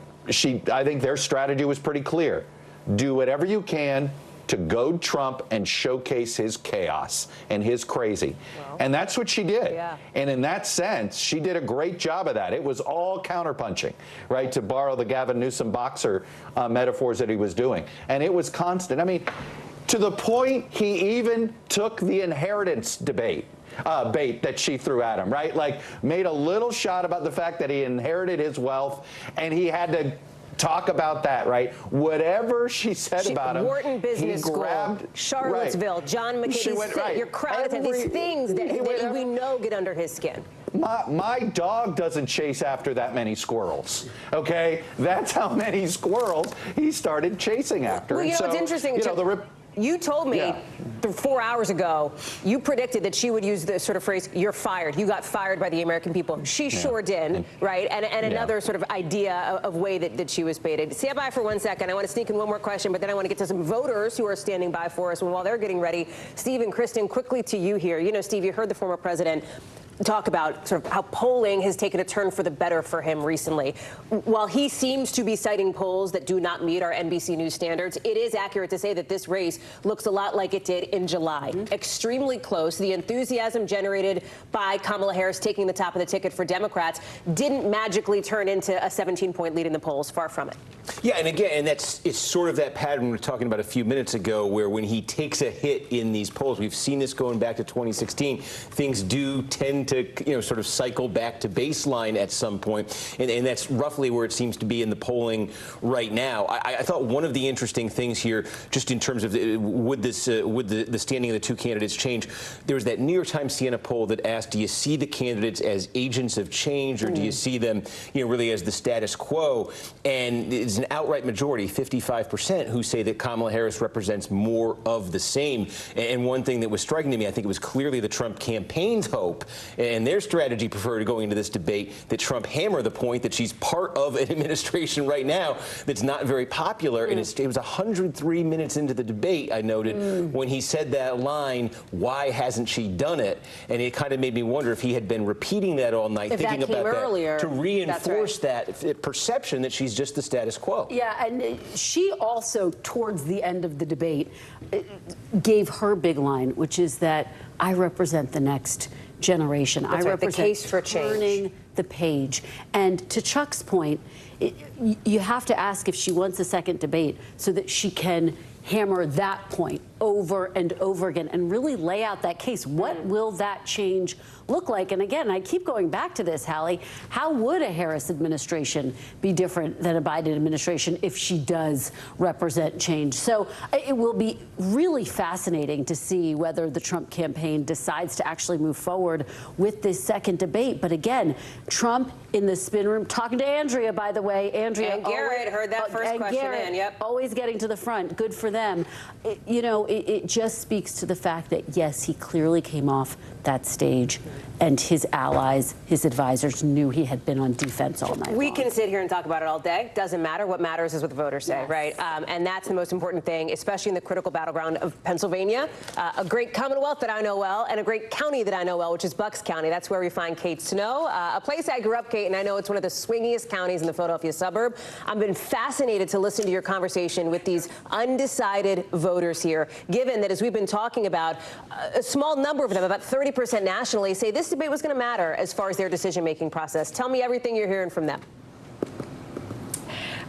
S19: their strategy was pretty clear. Do whatever you can to goad Trump and showcase his chaos and his crazy. Well, and that's what she did. Yeah. And in that sense, she did a great job of that. It was all counterpunching, right, to borrow the Gavin Newsom boxer metaphors that he was doing. And it was constant. I mean, to the point he even took the inheritance bait that she threw at him, right? Like, made a little shot about the fact that he inherited his wealth, and he had to talk about that, right? Whatever she said about him,
S26: Wharton Business School, Charlottesville, John McCain, your crowd, these things that we know get under his skin.
S19: My dog doesn't chase after that many squirrels, okay? That's how many squirrels he started chasing after.
S26: Well, it's interesting. You told me 4 hours ago, you predicted that she would use the sort of phrase, "you're fired." You got fired by the American people. She sure did, right? And another sort of idea of way that she was baited. Stand by for 1 second. I want to sneak in one more question, but then I want to get to some voters who are standing by for us while they're getting ready. Steve and Kristen, quickly to you here. Steve, you heard the former president talk about sort of how polling has taken a turn for the better for him recently. While he seems to be citing polls that do not meet our NBC News standards, it is accurate to say that this race looks a lot like it did in July. Extremely close. The enthusiasm generated by Kamala Harris taking the top of the ticket for Democrats didn't magically turn into a 17-point lead in the polls. Far from it.
S4: Yeah, and again, it's sort of that pattern we were talking about a few minutes ago, where when he takes a hit in these polls, we've seen this going back to 2016, things do tend to, sort of cycle back to baseline at some point, and that's roughly where it seems to be in the polling right now. I thought one of the interesting things here, just in terms of would the standing of the two candidates change, there was that New York Times Siena poll that asked, do you see the candidates as agents of change, or do you see them, really as the status quo? And it's an outright majority, 55%, who say that Kamala Harris represents more of the same. And one thing that was striking to me, I think it was clearly the Trump campaign's hope and their strategy preferred going into this debate that Trump hammer the point that she's part of an administration right now that's not very popular. And it was 103 minutes into the debate, I noted, when he said that line, why hasn't she done it? And it kind of made me wonder if he had been repeating that all night, thinking about that to reinforce that perception that she's just the status quo.
S5: Yeah, and she also, towards the end of the debate, gave her big line, which is that I represent the next generation.
S26: That's
S5: I
S26: right, the
S5: represent
S26: case for change.
S5: turning the page. And to Chuck's point, you have to ask if she wants a second debate so that she can hammer that point over and over again and really lay out that case. What will that change look like? And again, I keep going back to this, Hallie. How would a Harris administration be different than a Biden administration if she does represent change? So it will be really fascinating to see whether the Trump campaign decides to actually move forward with this second debate. But again, Trump in the spin room, talking to Andrea, by the way. Andrea
S26: and Garrett heard that first question
S5: Garrett,
S26: in. Yep.
S5: Always getting to the front. Good for them. It just speaks to the fact that, yes, he clearly came off that stage and his allies, his advisors, knew he had been on defense all night
S26: We
S5: long.
S26: can sit here and talk about it all day. Doesn't matter. What matters is what the voters say, right? And that's the most important thing, especially in the critical battleground of Pennsylvania, a great Commonwealth that I know well, and a great county that I know well, which is Bucks County. That's where we find Kate Snow, a place I grew up, Kate, and I know it's one of the swingiest counties in the Philadelphia suburb. I've been fascinated to listen to your conversation with these undecided voters here, given that, as we've been talking about, a small number of them, about 30% nationally, say this debate was going to matter as far as their decision-making process. Tell me everything you're hearing from them.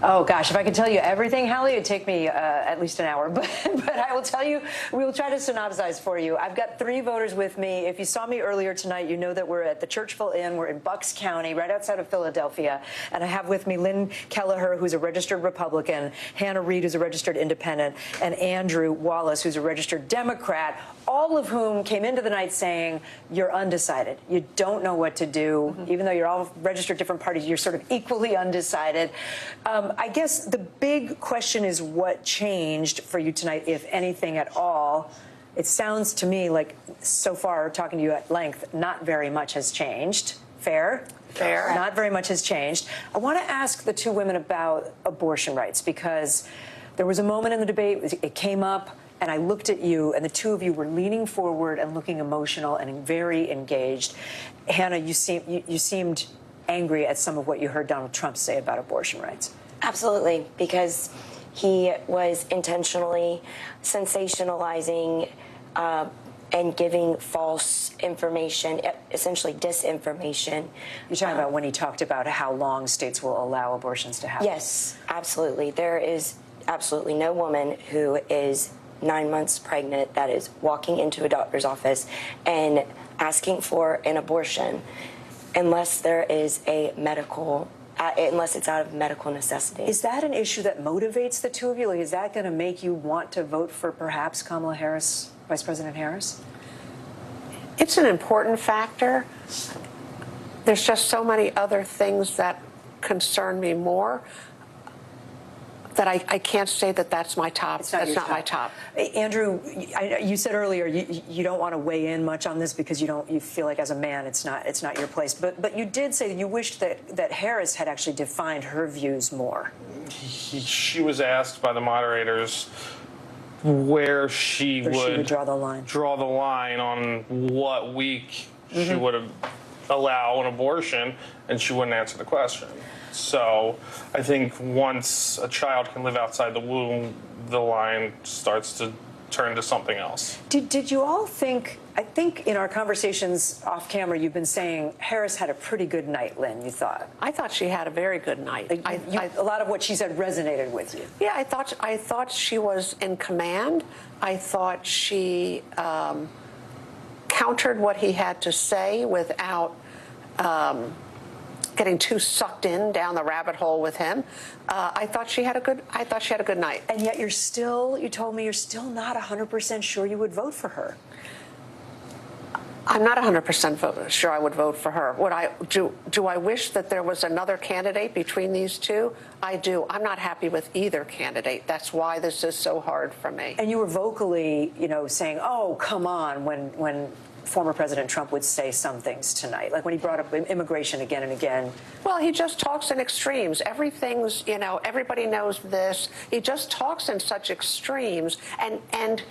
S7: Oh, gosh, if I could tell you everything, Hallie, it'd take me at least an hour. But I will tell you, we will try to synopsize for you. I've got 3 voters with me. If you saw me earlier tonight, you know that we're at the Churchville Inn. We're in Bucks County, right outside of Philadelphia. And I have with me Lynn Kelleher, who's a registered Republican, Hannah Reid, who's a registered Independent, and Andrew Wallace, who's a registered Democrat, all of whom came into the night saying, you're undecided. You don't know what to do. Even though you're all registered different parties, you're sort of equally undecided. I guess the big question is what changed for you tonight, if anything at all. It sounds to me like, so far, talking to you at length, not very much has changed. Fair? Fair. Not very much has changed. I want to ask the 2 women about abortion rights, because there was a moment in the debate, it came up, and I looked at you, and the 2 of you were leaning forward and looking emotional and very engaged. Hannah, you seemed angry at some of what you heard Donald Trump say about abortion rights.
S12: Absolutely, because he was intentionally sensationalizing and giving false information, essentially disinformation.
S7: You're talking about when he talked about how long states will allow abortions to happen?
S12: Yes, absolutely. There is absolutely no woman who is 9 months pregnant that is walking into a doctor's office and asking for an abortion unless there is a medical unless it's out of medical necessity.
S7: Is that an issue that motivates the 2 of you? Like, is that going to make you want to vote for perhaps Kamala Harris, Vice President Harris?
S15: It's an important factor. There's just so many other things that concern me more that I can't say that that's my top. That's not my top.
S7: Andrew, you said earlier you don't want to weigh in much on this because you feel like as a man it's not your place. But you did say that you wished that Harris had actually defined her views more.
S20: She was asked by the moderators where she would
S7: draw the line.
S20: Draw the line on what week she would allow an abortion, and she wouldn't answer the question. So I think once a child can live outside the womb, the line starts to turn to something else.
S7: Did you all think, I think in our conversations off camera, you've been saying Harris had a pretty good night, Lynn, you thought?
S15: I thought she had a very good night.
S7: A lot of what she said resonated with you.
S15: Yeah, I thought she was in command. I thought she countered what he had to say without getting too sucked in down the rabbit hole with him. I thought she had a good night.
S7: And yet you told me you're still not 100% sure you would vote for her.
S15: I'm not 100% sure I would vote for her. Do I wish that there was another candidate between these two? I do. I'm not happy with either candidate. That's why this is so hard for me.
S7: And you were vocally, saying, "Oh, come on," when former President Trump would say some things tonight, like when he brought up immigration again and again.
S15: Well, he just talks in extremes. Everything's, everybody knows this. He just talks in such extremes, and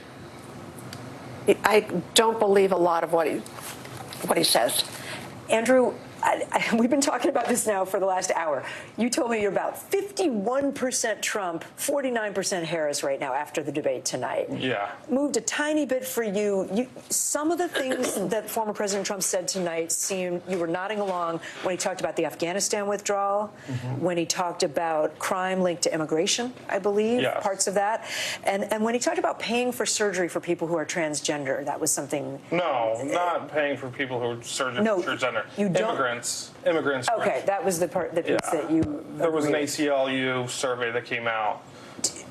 S15: I don't believe a lot of what he says.
S7: Andrew, we've been talking about this now for the last hour. You told me you're about 51% Trump, 49% Harris right now after the debate tonight.
S20: Yeah.
S7: Moved a tiny bit for you. Some of the things that former President Trump said tonight seemed, you were nodding along when he talked about the Afghanistan withdrawal, when he talked about crime linked to immigration, I believe, parts of that. And when he talked about paying for surgery for people who are transgender, that was something.
S20: No, not paying for people who are transgender.
S7: You don't.
S20: Immigrants.
S7: Okay, that was the part, the piece that you.
S20: There was an ACLU survey that came out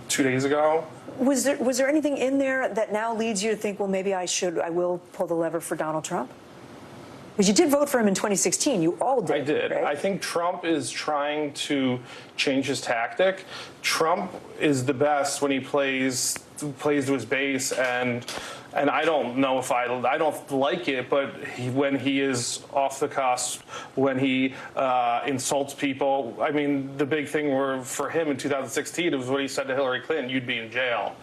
S20: 2 days ago.
S7: Was there anything in there that now leads you to think, well, maybe I will pull the lever for Donald Trump? Because you did vote for him in 2016. You all did.
S20: I did.
S7: Right?
S20: I think Trump is trying to change his tactic. Trump is the best when he plays to his base, and I don't know if I don't like it, but when he is off the cusp, when he insults people, I mean, the big thing for him in 2016, it was what he said to Hillary Clinton: "You'd be in jail."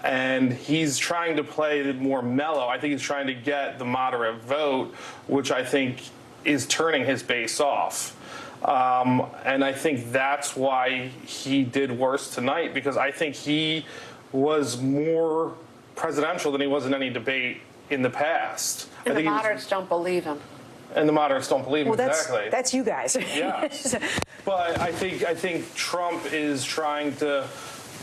S20: And he's trying to play more mellow. I think he's trying to get the moderate vote, which I think is turning his base off. And I think that's why he did worse tonight, because I think he was more presidential than he was in any debate in the past.
S15: And the moderates don't believe him.
S20: And the moderates don't believe him,
S7: exactly. That's you guys.
S20: Yes. But I think Trump is trying to.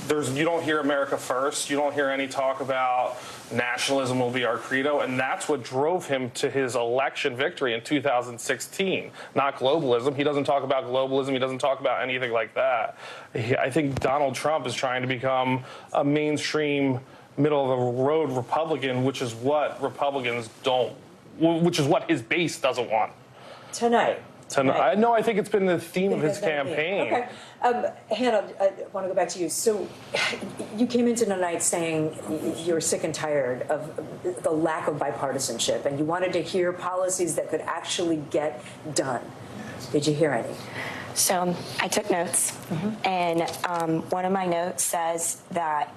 S20: You don't hear America first. You don't hear any talk about nationalism will be our credo, and that's what drove him to his election victory in 2016. Not globalism. He doesn't talk about globalism. He doesn't talk about anything like that. I think Donald Trump is trying to become a mainstream, middle-of-the-road Republican, which is what Republicans don't. Which is what his base doesn't want.
S7: Tonight.
S20: No, I think it's been the theme of his campaign.
S7: Okay. Hannah, I want to go back to you. So you came into tonight saying you were sick and tired of the lack of bipartisanship, and you wanted to hear policies that could actually get done. Did you hear any?
S12: So I took notes, and one of my notes says that,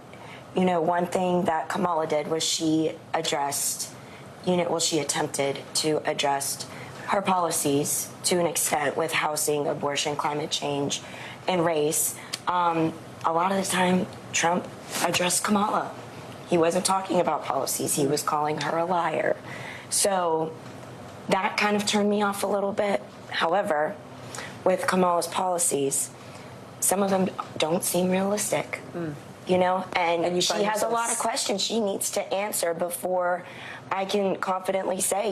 S12: one thing that Kamala did was she attempted to address her policies to an extent with housing, abortion, climate change, and race. A lot of the time, Trump addressed Kamala. He wasn't talking about policies. He was calling her a liar. So that kind of turned me off a little bit. However, with Kamala's policies, some of them don't seem realistic, and she has a lot of questions she needs to answer before I can confidently say,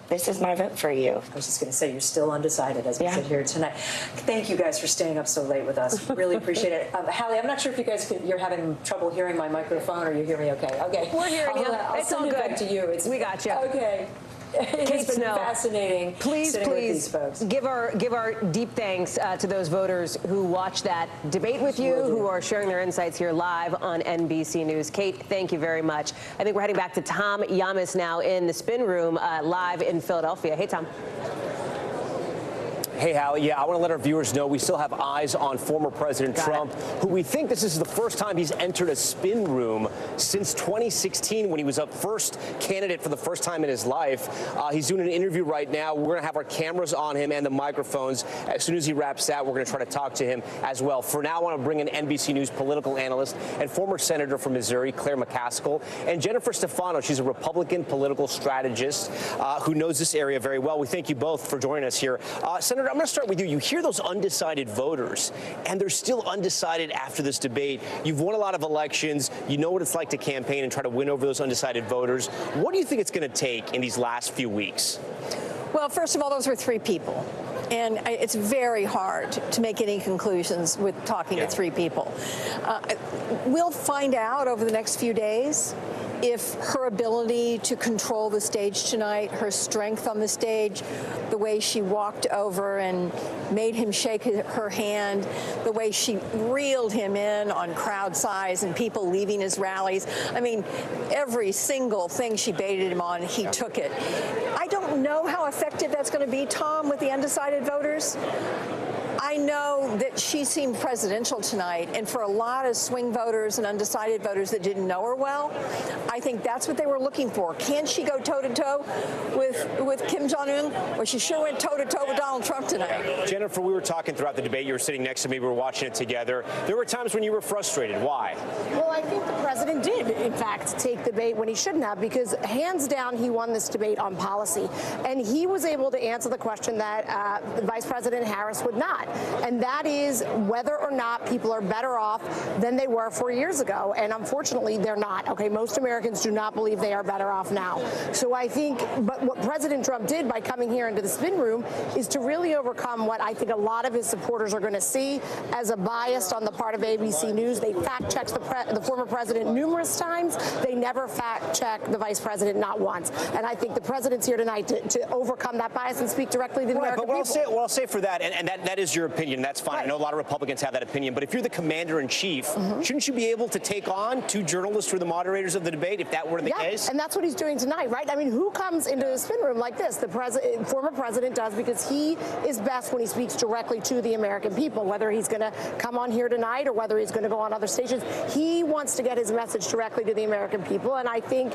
S12: this is my vote for you.
S7: I was just going to say, you're still undecided as we sit here tonight. Thank you guys for staying up so late with us. Really appreciate it. Hallie, I'm not sure if you're having trouble hearing my microphone, or you hear me okay. Okay.
S26: We're hearing you.
S7: I'll send it back to you.
S26: We got you.
S7: Okay. It's been fascinating.
S26: Please
S7: with these folks.
S26: give our deep thanks to those voters who watched that debate with you, who are sharing their insights here live on NBC News. Kate, thank you very much. I think we're heading back to Tom Yamas now in the spin room live in Philadelphia. Hey, Tom.
S10: Hey, Hallie. Yeah, I want to let our viewers know we still have eyes on former President Trump, who we think this is the first time he's entered a spin room since 2016 when he was up first candidate for the first time in his life. He's doing an interview right now. We're going to have our cameras on him and the microphones. As soon as he wraps that, we're going to try to talk to him as well. For now, I want to bring in NBC News political analyst and former senator from Missouri, Claire McCaskill, and Jennifer Stefano. She's a Republican political strategist who knows this area very well. We thank you both for joining us here. Senator, I'm going to start with you. You hear those undecided voters, and they're still undecided after this debate. You've won a lot of elections. You know what it's like to campaign and try to win over those undecided voters. What do you think it's going to take in these last few weeks?
S6: Well, first of all, those were three people. And it's very hard to make any conclusions with talking to three people. We'll find out over the next few days if her ability to control the stage tonight, her strength on the stage, the way she walked over and made him shake her hand, the way she reeled him in on crowd size and people leaving his rallies. I mean, every single thing she baited him on, he took it. I don't know how effective that's going to be, Tom, with the undecided voters. I know that she seemed presidential tonight, and for a lot of swing voters and undecided voters that didn't know her well, I think that's what they were looking for. Can she go toe-to-toe with Kim Jong-un? Well, she sure went toe-to-toe with Donald Trump tonight.
S10: Jennifer, we were talking throughout the debate. You were sitting next to me. We were watching it together. There were times when you were frustrated. Why?
S9: Well, I think the president did, in fact, take the bait when he shouldn't have, because hands down, he won this debate on policy. And he was able to answer the question that Vice President Harris would not. And that is whether or not people are better off than they were 4 years ago. And unfortunately, they're not. Okay, most Americans do not believe they are better off now. So I think, but what President Trump did by coming here into the spin room is to really overcome what I think a lot of his supporters are going to see as a bias on the part of ABC News. They fact-checked the former president numerous times. They never fact-checked the vice president, not once. And I think the president's here tonight to overcome that bias and speak directly to the American people.
S10: But I'll say for that, and that is your opinion. That's fine. Right. I know a lot of Republicans have that opinion. But if you're the commander-in-chief, shouldn't you be able to take on two journalists or the moderators of the debate if that were the case?
S9: And that's what he's doing tonight, right? I mean, who comes into a spin room like this? The former president does, because he is best when he speaks directly to the American people, whether he's going to come on here tonight or whether he's going to go on other stations. He wants to get his message directly to the American people. And I think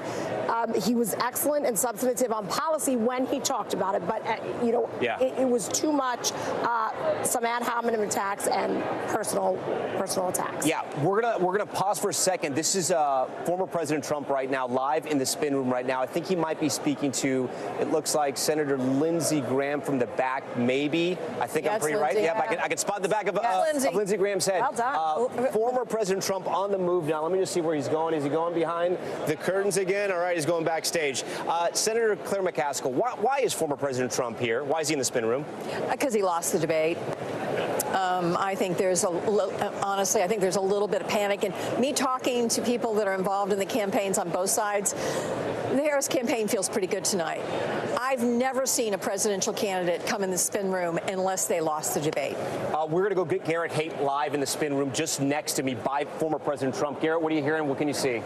S9: he was excellent and substantive on policy when he talked about it. But, it was too much, some ad hominem attacks and personal attacks.
S10: Yeah, we're gonna pause for a second. This is former President Trump right now, live in the spin room right now. I think he might be speaking to, it looks like Senator Lindsey Graham from the back, maybe. I think I'm pretty right. Yeah, I can spot the back of Lindsey Graham's head.
S9: Well done.
S10: Former President Trump on the move now. Let me just see where he's going. Is he going behind the curtains again? All right, he's going backstage. Senator Claire McCaskill, why is former President Trump here? Why is he in the spin room?
S6: Because he lost the debate. I think honestly, I think there's a little bit of panic. And me talking to people that are involved in the campaigns on both sides, the Harris campaign feels pretty good tonight. I've never seen a presidential candidate come in the spin room unless they lost the debate.
S10: We're going to go get Garrett Haight live in the spin room just next to me by former President Trump. Garrett, what are you hearing? What can you see?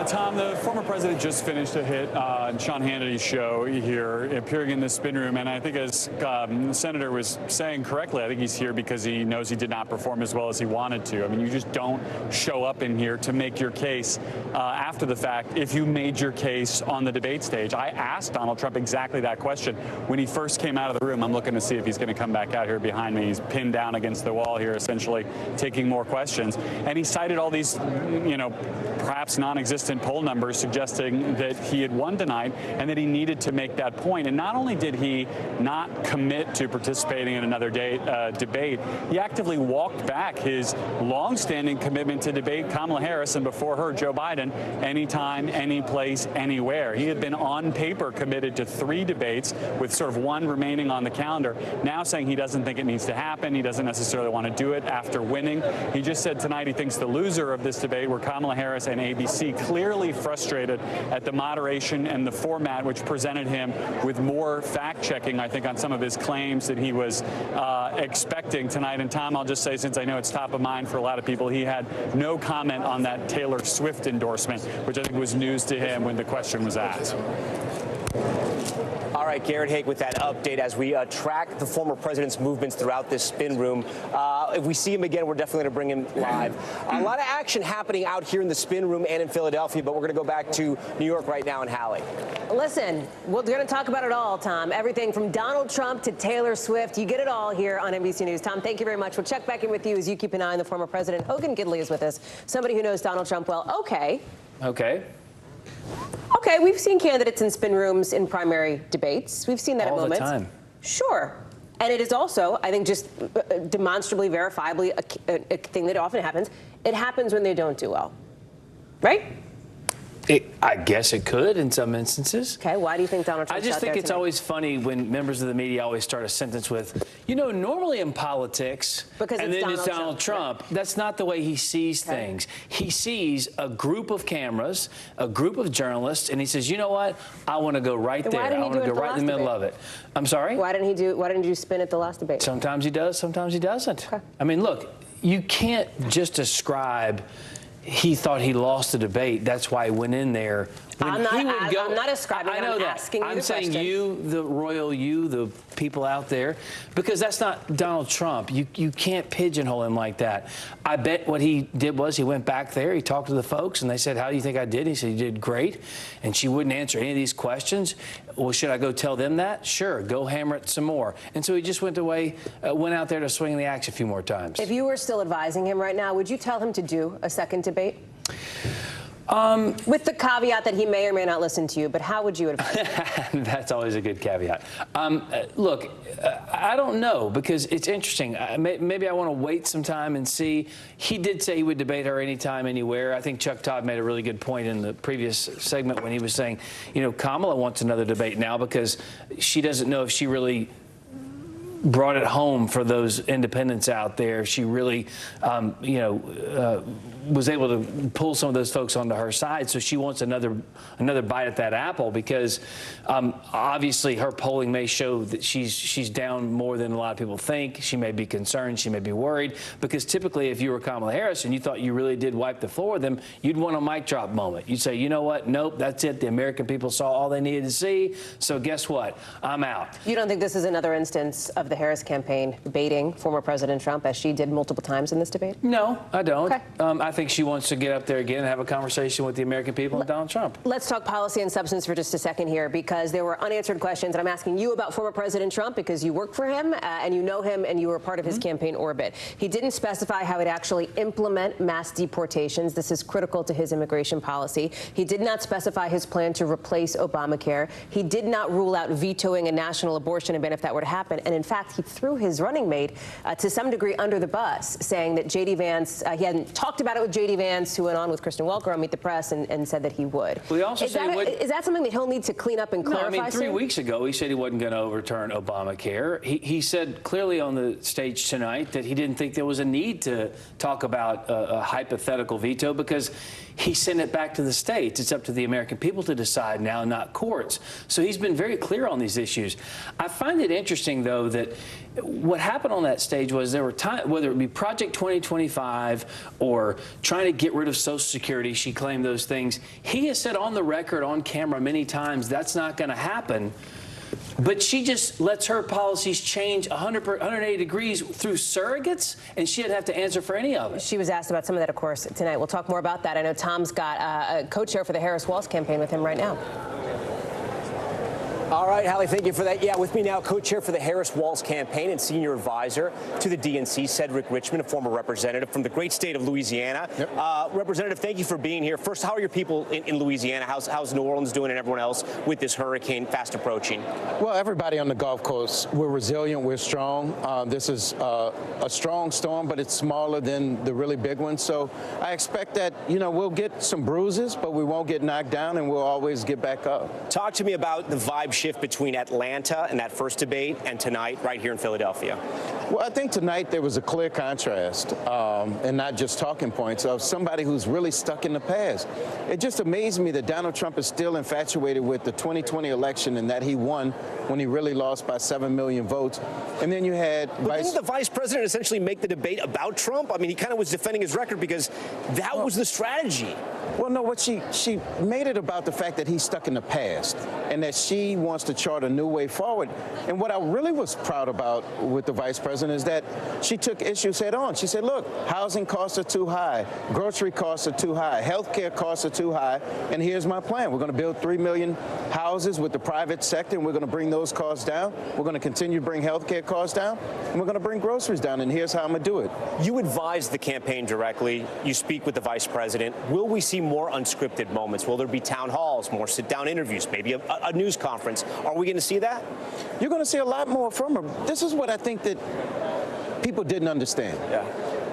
S13: Tom, the former president just finished a hit on Sean Hannity's show here, appearing in the spin room. And I think, as the senator was saying correctly, I think he's here because he knows he did not perform as well as he wanted to. I mean, you just don't show up in here to make your case after the fact if you made your case on the debate stage. I asked Donald Trump exactly that question when he first came out of the room. I'm looking to see if he's going to come back out here behind me. He's pinned down against the wall here, essentially taking more questions. And he cited all these, perhaps non-existent poll numbers suggesting that he had won tonight and that he needed to make that point. And not only did he not commit to participating in another debate, he actively walked back his long-standing commitment to debate Kamala Harris and before her Joe Biden anytime, any place, anywhere. He had been on paper committed to 3 debates with sort of 1 remaining on the calendar, now saying he doesn't think it needs to happen. He doesn't necessarily want to do it after winning. He just said tonight he thinks the loser of this debate were Kamala Harris and ABC, clearly frustrated at the moderation and the format, which presented him with more fact-checking, I think, on some of his claims that he was expecting tonight. And Tom, I'll just say, since I know it's top of mind for a lot of people, he had no comment on that Taylor Swift endorsement, which I think was news to him when the question was asked.
S10: All right, Garrett Haig with that update as we track the former president's movements throughout this spin room. If we see him again, we're definitely going to bring him live. A lot of action happening out here in the spin room and in Philadelphia, but we're going to go back to New York right now and Hallie.
S26: Listen, we're going to talk about it all, Tom. Everything from Donald Trump to Taylor Swift. You get it all here on NBC News. Tom, thank you very much. We'll check back in with you as you keep an eye on the former president. Hogan Gidley is with us, somebody who knows Donald Trump well. Okay, we've seen candidates in spin rooms in primary debates. We've seen that at moments.
S13: All the time.
S26: Sure. And it is also, I think, just demonstrably, verifiably a thing that often happens. It happens when they don't do well, right?
S8: I guess it could in some instances.
S26: Okay, why do you think Donald Trump?
S8: I just think it's always funny when members of the media always start a sentence with, you know, normally in politics, and then it's Donald Trump. Right? That's not the way he sees things. He sees a group of cameras, a group of journalists, and he says, you know what? I want to go right there. I want to go right in the middle of it. I'm sorry?
S26: Why didn't you spin at the last debate?
S8: Sometimes he does, sometimes he doesn't. Okay. I mean, look, you can't just ascribe he thought he lost the debate. That's why he went in there.
S26: I'm not ascribing. I'm asking you the question.
S8: I'm saying you, the royal you, the people out there, because that's not Donald Trump. You can't pigeonhole him like that. I bet what he did was he went back there, he talked to the folks, and they said, how do you think I did? He said, you did great. And she wouldn't answer any of these questions. Well, should I go tell them that? Sure, go hammer it some more. And so he just went out there to swing the axe a few more times.
S26: If you were still advising him right now, would you tell him to do a second debate? With the caveat that he may or may not listen to you, but how would you advise him?
S8: That's always a good caveat. Look, I don't know, because it's interesting. Maybe I want to wait some time and see. He did say he would debate her anytime, anywhere. I think Chuck Todd made a really good point in the previous segment when he was saying, you know, Kamala wants another debate now because she doesn't know if she really brought it home for those independents out there. If she really, was able to pull some of those folks onto her side. So she wants another bite at that apple because obviously her polling may show that she's down more than a lot of people think. She may be concerned. She may be worried because typically if you were Kamala Harris and you thought you really did wipe the floor with them, you'd want a mic drop moment. You'd say, you know what? Nope, that's it. The American people saw all they needed to see. So guess what? I'm out.
S26: You don't think this is another instance of the Harris campaign baiting former President Trump as she did multiple times in this debate?
S8: No, I don't. Okay. I think she wants to get up there again and have a conversation with the American people and Donald Trump.
S26: Let's talk policy and substance for just a second here, because there were unanswered questions, and I'm asking you about former President Trump because you work for him and you know him and you were part of his campaign orbit. He didn't specify how he'd actually implement mass deportations. This is critical to his immigration policy. He did not specify his plan to replace Obamacare. He did not rule out vetoing a national abortion ban if that were to happen. And in fact, he threw his running mate to some degree under the bus, saying that J.D. Vance, he hadn't talked about it with J.D. Vance, who went on with Kristen Welker on Meet the Press and said that he would.
S8: Well, he also
S26: is that something that he'll need to clean up and clarify?
S8: No, I mean, 3 weeks ago, he said he wasn't going to overturn Obamacare. He said clearly on the stage tonight that he didn't think there was a need to talk about a hypothetical veto because he sent it back to the states. It's up to the American people to decide now, not courts. So he's been very clear on these issues. I find it interesting, though, that what happened on that stage was there were times, whether it be Project 2025 or trying to get rid of Social Security, she claimed those things. He has said on the record, on camera many times, that's not going to happen. But she just lets her policies change 180 degrees through surrogates, and she didn't have to answer for any of it.
S26: She was asked about some of that, of course, tonight. We'll talk more about that. I know Tom's got a co-chair for the Harris-Walz campaign with him right now.
S10: All right, Hallie, thank you for that. Yeah, with me now, co-chair for the Harris-Walz campaign and senior advisor to the DNC, Cedric Richmond, a former representative from the great state of Louisiana. Yep. Representative, thank you for being here. First, how are your people in Louisiana? How's New Orleans doing and everyone else with this hurricane fast approaching?
S14: Well, everybody on the Gulf Coast, we're resilient, we're strong. This is a strong storm, but it's smaller than the really big one. So I expect that, we'll get some bruises, but we won't get knocked down, and we'll always get back up.
S10: Talk to me about the vibe shift between Atlanta and that first debate and tonight right here in Philadelphia.
S14: Well, I think tonight there was a clear contrast and not just talking points of somebody who's really stuck in the past. It just amazed me that Donald Trump is still infatuated with the 2020 election and that he won when he really lost by 7 million votes. And then you had
S10: didn't the vice president essentially make the debate about Trump? I mean, he kind of was defending his record because that was the strategy.
S14: Well, no, what she made it about the fact that he's stuck in the past and that she wants to chart a new way forward. And what I really was proud about with the vice president is that she took issues head on. She said, look, housing costs are too high, grocery costs are too high, healthcare costs are too high, and here's my plan. We're going to build 3 million houses with the private sector, and we're going to bring those costs down. We're going to continue to bring healthcare costs down, and we're going to bring groceries down, and here's how I'm going to do it.
S10: You advise the campaign directly. You speak with the vice president. Will we see more unscripted moments? Will there be town halls, more sit-down interviews, maybe a news conference? Are we going to see that?
S14: You're going to see a lot more from her. This is what I think that people didn't understand.
S10: Yeah.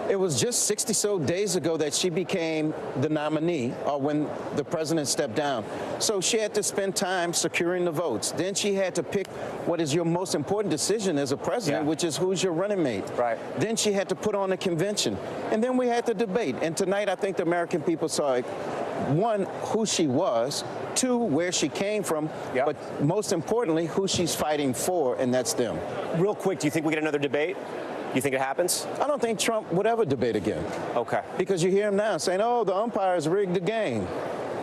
S14: It was just 60-so days ago that she became the nominee, or when the president stepped down. So she had to spend time securing the votes. Then she had to pick what is your most important decision as a president, which is who's your running mate.
S10: Right.
S14: Then she had to put on a convention. And then we had the debate. And tonight, I think the American people saw it. One, who she was. Two, where she came from. But most importantly, who she's fighting for, and that's them.
S10: Real quick, do you think we get another debate? You think it happens?
S14: I don't think Trump would ever debate again.
S10: Okay.
S14: Because you hear him now saying, oh, the umpires rigged the game.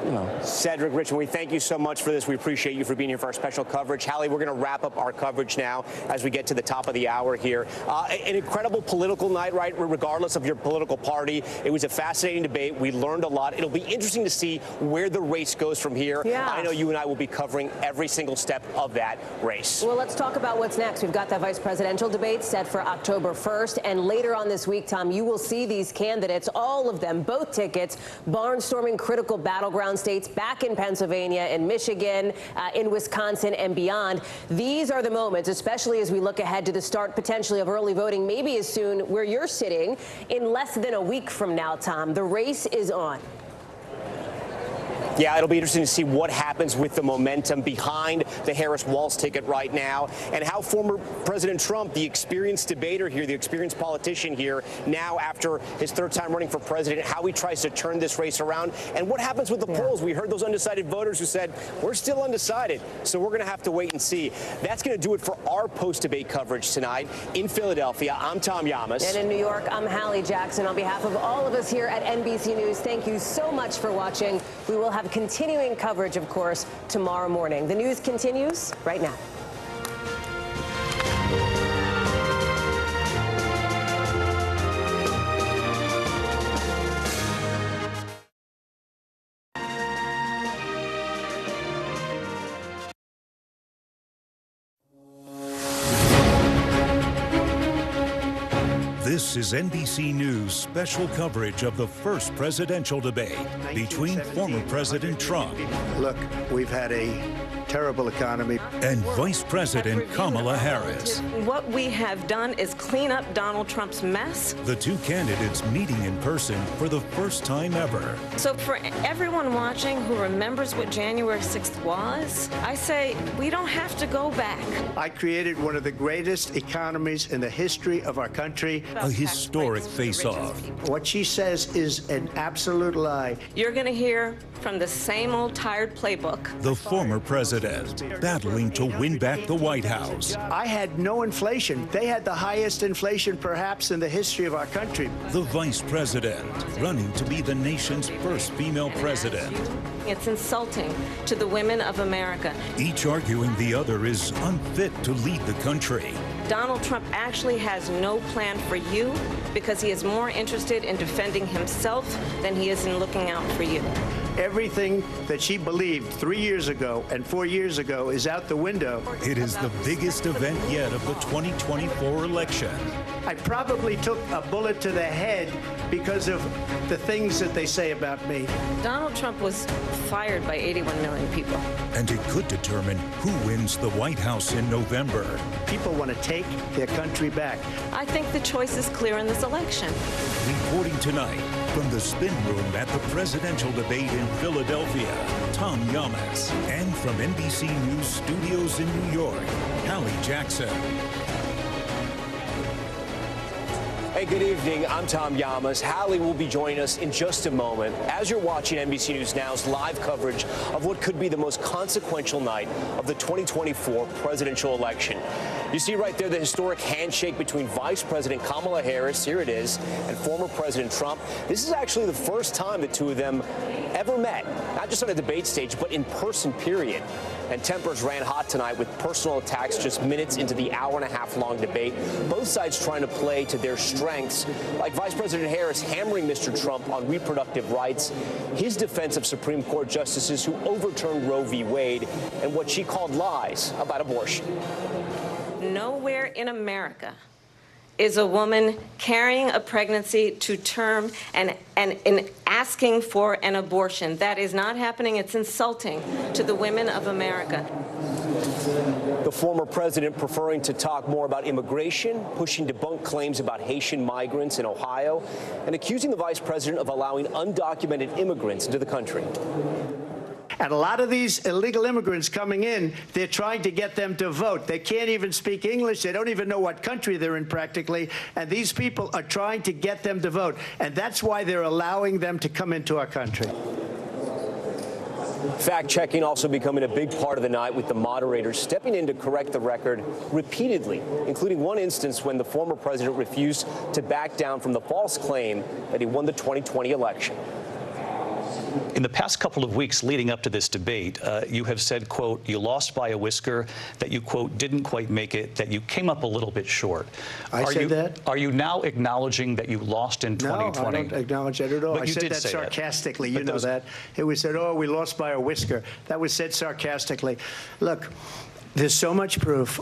S14: You know.
S10: Cedric Richmond, we thank you so much for this. We appreciate you for being here for our special coverage. Hallie, we're going to wrap up our coverage now as we get to the top of the hour here. An incredible political night, right? Regardless of your political party. It was a fascinating debate. We learned a lot. It'll be interesting to see where the race goes from here.
S26: Yeah.
S10: I know you and I will be covering every single step of that race.
S26: Well, let's talk about what's next. We've got that vice presidential debate set for October 1st. And later on this week, Tom, you will see these candidates, all of them, both tickets, barnstorming critical battleground states back in Pennsylvania and Michigan, in Wisconsin and beyond. These are the moments, especially as we look ahead to the start potentially of early voting, maybe as soon where you're sitting in less than a week from now, Tom. The race is on.
S10: Yeah, it'll be interesting to see what happens with the momentum behind the Harris-Walz ticket right now, and how former President Trump, the experienced debater here, the experienced politician here, now after his third time running for president, how he tries to turn this race around, and what happens with the polls. We heard those undecided voters who said, we're still undecided, so we're going to have to wait and see. That's going to do it for our post-debate coverage tonight. In Philadelphia, I'm Tom Yamas.
S26: And in New York, I'm Hallie Jackson. On behalf of all of us here at NBC News, thank you so much for watching. We will have continuing coverage, of course, tomorrow morning. The news continues right now.
S11: This is NBC News special coverage of the first presidential debate between former President Trump.
S18: Look, we've had a terrible economy.
S11: And Vice President Kamala Harris.
S16: What we have done is clean up Donald Trump's mess.
S11: The two candidates meeting in person for the first time ever.
S16: So for everyone watching who remembers what January 6th was, I say we don't have to go back.
S18: I created one of the greatest economies in the history of our country.
S11: A historic face-off.
S18: What she says is an absolute lie.
S16: You're going to hear from the same old tired playbook.
S11: The former president battling to win back the White House.
S18: I had no inflation. They had the highest inflation perhaps in the history of our country.
S11: The vice president running to be the nation's first female president.
S16: It's insulting to the women of America.
S11: Each arguing the other is unfit to lead the country.
S16: Donald Trump actually has no plan for you because he is more interested in defending himself than he is in looking out for you.
S18: Everything that she believed 3 years ago and 4 years ago is out the window.
S11: It is the biggest event yet of the 2024 election.
S18: I probably took a bullet to the head because of the things that they say about me.
S16: Donald Trump was fired by 81 million people.
S11: And it could determine who wins the White House in November.
S18: People want to take their country back.
S16: I think the choice is clear in this election.
S11: Reporting tonight from the spin room at the presidential debate in Philadelphia, Tom Yamas. And from NBC News Studios in New York, Hallie Jackson.
S10: Hey, good evening. I'm Tom Llamas. Hallie will be joining us in just a moment as you're watching NBC News Now's live coverage of what could be the most consequential night of the 2024 presidential election. You see right there the historic handshake between Vice President Kamala Harris, here it is, and former President Trump. This is actually the first time the two of them ever met, not just on a debate stage, but in person, period. And tempers ran hot tonight with personal attacks just minutes into the hour-and-a-half-long debate. Both sides trying to play to their strengths, like Vice President Harris hammering Mr. Trump on reproductive rights, his defense of Supreme Court justices who overturned Roe v. Wade, and what she called lies about abortion.
S16: Nowhere in America is a woman carrying a pregnancy to term and asking for an abortion. That is not happening. It's insulting to the women of America.
S10: The former president preferring to talk more about immigration, pushing debunked claims about Haitian migrants in Ohio, and accusing the vice president of allowing undocumented immigrants into the country.
S21: And a lot of these illegal immigrants coming in, they're trying to get them to vote. They can't even speak English. They don't even know what country they're in practically. And these people are trying to get them to vote. And that's why they're allowing them to come into our country.
S10: Fact-checking also becoming a big part of the night, with the moderators stepping in to correct the record repeatedly, including one instance when the former president refused to back down from the false claim that he won the 2020 election.
S2: In the past couple of weeks leading up to this debate, you have said, quote, you lost by a whisker, that you, quote, didn't quite make it, that you came up a little bit short.
S21: I said that?
S2: Are you now acknowledging that you lost in 2020?
S21: No, I don't acknowledge that at all.
S2: But
S21: I
S2: you
S21: said
S2: did
S21: that
S2: say
S21: sarcastically.
S2: That.
S21: You know that. It was said, oh, we lost by a whisker. That was said sarcastically. Look, there's so much proof.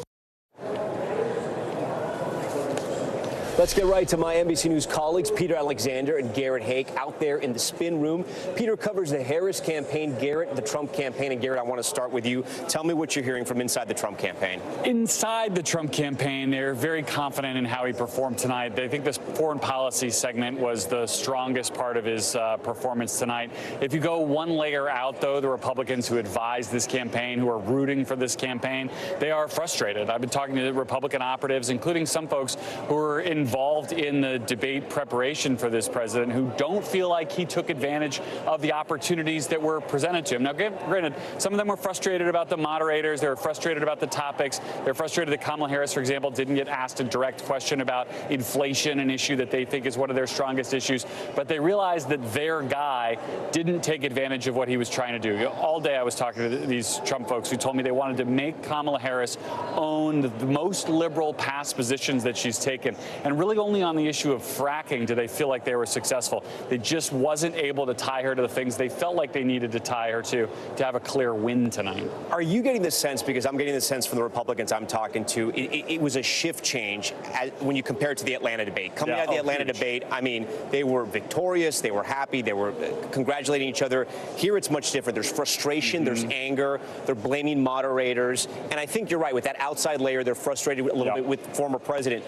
S10: Let's get right to my NBC News colleagues, Peter Alexander and Garrett Hake, out there in the spin room. Peter covers the Harris campaign, Garrett, the Trump campaign. And Garrett, I want to start with you. Tell me what you're hearing from inside the Trump campaign.
S13: Inside the Trump campaign, they're very confident in how he performed tonight. They think this foreign policy segment was the strongest part of his performance tonight. If you go one layer out, though, the Republicans who advised this campaign, who are rooting for this campaign, they are frustrated. I've been talking to Republican operatives, including some folks who are involved in the debate preparation for this president, who don't feel like he took advantage of the opportunities that were presented to him. Now, granted, some of them were frustrated about the moderators. They were frustrated about the topics. They're frustrated that Kamala Harris, for example, didn't get asked a direct question about inflation, an issue that they think is one of their strongest issues. But they realized that their guy didn't take advantage of what he was trying to do. All day I was talking to these Trump folks who told me they wanted to make Kamala Harris own the most liberal past positions that she's taken. And really only on the issue of fracking do they feel like they were successful. They just wasn't able to tie her to the things they felt like they needed to tie her to have a clear win tonight.
S10: Are you getting the sense, because I'm getting the sense from the Republicans I'm talking to, it was a shift change when you compare it to the Atlanta debate? Coming out of the Atlanta debate, I mean, they were victorious, they were happy, they were congratulating each other. Here it's much different. There's frustration, there's anger, they're blaming moderators. And I think you're right, with that outside layer, they're frustrated a little bit with the former president.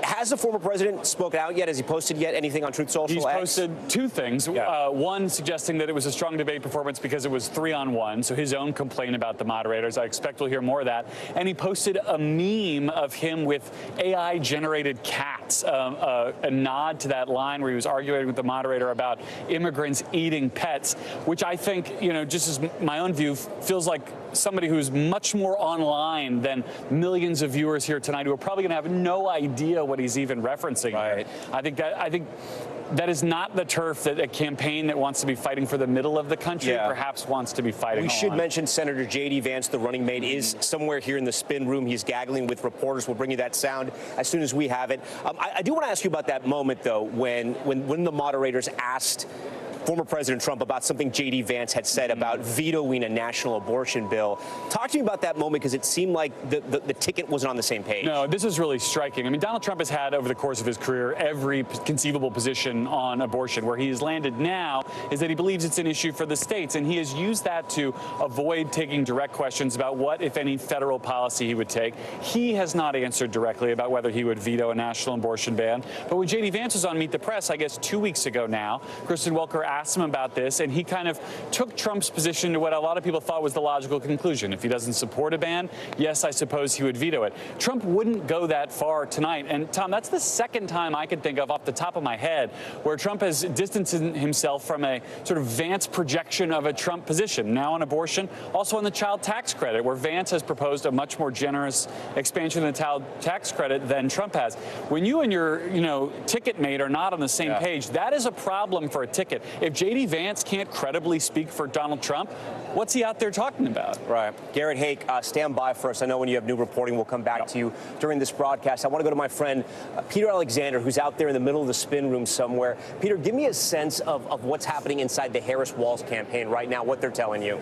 S10: Has the former president spoken out yet? Has he posted yet anything on Truth Social?
S13: He's posted two things. One, suggesting that it was a strong debate performance because it was 3-on-1, so his own complaint about the moderators. I expect we'll hear more of that. And he posted a meme of him with AI-generated cats, a nod to that line where he was arguing with the moderator about immigrants eating pets, which I think, you know, just as my own view, feels like somebody who's much more online than millions of viewers here tonight who are probably going to have no idea what he's even referencing. Right. I think that is not the turf that a campaign that wants to be fighting for the middle of the country perhaps wants to be fighting.
S10: We should mention Senator J.D. Vance, the running mate, is somewhere here in the spin room. He's gaggling with reporters. We'll bring you that sound as soon as we have it. I do want to ask you about that moment, though, when the moderators asked former President Trump about something J.D. Vance had said about vetoing a national abortion bill. Talk to me about that moment, because it seemed like the ticket wasn't on the same page.
S13: No, this is really striking. I mean, Donald Trump has had, over the course of his career, every conceivable position on abortion. Where he has landed now is that he believes it's an issue for the states, and he has used that to avoid taking direct questions about what, if any, federal policy he would take. He has not answered directly about whether he would veto a national abortion ban. But when J.D. Vance was on Meet the Press, I guess 2 weeks ago now, Kristen Welker asked him about this, and he kind of took Trump's position to what a lot of people thought was the logical conclusion. If he doesn't support a ban, yes, I suppose he would veto it. Trump wouldn't go that far tonight. And Tom, that's the second time I could think of off the top of my head where Trump has distanced himself from a sort of Vance projection of a Trump position. Now on abortion, also on the child tax credit, where Vance has proposed a much more generous expansion of the child tax credit than Trump has. When you and your, ticket mate are not on the same page, that is a problem for a ticket. If J.D. Vance can't credibly speak for Donald Trump, what's he out there talking about?
S10: Right. Garrett Hake, stand by for us. I know when you have new reporting, we'll come back to you during this broadcast. I want to go to my friend Peter Alexander, who's out there in the middle of the spin room somewhere. Peter, give me a sense of what's happening inside the Harris-Walz campaign right now, what they're telling you.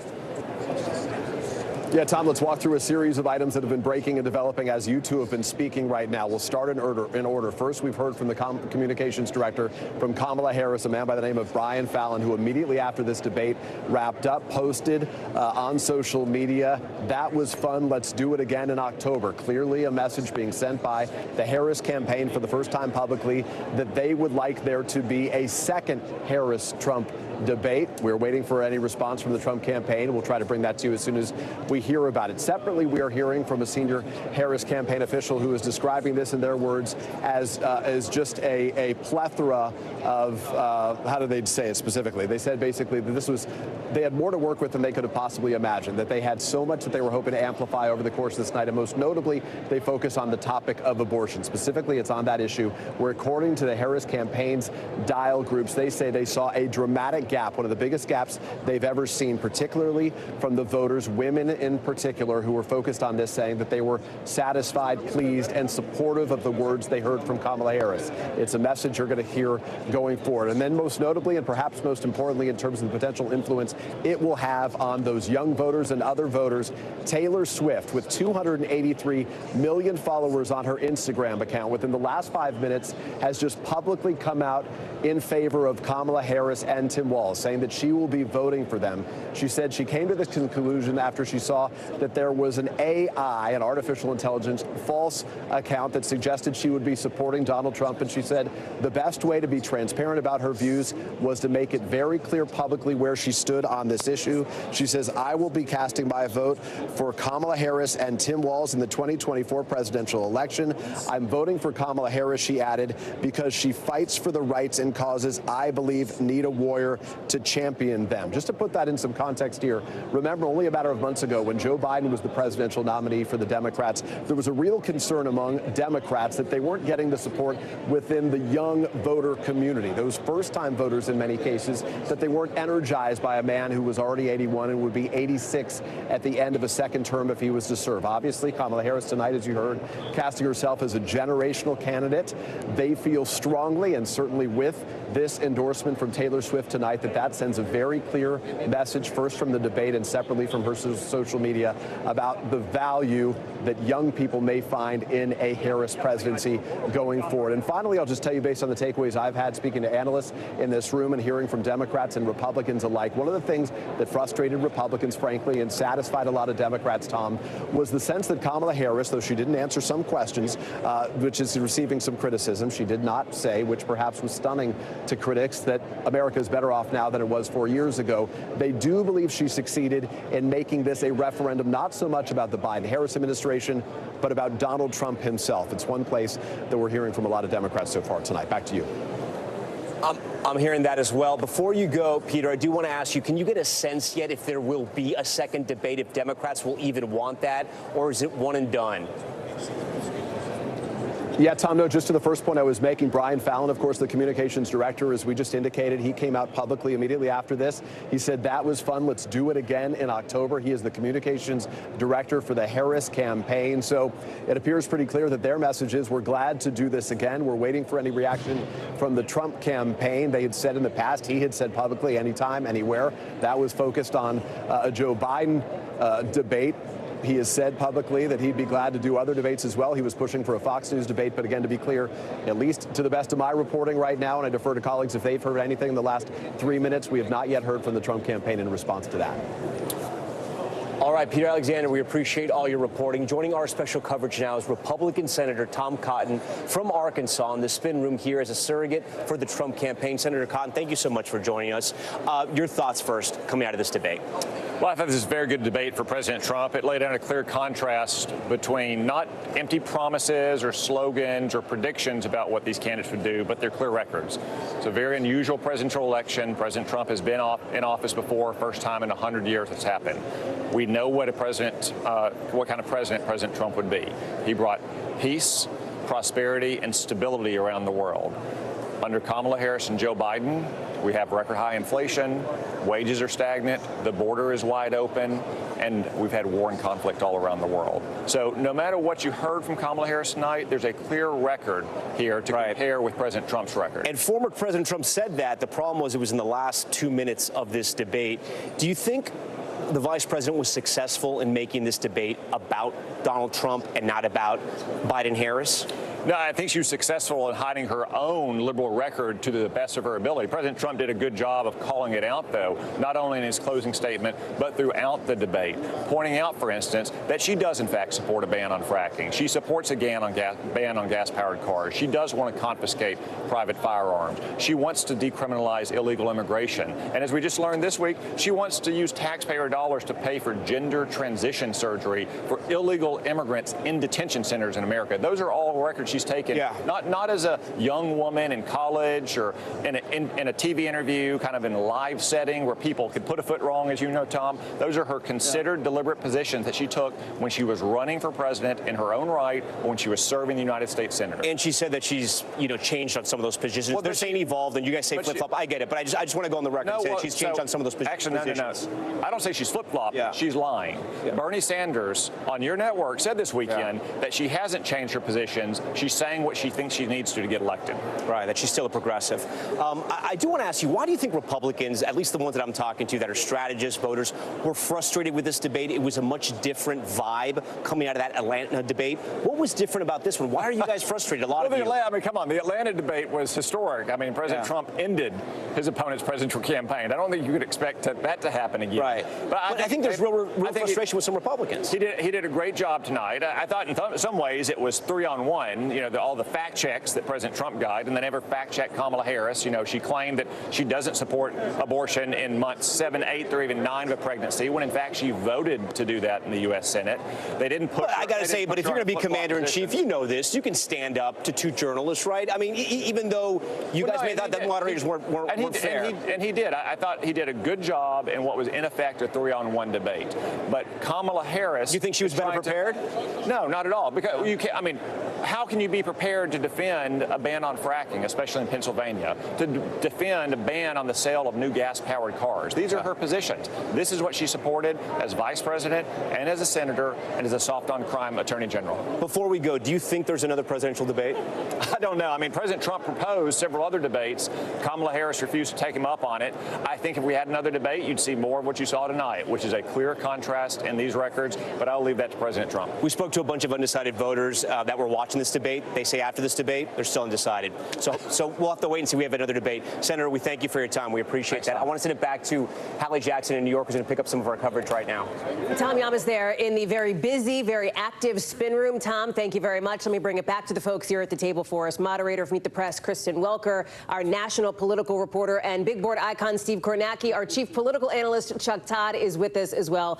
S3: Yeah, Tom, let's walk through a series of items that have been breaking and developing as you two have been speaking right now. We'll start in order. First, we've heard from the communications director from Kamala Harris, a man by the name of Brian Fallon, who immediately after this debate wrapped up, posted on social media, "That was fun. Let's do it again in October." Clearly a message being sent by the Harris campaign for the first time publicly that they would like there to be a second Harris-Trump debate. We're waiting for any response from the Trump campaign. We'll try to bring that to you as soon as we hear about it. Separately, we are hearing from a senior Harris campaign official who is describing this, in their words, as just a plethora of, how do they say it specifically? They said basically that they had more to work with than they could have possibly imagined, that they had so much that they were hoping to amplify over the course of this night, and most notably, they focus on the topic of abortion. Specifically, it's on that issue where, according to the Harris campaign's dial groups, they say they saw a dramatic gap, one of the biggest gaps they've ever seen, particularly from the voters, women in particular, who were focused on this, saying that they were satisfied, pleased, and supportive of the words they heard from Kamala Harris. It's a message you're going to hear going forward. And then most notably, and perhaps most importantly in terms of the potential influence it will have on those young voters and other voters, Taylor Swift, with 283 million followers on her Instagram account, within the last 5 minutes, has just publicly come out in favor of Kamala Harris and Tim Walz, saying that she will be voting for them. She said she came to this conclusion after she saw that there was an AI, an artificial intelligence, false account that suggested she would be supporting Donald Trump. And she said the best way to be transparent about her views was to make it very clear publicly where she stood on this issue. She says, "I will be casting my vote for Kamala Harris and Tim Walz in the 2024 presidential election. I'm voting for Kamala Harris," she added, "because she fights for the rights and causes I believe need a warrior to champion them." Just to put that in some context here, remember only a matter of months ago when Joe Biden was the presidential nominee for the Democrats, there was a real concern among Democrats that they weren't getting the support within the young voter community, those first-time voters in many cases, that they weren't energized by a man who was already 81 and would be 86 at the end of a second term if he was to serve. Obviously, Kamala Harris tonight, as you heard, casting herself as a generational candidate. They feel strongly, and certainly with this endorsement from Taylor Swift tonight, that sends a very clear message, first from the debate and separately from her social media, about the value that young people may find in a Harris presidency going forward. And finally, I'll just tell you, based on the takeaways I've had speaking to analysts in this room and hearing from Democrats and Republicans alike, one of the things that frustrated Republicans, frankly, and satisfied a lot of Democrats, Tom, was the sense that Kamala Harris, though she didn't answer some questions, which is receiving some criticism, she did not say, which perhaps was stunning to critics, that America is better off now than it was 4 years ago. They do believe she succeeded in making this a referendum not so much about the Biden-Harris administration, but about Donald Trump himself. It's one place that we're hearing from a lot of Democrats so far tonight. Back to you.
S10: I'm hearing that as well. Before you go, Peter, I do want to ask you, can you get a sense yet if there will be a second debate, if Democrats will even want that, or is it one and done?
S3: Yeah, Tom, no, just to the first point I was making, Brian Fallon, of course, the communications director, as we just indicated, he came out publicly immediately after this. He said, "That was fun. Let's do it again in October." He is the communications director for the Harris campaign. So it appears pretty clear that their message is, we're glad to do this again. We're waiting for any reaction from the Trump campaign. They had said in the past, he had said publicly, anytime, anywhere. That was focused on a Joe Biden debate. He has said publicly that he'd be glad to do other debates as well. He was pushing for a Fox News debate. But again, to be clear, at least to the best of my reporting right now, and I defer to colleagues if they've heard anything in the last 3 minutes, we have not yet heard from the Trump campaign in response to that.
S10: All right, Peter Alexander, we appreciate all your reporting. Joining our special coverage now is Republican Senator Tom Cotton from Arkansas in the spin room here as a surrogate for the Trump campaign. Senator Cotton, thank you so much for joining us. Your thoughts first coming out of this debate.
S1: Well, I thought this was a very good debate for President Trump. It laid out a clear contrast between not empty promises or slogans or predictions about what these candidates would do, but their clear records. It's a very unusual presidential election. President Trump has been in office before, first time in 100 years it's happened. We know what a president, what kind of president President Trump would be. He brought peace, prosperity, and stability around the world. Under Kamala Harris and Joe Biden, we have record high inflation, wages are stagnant, the border is wide open, and we've had war and conflict all around the world. So no matter what you heard from Kamala Harris tonight, there's a clear record here to compare with President Trump's record.
S10: And former President Trump said that. The problem was it was in the last 2 minutes of this debate. Do you think the vice president was successful in making this debate about Donald Trump and not about Biden-Harris?
S1: No, I think she was successful in hiding her own liberal record to the best of her ability. President Trump did a good job of calling it out, though, not only in his closing statement, but throughout the debate, pointing out, for instance, that she does, in fact, support a ban on fracking. She supports a ban on gas-powered cars. She does want to confiscate private firearms. She wants to decriminalize illegal immigration. And as we just learned this week, she wants to use taxpayer dollars to pay for gender transition surgery for illegal immigrants in detention centers in America. Those are all records she's taken, not as a young woman in college or in a TV interview, kind of in a live setting where people could put a foot wrong, as you know, Tom. Those are her considered, deliberate positions that she took when she was running for president in her own right, or when she was serving the United States Senator.
S10: And she said that she's, changed on some of those positions. Well, they're saying evolved, and you guys say flip-flop. I get it, but I just want to go on the record and say that she's changed on some of those positions.
S1: Actually, no. I don't say she's flip-flop. Yeah. She's lying. Yeah. Bernie Sanders on your network said this weekend that she hasn't changed her positions. She's saying what she thinks she needs to get elected.
S10: Right, that she's still a progressive. I do want to ask you, why do you think Republicans, at least the ones that I'm talking to that are strategists, voters, were frustrated with this debate? It was a much different vibe coming out of that Atlanta debate. What was different about this one? Why are you guys frustrated? A lot of you.
S1: I mean, come on. The Atlanta debate was historic. I mean, President Trump ended his opponent's presidential campaign. I don't think you could expect that to happen again.
S10: Right. But I think there's real frustration with some Republicans.
S1: He did a great job tonight. I thought in some ways it was 3-on-1. All the fact checks that President Trump got, and they never fact checked Kamala Harris. She claimed that she doesn't support abortion in months 7, 8, or even 9 of a pregnancy, when in fact she voted to do that in the U.S. Senate. They didn't put.
S10: I got to say, but if you're going to be commander-in-chief, you know this. You can stand up to 2 journalists, right? I mean, even though you guys may thought that moderators weren't fair.
S1: And he did. I thought he did a good job in what was in effect a 3-on-1 debate. But Kamala Harris.
S10: You think she was better prepared?
S1: No, not at all. Because you can't. I mean, how can you be prepared to defend a ban on fracking, especially in Pennsylvania, to defend a ban on the sale of new gas-powered cars? These are her positions. This is what she supported as vice president and as a senator and as a soft-on-crime attorney general.
S10: Before we go, do you think there's another presidential debate?
S1: I don't know. I mean, President Trump proposed several other debates. Kamala Harris refused to take him up on it. I think if we had another debate, you'd see more of what you saw tonight, which is a clear contrast in these records, but I'll leave that to President Trump.
S10: We spoke to a bunch of undecided voters that were watching this debate. They say after this debate, they're still undecided. So we'll have to wait and see. We have another debate. Senator, we thank you for your time. We appreciate that. I want to send it back to Hallie Jackson in New York, who's going to pick up some of our coverage right now.
S26: Tom Llamas there in the very busy, very active spin room. Tom, thank you very much. Let me bring it back to the folks here at the table for us. Moderator of Meet the Press, Kristen Welker, our national political reporter, and big board icon Steve Kornacki. Our chief political analyst, Chuck Todd, is with us as well.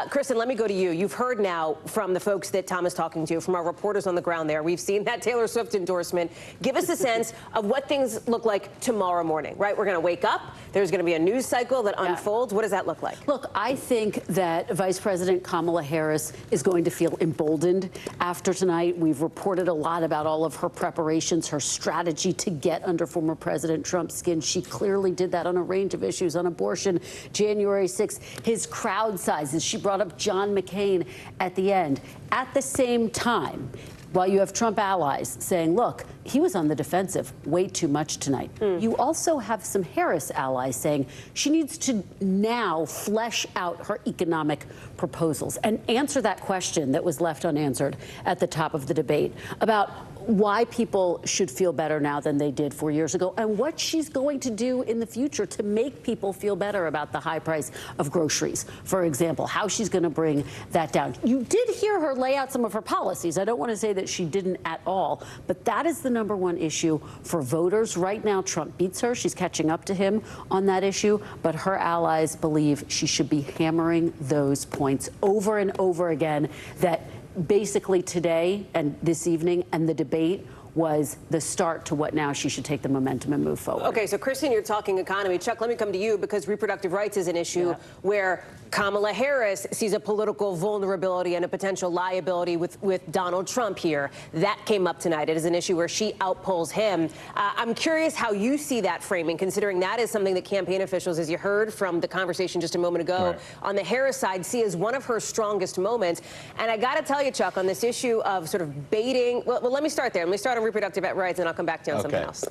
S26: Kristen, let me go to you. You've heard now from the folks that Tom is talking to, from our reporters on the ground there. We've seen that Taylor Swift endorsement. Give us a sense of what things look like tomorrow morning, right? We're going to wake up. There's going to be a news cycle that unfolds. What does that look like?
S5: Look, I think that Vice President Kamala Harris is going to feel emboldened after tonight. We've reported a lot about all of her preparations, her strategy to get under former President Trump's skin. She clearly did that on a range of issues, on abortion, January 6th, his crowd sizes. She brought up John McCain at the end. At the same time, while you have Trump allies saying, look, he was on the defensive way too much tonight. You also have some Harris allies saying she needs to now flesh out her economic proposals and answer that question that was left unanswered at the top of the debate about why people should feel better now than they did 4 years ago, and what she's going to do in the future to make people feel better about the high price of groceries, for example, how she's going to bring that down. You did hear her lay out some of her policies. I don't want to say that she didn't at all, but that is the #1 issue for voters. Right now, Trump beats her. She's catching up to him on that issue, but her allies believe she should be hammering those points over and over again, that basically today and this evening and the debate was the start to what now she should take the momentum and move forward.
S26: Okay, so Kristen, you're talking economy. Chuck, let me come to you, because reproductive rights is an issue where Kamala Harris sees a political vulnerability and a potential liability with Donald Trump here. That came up tonight. It is an issue where she outpolls him. I'm curious how you see that framing, considering that is something that campaign officials, as you heard from the conversation just a moment ago, on the Harris side, see as one of her strongest moments. And I got to tell you, Chuck, on this issue of sort of baiting, well, let me start there. Let me start on reproductive rights, and I'll come back to you on something else.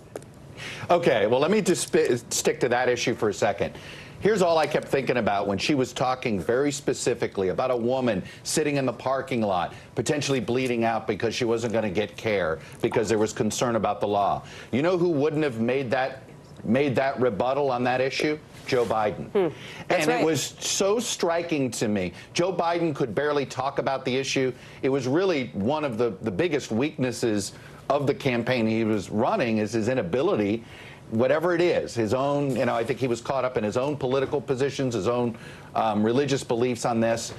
S17: Okay, well, let me just stick to that issue for a second. Here's all I kept thinking about when she was talking very specifically about a woman sitting in the parking lot, potentially bleeding out because she wasn't going to get care because there was concern about the law. You know who wouldn't have made that rebuttal on that issue? Joe Biden. And it was so striking to me. Joe Biden could barely talk about the issue. It was really one of the biggest weaknesses of the campaign he was running, is his inability, whatever it is, his own, I think he was caught up in his own political positions, his own religious beliefs on this.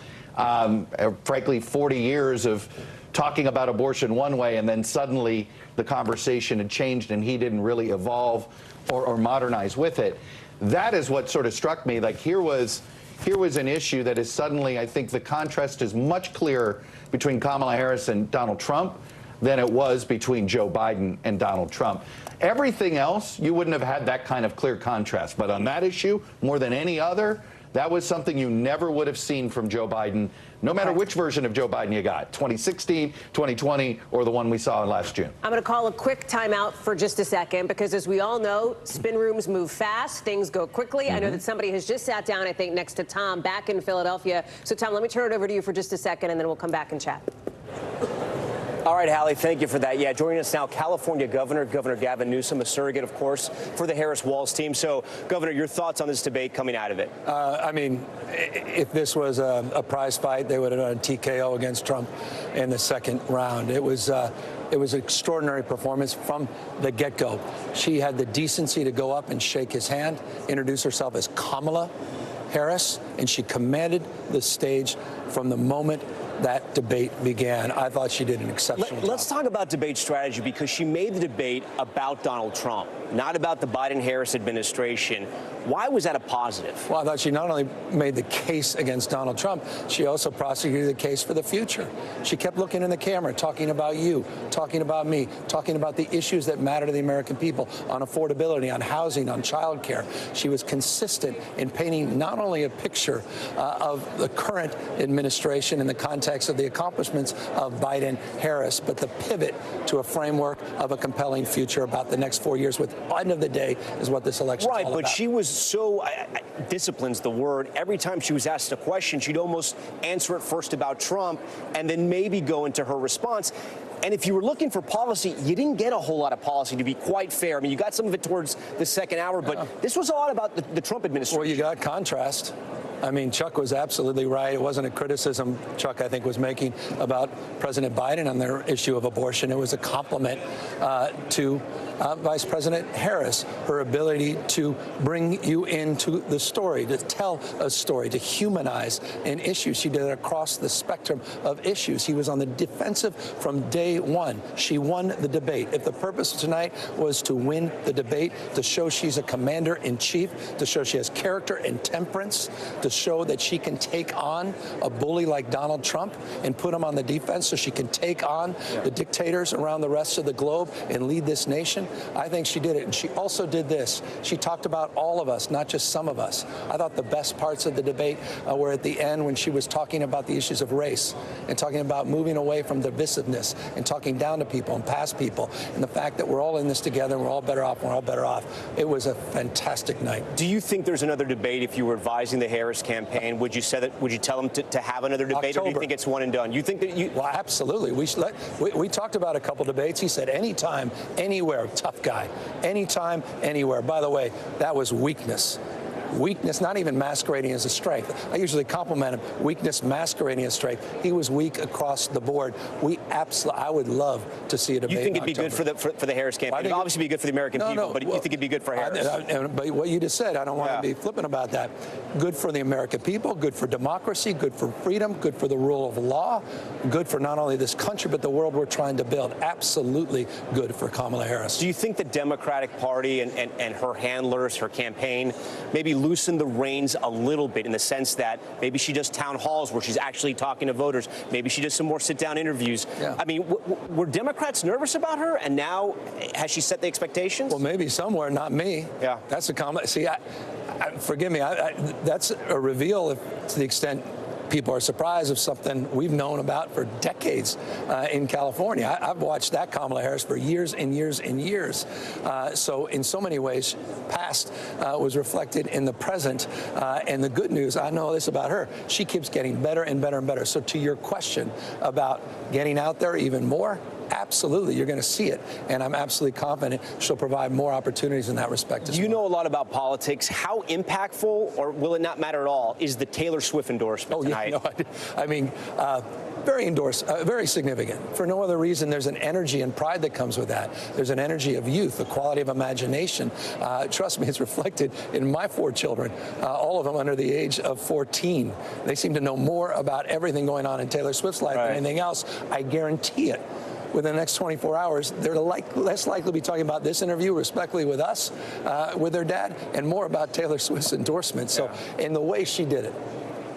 S17: Frankly, 40 years of talking about abortion one way, and then suddenly the conversation had changed and he didn't really evolve or modernize with it. That is what sort of struck me. Like, here was an issue that is suddenly, I think the contrast is much clearer between Kamala Harris and Donald Trump than it was between Joe Biden and Donald Trump. Everything else, you wouldn't have had that kind of clear contrast. But on that issue, more than any other, that was something you never would have seen from Joe Biden, no matter which version of Joe Biden you got, 2016, 2020, or the one we saw last June.
S26: I'm going to call a quick timeout for just a second, because as we all know, spin rooms move fast, things go quickly. I know that somebody has just sat down, I think, next to Tom back in Philadelphia. So, Tom, let me turn it over to you for just a second, and then we'll come back and chat.
S10: All right, Hallie, thank you for that. Yeah, joining us now, California Governor Gavin Newsom, a surrogate, of course, for the Harris-Walz team. So, Governor, your thoughts on this debate coming out of it?
S19: I mean, if this was a prize fight, they would have done a TKO against Trump in the second round. It was an extraordinary performance from the get-go. She had the decency to go up and shake his hand, introduce herself as Kamala Harris, and she commanded the stage from the moment that debate began. I thought she did an exceptional job.
S10: Let's talk about debate strategy, because she made the debate about Donald Trump, not about the Biden-Harris administration. Why was that a positive?
S19: Well, I thought she not only made the case against Donald Trump, she also prosecuted the case for the future. She kept looking in the camera, talking about you, talking about me, talking about the issues that matter to the American people, on affordability, on housing, on child care. She was consistent in painting not only a picture of the current administration in the context of the accomplishments of Biden-Harris, but the pivot to a framework of a compelling future about the next 4 years, with end of the day is what this election is all about.
S10: Right, but she was so, discipline's the word. Every time she was asked a question, she'd almost answer it first about Trump and then maybe go into her response. And if you were looking for policy, you didn't get a whole lot of policy, to be quite fair. I mean, you got some of it towards the second hour, but this was a lot about the Trump administration.
S19: Well, you got contrast. I mean, Chuck was absolutely right. It wasn't a criticism Chuck, I think, was making about President Biden on their issue of abortion. It was a compliment to Vice President Harris, her ability to bring you into the story, to tell a story, to humanize an issue. She did it across the spectrum of issues. He was on the defensive from day one. She won the debate. If the purpose tonight was to win the debate, to show she's a commander-in-chief, to show she has character and temperance, to show that she can take on a bully like Donald Trump and put him on the defense so she can take on the dictators around the rest of the globe and lead this nation, I think she did it. And she also did this. She talked about all of us, not just some of us. I thought the best parts of the debate were at the end, when she was talking about the issues of race and talking about moving away from divisiveness and talking down to people and past people, and the fact that we're all in this together and we're all better off and we're all better off. It was a fantastic night.
S10: Do you think there's another debate, if you were advising the Harris campaign, would you tell them to have another debate, or do you think it's one and done? You think that you?
S19: Well, absolutely. We talked about a couple debates. He said anytime, anywhere, tough guy. Anytime, anywhere. By the way, that was weakness. Weakness, not even masquerading as a strength. I usually compliment him. Weakness masquerading as strength. He was weak across the board. I would love to see a debate.
S10: You think it'd be good for the Harris campaign? It'd obviously be good for the American people, but you think it'd be good for Harris?
S19: But what you just said, I don't want to be flippant about that. Good for the American people, good for democracy, good for freedom, good for the rule of law, good for not only this country, but the world we're trying to build. Absolutely good for Kamala Harris.
S10: Do you think the Democratic Party and her handlers, her campaign, maybe loosen the reins a little bit in the sense that maybe she does town halls where she's actually talking to voters? Maybe she does some more sit-down interviews. Yeah. I mean, were Democrats nervous about her, and now has she set the expectations?
S19: Well, maybe somewhere, not me.
S10: Yeah.
S19: That's a comment. See, forgive me, that's a reveal to the extent people are surprised of something we've known about for decades in California. I've watched that Kamala Harris for years and years and years. So in so many ways, past was reflected in the present. And the good news, I know this about her, she keeps getting better and better and better. So to your question about getting out there even more, absolutely, you're going to see it. And I'm absolutely confident she'll provide more opportunities in that respect as well.
S10: You know a lot about politics. How impactful, or will it not matter at all, is the Taylor Swift endorsement tonight?
S19: No, I mean, very significant. For no other reason, there's an energy and pride that comes with that. There's an energy of youth, a quality of imagination. Trust me, it's reflected in my 4 children, all of them under the age of 14. They seem to know more about everything going on in Taylor Swift's life than anything else. I guarantee it. Within the next 24 hours, they're less likely to be talking about this interview, respectfully, with us, with their dad, and more about Taylor Swift's endorsement. So, in the way she did it,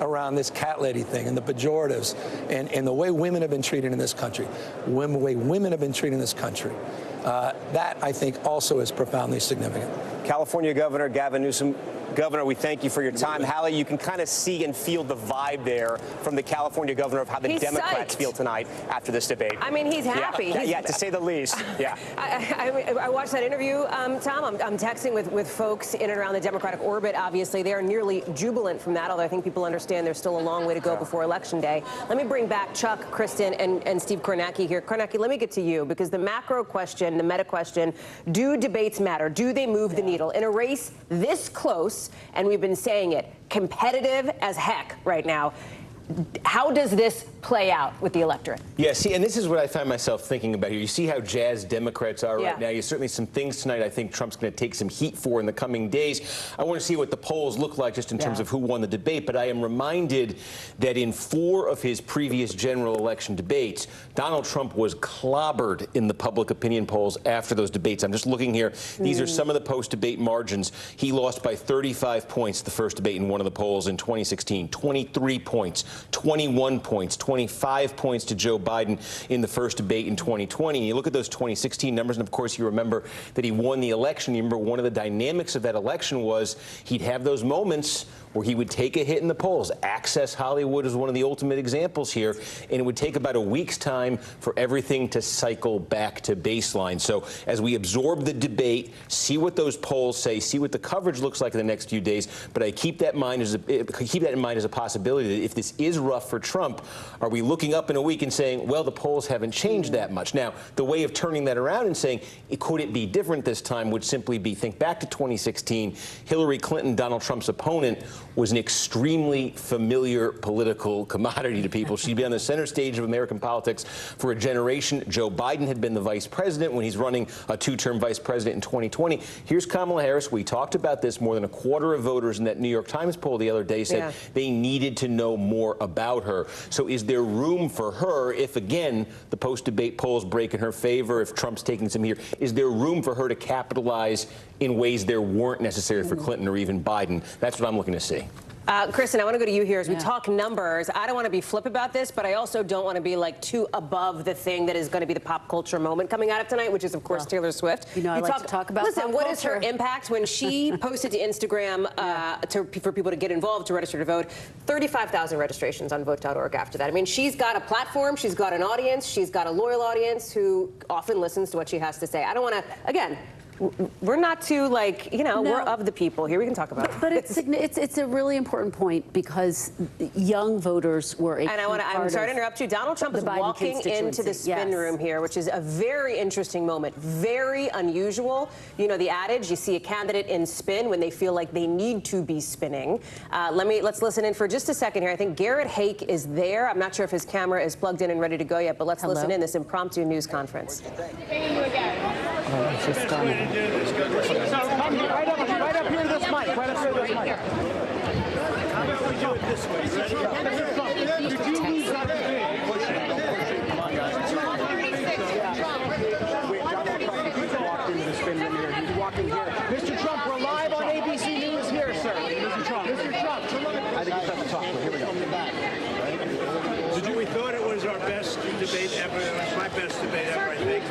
S19: around this cat lady thing and the pejoratives and the way women have been treated in this country, the way women have been treated in this country, that, I think, also is profoundly significant.
S10: California Governor Gavin Newsom. Governor, we thank you for your time. Hallie, you can kind of see and feel the vibe there from the California governor of how the Democrats feel tonight after this debate.
S26: I mean, he's happy.
S10: Yeah, to say the least. Yeah.
S26: I watched that interview, Tom. I'm texting with folks in and around the Democratic orbit. Obviously, they are nearly jubilant from that, although I think people understand there's still a long way to go before Election Day. Let me bring back Chuck, Kristen, and Steve Kornacki here. Kornacki, let me get to you, because the macro question, the meta question, do debates matter? Do they move the needle? In a race this close, and we've been saying it, competitive as heck right now, how does this play out with the electorate?
S10: Yeah, see, and this is what I find myself thinking about here. You see how jazzed Democrats are right now. You certainly some things tonight I think Trump's going to take some heat for in the coming days. I want to see what the polls look like just in terms of who won the debate, but I am reminded that in 4 of his previous general election debates, Donald Trump was clobbered in the public opinion polls after those debates. I'm just looking here. These are some of the post-debate margins. He lost by 35 points the first debate in one of the polls in 2016, 23 points. 21 points, 25 points to Joe Biden in the first debate in 2020. And you look at those 2016 numbers, and of course you remember that he won the election. You remember one of the dynamics of that election was he'd have those moments where he would take a hit in the polls. Access Hollywood is one of the ultimate examples here, and it would take about a week's time for everything to cycle back to baseline. So as we absorb the debate, see what those polls say, see what the coverage looks like in the next few days, but I keep that in mind as a possibility that if this is rough for Trump, are we looking up in a week and saying, well, the polls haven't changed that much? Now, the way of turning that around and saying, could it be different this time, would simply be, think back to 2016, Hillary Clinton, Donald Trump's opponent, was an extremely familiar political commodity to people. She'd be on the center stage of American politics for a generation. Joe Biden had been the vice president when he's running a 2-term vice president in 2020. Here's Kamala Harris. We talked about this. More than a quarter of voters in that New York Times poll the other day said they needed to know more about her. So is there room for her, if again the post-debate polls break in her favor, if Trump's taking some here, is there room for her to capitalize in ways there weren't necessary for Clinton or even Biden? That's what I'm looking to see.
S26: Kristen, I want to go to you here as we talk numbers. I don't want to be flip about this, but I also don't want to be like too above the thing that is going to be the pop culture moment coming out of tonight, which is, of course, Taylor Swift.
S5: You know, I like to talk about
S26: Listen,
S5: pop
S26: what
S5: culture.
S26: is her impact when she posted to Instagram for people to get involved, to register to vote? 35,000 registrations on vote.org after that. I mean, she's got a platform, she's got an audience, she's got a loyal audience who often listens to what she has to say. I don't want to, again, we're not too, like, you know, we're of the people here. We can talk about it.
S5: But it's a really important point because young voters were a
S26: I'm sorry to interrupt you. Donald Trump is walking into the spin room here, which is a very interesting moment, very unusual. You know the adage, you see a candidate in spin when they feel like they need to be spinning. Let's listen in for just a second here. I think Garrett Hake is there. I'm not sure if his camera is plugged in and ready to go yet, but let's listen in this impromptu news conference.
S5: It's just started.
S4: So come here, right up here to this mic, right up here to this mic.
S18: How about we do it this way? Ready?
S4: Did you lose that debate? Come on, guys. Walked into the spin room here. He's walking here. Mr. Trump, we're live on ABC News here, sir. Mr. Trump. I think he's got to talk. Here we go.
S18: We thought it was our best debate ever. It was my best debate ever, I think.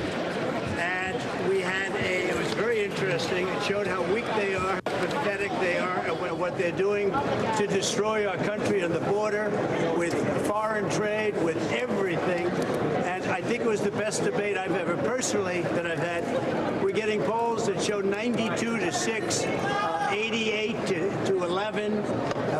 S18: And it was very interesting. It showed how weak they are, how pathetic they are, and what they're doing to destroy our country and the border with foreign trade, with everything. And I think it was the best debate I've ever personally that I've had. We're getting polls that show 92 to 6, 88 to 11.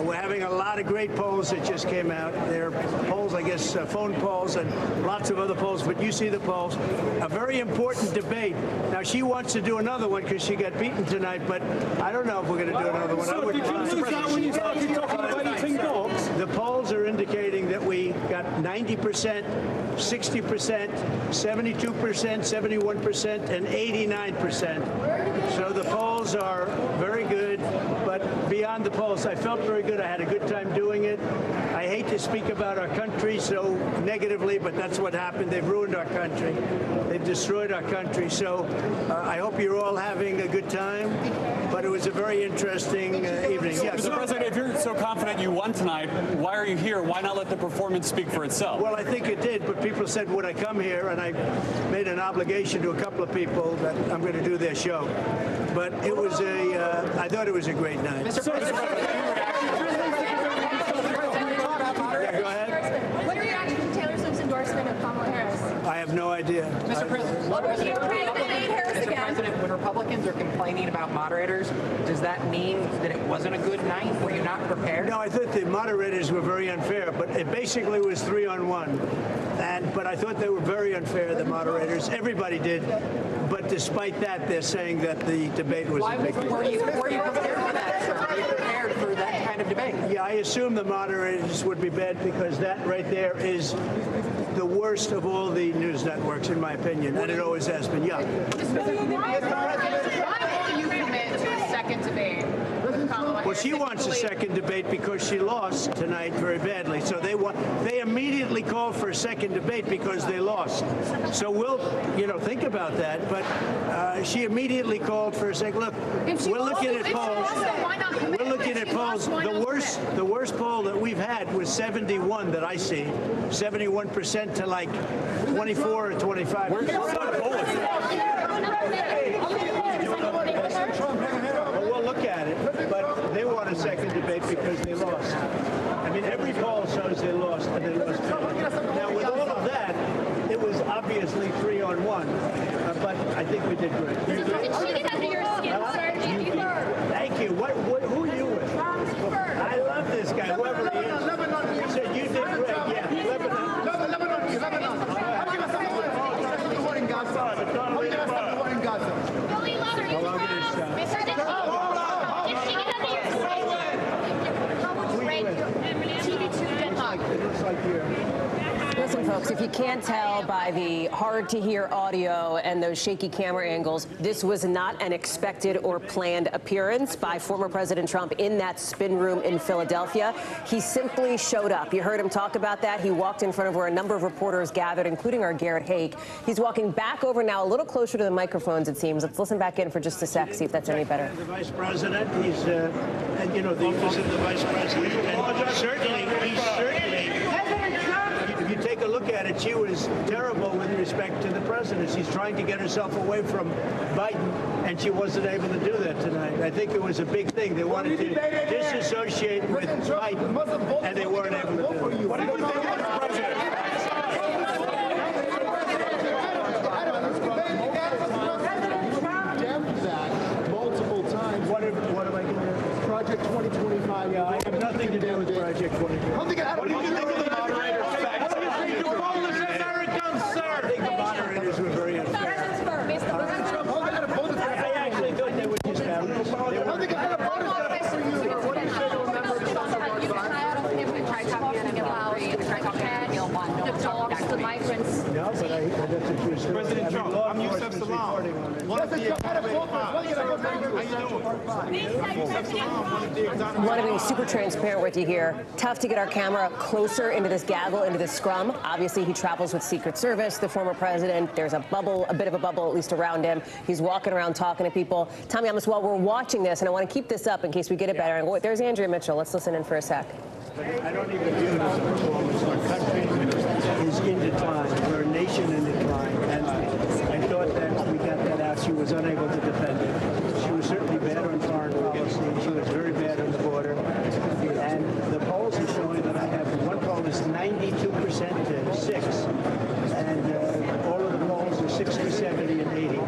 S18: We're having a lot of great polls that just came out. They're polls, I guess, phone polls and lots of other polls, but you see the polls. A very important debate. Now, she wants to do another one because she got beaten tonight, but I don't know if we're going to do another one.
S4: So did you lose that when you started talking about eating dogs?
S18: The polls are indicating that we got 90%, 60%, 72%, 71%, and 89%. So the polls are very good, but beyond the polls, I felt very good. I had a good time doing it. I hate to speak about our country so negatively, but that's what happened. They've ruined our country. They've destroyed our country. So I hope you're all having a good time, but it was a very interesting evening. Yes.
S13: Mr. President, if you're so confident you won tonight, why are you here? Why not let the performance speak for itself?
S18: Well, I think it did, but people said, would I come here? And I made an obligation to a couple of people that I'm going to do their show. But it was I thought it was a great night.
S4: Mr. President,
S18: Go ahead.
S15: What are your reaction to Taylor Swift's endorsement of Kamala Harris?
S18: I have no idea.
S15: Mr. President,
S22: when Republicans are complaining about moderators, does that mean that it wasn't a good night? Were you not prepared?
S18: No, I thought the moderators were very unfair, but it basically was 3-on-1. But I thought they were very unfair, the moderators. Everybody did. But despite that, they're saying that the debate was a big deal.
S22: Were you prepared for that, sir? Were you prepared for that kind of debate?
S18: Yeah, I assume the moderators would be bad because that right there is the worst of all the news networks, in my opinion, and it always has been. Yeah.
S15: Why will you commit to a second debate with Kamala Harris?
S18: Well, she wants a second debate because she lost tonight very badly. So they immediately called for a second debate because they lost. So we'll, think about that. But she immediately called for a second. Look, we're looking at polls. We're looking at polls. The worst poll that we've had was 71 that I see, 71% to like 24 or 25. Well, we'll look at it, but they want a second debate because they lost. I mean, every poll shows they lost, and they lost. Now, with all of that, it was obviously 3-on-1, but I think we did great.
S15: She get under your skin, sir.
S18: Thank you. Who are you with? I love this guy, whoever he is. He said you did great. Yeah, Lebanon.
S26: Listen, folks, if you can't tell by the hard-to-hear audio and those shaky camera angles, this was not an expected or planned appearance by former President Trump in that spin room in Philadelphia. He simply showed up. You heard him talk about that. He walked in front of where a number of reporters gathered, including our Garrett Hake. He's walking back over now, a little closer to the microphones, it seems. Let's listen back in for just a sec, see if that's any better.
S18: The vice president, he's, the office of the vice president, and certainly, if you take a look at it, she was terrible with respect to the president. She's trying to get herself away from Biden, and she wasn't able to do that tonight. I think it was a big thing. They wanted to disassociate with Biden, and they weren't able to do it. What do you think of the president?
S21: President Trump, I'm Yusef Salaam, one of the
S26: Want to be super transparent with you here. Tough to get our camera closer into this gaggle, into this scrum. Obviously, he travels with Secret Service, the former president. There's a bubble, a bit of a bubble, at least around him. He's walking around talking to people. Tom Yamas, while we're watching this, and I want to keep this up in case we get it better. And there's Andrea Mitchell. Let's listen in for a sec.
S21: I don't even view it as a performance. Our country is in decline. We're a nation in decline. And I thought that we got that out. She was unable to defend it. She was certainly bad on foreign policy. She was very bad on the border. And the polls are showing that I have one poll is 92% to 6. And all of the polls are 60, 70, and 80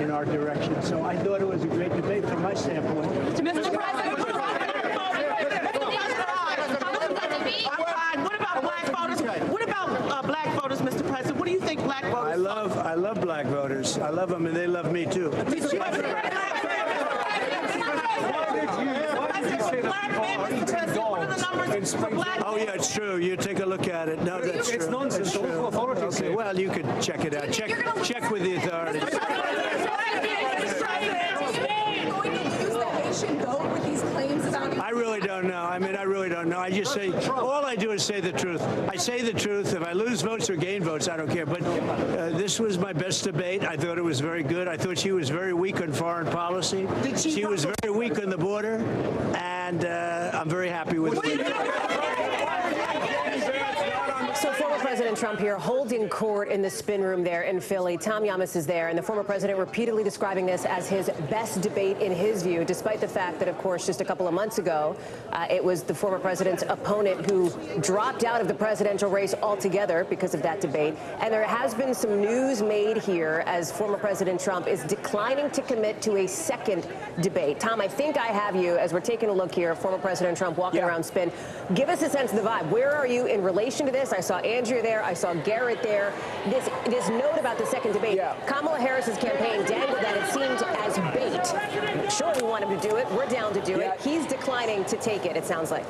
S21: in our direction. So I thought it was a great debate from my standpoint.
S9: Mr. President, what about black voters, Mr. President? What do you think black voters?
S21: I love black voters. I love them, and they love me too. Oh yeah, it's true. You take a look at it. No, that's true. It's nonsense. Okay, well, you could check it out. Check with the authorities. I really don't know. I mean, I really don't know. I just say, all I do is say the truth. I say the truth. If I lose votes or gain votes, I don't care. But this was my best debate. I thought it was very good. I thought she was very weak on foreign policy. She was very weak on the border. And I'm very happy with it.
S26: So former President Trump here holding court in the spin room there in Philly. Tom Yamas is there, and the former president repeatedly describing this as his best debate in his view, despite the fact that, of course, just a couple of months ago, it was the former president's opponent who dropped out of the presidential race altogether because of that debate. And there has been some news made here as former President Trump is declining to commit to a second debate. Tom, I think I have you, as we're taking a look here, former President Trump walking around spin. Give us a sense of the vibe. Where are you in relation to this? I saw Andrea there. I saw Garrett there. This note about the second debate, Kamala Harris's campaign dangled that it seemed as bait. Sure, we want him to do it. We're down to do it. He's declining to take it sounds like.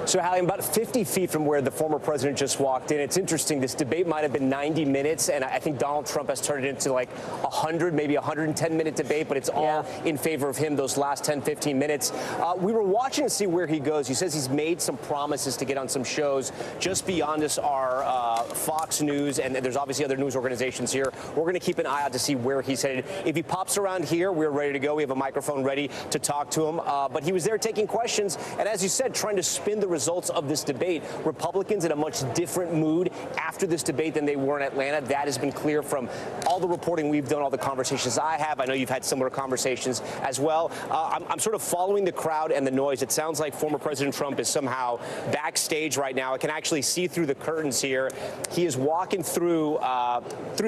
S10: So, Hallie, I'm about 50 feet from where the former president just walked in. It's interesting. This debate might have been 90 minutes, and I think Donald Trump has turned it into like 100, maybe 110-minute debate, but it's all in favor of him those last 10, 15 minutes. We were watching to see where he goes. He says he's made some promises to get on some shows just beyond us are Fox News, and there's obviously other news organizations here. We're going to keep an eye out to see where he's headed. If he pops around here, we're ready to go. We have a microphone ready to talk to him. But he was there taking questions, and as you said, trying to spin the results of this debate. Republicans in a much different mood after this debate than they were in Atlanta. That has been clear from all the reporting we've done, all the conversations I have. I know you've had similar conversations as well. I'm sort of following the crowd and the noise. It sounds like former President Trump is somehow backstage right now. I can actually see through the curtains here. He is walking through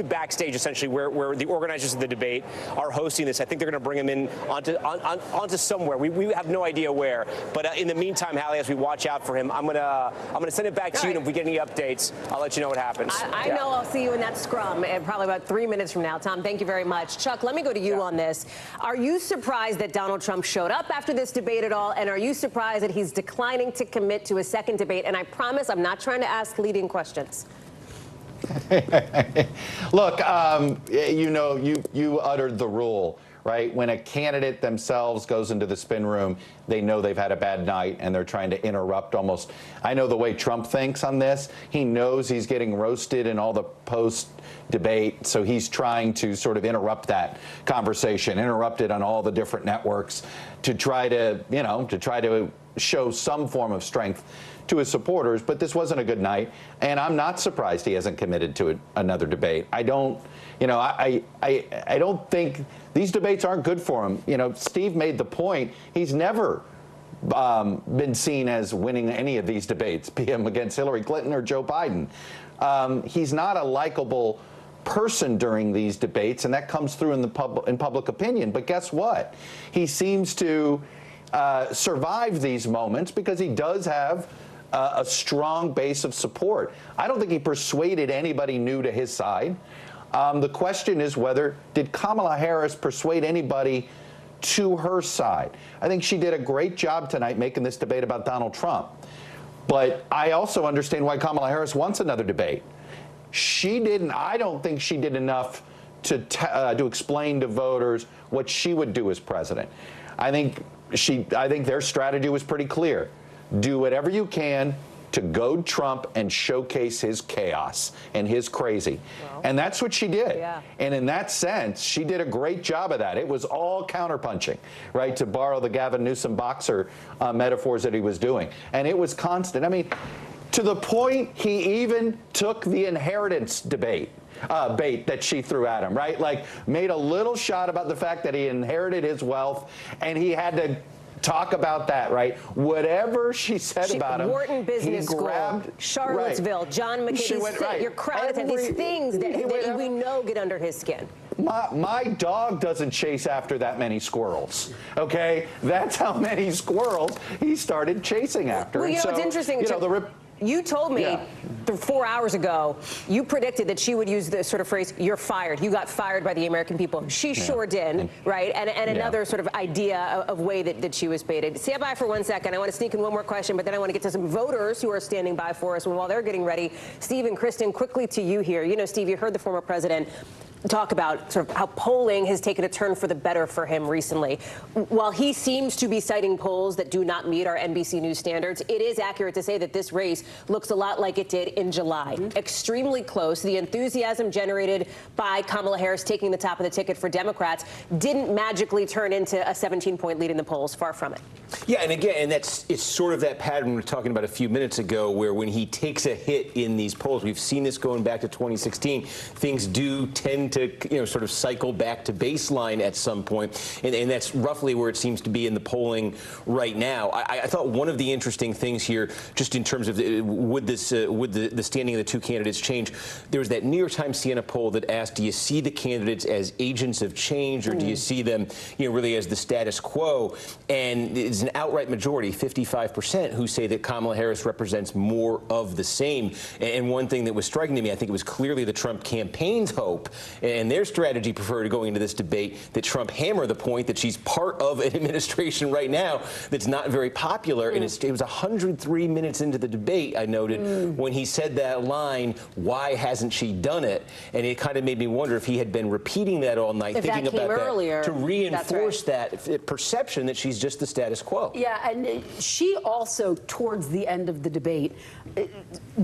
S10: backstage, essentially, where the organizers of the debate are hosting this. I think they're going to bring him in onto somewhere. We have no idea where. But in the meantime, Hallie, as we watch out for him, I'm gonna send it back to you, and if we get any updates, I'll let you know what happens.
S26: I know I'll see you in that scrum in probably about 3 minutes from now. Tom, thank you very much. Chuck, let me go to you on this. Are you surprised that Donald Trump showed up after this debate at all? And are you surprised that he's declining to commit to a second debate? And I promise I'm not trying to ask leading questions.
S17: Look, you uttered the rule. Right? When a candidate themselves goes into the spin room, they know they've had a bad night and they're trying to interrupt almost. I know the way Trump thinks on this. He knows he's getting roasted in all the post-debate, so he's trying to sort of interrupt that conversation, interrupt it on all the different networks to try to show some form of strength to his supporters. But this wasn't a good night, and I'm not surprised he hasn't committed to another debate. I don't think these debates aren't good for him. Steve made the point. He's never been seen as winning any of these debates, be him against Hillary Clinton or Joe Biden. He's not a likable person during these debates, and that comes through in public opinion. But guess what? He seems to survive these moments because he does have a strong base of support. I don't think he persuaded anybody new to his side. The question is did Kamala Harris persuade anybody to her side? I think she did a great job tonight making this debate about Donald Trump. But I also understand why Kamala Harris wants another debate. I don't think she did enough to explain to voters what she would do as president. I think their strategy was pretty clear. Do whatever you can to goad Trump and showcase his chaos and his crazy. Well, and that's what she did. Yeah. And in that sense, she did a great job of that. It was all counterpunching, right, to borrow the Gavin Newsom boxer metaphors that he was doing. And it was constant. I mean, to the point he even took the inheritance bait that she threw at him, right? Like, made a little shot about the fact that he inherited his wealth, and he had to talk about that, right? Whatever she said about him,
S26: Wharton Business School, Charlottesville,
S17: right.
S26: John McCain, you're crowded at these things that we know get under his skin.
S17: My dog doesn't chase after that many squirrels, okay? That's how many squirrels he started chasing after.
S26: Well, you know, it's interesting. You told me 4 hours ago, you predicted that she would use the sort of phrase, "you're fired." You got fired by the American people. She sure did, right? And another sort of idea of way that she was baited. Stand by for 1 second. I want to sneak in one more question, but then I want to get to some voters who are standing by for us while they're getting ready. Steve and Kristen, quickly to you here. You know, Steve, you heard the former president talk about sort of how polling has taken a turn for the better for him recently. While he seems to be citing polls that do not meet our NBC News standards, it is accurate to say that this race looks a lot like it did in July. Extremely close. The enthusiasm generated by Kamala Harris taking the top of the ticket for Democrats didn't magically turn into a 17-point lead in the polls. Far from it.
S10: Yeah, and again, it's sort of that pattern we were talking about a few minutes ago, where when he takes a hit in these polls, we've seen this going back to 2016, things do tend to, sort of cycle back to baseline at some point, and that's roughly where it seems to be in the polling right now. I thought one of the interesting things here, just in terms of would the standing of the two candidates change, there was that New York Times Siena poll that asked, do you see the candidates as agents of change, or do you see them, really as the status quo? And it's an outright majority, 55%, who say that Kamala Harris represents more of the same. And one thing that was striking to me, I think it was clearly the Trump campaign's hope and their strategy prior to going into this debate that Trump hammer the point that she's part of an administration right now that's not very popular. And it was 103 minutes into the debate, I noted, when he said that line, "Why hasn't she done it?" And it kind of made me wonder if he had been repeating that all night, thinking about that earlier, to reinforce that perception that she's just the status quo.
S5: Yeah, and she also, towards the end of the debate,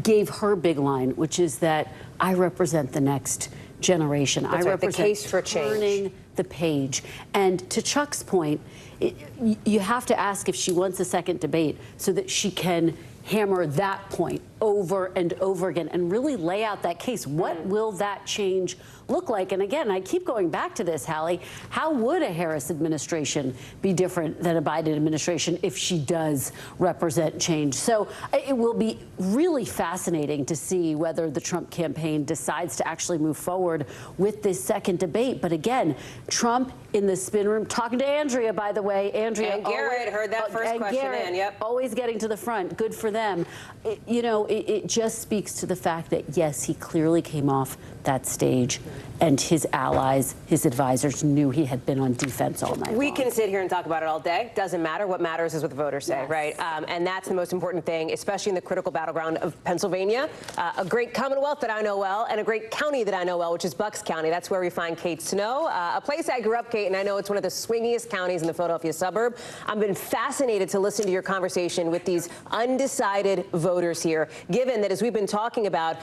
S5: gave her big line, which is that I represent the next generation.
S26: That's
S5: I
S26: right,
S5: represent
S26: the case for change.
S5: Turning the page. And to Chuck's point, you have to ask if she wants a second debate so that she can hammer that point over and over again and really lay out that case. What will that change look like? And again, I keep going back to this, Hallie. How would a Harris administration be different than a Biden administration if she does represent change? So it will be really fascinating to see whether the Trump campaign decides to actually move forward with this second debate. But again, Trump in the spin room, talking to Andrea, by the way. Andrea
S26: and Garrett heard that first question
S5: Garrett,
S26: in. Yep.
S5: Always getting to the front. Good for them. It just speaks to the fact that, yes, he clearly came off that stage and his allies, his advisors, knew he had been on defense all night
S26: We
S5: long.
S26: can sit here and talk about it all day. Doesn't matter. What matters is what the voters say, right? And that's the most important thing, especially in the critical battleground of Pennsylvania, a great Commonwealth that I know well, and a great county that I know well, which is Bucks County. That's where we find Kate Snow, a place I grew up, Kate, and I know it's one of the swingiest counties in the Philadelphia suburb. I've been fascinated to listen to your conversation with these undecided voters here, given that, as we've been talking about,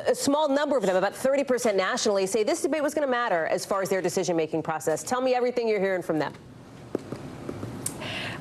S26: a small number of them, about 30% nationally, say this debate was going to matter as far as their decision-making process. Tell me everything you're hearing from them.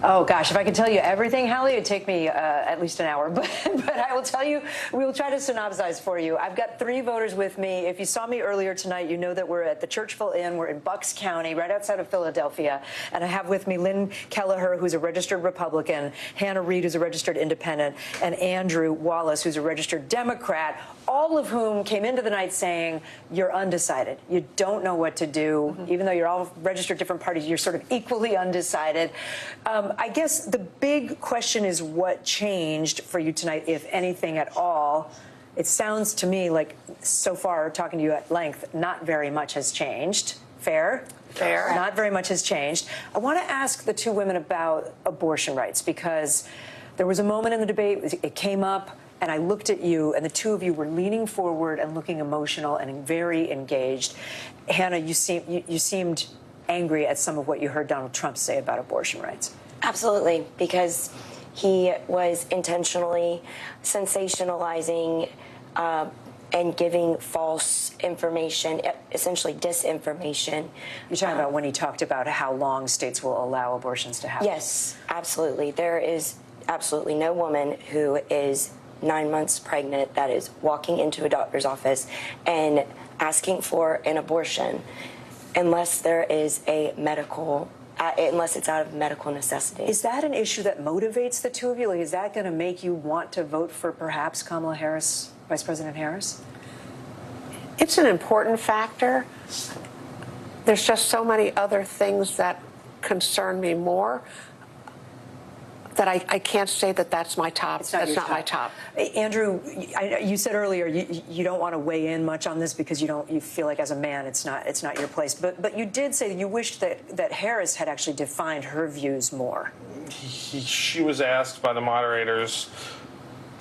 S7: Oh, gosh, if I could tell you everything, Hallie, it'd take me at least an hour. But I will tell you, we will try to synopsize for you. I've got 3 voters with me. If you saw me earlier tonight, you know that we're at the Churchville Inn. We're in Bucks County, right outside of Philadelphia. And I have with me Lynn Kelleher, who's a registered Republican, Hannah Reid, who's a registered Independent, and Andrew Wallace, who's a registered Democrat, all of whom came into the night saying, you're undecided. You don't know what to do. Even though you're all registered different parties, you're sort of equally undecided. I guess the big question is what changed for you tonight, if anything at all. It sounds to me like, so far, talking to you at length, not very much has changed. Fair? Fair. Not very much has changed. I want to ask the 2 women about abortion rights, because there was a moment in the debate, it came up, and I looked at you, and the two of you were leaning forward and looking emotional and very engaged. Hannah, you seemed angry at some of what you heard Donald Trump say about abortion rights.
S6: Absolutely, because he was intentionally sensationalizing and giving false information, essentially disinformation.
S7: You're talking about when he talked about how long states will allow abortions to happen?
S6: Yes, absolutely. There is absolutely no woman who is 9 months pregnant that is walking into a doctor's office and asking for an abortion unless there is a medical unless it's out of medical necessity.
S7: Is that an issue that motivates the two of you? Like, is that going to make you want to vote for perhaps Kamala Harris, Vice President Harris?
S12: It's an important factor. There's just so many other things that concern me more that I can't say that that's my top. That's not my top.
S7: Andrew, you said earlier you don't want to weigh in much on this because you feel like as a man it's not your place. But you did say that you wished that Harris had actually defined her views more.
S20: She was asked by the moderators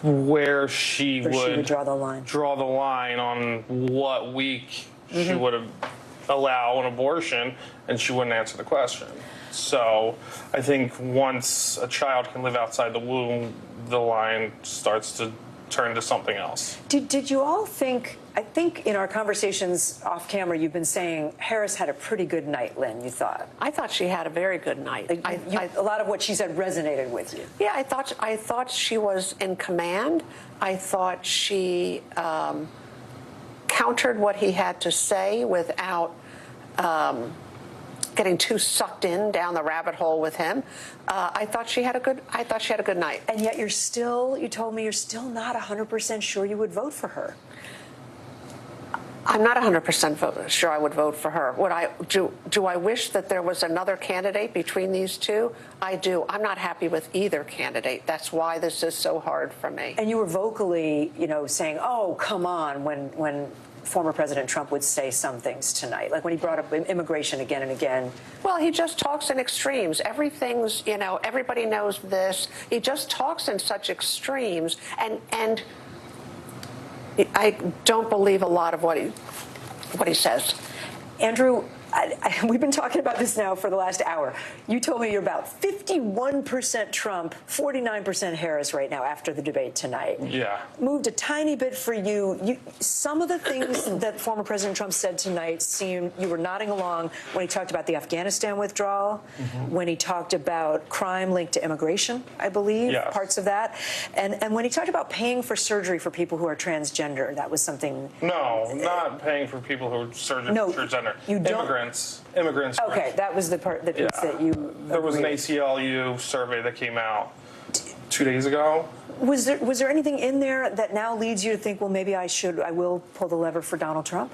S20: where she would
S7: draw the line.
S20: Draw the line on what week she would allow an abortion, and she wouldn't answer the question. So I think once a child can live outside the womb, the line starts to turn to something else.
S7: Did you all think, I think in our conversations off camera, you've been saying Harris had a pretty good night, Lynn, you thought?
S12: I thought she had a very good night.
S7: A lot of what she said resonated with you.
S12: Yeah, I thought she was in command. I thought she countered what he had to say without getting too sucked in down the rabbit hole with him. I thought she had a good night.
S7: And yet you told me you're still not 100% sure you would vote for her.
S12: I'm not 100% sure I would vote for her. Do I wish that there was another candidate between these two? I do. I'm not happy with either candidate. That's why this is so hard for me.
S7: And you were vocally, saying, "Oh, come on," when former President Trump would say some things tonight, like when he brought up immigration again and again.
S12: Well, he just talks in extremes. Everything's, everybody knows this. He just talks in such extremes, and I don't believe a lot of what he says.
S7: Andrew, we've been talking about this now for the last hour. You told me you're about 51% Trump, 49% Harris right now after the debate tonight.
S20: Yeah.
S7: Moved a tiny bit for you. Some of the things that former President Trump said tonight seemed, you were nodding along when he talked about the Afghanistan withdrawal, when he talked about crime linked to immigration, I believe, parts of that. And when he talked about paying for surgery for people who are transgender, that was something.
S20: No, not paying for people who are transgender.
S7: You don't.
S20: Immigrants.
S7: Okay, that was the part, the piece that you.
S20: There was an ACLU survey that came out 2 days ago.
S7: Was there anything in there that now leads you to think, well, maybe I will pull the lever for Donald Trump?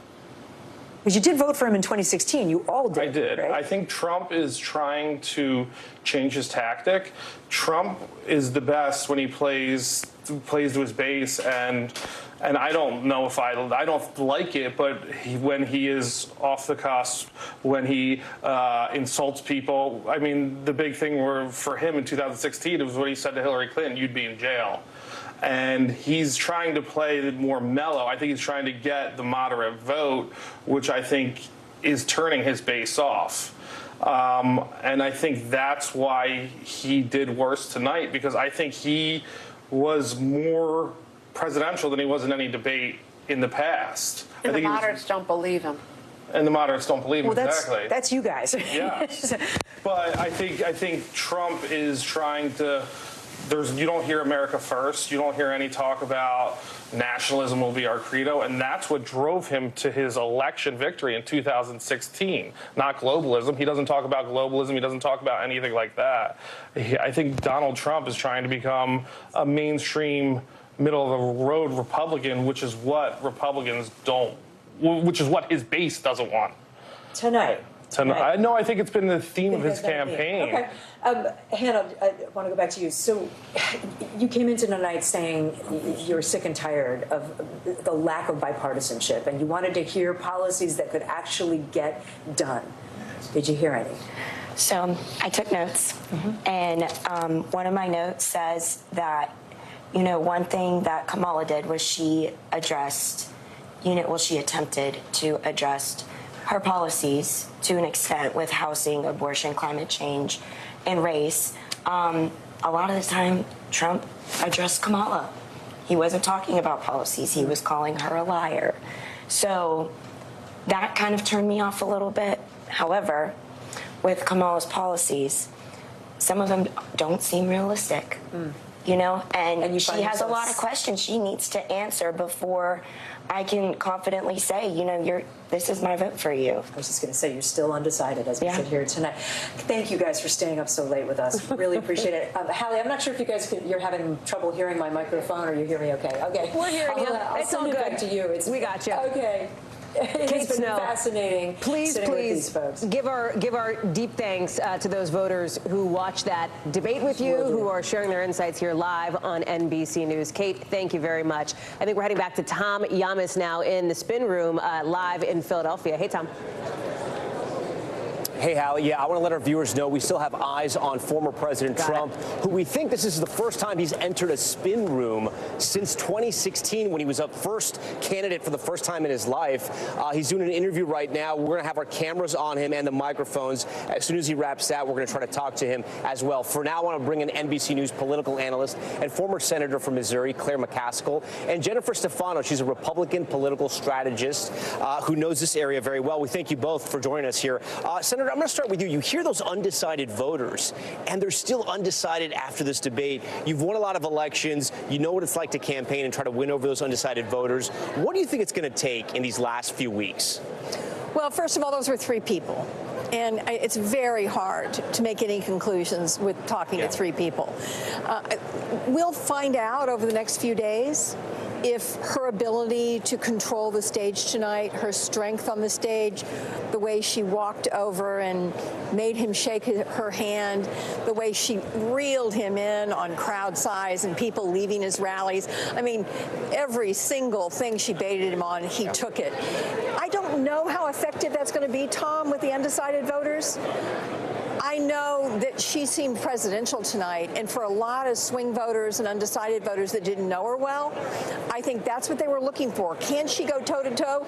S7: Because you did vote for him in 2016. You all did.
S20: I did.
S7: Right?
S20: I think Trump is trying to change his tactic. Trump is the best when he plays to his base, and I don't know if I don't like it, but when he is off the cusp, when he insults people, I mean, the big thing for him in 2016 was what he said to Hillary Clinton: "You'd be in jail." And he's trying to play more mellow. I think he's trying to get the moderate vote, which I think is turning his base off. And I think that's why he did worse tonight, because I think he was more presidential than he was in any debate in the past.
S12: And the moderates don't believe him.
S20: And the moderates don't believe him,
S7: exactly. That's you guys.
S20: Yes. But I think Trump is trying to. You don't hear America first. You don't hear any talk about nationalism will be our credo, and that's what drove him to his election victory in 2016, not globalism. He doesn't talk about globalism. He doesn't talk about anything like that. I think Donald Trump is trying to become a mainstream, middle-of-the-road Republican, which is what Republicans don't, which is what his base doesn't want.
S7: Tonight.
S20: No, I think it's been the theme of his campaign.
S7: Okay. Hannah, I want to go back to you. So you came into tonight saying you're sick and tired of the lack of bipartisanship, and you wanted to hear policies that could actually get done. Did you hear any?
S6: So I took notes, and one of my notes says that You know, one thing that Kamala did was she addressed, she attempted to address her policies to an extent with housing, abortion, climate change, and race. A lot of the time, Trump addressed Kamala. He wasn't talking about policies. He was calling her a liar. So that kind of turned me off a little bit. However, with Kamala's policies, some of them don't seem realistic, and she has a lot of questions she needs to answer before I can confidently say, this is my vote for you.
S7: I was just going to say, you're still undecided as we sit here tonight. Thank you guys for staying up so late with us. Really appreciate it. Hallie, I'm not sure if you guys you're having trouble hearing my microphone, or you hear me okay? Okay.
S26: We're hearing you.
S7: I'll send it back to you.
S26: We got you.
S7: Okay. It's been fascinating.
S26: Please
S7: with these folks.
S26: give our deep thanks to those voters who watched that debate with you, who are sharing their insights here live on NBC News. Kate, thank you very much. I think we're heading back to Tom Yamas now in the spin room live in Philadelphia. Hey, Tom.
S10: Hey, Hallie. Yeah, I want to let our viewers know we still have eyes on former President Trump, who we think this is the first time he's entered a spin room since 2016 when he was up first candidate for the first time in his life. He's doing an interview right now. We're going to have our cameras on him and the microphones. As soon as he wraps that, we're going to try to talk to him as well. For now, I want to bring in NBC News political analyst and former senator from Missouri, Claire McCaskill, and Jennifer Stefano. She's a Republican political strategist who knows this area very well. We thank you both for joining us here. Senator, I'm going to start with you. You hear those undecided voters, and they're still undecided after this debate. You've won a lot of elections. You know what it's like to campaign and try to win over those undecided voters. What do you think it's going to take in these last few weeks?
S8: Well, first of all, those were three people. And it's very hard to make any conclusions with talking to three people. We'll find out over the next few days if her ability to control the stage tonight, her strength on the stage, the way she walked over and made him shake her hand, the way she reeled him in on crowd size and people leaving his rallies. I mean, every single thing she baited him on, he took it. I don't know how effective that's going to be, Tom, with the undecided voters. I know that she seemed presidential tonight, and for a lot of swing voters and undecided voters that didn't know her well, I think that's what they were looking for. Can she go toe-to-toe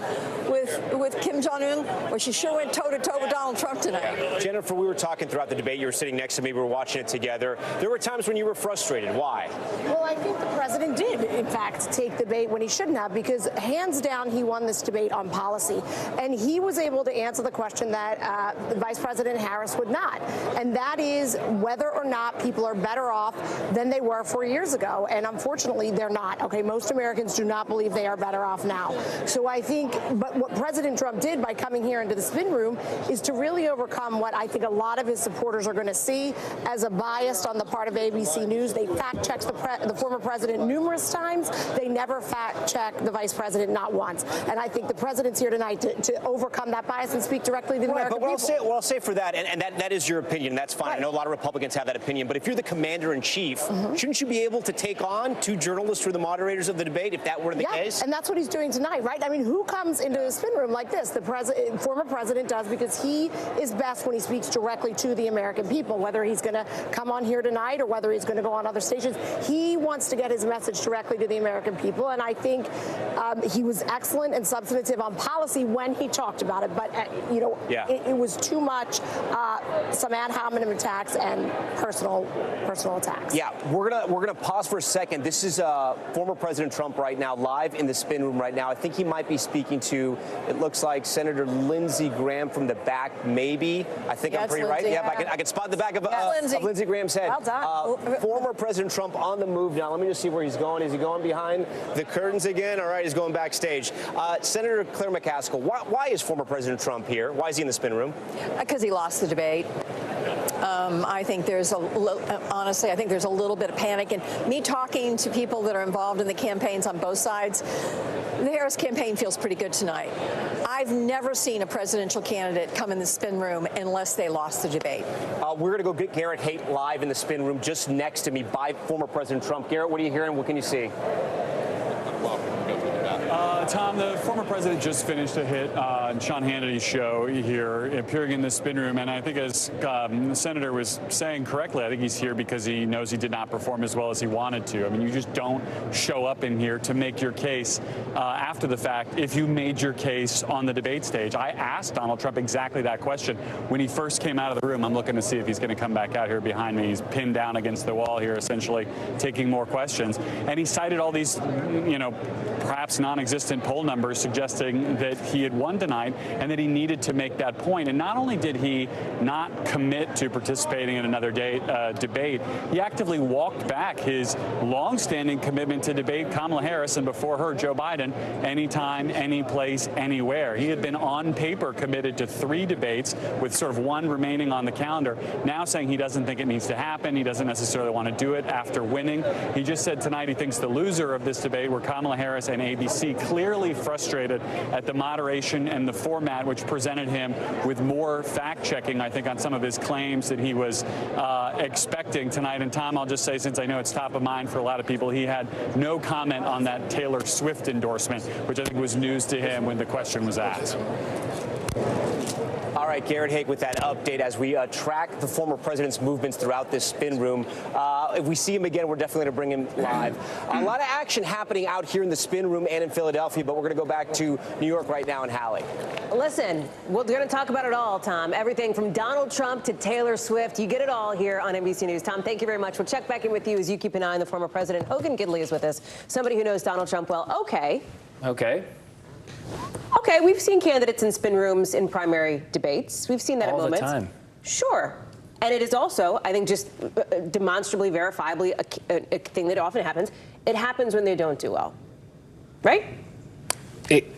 S8: with Kim Jong-un? Well, she sure went toe-to-toe with Donald Trump tonight.
S10: Yeah. Jennifer, we were talking throughout the debate. You were sitting next to me. We were watching it together. There were times when you were frustrated. Why?
S9: Well, I think the president did, in fact, take the bait when he shouldn't have, because hands down, he won this debate on policy. And he was able to answer the question that Vice President Harris would not. And that is whether or not people are better off than they were 4 years ago. And unfortunately, they're not. Okay, most Americans do not believe they are better off now. So I think, but what President Trump did by coming here into the spin room is to really overcome what I think a lot of his supporters are going to see as a bias on the part of ABC News. They fact-checked the former president numerous times. They never fact-checked the vice president, not once. And I think the president's here tonight to overcome that bias and speak directly to the American people.
S10: But I'll say for that, and that is your opinion. That's fine. Right. I know a lot of Republicans have that opinion. But if you're the commander-in-chief, shouldn't you be able to take on two journalists or the moderators of the debate if that were the case?
S9: And that's what he's doing tonight, right? I mean, who comes into the spin room like this? The former president does, because he is best when he speaks directly to the American people, whether he's going to come on here tonight or whether he's going to go on other stations. He wants to get his message directly to the American people. And I think he was excellent and substantive on policy when he talked about it. But, it was too much, some ad hominem attacks and personal attacks.
S10: Yeah, we're gonna pause for a second. This is former President Trump right now, live in the spin room right now. I think he might be speaking to, it looks like, Senator Lindsey Graham from the back, maybe. I think I'm pretty right. Yeah, I can spot the back of Lindsey Graham's head.
S8: Well done.
S10: Former President Trump on the move now. Let me just see where he's going. Is he going behind the curtains again? All right, he's going backstage. Senator Claire McCaskill, why is former President Trump here? Why is he in the spin room?
S8: Because he lost the debate. I think honestly, I think there's a little bit of panic. And me talking to people that are involved in the campaigns on both sides, the Harris campaign feels pretty good tonight. I've never seen a presidential candidate come in the spin room unless they lost the debate.
S10: We're going to go get Garrett Haight live in the spin room just next to me by former President Trump. Garrett, what are you hearing? What can you see?
S13: Tom, the former president just finished a hit on Sean Hannity's show here, appearing in the spin room. And I think, as the senator was saying correctly, I think he's here because he knows he did not perform as well as he wanted to. I mean, you just don't show up in here to make your case after the fact if you made your case on the debate stage. I asked Donald Trump exactly that question when he first came out of the room. I'm looking to see if he's going to come back out here behind me. He's pinned down against the wall here, essentially taking more questions. And he cited all these, perhaps non-existent poll numbers suggesting that he had won tonight and that he needed to make that point. And not only did he not commit to participating in another debate, he actively walked back his longstanding commitment to debate Kamala Harris and before her Joe Biden anytime, any place, anywhere. He had been on paper committed to 3 debates with sort of 1 remaining on the calendar, now saying he doesn't think it needs to happen. He doesn't necessarily want to do it after winning. He just said tonight he thinks the loser of this debate were Kamala Harris and ABC, clearly frustrated at the moderation and the format, which presented him with more fact-checking, I think, on some of his claims that he was expecting tonight. And Tom, I'll just say, since I know it's top of mind for a lot of people, he had no comment on that Taylor Swift endorsement, which I think was news to him when the question was asked.
S10: All right, Garrett Haake with that update as we track the former president's movements throughout this spin room. If we see him again, we're definitely going to bring him live. A lot of action happening out here in the spin room and in Philadelphia, but we're going to go back to New York right now and Hallie.
S26: Listen, we're going to talk about it all, Tom. Everything from Donald Trump to Taylor Swift. You get it all here on NBC News. Tom, thank you very much. We'll check back in with you as you keep an eye on the former president. Hogan Gidley is with us, somebody who knows Donald Trump well. Okay, we've seen candidates in spin rooms in primary debates. We've seen that at moments.
S11: All the time.
S26: Sure. And it is also, I think, just demonstrably, verifiably a thing that often happens. It happens when they don't do well, right?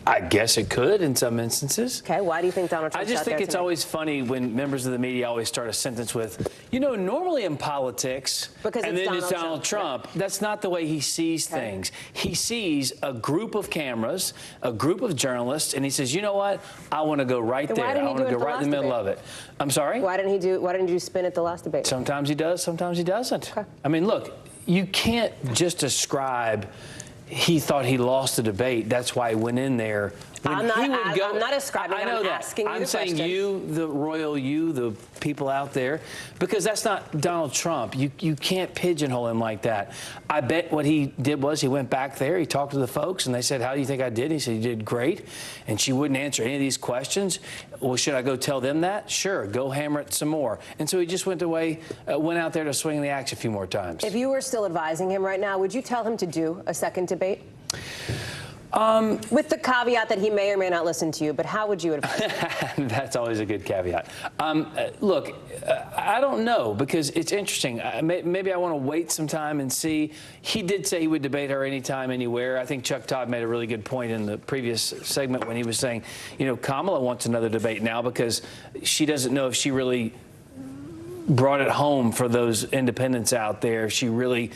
S11: I guess it could in some instances.
S26: Okay, why do you think Donald Trump?
S11: I just think it's always funny when members of the media always start a sentence with, normally in politics, and then it's Donald Trump. That's not the way he sees things. He sees a group of cameras, a group of journalists, and he says, you know what? I want to go right there. I want to go right in the middle of it. I'm sorry?
S26: Why didn't you spin at the last debate?
S11: Sometimes he does, sometimes he doesn't. Okay. I mean, look, you can't just ascribe he thought he lost the debate. That's why he went in there.
S26: I'm not ascribing. I'm asking you the question.
S11: I'm saying you, the royal you, the people out there, because that's not Donald Trump. You can't pigeonhole him like that. I bet what he did was he went back there, he talked to the folks, and they said, how do you think I did? He said, you did great. And she wouldn't answer any of these questions. Well, should I go tell them that? Sure, go hammer it some more. And so he just went out there to swing the axe a few more times.
S26: If you were still advising him right now, would you tell him to do a second debate? With the caveat that he may or may not listen to you, but how would you advise?
S11: That's always a good caveat. Look, I don't know, because it's interesting. Maybe I want to wait some time and see. He did say he would debate her anytime, anywhere. I think Chuck Todd made a really good point in the previous segment when he was saying, Kamala wants another debate now because she doesn't know if she really brought it home for those independents out there. She really,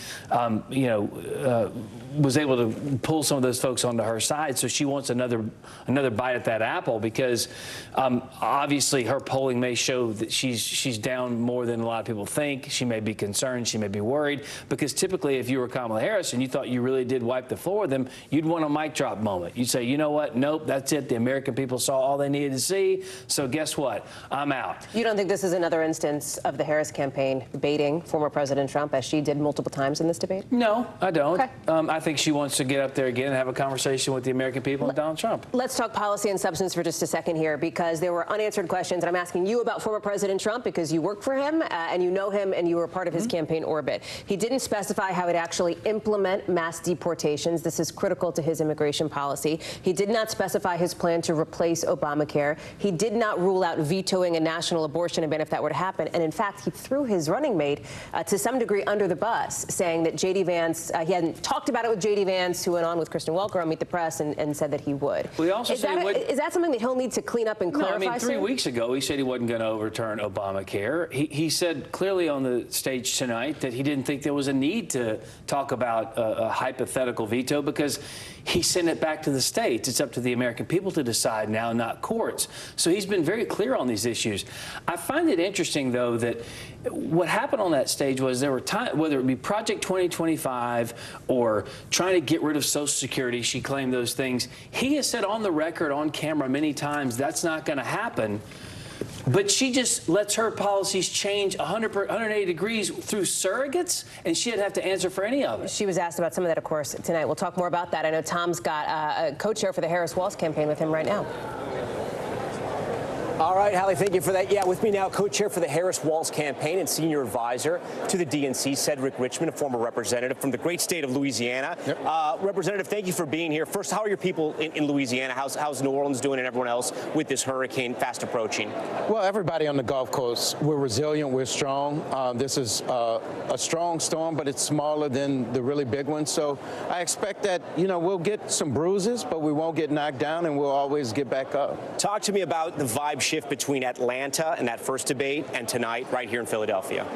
S11: was able to pull some of those folks onto her side. So she wants another bite at that apple because obviously her polling may show that she's down more than a lot of people think. She may be concerned. She may be worried because typically if you were Kamala Harris and you thought you really did wipe the floor with them, you'd want a mic drop moment. You'd say, you know what? Nope, that's it. The American people saw all they needed to see. So guess what? I'm out.
S26: You don't think this is another instance of the Harris campaign baiting former President Trump as she did multiple times in this debate?
S11: No, I don't. Okay. I think she wants to get up there again and have a conversation with the American people and Donald Trump.
S26: Let's talk policy and substance for just a second here, because there were unanswered questions. And I'm asking you about former President Trump because you work for him and you know him and you were part of his campaign orbit. He didn't specify how he'd actually implement mass deportations. This is critical to his immigration policy. He did not specify his plan to replace Obamacare. He did not rule out vetoing a national abortion ban if that were to happen. And in fact, he threw his running mate to some degree under the bus, saying that J.D. Vance, he hadn't talked about it with J.D. Vance, who went on with Kristen Welker on Meet the Press and said that he would.
S11: We also
S26: is that something that he'll need to clean up and clarify?
S11: No, I mean, 3 weeks ago, he said he wasn't going to overturn Obamacare. He said clearly on the stage tonight that he didn't think there was a need to talk about a hypothetical veto because he sent it back to the states. It's up to the American people to decide now, not courts. So he's been very clear on these issues. I find it interesting, though, that But what happened on that stage was there were times, whether it be Project 2025 or trying to get rid of Social Security, she claimed those things. He has said on the record, on camera many times, that's not going to happen. But she just lets her policies change 180 degrees through surrogates, and she'd have to answer for any of it.
S26: She was asked about some of that, of course, tonight. We'll talk more about that. I know Tom's got a co-chair for the Harris-Walz campaign with him right now.
S10: All right, Hallie, thank you for that. Yeah, with me now, co-chair for the Harris-Walz campaign and senior advisor to the DNC, Cedric Richmond, a former representative from the great state of Louisiana. Yep. Representative, thank you for being here. First, how are your people in Louisiana? How's New Orleans doing and everyone else with this hurricane fast approaching?
S2: Well, everybody on the Gulf Coast, we're resilient, we're strong. This is a strong storm, but it's smaller than the really big one. So I expect that, we'll get some bruises, but we won't get knocked down, and we'll always get back up.
S10: Talk to me about the vibe shift between Atlanta and that first debate and tonight right here in Philadelphia.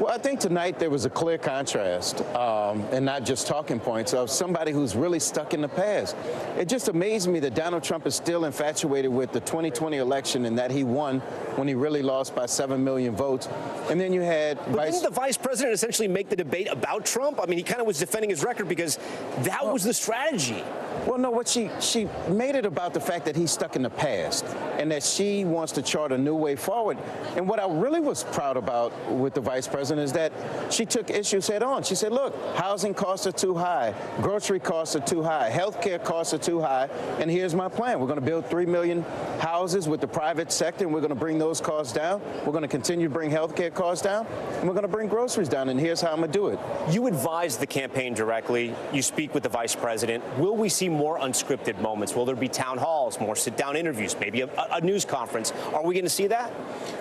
S2: Well, I think tonight there was a clear contrast and not just talking points of somebody who's really stuck in the past. It just amazed me that Donald Trump is still infatuated with the 2020 election and that he won when he really lost by 7 million votes. And then you had
S10: didn't the vice president essentially make the debate about Trump? I mean, he kind of was defending his record because that was the strategy.
S2: Well, no, what she made it about the fact that he's stuck in the past and that she wants to chart a new way forward. And what I really was proud about with the vice president is that she took issues head on. She said, look, housing costs are too high, grocery costs are too high, healthcare costs are too high, and here's my plan. We're going to build 3 million houses with the private sector, and we're going to bring those costs down. We're going to continue to bring healthcare costs down, and we're going to bring groceries down, and here's how I'm going to do it.
S10: You advise the campaign directly. You speak with the vice president. Will we see more unscripted moments? Will there be town halls, more sit-down interviews, maybe a news conference? Are we going to see that?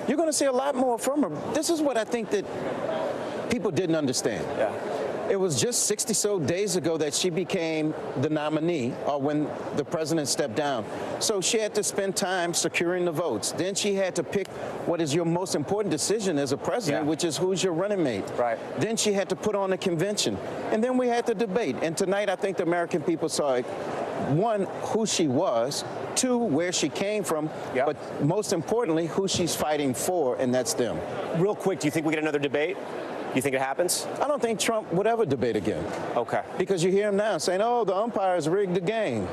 S2: You're going to see a lot more from her. This is what I think that people didn't understand.
S10: Yeah.
S2: It was just 60-so days ago that she became the nominee, or when the president stepped down. So she had to spend time securing the votes. Then she had to pick what is your most important decision as a president, which is who's your running mate.
S10: Right.
S2: Then she had to put on a convention. And then we had the debate. And tonight, I think the American people saw it. One, who she was. Two, where she came from. Yep. But most importantly, who she's fighting for, and that's them.
S10: Real quick, do you think we get another debate? You think it happens?
S2: I don't think Trump would ever debate again.
S10: Okay.
S2: Because you hear him now saying, oh, the umpires rigged the game.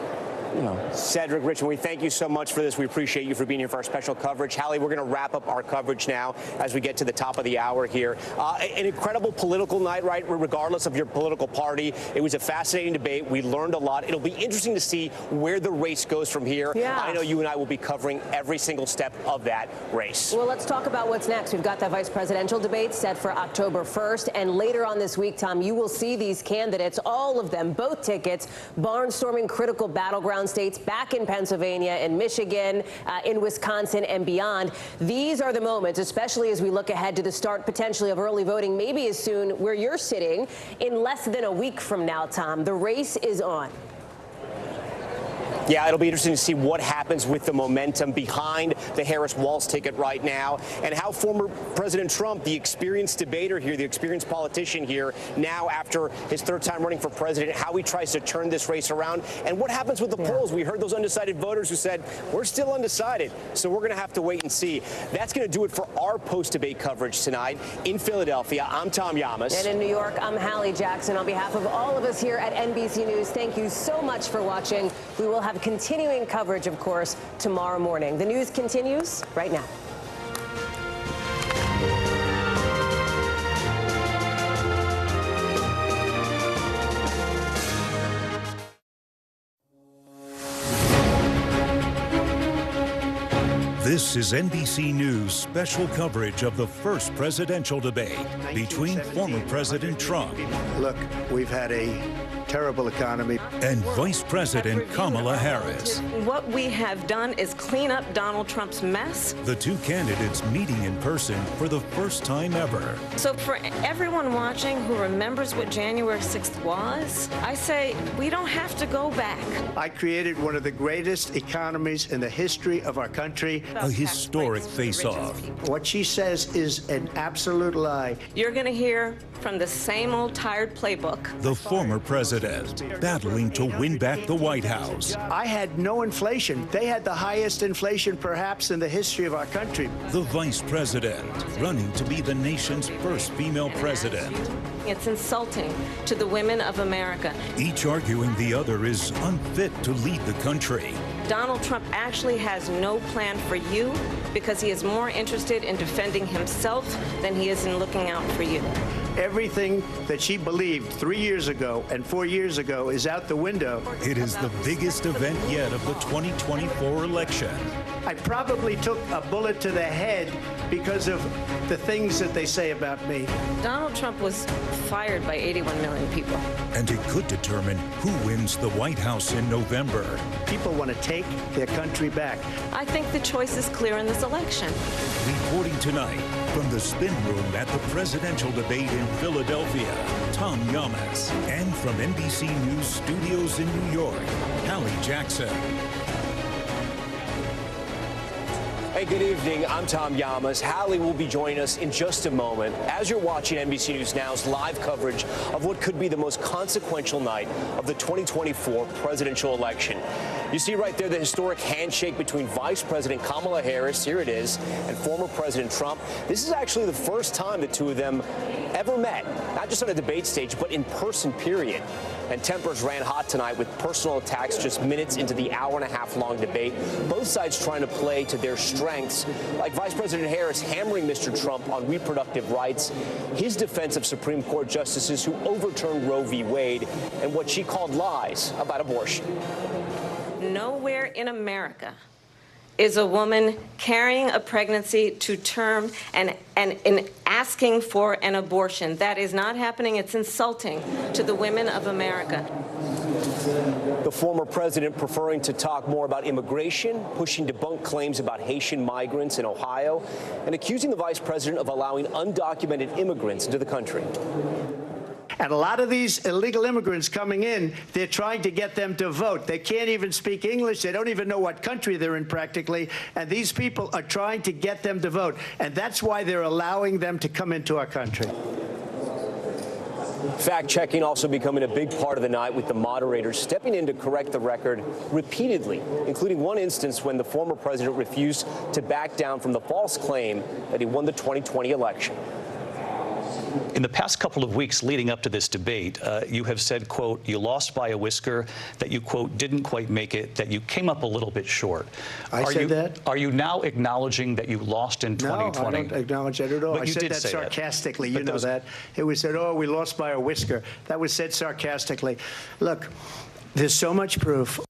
S10: Cedric Richmond, we thank you so much for this. We appreciate you for being here for our special coverage. Hallie, we're going to wrap up our coverage now as we get to the top of the hour here. An incredible political night, right? Regardless of your political party. It was a fascinating debate. We learned a lot. It'll be interesting to see where the race goes from here.
S26: Yeah.
S10: I know you and I will be covering every single step of that race.
S26: Well, let's talk about what's next. We've got that vice presidential debate set for October 1st. And later on this week, Tom, you will see these candidates, all of them, both tickets, barnstorming critical battleground states back in Pennsylvania and Michigan, in Wisconsin and beyond. These are the moments, especially as we look ahead to the start potentially of early voting, maybe as soon where you're sitting in less than a week from now, Tom. The race is on.
S10: Yeah, it'll be interesting to see what happens with the momentum behind the Harris-Walz ticket right now and how former President Trump, the experienced debater here, the experienced politician here, now after his third time running for president, how he tries to turn this race around and what happens with the polls. We heard those undecided voters who said, we're still undecided, so we're going to have to wait and see. That's going to do it for our post-debate coverage tonight in Philadelphia. I'm Tom Yamas.
S26: And in New York, I'm Hallie Jackson. On behalf of all of us here at NBC News, thank you so much for watching. We will have continuing coverage, of course, tomorrow morning. The news continues right now.
S14: This is NBC News special coverage of the first presidential debate between former President Trump.
S21: Look, we've had a terrible economy.
S14: And Vice President Kamala Harris.
S16: What we have done is clean up Donald Trump's mess.
S14: The two candidates meeting in person for the first time ever.
S16: So for everyone watching who remembers what January 6th was, I say we don't have to go back.
S21: I created one of the greatest economies in the history of our country.
S14: A historic face-off.
S21: What she says is an absolute lie.
S16: You're going to hear from the same old tired playbook.
S14: The former president president, battling to win back the White House.
S21: I had no inflation. They had the highest inflation perhaps in the history of our country.
S14: The vice president, running to be the nation's first female president.
S16: It's insulting to the women of America.
S14: Each arguing the other is unfit to lead the country.
S16: Donald Trump actually has no plan for you because he is more interested in defending himself than he is in looking out for you.
S21: Everything that she believed 3 years ago and 4 years ago is out the window.
S14: It is the biggest event yet of the 2024 election.
S21: I probably took a bullet to the head because of the things that they say about me.
S16: Donald Trump was fired by 81 million people.
S14: And it could determine who wins the White House in November.
S21: People want to take their country back.
S16: I think the choice is clear in this election.
S14: Reporting tonight from the spin room at the presidential debate in Philadelphia, Tom Yamas. And from NBC News Studios in New York, Hallie Jackson.
S10: Hey, good evening. I'm Tom Yamas. Hallie will be joining us in just a moment as you're watching NBC News Now's live coverage of what could be the most consequential night of the 2024 presidential election. You see right there the historic handshake between Vice President Kamala Harris, here it is, and former President Trump. This is actually the first time the two of them ever met, not just on a debate stage, but in person, period. And tempers ran hot tonight with personal attacks just minutes into the hour-and-a-half-long debate. Both sides trying to play to their strengths, like Vice President Harris hammering Mr. Trump on reproductive rights, his defense of Supreme Court justices who overturned Roe v. Wade, and what she called lies about abortion.
S16: Nowhere in America is a woman carrying a pregnancy to term and asking for an abortion. That is not happening. It's insulting to the women of America.
S10: The former president preferring to talk more about immigration, pushing debunked claims about Haitian migrants in Ohio, and accusing the vice president of allowing undocumented immigrants into the country.
S21: And a lot of these illegal immigrants coming in, they're trying to get them to vote. They can't even speak English. They don't even know what country they're in practically. And these people are trying to get them to vote. And that's why they're allowing them to come into our country.
S10: Fact-checking also becoming a big part of the night, with the moderators stepping in to correct the record repeatedly, including one instance when the former president refused to back down from the false claim that he won the 2020 election.
S1: In the past couple of weeks leading up to this debate, you have said, quote, you lost by a whisker, that you, quote, didn't quite make it, that you came up a little bit short.
S21: I said that?
S1: Are you now acknowledging that you lost in 2020?
S21: No, I don't acknowledge that at all.
S1: But
S21: I
S1: you
S21: said
S1: did
S21: that
S1: say
S21: sarcastically.
S1: That.
S21: You know that. It was said, oh, we lost by a whisker. That was said sarcastically. Look, there's so much proof.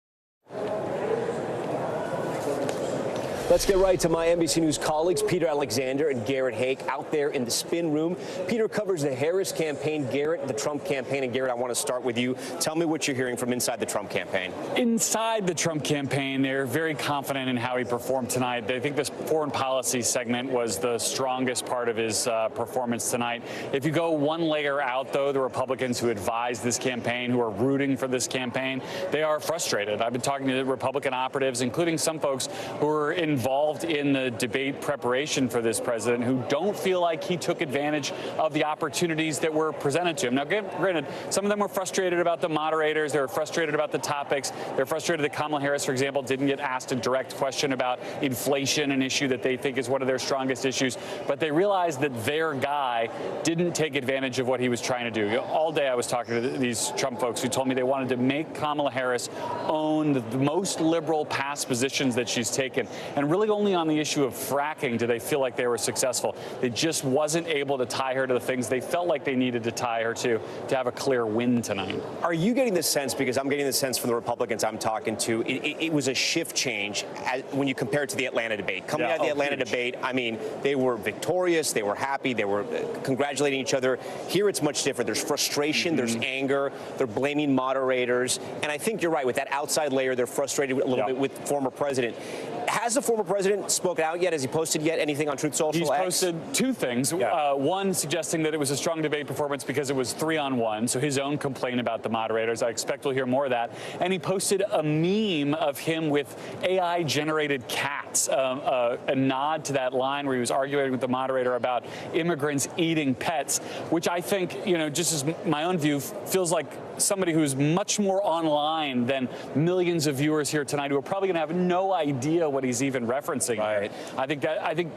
S10: Let's get right to my NBC News colleagues, Peter Alexander and Garrett Hake, out there in the spin room. Peter covers the Harris campaign, Garrett, the Trump campaign. And Garrett, I want to start with you. Tell me what you're hearing from inside the Trump campaign.
S13: Inside the Trump campaign, they're very confident in how he performed tonight. They think this foreign policy segment was the strongest part of his performance tonight. If you go one layer out, though, the Republicans who advised this campaign, who are rooting for this campaign, they are frustrated. I've been talking to the Republican operatives, including some folks who are involved in the debate preparation for this president, who don't feel like he took advantage of the opportunities that were presented to him. Now, granted, some of them were frustrated about the moderators. They were frustrated about the topics. They're frustrated that Kamala Harris, for example, didn't get asked a direct question about inflation, an issue that they think is one of their strongest issues. But they realized that their guy didn't take advantage of what he was trying to do. All day I was talking to these Trump folks who told me they wanted to make Kamala Harris own the most liberal past positions that she's taken, and really only on the issue of fracking do they feel like they were successful. They just wasn't able to tie her to the things they felt like they needed to tie her to have a clear win tonight.
S10: Are you getting the sense, because I'm getting the sense from the Republicans I'm talking to, it was a shift change when you compare it to the Atlanta debate? Coming out of the Atlanta debate, I mean, they were victorious, they were happy, they were congratulating each other. Here it's much different. There's frustration, there's anger, they're blaming moderators. And I think you're right, with that outside layer, they're frustrated a little bit with the former president. Has the former president spoken out yet? Has he posted yet anything on Truth Social?
S13: He's posted two things. One, suggesting that it was a strong debate performance because it was 3-on-1, so his own complaint about the moderators. I expect we'll hear more of that. And he posted a meme of him with AI-generated cats. pets, a nod to that line where he was arguing with the moderator about immigrants eating pets, which I think, just as my own view, feels like somebody who's much more online than millions of viewers here tonight who are probably going to have no idea what he's even referencing. Right. I think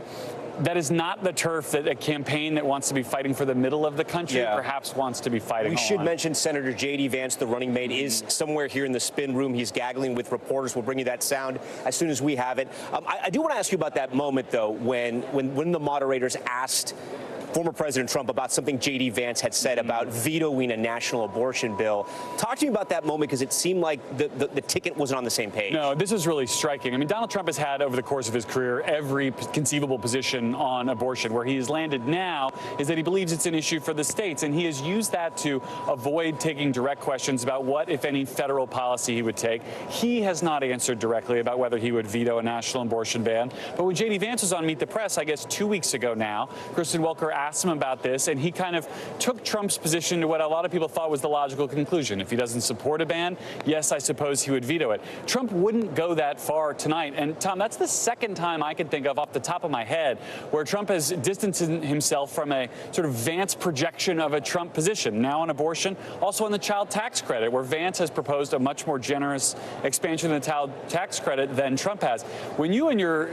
S13: that is not the turf that a campaign that wants to be fighting for the middle of the country perhaps wants to be fighting.
S10: We should mention Senator J.D. Vance, the running mate, is somewhere here in the spin room. He's gaggling with reporters. We'll bring you that sound as soon as we have it. I do want to ask you about that moment, though, when the moderators asked former President Trump about something J.D. Vance had said about vetoing a national abortion bill. Talk to me about that moment, because it seemed like the ticket wasn't on the same page.
S13: No, this is really striking. I mean, Donald Trump has had, over the course of his career, every conceivable position on abortion. Where he has landed now is that he believes it's an issue for the states, and he has used that to avoid taking direct questions about what, if any, federal policy he would take. He has not answered directly about whether he would veto a national abortion ban. But when J.D. Vance was on Meet the Press, I guess 2 weeks ago now, Kristen Welker asked him about this, and he kind of took Trump's position to what a lot of people thought was the logical conclusion. If he doesn't support a ban, yes, I suppose he would veto it. Trump wouldn't go that far tonight. And Tom, that's the second time I can think of off the top of my head where Trump has distanced himself from a sort of Vance projection of a Trump position. Now on abortion, also on the child tax credit, where Vance has proposed a much more generous expansion of the child tax credit than Trump has. When you and your,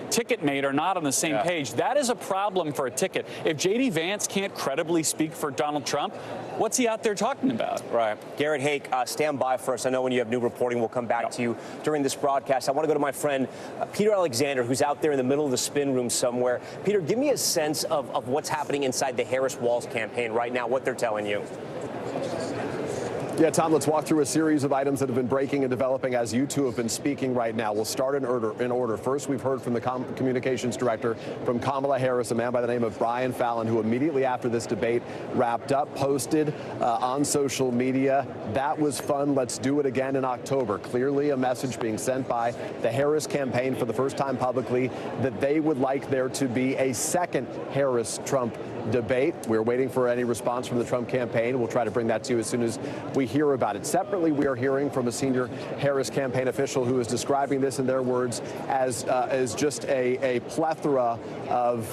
S13: ticket mate are not on the same page, that is a problem for a ticket. If J.D. Vance can't credibly speak for Donald Trump, what's he out there talking about?
S10: Right. Garrett Hake, stand by for us. I know when you have new reporting, we'll come back to you during this broadcast. I want to go to my friend Peter Alexander, who's out there in the middle of the spin room somewhere. Peter, give me a sense of what's happening inside the Harris-Walz campaign right now, what they're telling you.
S3: Yeah, Tom, let's walk through a series of items that have been breaking and developing as you two have been speaking right now. We'll start in order. First, we've heard from the communications director from Kamala Harris, a man by the name of Brian Fallon, who immediately after this debate wrapped up, posted on social media, "That was fun. Let's do it again in October." Clearly a message being sent by the Harris campaign for the first time publicly that they would like there to be a second Harris-Trump debate. We're waiting for any response from the Trump campaign. We'll try to bring that to you as soon as we hear about it. Separately, we are hearing from a senior Harris campaign official who is describing this, in their words, as just a plethora of,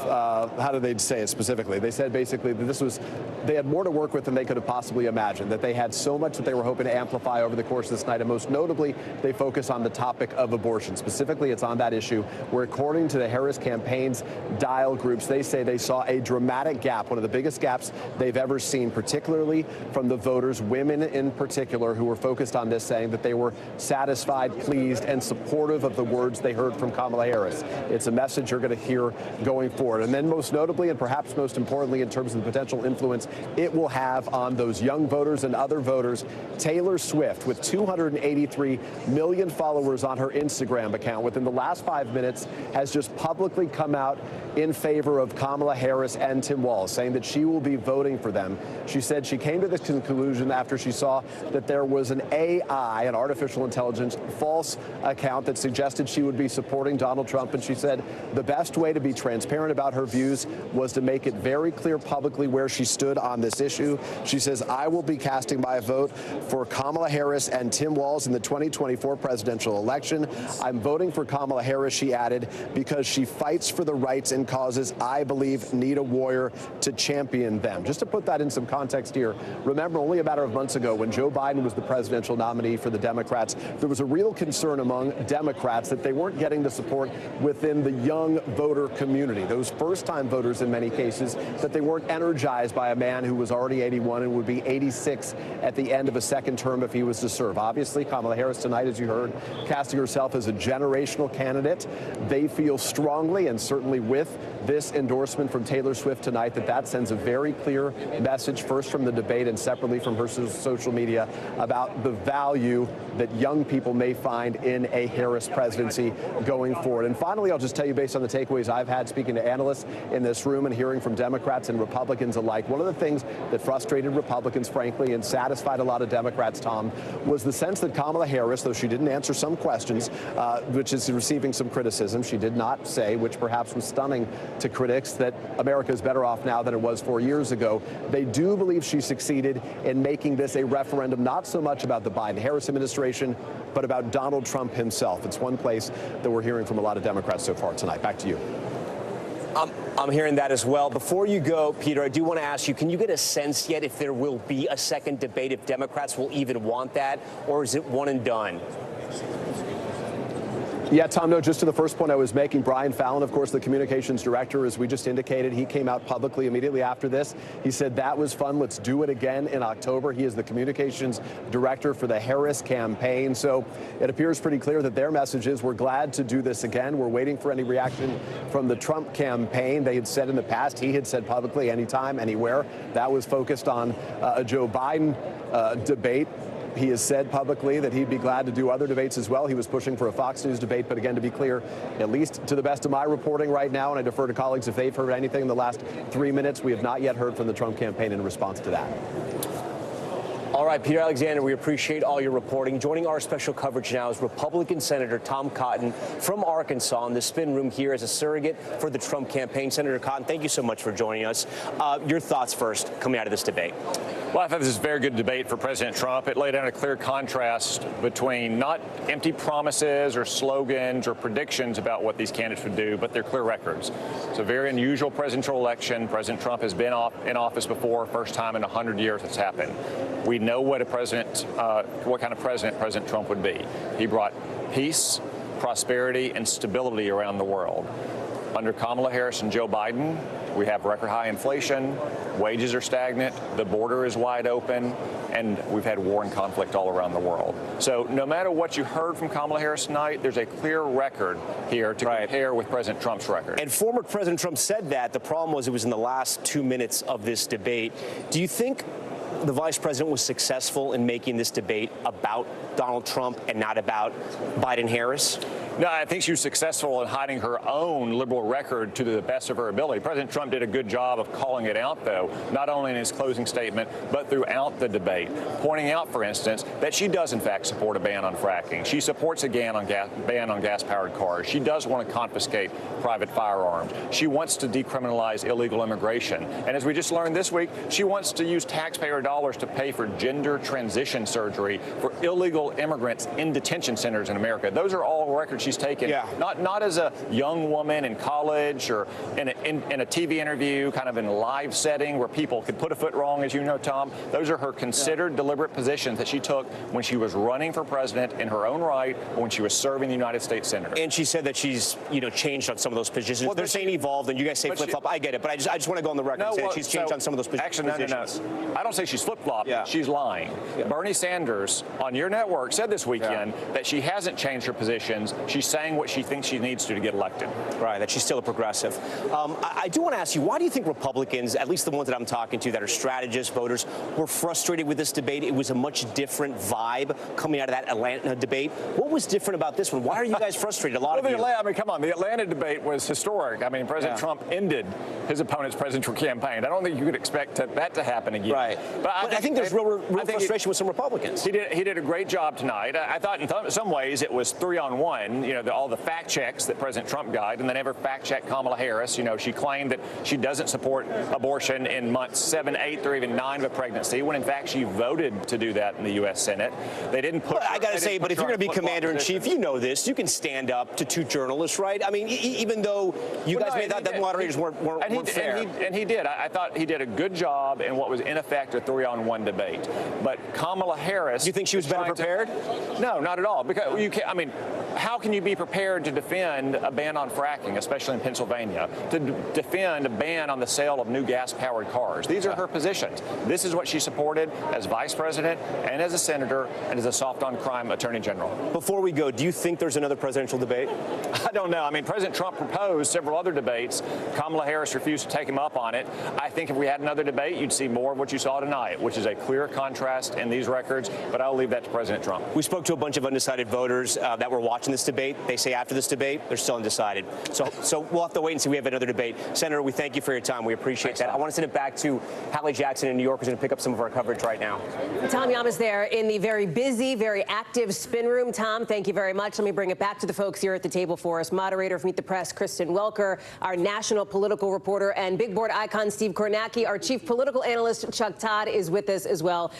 S3: how do they say it specifically? They said basically that they had more to work with than they could have possibly imagined, that they had so much that they were hoping to amplify over the course of this night, and most notably, they focus on the topic of abortion. Specifically, it's on that issue where, according to the Harris campaign's dial groups, they say they saw a dramatic gap, one of the biggest gaps they've ever seen, particularly from the voters, women in particular, who were focused on this, saying that they were satisfied, pleased, and supportive of the words they heard from Kamala Harris. It's a message you're going to hear going forward. And then most notably, and perhaps most importantly in terms of the potential influence it will have on those young voters and other voters, Taylor Swift, with 283 million followers on her Instagram account, within the last 5 minutes, has just publicly come out in favor of Kamala Harris and Tim Walz, saying that she will be voting for them. She said she came to this conclusion after she saw that there was an AI, an artificial intelligence, false account that suggested she would be supporting Donald Trump. And she said the best way to be transparent about her views was to make it very clear publicly where she stood on this issue. She says, "I will be casting my vote for Kamala Harris and Tim Walz in the 2024 presidential election. I'm voting for Kamala Harris," she added, "because she fights for the rights and causes I believe need a warrior to champion them." Just to put that in some context here, remember only a matter of months ago when Joe Biden was the presidential nominee for the Democrats, there was a real concern among Democrats that they weren't getting the support within the young voter community, those first-time voters in many cases, that they weren't energized by a man who was already 81 and would be 86 at the end of a second term if he was to serve. Obviously, Kamala Harris tonight, as you heard, casting herself as a generational candidate. They feel strongly, and certainly with this endorsement from Taylor Swift tonight, that sends a very clear message, first from the debate and separately from her social media, about the value that young people may find in a Harris presidency going forward. And finally, I'll just tell you, based on the takeaways I've had speaking to analysts in this room and hearing from Democrats and Republicans alike, one of the things that frustrated Republicans, frankly, and satisfied a lot of Democrats, Tom, was the sense that Kamala Harris, though she didn't answer some questions, which is receiving some criticism, she did not say, which perhaps was stunning to critics, that America is better off off now than it was 4 years ago. They do believe she succeeded in making this a referendum, not so much about the Biden-Harris administration, but about Donald Trump himself. It's one place that we're hearing from a lot of Democrats so far tonight. Back to you.
S10: I'm hearing that as well. Before you go, Peter, I do want to ask you, can you get a sense yet if there will be a second debate, if Democrats will even want that, or is it one and done?
S3: Yeah, Tom, no, just to the first point I was making, Brian Fallon, of course, the communications director, as we just indicated, he came out publicly immediately after this. He said, that was fun. Let's do it again in October. He is the communications director for the Harris campaign. So it appears pretty clear that their message is, we're glad to do this again. We're waiting for any reaction from the Trump campaign. They had said in the past, he had said publicly, anytime, anywhere. That was focused on a Joe Biden debate. He has said publicly that he'd be glad to do other debates as well. He was pushing for a Fox News debate. But again, to be clear, at least to the best of my reporting right now, and I defer to colleagues if they've heard anything in the last 3 minutes, we have not yet heard from the Trump campaign in response to that.
S10: All right, Peter Alexander, we appreciate all your reporting. Joining our special coverage now is Republican Senator Tom Cotton from Arkansas in the spin room here as a surrogate for the Trump campaign. Senator Cotton, thank you so much for joining us. Your thoughts first coming out of this debate.
S4: Well, I thought this was a very good debate for President Trump. It laid out a clear contrast between not empty promises or slogans or predictions about what these candidates would do, but their clear records. It's a very unusual presidential election. President Trump has been in office before, first time in 100 years it's happened. We know what a president, what kind of president President Trump would be. He brought peace, prosperity, and stability around the world. Under Kamala Harris and Joe Biden, we have record high inflation, wages are stagnant, the border is wide open, and we've had war and conflict all around the world. So no matter what you heard from Kamala Harris tonight, there's a clear record here to compare with President Trump's record.
S10: And former President Trump said that. The problem was it was in the last 2 minutes of this debate. Do you think the vice president was successful in making this debate about Donald Trump and not about Biden-Harris?
S4: No, I think she was successful in hiding her own liberal record to the best of her ability. President Trump did a good job of calling it out, though, not only in his closing statement, but throughout the debate, pointing out, for instance, that she does, in fact, support a ban on fracking. She supports a ban on gas-powered cars. She does want to confiscate private firearms. She wants to decriminalize illegal immigration. And as we just learned this week, she wants to use taxpayer dollars to pay for gender transition surgery for illegal immigrants in detention centers in America. Those are all records she's taken, not as a young woman in college or in a TV interview, kind of in a live setting where people could put a foot wrong, as you know, Tom. Those are her considered, deliberate positions that she took when she was running for president in her own right, or when she was serving the United States Senator.
S10: And she said that she's, changed on some of those positions. Well, they're saying evolved, and you guys say flip-flop. I get it, but I just want to go on the record and say that she's changed on some of those positions.
S4: Actually, no. I don't say she's flip-flopped. Yeah. She's lying. Yeah. Bernie Sanders on your network said this weekend that she hasn't changed her positions. She's saying what she thinks she needs to get elected.
S10: Right, that she's still a progressive. I do want to ask you, why do you think Republicans, at least the ones that I'm talking to that are strategists, voters, were frustrated with this debate? It was a much different vibe coming out of that Atlanta debate. What was different about this one? Why are you guys frustrated? A lot of you.
S4: I mean, come on. The Atlanta debate was historic. I mean, President Trump ended his opponent's presidential campaign. I don't think you could expect that to happen again.
S10: Right. But I think there's real frustration with some Republicans.
S4: He did a great job tonight. I thought in some ways it was 3-on-1. All the fact checks that President Trump got, and they never fact checked Kamala Harris. She claimed that she doesn't support abortion in months 7, 8, or even 9 of a pregnancy, when in fact she voted to do that in the U.S. Senate. They didn't put.
S10: Well, I got to say, but if you're going to be commander-in-chief, you know this. You can stand up to 2 journalists, right? I mean, even though you guys may thought that moderators weren't fair.
S4: And he did. I thought he did a good job in what was in effect a 3-on-1 debate. But Kamala Harris.
S10: You think she was better prepared?
S4: No, not at all. Because you can't. I mean, how can you be prepared to defend a ban on fracking, especially in Pennsylvania, to defend a ban on the sale of new gas-powered cars? These are her positions. This is what she supported as vice president and as a senator and as a soft-on-crime attorney general.
S10: Before we go, do you think there's another presidential debate?
S4: I don't know. I mean, President Trump proposed several other debates. Kamala Harris refused to take him up on it. I think if we had another debate, you'd see more of what you saw tonight, which is a clear contrast in these records. But I'll leave that to President Trump.
S10: We spoke to a bunch of undecided voters that were watching watching this debate. They say after this debate, they're still undecided. So we'll have to wait and see. We have another debate. Senator, we thank you for your time. We appreciate that. I want to send it back to Hallie Jackson in New York, who's going to pick up some of our coverage right now.
S26: Tom Llamas there in the very busy, very active spin room. Tom, thank you very much. Let me bring it back to the folks here at the table for us. Moderator of Meet the Press, Kristen Welker, our national political reporter, and big board icon Steve Kornacki. Our chief political analyst, Chuck Todd, is with us as well.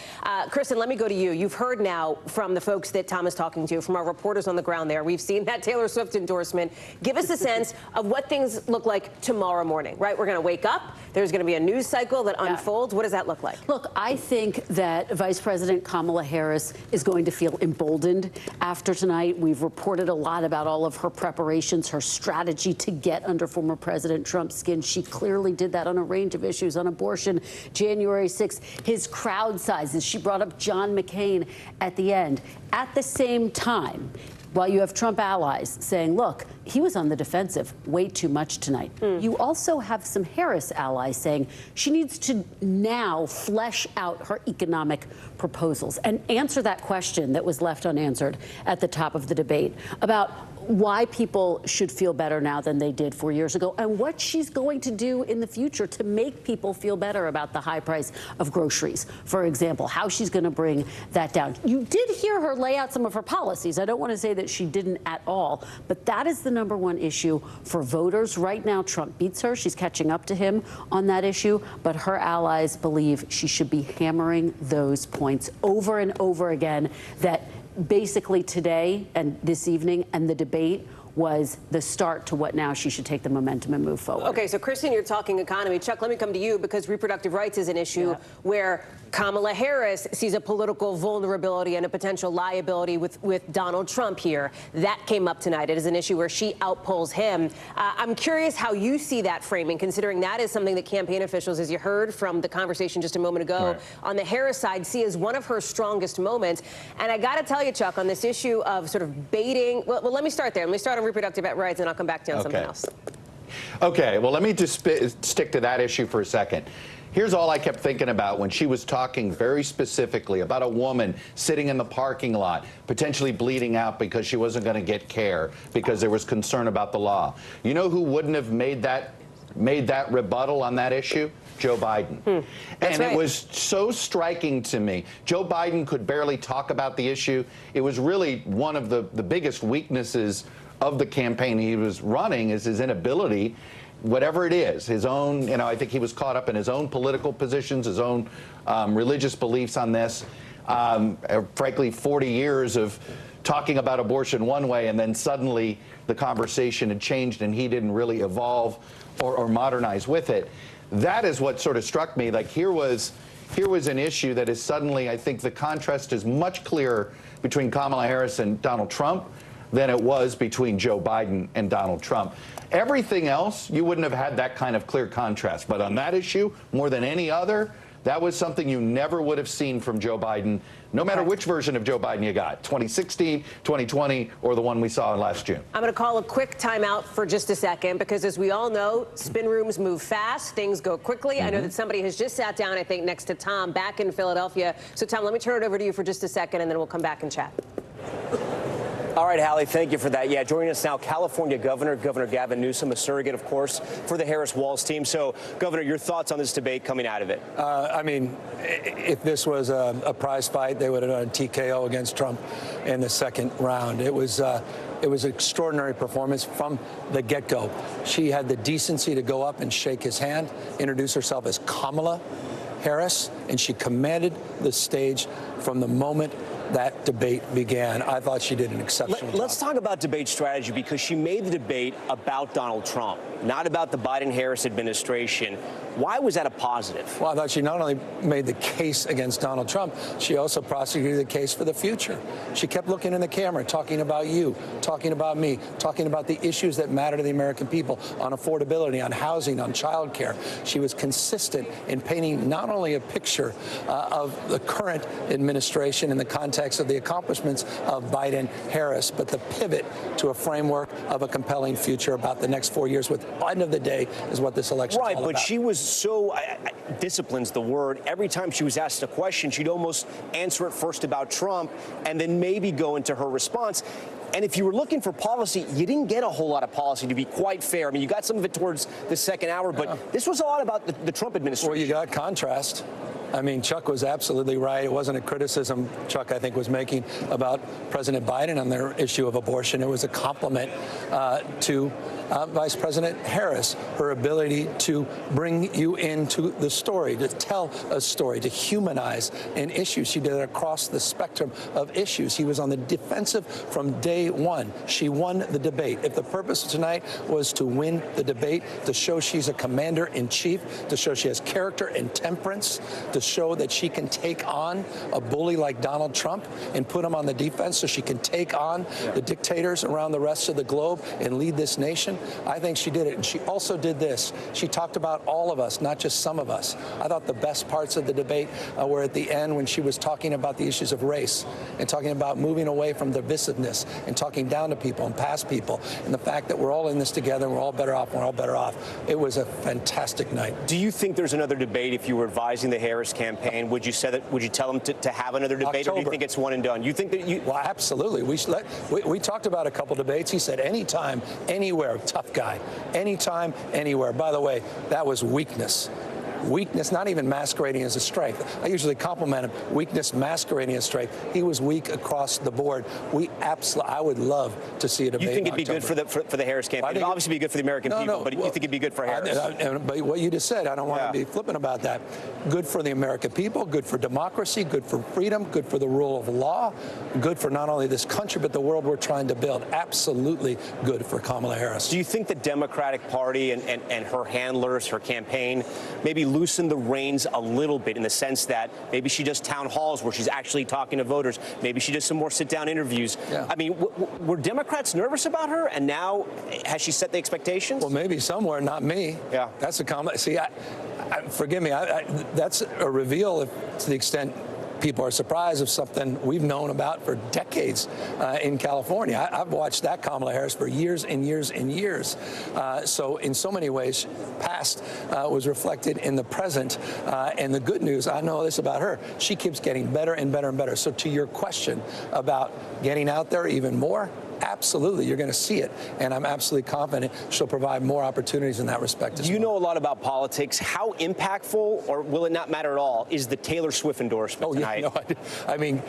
S26: Kristen, let me go to you. You've heard now from the folks that Tom is talking to, from our reporters on the ground there. We've seen that Taylor Swift endorsement. Give us a sense of what things look like tomorrow morning, right? We're going to wake up. There's going to be a news cycle that unfolds. What does that look like?
S5: Look, I think that Vice President Kamala Harris is going to feel emboldened after tonight. We've reported a lot about all of her preparations, her strategy to get under former President Trump's skin. She clearly did that on a range of issues, on abortion, January 6th, his crowd sizes. She brought up John McCain at the end. At the same time, while you have Trump allies saying, look, he was on the defensive way too much tonight. You also have some Harris allies saying she needs to now flesh out her economic proposals and answer that question that was left unanswered at the top of the debate about why people should feel better now than they did 4 years ago, and what she's going to do in the future to make people feel better about the high price of groceries, for example, how she's going to bring that down. You did hear her lay out some of her policies. I don't want to say that she didn't at all, but that is the number one issue for voters. Right now, Trump beats her. She's catching up to him on that issue, but her allies believe she should be hammering those points over and over again, that basically today and this evening and the debate was the start to what now she should take the momentum and move forward.
S26: Okay, so Kristen, you're talking economy. Chuck, let me come to you because reproductive rights is an issue where Kamala Harris sees a political vulnerability and a potential liability with Donald Trump here. That came up tonight. It is an issue where she outpolls him. I'm curious how you see that framing, considering that is something that campaign officials, as you heard from the conversation just a moment ago, on the Harris side, see as one of her strongest moments. And I got to tell you, Chuck, on this issue of sort of baiting, well, let me start there. Let me start on reproductive rights, and I'll come back to you on something else.
S17: Okay, well, let me just stick to that issue for a second. Here's all I kept thinking about when she was talking very specifically about a woman sitting in the parking lot, potentially bleeding out because she wasn't going to get care because there was concern about the law. You know who wouldn't have made that rebuttal on that issue? Joe Biden. And it was so striking to me. Joe Biden could barely talk about the issue. It was really one of the biggest weaknesses of the campaign he was running, is his inability, whatever it is, his own, I think he was caught up in his own political positions, his own religious beliefs on this. Frankly, 40 years of talking about abortion one way, and then suddenly the conversation had changed and he didn't really evolve or modernize with it. That is what sort of struck me. Like here was an issue that is suddenly, I think the contrast is much clearer between Kamala Harris and Donald Trump than it was between Joe Biden and Donald Trump. Everything else, you wouldn't have had that kind of clear contrast. But on that issue, more than any other, that was something you never would have seen from Joe Biden, no matter which version of Joe Biden you got, 2016, 2020, or the one we saw last June.
S26: I'm going to call a quick timeout for just a second, because as we all know, spin rooms move fast, things go quickly. I know that somebody has just sat down, I think, next to Tom back in Philadelphia. So, Tom, let me turn it over to you for just a second, and then we'll come back and chat.
S10: All right, Hallie, thank you for that. Yeah, joining us now, California Governor Gavin Newsom, a surrogate, of course, for the Harris-Walz team. So, Governor, your thoughts on this debate coming out of it?
S15: I mean, if this was a prize fight, they would have done a TKO against Trump in the second round. It was an extraordinary performance from the get-go. She had the decency to go up and shake his hand, introduce herself as Kamala Harris, and she commanded the stage from the moment that debate began. I thought she did an exceptional job.
S10: Let's talk about debate strategy, because she made the debate about Donald Trump, not about the Biden-Harris administration. Why was that a positive?
S15: Well, I thought she not only made the case against Donald Trump, she also prosecuted the case for the future. She kept looking in the camera, talking about you, talking about me, talking about the issues that matter to the American people, on affordability, on housing, on child care. She was consistent in painting not only a picture of the current administration in the context context of the accomplishments of Biden-Harris, but the pivot to a framework of a compelling future about the next 4 years, with end of the day is what this election is all about.
S10: Right, but she was so, discipline's the word. Every time she was asked a question, she'd almost answer it first about Trump and then maybe go into her response. And if you were looking for policy, you didn't get a whole lot of policy, to be quite fair. I mean, you got some of it towards the second hour, but this was a lot about the Trump administration.
S15: Well, you got contrast. I mean, Chuck was absolutely right. It wasn't a criticism Chuck, I think, was making about President Biden on their issue of abortion. It was a compliment to Vice President Harris, her ability to bring you into the story, to tell a story, to humanize an issue. She did it across the spectrum of issues. He was on the defensive from day one. She won the debate. If the purpose of tonight was to win the debate, to show she's a commander-in-chief, to show she has character and temperance, to show that she can take on a bully like Donald Trump and put him on the defense so she can take on the dictators around the rest of the globe and lead this nation, I think she did it. And she also did this. She talked about all of us, not just some of us. I thought the best parts of the debate were at the end when she was talking about the issues of race and talking about moving away from divisiveness and talking down to people and past people and the fact that we're all in this together and we're all better off and we're all better off. It was a fantastic night.
S10: Do you think there's another debate if you were advising the Harris campaign? Would you say that? Would you tell them to have another debate, or do you think it's one and done? You think that you?
S15: Well, absolutely. We talked about a couple debates. He said anytime, anywhere, tough guy. Anytime, anywhere. By the way, that was weakness. Weakness, not even masquerading as a strength. I usually compliment him. Weakness masquerading as strength. He was weak across the board. I would love to see a debate.
S10: You think it'd be good for the Harris campaign? It'd obviously be good for the American people, but you think it'd be good for Harris?
S15: But what you just said, I don't want to be flippant about that. Good for the American people, good for democracy, good for freedom, good for the rule of law, good for not only this country, but the world we're trying to build. Absolutely good for Kamala Harris.
S10: Do you think the Democratic Party and her handlers, her campaign, maybe loosen the reins a little bit in the sense that maybe she does town halls where she's actually talking to voters? Maybe she does some more sit-down interviews. Yeah. I mean, were Democrats nervous about her, and now has she set the expectations?
S15: Well, maybe somewhere, not me.
S10: Yeah.
S15: That's a comment. See, forgive me, that's a reveal to the extent people are surprised of something we've known about for decades in California. I've watched that Kamala Harris for years and years and years. So in so many ways, past was reflected in the present. And the good news, I know this about her, she keeps getting better and better and better. So to your question about getting out there even more, absolutely, you're going to see it, and I'm absolutely confident she'll provide more opportunities in that respect as well.
S10: You know a lot about politics. How impactful, or will it not matter at all, is the Taylor Swift endorsement tonight?
S15: No, I mean,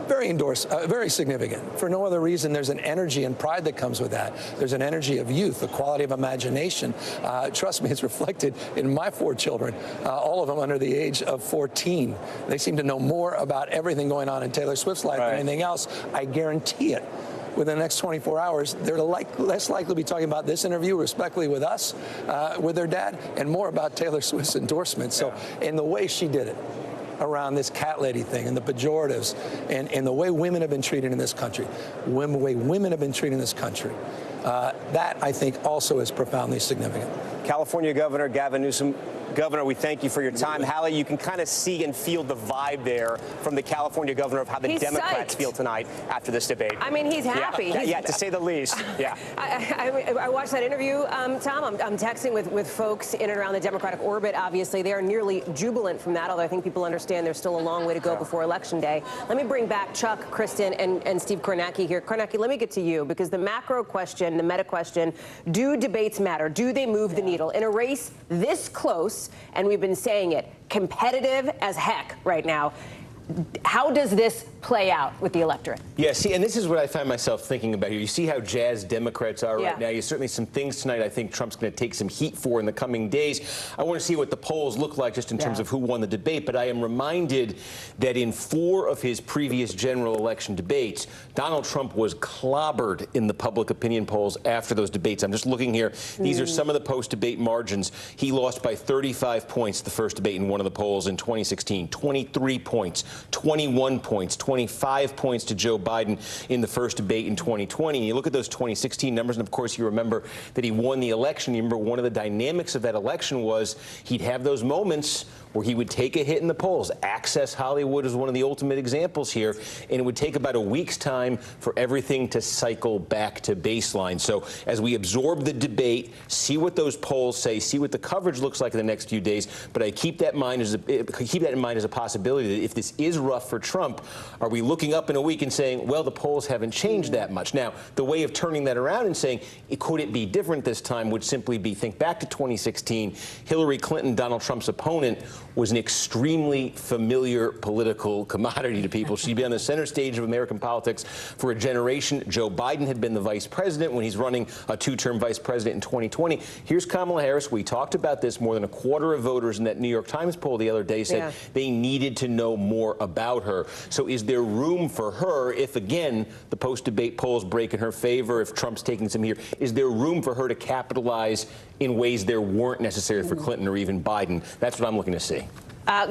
S15: very significant. For no other reason, there's an energy and pride that comes with that. There's an energy of youth, a quality of imagination. Trust me, it's reflected in my 4 children, all of them under the age of 14. They seem to know more about everything going on in Taylor Swift's life than anything else. I guarantee it. Within the next 24 hours, they're less likely to be talking about this interview, respectfully, with us, with their dad, and more about Taylor Swift's endorsement. So, in the way she did it, around this cat lady thing and the pejoratives and the way women have been treated in this country, the way women have been treated in this country, that, I think, also is profoundly significant.
S10: California Governor Gavin Newsom. Governor, we thank you for your time. Hallie, you can kind of see and feel the vibe there from the California governor of how the Democrats feel tonight after this debate.
S26: I mean, he's happy.
S10: Yeah, to say the least. Yeah.
S26: I watched that interview, Tom. I'm texting with folks in and around the Democratic orbit, obviously. They are nearly jubilant from that, although I think people understand there's still a long way to go before Election Day. Let me bring back Chuck, Kristen, and Steve Kornacki here. Kornacki, let me get to you, because the macro question, the meta question, do debates matter? Do they move the needle? In a race this close, and we've been saying it, competitive as heck right now, how does this play out with the electorate?
S18: Yeah, see, and this is what I find myself thinking about here. You see how jazzed Democrats are right now. You certainly some things tonight I think Trump's going to take some heat for in the coming days. I want to see what the polls look like just in terms of who won the debate, but I am reminded that in 4 of his previous general election debates, Donald Trump was clobbered in the public opinion polls after those debates. I'm just looking here. These are some of the post-debate margins. He lost by 35 points the first debate in one of the polls in 2016, 23 points. 21 points, 25 points to Joe Biden in the first debate in 2020. And you look at those 2016 numbers, and of course you remember that he won the election. You remember one of the dynamics of that election was he'd have those moments where he would take a hit in the polls. Access Hollywood is one of the ultimate examples here, and it would take about a week's time for everything to cycle back to baseline. So as we absorb the debate, see what those polls say, see what the coverage looks like in the next few days, but I keep that in mind as a possibility that if this is rough for Trump, are we looking up in a week and saying, well, the polls haven't changed that much? Now, the way of turning that around and saying, could it be different this time, would simply be, think back to 2016. Hillary Clinton, Donald Trump's opponent, was an extremely familiar political commodity to people. She'd been on the center stage of American politics for a generation. Joe Biden had been the vice president when he's running a two-term vice president in 2020. Here's Kamala Harris. We talked about this. More than a quarter of voters in that New York Times poll the other day said they needed to know more about her. So is there room for her, if again the post-debate polls break in her favor, if Trump's taking some here, is there room for her to capitalize in ways there weren't necessary for Clinton or even Biden? That's what I'm looking to see.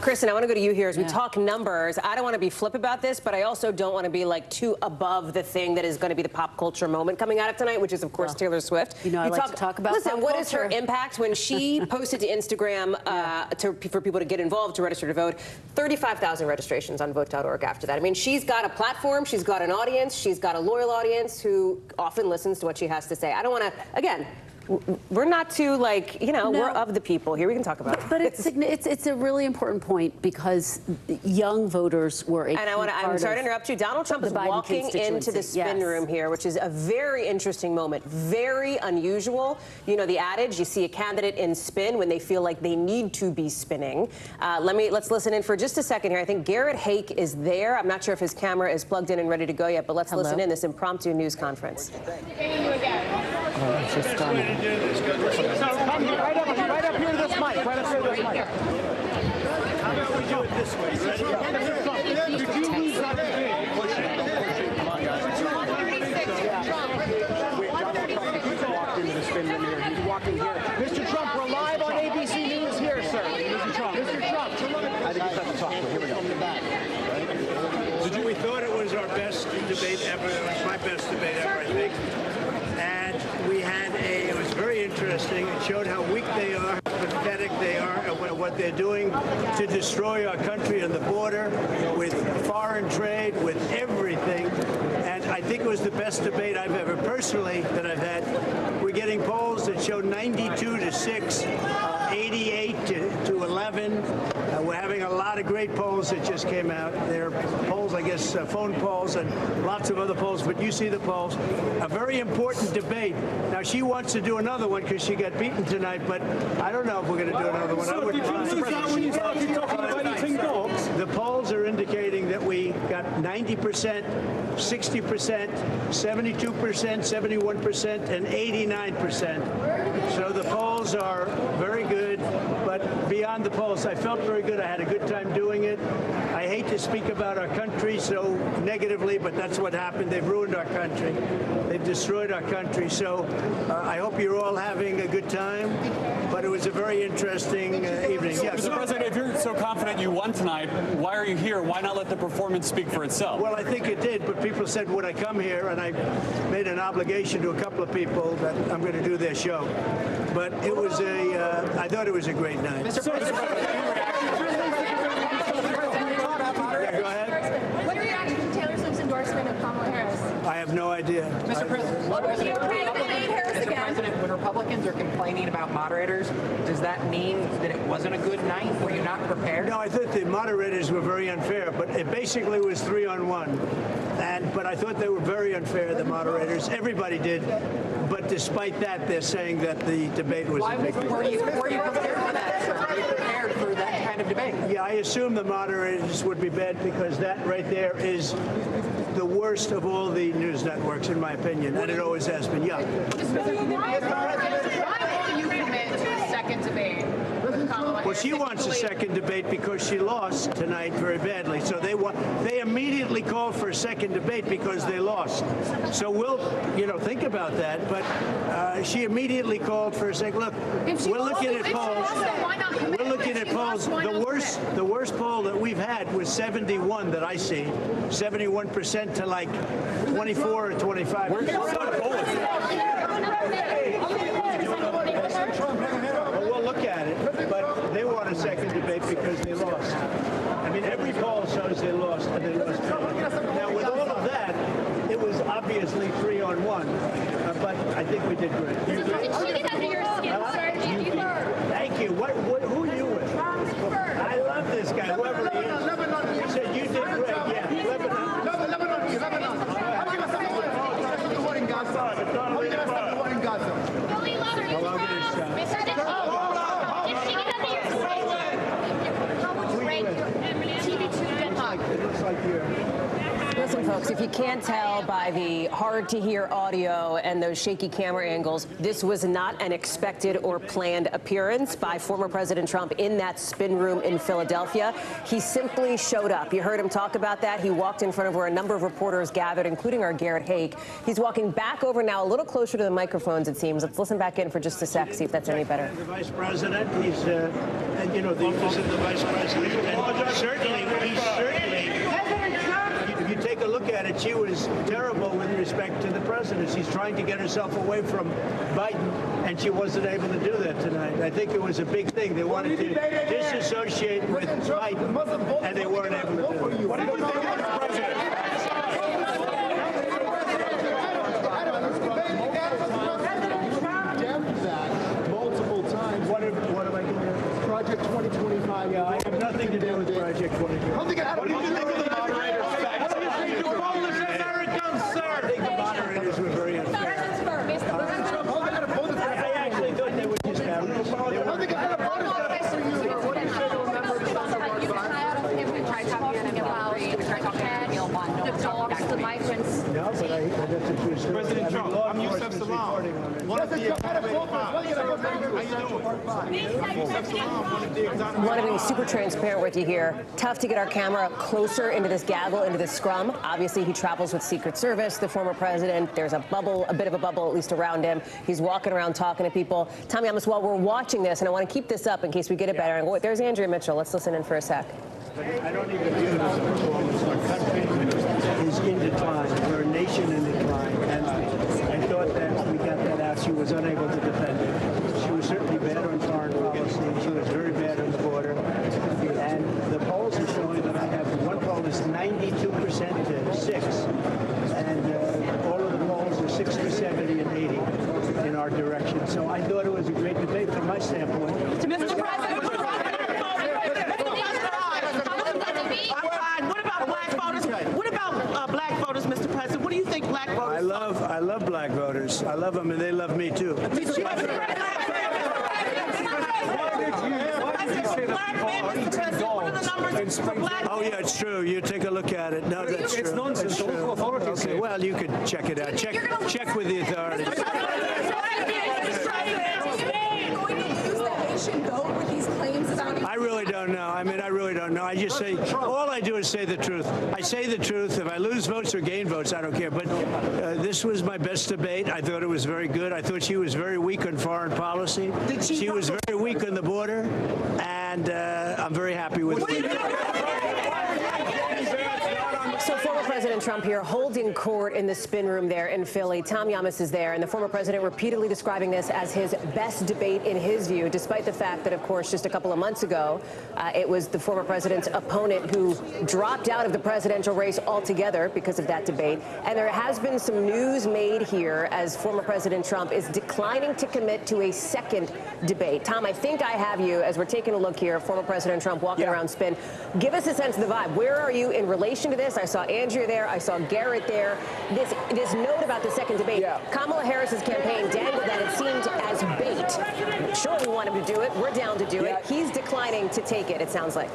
S26: Kristen, I want to go to you here as we talk numbers. I don't want to be flip about this, but I also don't want to be like too above the thing that is going to be the pop culture moment coming out of tonight, which is, of course, Taylor Swift.
S5: You know, I like to talk about
S26: Listen,
S5: pop
S26: what
S5: culture.
S26: is her impact when she posted to Instagram for people to get involved, to register to vote? 35,000 registrations on vote.org after that. I mean, she's got a platform, she's got an audience, she's got a loyal audience who often listens to what she has to say. I don't want to, again, we're not too, like, you know, we're of the people here. We can talk about it.
S5: But it's a really important point because young voters were a
S26: I'm sorry to interrupt you. Donald Trump is walking into the spin room here, which is a very interesting moment, very unusual. You know the adage, you see a candidate in spin when they feel like they need to be spinning. Let's listen in for just a second here. I think Garrett Hake is there. I'm not sure if his camera is plugged in and ready to go yet, but let's listen in this impromptu news conference.
S5: It's just stunning.
S12: So come right up here to this mic. Right up here to this mic. How about we do it this way? Ready? Did you lose that game? Push it. Come on, guys. He's walked into the spin room here. He's walking here. Mr. Trump, we're live on ABC News here, sir. Mr. Trump. I think he's got to talk. Here we go.
S21: We thought it was our best debate ever. It was my best debate ever, I think. And we had it was very interesting. It showed how weak they are, how pathetic they are, and what they're doing to destroy our country and the border with foreign trade, with everything. And I think it was the best debate I've ever personally that I've had. We're getting polls that show 92 to 6, 88 to 11. We're having a lot of great polls that just came out. They're polls, I guess, phone polls and lots of other polls, but you see the polls. A very important debate. Now, she wants to do another one because she got beaten tonight, but I don't know if we're going to do another one.
S12: So did you lose that when you started talking about eating dogs?
S21: The polls are indicating that we got 90%, 60%, 72%, 71%, and 89%. So the polls are very good, but beyond the polls, I felt very good. I had a good time doing it. I hate to speak about our country so negatively, but that's what happened. They've ruined our country. They've destroyed our country. So I hope you're all having a good time. But it was a very interesting evening. Yes.
S13: Mr. President, if you're so confident you won tonight, why are you here? Why not let the performance speak for itself?
S21: Well, I think it did, but people said, would I come here? And I made an obligation to a couple of people that I'm going to do their show. But it was I thought it was a great night.
S12: Mr. President,
S21: go ahead.
S19: What reaction to Taylor Swift's endorsement of Kamala Harris?
S21: I have no idea.
S19: Mr. President,
S22: when Republicans are complaining about moderators, does that mean that it wasn't a good night? Were you not prepared?
S21: No, I thought the moderators were very unfair, but it basically was 3-on-1. But I thought they were very unfair, the moderators. Everybody did. But despite that, they're saying that the debate was a big deal.
S22: Were you prepared for that, sir? Were you prepared for that kind of debate?
S21: Yeah, I assume the moderators would be bad because that right there is the worst of all the news networks, in my opinion, and it always has been. Yeah.
S19: Why will you commit to a second debate with Kamala Harris?
S21: Well, she wants a second debate because she lost tonight very badly. So they immediately called for a second debate because they lost. So we'll, think about that. But she immediately called for a second. Look, we're looking at polls. We're looking at polls. The worst poll that we've had was 71 that I see, 71% to like 24 or 25. Well, we'll look at it, but they want a second debate because they lost. I mean, every poll shows they lost, and they lost. Now, with all of that, it was obviously 3-on-1, but I think we did great. Thank you. Who are you with? I love this guy, whoever he is. You said you did great. Yeah, Lebanon.
S26: Listen, folks, if you can't tell by the hard-to-hear audio and those shaky camera angles, this was not an expected or planned appearance by former President Trump in that spin room in Philadelphia. He simply showed up. You heard him talk about that. He walked in front of where a number of reporters gathered, including our Garrett Haake. He's walking back over now, a little closer to the microphones, it seems. Let's listen back in for just a sec, see if that's any better.
S21: The vice president, he's, and you know, the office of the vice president, and certainly, if you take a look at it, she was terrible with respect to the president. She's trying to get herself away from Biden, and she wasn't able to do that tonight. I think it was a big thing. They wanted to disassociate with Biden, and they weren't able to do it. What do you think of the president? Multiple times. What am I doing? Project 2025. Yeah, I have nothing to do with Project 2025. What do you think of the moderators? I think the moderators were very unfair. I actually thought they were just average.
S19: The migrants.
S21: No, but that's a true story.
S12: President Trump, I'm Yusef Salaam. One of the
S26: Want to be super transparent with you here. Tough to get our camera closer into this gaggle, into this scrum. Obviously, he travels with Secret Service, the former president. There's a bubble, a bit of a bubble, at least around him. He's walking around talking to people. Tom Yamas, while we're watching this, and I want to keep this up in case we get it better. And there's Andrea Mitchell. Let's listen in for a sec.
S21: I don't even view it as a performance. Our country is in decline. We're a nation in decline. And I thought that we got that out. She was unable to defend it. She was certainly bad on foreign policy. She was very bad on the border. And the polls are showing that I have one poll is 92% to 6. And all of the polls are 60, 70, and 80 in our direction. So I thought it was a great debate from my standpoint.
S19: Mr. President, what about black voters, Mr. President? What do you think black voters?
S21: I love black voters. I love them, and they love me too. Oh yeah, it's true. You take a look at it. No, that's true. It's nonsense. Okay, well, you could check it out. Check with the authorities. I really don't know. I mean, I really don't know. I just say, all I do is say the truth. I say the truth. If I lose votes or gain votes, I don't care. But this was my best debate. I thought it was very good. I thought she was very weak on foreign policy. She was very weak on the border. And I'm very happy with it.
S26: So former President Trump here holding court in the spin room there in Philly. Tom Yamas is there, and the former president repeatedly describing this as his best debate in his view, despite the fact that, of course, just a couple of months ago, it was the former president's opponent who dropped out of the presidential race altogether because of that debate. And there has been some news made here as former President Trump is declining to commit to a second debate. Tom, I think I have you, as we're taking a look here, former President Trump walking around spin. Give us a sense of the vibe. Where are you in relation to this? I saw Andrea there. I saw Garrett there. This note about the second debate. Kamala Harris's campaign dangled that it seemed as bait. Sure, we want him to do it. We're down to do it. He's declining to take it sounds like.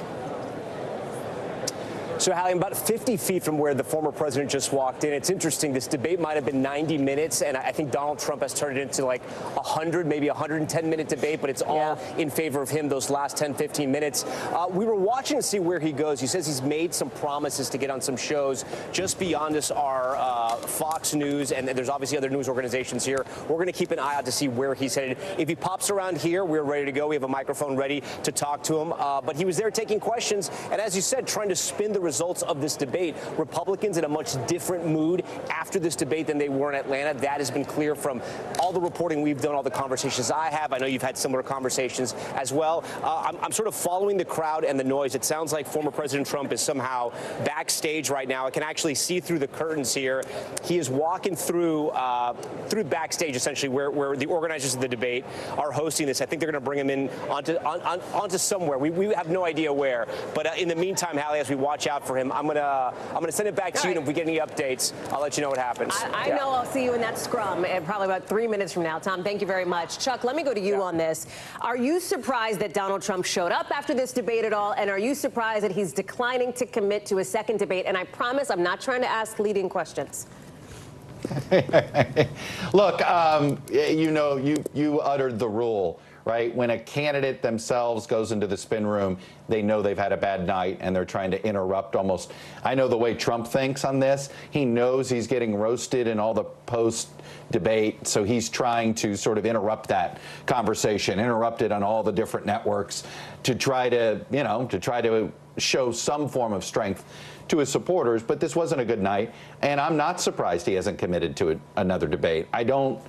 S10: So, Hallie, I'm about 50 feet from where the former president just walked in. It's interesting. This debate might have been 90 minutes, and I think Donald Trump has turned it into like 100, maybe 110-minute debate, but it's all in favor of him those last 10, 15 minutes. We were watching to see where he goes. He says he's made some promises to get on some shows. Just beyond us are Fox News, and there's obviously other news organizations here. We're going to keep an eye out to see where he's headed. If he pops around here, we're ready to go. We have a microphone ready to talk to him. But he was there taking questions, and as you said, trying to spin the results of this debate. Republicans in a much different mood after this debate than they were in Atlanta. That has been clear from all the reporting we've done, all the conversations I have. I know you've had similar conversations as well. I'm sort of following the crowd and the noise. It sounds like former President Trump is somehow backstage right now. I can actually see through the curtains here. He is walking through backstage, essentially, where the organizers of the debate are hosting this. I think they're going to bring him in onto somewhere. We have no idea where. But in the meantime, Hallie, as we watch out for him, I'm gonna send it back to you. And if we get any updates, I'll let you know what happens.
S26: I know I'll see you in that scrum in probably about 3 minutes from now. Tom, thank you very much. Chuck, let me go to you on this. Are you surprised that Donald Trump showed up after this debate at all? And are you surprised that he's declining to commit to a second debate? And I promise I'm not trying to ask leading questions.
S17: Look, you uttered the rule, right? When a candidate themselves goes into the spin room, they know they've had a bad night and they're trying to interrupt almost. I know the way Trump thinks on this. He knows he's getting roasted in all the post-debate, so he's trying to sort of interrupt that conversation, interrupt it on all the different networks to try to show some form of strength to his supporters. But this wasn't a good night, and I'm not surprised he hasn't committed to another debate. I don't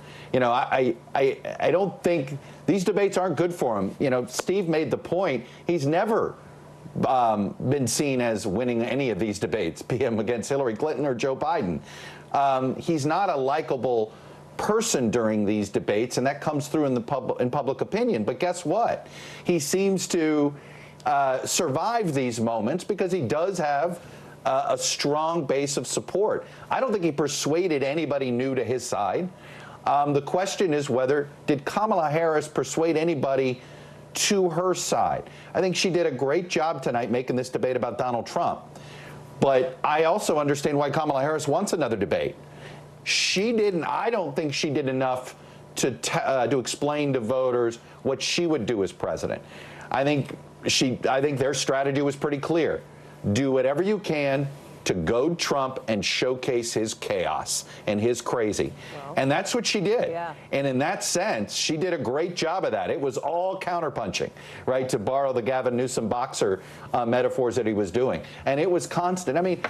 S17: think these debates aren't good for him. Steve made the point. He's never been seen as winning any of these debates, be him against Hillary Clinton or Joe Biden. He's not a likable person during these debates, and that comes through in public opinion. But guess what? He seems to survive these moments because he does have a strong base of support. I don't think he persuaded anybody new to his side. The question is did Kamala Harris persuade anybody to her side? I think she did a great job tonight making this debate about Donald Trump. But I also understand why Kamala Harris wants another debate. I don't think she did enough to explain to voters what she would do as president. I think their strategy was pretty clear. Do whatever you can to goad Trump and showcase his chaos and his crazy. Well, and that's what she did. Yeah. And in that sense, she did a great job of that. It was all counterpunching, right, to borrow the Gavin Newsom boxer metaphors that he was doing. And it was constant. I mean,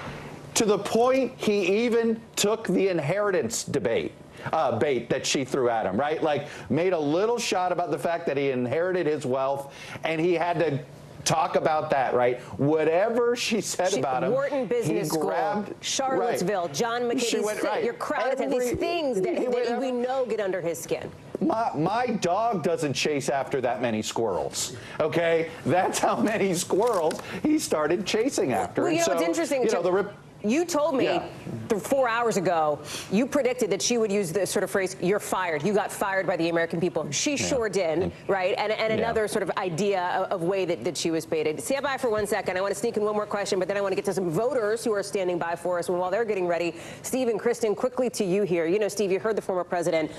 S17: to the point he even took the inheritance bait that she threw at him, right? Like, made a little shot about the fact that he inherited his wealth, and he had to talk about that, right? Whatever she said about him.
S26: Wharton Business School, Charlottesville,
S17: right.
S26: John McCain, your crowd, these things that we know get under his skin.
S17: My dog doesn't chase after that many squirrels, okay? That's how many squirrels he started chasing after.
S26: Well, it's interesting. You told me 4 hours ago, you predicted that she would use the sort of phrase, "You're fired." You got fired by the American people. She sure did, right? And another sort of idea of way that she was baited. Stand by for 1 second. I want to sneak in one more question, but then I want to get to some voters who are standing by for us. And while they're getting ready, Steve and Kristen, quickly to you here. Steve, you heard the former president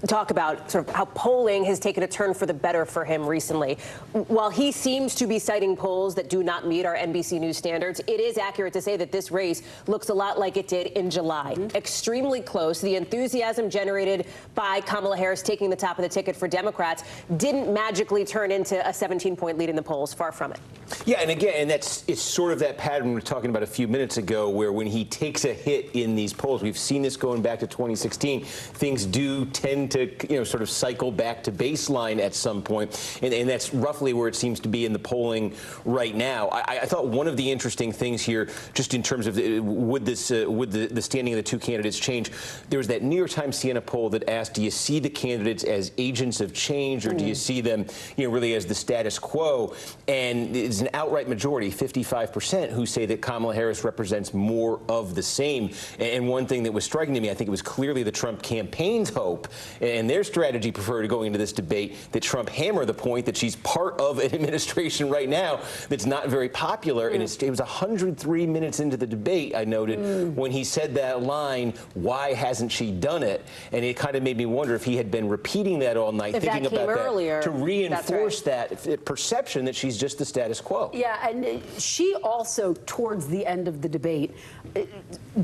S26: talk about sort of how polling has taken a turn for the better for him recently. While he seems to be citing polls that do not meet our NBC News standards, it is accurate to say that this race looks a lot like it did in July. Extremely close. The enthusiasm generated by Kamala Harris taking the top of the ticket for Democrats didn't magically turn into a 17-point lead in the polls. Far from it.
S18: Yeah, and again, it's sort of that pattern we were talking about a few minutes ago, where when he takes a hit in these polls, we've seen this going back to 2016, things do tend to sort of cycle back to baseline at some point, and that's roughly where it seems to be in the polling right now. I thought one of the interesting things here, just in terms of would the standing of the two candidates change, there was that New York Times Siena poll that asked, do you see the candidates as agents of change, or do you see them really as the status quo? And it's an outright majority, 55%, who say that Kamala Harris represents more of the same. And one thing that was striking to me, I think it was clearly the Trump campaign's hope and their strategy preferred going into this debate that Trump hammer the point that she's part of an administration right now that's not very popular. And it was 103 minutes into the debate, I noted, when he said that line, "Why hasn't she done it?" And it kind of made me wonder if he had been repeating that all night, thinking about that to reinforce that perception that she's just the status quo.
S5: Yeah, and she also, towards the end of the debate,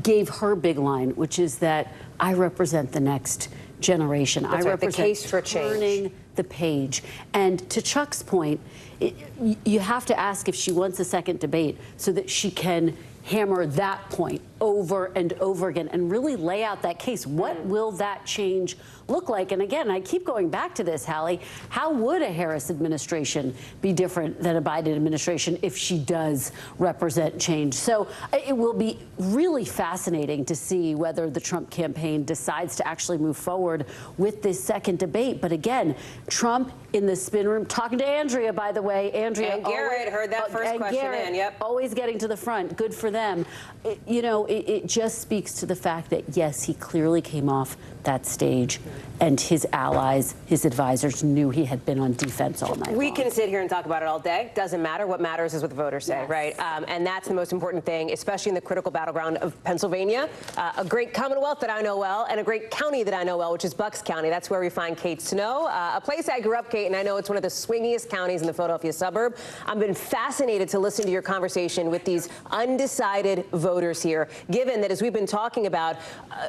S5: gave her big line, which is that I represent the next generation.
S26: I represent the case for
S5: turning the page. And to Chuck's point, you have to ask if she wants a second debate so that she can hammer that point over and over again and really lay out that case. What will that change look like? And again, I keep going back to this, Hallie. How would a Harris administration be different than a Biden administration if she does represent change? So it will be really fascinating to see whether the Trump campaign decides to actually move forward with this second debate. But again, Trump in the spin room, talking to Andrea, by the way. Andrea.
S26: And Garrett heard that first question
S5: Garrett,
S26: in, yep.
S5: Always getting to the front. Good for them. It just speaks to the fact that, yes, he clearly came off that stage and his allies, his advisors knew he had been on defense all night
S26: We
S5: long.
S26: can sit here and talk about it all day. Doesn't matter. What matters is what the voters say, right? And that's the most important thing, especially in the critical battleground of Pennsylvania. A great Commonwealth that I know well, and a great county that I know well, which is Bucks County. That's where we find Kate Snow, a place I grew up, Kate, and I know it's one of the swingiest counties in the Philadelphia suburb. I've been fascinated to listen to your conversation with these undecided voters here, given that, as we've been talking about,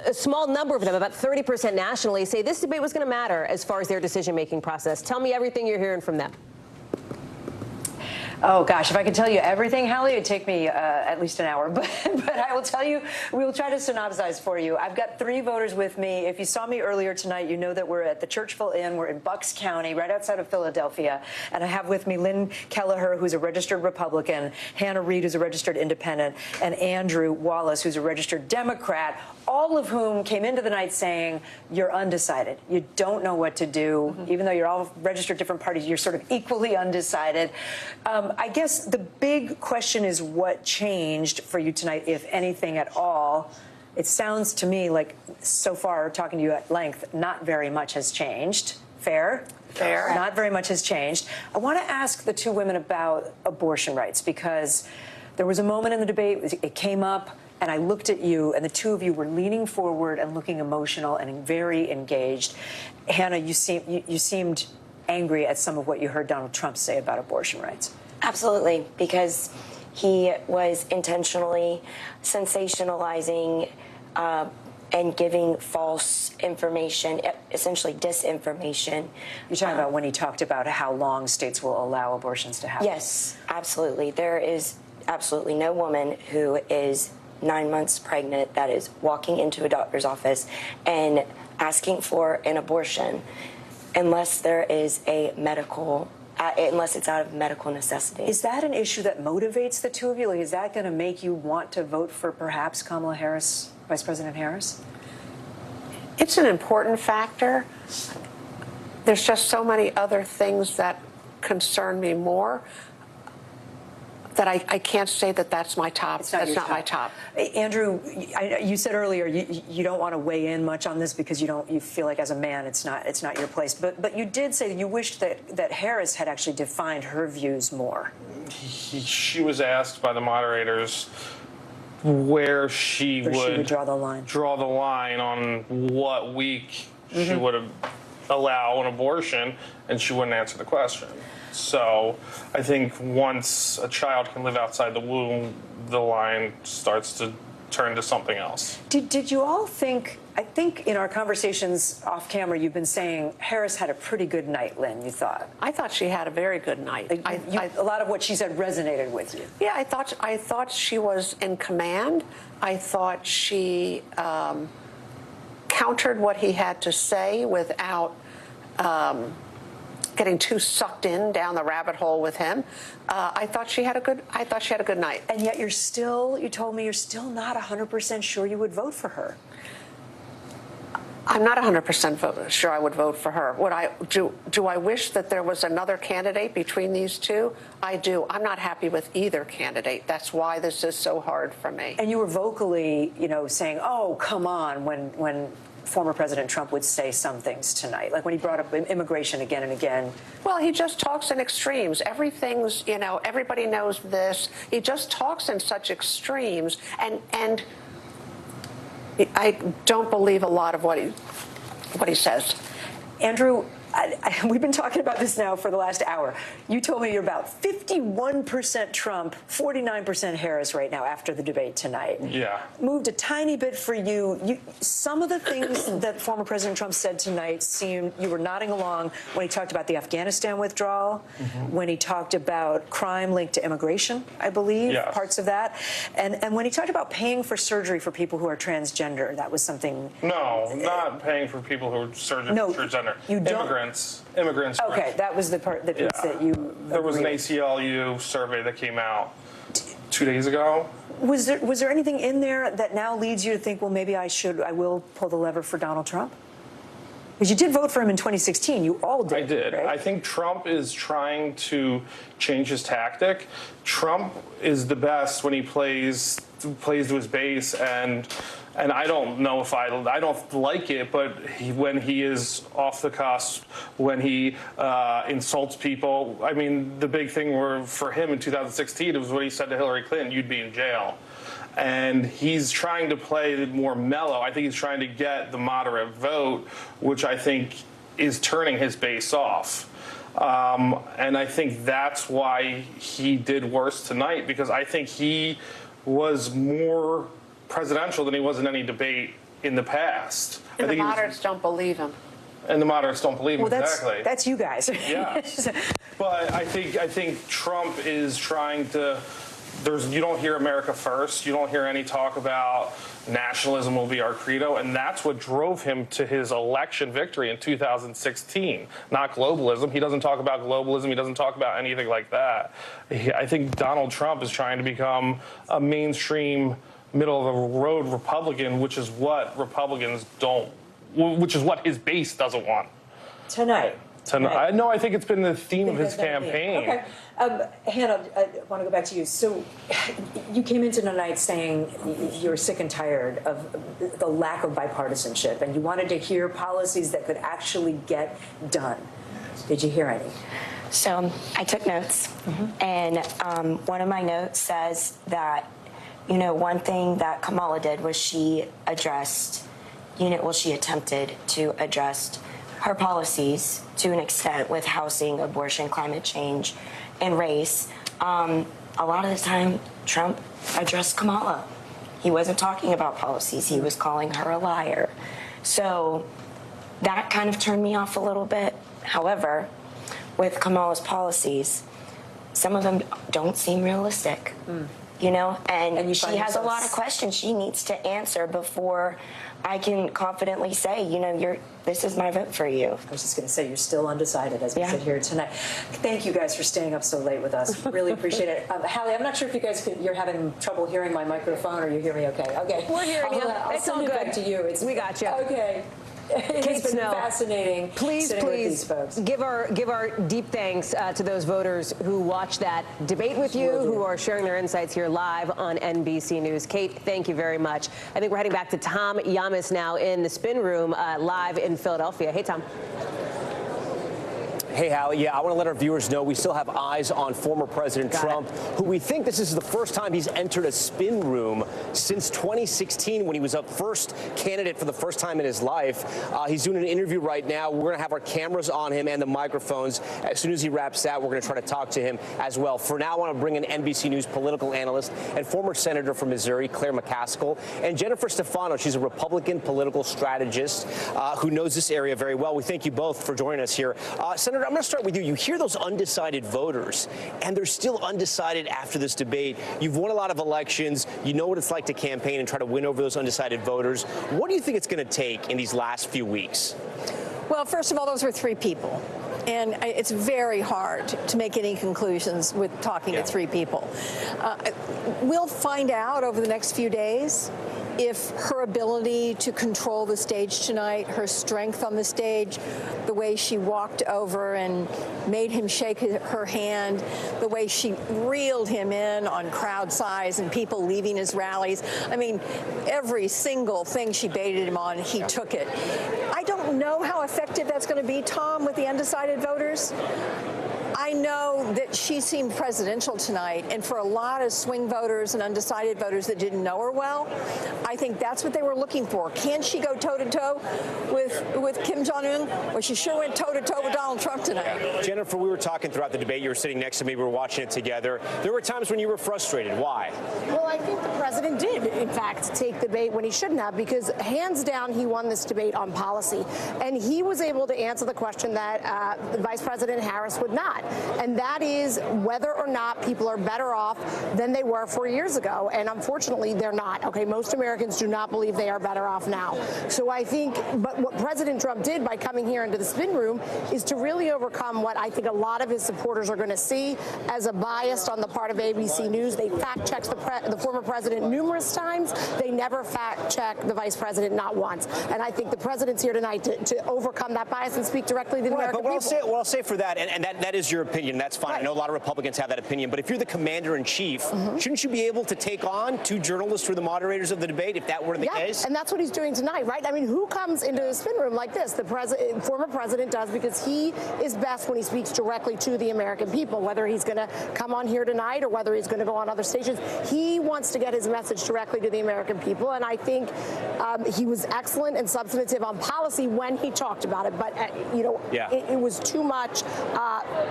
S26: a small number of them, about 30% nationally, say this debate was going to matter as far as their decision-making process. Tell me everything you're hearing from them.
S6: Oh, gosh, if I could tell you everything, Hallie, it would take me at least an hour. But I will tell you, we will try to synopsize for you. I've got 3 voters with me. If you saw me earlier tonight, you know that we're at the Churchville Inn. We're in Bucks County, right outside of Philadelphia. And I have with me Lynn Kelleher, who's a registered Republican, Hannah Reid, who's a registered Independent, and Andrew Wallace, who's a registered Democrat, all of whom came into the night saying, you're undecided. You don't know what to do. Even though you're all registered different parties, you're sort of equally undecided. I guess the big question is what changed for you tonight, if anything at all. It sounds to me like, so far, talking to you at length, not very much has changed. Fair? Fair. Not very much has changed. I want to ask the 2 women about abortion rights, because there was a moment in the debate, it came up, and I looked at you, and the 2 of you were leaning forward and looking emotional and very engaged. Hannah, you seemed angry at some of what you heard Donald Trump say about abortion rights.
S7: Absolutely, because he was intentionally sensationalizing and giving false information, essentially disinformation.
S6: You're talking about when he talked about how long states will allow abortions to happen?
S7: Yes, absolutely. There is absolutely no woman who is 9 months pregnant that is walking into a doctor's office and asking for an abortion unless there is a medical unless it's out of medical necessity.
S6: Is that an issue that motivates the 2 of you? Like, is that going to make you want to vote for perhaps Kamala Harris, Vice President Harris?
S20: It's an important factor. There's just so many other things that concern me more that I can't say that that's my top. That's not my top.
S6: Andrew, you said earlier you don't want to weigh in much on this because you feel like as a man it's not your place. But you did say that you wished that Harris had actually defined her views more.
S23: She was asked by the moderators where she would
S6: draw the line.
S23: Draw the line on what week she would allow an abortion, and she wouldn't answer the question. So I think once a child can live outside the womb, the line starts to turn to something else.
S6: Did you all think, I think in our conversations off camera, you've been saying Harris had a pretty good night, Lynn, you thought?
S20: I thought she had a very good night.
S6: A lot of what she said resonated with you.
S20: Yeah, I thought she was in command. I thought she countered what he had to say without getting too sucked in down the rabbit hole with him. I thought she had a good night.
S6: And yet you told me you're still not 100% sure you would vote for her.
S20: I'm not 100% sure I would vote for her. Do I wish that there was another candidate between these 2? I do. I'm not happy with either candidate. That's why this is so hard for me.
S6: And you were vocally, saying, "Oh, come on," when former President Trump would say some things tonight, like when he brought up immigration again and again.
S20: Well, he just talks in extremes. Everything's, everybody knows this. He just talks in such extremes, and I don't believe a lot of what he says.
S6: Andrew, we've been talking about this now for the last hour. You told me you're about 51% Trump, 49% Harris right now after the debate tonight.
S23: Yeah.
S6: Moved a tiny bit for you. Some of the things that former President Trump said tonight seemed, you were nodding along when he talked about the Afghanistan withdrawal, when he talked about crime linked to immigration, I believe, parts of that. And when he talked about paying for surgery for people who are transgender, that was something.
S23: No, not paying for people who are transgender.
S6: You don't.
S23: Immigrants.
S6: Okay, that was the part that you.
S23: There was an ACLU survey that came out 2 days ago.
S6: Was there anything in there that now leads you to think, well, maybe I will pull the lever for Donald Trump? Because you did vote for him in 2016. You all did.
S23: I did.
S6: Right?
S23: I think Trump is trying to change his tactic. Trump is the best when he plays to his base, and I don't know if I don't like it, but when he is off the cusp, when he insults people. I mean, the big thing for him in 2016 was what he said to Hillary Clinton: "You'd be in jail." And he's trying to play more mellow. I think he's trying to get the moderate vote, which I think is turning his base off. And I think that's why he did worse tonight, because I think he was more presidential than he was in any debate in the past.
S20: And the moderates don't believe him.
S23: And the moderates don't believe him,
S6: exactly. That's you guys.
S23: Yes. But I think Trump is trying to. You don't hear America first. You don't hear any talk about nationalism will be our credo, and that's what drove him to his election victory in 2016, not globalism. He doesn't talk about globalism. He doesn't talk about anything like that. I think Donald Trump is trying to become a mainstream, middle-of-the-road Republican, which is what Republicans don't, which is what his base doesn't want.
S6: Tonight.
S23: No, I think it's been the theme of his campaign.
S6: Okay. Hannah, I want to go back to you. So you came into tonight saying you're sick and tired of the lack of bipartisanship, and you wanted to hear policies that could actually get done. Did you hear any?
S7: So I took notes, and one of my notes says that, one thing that Kamala did was she attempted to address her policies to an extent with housing, abortion, climate change, and race. A lot of the time, Trump addressed Kamala. He wasn't talking about policies. He was calling her a liar. So that kind of turned me off a little bit. However, with Kamala's policies, some of them don't seem realistic, and she has a lot of questions she needs to answer before I can confidently say, this is my vote for you.
S6: I was just going to say, you're still undecided as we sit here tonight. Thank you guys for staying up so late with us. Really appreciate it. Hallie, I'm not sure if you guys you're having trouble hearing my microphone, or you hear me okay? Okay.
S26: We're hearing you.
S6: It's all good. Back to you.
S26: We got you.
S6: Okay. It's been fascinating.
S26: Please
S6: with these folks.
S26: give our deep thanks to those voters who watched that debate with you, who are sharing their insights here live on NBC News. Kate, thank you very much. I think we're heading back to Tom Yamas now in the spin room live in Philadelphia. Hey, Tom.
S10: Hey, Hallie. Yeah, I want to let our viewers know we still have eyes on former President Trump, who we think this is the first time he's entered a spin room since 2016 when he was a first candidate for the first time in his life. He's doing an interview right now. We're going to have our cameras on him and the microphones. As soon as he wraps out, we're going to try to talk to him as well. For now, I want to bring in NBC News political analyst and former senator from Missouri, Claire McCaskill, and Jennifer Stefano. She's a Republican political strategist who knows this area very well. We thank you both for joining us here. Senator, I'm going to start with you. You hear those undecided voters, and they're still undecided after this debate. You've won a lot of elections. You know what it's like to campaign and try to win over those undecided voters. What do you think it's going to take in these last few weeks?
S2: Well, first of all, those were three people. And it's very hard to make any conclusions with talking to three people. We'll find out over the next few days if her ability to control the stage tonight, her strength on the stage, the way she walked over and made him shake her hand, the way she reeled him in on crowd size and people leaving his rallies. I mean, every single thing she baited him on, he took it. I don't know how effective that's going to be, Tom, with the undecided voters. I know that she seemed presidential tonight, and for a lot of swing voters and undecided voters that didn't know her well, I think that's what they were looking for. Can she go toe-to-toe with Kim Jong-un, well, she sure went toe-to-toe with Donald Trump tonight.
S10: Jennifer, we were talking throughout the debate. You were sitting next to me. We were watching it together. There were times when you were frustrated. Why?
S8: Well, I think the president did, in fact, take the debate when he shouldn't have, because hands down, he won this debate on policy. And he was able to answer the question that Vice President Harris would not. And that is whether or not people are better off than they were 4 years ago. And unfortunately, they're not. Okay, most Americans do not believe they are better off now. So I think, but what President Trump did by coming here into the spin room is to really overcome what I think a lot of his supporters are going to see as a bias on the part of ABC News. They fact-checked the former president numerous times. They never fact-checked the vice president, not once. And I think the president's here tonight to overcome that bias and speak directly to the American people.
S10: Well, I'll say for that, and that is your opinion. That's fine. Right. I know a lot of Republicans have that opinion. But if you're the commander-in-chief, shouldn't you be able to take on two journalists or the moderators of the debate if that were the case?
S8: And that's what he's doing tonight, right? I mean, who comes into the spin room like this? The former president does, because he is best when he speaks directly to the American people, whether he's going to come on here tonight or whether he's going to go on other stations. He wants to get his message directly to the American people, and I think he was excellent and substantive on policy when he talked about it. But it was too much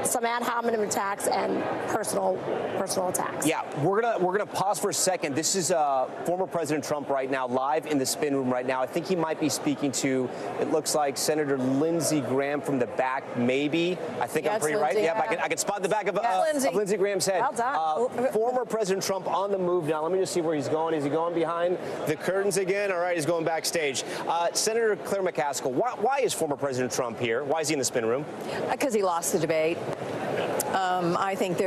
S8: some ad hominem attacks and personal attacks.
S10: Yeah, we're gonna pause for a second. This is former President Trump right now, live in the spin room right now. I think he might be speaking to, it looks like, Senator Lindsey Graham from the back, maybe. I think I'm pretty right. Yeah, I can spot the back of Lindsey Graham's head.
S2: Well done.
S10: Former President Trump on the move now. Let me just see where he's going. Is he going behind the curtains again? All right, he's going backstage. Senator Claire McCaskill, why is former President Trump here? Why is he in the spin room?
S2: Because he lost the debate. I think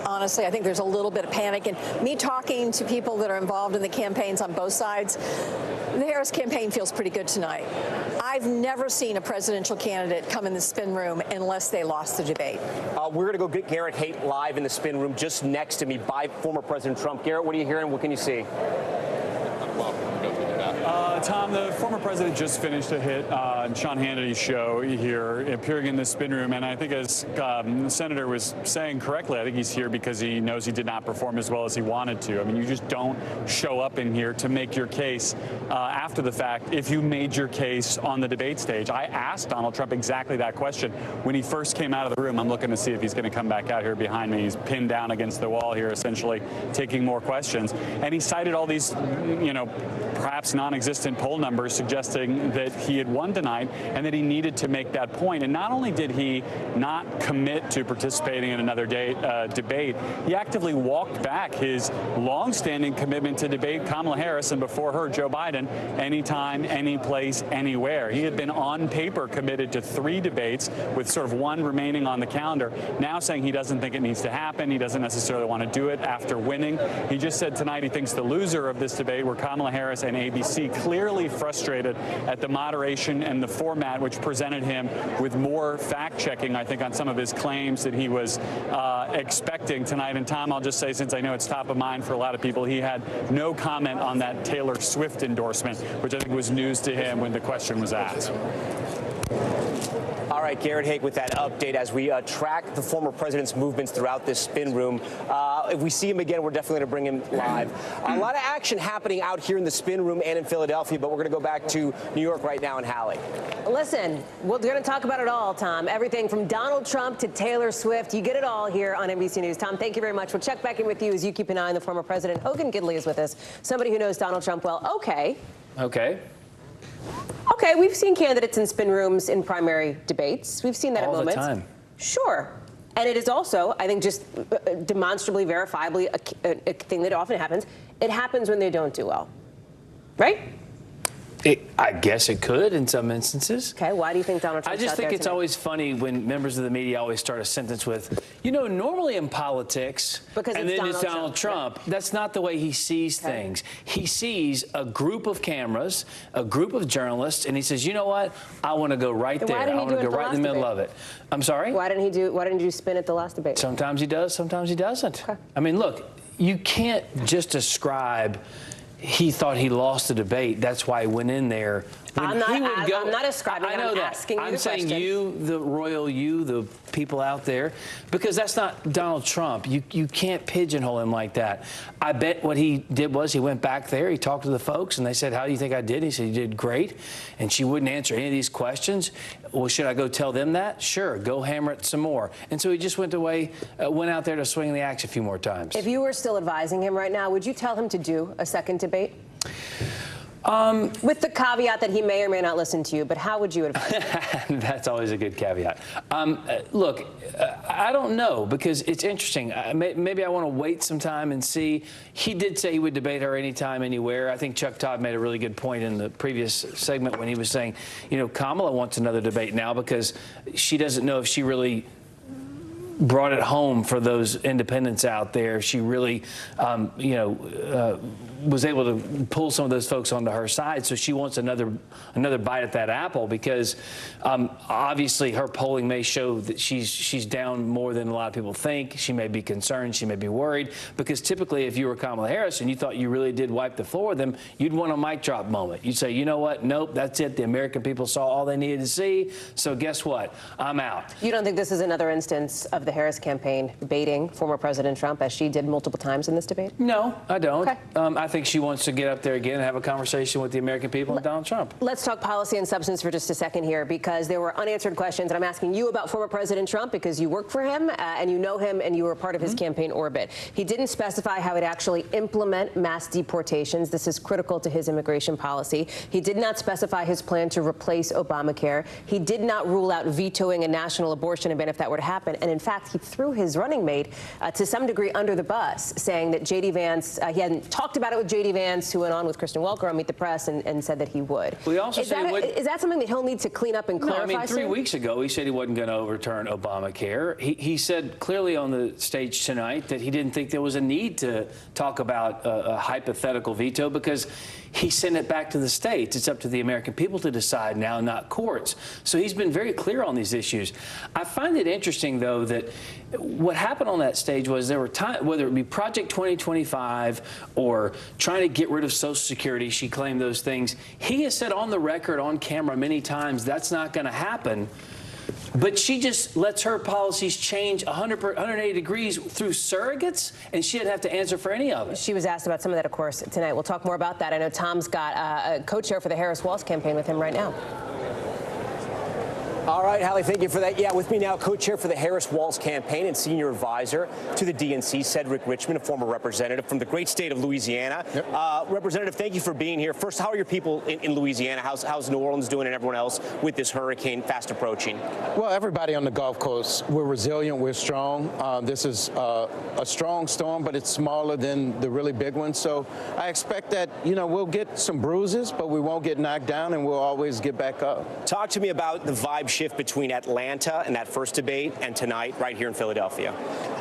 S2: honestly, I think there's a little bit of panic. And me talking to people that are involved in the campaigns on both sides, the Harris campaign feels pretty good tonight. I've never seen a presidential candidate come in the spin room unless they lost the debate.
S10: We're going to go get Garrett Haight live in the spin room just next to me by former President Trump. Garrett, what are you hearing? What can you see?
S13: Tom, the former president just finished a hit on Sean Hannity's show here, appearing in the spin room. And I think, as the senator was saying correctly, I think he's here because he knows he did not perform as well as he wanted to. I mean, you just don't show up in here to make your case after the fact if you made your case on the debate stage. I asked Donald Trump exactly that question when he first came out of the room. I'm looking to see if he's going to come back out here behind me. He's pinned down against the wall here, essentially taking more questions. And he cited all these, perhaps non-existent poll numbers suggesting that he had won tonight and that he needed to make that point. And not only did he not commit to participating in another debate, he actively walked back his longstanding commitment to debate Kamala Harris and before her Joe Biden anytime, any place, anywhere. He had been on paper committed to 3 debates with sort of 1 remaining on the calendar, now saying he doesn't think it needs to happen. He doesn't necessarily want to do it after winning. He just said tonight he thinks the loser of this debate were Kamala Harris and ABC, clearly frustrated at the moderation and the format, which presented him with more fact-checking, I think, on some of his claims that he was expecting tonight. And Tom, I'll just say, since I know it's top of mind for a lot of people, he had no comment on that Taylor Swift endorsement, which I think was news to him when the question was asked.
S10: All right, Garrett Haight with that update as we track the former president's movements throughout this spin room. If we see him again, we're definitely going to bring him live. A lot of action happening out here in the spin room and in Philadelphia, but we're going to go back to New York right now and Hallie.
S26: Listen, we're going to talk about it all, Tom. Everything from Donald Trump to Taylor Swift. You get it all here on NBC News. Tom, thank you very much. We'll check back in with you as you keep an eye on the former president. Hogan Gidley is with us, somebody who knows Donald Trump well. Okay, we've seen candidates in spin rooms in primary debates. We've seen that at moments.
S9: All the time.
S26: Sure. And it is also, I think, just demonstrably, verifiably a thing that often happens. It happens when they don't do well. Right?
S9: I guess it could in some instances.
S26: Okay, why do you think Donald Trump?
S9: I just think it's always funny when members of the media always start a sentence with, normally in politics, and then it's Donald Trump. Yeah. That's not the way he sees things. He sees a group of cameras, a group of journalists, and he says, you know what? I want to go right there. I want to go right in the middle of it. I'm sorry?
S26: Why didn't you spin at the last debate?
S9: Sometimes he does, sometimes he doesn't. Okay. I mean, look, you can't just ascribe he thought he lost the debate. That's why he went in there
S26: I'm not ascribing.
S9: I know that.
S26: Asking you
S9: I'm
S26: the
S9: saying
S26: question.
S9: you, the royal you, the people out there, because that's not Donald Trump. You can't pigeonhole him like that. I bet what he did was he went back there, he talked to the folks, and they said, "How do you think I did?" He said, "You did great." And she wouldn't answer any of these questions. Well, should I go tell them that? Sure, go hammer it some more. And so he just went out there to swing the axe a few more times.
S26: If you were still advising him right now, would you tell him to do a second debate? With the caveat that he may or may not listen to you, but how would you advise?
S9: That's always a good caveat. Look, I don't know, because it's interesting. Maybe I want to wait some time and see. He did say he would debate her anytime, anywhere. I think Chuck Todd made a really good point in the previous segment when he was saying, you know, Kamala wants another debate now because she doesn't know if she really brought it home for those independents out there. She really, was able to pull some of those folks onto her side. So she wants another bite at that apple, because obviously her polling may show that she's down more than a lot of people think. She may be concerned. She may be worried, because typically if you were Kamala Harris and you thought you really did wipe the floor with them, you'd want a mic drop moment. You'd say, you know what? Nope, that's it. The American people saw all they needed to see. So guess what? I'm out.
S26: You don't think this is another instance of the Harris campaign baiting former President Trump, as she did multiple times in this debate?
S9: No, I don't.
S26: Okay.
S9: I think she wants to get up there again and have a conversation with the American people and Donald Trump.
S26: Let's talk policy and substance for just a second here, because there were unanswered questions, and I'm asking you about former President Trump because you work for him and you know him and you were part of his campaign orbit. He didn't specify how he'd actually implement mass deportations. This is critical to his immigration policy. He did not specify his plan to replace Obamacare. He did not rule out vetoing a national abortion ban if that were to happen. And in fact, he threw his running mate to some degree under the bus, saying that J.D. Vance, he hadn't talked about it with J.D. Vance, who went on with Kristen Welker on Meet the Press and said that he would.
S9: We also
S26: is that something that he'll need to clean up and clarify?
S9: No, I mean, 3
S26: soon?
S9: weeks ago, he said he wasn't going to overturn Obamacare. He said clearly on the stage tonight that he didn't think there was a need to talk about a hypothetical veto, because he sent it back to the states. It's up to the American people to decide now, not courts. So he's been very clear on these issues. I find it interesting, though, that what happened on that stage was there were times, whether it be Project 2025 or trying to get rid of Social Security, she claimed those things. He has said on the record, on camera many times, that's not going to happen. But she just lets her policies change 180 degrees through surrogates, and she didn't have to answer for any of it.
S26: She was asked about some of that, of course, tonight. We'll talk more about that. I know Tom's got a co-chair for the Harris-Walz campaign with him right now.
S10: All right, Hallie, thank you for that. Yeah, with me now, co-chair for the Harris-Walz campaign and senior advisor to the DNC, Cedric Richmond, a former representative from the great state of Louisiana. Yep. Representative, thank you for being here. First, how are your people in Louisiana? How's New Orleans doing and everyone else with this hurricane fast approaching?
S1: Well, everybody on the Gulf Coast, we're resilient, we're strong. This is a strong storm, but it's smaller than the really big one. So I expect that, we'll get some bruises, but we won't get knocked down, and we'll always get back up.
S10: Talk to me about the vibe shift between Atlanta and that first debate and tonight right here in Philadelphia.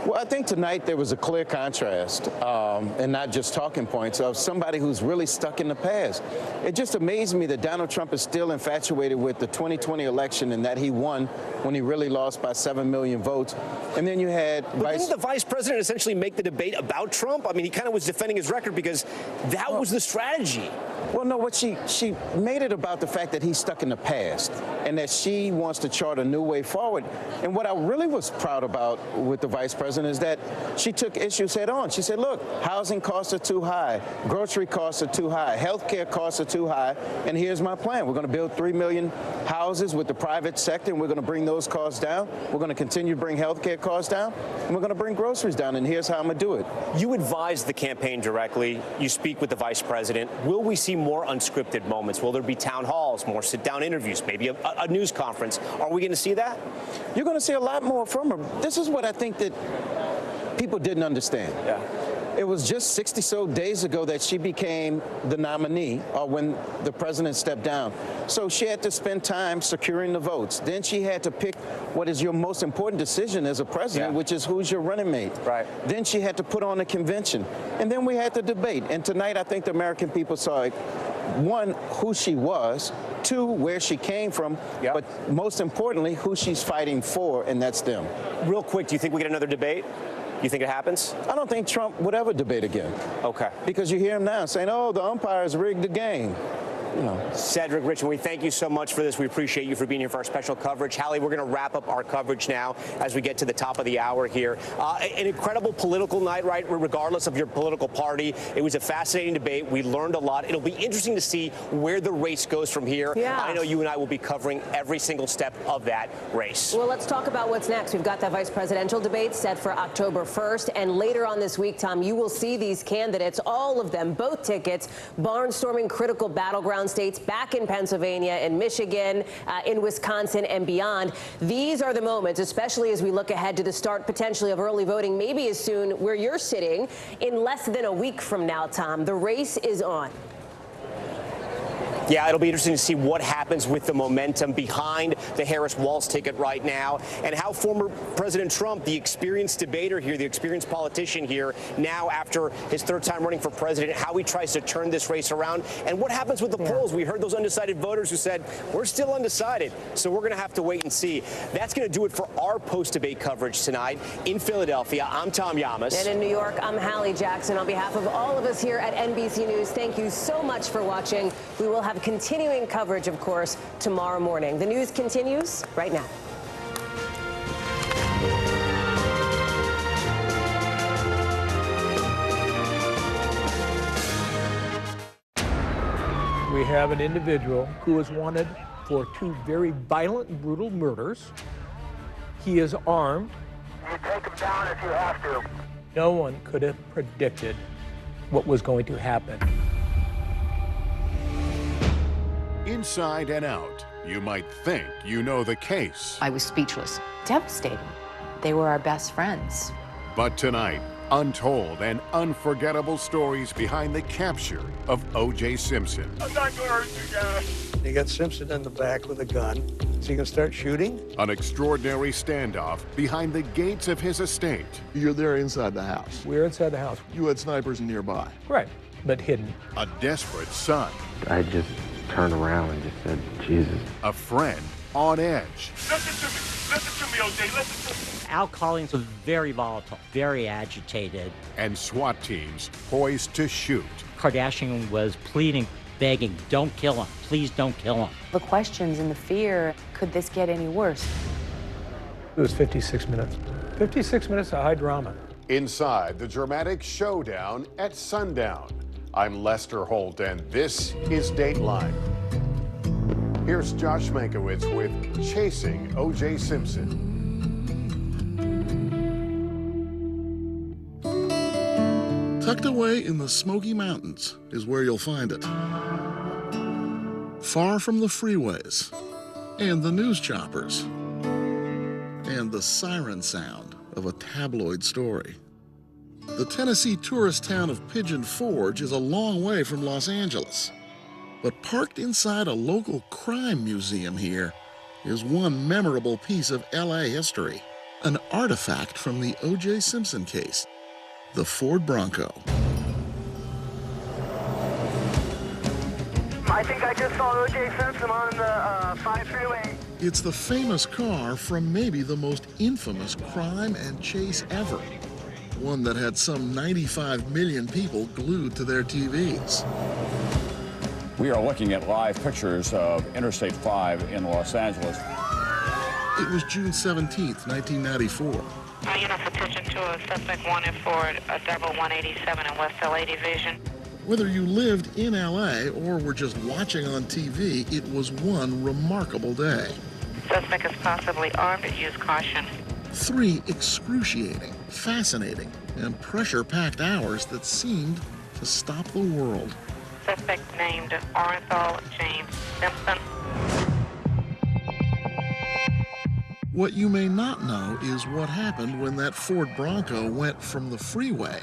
S1: Well, I think tonight there was a clear contrast, and not just talking points, of somebody who's really stuck in the past. It just amazed me that Donald Trump is still infatuated with the 2020 election and that he won when he really lost by 7 million votes. And then you had
S10: didn't the vice president essentially make the debate about Trump? I mean, he kind of was defending his record because that was the strategy.
S1: Well, no, what she made it about the fact that he's stuck in the past and that she wants to chart a new way forward. And what I really was proud about with the vice president is that she took issues head on. She said, look, housing costs are too high, grocery costs are too high, healthcare costs are too high, and here's my plan. We're going to build 3 million houses with the private sector, and we're going to bring those costs down. We're going to continue to bring healthcare costs down, and we're going to bring groceries down, and here's how I'm going to do it.
S10: You advise the campaign directly. You speak with the vice president. Will we see more unscripted moments? Will there be town halls, more sit-down interviews, maybe a news conference? Are we going to see that?
S1: You're going to see a lot more from her. This is what I think that people didn't understand.
S10: Yeah.
S1: It was just 60 so days ago that she became the nominee, or when the president stepped down. So she had to spend time securing the votes. Then she had to pick what is your most important decision as a president, which is who's your running mate.
S10: Right.
S1: Then she had to put on a convention. And then we had the debate. And tonight I think the American people saw, one, who she was, two, where she came from, but most importantly, who she's fighting for, and that's them.
S10: Real quick, do you think we get another debate? You think it happens?
S1: I don't think Trump would ever debate again.
S10: Okay.
S1: Because you hear him now saying, oh, the umpires rigged the game.
S10: Cedric, Richmond, we thank you so much for this. We appreciate you for being here for our special coverage. Hallie, we're going to wrap up our coverage now as we get to the top of the hour here. An incredible political night, right? Regardless of your political party. It was a fascinating debate. We learned a lot. It'll be interesting to see where the race goes from here.
S26: Yeah.
S10: I know you and I will be covering every single step of that race.
S26: Well, let's talk about what's next. We've got that vice presidential debate set for October 1st. And later on this week, Tom, you will see these candidates, all of them, both tickets, barnstorming critical battleground states back in Pennsylvania and Michigan, in Wisconsin and beyond. These are the moments, especially as we look ahead to the start potentially of early voting, maybe as soon where you're sitting in less than a week from now, Tom. The race is on.
S10: Yeah, it'll be interesting to see what happens with the momentum behind the Harris-Walz ticket right now, and how former President Trump, the experienced debater here, the experienced politician here, now after his third time running for president, how he tries to turn this race around, and what happens with the polls. We heard those undecided voters who said, we're still undecided, so we're going to have to wait and see. That's going to do it for our post-debate coverage tonight. In Philadelphia, I'm Tom Yamas.
S26: And in New York, I'm Hallie Jackson. On behalf of all of us here at NBC News, thank you so much for watching. We will have continuing coverage, of course, tomorrow morning. The news continues right now.
S3: We have an individual who is wanted for 2 very violent and brutal murders. He is armed.
S12: You take him down if you have to.
S3: No one could have predicted what was going to happen.
S11: Inside and out, you might think you know the case.
S14: I was speechless. Devastating. They were our best friends.
S11: But tonight, untold and unforgettable stories behind the capture of O.J. Simpson.
S12: I'm not going to hurt you guys.
S21: They got Simpson in the back with a gun. Is he going to start shooting?
S11: An extraordinary standoff behind the gates of his estate.
S16: You're there inside the house.
S3: We're inside the house.
S16: You had snipers nearby.
S3: Right, but hidden.
S11: A desperate son.
S24: I just turned around and just said, Jesus.
S11: A friend on edge.
S12: Listen to me, O.J., listen to me.
S25: Al Collins was very volatile, very agitated.
S11: And SWAT teams poised to shoot.
S25: Kardashian was pleading, begging, don't kill him, please don't kill him.
S14: The questions and the fear, could this get any worse?
S3: It was 56 minutes. 56 minutes of high drama.
S11: Inside the dramatic showdown at sundown. I'm Lester Holt, and this is Dateline. Here's Josh Mankiewicz with Chasing O.J. Simpson.
S16: Tucked away in the Smoky Mountains is where you'll find it. Far from the freeways and the news choppers and the siren sound of a tabloid story. The Tennessee tourist town of Pigeon Forge is a long way from Los Angeles. But parked inside a local crime museum here is one memorable piece of LA history, an artifact from the O.J. Simpson case, the Ford Bronco.
S12: I think I just saw O.J. Simpson on the 5 freeway.
S16: It's the famous car from maybe the most infamous crime and chase ever. One that had some 95 million people glued to their TVs.
S27: We are looking at live pictures of Interstate 5 in Los Angeles.
S16: It was June 17th, 1994.
S28: Unit petition to a suspect wanted for a double 187 in West LA Division.
S16: Whether you lived in LA or were just watching on TV, it was one remarkable day.
S28: Suspect is possibly armed. Use caution.
S16: 3 excruciating, fascinating, and pressure-packed hours that seemed to stop the world.
S28: Suspect named Orenthal James Simpson.
S16: What you may not know is what happened when that Ford Bronco went from the freeway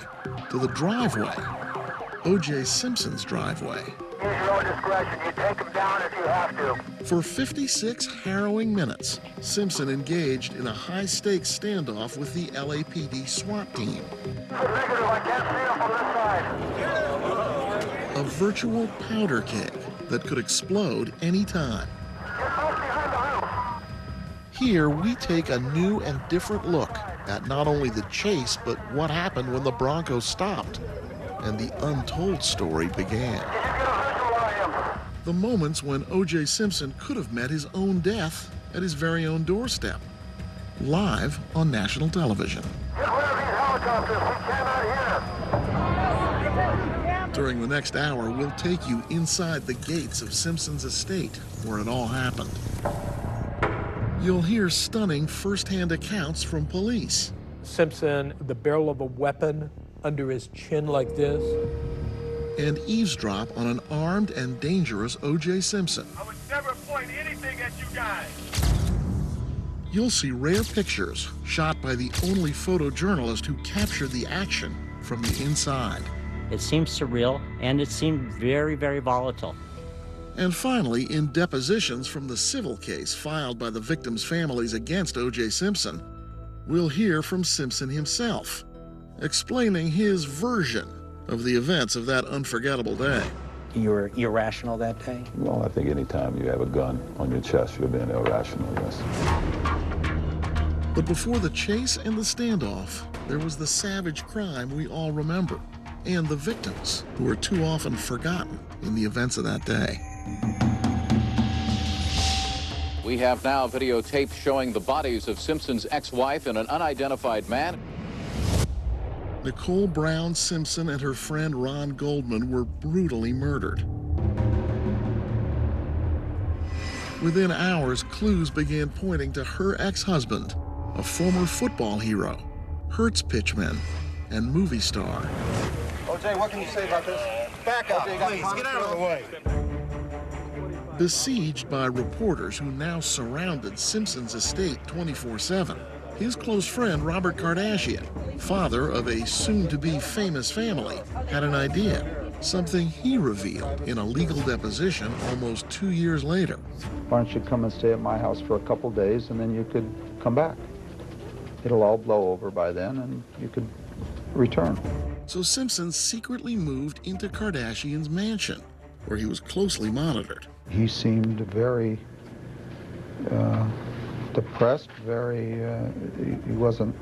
S16: to the driveway, O.J. Simpson's driveway.
S12: Use your own discretion. You take him down if you have to.
S16: For 56 harrowing minutes, Simpson engaged in a high-stakes standoff with the LAPD SWAT team.
S12: Negative, I can't see him from this side.
S16: A virtual powder keg that could explode any time. Here, we take a new and different look at not only the chase, but what happened when the Bronco stopped and the untold story began. The moments when O.J. Simpson could have met his own death at his very own doorstep, live on national television. During the next hour, we'll take you inside the gates of Simpson's estate, where it all happened. You'll hear stunning first-hand accounts from police.
S3: Simpson, the barrel of a weapon under his chin like this.
S16: And eavesdrop on an armed and dangerous O.J. Simpson.
S12: I would never point anything at you guys.
S16: You'll see rare pictures shot by the only photojournalist who captured the action from the inside.
S25: It seemed surreal, and it seemed very, very volatile.
S16: And finally, in depositions from the civil case filed by the victims' families against O.J. Simpson, we'll hear from Simpson himself, explaining his version of the events of that unforgettable day.
S4: You were irrational that day?
S5: Well, I think anytime you have a gun on your chest, you're being irrational, yes.
S16: But before the chase and the standoff, there was the savage crime we all remember, and the victims who are too often forgotten in the events of that day.
S15: We have now videotape showing the bodies of Simpson's ex-wife and an unidentified man.
S16: Nicole Brown Simpson and her friend Ron Goldman were brutally murdered. Within hours, clues began pointing to her ex-husband, a former football hero, Hertz pitchman, and movie star.
S12: OJ, what can you say about this? Back up, please. Get out of the way.
S16: Besieged by reporters who now surrounded Simpson's estate 24/7, his close friend Robert Kardashian, father of a soon-to-be famous family, had an idea, something he revealed in a legal deposition almost 2 years later.
S17: Why don't you come and stay at my house for a couple days, and then you could come back. It'll all blow over by then, and you could return.
S16: So Simpson secretly moved into Kardashian's mansion, where he was closely monitored.
S17: He seemed very depressed, he wasn't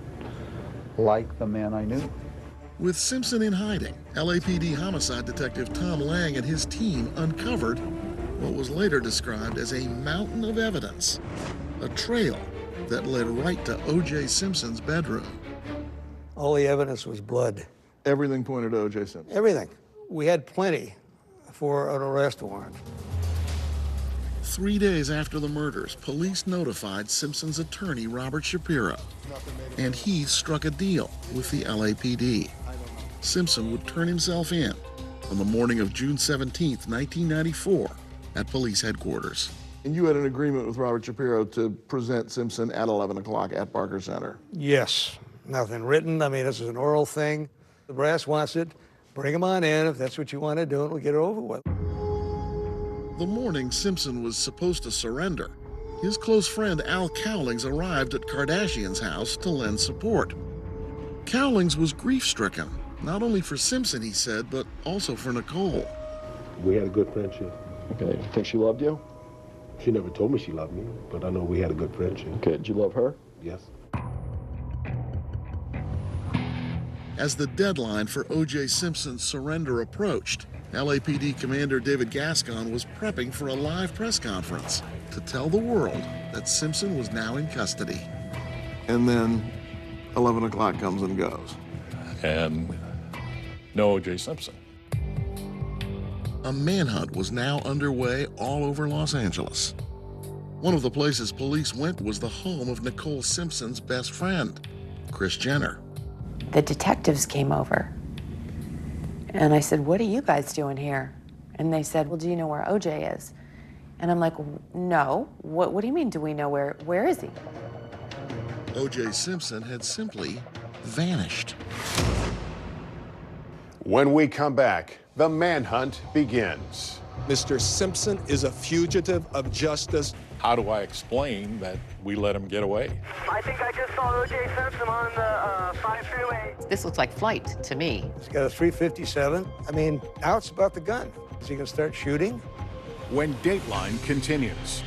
S17: like the man I knew.
S16: With Simpson in hiding, LAPD homicide detective Tom Lang and his team uncovered what was later described as a mountain of evidence, a trail that led right to O.J. Simpson's bedroom.
S18: All the evidence was blood.
S16: Everything pointed to O.J. Simpson?
S18: Everything. We had plenty for an arrest warrant.
S16: 3 days after the murders, police notified Simpson's attorney, Robert Shapiro, and he struck a deal with the LAPD. Simpson would turn himself in on the morning of June 17, 1994, at police headquarters. And you had an agreement with Robert Shapiro to present Simpson at 11 o'clock at Barker Center?
S18: Yes. Nothing written. I mean, this is an oral thing. The brass wants it. Bring him on in if that's what you want to do, and we'll get it over with.
S16: The morning Simpson was supposed to surrender, his close friend Al Cowlings arrived at Kardashian's house to lend support. Cowlings was grief-stricken, not only for Simpson, he said, but also for Nicole.
S5: We had a good friendship.
S19: Okay, you think she loved you?
S5: She never told me she loved me, but I know we had a good friendship.
S19: Okay, did you love her?
S5: Yes.
S16: As the deadline for O.J. Simpson's surrender approached, LAPD Commander David Gascon was prepping for a live press conference to tell the world that Simpson was now in custody. And then 11 o'clock comes and goes.
S27: And no O.J. Simpson.
S16: A manhunt was now underway all over Los Angeles. One of the places police went was the home of Nicole Simpson's best friend, Kris Jenner.
S14: The detectives came over. And I said, what are you guys doing here? And they said, well, do you know where OJ is? And I'm like, no. What do you mean, do we know where is he?
S16: O.J. Simpson had simply vanished.
S11: When we come back, the manhunt begins.
S20: Mr. Simpson is a fugitive of justice.
S27: How do I explain that we let him get away?
S12: I think I just saw O.J. Simpson on the 5 freeway.
S14: This looks like flight to me.
S18: He's got a .357. I mean, now it's about the gun. Is he going to start shooting?
S11: When Dateline continues.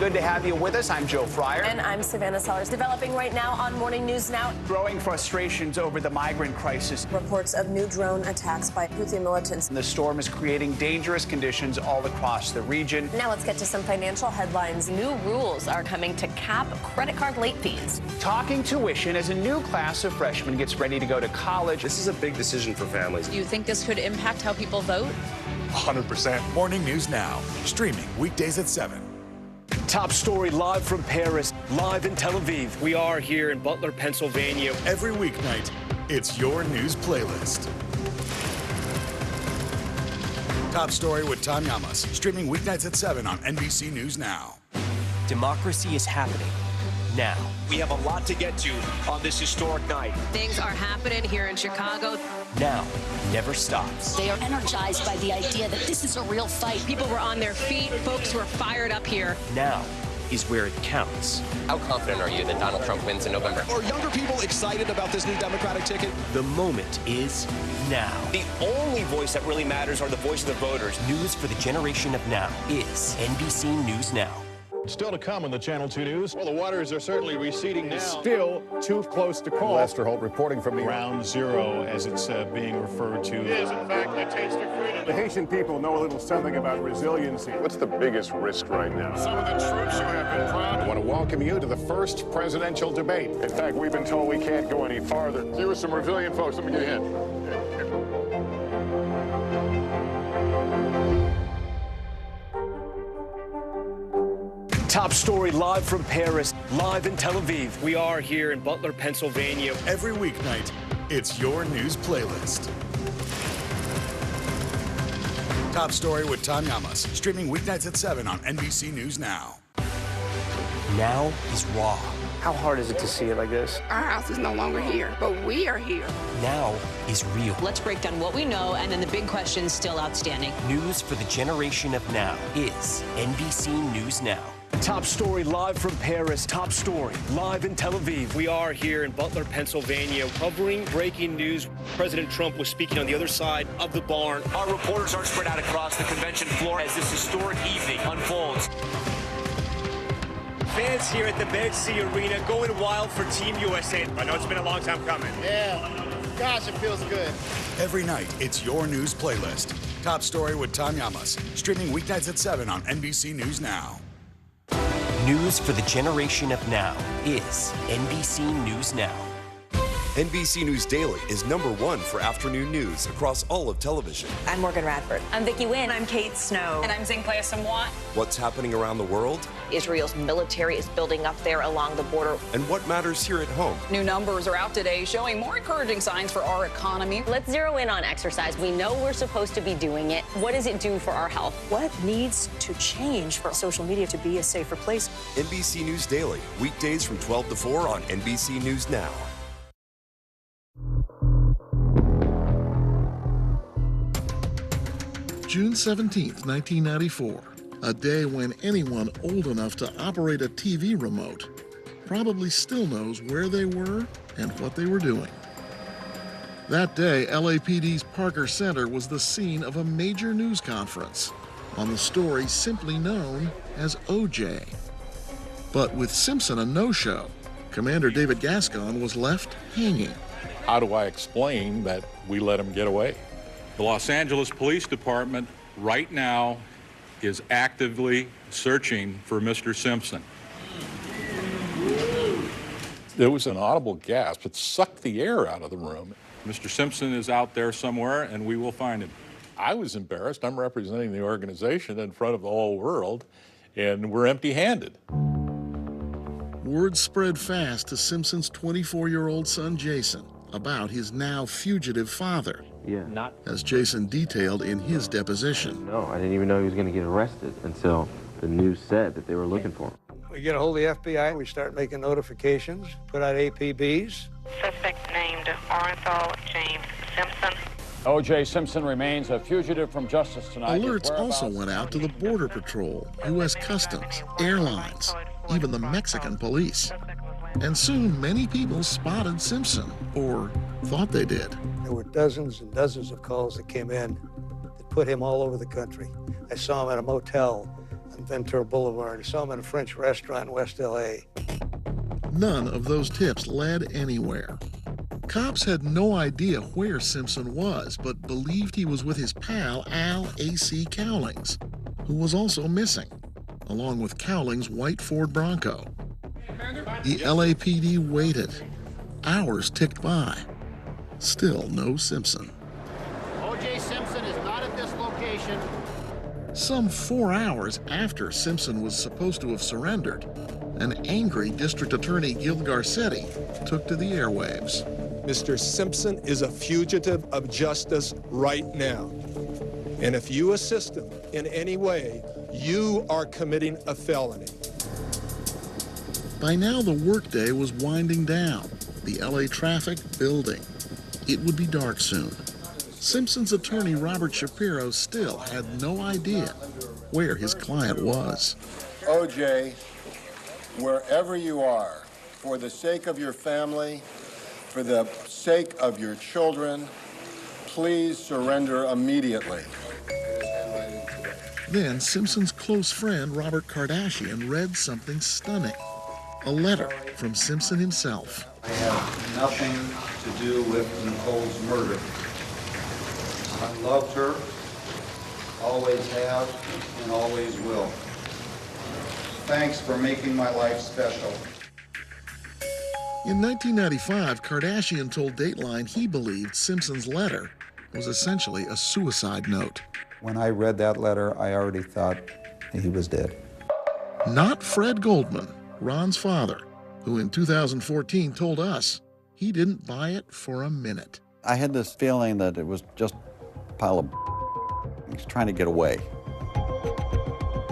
S2: Good to have you with us. I'm Joe Fryer.
S26: And I'm Savannah Sellers. Developing right now on Morning News Now.
S2: Growing frustrations over the migrant crisis.
S26: Reports of new drone attacks by Houthi militants.
S2: The storm is creating dangerous conditions all across the region.
S26: Now let's get to some financial headlines.
S6: New rules are coming to cap credit card late fees.
S2: Talking tuition as a new class of freshmen gets ready to go to college.
S7: This is a big decision for families.
S6: Do you think this could impact how people vote?
S7: 100%.
S8: Morning News Now, streaming weekdays at 7.
S10: Top story live from Paris, live in Tel Aviv. We are here in Butler, Pennsylvania.
S8: Every weeknight, it's your news playlist. Top story with Tom Yamas, streaming weeknights at 7 on NBC News Now.
S10: Democracy is happening now. We have a lot to get to on this historic night.
S6: Things are happening here in Chicago.
S10: Now never stops.
S6: They are energized by the idea that this is a real fight. People were on their feet. Folks were fired up here.
S10: Now is where it counts.
S7: How confident are you that Donald Trump wins in November?
S20: Are younger people excited about this new Democratic ticket?
S10: The moment is now. The only voice that really matters are the voice of the voters. News for the generation of now is NBC News Now.
S9: Still to come on the Channel 2 News. Well, the waters are certainly receding now.
S11: Still too close to call. Lester Holt reporting from
S9: Ground Zero, as it's being referred to.
S11: It is, in fact, a taste of freedom. The Haitian people know a little something about resiliency. What's the biggest risk right now? Some of the troops who have been proud. I want to welcome you to the first presidential debate. In fact, we've been told we can't go any farther. You with some resilient folks, let me get in.
S10: Top story live from Paris, live in Tel Aviv. We are here in Butler, Pennsylvania.
S8: Every weeknight, it's your news playlist. Top story with Tom Yamas, streaming weeknights at 7 on NBC News Now.
S10: Now is raw.
S2: How hard is it to see it like this?
S6: Our house is no longer here, but we are here.
S10: Now is real.
S6: Let's break down what we know and then the big questions still outstanding.
S10: News for the generation of now is NBC News Now. Top story live from Paris. Top story live in Tel Aviv. We are here in Butler, Pennsylvania, covering breaking news. President Trump was speaking on the other side of the barn. Our reporters are spread out across the convention floor as this historic evening unfolds. Fans here at the Med C Arena going wild for Team USA. I know it's been a long time coming.
S12: Yeah, gosh, it feels good.
S8: Every night, it's your news playlist. Top story with Tom Yamas, streaming weeknights at 7 on NBC News Now.
S10: News for the generation of now is NBC News Now.
S13: NBC News Daily is #1 for afternoon news across all of television.
S26: I'm Morgan Radford.
S6: I'm Vicki Wynn.
S26: I'm Kate Snow.
S6: And I'm Zinklea Samwat.
S13: What's happening around the world?
S6: Israel's military is building up there along the border.
S13: And what matters here at home?
S6: New numbers are out today showing more encouraging signs for our economy.
S26: Let's zero in on exercise. We know we're supposed to be doing it. What does it do for our health?
S22: What needs to change for social media to be a safer place?
S13: NBC News Daily, weekdays from 12 to 4 on NBC News Now.
S16: June 17th, 1994, a day when anyone old enough to operate a TV remote probably still knows where they were and what they were doing. That day, LAPD's Parker Center was the scene of a major news conference on the story simply known as OJ. But with Simpson a no-show, Commander David Gascon was left hanging.
S5: How do I explain that we let him get away?
S23: The Los Angeles Police Department right now is actively searching for Mr. Simpson.
S5: There was an audible gasp. It sucked the air out of the room.
S23: Mr. Simpson is out there somewhere, and we will find him.
S5: I was embarrassed. I'm representing the organization in front of the whole world, and we're empty-handed.
S16: Word spread fast to Simpson's 24-year-old son, Jason, about his now fugitive father.
S24: Yeah.
S16: As Jason detailed in his deposition.
S24: No, I didn't even know he was going to get arrested until the news said that they were looking for him.
S18: We get a hold of the FBI, we start making notifications, put out APBs.
S28: Suspect named Orenthal James Simpson.
S27: O.J. Simpson remains a fugitive from justice tonight.
S16: Alerts also went out to the Border Patrol, U.S. Customs, airlines, even the Mexican police. And soon, many people spotted Simpson, or thought they did.
S18: There were dozens and dozens of calls that came in that put him all over the country. I saw him at a motel on Ventura Boulevard. I saw him in a French restaurant in West L.A.
S16: None of those tips led anywhere. Cops had no idea where Simpson was, but believed he was with his pal Al A.C. Cowlings, who was also missing, along with Cowlings' white Ford Bronco. The LAPD waited. Hours ticked by. Still no Simpson.
S12: O.J. Simpson is not at this location.
S16: Some 4 hours after Simpson was supposed to have surrendered, an angry District Attorney Gil Garcetti took to the airwaves.
S20: Mr. Simpson is a fugitive of justice right now. And if you assist him in any way, you are committing a felony.
S16: By now, the workday was winding down, the LA traffic building. It would be dark soon. Simpson's attorney, Robert Shapiro, still had no idea where his client was.
S1: OJ, wherever you are, for the sake of your family, for the sake of your children, please surrender immediately.
S16: Then Simpson's close friend, Robert Kardashian, read something stunning. A letter from Simpson himself.
S3: I have nothing to do with Nicole's murder. I loved her, always have, and always will. Thanks for making my life special.
S16: In 1995, Kardashian told Dateline he believed Simpson's letter was essentially a suicide note.
S3: When I read that letter, I already thought he was dead.
S16: Not Fred Goldman, Ron's father, who in 2014 told us he didn't buy it for a minute.
S4: I had this feeling that it was just a pile of he's trying to get away.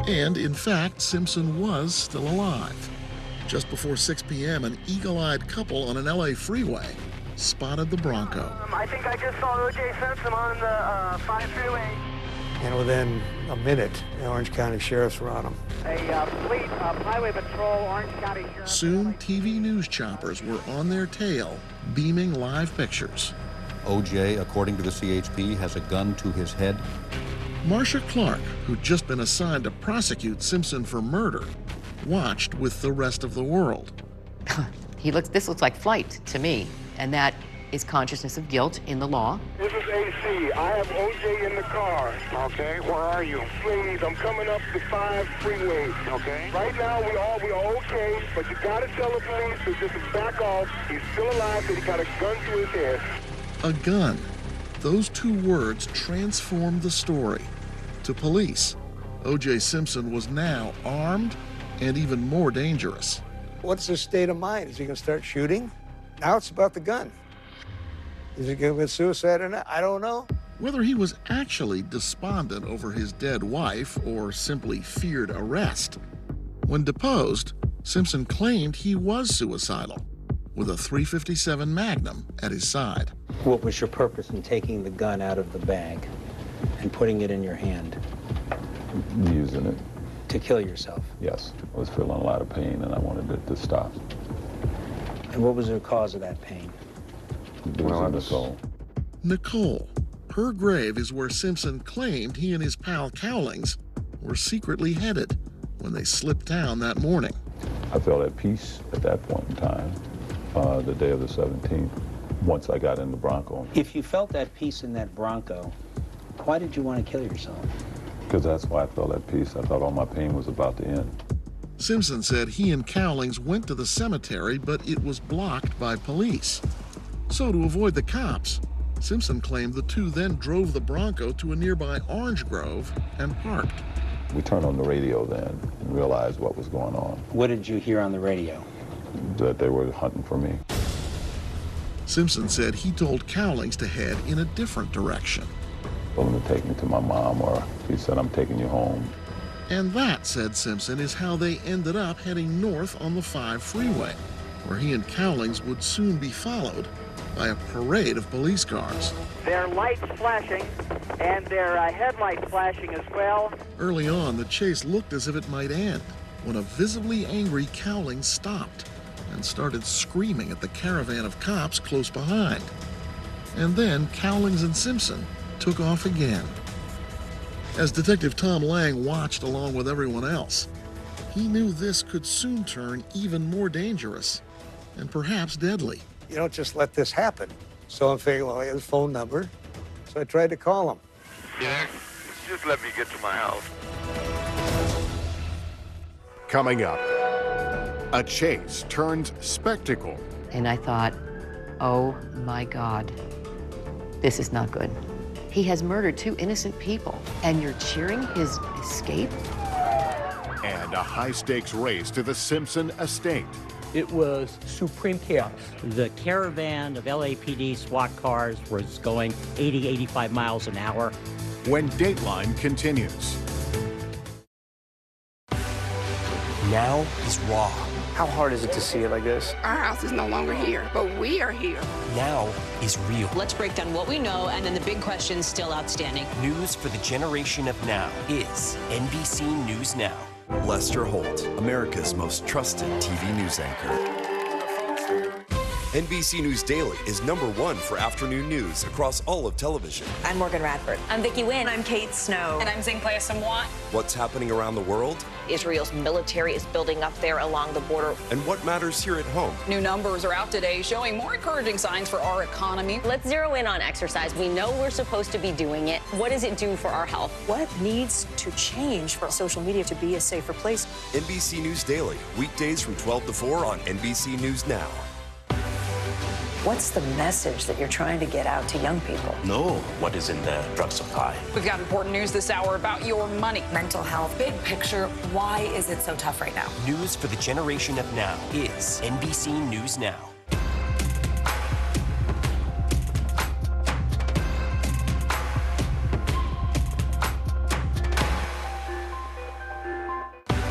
S16: And in fact, Simpson was still alive. Just before 6 p.m., an eagle-eyed couple on an LA freeway spotted the Bronco.
S12: I think I just saw O.J. Simpson on the 5 freeway.
S18: And within a minute, the Orange County sheriffs were on him.
S12: A fleet of Highway Patrol, Orange County Sheriff.
S16: Soon, TV news choppers were on their tail, beaming live pictures.
S15: O.J., according to the CHP, has a gun to his head.
S16: Marcia Clark, who'd just been assigned to prosecute Simpson for murder, watched with the rest of the world.
S17: This looks like flight to me, and that is consciousness of guilt in the law.
S12: This is AC. I have O.J. in the car. Okay, where are you? Please, I'm coming up the 5 freeway. Okay. Right now, we are okay, but you gotta tell the police to just back off. He's still alive, but he got a gun to his head.
S16: A gun. Those 2 words transformed the story. To police, O.J. Simpson was now armed and even more dangerous.
S18: What's his state of mind? Is he going to start shooting? Now it's about the gun. Is he going to commit suicide or not? I don't know.
S16: Whether he was actually despondent over his dead wife or simply feared arrest. When deposed, Simpson claimed he was suicidal, with a .357 Magnum at his side.
S19: What was your purpose in taking the gun out of the bag and putting it in your hand?
S27: Using it.
S19: To kill yourself?
S27: Yes. I was feeling a lot of pain and I wanted it to stop.
S19: And what was the cause of that pain?
S27: It was Nicole.
S16: Nicole. Her grave is where Simpson claimed he and his pal Cowlings were secretly headed when they slipped down that morning.
S27: I felt at peace at that point in time, the day of the 17th, once I got in the Bronco.
S19: If you felt that peace in that Bronco, why did you want to kill yourself?
S27: Because that's why I felt at peace. I thought all my pain was about to end.
S16: Simpson said he and Cowlings went to the cemetery, but it was blocked by police. So to avoid the cops, Simpson claimed the 2 then drove the Bronco to a nearby orange grove and parked.
S27: We turned on the radio then and realized what was going on.
S19: What did you hear on the radio?
S27: That they were hunting for me.
S16: Simpson said he told Cowlings to head in a different direction.
S27: Told him to take me to my mom, or he said, I'm taking you home.
S16: And that, said Simpson, is how they ended up heading north on the 5 freeway, where he and Cowlings would soon be followed by a parade of police cars.
S12: Their lights flashing and their headlights flashing as well.
S16: Early on, the chase looked as if it might end when a visibly angry Cowlings stopped and started screaming at the caravan of cops close behind. And then Cowlings and Simpson took off again. As Detective Tom Lang watched along with everyone else, he knew this could soon turn even more dangerous and perhaps deadly.
S18: You don't just let this happen. So I'm thinking, well, I have his phone number. So I tried to call him.
S12: Yeah, just let me get to my house.
S2: Coming up, a chase turns spectacle.
S17: And I thought, oh my God, this is not good. He has murdered 2 innocent people, and you're cheering his escape?
S2: And a high-stakes race to the Simpson estate.
S7: It was supreme chaos. The caravan of LAPD SWAT cars was going 80, 85 miles an hour.
S2: When Dateline continues.
S8: Now is raw.
S19: How hard is it to see it like this?
S9: Our house is no longer here, but we are here.
S8: Now is real.
S6: Let's break down what we know and then the big questions still outstanding.
S8: News for the generation of now is NBC News Now.
S13: Lester Holt, America's most trusted TV news anchor. NBC News Daily is #1 for afternoon news across all of television.
S22: I'm Morgan Radford.
S11: I'm Vicki Wynn. I'm Kate Snow.
S28: And I'm Zinklea Samwat.
S13: What's happening around the world?
S11: Israel's military is building up there along the border.
S13: And what matters here at home?
S28: New numbers are out today showing more encouraging signs for our economy.
S26: Let's zero in on exercise. We know we're supposed to be doing it. What does it do for our health?
S22: What needs to change for social media to be a safer place?
S13: NBC News Daily, weekdays from 12 to 4 on NBC News Now.
S22: What's the message that you're trying to get out to young people?
S8: Know what is in the drug supply.
S28: We've got important news this hour about your money.
S22: Mental health, big picture, why is it so tough right now?
S8: News for the generation of now is NBC News Now.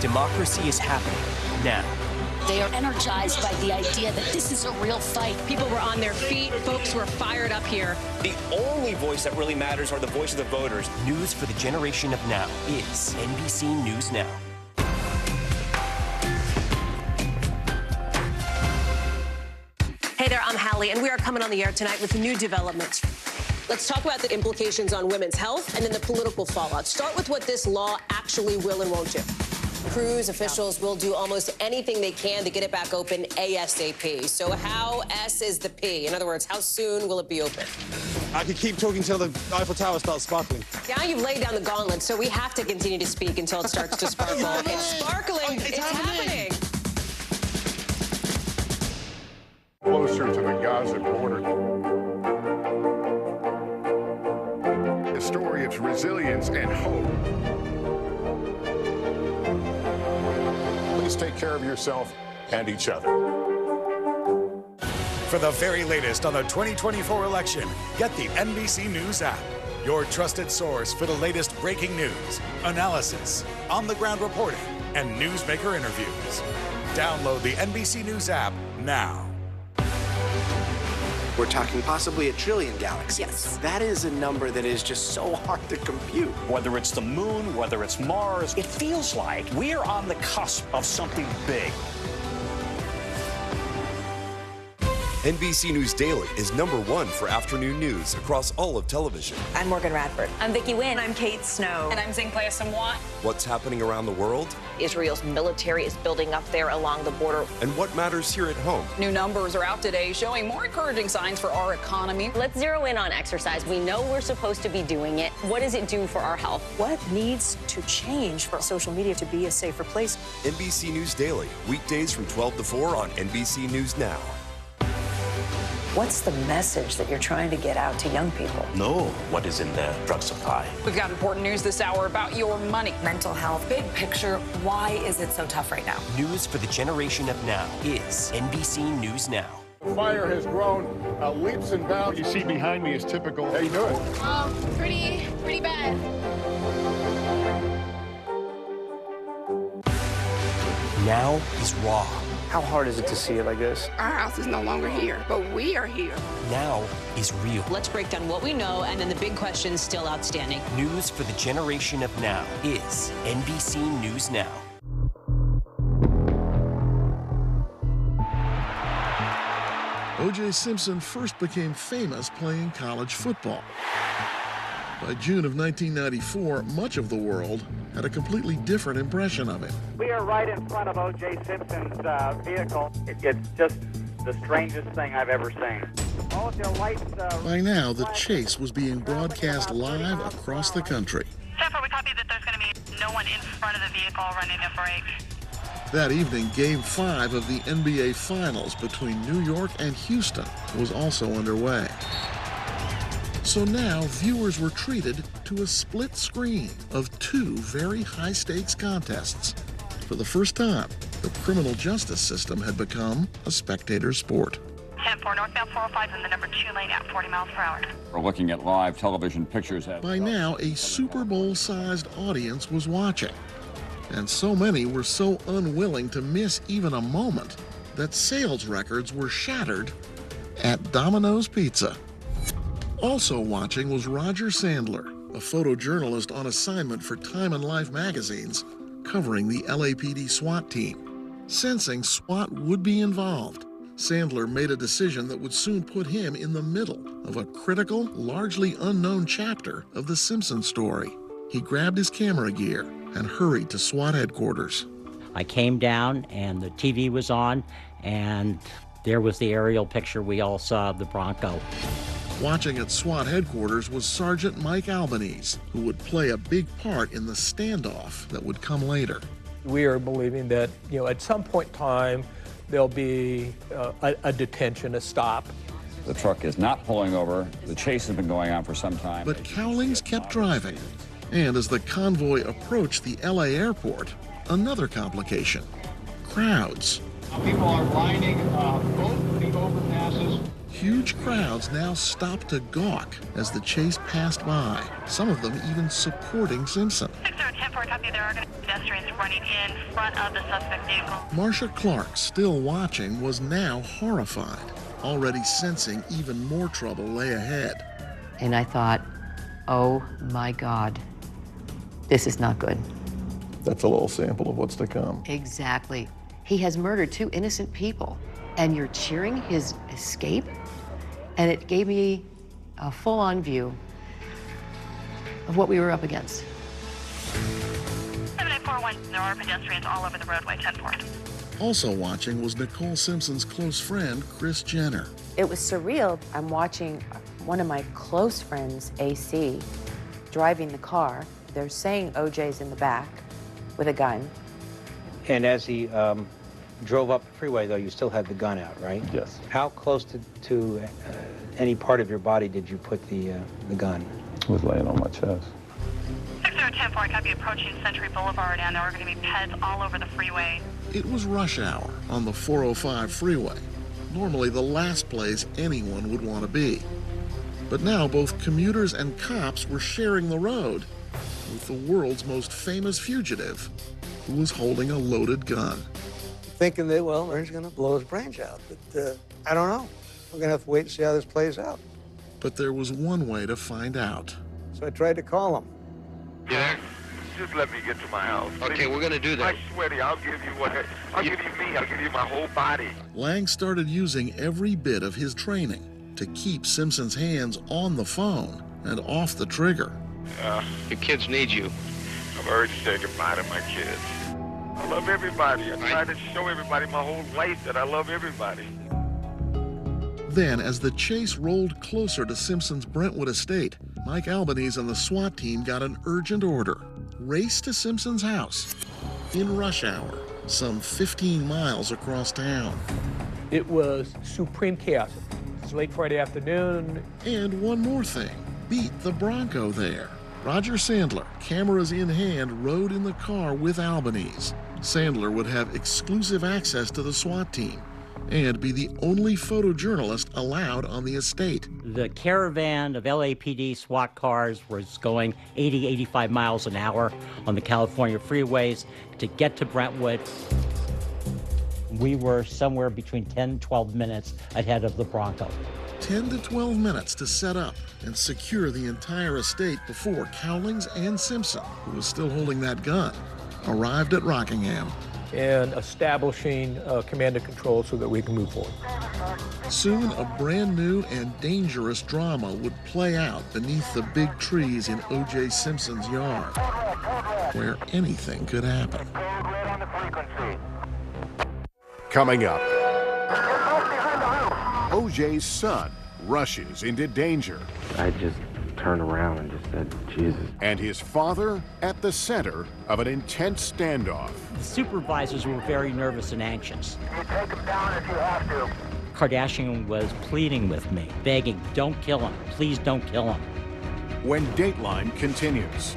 S8: Democracy is happening now.
S6: They are energized by the idea that this is a real fight. People were on their feet. Folks were fired up here.
S10: The only voice that really matters are the voice of the voters.
S8: News for the generation of now is NBC News Now.
S26: Hey there, I'm Hallie, and we are coming on the air tonight with new developments. Let's talk about the implications on women's health and then the political fallout. Start with what this law actually will and won't do. Cruise officials will do almost anything they can to get it back open ASAP. So how S is the P? In other words, how soon will it be open?
S14: I could keep talking till the Eiffel Tower starts sparkling.
S26: Now you've laid down the gauntlet, so we have to continue to speak until it starts to sparkle. It's sparkling. It's happening.
S2: Closer to the Gaza border. A story of resilience and hope. Please take care of yourself and each other.
S21: For the very latest on the 2024 election, get the NBC News app, your trusted source for the latest breaking news, analysis, on-the-ground reporting, and newsmaker interviews. Download the NBC News app now.
S25: We're talking possibly 1 trillion galaxies.
S22: Yes.
S25: That is a number that is just so hard to compute.
S29: Whether it's the moon, whether it's Mars, it feels like we're on the cusp of something big.
S13: NBC News Daily is #1 for afternoon news across all of television.
S22: I'm Morgan Radford.
S11: I'm Vicki Wynn.
S9: I'm Kate Snow.
S28: And I'm Zinklea Samwat.
S13: What's happening around the world?
S11: Israel's military is building up there along the border.
S13: And what matters here at home?
S28: New numbers are out today showing more encouraging signs for our economy.
S26: Let's zero in on exercise. We know we're supposed to be doing it. What does it do for our health?
S22: What needs to change for social media to be a safer place?
S13: NBC News Daily, weekdays from 12 to 4 on NBC News Now.
S22: What's the message that you're trying to get out to young people?
S8: Know what is in the drug supply.
S28: We've got important news this hour about your money.
S22: Mental health, big picture, why is it so tough right now?
S8: News for the generation of now is NBC News Now.
S2: The fire has grown leaps and bounds. You see behind me is typical. How you doing?
S9: Pretty bad.
S8: Now is raw.
S19: How hard is it to see it like this?
S9: Our house is no longer here, but we are here.
S8: Now is real.
S6: Let's break down what we know and then the big questions still outstanding.
S8: News for the generation of now is NBC News Now.
S16: O.J. Simpson first became famous playing college football. By June of 1994, much of the world had a completely different impression of him.
S1: We are right in front of O.J. Simpson's vehicle. It's just the strangest thing I've ever seen. Oh, the lights,
S16: By now, the chase was being broadcast live across the country.
S28: Sept, we copy that there's going to be no one in front of the vehicle running a brake.
S16: That evening, Game 5 of the NBA Finals between New York and Houston was also underway. So now, viewers were treated to a split screen of two very high-stakes contests. For the first time, the criminal justice system had become a spectator sport.
S28: 10-4 northbound 405 in the number 2 lane at 40 miles per hour.
S3: We're looking at live television pictures.
S16: By now, a Super Bowl-sized audience was watching. And so many were so unwilling to miss even a moment that sales records were shattered at Domino's Pizza. Also watching was Roger Sandler, a photojournalist on assignment for Time and Life magazines, covering the LAPD SWAT team. Sensing SWAT would be involved, Sandler made a decision that would soon put him in the middle of a critical, largely unknown chapter of the Simpsons story. He grabbed his camera gear and hurried to SWAT headquarters.
S7: I came down and the TV was on, and there was the aerial picture we all saw of the Bronco.
S16: Watching at SWAT headquarters was Sergeant Mike Albanese, who would play a big part in the standoff that would come later.
S4: We are believing that, at some point in time, there'll be a detention, a stop.
S3: The truck is not pulling over. The chase has been going on for some time.
S16: But Cowlings kept driving. And as the convoy approached the LA airport, another complication: crowds.
S5: People are lining both the overpasses.
S16: Huge crowds now stopped to gawk as the chase passed by, some of them even supporting Simpson.
S28: 60-10-4 copy, there are going to be pedestrians running in front of the suspect vehicle.
S16: Marcia Clark, still watching, was now horrified, already sensing even more trouble lay ahead.
S17: And I thought, oh my God, this is not good.
S15: That's a little sample of what's to come.
S17: Exactly. He has murdered two innocent people, and you're cheering his escape? And it gave me a full-on view of what we were up against.
S28: 7841, there are pedestrians all over the roadway, 10-4.
S16: Also watching was Nicole Simpson's close friend, Kris Jenner.
S20: It was surreal. I'm watching one of my close friends, AC, driving the car. They're saying OJ's in the back with a gun.
S19: And as he drove up the freeway, though, you still had the gun out, right?
S15: Yes.
S19: How close to any part of your body did you put the gun?
S15: It was laying on my chest.
S28: 60-10-4, I copy, approaching Century Boulevard, and there are going to be peds all over the freeway.
S16: It was rush hour on the 405 freeway, normally the last place anyone would want to be. But now both commuters and cops were sharing the road with the world's most famous fugitive, who was holding a loaded gun.
S18: Thinking that, well, he's going to blow his brains out. But I don't know. We're going to have to wait and see how this plays out.
S16: But there was one way to find out.
S18: So I tried to call him.
S12: Yeah. Just let me get to my house.
S23: Okay, we're going to do that.
S12: I swear to you, I'll give you I'll give you me. I'll give you my whole body.
S16: Lang started using every bit of his training to keep Simpson's hands on the phone and off the trigger.
S23: Your kids need you.
S12: I'm urged to say goodbye to my kids. I love everybody. I try to show everybody my whole life that I love everybody.
S16: Then, as the chase rolled closer to Simpson's Brentwood estate, Mike Albanese and the SWAT team got an urgent order: race to Simpson's house in rush hour, some 15 miles across town.
S4: It was supreme chaos. It was late Friday afternoon.
S16: And one more thing: beat the Bronco there. Roger Sandler, cameras in hand, rode in the car with Albanese. Sandler would have exclusive access to the SWAT team and be the only photojournalist allowed on the estate.
S7: The caravan of LAPD SWAT cars was going 80, 85 miles an hour on the California freeways to get to Brentwood. We were somewhere between 10 and 12 minutes ahead of the Bronco.
S16: 10 to 12 minutes to set up and secure the entire estate before Cowlings and Simpson, who was still holding that gun, arrived at Rockingham.
S4: and establishing command and control so that we can move forward.
S16: Soon, a brand new and dangerous drama would play out beneath the big trees in O.J. Simpson's yard, where anything could happen.
S2: Coming up, O.J.'s son rushes into danger.
S10: I just turned around and just said, Jesus.
S2: And his father at the center of an intense standoff.
S7: The supervisors were very nervous and anxious.
S12: You take him down if you have to.
S7: Kardashian was pleading with me, begging, don't kill him, please don't kill him.
S2: When Dateline continues.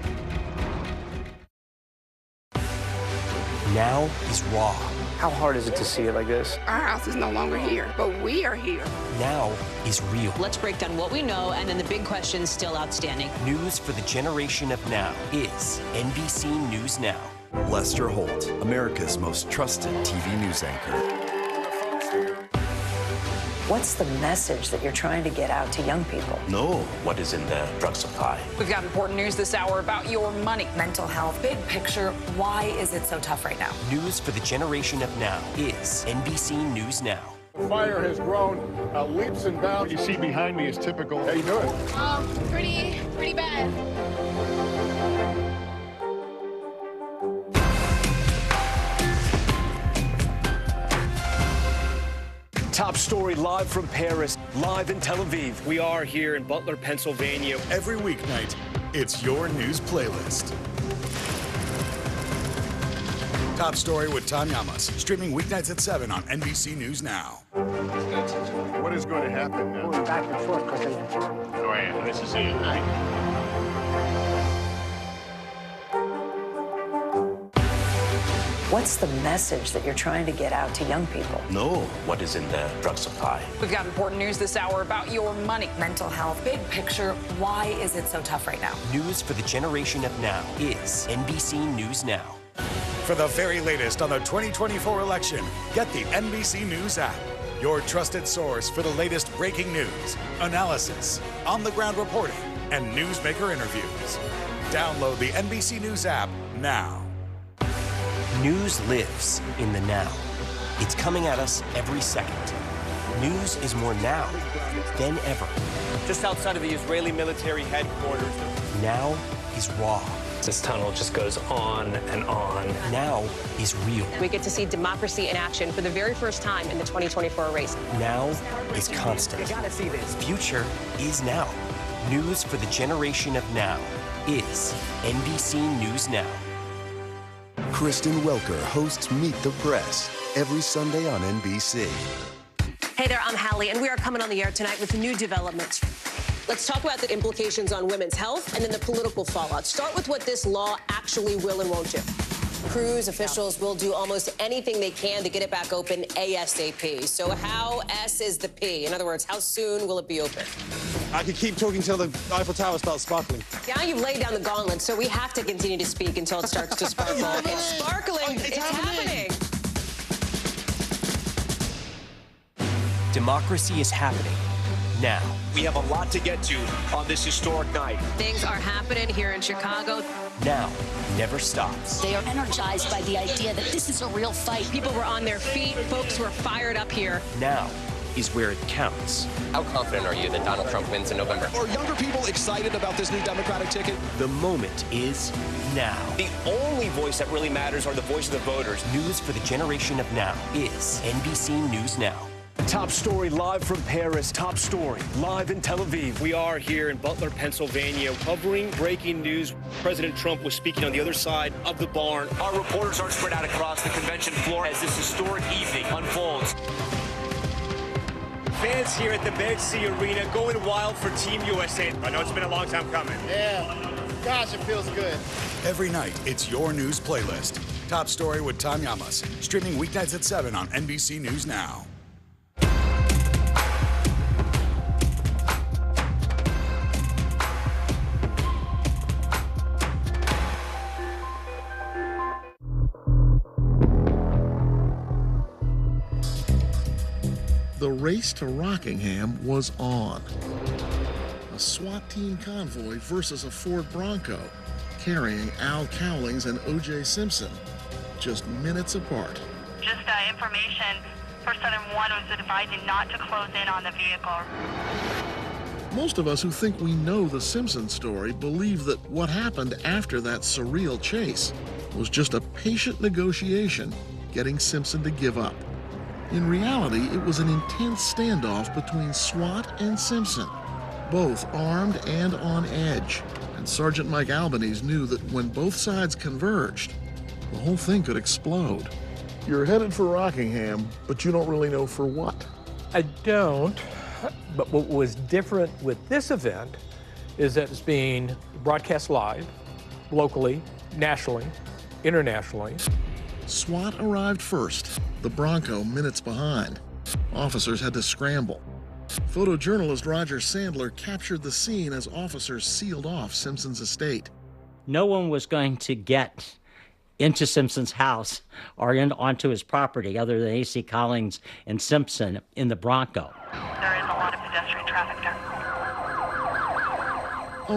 S8: Now is raw.
S19: How hard is it to see it like this?
S9: Our house is no longer here, but we are here.
S8: Now is real.
S6: Let's break down what we know and then the big questions still outstanding.
S8: News for the generation of now is NBC News Now.
S13: Lester Holt, America's most trusted TV news anchor.
S22: What's the message that you're trying to get out to young people?
S8: Know what is in the drug supply.
S11: We've got important news this hour about your money.
S22: Mental health, big picture, why is it so tough right now?
S8: News for the generation of now is NBC News Now.
S2: Fire has grown leaps and bounds. You see behind me is typical. How you doing?
S9: Pretty bad.
S8: Top story live from Paris, live in Tel Aviv.
S14: We are here in Butler, Pennsylvania.
S21: Every weeknight, it's your news playlist. Top Story with Tom Llamas, streaming weeknights at 7 on NBC News Now.
S2: What is going to happen now?
S18: Going back and forth because
S2: Go ahead. Nice to see you.
S22: What's the message that you're trying to get out to young people?
S8: Know what is in the drug supply.
S11: We've got important news this hour about your money.
S22: Mental health, big picture, why is it so tough right now?
S8: News for the generation of now is NBC News Now.
S21: For the very latest on the 2024 election, get the NBC News app, your trusted source for the latest breaking news, analysis, on-the-ground reporting, and newsmaker interviews. Download the NBC News app now.
S8: News lives in the now. It's coming at us every second. News is more now than ever.
S14: Just outside of the Israeli military headquarters.
S8: Now is raw.
S14: This tunnel just goes on and on.
S8: Now is real.
S6: We get to see democracy in action for the very first time in the 2024 race.
S8: Now is constant.
S14: You gotta see this.
S8: Future is now. News for the generation of now is NBC News Now.
S13: Kristen Welker hosts Meet the Press every Sunday on NBC.
S6: Hey there, I'm Hallie, and we are coming on the air tonight with new developments. Let's talk about the implications on women's health and then the political fallout. Start with what this law actually will and won't do. Cruise officials will do almost anything they can to get it back open ASAP. So how S is the P? In other words, how soon will it be open?
S24: I could keep talking till the Eiffel Tower starts sparkling.
S6: Now you've laid down the gauntlet, so we have to continue to speak until it starts to sparkle. It's sparkling. It's happening.
S8: Democracy is happening now.
S14: We have a lot to get to on this historic night.
S6: Things are happening here in Chicago.
S8: Now never stops.
S6: They are energized by the idea that this is a real fight. People were on their feet. Folks were fired up here.
S8: Now is where it counts.
S14: How confident are you that Donald Trump wins in November?
S21: Are younger people excited about this new Democratic ticket?
S8: The moment is now.
S14: The only voice that really matters are the voice of the voters.
S8: News for the generation of now is NBC News Now.
S14: Top story live from Paris. Top story live in Tel Aviv. We are here in Butler, Pennsylvania, covering breaking news. President Trump was speaking on the other side of the barn. Our reporters are spread out across the convention floor as this historic evening unfolds. Fans here at the Med Sea Arena going wild for Team USA. I know it's been a long time coming.
S21: Yeah. Gosh, it feels good. Every night, it's your news playlist. Top Story with Tom Llamas, streaming weeknights at 7 on NBC News Now.
S16: The race to Rockingham was on. A SWAT team convoy versus a Ford Bronco carrying Al Cowlings and O.J. Simpson. just minutes apart.
S28: Just information for Southern 1 was advising not to close in on the vehicle.
S16: Most of us who think we know the Simpson story believe that what happened after that surreal chase was just a patient negotiation getting Simpson to give up. In reality, it was an intense standoff between SWAT and Simpson, both armed and on edge. And Sergeant Mike Albanese knew that when both sides converged, the whole thing could explode.
S2: You're headed for Rockingham, but you don't really know for what.
S4: I don't, but what was different with this event is that it's being broadcast live, locally, nationally, internationally.
S16: SWAT arrived first, the Bronco minutes behind. Officers had to scramble. Photojournalist Roger Sandler captured the scene as officers sealed off Simpson's estate.
S7: No one was going to get into Simpson's house or onto his property other than A.C. Collins and Simpson in the Bronco.
S28: There is a lot of pedestrian traffic there.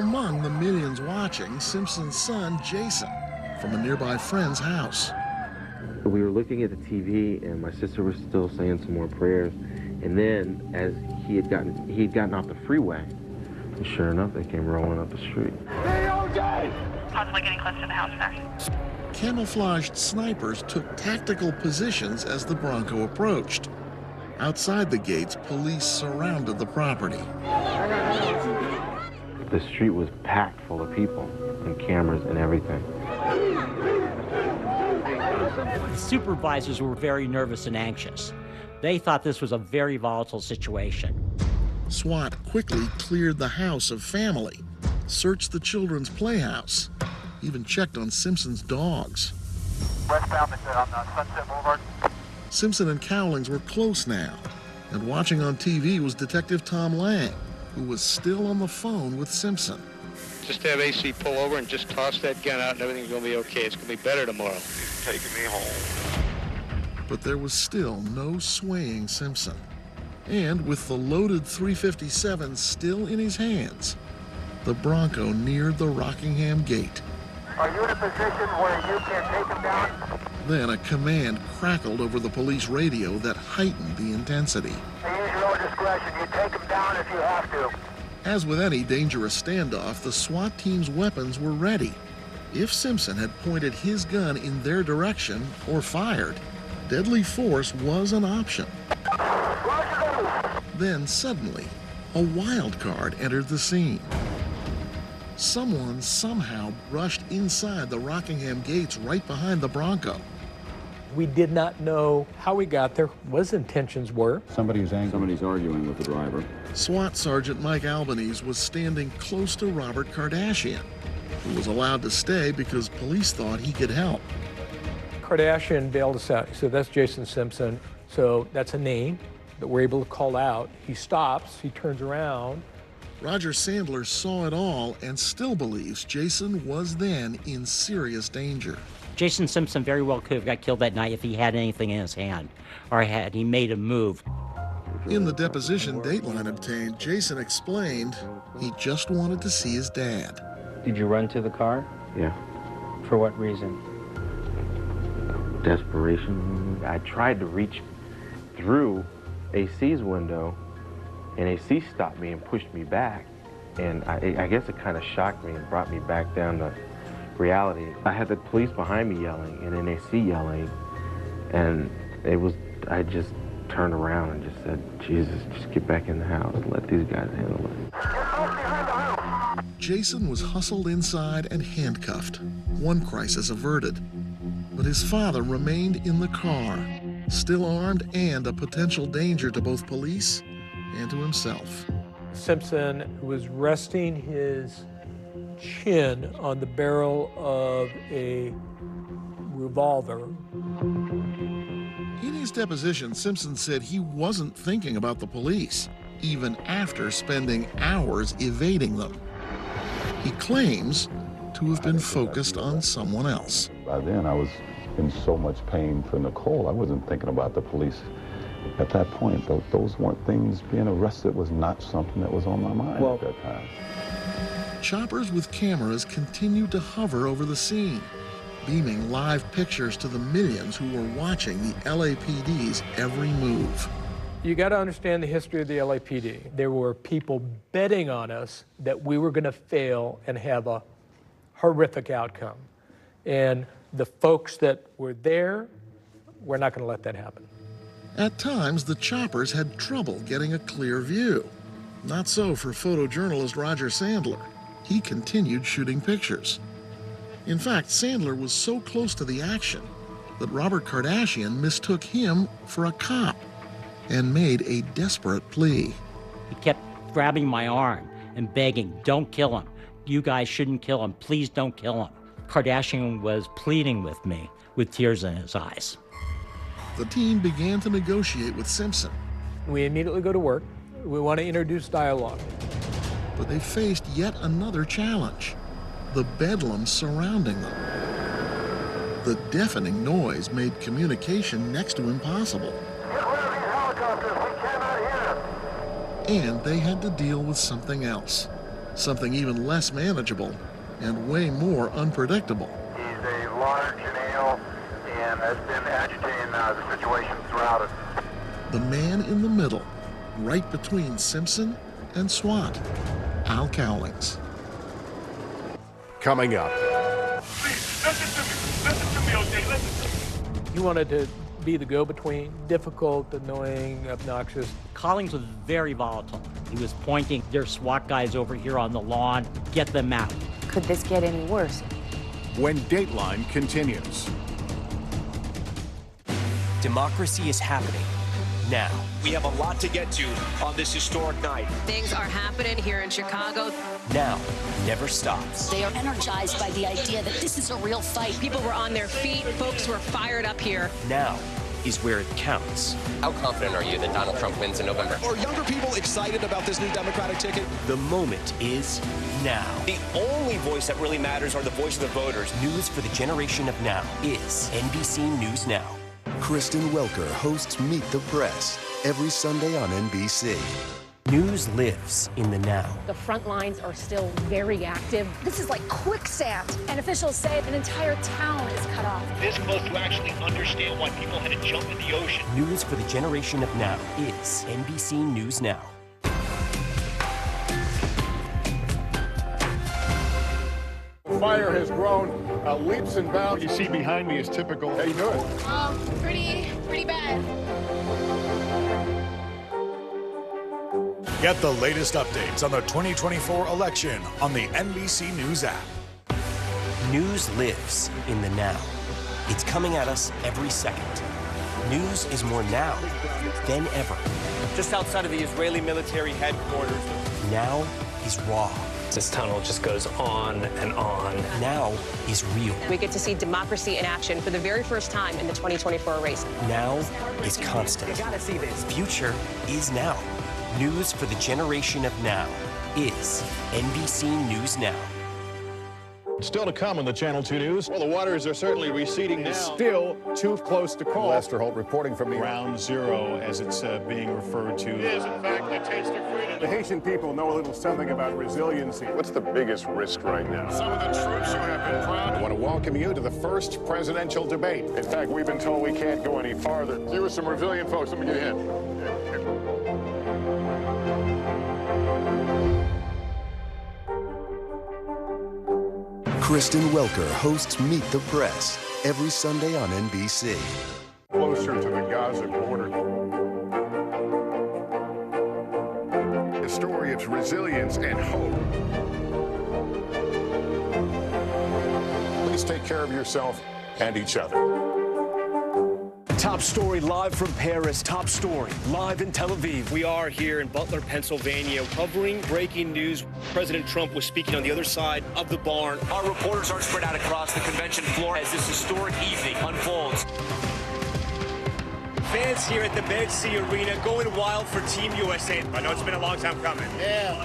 S16: Among the millions watching, Simpson's son, Jason, from a nearby friend's house.
S10: We were looking at the TV, and my sister was still saying some more prayers. And then, as he had gotten off the freeway, and sure enough, they came rolling up the street.
S28: Possibly getting close to the house there.
S16: Camouflaged snipers took tactical positions as the Bronco approached. Outside the gates, police surrounded the property.
S10: The street was packed full of people and cameras and everything.
S7: The supervisors were very nervous and anxious. They thought this was a very volatile situation.
S16: SWAT quickly cleared the house of family, searched the children's playhouse, even checked on Simpson's dogs.
S12: Westbound on Sunset Boulevard.
S16: Simpson and Cowlings were close now, and watching on TV was Detective Tom Lang, who was still on the phone with Simpson.
S23: Just have AC pull over and just toss that gun out and everything's going to be okay. It's going to be better tomorrow.
S12: He's taking me home.
S16: But there was still no swaying Simpson. And with the loaded .357 still in his hands, the Bronco neared the Rockingham gate.
S12: Are you in a position where you can take him down?
S16: Then a command crackled over the police radio that heightened the intensity.
S12: Use your own discretion. You take him down if you have to.
S16: As with any dangerous standoff, the SWAT team's weapons were ready. If Simpson had pointed his gun in their direction or fired, deadly force was an option. Then suddenly, a wild card entered the scene. Someone somehow rushed inside the Rockingham gates right behind the Bronco.
S4: We did not know how we got there, what his intentions were.
S15: Somebody's angry. Somebody's arguing with the driver.
S16: SWAT Sergeant Mike Albanese was standing close to Robert Kardashian, who was allowed to stay because police thought he could help.
S4: Kardashian bailed us out. He said, that's Jason Simpson. So that's a name that we're able to call out. He stops, he turns around.
S16: Roger Sandler saw it all and still believes Jason was then in serious danger.
S7: Jason Simpson very well could have got killed that night if he had anything in his hand or had he made a move.
S16: In the deposition Dateline obtained, Jason explained he just wanted to see his dad.
S19: Did you run to the car?
S10: Yeah.
S19: For what reason?
S10: Desperation. I tried to reach through AC's window, and AC stopped me and pushed me back. And I guess it kind of shocked me and brought me back down to reality. I had the police behind me yelling and then AC yelling, and I just turned around and just said, Jesus, just get back in the house and let these guys handle it.
S16: Jason was hustled inside and handcuffed, one crisis averted. But his father remained in the car, still armed and a potential danger to both police and to himself.
S4: Simpson was resting his chin on the barrel of a revolver.
S16: In his deposition, Simpson said he wasn't thinking about the police, even after spending hours evading them. He claims to have been focused on someone else.
S15: By then, I was in so much pain for Nicole. I wasn't thinking about the police at that point. Those weren't things. Being arrested was not something that was on my mind at that time.
S16: Choppers with cameras continued to hover over the scene. beaming live pictures to the millions who were watching the LAPD's every move.
S4: You got to understand the history of the LAPD. There were people betting on us that we were going to fail and have a horrific outcome. And the folks that were there, we're not going to let that happen.
S16: At times, the choppers had trouble getting a clear view. Not so for photojournalist Roger Sandler. He continued shooting pictures. In fact, Sandler was so close to the action that Robert Kardashian mistook him for a cop and made a desperate plea.
S7: He kept grabbing my arm and begging, don't kill him. You guys shouldn't kill him. Please don't kill him. Kardashian was pleading with me with tears in his eyes.
S16: The team began to negotiate with Simpson.
S4: We immediately go to work. We want to introduce dialogue.
S16: But they faced yet another challenge, the bedlam surrounding them. The deafening noise made communication next to impossible. And they had to deal with something else, something even less manageable and way more unpredictable.
S12: He's a large male and has been agitating the situation throughout it.
S16: The man in the middle, right between Simpson and SWAT, Al Cowlings.
S2: Coming up.
S12: Please, listen to me, okay? Listen to me.
S4: He wanted to be the go-between, difficult, annoying, obnoxious.
S7: Cowlings was very volatile. He was pointing, there's SWAT guys over here on the lawn, get them out.
S22: Could this get any worse?
S21: When Dateline continues.
S8: Democracy is happening now.
S14: We have a lot to get to on this historic night.
S6: Things are happening here in Chicago.
S8: Now never stops.
S1: They are energized by the idea that this is a real fight.
S6: People were on their feet. Folks were fired up here.
S8: Now is where it counts.
S3: How confident are you that Donald Trump wins in November?
S24: Are younger people excited about this new Democratic ticket?
S8: The moment is now.
S14: The only voice that really matters are the voice of the voters.
S8: News for the generation of now is NBC News Now.
S13: Kristen Welker hosts Meet the Press every Sunday on NBC.
S8: News lives in the now.
S5: The front lines are still very active.
S1: This is like quicksand. And officials say an entire town is cut off.
S14: This close to actually understand why people had to jump in the ocean.
S8: News for the generation of now is NBC News Now.
S2: Fire has grown leaps and bounds. You see behind me is typical. How you doing?
S9: Pretty bad.
S21: Get the latest updates on the 2024 election on the NBC News app.
S8: News lives in the now. It's coming at us every second. News is more now than ever.
S14: Just outside of the Israeli military headquarters.
S8: Now is raw.
S3: This tunnel just goes on and on.
S8: Now is real.
S6: We get to see democracy in action for the very first time in the 2024 race.
S8: Now is constant.
S3: You gotta see this.
S8: Future is now. News for the generation of now is NBC News Now.
S2: Still to come on the Channel 2 News. Well, the waters are certainly receding now. Still too close to call. Lester Holt reporting from the
S21: Ground Zero, as it's being referred to.
S12: It is, in fact, the taste of freedom.
S2: The Haitian people know a little something about resiliency. What's the biggest risk right now? Some of the troops who have been proud. I want to welcome you to the first presidential debate. In fact, we've been told we can't go any farther. You with some resilient folks. Let me get a hint.
S13: Kristen Welker hosts Meet the Press every Sunday on NBC.
S2: Closer to the Gaza border. A story of resilience and hope. Please take care of yourself and each other.
S14: Top story live from Paris. Top story live in Tel Aviv. We are here in Butler, Pennsylvania, covering breaking news. President Trump was speaking on the other side of the barn. Our reporters are spread out across the convention floor as this historic evening unfolds. Fans here at the Med-C Arena going wild for Team USA. I know it's been a long time coming.
S12: Yeah,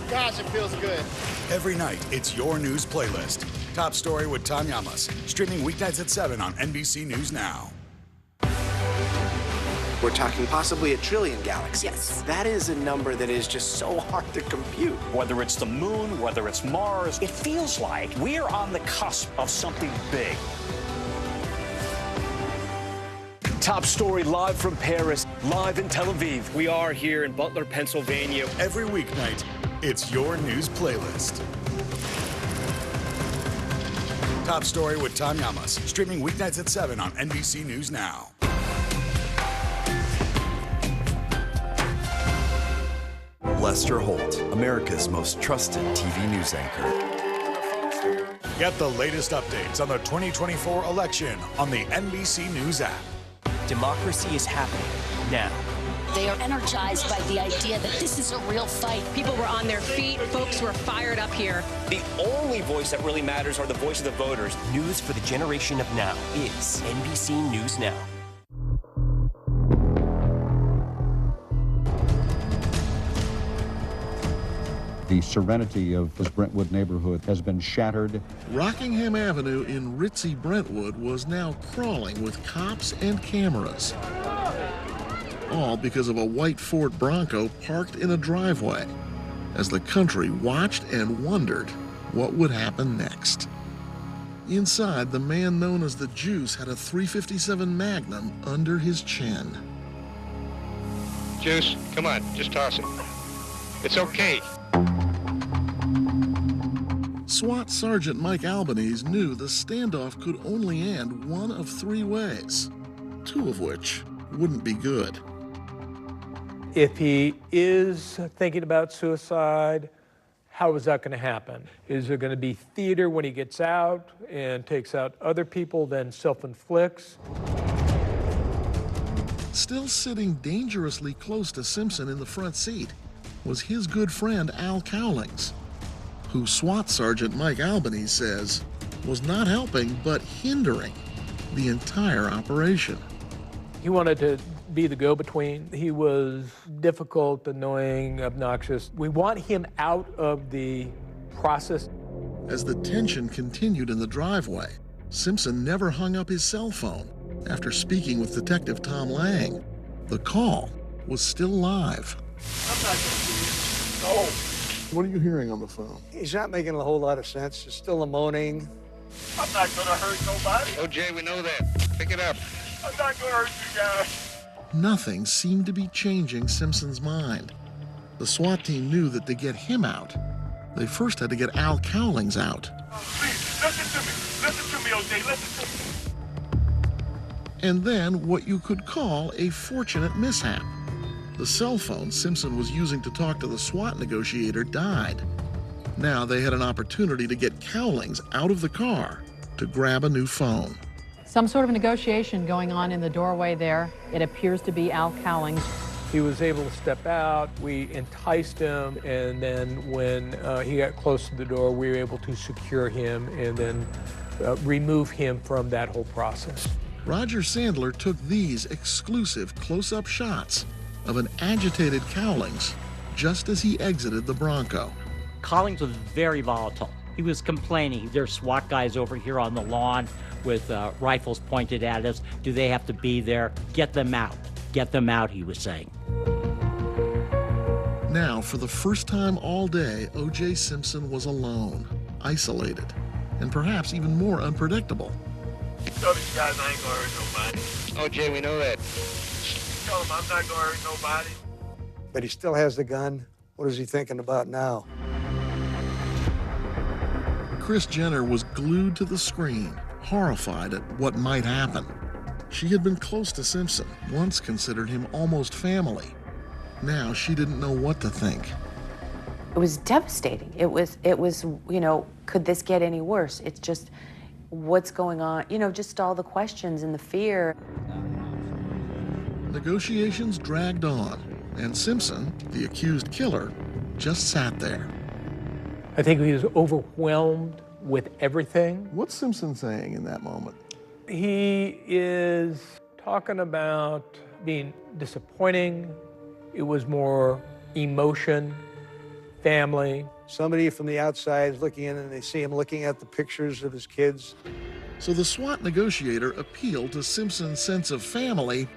S12: gosh, it feels good.
S21: Every night, it's your news playlist. Top Story with Tom Yamas, streaming weeknights at 7 on NBC News Now.
S11: We're talking possibly 1 trillion galaxies.
S22: Yes.
S11: That is a number that is just so hard to compute.
S17: Whether it's the moon, whether it's Mars, it feels like we're on the cusp of something big.
S24: Top story live from Paris, live in Tel Aviv.
S14: We are here in Butler, Pennsylvania.
S21: Every weeknight, it's your news playlist. Top Story with Tom Yamas, streaming weeknights at 7 on NBC News Now.
S13: Lester Holt, America's most trusted TV news anchor.
S21: Get the latest updates on the 2024 election on the NBC News app.
S8: Democracy is happening now.
S18: They are energized by the idea that this is a real fight.
S6: People were on their feet. Folks were fired up here.
S8: The only voice that really matters are the voice of the voters. News for the generation of now is NBC News Now.
S20: The serenity of this Brentwood neighborhood has been shattered.
S16: Rockingham Avenue in ritzy Brentwood was now crawling with cops and cameras. All because of a white Ford Bronco parked in a driveway, as the country watched and wondered what would happen next. Inside, the man known as the Juice had a .357 Magnum under his chin.
S23: Juice, come on, just toss it. It's okay.
S16: SWAT Sergeant Mike Albanese knew the standoff could only end one of 3 ways, 2 of which wouldn't be good.
S4: If he is thinking about suicide, how is that going to happen? Is there going to be theater when he gets out and takes out other people, then self-inflicts?
S16: Still sitting dangerously close to Simpson in the front seat was his good friend Al Cowlings, who SWAT Sergeant Mike Albanese says was not helping but hindering the entire operation.
S4: He wanted to be the go-between. He was difficult, annoying, obnoxious. We want him out of the process.
S16: As the tension continued in the driveway, Simpson never hung up his cell phone after speaking with Detective Tom Lang. The call was still live.
S12: No.
S16: What are you hearing on the phone?
S12: He's not making a whole lot of sense. It's still a moaning. I'm not going to hurt nobody.
S23: OJ, we know that. Pick it up.
S12: I'm not going to hurt you guys.
S16: Nothing seemed to be changing Simpson's mind. The SWAT team knew that to get him out, they first had to get Al Cowlings out.
S12: Oh, please, listen to me. Listen to me, OJ. Listen to me.
S16: And then what you could call a fortunate mishap. The cell phone Simpson was using to talk to the SWAT negotiator died. Now they had an opportunity to get Cowlings out of the car to grab a new phone.
S25: Some sort of negotiation going on in the doorway there. It appears to be Al Cowlings.
S4: He was able to step out. We enticed him, and then when he got close to the door, we were able to secure him and then remove him from that whole process.
S16: Roger Sandler took these exclusive close-up shots of an agitated Cowlings just as he exited the Bronco.
S7: Cowlings was very volatile. He was complaining. There's SWAT guys over here on the lawn with rifles pointed at us. Do they have to be there? Get them out. Get them out, he was saying.
S16: Now, for the first time all day, O.J. Simpson was alone, isolated, and perhaps even more unpredictable.
S12: Tell these guys I ain't going to hurt nobody.
S23: OJ, we know that.
S12: Tell them I'm not going to hurt nobody. But he still has the gun. What is he thinking about now?
S16: Kris Jenner was glued to the screen, horrified at what might happen. She had been close to Simpson, once considered him almost family. Now she didn't know what to think.
S22: It was devastating. It was, you know, could this get any worse? It's just, what's going on? You know, just all the questions and the fear.
S16: Negotiations dragged on, and Simpson, the accused killer, just sat there.
S4: I think he was overwhelmed with everything.
S16: What's Simpson saying in that moment?
S4: He is talking about being disappointing. It was more emotion, family.
S12: Somebody from the outside is looking in and they see him looking at the pictures of his kids.
S16: So the SWAT negotiator appealed to Simpson's sense of family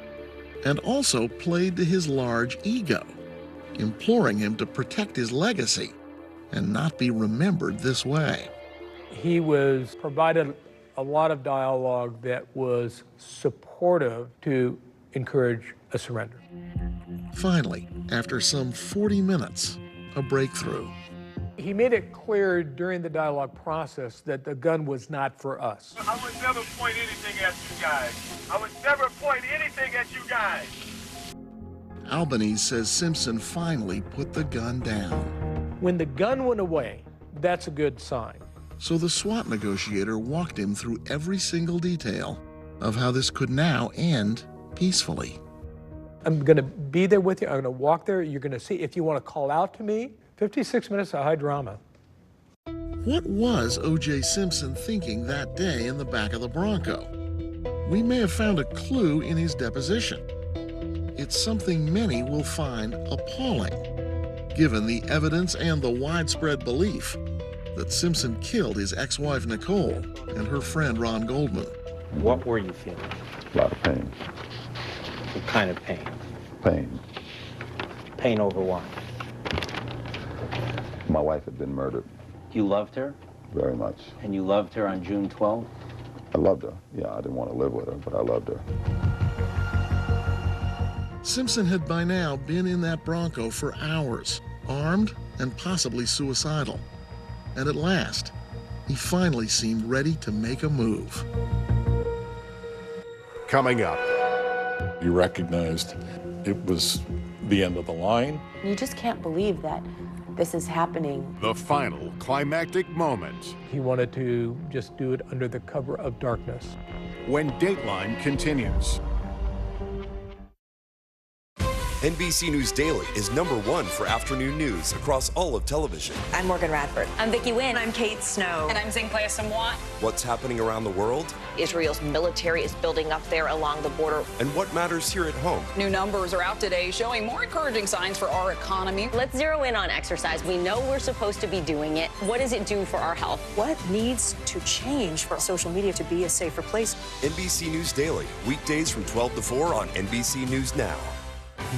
S16: and also played to his large ego, imploring him to protect his legacy and not be remembered this way.
S4: He was provided a lot of dialogue that was supportive to encourage a surrender.
S16: Finally, after some 40 minutes, a breakthrough.
S4: He made it clear during the dialogue process that the gun was not for us.
S12: I would never point anything at you guys. I would never point anything at you guys.
S16: Albanese says Simpson finally put the gun down.
S4: When the gun went away, that's a good sign.
S16: So the SWAT negotiator walked him through every single detail of how this could now end peacefully.
S4: I'm going to be there with you. I'm going to walk there. You're going to see if you want to call out to me. 56 minutes of high drama.
S16: What was O.J. Simpson thinking that day in the back of the Bronco? We may have found a clue in his deposition. It's something many will find appalling, given the evidence and the widespread belief that Simpson killed his ex-wife Nicole and her friend Ron Goldman.
S1: What were you feeling?
S20: A lot of pain.
S1: What kind of pain?
S20: Pain.
S1: Pain over what?
S20: My wife had been murdered.
S1: You loved her?
S20: Very much.
S1: And you loved her on June 12th?
S20: I loved her. Yeah, I didn't want to live with her, but I loved her.
S16: Simpson had by now been in that Bronco for hours, armed and possibly suicidal. And at last, he finally seemed ready to make a move.
S2: Coming up.
S5: You recognized it was the end of the line.
S22: You just can't believe that this is happening.
S2: The final climactic moment.
S4: He wanted to just do it under the cover of darkness.
S2: When Dateline continues.
S13: NBC News Daily is #1 for afternoon news across all of television.
S10: I'm Morgan Radford.
S15: I'm Vicki Wynn.
S10: I'm Kate Snow.
S15: And I'm Zinklea Samwat.
S13: What's happening around the world?
S10: Israel's military is building up there along the border.
S13: And what matters here at home?
S19: New numbers are out today showing more encouraging signs for our economy.
S6: Let's zero in on exercise. We know we're supposed to be doing it. What does it do for our health?
S10: What needs to change for social media to be a safer place?
S13: NBC News Daily, weekdays from 12 to 4 on NBC News Now.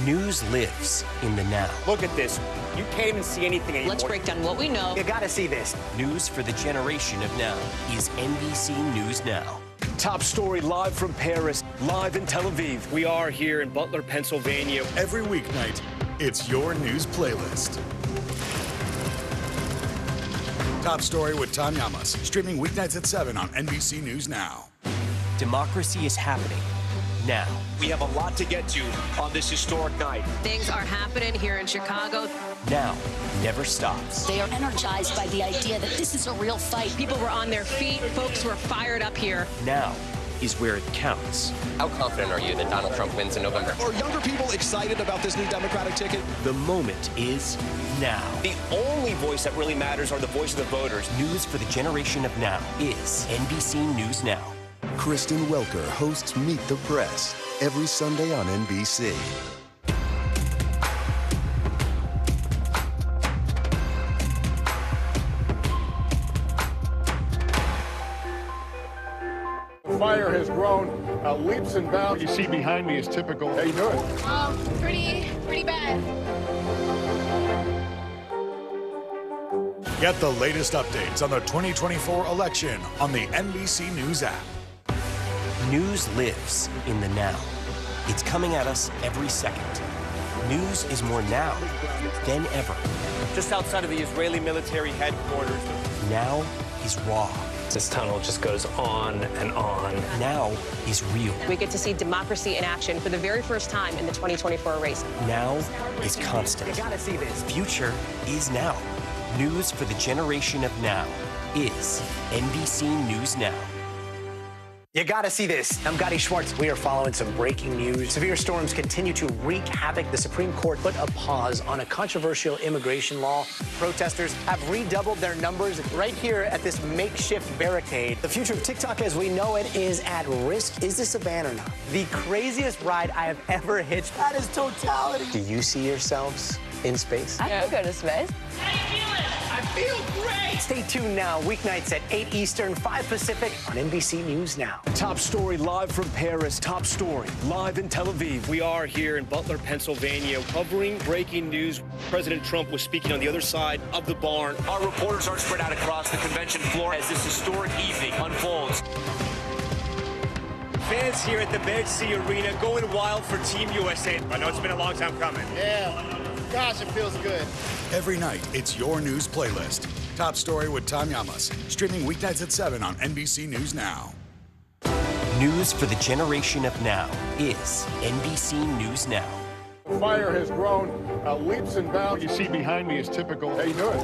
S8: News lives in the now.
S14: Look at this. You can't even see anything anymore.
S6: Let's break down what we know.
S11: You gotta see this.
S8: News for the generation of now is NBC News Now.
S24: Top story live from Paris, live in Tel Aviv.
S14: We are here in Butler, Pennsylvania.
S21: Every weeknight, it's your news playlist. Top Story with Tom Llamas, streaming weeknights at 7 on NBC News Now.
S8: Democracy is happening now.
S14: We have a lot to get to on this historic night.
S6: Things are happening here in Chicago.
S8: Now never stops.
S18: They are energized by the idea that this is a real fight.
S6: People were on their feet. Folks were fired up here.
S8: Now is where it counts.
S3: How confident are you that Donald Trump wins in November?
S11: Are younger people excited about this new Democratic ticket?
S8: The moment is now.
S14: The only voice that really matters are the voice of the voters.
S8: News for the generation of now is NBC News Now.
S26: Kristen Welker hosts Meet the Press every Sunday on NBC.
S2: Fire has grown leaps and bounds. What you see behind me is typical. How you doing?
S9: Pretty bad.
S21: Get the latest updates on the 2024 election on the NBC News app.
S8: News lives in the now. It's coming at us every second. News is more now than ever.
S14: Just outside of the Israeli military headquarters.
S8: Now is raw.
S3: This tunnel just goes on and on.
S8: Now is real.
S6: We get to see democracy in action for the very first time in the 2024 race.
S8: Now is constant.
S11: You gotta see this.
S8: Future is now. News for the generation of now is NBC News Now.
S11: You gotta see this. I'm Gotti Schwartz. We are following some breaking news. Severe storms continue to wreak havoc. The Supreme Court put a pause on a controversial immigration law. Protesters have redoubled their numbers right here at this makeshift barricade. The future of TikTok as we know it is at risk. Is this a ban or not? The craziest ride I have ever hitched. That is totality. Do you see yourselves in space?
S22: I could go to space.
S12: How you feeling? I
S11: feel great! Stay tuned now, weeknights at 8 Eastern, 5 Pacific on NBC News Now.
S24: Top story live from Paris. Top story live in Tel Aviv.
S14: We are here in Butler, Pennsylvania, covering breaking news. President Trump was speaking on the other side of the barn. Our reporters are spread out across the convention floor as this historic evening unfolds. Fans here at the Med-C Arena going wild for Team USA. I know it's been a long time coming.
S1: Yeah, gosh, it feels good.
S21: Every night, it's your news playlist. Top Story with Tom Yamas, streaming weeknights at 7 on NBC News Now.
S8: News for the generation of now is NBC News Now.
S2: Fire has grown leaps and bounds. What you see behind me is typical. How you doing?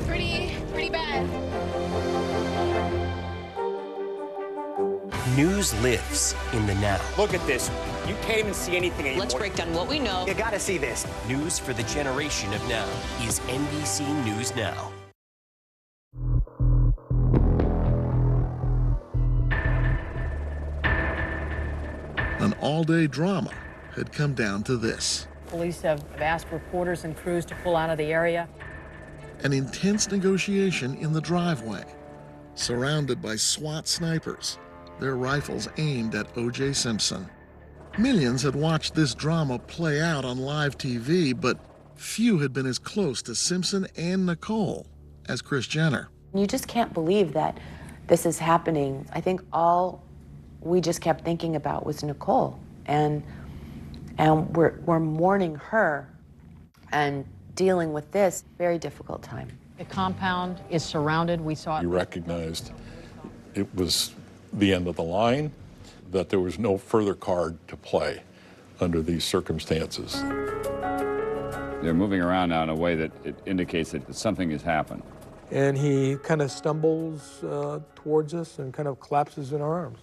S9: Pretty bad.
S8: News lives in the now.
S14: Look at this. You can't even see anything anymore.
S6: Let's break down what we know.
S11: You gotta see this.
S8: News for the generation of now is NBC News Now.
S16: An all-day drama had come down to this.
S10: Police have asked reporters and crews to pull out of the area.
S16: An intense negotiation in the driveway, surrounded by SWAT snipers, their rifles aimed at O.J. Simpson. Millions had watched this drama play out on live TV, but few had been as close to Simpson and Nicole as Kris Jenner.
S22: You just can't believe that this is happening. I think all we just kept thinking about was Nicole, and we're mourning her and dealing with this very difficult time.
S10: The compound is surrounded. We saw it.
S5: You recognized it was the end of the line, that there was no further card to play under these circumstances.
S7: They're moving around now in a way that it indicates that something has happened.
S4: And he kind of stumbles towards us and kind of collapses in our arms,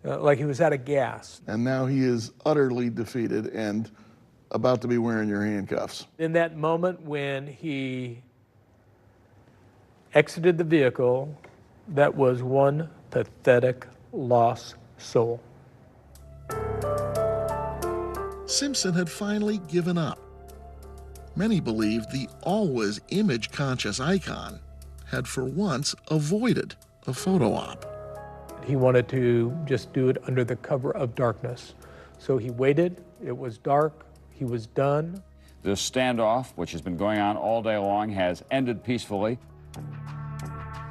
S4: like he was out of gas.
S16: And now he is utterly defeated and about to be wearing your handcuffs.
S4: In that moment when he exited the vehicle, that was one pathetic lost soul.
S16: Simpson had finally given up. Many believed the always image-conscious icon had for once avoided a photo op.
S4: He wanted to just do it under the cover of darkness. So he waited, it was dark, he was done.
S7: This standoff, which has been going on all day long, has ended peacefully.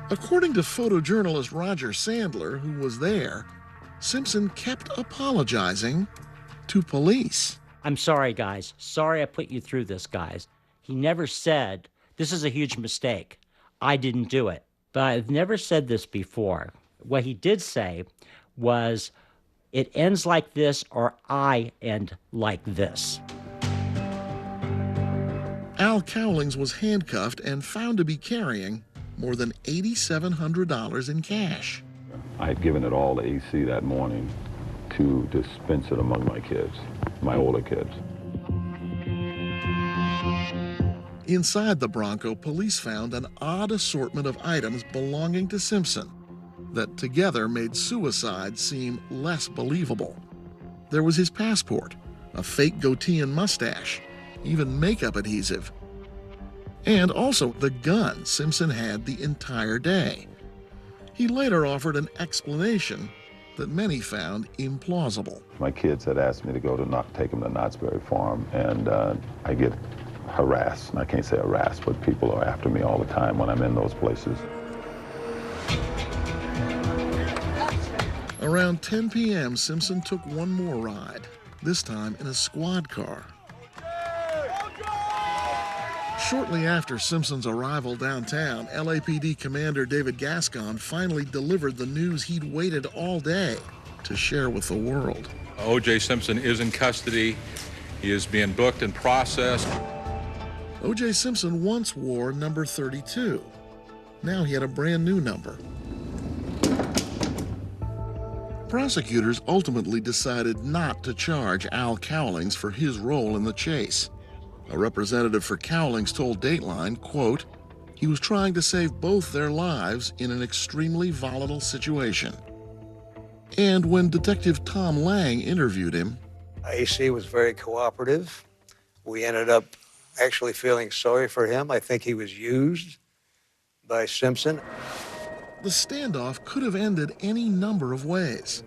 S16: According to photojournalist Roger Sandler, who was there, Simpson kept apologizing to police.
S15: I'm sorry, guys. Sorry I put you through this, guys. He never said, this is a huge mistake. I didn't do it. But I've never said this before. What he did say was, it ends like this or I end like this.
S16: Al Cowlings was handcuffed and found to be carrying more than $8,700 in cash.
S17: I had given it all to AC that morning to dispense it among my kids, my older kids.
S16: Inside the Bronco, police found an odd assortment of items belonging to Simpson that together made suicide seem less believable. There was his passport, a fake goatee and mustache, even makeup adhesive, and also the gun Simpson had the entire day. He later offered an explanation that many found implausible.
S17: My kids had asked me to go to take them to Knott's Berry Farm, and I get harassed. And I can't say harassed, but people are after me all the time when I'm in those places.
S16: Around 10 p.m., Simpson took one more ride, this time in a squad car. Shortly after Simpson's arrival downtown, LAPD Commander David Gascon finally delivered the news he'd waited all day to share with the world.
S23: O.J. Simpson is in custody. He is being booked and processed.
S16: O.J. Simpson once wore number 32. Now he had a brand new number. Prosecutors ultimately decided not to charge Al Cowlings for his role in the chase. A representative for Cowlings told Dateline, quote, he was trying to save both their lives in an extremely volatile situation. And when Detective Tom Lang interviewed him,
S25: AC was very cooperative. We ended up
S13: actually feeling sorry for him. I think he was used by Simpson.
S16: The standoff could have ended any number of ways,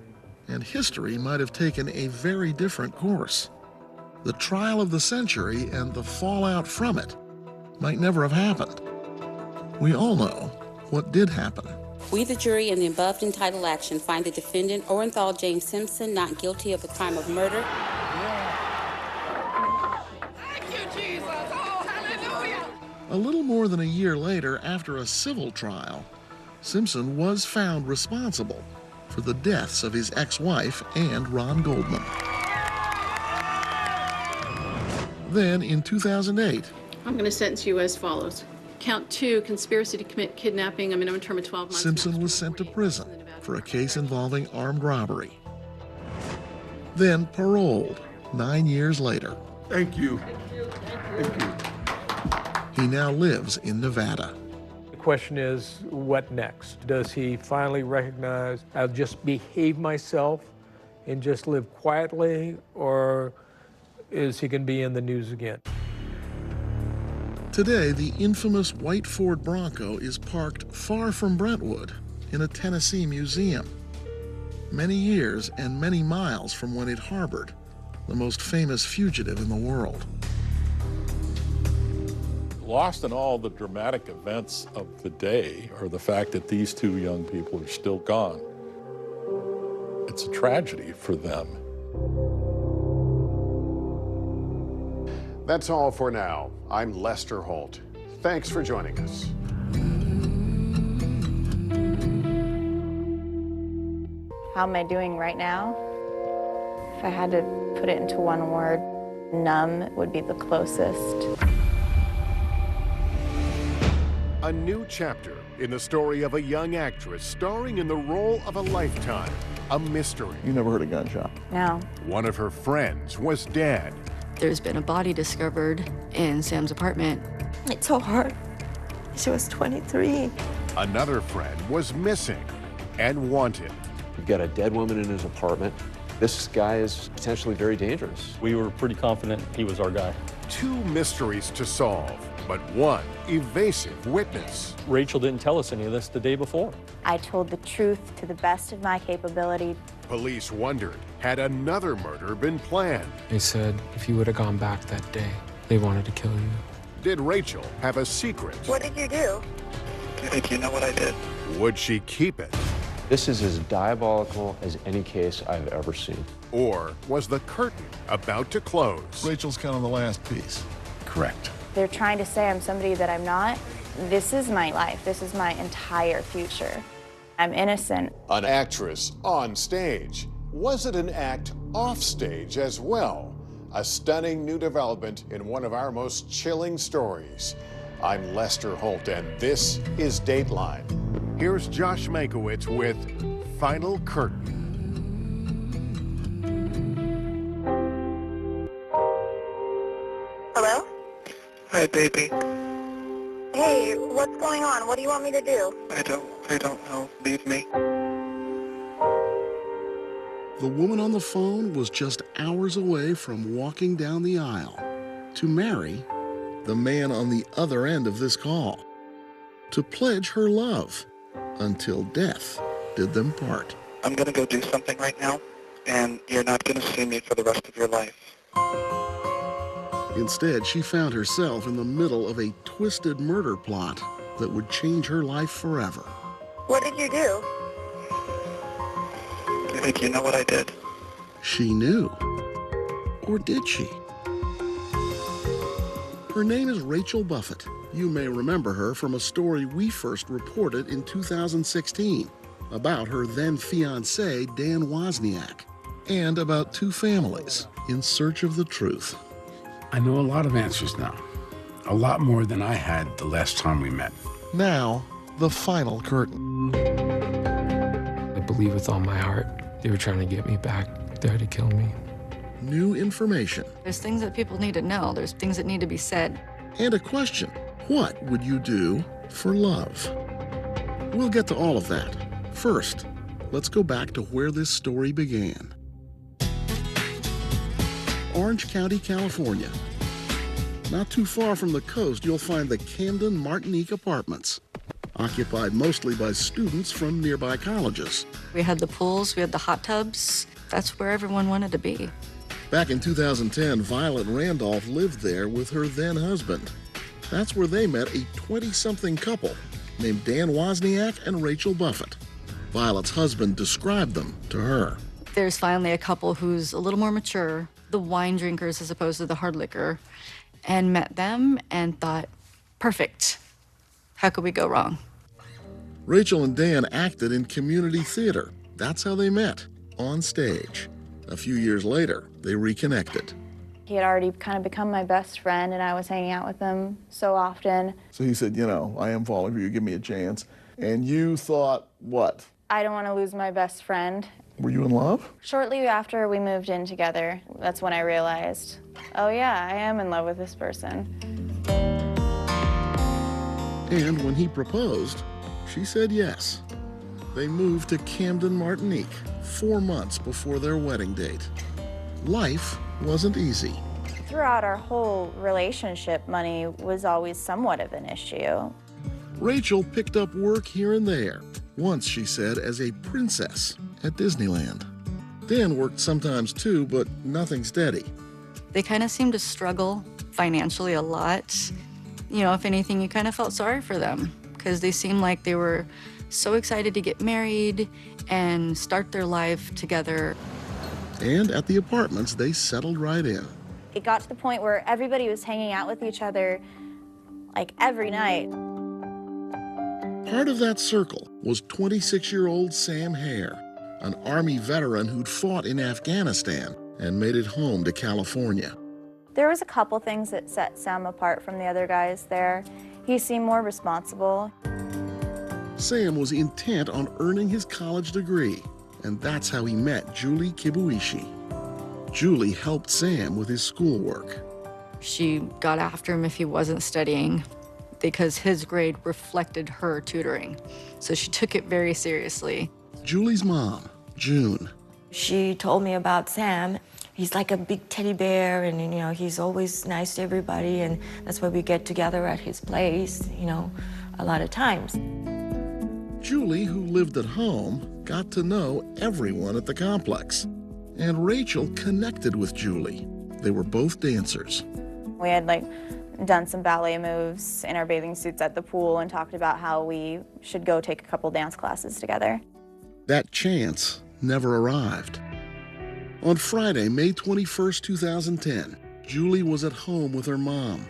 S16: and history might have taken a very different course. The trial of the century and the fallout from it might never have happened. We all know what did happen.
S18: We, the jury, in the above entitled action, find the defendant, Orenthal James Simpson, not guilty of the crime of murder.
S9: Thank you, Jesus. Oh, hallelujah.
S16: A little more than a year later, after a civil trial, Simpson was found responsible for the deaths of his ex-wife and Ron Goldman. Then, in 2008,
S19: I'm going to sentence you as follows. Count 2, conspiracy to commit kidnapping, a minimum term of 12 months.
S16: Simpson was sent to prison for a case involving armed robbery. Then paroled 9 years later.
S20: Thank you. Thank you.
S16: He now lives in Nevada.
S4: The question is, what next? Does he finally recognize, I'll just behave myself and just live quietly, or is he going to be in the news again?
S16: Today, the infamous white Ford Bronco is parked far from Brentwood in a Tennessee museum, many years and many miles from when it harbored the most famous fugitive in the world.
S5: Lost in all the dramatic events of the day are the fact that these two young people are still gone. It's a tragedy for them.
S2: That's all for now. I'm Lester Holt. Thanks for joining us.
S25: How am I doing right now? If I had to put it into one word, numb would be the closest.
S2: A new chapter in the story of a young actress starring in the role of a lifetime, a mystery.
S26: You never heard a gunshot?
S25: No.
S2: One of her friends was dead.
S27: There's been a body discovered in Sam's apartment.
S25: It's so hard. She was 23.
S2: Another friend was missing and wanted.
S28: We've got a dead woman in his apartment. This guy is potentially very dangerous.
S29: We were pretty confident he was our guy.
S2: Two mysteries to solve, but one evasive witness.
S29: Rachel didn't tell us any of this the day before.
S25: I told the truth to the best of my capability.
S2: Police wondered, had another murder been planned?
S30: They said if you would have gone back that day, they wanted to kill you.
S2: Did Rachel have a secret?
S25: What did you do?
S26: I think you know what I did.
S2: Would she keep it?
S28: This is as diabolical as any case I've ever seen.
S2: Or was the curtain about to close?
S16: Rachel's kind of the last piece.
S2: Correct.
S25: They're trying to say I'm somebody that I'm not. This is my life. This is my entire future. I'm innocent.
S2: An actress on stage. Was it an act off stage as well? A stunning new development in one of our most chilling stories. I'm Lester Holt, and this is Dateline. Here's Josh Mankiewicz with Final Curtain.
S25: Hello?
S26: Hi, baby.
S25: Hey, what's going on? What do you want me to do?
S26: I don't know. Leave me.
S16: The woman on the phone was just hours away from walking down the aisle to marry the man on the other end of this call, to pledge her love until death did them part.
S26: I'm gonna go do something right now, and you're not gonna see me for the rest of your life.
S16: Instead, she found herself in the middle of a twisted murder plot that would change her life forever.
S25: What did you do?
S26: I think you know what I did.
S16: She knew. Or did she? Her name is Rachel Buffett. You may remember her from a story we first reported in 2016 about her then-fiancé, Dan Wozniak, and about two families in search of the truth.
S31: I know a lot of answers now. A lot more than I had the last time we met.
S16: Now, the final curtain.
S30: I believe with all my heart they were trying to get me back there to kill me.
S16: New information.
S27: There's things that people need to know. There's things that need to be said.
S16: And a question. What would you do for love? We'll get to all of that. First, let's go back to where this story began. Orange County, California. Not too far from the coast, you'll find the Camden Martinique Apartments, occupied mostly by students from nearby colleges.
S27: We had the pools, we had the hot tubs. That's where everyone wanted to be.
S16: Back in 2010, Violet Randolph lived there with her then husband. That's where they met a 20-something couple named Dan Wozniak and Rachel Buffett. Violet's husband described them to her.
S27: There's finally a couple who's a little more mature, the wine drinkers as opposed to the hard liquor, and met them and thought, perfect. How could we go wrong?
S16: Rachel and Dan acted in community theater. That's how they met, on stage. A few years later, they reconnected.
S25: He had already kind of become my best friend, and I was hanging out with him so often.
S20: So he said, you know, I am falling for you, give me a chance. And you thought what?
S25: I don't want to lose my best friend.
S20: Were you in love?
S25: Shortly after we moved in together, that's when I realized, oh yeah, I am in love with this person.
S16: And when he proposed, she said yes. They moved to Camden, Martinique, 4 months before their wedding date. Life wasn't easy.
S25: Throughout our whole relationship, money was always somewhat of an issue.
S16: Rachel picked up work here and there, once, she said, as a princess at Disneyland. Dan worked sometimes too, but nothing steady.
S27: They kind of seemed to struggle financially a lot. You know, if anything, you kind of felt sorry for them because they seemed like they were so excited to get married and start their life together.
S16: And at the apartments, they settled right in.
S25: It got to the point where everybody was hanging out with each other like every night.
S16: Part of that circle was 26-year-old Sam Hare, an Army veteran who'd fought in Afghanistan and made it home to California.
S25: There was a couple things that set Sam apart from the other guys there. He seemed more responsible.
S16: Sam was intent on earning his college degree, and that's how he met Julie Kibuishi. Julie helped Sam with his schoolwork.
S27: She got after him if he wasn't studying because his grade reflected her tutoring. So she took it very seriously.
S16: Julie's mom, June.
S1: She told me about Sam. He's like a big teddy bear, and you know, he's always nice to everybody, and that's why we get together at his place, you know, a lot of times.
S16: Julie, who lived at home, got to know everyone at the complex. And Rachel connected with Julie. They were both dancers.
S25: We had done some ballet moves in our bathing suits at the pool and talked about how we should go take a couple dance classes together.
S16: That chance never arrived. On Friday, May 21st, 2010, Julie was at home with her mom.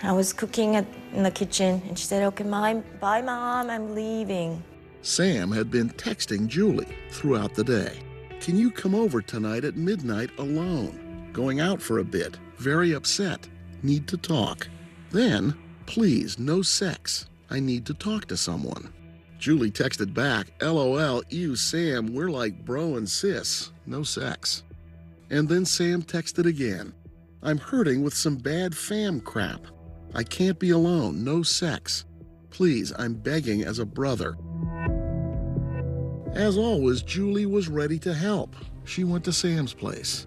S1: I was cooking in the kitchen, and she said, okay, bye, Mom, I'm leaving.
S16: Sam had been texting Julie throughout the day. Can you come over tonight at midnight alone? Going out for a bit, very upset, need to talk. Then, please, no sex. I need to talk to someone. Julie texted back, LOL, ew, Sam, we're like bro and sis, no sex. And then Sam texted again, I'm hurting with some bad fam crap. I can't be alone, no sex. Please, I'm begging as a brother. As always, Julie was ready to help. She went to Sam's place.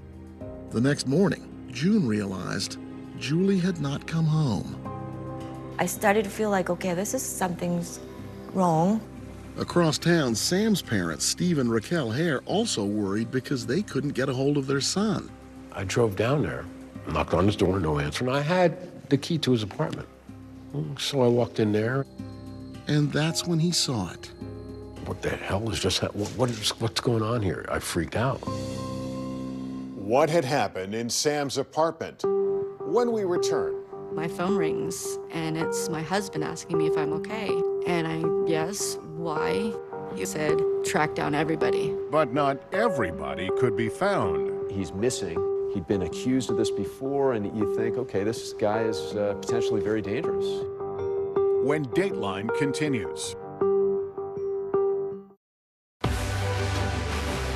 S16: The next morning, June realized Julie had not come home.
S1: I started to feel like, okay, something's wrong.
S16: Across town, Sam's parents, Steve and Raquel Hare, also worried because they couldn't get a hold of their son.
S3: I drove down there, knocked on his door, no answer, and I had the key to his apartment. So I walked in there.
S16: And that's when he saw it.
S3: What the hell is just what's going on here? I freaked out.
S2: What had happened in Sam's apartment? When we return.
S27: My phone rings, and it's my husband asking me if I'm okay. And yes, why? He said, track down everybody.
S2: But not everybody could be found.
S28: He's missing. He'd been accused of this before, and you think, okay, this guy is potentially very dangerous.
S2: When Dateline continues.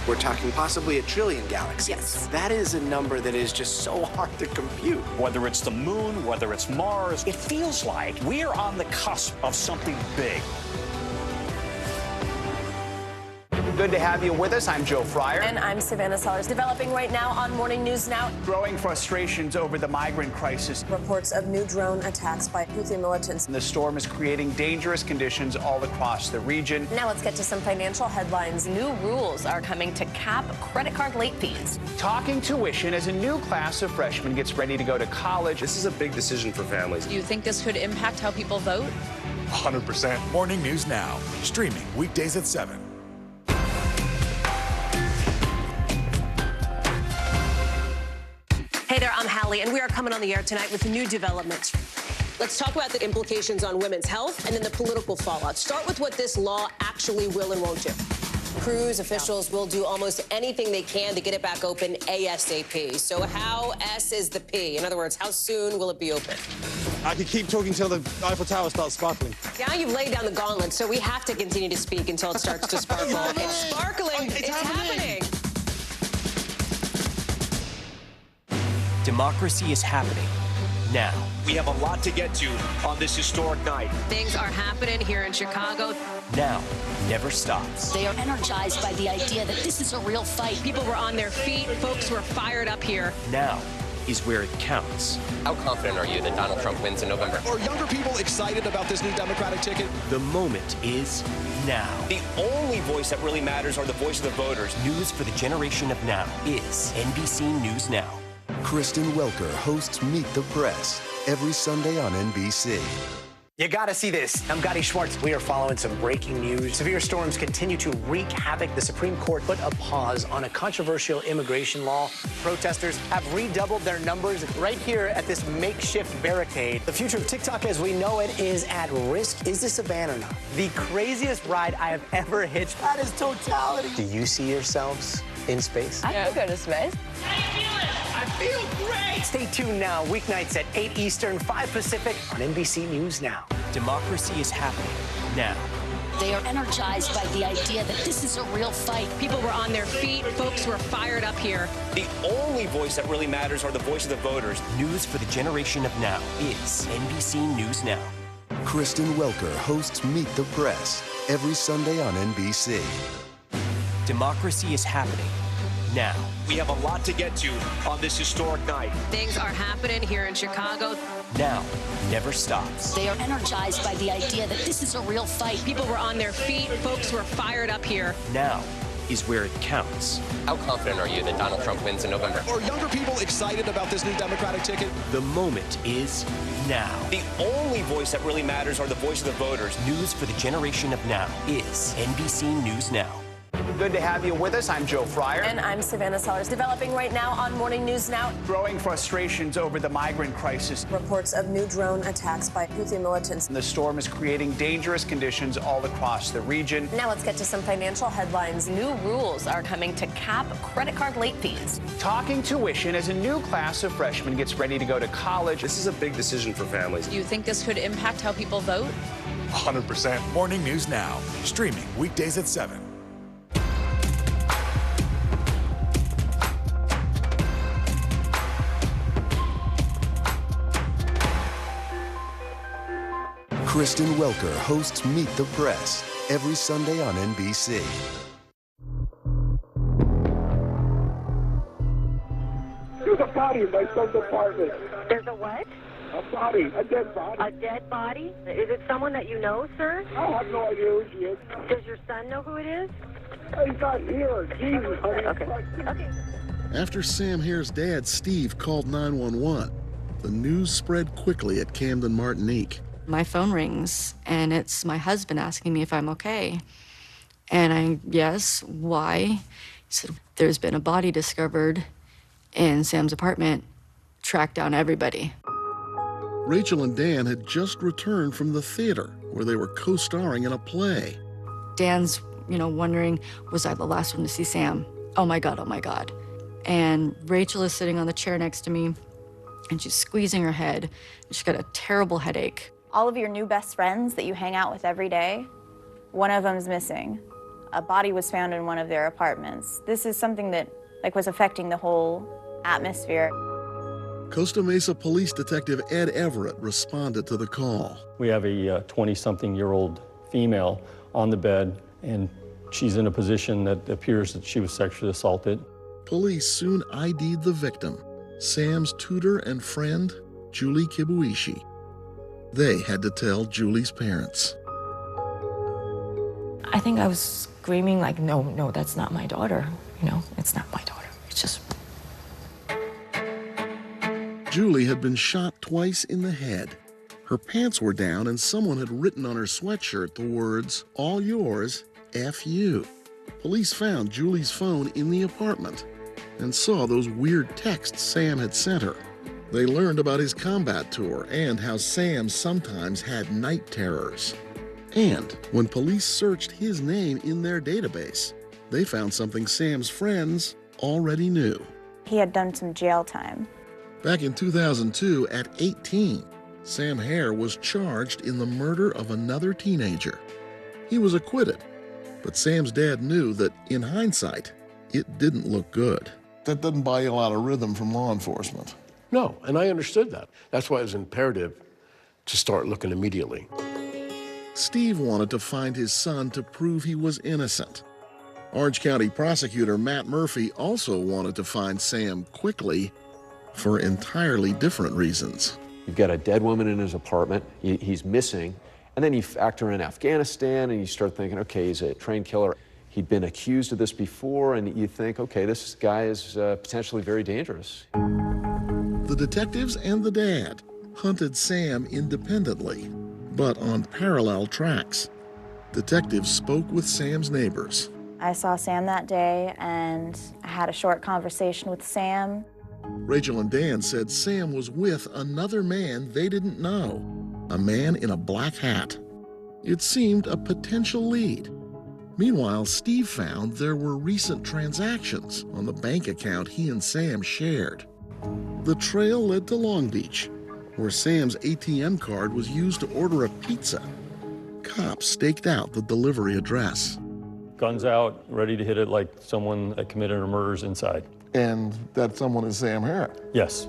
S6: We're talking possibly 1 trillion galaxies.
S1: Yes.
S6: That is a number that is just so hard to compute.
S8: Whether it's the moon, whether it's Mars, it feels like we're on the cusp of something big.
S7: Good to have you with us. I'm Joe Fryer.
S10: And I'm Savannah Sellers. Developing right now on Morning News Now.
S7: Growing frustrations over the migrant crisis.
S10: Reports of new drone attacks by Houthi militants.
S7: The storm is creating dangerous conditions all across the region.
S10: Now let's get to some financial headlines. New rules are coming to cap credit card late fees.
S7: Talking tuition as a new class of freshmen gets ready to go to college.
S11: This is a big decision for families.
S12: Do you think this could impact how people vote?
S11: 100%.
S14: Morning News Now, streaming weekdays at 7.
S10: Hey there, I'm Hallie, and we are coming on the air tonight with new developments.
S15: Let's talk about the implications on women's health and then the political fallout. Start with what this law actually will and won't do. Cruise officials will do almost anything they can to get it back open ASAP. So how S is the P? In other words, how soon will it be open?
S11: I could keep talking until the Eiffel Tower starts sparkling.
S15: Now you've laid down the gauntlet, so we have to continue to speak until it starts to sparkle. It's sparkling. It's happening.
S17: Democracy is happening now. We have a lot to get to on this historic night.
S15: Things are happening here in Chicago.
S17: Now never stops.
S12: They are energized by the idea that this is a real fight.
S15: People were on their feet. Folks were fired up here.
S17: Now is where it counts.
S21: How confident are you that Donald Trump wins in November?
S11: Are younger people excited about this new Democratic ticket?
S17: The moment is now.
S21: The only voice that really matters are the voice of the voters.
S17: News for the generation of now is NBC News Now.
S22: Kristen Welker hosts Meet the Press every Sunday on NBC.
S6: You gotta see this. I'm Gotti Schwartz. We are following some breaking news. Severe storms continue to wreak havoc. The Supreme Court put a pause on a controversial immigration law. Protesters have redoubled their numbers right here at this makeshift barricade. The future of TikTok as we know it is at risk. Is this a ban or not? The craziest ride I have ever hitched. That is totality. Do you see yourselves in space?
S12: I can go to space.
S6: How you feeling? I feel great. Stay tuned now, weeknights at 8 Eastern, 5 Pacific on NBC News Now.
S17: Democracy is happening now.
S12: They are energized by the idea that this is a real fight.
S15: People were on their feet. Folks were fired up here.
S21: The only voice that really matters are the voice of the voters.
S17: News for the generation of now is NBC News Now.
S22: Kristen Welker hosts Meet the Press every Sunday on NBC.
S17: Democracy is happening now. We have a lot to get to on this historic night.
S15: Things are happening here in Chicago.
S17: Now never stops.
S12: They are energized by the idea that this is a real fight.
S15: People were on their feet. Folks were fired up here.
S17: Now is where it counts.
S21: How confident are you that Donald Trump wins in November?
S11: Are younger people excited about this new Democratic ticket?
S17: The moment is now.
S21: The only voice that really matters are the voice of the voters.
S17: News for the generation of now is NBC News Now.
S7: Good to have you with us. I'm Joe Fryer.
S10: And I'm Savannah Sellers. Developing right now on Morning News Now.
S7: Growing frustrations over the migrant crisis.
S10: Reports of new drone attacks by Houthi militants.
S7: The storm is creating dangerous conditions all across the region.
S10: Now let's get to some financial headlines. New rules are coming to cap credit card late fees.
S7: Talking tuition as a new class of freshmen gets ready to go to college.
S11: This is a big decision for families.
S12: Do you think this could impact how people vote?
S14: 100%. Morning News Now, streaming weekdays at 7.
S22: Kristen Welker hosts Meet the Press every Sunday on NBC.
S23: There's a body in my son's apartment.
S24: There's a what?
S23: A body, a dead body.
S24: A dead body? Is it someone that you know, sir?
S23: I have no idea who she is.
S24: Does your son know who it is?
S23: He's not here. Jesus, honey.
S24: Okay.
S16: After Sam Hare's dad, Steve, called 911, the news spread quickly at Camden Martinique.
S27: My phone rings, and it's my husband asking me if I'm okay. And yes, why? He said, there's been a body discovered in Sam's apartment. Track down everybody.
S16: Rachel and Dan had just returned from the theater, where they were co-starring in a play.
S27: Dan's, wondering, was I the last one to see Sam? Oh my God, oh my God. And Rachel is sitting on the chair next to me, and she's squeezing her head. She's got a terrible headache.
S25: All of your new best friends that you hang out with every day, one of them's missing. A body was found in one of their apartments. This is something that was affecting the whole atmosphere.
S16: Costa Mesa Police Detective Ed Everett responded to the call.
S29: We have a 20-something-year-old female on the bed, and She's in a position that appears that she was sexually assaulted.
S16: Police soon ID'd the victim, Sam's tutor and friend, Julie Kibuishi. They had to tell Julie's parents.
S1: I think I was screaming like, no, that's not my daughter. You know, it's not my daughter. It's just...
S16: Julie had been shot twice in the head. Her pants were down and someone had written on her sweatshirt the words, "All yours, F you." Police found Julie's phone in the apartment and saw those weird texts Sam had sent her. They learned about his combat tour and how Sam sometimes had night terrors. And when police searched his name in their database, they found something Sam's friends already knew.
S25: He had done some jail time.
S16: Back in 2002, at 18, Sam Hare was charged in the murder of another teenager. He was acquitted, but Sam's dad knew that, in hindsight, it didn't look good. That doesn't buy you a lot of rhythm from law enforcement.
S3: No, and I understood that. That's why it was imperative to start looking immediately.
S16: Steve wanted to find his son to prove he was innocent. Orange County prosecutor Matt Murphy also wanted to find Sam quickly for entirely different reasons.
S28: You've got a dead woman in his apartment, he's missing, and then you factor in Afghanistan and you start thinking, okay, he's a trained killer. He'd been accused of this before, and you think, okay, this guy is potentially very dangerous.
S16: The detectives and the dad hunted Sam independently, but on parallel tracks. Detectives spoke with Sam's neighbors.
S25: I saw Sam that day, and I had a short conversation with Sam.
S16: Rachel and Dan said Sam was with another man they didn't know, a man in a black hat. It seemed a potential lead. Meanwhile, Steve found there were recent transactions on the bank account he and Sam shared. The trail led to Long Beach, where Sam's ATM card was used to order a pizza. Cops staked out the delivery address.
S29: Guns out, ready to hit it like someone that committed a murder's inside.
S16: And that someone is Sam Hare?
S29: Yes.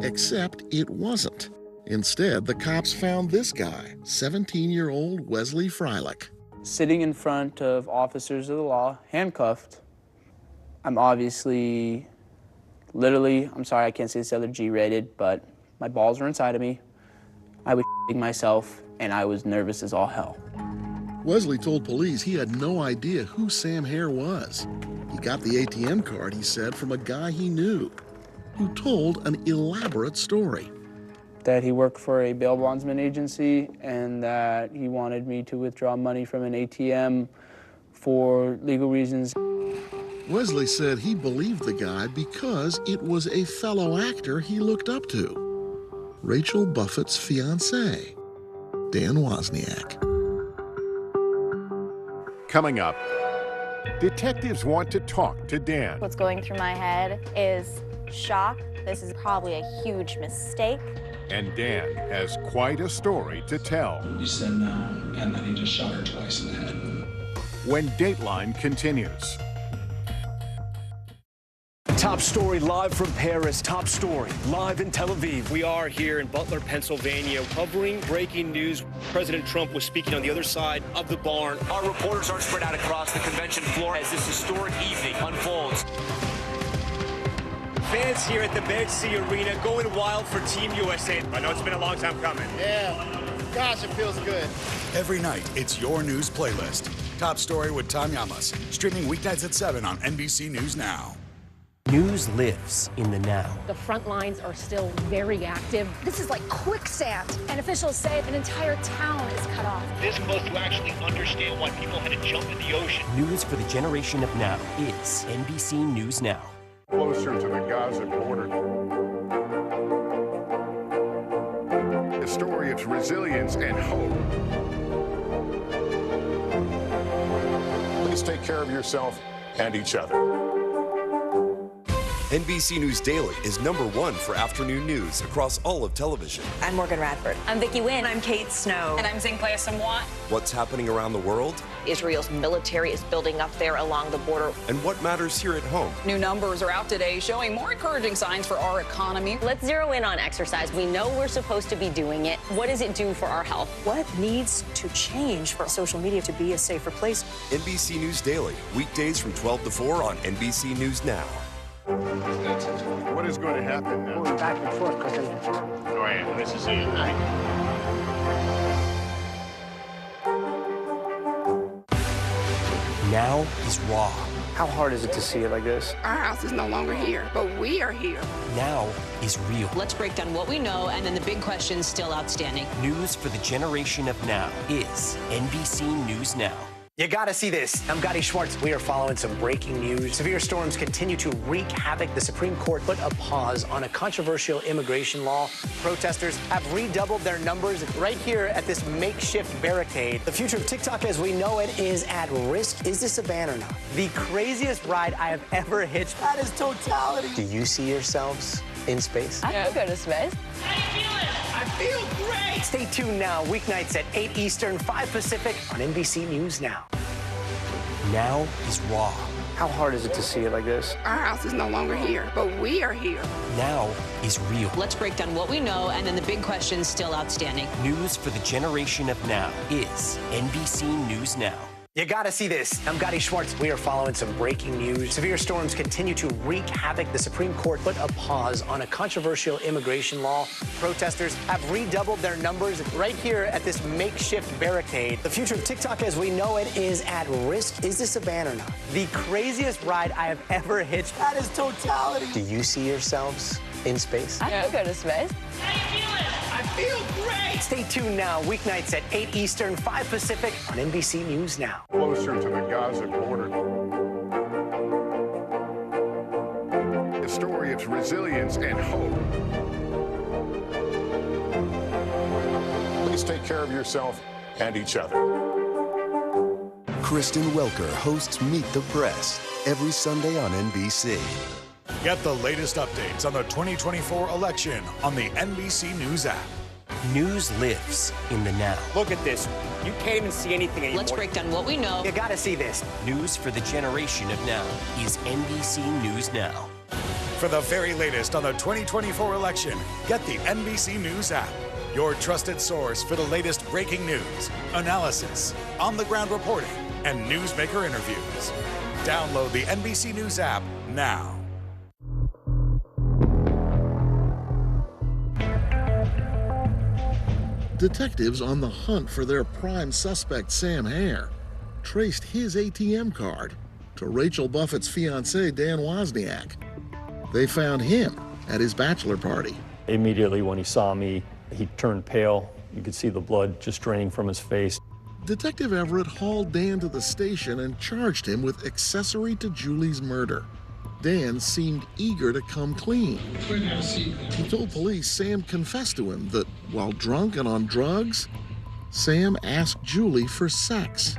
S16: Except it wasn't. Instead, the cops found this guy, 17-year-old Wesley Freilich.
S4: Sitting in front of officers of the law, handcuffed. I'm obviously, literally, I'm sorry I can't say this other G-rated, but my balls were inside of me. I was shitting myself, and I was nervous as all hell.
S16: Wesley told police he had no idea who Sam Hare was. He got the ATM card, he said, from a guy he knew, who told an elaborate story.
S4: That he worked for a bail bondsman agency and that he wanted me to withdraw money from an ATM for legal reasons.
S16: Wesley said he believed the guy because it was a fellow actor he looked up to, Rachel Buffett's fiancé, Dan Wozniak.
S2: Coming up, detectives want to talk to Dan.
S25: What's going through my head is shock. This is probably a huge mistake.
S2: And Dan has quite a story to tell.
S5: He said no, and then he just shot her twice in the head.
S2: When Dateline continues.
S17: Top story live from Paris. Top story live in Tel Aviv.
S21: We are here in Butler, Pennsylvania, covering breaking news. President Trump was speaking on the other side of the barn.
S17: Our reporters are spread out across the convention floor as this historic evening unfolds. Fans here at the Mercy Arena going wild for Team USA.
S21: I know it's been a long time coming.
S9: Yeah, gosh, it feels good.
S14: Every night, it's your news playlist. Top Story with Tom Llamas, streaming weeknights at 7 on NBC News Now.
S17: News lives in the now.
S13: The front lines are still very active. This is like quicksand, and officials say an entire town is cut off.
S21: This close to actually understand why people had to jump in the ocean.
S17: News for the generation of now is NBC News Now.
S2: Closer to the Gaza border. A story of resilience and hope. Please take care of yourself and each other.
S6: NBC News Daily is #1 for afternoon news across all of television.
S7: I'm Morgan Radford.
S8: I'm Vicki Wynn.
S7: I'm Kate Snow.
S8: And I'm Zinklea Samwat.
S6: What's happening around the world?
S7: Israel's military is building up there along the border.
S6: And what matters here at home?
S8: New numbers are out today showing more encouraging signs for our economy.
S12: Let's zero in on exercise. We know we're supposed to be doing it. What does it do for our health?
S7: What needs to change for social media to be a safer place?
S6: NBC News Daily, weekdays from 12 to 4 on NBC News Now.
S2: What is going to happen now?
S23: Going back and forth because
S2: Go ahead. This is it, right?
S17: Now is raw.
S4: How hard is it to see it like this?
S10: Our house is no longer here, but we are here.
S17: Now is real.
S12: Let's break down what we know and then the big questions still outstanding.
S17: News for the generation of now is NBC News Now.
S15: You gotta see this. I'm Gotti Schwartz. We are following some breaking news. Severe storms continue to wreak havoc. The Supreme Court put a pause on a controversial immigration law. Protesters have redoubled their numbers right here at this makeshift barricade. The future of TikTok as we know it is at risk. Is this a ban or not? The craziest ride I have ever hitched. That is totality. Do you see yourselves in space?
S7: I could go to space.
S15: How you feeling? I feel great. Stay tuned now, weeknights at 8 Eastern, 5 Pacific on NBC News Now.
S17: Now is raw.
S4: How hard is it to see it like this?
S10: Our house is no longer here, but we are here.
S17: Now is real.
S12: Let's break down what we know and then the big questions still outstanding.
S17: News for the generation of now is NBC News Now.
S15: You gotta see this. I'm Gotti Schwartz. We are following some breaking news. Severe storms continue to wreak havoc. The Supreme Court put a pause on a controversial immigration law. Protesters have redoubled their numbers right here at this makeshift barricade. The future of TikTok as we know it is at risk. Is this a ban or not? The craziest ride I have ever hitched. That is totality. Do you see yourselves in space?
S7: I could go to space.
S15: How you feeling? I feel great. Stay tuned now, weeknights at 8 Eastern, 5 Pacific on NBC News Now.
S2: Closer to the Gaza border. A story of resilience and hope. Please take care of yourself and each other.
S22: Kristen Welker hosts Meet the Press every Sunday on NBC.
S14: Get the latest updates on the 2024 election on the NBC News app.
S17: News lives in the now.
S21: Look at this. You can't even see anything anymore.
S12: Let's break down what we know.
S15: You gotta see this.
S17: News for the generation of now is NBC News Now.
S14: For the very latest on the 2024 election, get the NBC News app, your trusted source for the latest breaking news, analysis, on-the-ground reporting, and newsmaker interviews. Download the NBC News app now.
S16: Detectives on the hunt for their prime suspect, Sam Hare, traced his ATM card to Rachel Buffett's fiancé, Dan Wozniak. They found him at his bachelor party.
S29: Immediately when he saw me, he turned pale. You could see the blood just draining from his face.
S16: Detective Everett hauled Dan to the station and charged him with accessory to Julie's murder. Dan seemed eager to come clean. He told police Sam confessed to him that while drunk and on drugs, Sam asked Julie for sex.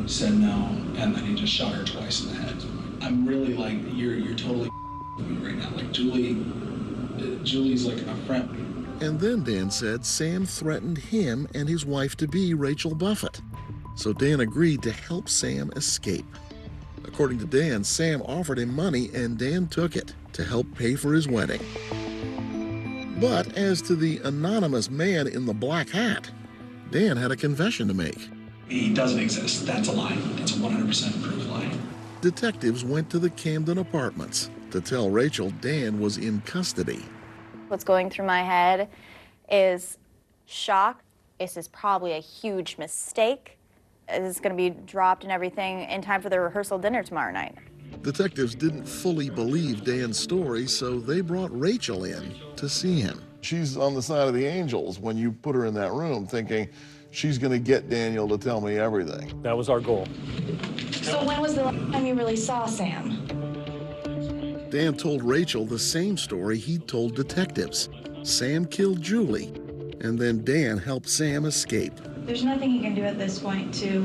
S5: Said no, and then he just shot her twice in the head. I'm really like, you're totally with me right now. Like Julie's like a friend.
S16: And then Dan said Sam threatened him and his wife-to-be, Rachel Buffett. So Dan agreed to help Sam escape. According to Dan, Sam offered him money and Dan took it to help pay for his wedding. But as to the anonymous man in the black hat, Dan had a confession to make.
S5: He doesn't exist. That's a lie. It's a 100% proof lie.
S16: Detectives went to the Camden apartments to tell Rachel Dan was in custody.
S25: What's going through my head is shock. This is probably a huge mistake. It's going to be dropped and everything in time for the rehearsal dinner tomorrow night.
S16: Detectives didn't fully believe Dan's story, so they brought Rachel in to see him. She's on the side of the angels when you put her in that room, thinking she's going to get Daniel to tell me everything.
S29: That was our goal.
S13: So when was the last time you really saw Sam?
S16: Dan told Rachel the same story he'd told detectives. Sam killed Julie, and then Dan helped Sam escape.
S13: There's nothing you can do at this point to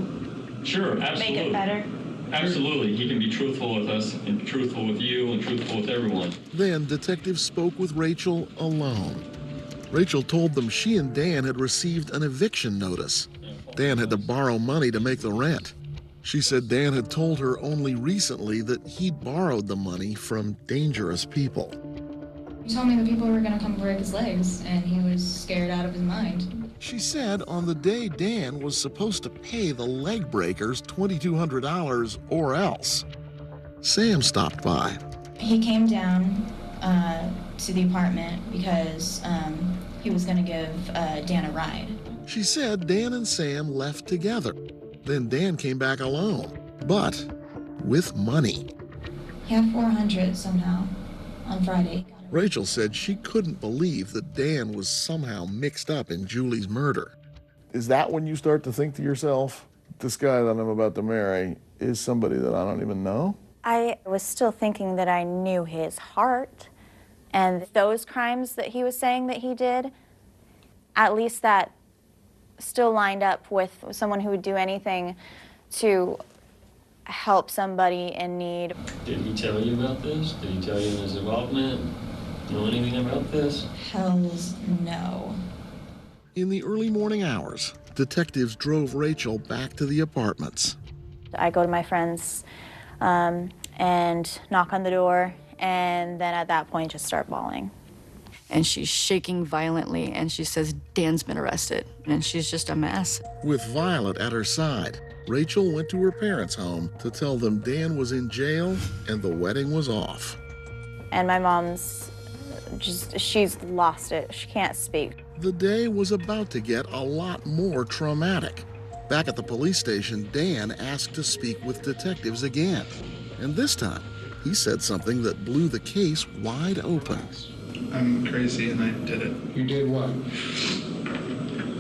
S5: Sure,
S13: make it better?
S1: Absolutely. He can be truthful with us and truthful with you and truthful with everyone.
S16: Then detectives spoke with Rachel alone. Rachel told them she and Dan had received an eviction notice. Dan had to borrow money to make the rent. She said Dan had told her only recently that he'd borrowed the money from dangerous people.
S3: He told me that people were going to come break his legs, and he was scared out of his mind.
S16: She said on the day Dan was supposed to pay the leg breakers $2,200 or else, Sam stopped by.
S3: He came down to the apartment because he was going to give Dan a ride.
S16: She said Dan and Sam left together. Then Dan came back alone, but with money.
S3: He had $400 somehow on Friday.
S16: Rachel said she couldn't believe that Dan was somehow mixed up in Julie's murder.
S11: Is that when you start to think to yourself, this guy that I'm about to marry is somebody that I don't even know?
S25: I was still thinking that I knew his heart, and those crimes that he was saying that he did, at least that still lined up with someone who would do anything to help somebody in need.
S1: Did he tell you about this? Did he tell you his involvement? Know anything about this?
S3: Hells no.
S16: In the early morning hours, detectives drove Rachel back to the apartments.
S25: I go to my friend's and knock on the door, and then at that point just start bawling.
S18: And she's shaking violently, and she says, Dan's been arrested, and she's just a mess.
S16: With Violet at her side, Rachel went to her parents' home to tell them Dan was in jail and the wedding was off.
S25: And my mom's she's lost it. She can't speak.
S16: The day was about to get a lot more traumatic. Back at the police station, Dan asked to speak with detectives again. And this time, he said something that blew the case wide open.
S5: I'm crazy and I did it.
S19: You did what?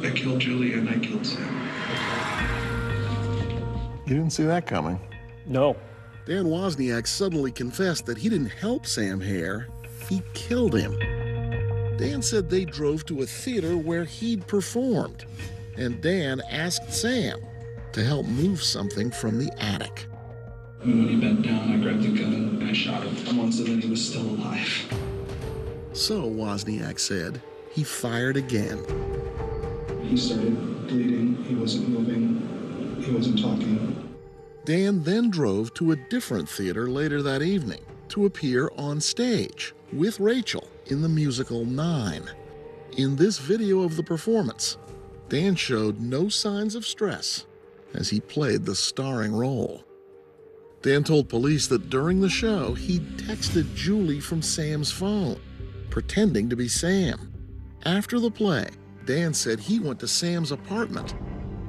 S5: I killed Julie and I killed Sam.
S11: You didn't see that coming.
S29: No.
S16: Dan Wozniak suddenly confessed that he didn't help Sam Hare, he killed him. Dan said they drove to a theater where he'd performed, and Dan asked Sam to help move something from the attic.
S5: When he bent down, I grabbed the gun and I shot him. Once and then he was still alive.
S16: So, Wozniak said, he fired again.
S5: He started bleeding, he wasn't moving, he wasn't talking.
S16: Dan then drove to a different theater later that evening to appear on stage with Rachel in the musical 9. In this video of the performance, Dan showed no signs of stress as he played the starring role. Dan told police that during the show, he'd texted Julie from Sam's phone, pretending to be Sam. After the play, Dan said he went to Sam's apartment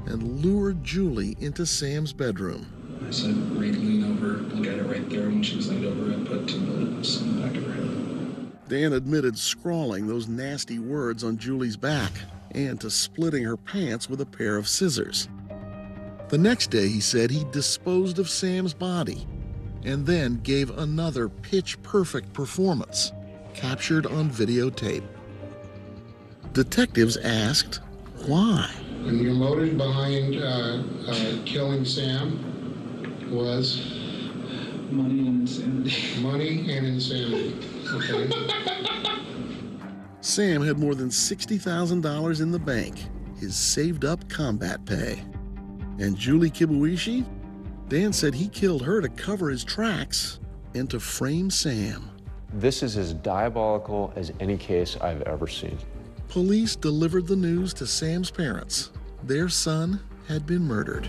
S16: and lured Julie into Sam's bedroom.
S5: I said, lean over, look at it right there. When she was leaned over, I put 2 bullets in the back of her head.
S16: Dan admitted scrawling those nasty words on Julie's back and to splitting her pants with a pair of scissors. The next day, he said he disposed of Sam's body and then gave another pitch-perfect performance, captured on videotape. Detectives asked why.
S19: And your motive behind killing Sam was?
S5: Money and insanity.
S19: Money and insanity, okay?
S16: Sam had more than $60,000 in the bank, his saved-up combat pay. And Julie Kibuishi? Dan said he killed her to cover his tracks and to frame Sam.
S28: This is as diabolical as any case I've ever seen.
S16: Police delivered the news to Sam's parents. Their son had been murdered.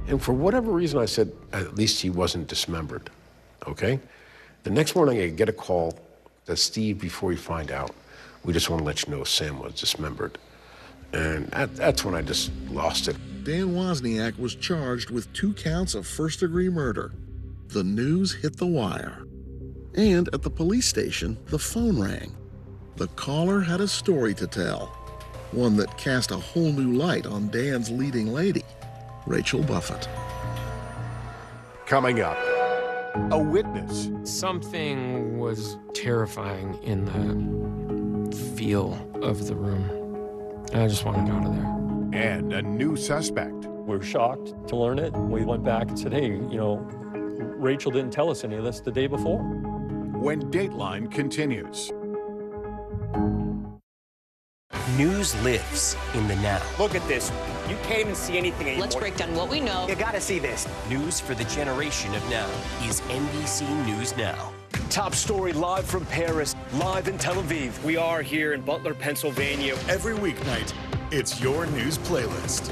S20: And for whatever reason, I said, at least he wasn't dismembered, okay? The next morning, I get a call that, Steve, before you find out, we just want to let you know Sam was dismembered. And that's when I just lost it.
S16: Dan Wozniak was charged with 2 counts of first-degree murder. The news hit the wire. And at the police station, the phone rang. The caller had a story to tell, one that cast a whole new light on Dan's leading lady, Rachel Buffett.
S20: Coming up, a witness.
S24: Something was terrifying in the feel of the room. I just wanted out of there.
S2: And a new suspect.
S29: We were shocked to learn it. We went back and said, hey, you know, Rachel didn't tell us any of this the day before.
S2: When Dateline continues.
S17: News lives in the now.
S21: Look at this. You can't even see anything anymore.
S12: Let's break down what we know.
S15: You gotta see this.
S17: News for the generation of now is NBC News Now.
S21: Top story live from Paris, live in Tel Aviv. We are here in Butler, Pennsylvania.
S14: Every weeknight, it's your news playlist.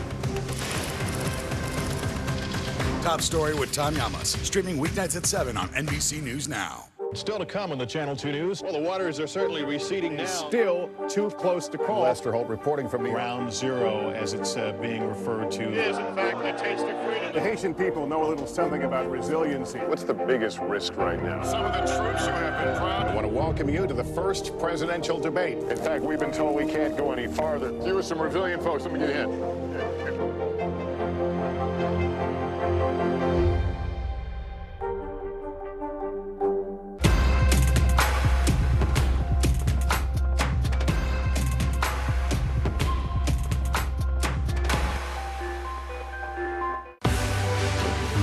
S14: Top Story with Tom Llamas, streaming weeknights at 7 on NBC News Now.
S2: Still to come on the Channel 2 News. Well, the waters are certainly receding now. Still too close to call. Lester Holt reporting from the
S4: Ground Zero, as it's being referred to.
S2: It is, in fact, the taste of freedom. The Haitian people know a little something about resiliency. What's the biggest risk right now? Some of the troops who have been proud. I want to welcome you to the first presidential debate. In fact, we've been told we can't go any farther. You are some resilient folks. Let me get in.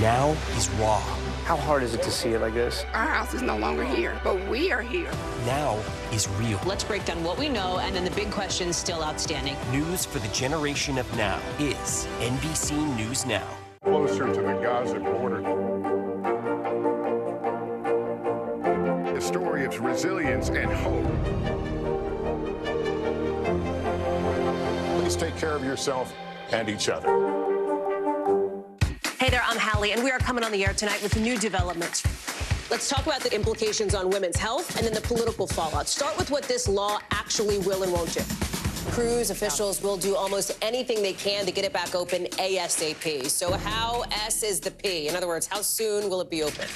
S17: Now is raw.
S15: How hard is it to see it like this?
S6: Our house is no longer here, but we are here.
S17: Now is real.
S12: Let's break down what we know and then the big questions still outstanding.
S17: News for the generation of now is NBC News Now.
S2: Closer to the Gaza border. A story of resilience and hope. Please take care of yourself and each other.
S12: Hey there, I'm Hallie, and we are coming on the air tonight with new developments. Let's talk about the implications on women's health and then the political fallout. Start with what this law actually will and won't do. Crews, officials will do almost anything they can to get it back open ASAP. So how S is the P? In other words, how soon will it be open?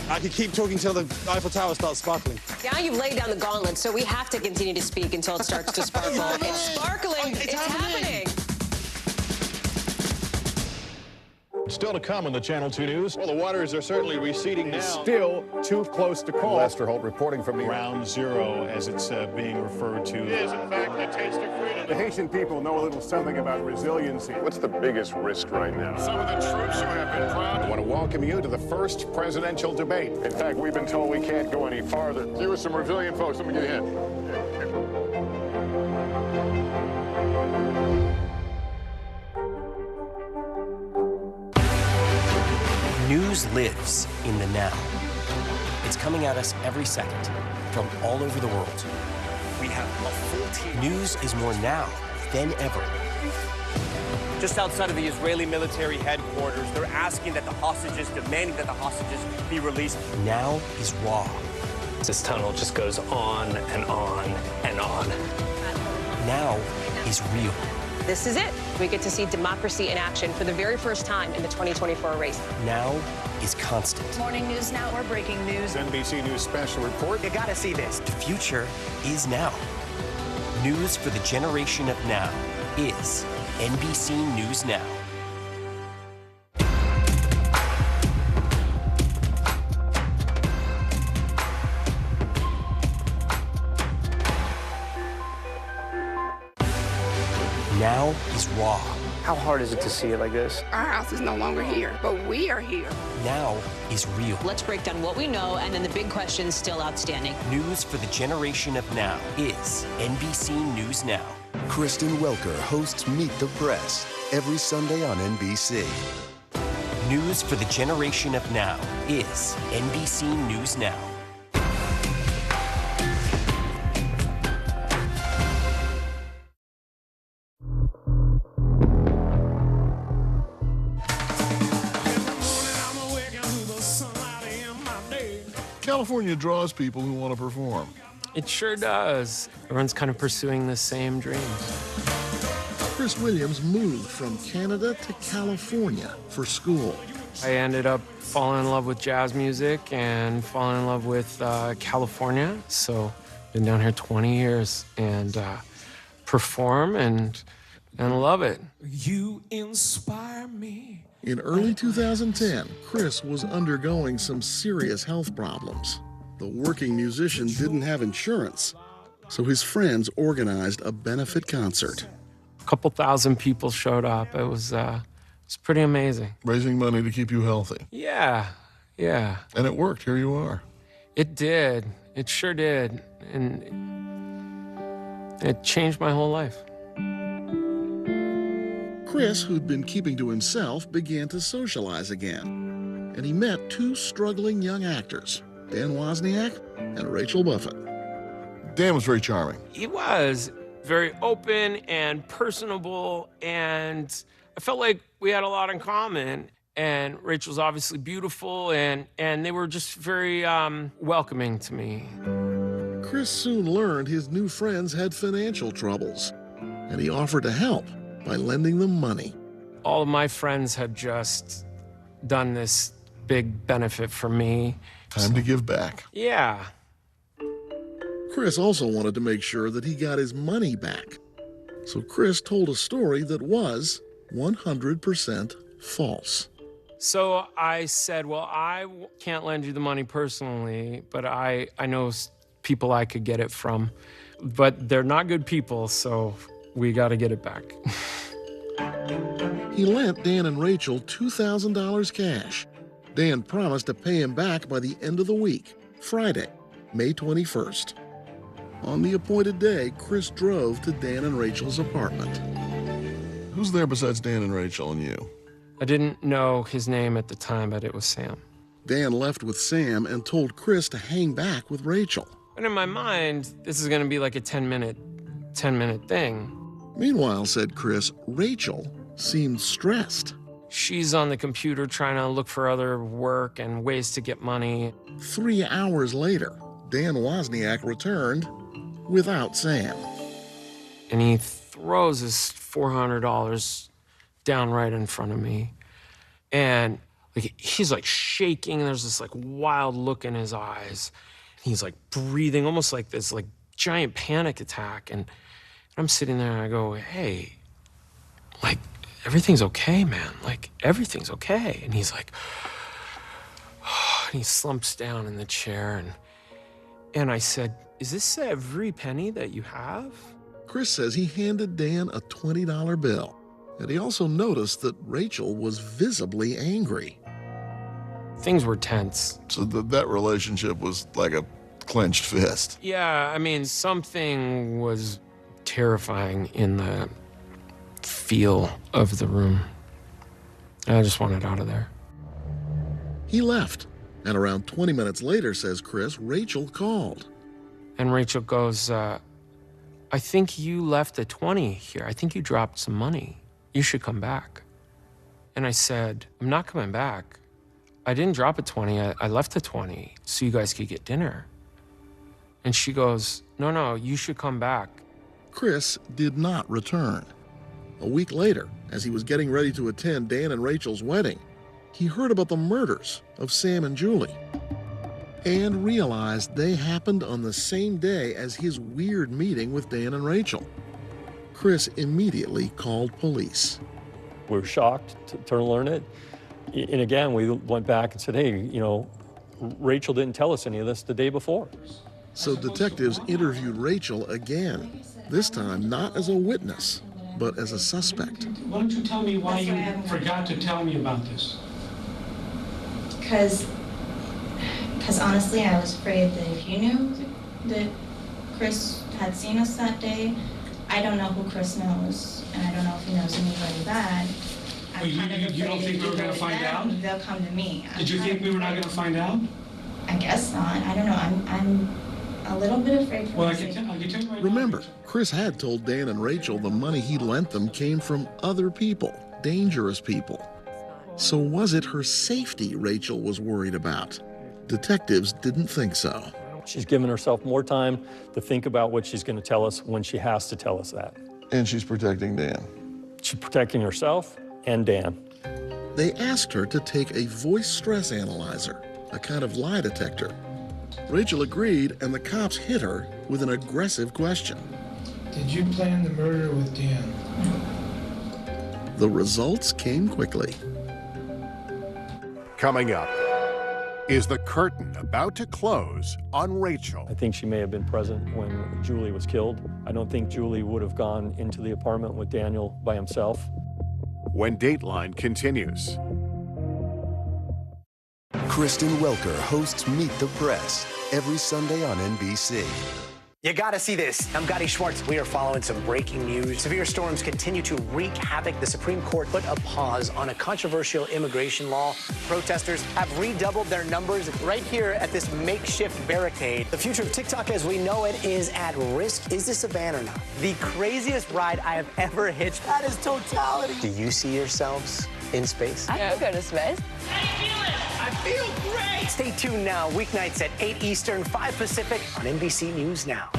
S7: I could keep talking till the Eiffel Tower starts sparkling.
S12: Now you've laid down the gauntlet, so we have to continue to speak until it starts to sparkle. It's sparkling. It's happening.
S2: Still to come on the Channel 2 News. Well, the waters are certainly receding now. Still too close to call. Lester Holt reporting from the
S4: Ground Zero, as it's being referred to.
S2: It is, in fact, the taste of freedom. The Haitian people know a little something about resiliency. What's the biggest risk right now? Some of the troops who have been proud. I want to welcome you to the first presidential debate. In fact, we've been told we can't go any farther. You are some resilient folks. Let me get in.
S17: News lives in the now. It's coming at us every second from all over the world.
S21: We have a full team.
S17: News is more now than ever.
S21: Just outside of the Israeli military headquarters, they're asking that the hostages, demanding that the hostages be released.
S17: Now is raw.
S6: This tunnel just goes on and on and on.
S17: Now is real.
S12: This is it. We get to see democracy in action for the very first time in the 2024 race.
S17: Now is constant.
S12: Morning News Now, we're breaking news.
S2: NBC News special report.
S15: You gotta see this.
S17: The future is now. News for the generation of now is NBC News Now. Now is raw.
S15: How hard is it to see it like this?
S6: Our house is no longer here, but we are here.
S17: Now is real.
S12: Let's break down what we know and then the big questions still outstanding.
S17: News for the generation of now is NBC News Now.
S22: Kristen Welker hosts Meet the Press every Sunday on NBC.
S17: News for the generation of now is NBC News Now.
S11: California draws people who want to perform.
S24: It sure does. Everyone's kind of pursuing the same dreams.
S11: Chris Williams moved from Canada to California for school.
S24: I ended up falling in love with jazz music and falling in love with California. So been down here 20 years and perform and love it.
S8: You inspire me.
S11: In early 2010, Chris was undergoing some serious health problems. The working musician didn't have insurance, so his friends organized a benefit concert.
S24: A couple thousand people showed up. It was It's pretty amazing.
S11: Raising money to keep you healthy.
S24: Yeah, yeah.
S11: And it worked. Here you are.
S24: It did. It sure did. And it changed my whole life.
S11: Chris, who'd been keeping to himself, began to socialize again. And he met two struggling young actors, Dan Wozniak and Rachel Buffett. Dan was very charming.
S24: He was very open and personable, and I felt like we had a lot in common. And Rachel's obviously beautiful, and they were just very welcoming to me.
S11: Chris soon learned his new friends had financial troubles, and he offered to help by lending them money.
S24: All of my friends had just done this big benefit for me.
S11: Time to give back.
S24: Yeah.
S11: Chris also wanted to make sure that he got his money back. So Chris told a story that was 100% false.
S24: So I said, well, I can't lend you the money personally, but I know people I could get it from. But they're not good people, so we got to get it back.
S11: He lent Dan and Rachel $2,000 cash. Dan promised to pay him back by the end of the week, Friday, May 21st. On the appointed day, Chris drove to Dan and Rachel's apartment. Who's there besides Dan and Rachel and you?
S24: I didn't know his name at the time, but it was Sam.
S11: Dan left with Sam and told Chris to hang back with Rachel.
S24: And in my mind, this is going to be like a 10-minute thing.
S11: Meanwhile, said Chris, Rachel seemed stressed.
S24: She's on the computer trying to look for other work and ways to get money.
S11: 3 hours later, Dan Wozniak returned without Sam.
S24: And he throws his $400 down right in front of me. And he's like shaking. There's this like wild look in his eyes. He's like breathing almost like this like giant panic attack. And I'm sitting there and I go, hey, like, everything's okay, man. Like, everything's okay. And he's like, oh, and he slumps down in the chair. And I said, is this every penny that you have?
S11: Chris says he handed Dan a $20 bill. And he also noticed that Rachel was visibly angry.
S24: Things were tense.
S11: So that relationship was like a clenched fist.
S24: Yeah, I mean, something was terrifying in the feel of the room. I just wanted out of there.
S11: He left. And around 20 minutes later, says Chris, Rachel called.
S24: And Rachel goes, I think you left a 20 here. I think you dropped some money. You should come back. And I said, I'm not coming back. I didn't drop a 20. I left a 20 so you guys could get dinner. And she goes, no, you should come back.
S11: Chris did not return. A week later, as he was getting ready to attend Dan and Rachel's wedding, he heard about the murders of Sam and Julie and realized they happened on the same day as his weird meeting with Dan and Rachel. Chris immediately called police.
S29: We were shocked to learn it. And again, we went back and said, hey, you know, Rachel didn't tell us any of this the day before.
S11: So detectives interviewed Rachel again, this time not as a witness, but as a suspect.
S1: Why don't you tell me why you forgot to tell me about this?
S3: Because honestly, I was afraid that if you knew that Chris had seen us that day, I don't know who Chris knows, and I don't know if he knows anybody bad.
S1: You don't think we were going to find out?
S3: They'll come to me.
S1: Did you think we were not going to find out?
S3: I guess not. I don't know. I'm a little bit afraid for
S1: Well, I can tell you right
S11: Remember, Chris had told Dan and Rachel the money he lent them came from other people, dangerous people. So was it her safety Rachel was worried about? Detectives didn't think so.
S29: She's given herself more time to think about what she's going to tell us when she has to tell us that.
S11: And she's protecting Dan.
S29: She's protecting herself and Dan.
S11: They asked her to take a voice stress analyzer, a kind of lie detector. Rachel agreed, and the cops hit her with an aggressive question.
S1: Did you plan the murder with Dan?
S11: The results came quickly.
S2: Coming up, is the curtain about to close on Rachel?
S29: I think she may have been present when Julie was killed. I don't think Julie would have gone into the apartment with Daniel by himself.
S2: when Dateline continues.
S22: Kristen Welker hosts Meet the Press every Sunday on NBC.
S15: You gotta see this. I'm Gotti Schwartz. We are following some breaking news. Severe storms continue to wreak havoc. The Supreme Court put a pause on a controversial immigration law. Protesters have redoubled their numbers right here at this makeshift barricade. The future of TikTok as we know it is at risk. Is this a ban or not? The craziest ride I have ever hitched. That is totality. Do you see yourselves in space?
S5: I could go to space.
S15: How you feeling? I feel great. Stay tuned now, weeknights at 8 Eastern, 5 Pacific on NBC News Now.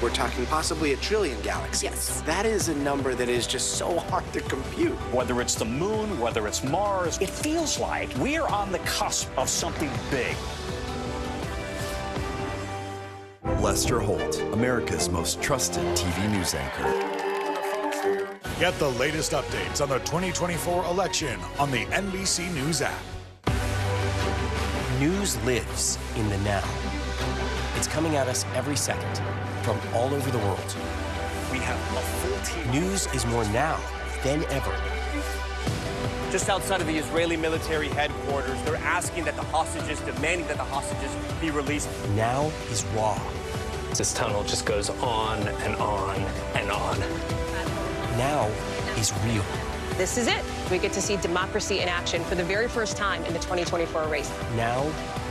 S9: We're talking possibly 1 trillion galaxies.
S15: Yes. That is a number that is just so hard to compute.
S10: Whether it's the moon, whether it's Mars, it feels like we're on the cusp of something big.
S22: Lester Holt, America's most trusted TV news anchor.
S14: Get the latest updates on the 2024 election on the NBC News app.
S17: News lives in the now. It's coming at us every second from all over the world.
S10: We have a full team.
S17: News is more now than ever.
S21: Just outside of the Israeli military headquarters, they're asking that the hostages, demanding that the hostages be released.
S17: Now is raw.
S6: This tunnel just goes on and on and on.
S17: Now is real.
S12: This is it. We get to see democracy in action for the very first time in the 2024 race.
S17: Now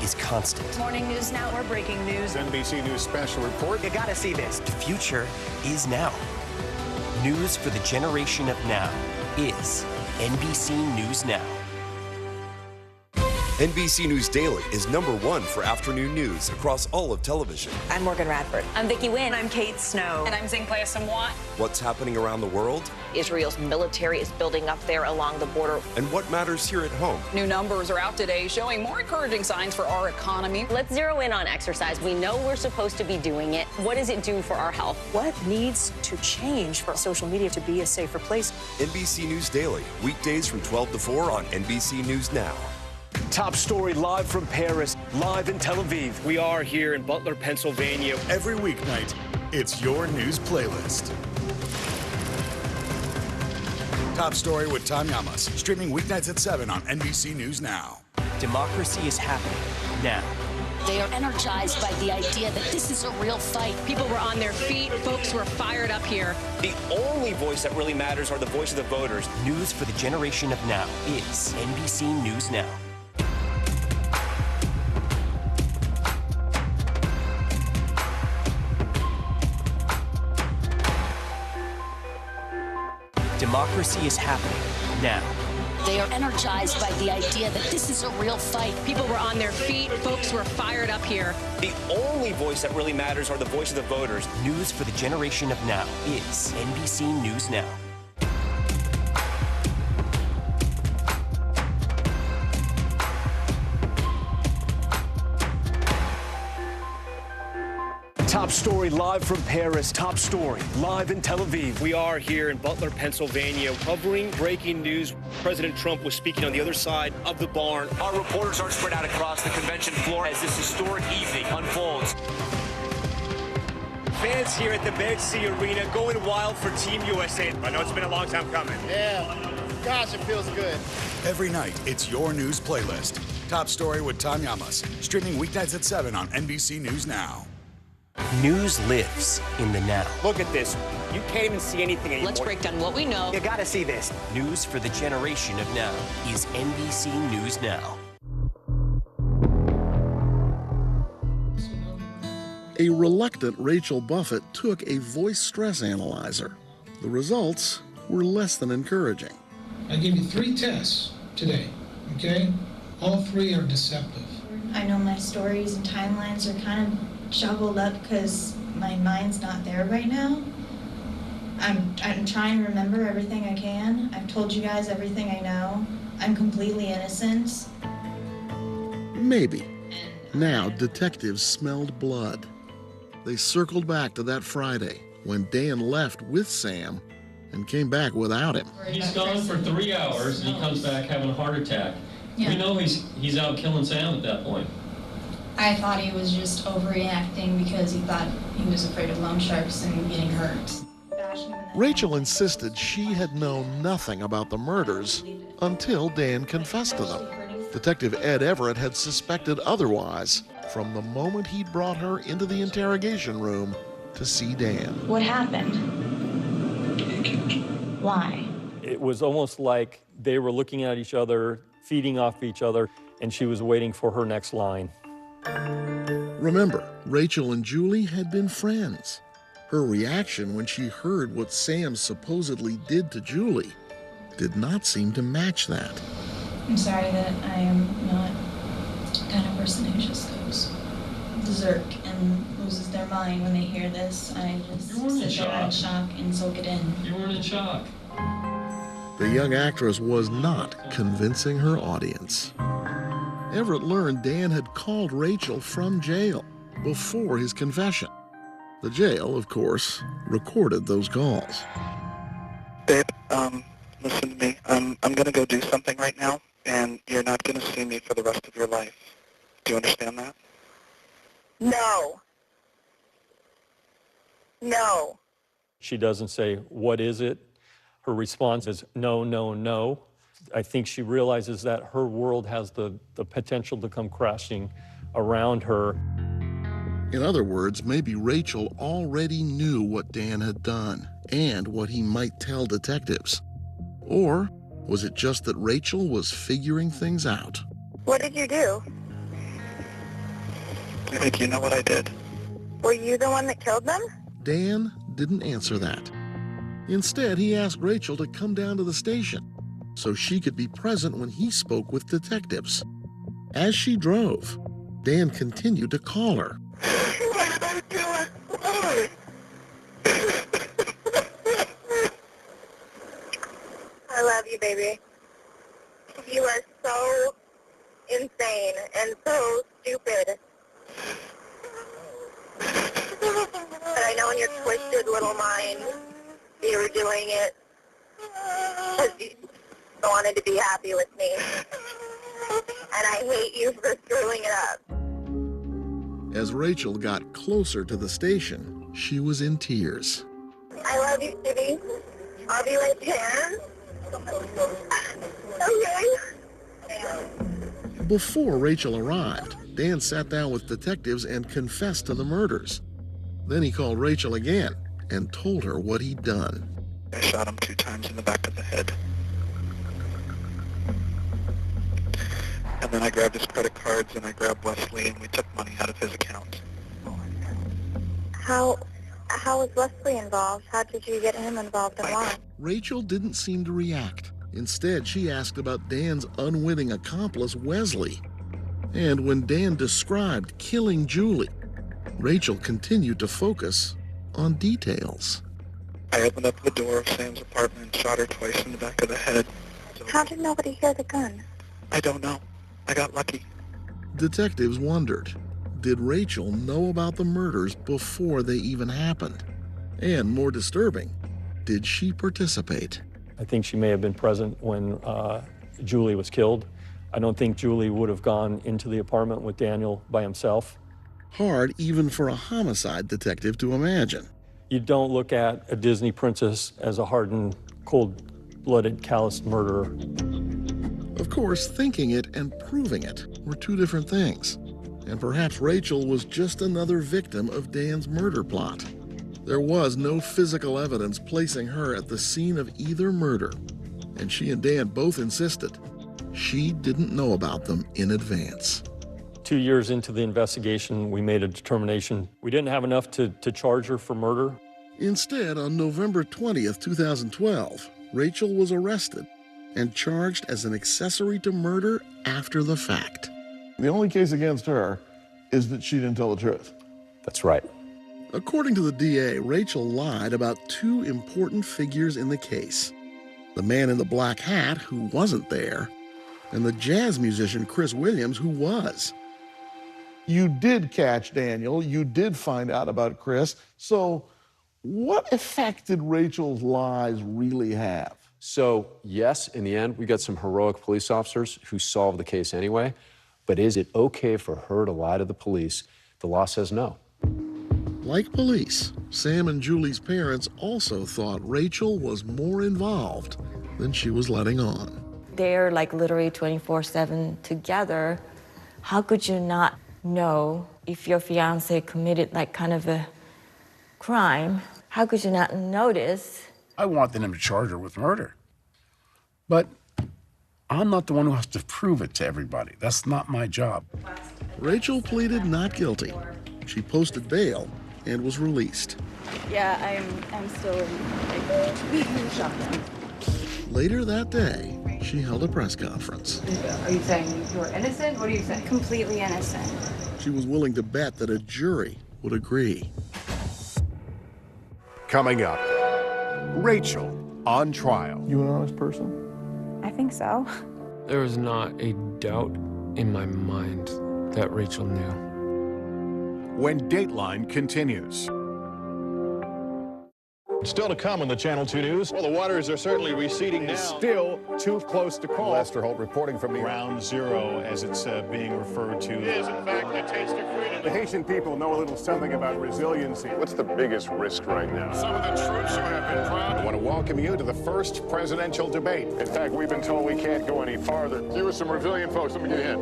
S17: is constant.
S5: Morning News Now, or breaking news.
S2: NBC News special report.
S15: You gotta see this.
S17: The future is now. News for the generation of now is NBC News Now.
S22: NBC News Daily is #1 for afternoon news across all of television.
S5: I'm Morgan Radford. I'm Vicki Wynn. I'm Kate Snow.
S13: And I'm Zinklaya Samwat.
S22: What's happening around the world?
S12: Israel's military is building up there along the border.
S22: And what matters here at home?
S13: New numbers are out today showing more encouraging signs for our economy.
S12: Let's zero in on exercise. We know we're supposed to be doing it. What does it do for our health?
S5: What needs to change for social media to be a safer place?
S22: NBC News Daily, weekdays from 12 to 4 on NBC News Now.
S21: Top story live from Paris, live in Tel Aviv. We are here in Butler, Pennsylvania.
S14: Every weeknight, it's your news playlist. Top Story with Tom Yamas, streaming weeknights at 7 on NBC News Now.
S17: Democracy is happening now.
S5: They are energized by the idea that this is a real fight.
S12: People were on their feet. Folks were fired up here.
S21: The only voice that really matters are the voice of the voters.
S17: News for the generation of now is NBC News Now. Democracy is happening now.
S5: They are energized by the idea that this is a real fight.
S12: People were on their feet. Folks were fired up here.
S21: The only voice that really matters are the voice of the voters.
S17: News for the generation of now is NBC News Now.
S21: Top story live from Paris. Top story live in Tel Aviv. We are here in Butler, Pennsylvania, covering breaking news. President Trump was speaking on the other side of the barn. Our reporters are spread out across the convention floor as this historic evening unfolds. Fans here at the Mercy Arena going wild for Team USA. I know it's been a long time coming.
S7: Yeah, gosh, it feels good.
S14: Every night, it's your news playlist. Top Story with Tom Yamas, streaming weeknights at 7 on NBC News Now.
S17: News lives in the now.
S21: Look at this. You can't even see anything anymore.
S12: Let's break down what we know.
S15: You gotta see this.
S17: News for the generation of now is NBC News Now.
S11: A reluctant Rachel Buffett took a voice stress analyzer. The results were less than encouraging.
S19: I gave you 3 tests today, okay? All 3 are deceptive.
S3: I know my stories and timelines are kind of juggled up because my mind's not there right now. I'm trying to remember everything I can. I've told you guys everything I know. I'm completely innocent.
S11: Maybe. Now detectives smelled blood. They circled back to that Friday when Dan left with Sam and came back without him.
S18: He's gone for 3 hours and he comes back having a heart attack.
S3: Yeah.
S18: We know he's out killing Sam at that point.
S3: I thought he was just overreacting because he thought he was afraid of loan sharks and getting hurt.
S11: Rachel insisted she had known nothing about the murders until Dan confessed to them. Detective Ed Everett had suspected otherwise from the moment he'd brought her into the interrogation room to see Dan.
S3: What happened? Why?
S29: It was almost like they were looking at each other, feeding off each other, and she was waiting for her next line.
S11: Remember, Rachel and Julie had been friends. Her reaction when she heard what Sam supposedly did to Julie did not seem to match that.
S3: I'm sorry that I am not the kind of person who just goes berserk and loses their mind when they hear this. I just sit there in shock and soak it in.
S18: You weren't in shock.
S11: The young actress was not convincing her audience. Everett learned Dan had called Rachel from jail before his confession. The jail, of course, recorded those calls.
S4: Babe, listen to me. I'm gonna go do something right now, and you're not gonna see me for the rest of your life. Do you understand that?
S8: No. No.
S29: She doesn't say, "What is it?" Her response is, "No, no, no." I think she realizes that her world has the potential to come crashing around her.
S11: In other words, maybe Rachel already knew what Dan had done and what he might tell detectives. Or was it just that Rachel was figuring things out?
S8: What did you do?
S4: I think you know what I did.
S8: Were you the one that killed them?
S11: Dan didn't answer that. Instead, he asked Rachel to come down to the station so she could be present when he spoke with detectives. As she drove, Dan continued to call her.
S8: What did I do? I love you, baby. You are so insane and so stupid. But I know in your twisted little mind you were doing it because you wanted to be happy with me. And I hate you for screwing it up.
S11: As Rachel got closer to the station, she was in tears.
S8: I love you, Stevie. I'll be right there. Okay.
S11: Before Rachel arrived, Dan sat down with detectives and confessed to the murders. Then he called Rachel again and told her what he'd done.
S4: I shot him 2 times in the back of the head. And then I grabbed his credit cards and I grabbed Wesley and we took money out of his account.
S8: How was Wesley involved? How did you get him involved and why?
S11: Rachel didn't seem to react. Instead, she asked about Dan's unwitting accomplice, Wesley. And when Dan described killing Julie, Rachel continued to focus on details.
S4: I opened up the door of Sam's apartment and shot her twice in the back of the head.
S8: How did nobody hear the gun?
S4: I don't know. I got lucky.
S11: Detectives wondered, did Rachel know about the murders before they even happened? And more disturbing, did she participate?
S29: I think she may have been present when Julie was killed. I don't think Julie would have gone into the apartment with Daniel by himself.
S11: Hard even for a homicide detective to imagine.
S29: You don't look at a Disney princess as a hardened, cold-blooded, calloused murderer.
S11: Of course, thinking it and proving it were 2 different things. And perhaps Rachel was just another victim of Dan's murder plot. There was no physical evidence placing her at the scene of either murder. And she and Dan both insisted she didn't know about them in advance.
S29: 2 years into the investigation, we made a determination. We didn't have enough to charge her for murder.
S11: Instead, on November 20th, 2012, Rachel was arrested and charged as an accessory to murder after the fact.
S16: The only case against her is that she didn't tell the truth.
S29: That's right.
S11: According to the DA, Rachel lied about 2 important figures in the case. The man in the black hat, who wasn't there, and the jazz musician Chris Williams, who was.
S16: You did catch Daniel. You did find out about Chris. So what effect did Rachel's lies really have?
S20: So, yes, in the end, we got some heroic police officers who solved the case anyway. But is it okay for her to lie to the police? The law says no.
S11: Like police, Sam and Julie's parents also thought Rachel was more involved than she was letting on.
S1: They're like literally 24/7 together. How could you not know if your fiance committed like kind of a crime? How could you not notice?
S9: I want them to charge her with murder. But I'm not the one who has to prove it to everybody. That's not my job.
S11: Rachel pleaded not guilty. She posted bail and was released.
S10: Yeah, I'm still in shock.
S11: Later that day, she held a press conference.
S10: Are you saying you're innocent? What are you saying? Completely innocent.
S11: She was willing to bet that a jury would agree.
S2: Coming up, Rachel on trial.
S16: You an honest person?
S10: I think so.
S23: There was not a doubt in my mind that Rachel knew.
S2: When Dateline continues.
S24: Still to come on the Channel 2 News. Well, the waters are certainly receding now.
S2: Still too close to call. Lester Holt reporting from the
S24: Ground Zero, as it's being referred to.
S2: It is, in fact, a taste of freedom. The Haitian people know a little something about resiliency. What's the biggest risk right now? Some of the troops who have been proud. I want to welcome you to the first presidential debate. In fact, we've been told we can't go any farther. You are some resilient folks. Let me get in.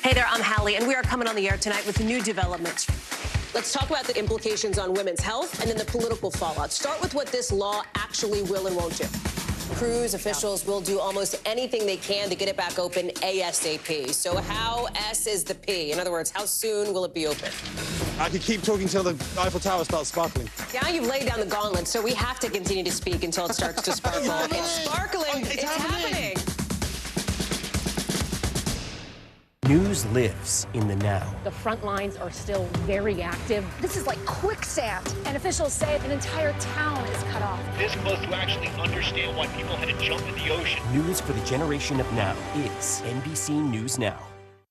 S12: Hey there, I'm Hallie, and we are coming on the air tonight with new developments. Let's talk about the implications on women's health and then the political fallout. Start with what this law actually will and won't do. Cruise officials will do almost anything they can to get it back open ASAP. So how S is the P? In other words, how soon will it be open?
S7: I could keep talking till the Eiffel Tower starts sparkling.
S12: Yeah, you've laid down the gauntlet, so we have to continue to speak until it starts to sparkle. It's sparkling. It's happening.
S17: News lives in the now.
S5: The front lines are still very active. This is like quicksand, and officials say an entire town is cut off.
S21: This close to actually understand why people had to jump in the ocean.
S17: News for the generation of now is NBC News Now.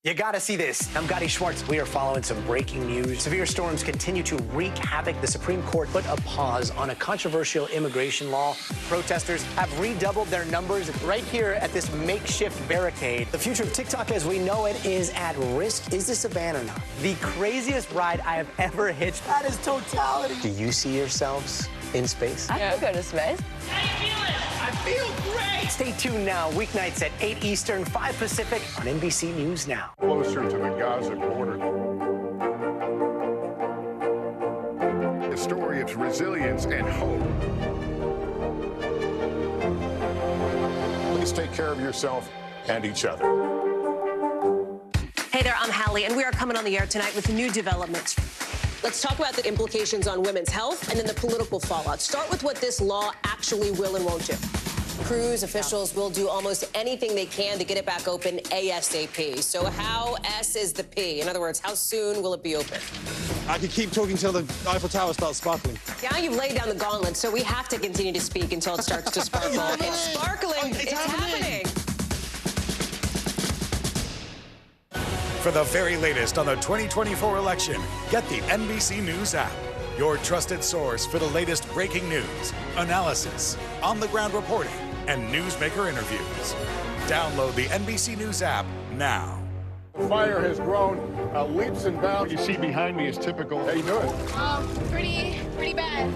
S15: You gotta see this. I'm Gotti Schwartz. We are following some breaking news. Severe storms continue to wreak havoc. The Supreme Court put a pause on a controversial immigration law. Protesters have redoubled their numbers right here at this makeshift barricade. The future of TikTok as we know it is at risk. Is this a ban or not? The craziest ride I have ever hitched. That is totality. Do you see yourselves in space?
S10: I could go to space.
S21: How you feeling? I feel great.
S15: Stay tuned now, weeknights at 8 Eastern, 5 Pacific on NBC News Now.
S2: Closer to the Gaza border. A story of resilience and hope. Please take care of yourself and each other.
S12: Hey there, I'm Hallie, and we are coming on the air tonight with new developments. Let's talk about the implications on women's health and then the political fallout. Start with what this law actually will and won't do. Cruise officials will do almost anything they can to get it back open ASAP. So how S is the P? In other words, how soon will it be open?
S7: I could keep talking till the Eiffel Tower starts sparkling.
S12: Yeah, you've laid down the gauntlet, so we have to continue to speak until it starts to sparkle. It's sparkling. It's happening.
S14: For the very latest on the 2024 election, get the NBC News app. Your trusted source for the latest breaking news, analysis, on-the-ground reporting, and newsmaker interviews. Download the NBC News app now.
S2: Fire has grown leaps and bounds. What you see behind me is typical. How you doing?
S10: Pretty bad.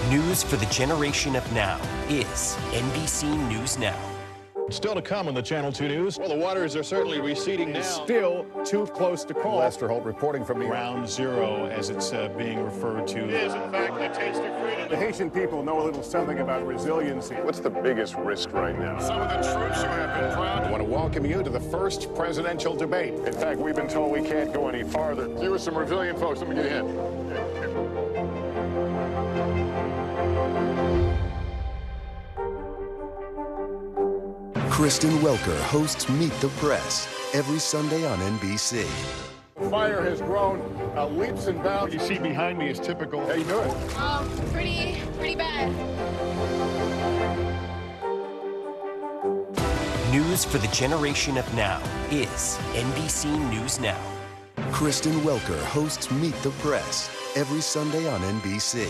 S17: News for the generation of now is NBC News Now.
S24: Still to come on the Channel 2 News. Well, the waters are certainly receding now.
S2: Still too close to call. Lester Holt reporting from the
S24: Ground Zero, as it's being referred to.
S2: It is, in fact, a taste of freedom. The Haitian people know a little something about resiliency. What's the biggest risk right now? Some of the troops who have been proud. I want to welcome you to the first presidential debate. In fact, we've been told we can't go any farther. You are some resilient folks. Let me get in.
S22: Kristen Welker hosts Meet the Press every Sunday on NBC.
S2: Fire has grown leaps and bounds. What you see behind me is typical. How you doing?
S10: Pretty bad.
S17: News for the generation of now is NBC News Now.
S22: Kristen Welker hosts Meet the Press every Sunday on NBC.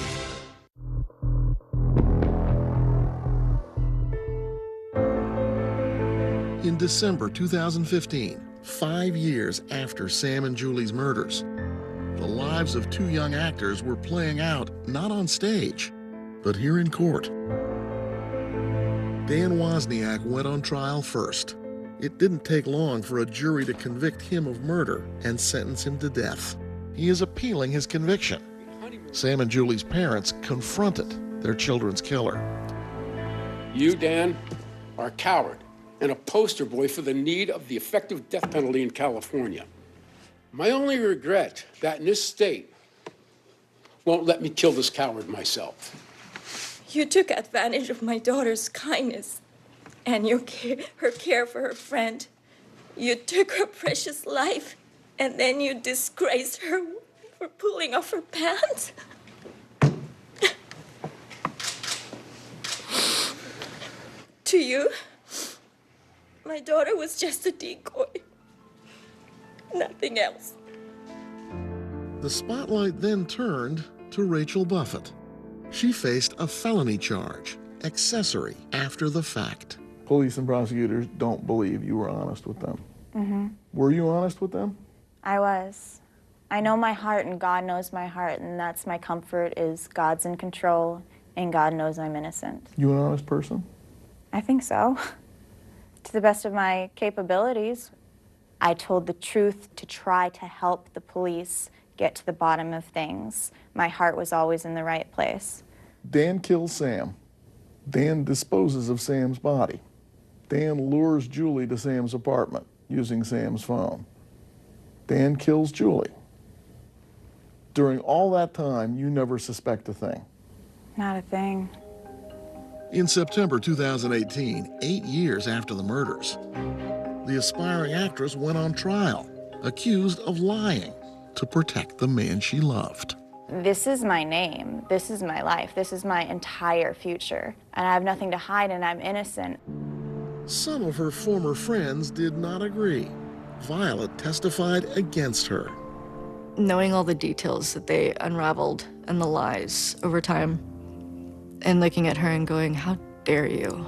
S11: December 2015, 5 years after Sam and Julie's murders, the lives of two young actors were playing out not on stage, but here in court. Dan Wozniak went on trial first. It didn't take long for a jury to convict him of murder and sentence him to death. He is appealing his conviction. Sam and Julie's parents confronted their children's killer.
S3: You, Dan, are a coward and a poster boy for the need of the effective death penalty in California. My only regret that in this state won't let me kill this coward myself.
S1: You took advantage of my daughter's kindness and her care for her friend. You took her precious life, and then you disgraced her for pulling off her pants. To you, my daughter was just a decoy. Nothing else.
S11: The spotlight then turned to Rachel Buffett. She faced a felony charge, accessory after the fact.
S16: Police and prosecutors don't believe you were honest with them.
S6: Mm-hmm.
S16: Were you honest with them?
S6: I was. I know my heart and God knows my heart, and that's my comfort, is God's in control and God knows I'm innocent.
S16: You an honest person?
S6: I think so. To the best of my capabilities. I told the truth to try to help the police get to the bottom of things. My heart was always in the right place.
S16: Dan kills Sam. Dan disposes of Sam's body. Dan lures Julie to Sam's apartment using Sam's phone. Dan kills Julie. During all that time, you never suspect a thing.
S6: Not a thing.
S11: In September 2018, 8 years after the murders, the aspiring actress went on trial, accused of lying to protect the man she loved.
S6: This is my name. This is my life. This is my entire future. And I have nothing to hide, and I'm innocent.
S11: Some of her former friends did not agree. Violet testified against her.
S13: Knowing all the details that they unraveled and the lies over time, and looking at her and going, how dare you?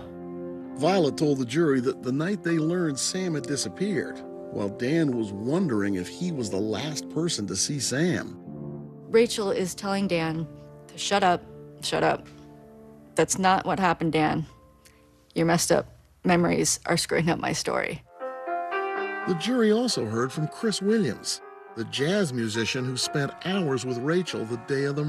S11: Violet told the jury that the night they learned Sam had disappeared, while Dan was wondering if he was the last person to see Sam,
S13: Rachel is telling Dan to shut up, shut up. That's not what happened, Dan. Your messed up memories are screwing up my story.
S11: The jury also heard from Chris Williams, the jazz musician who spent hours with Rachel the day of the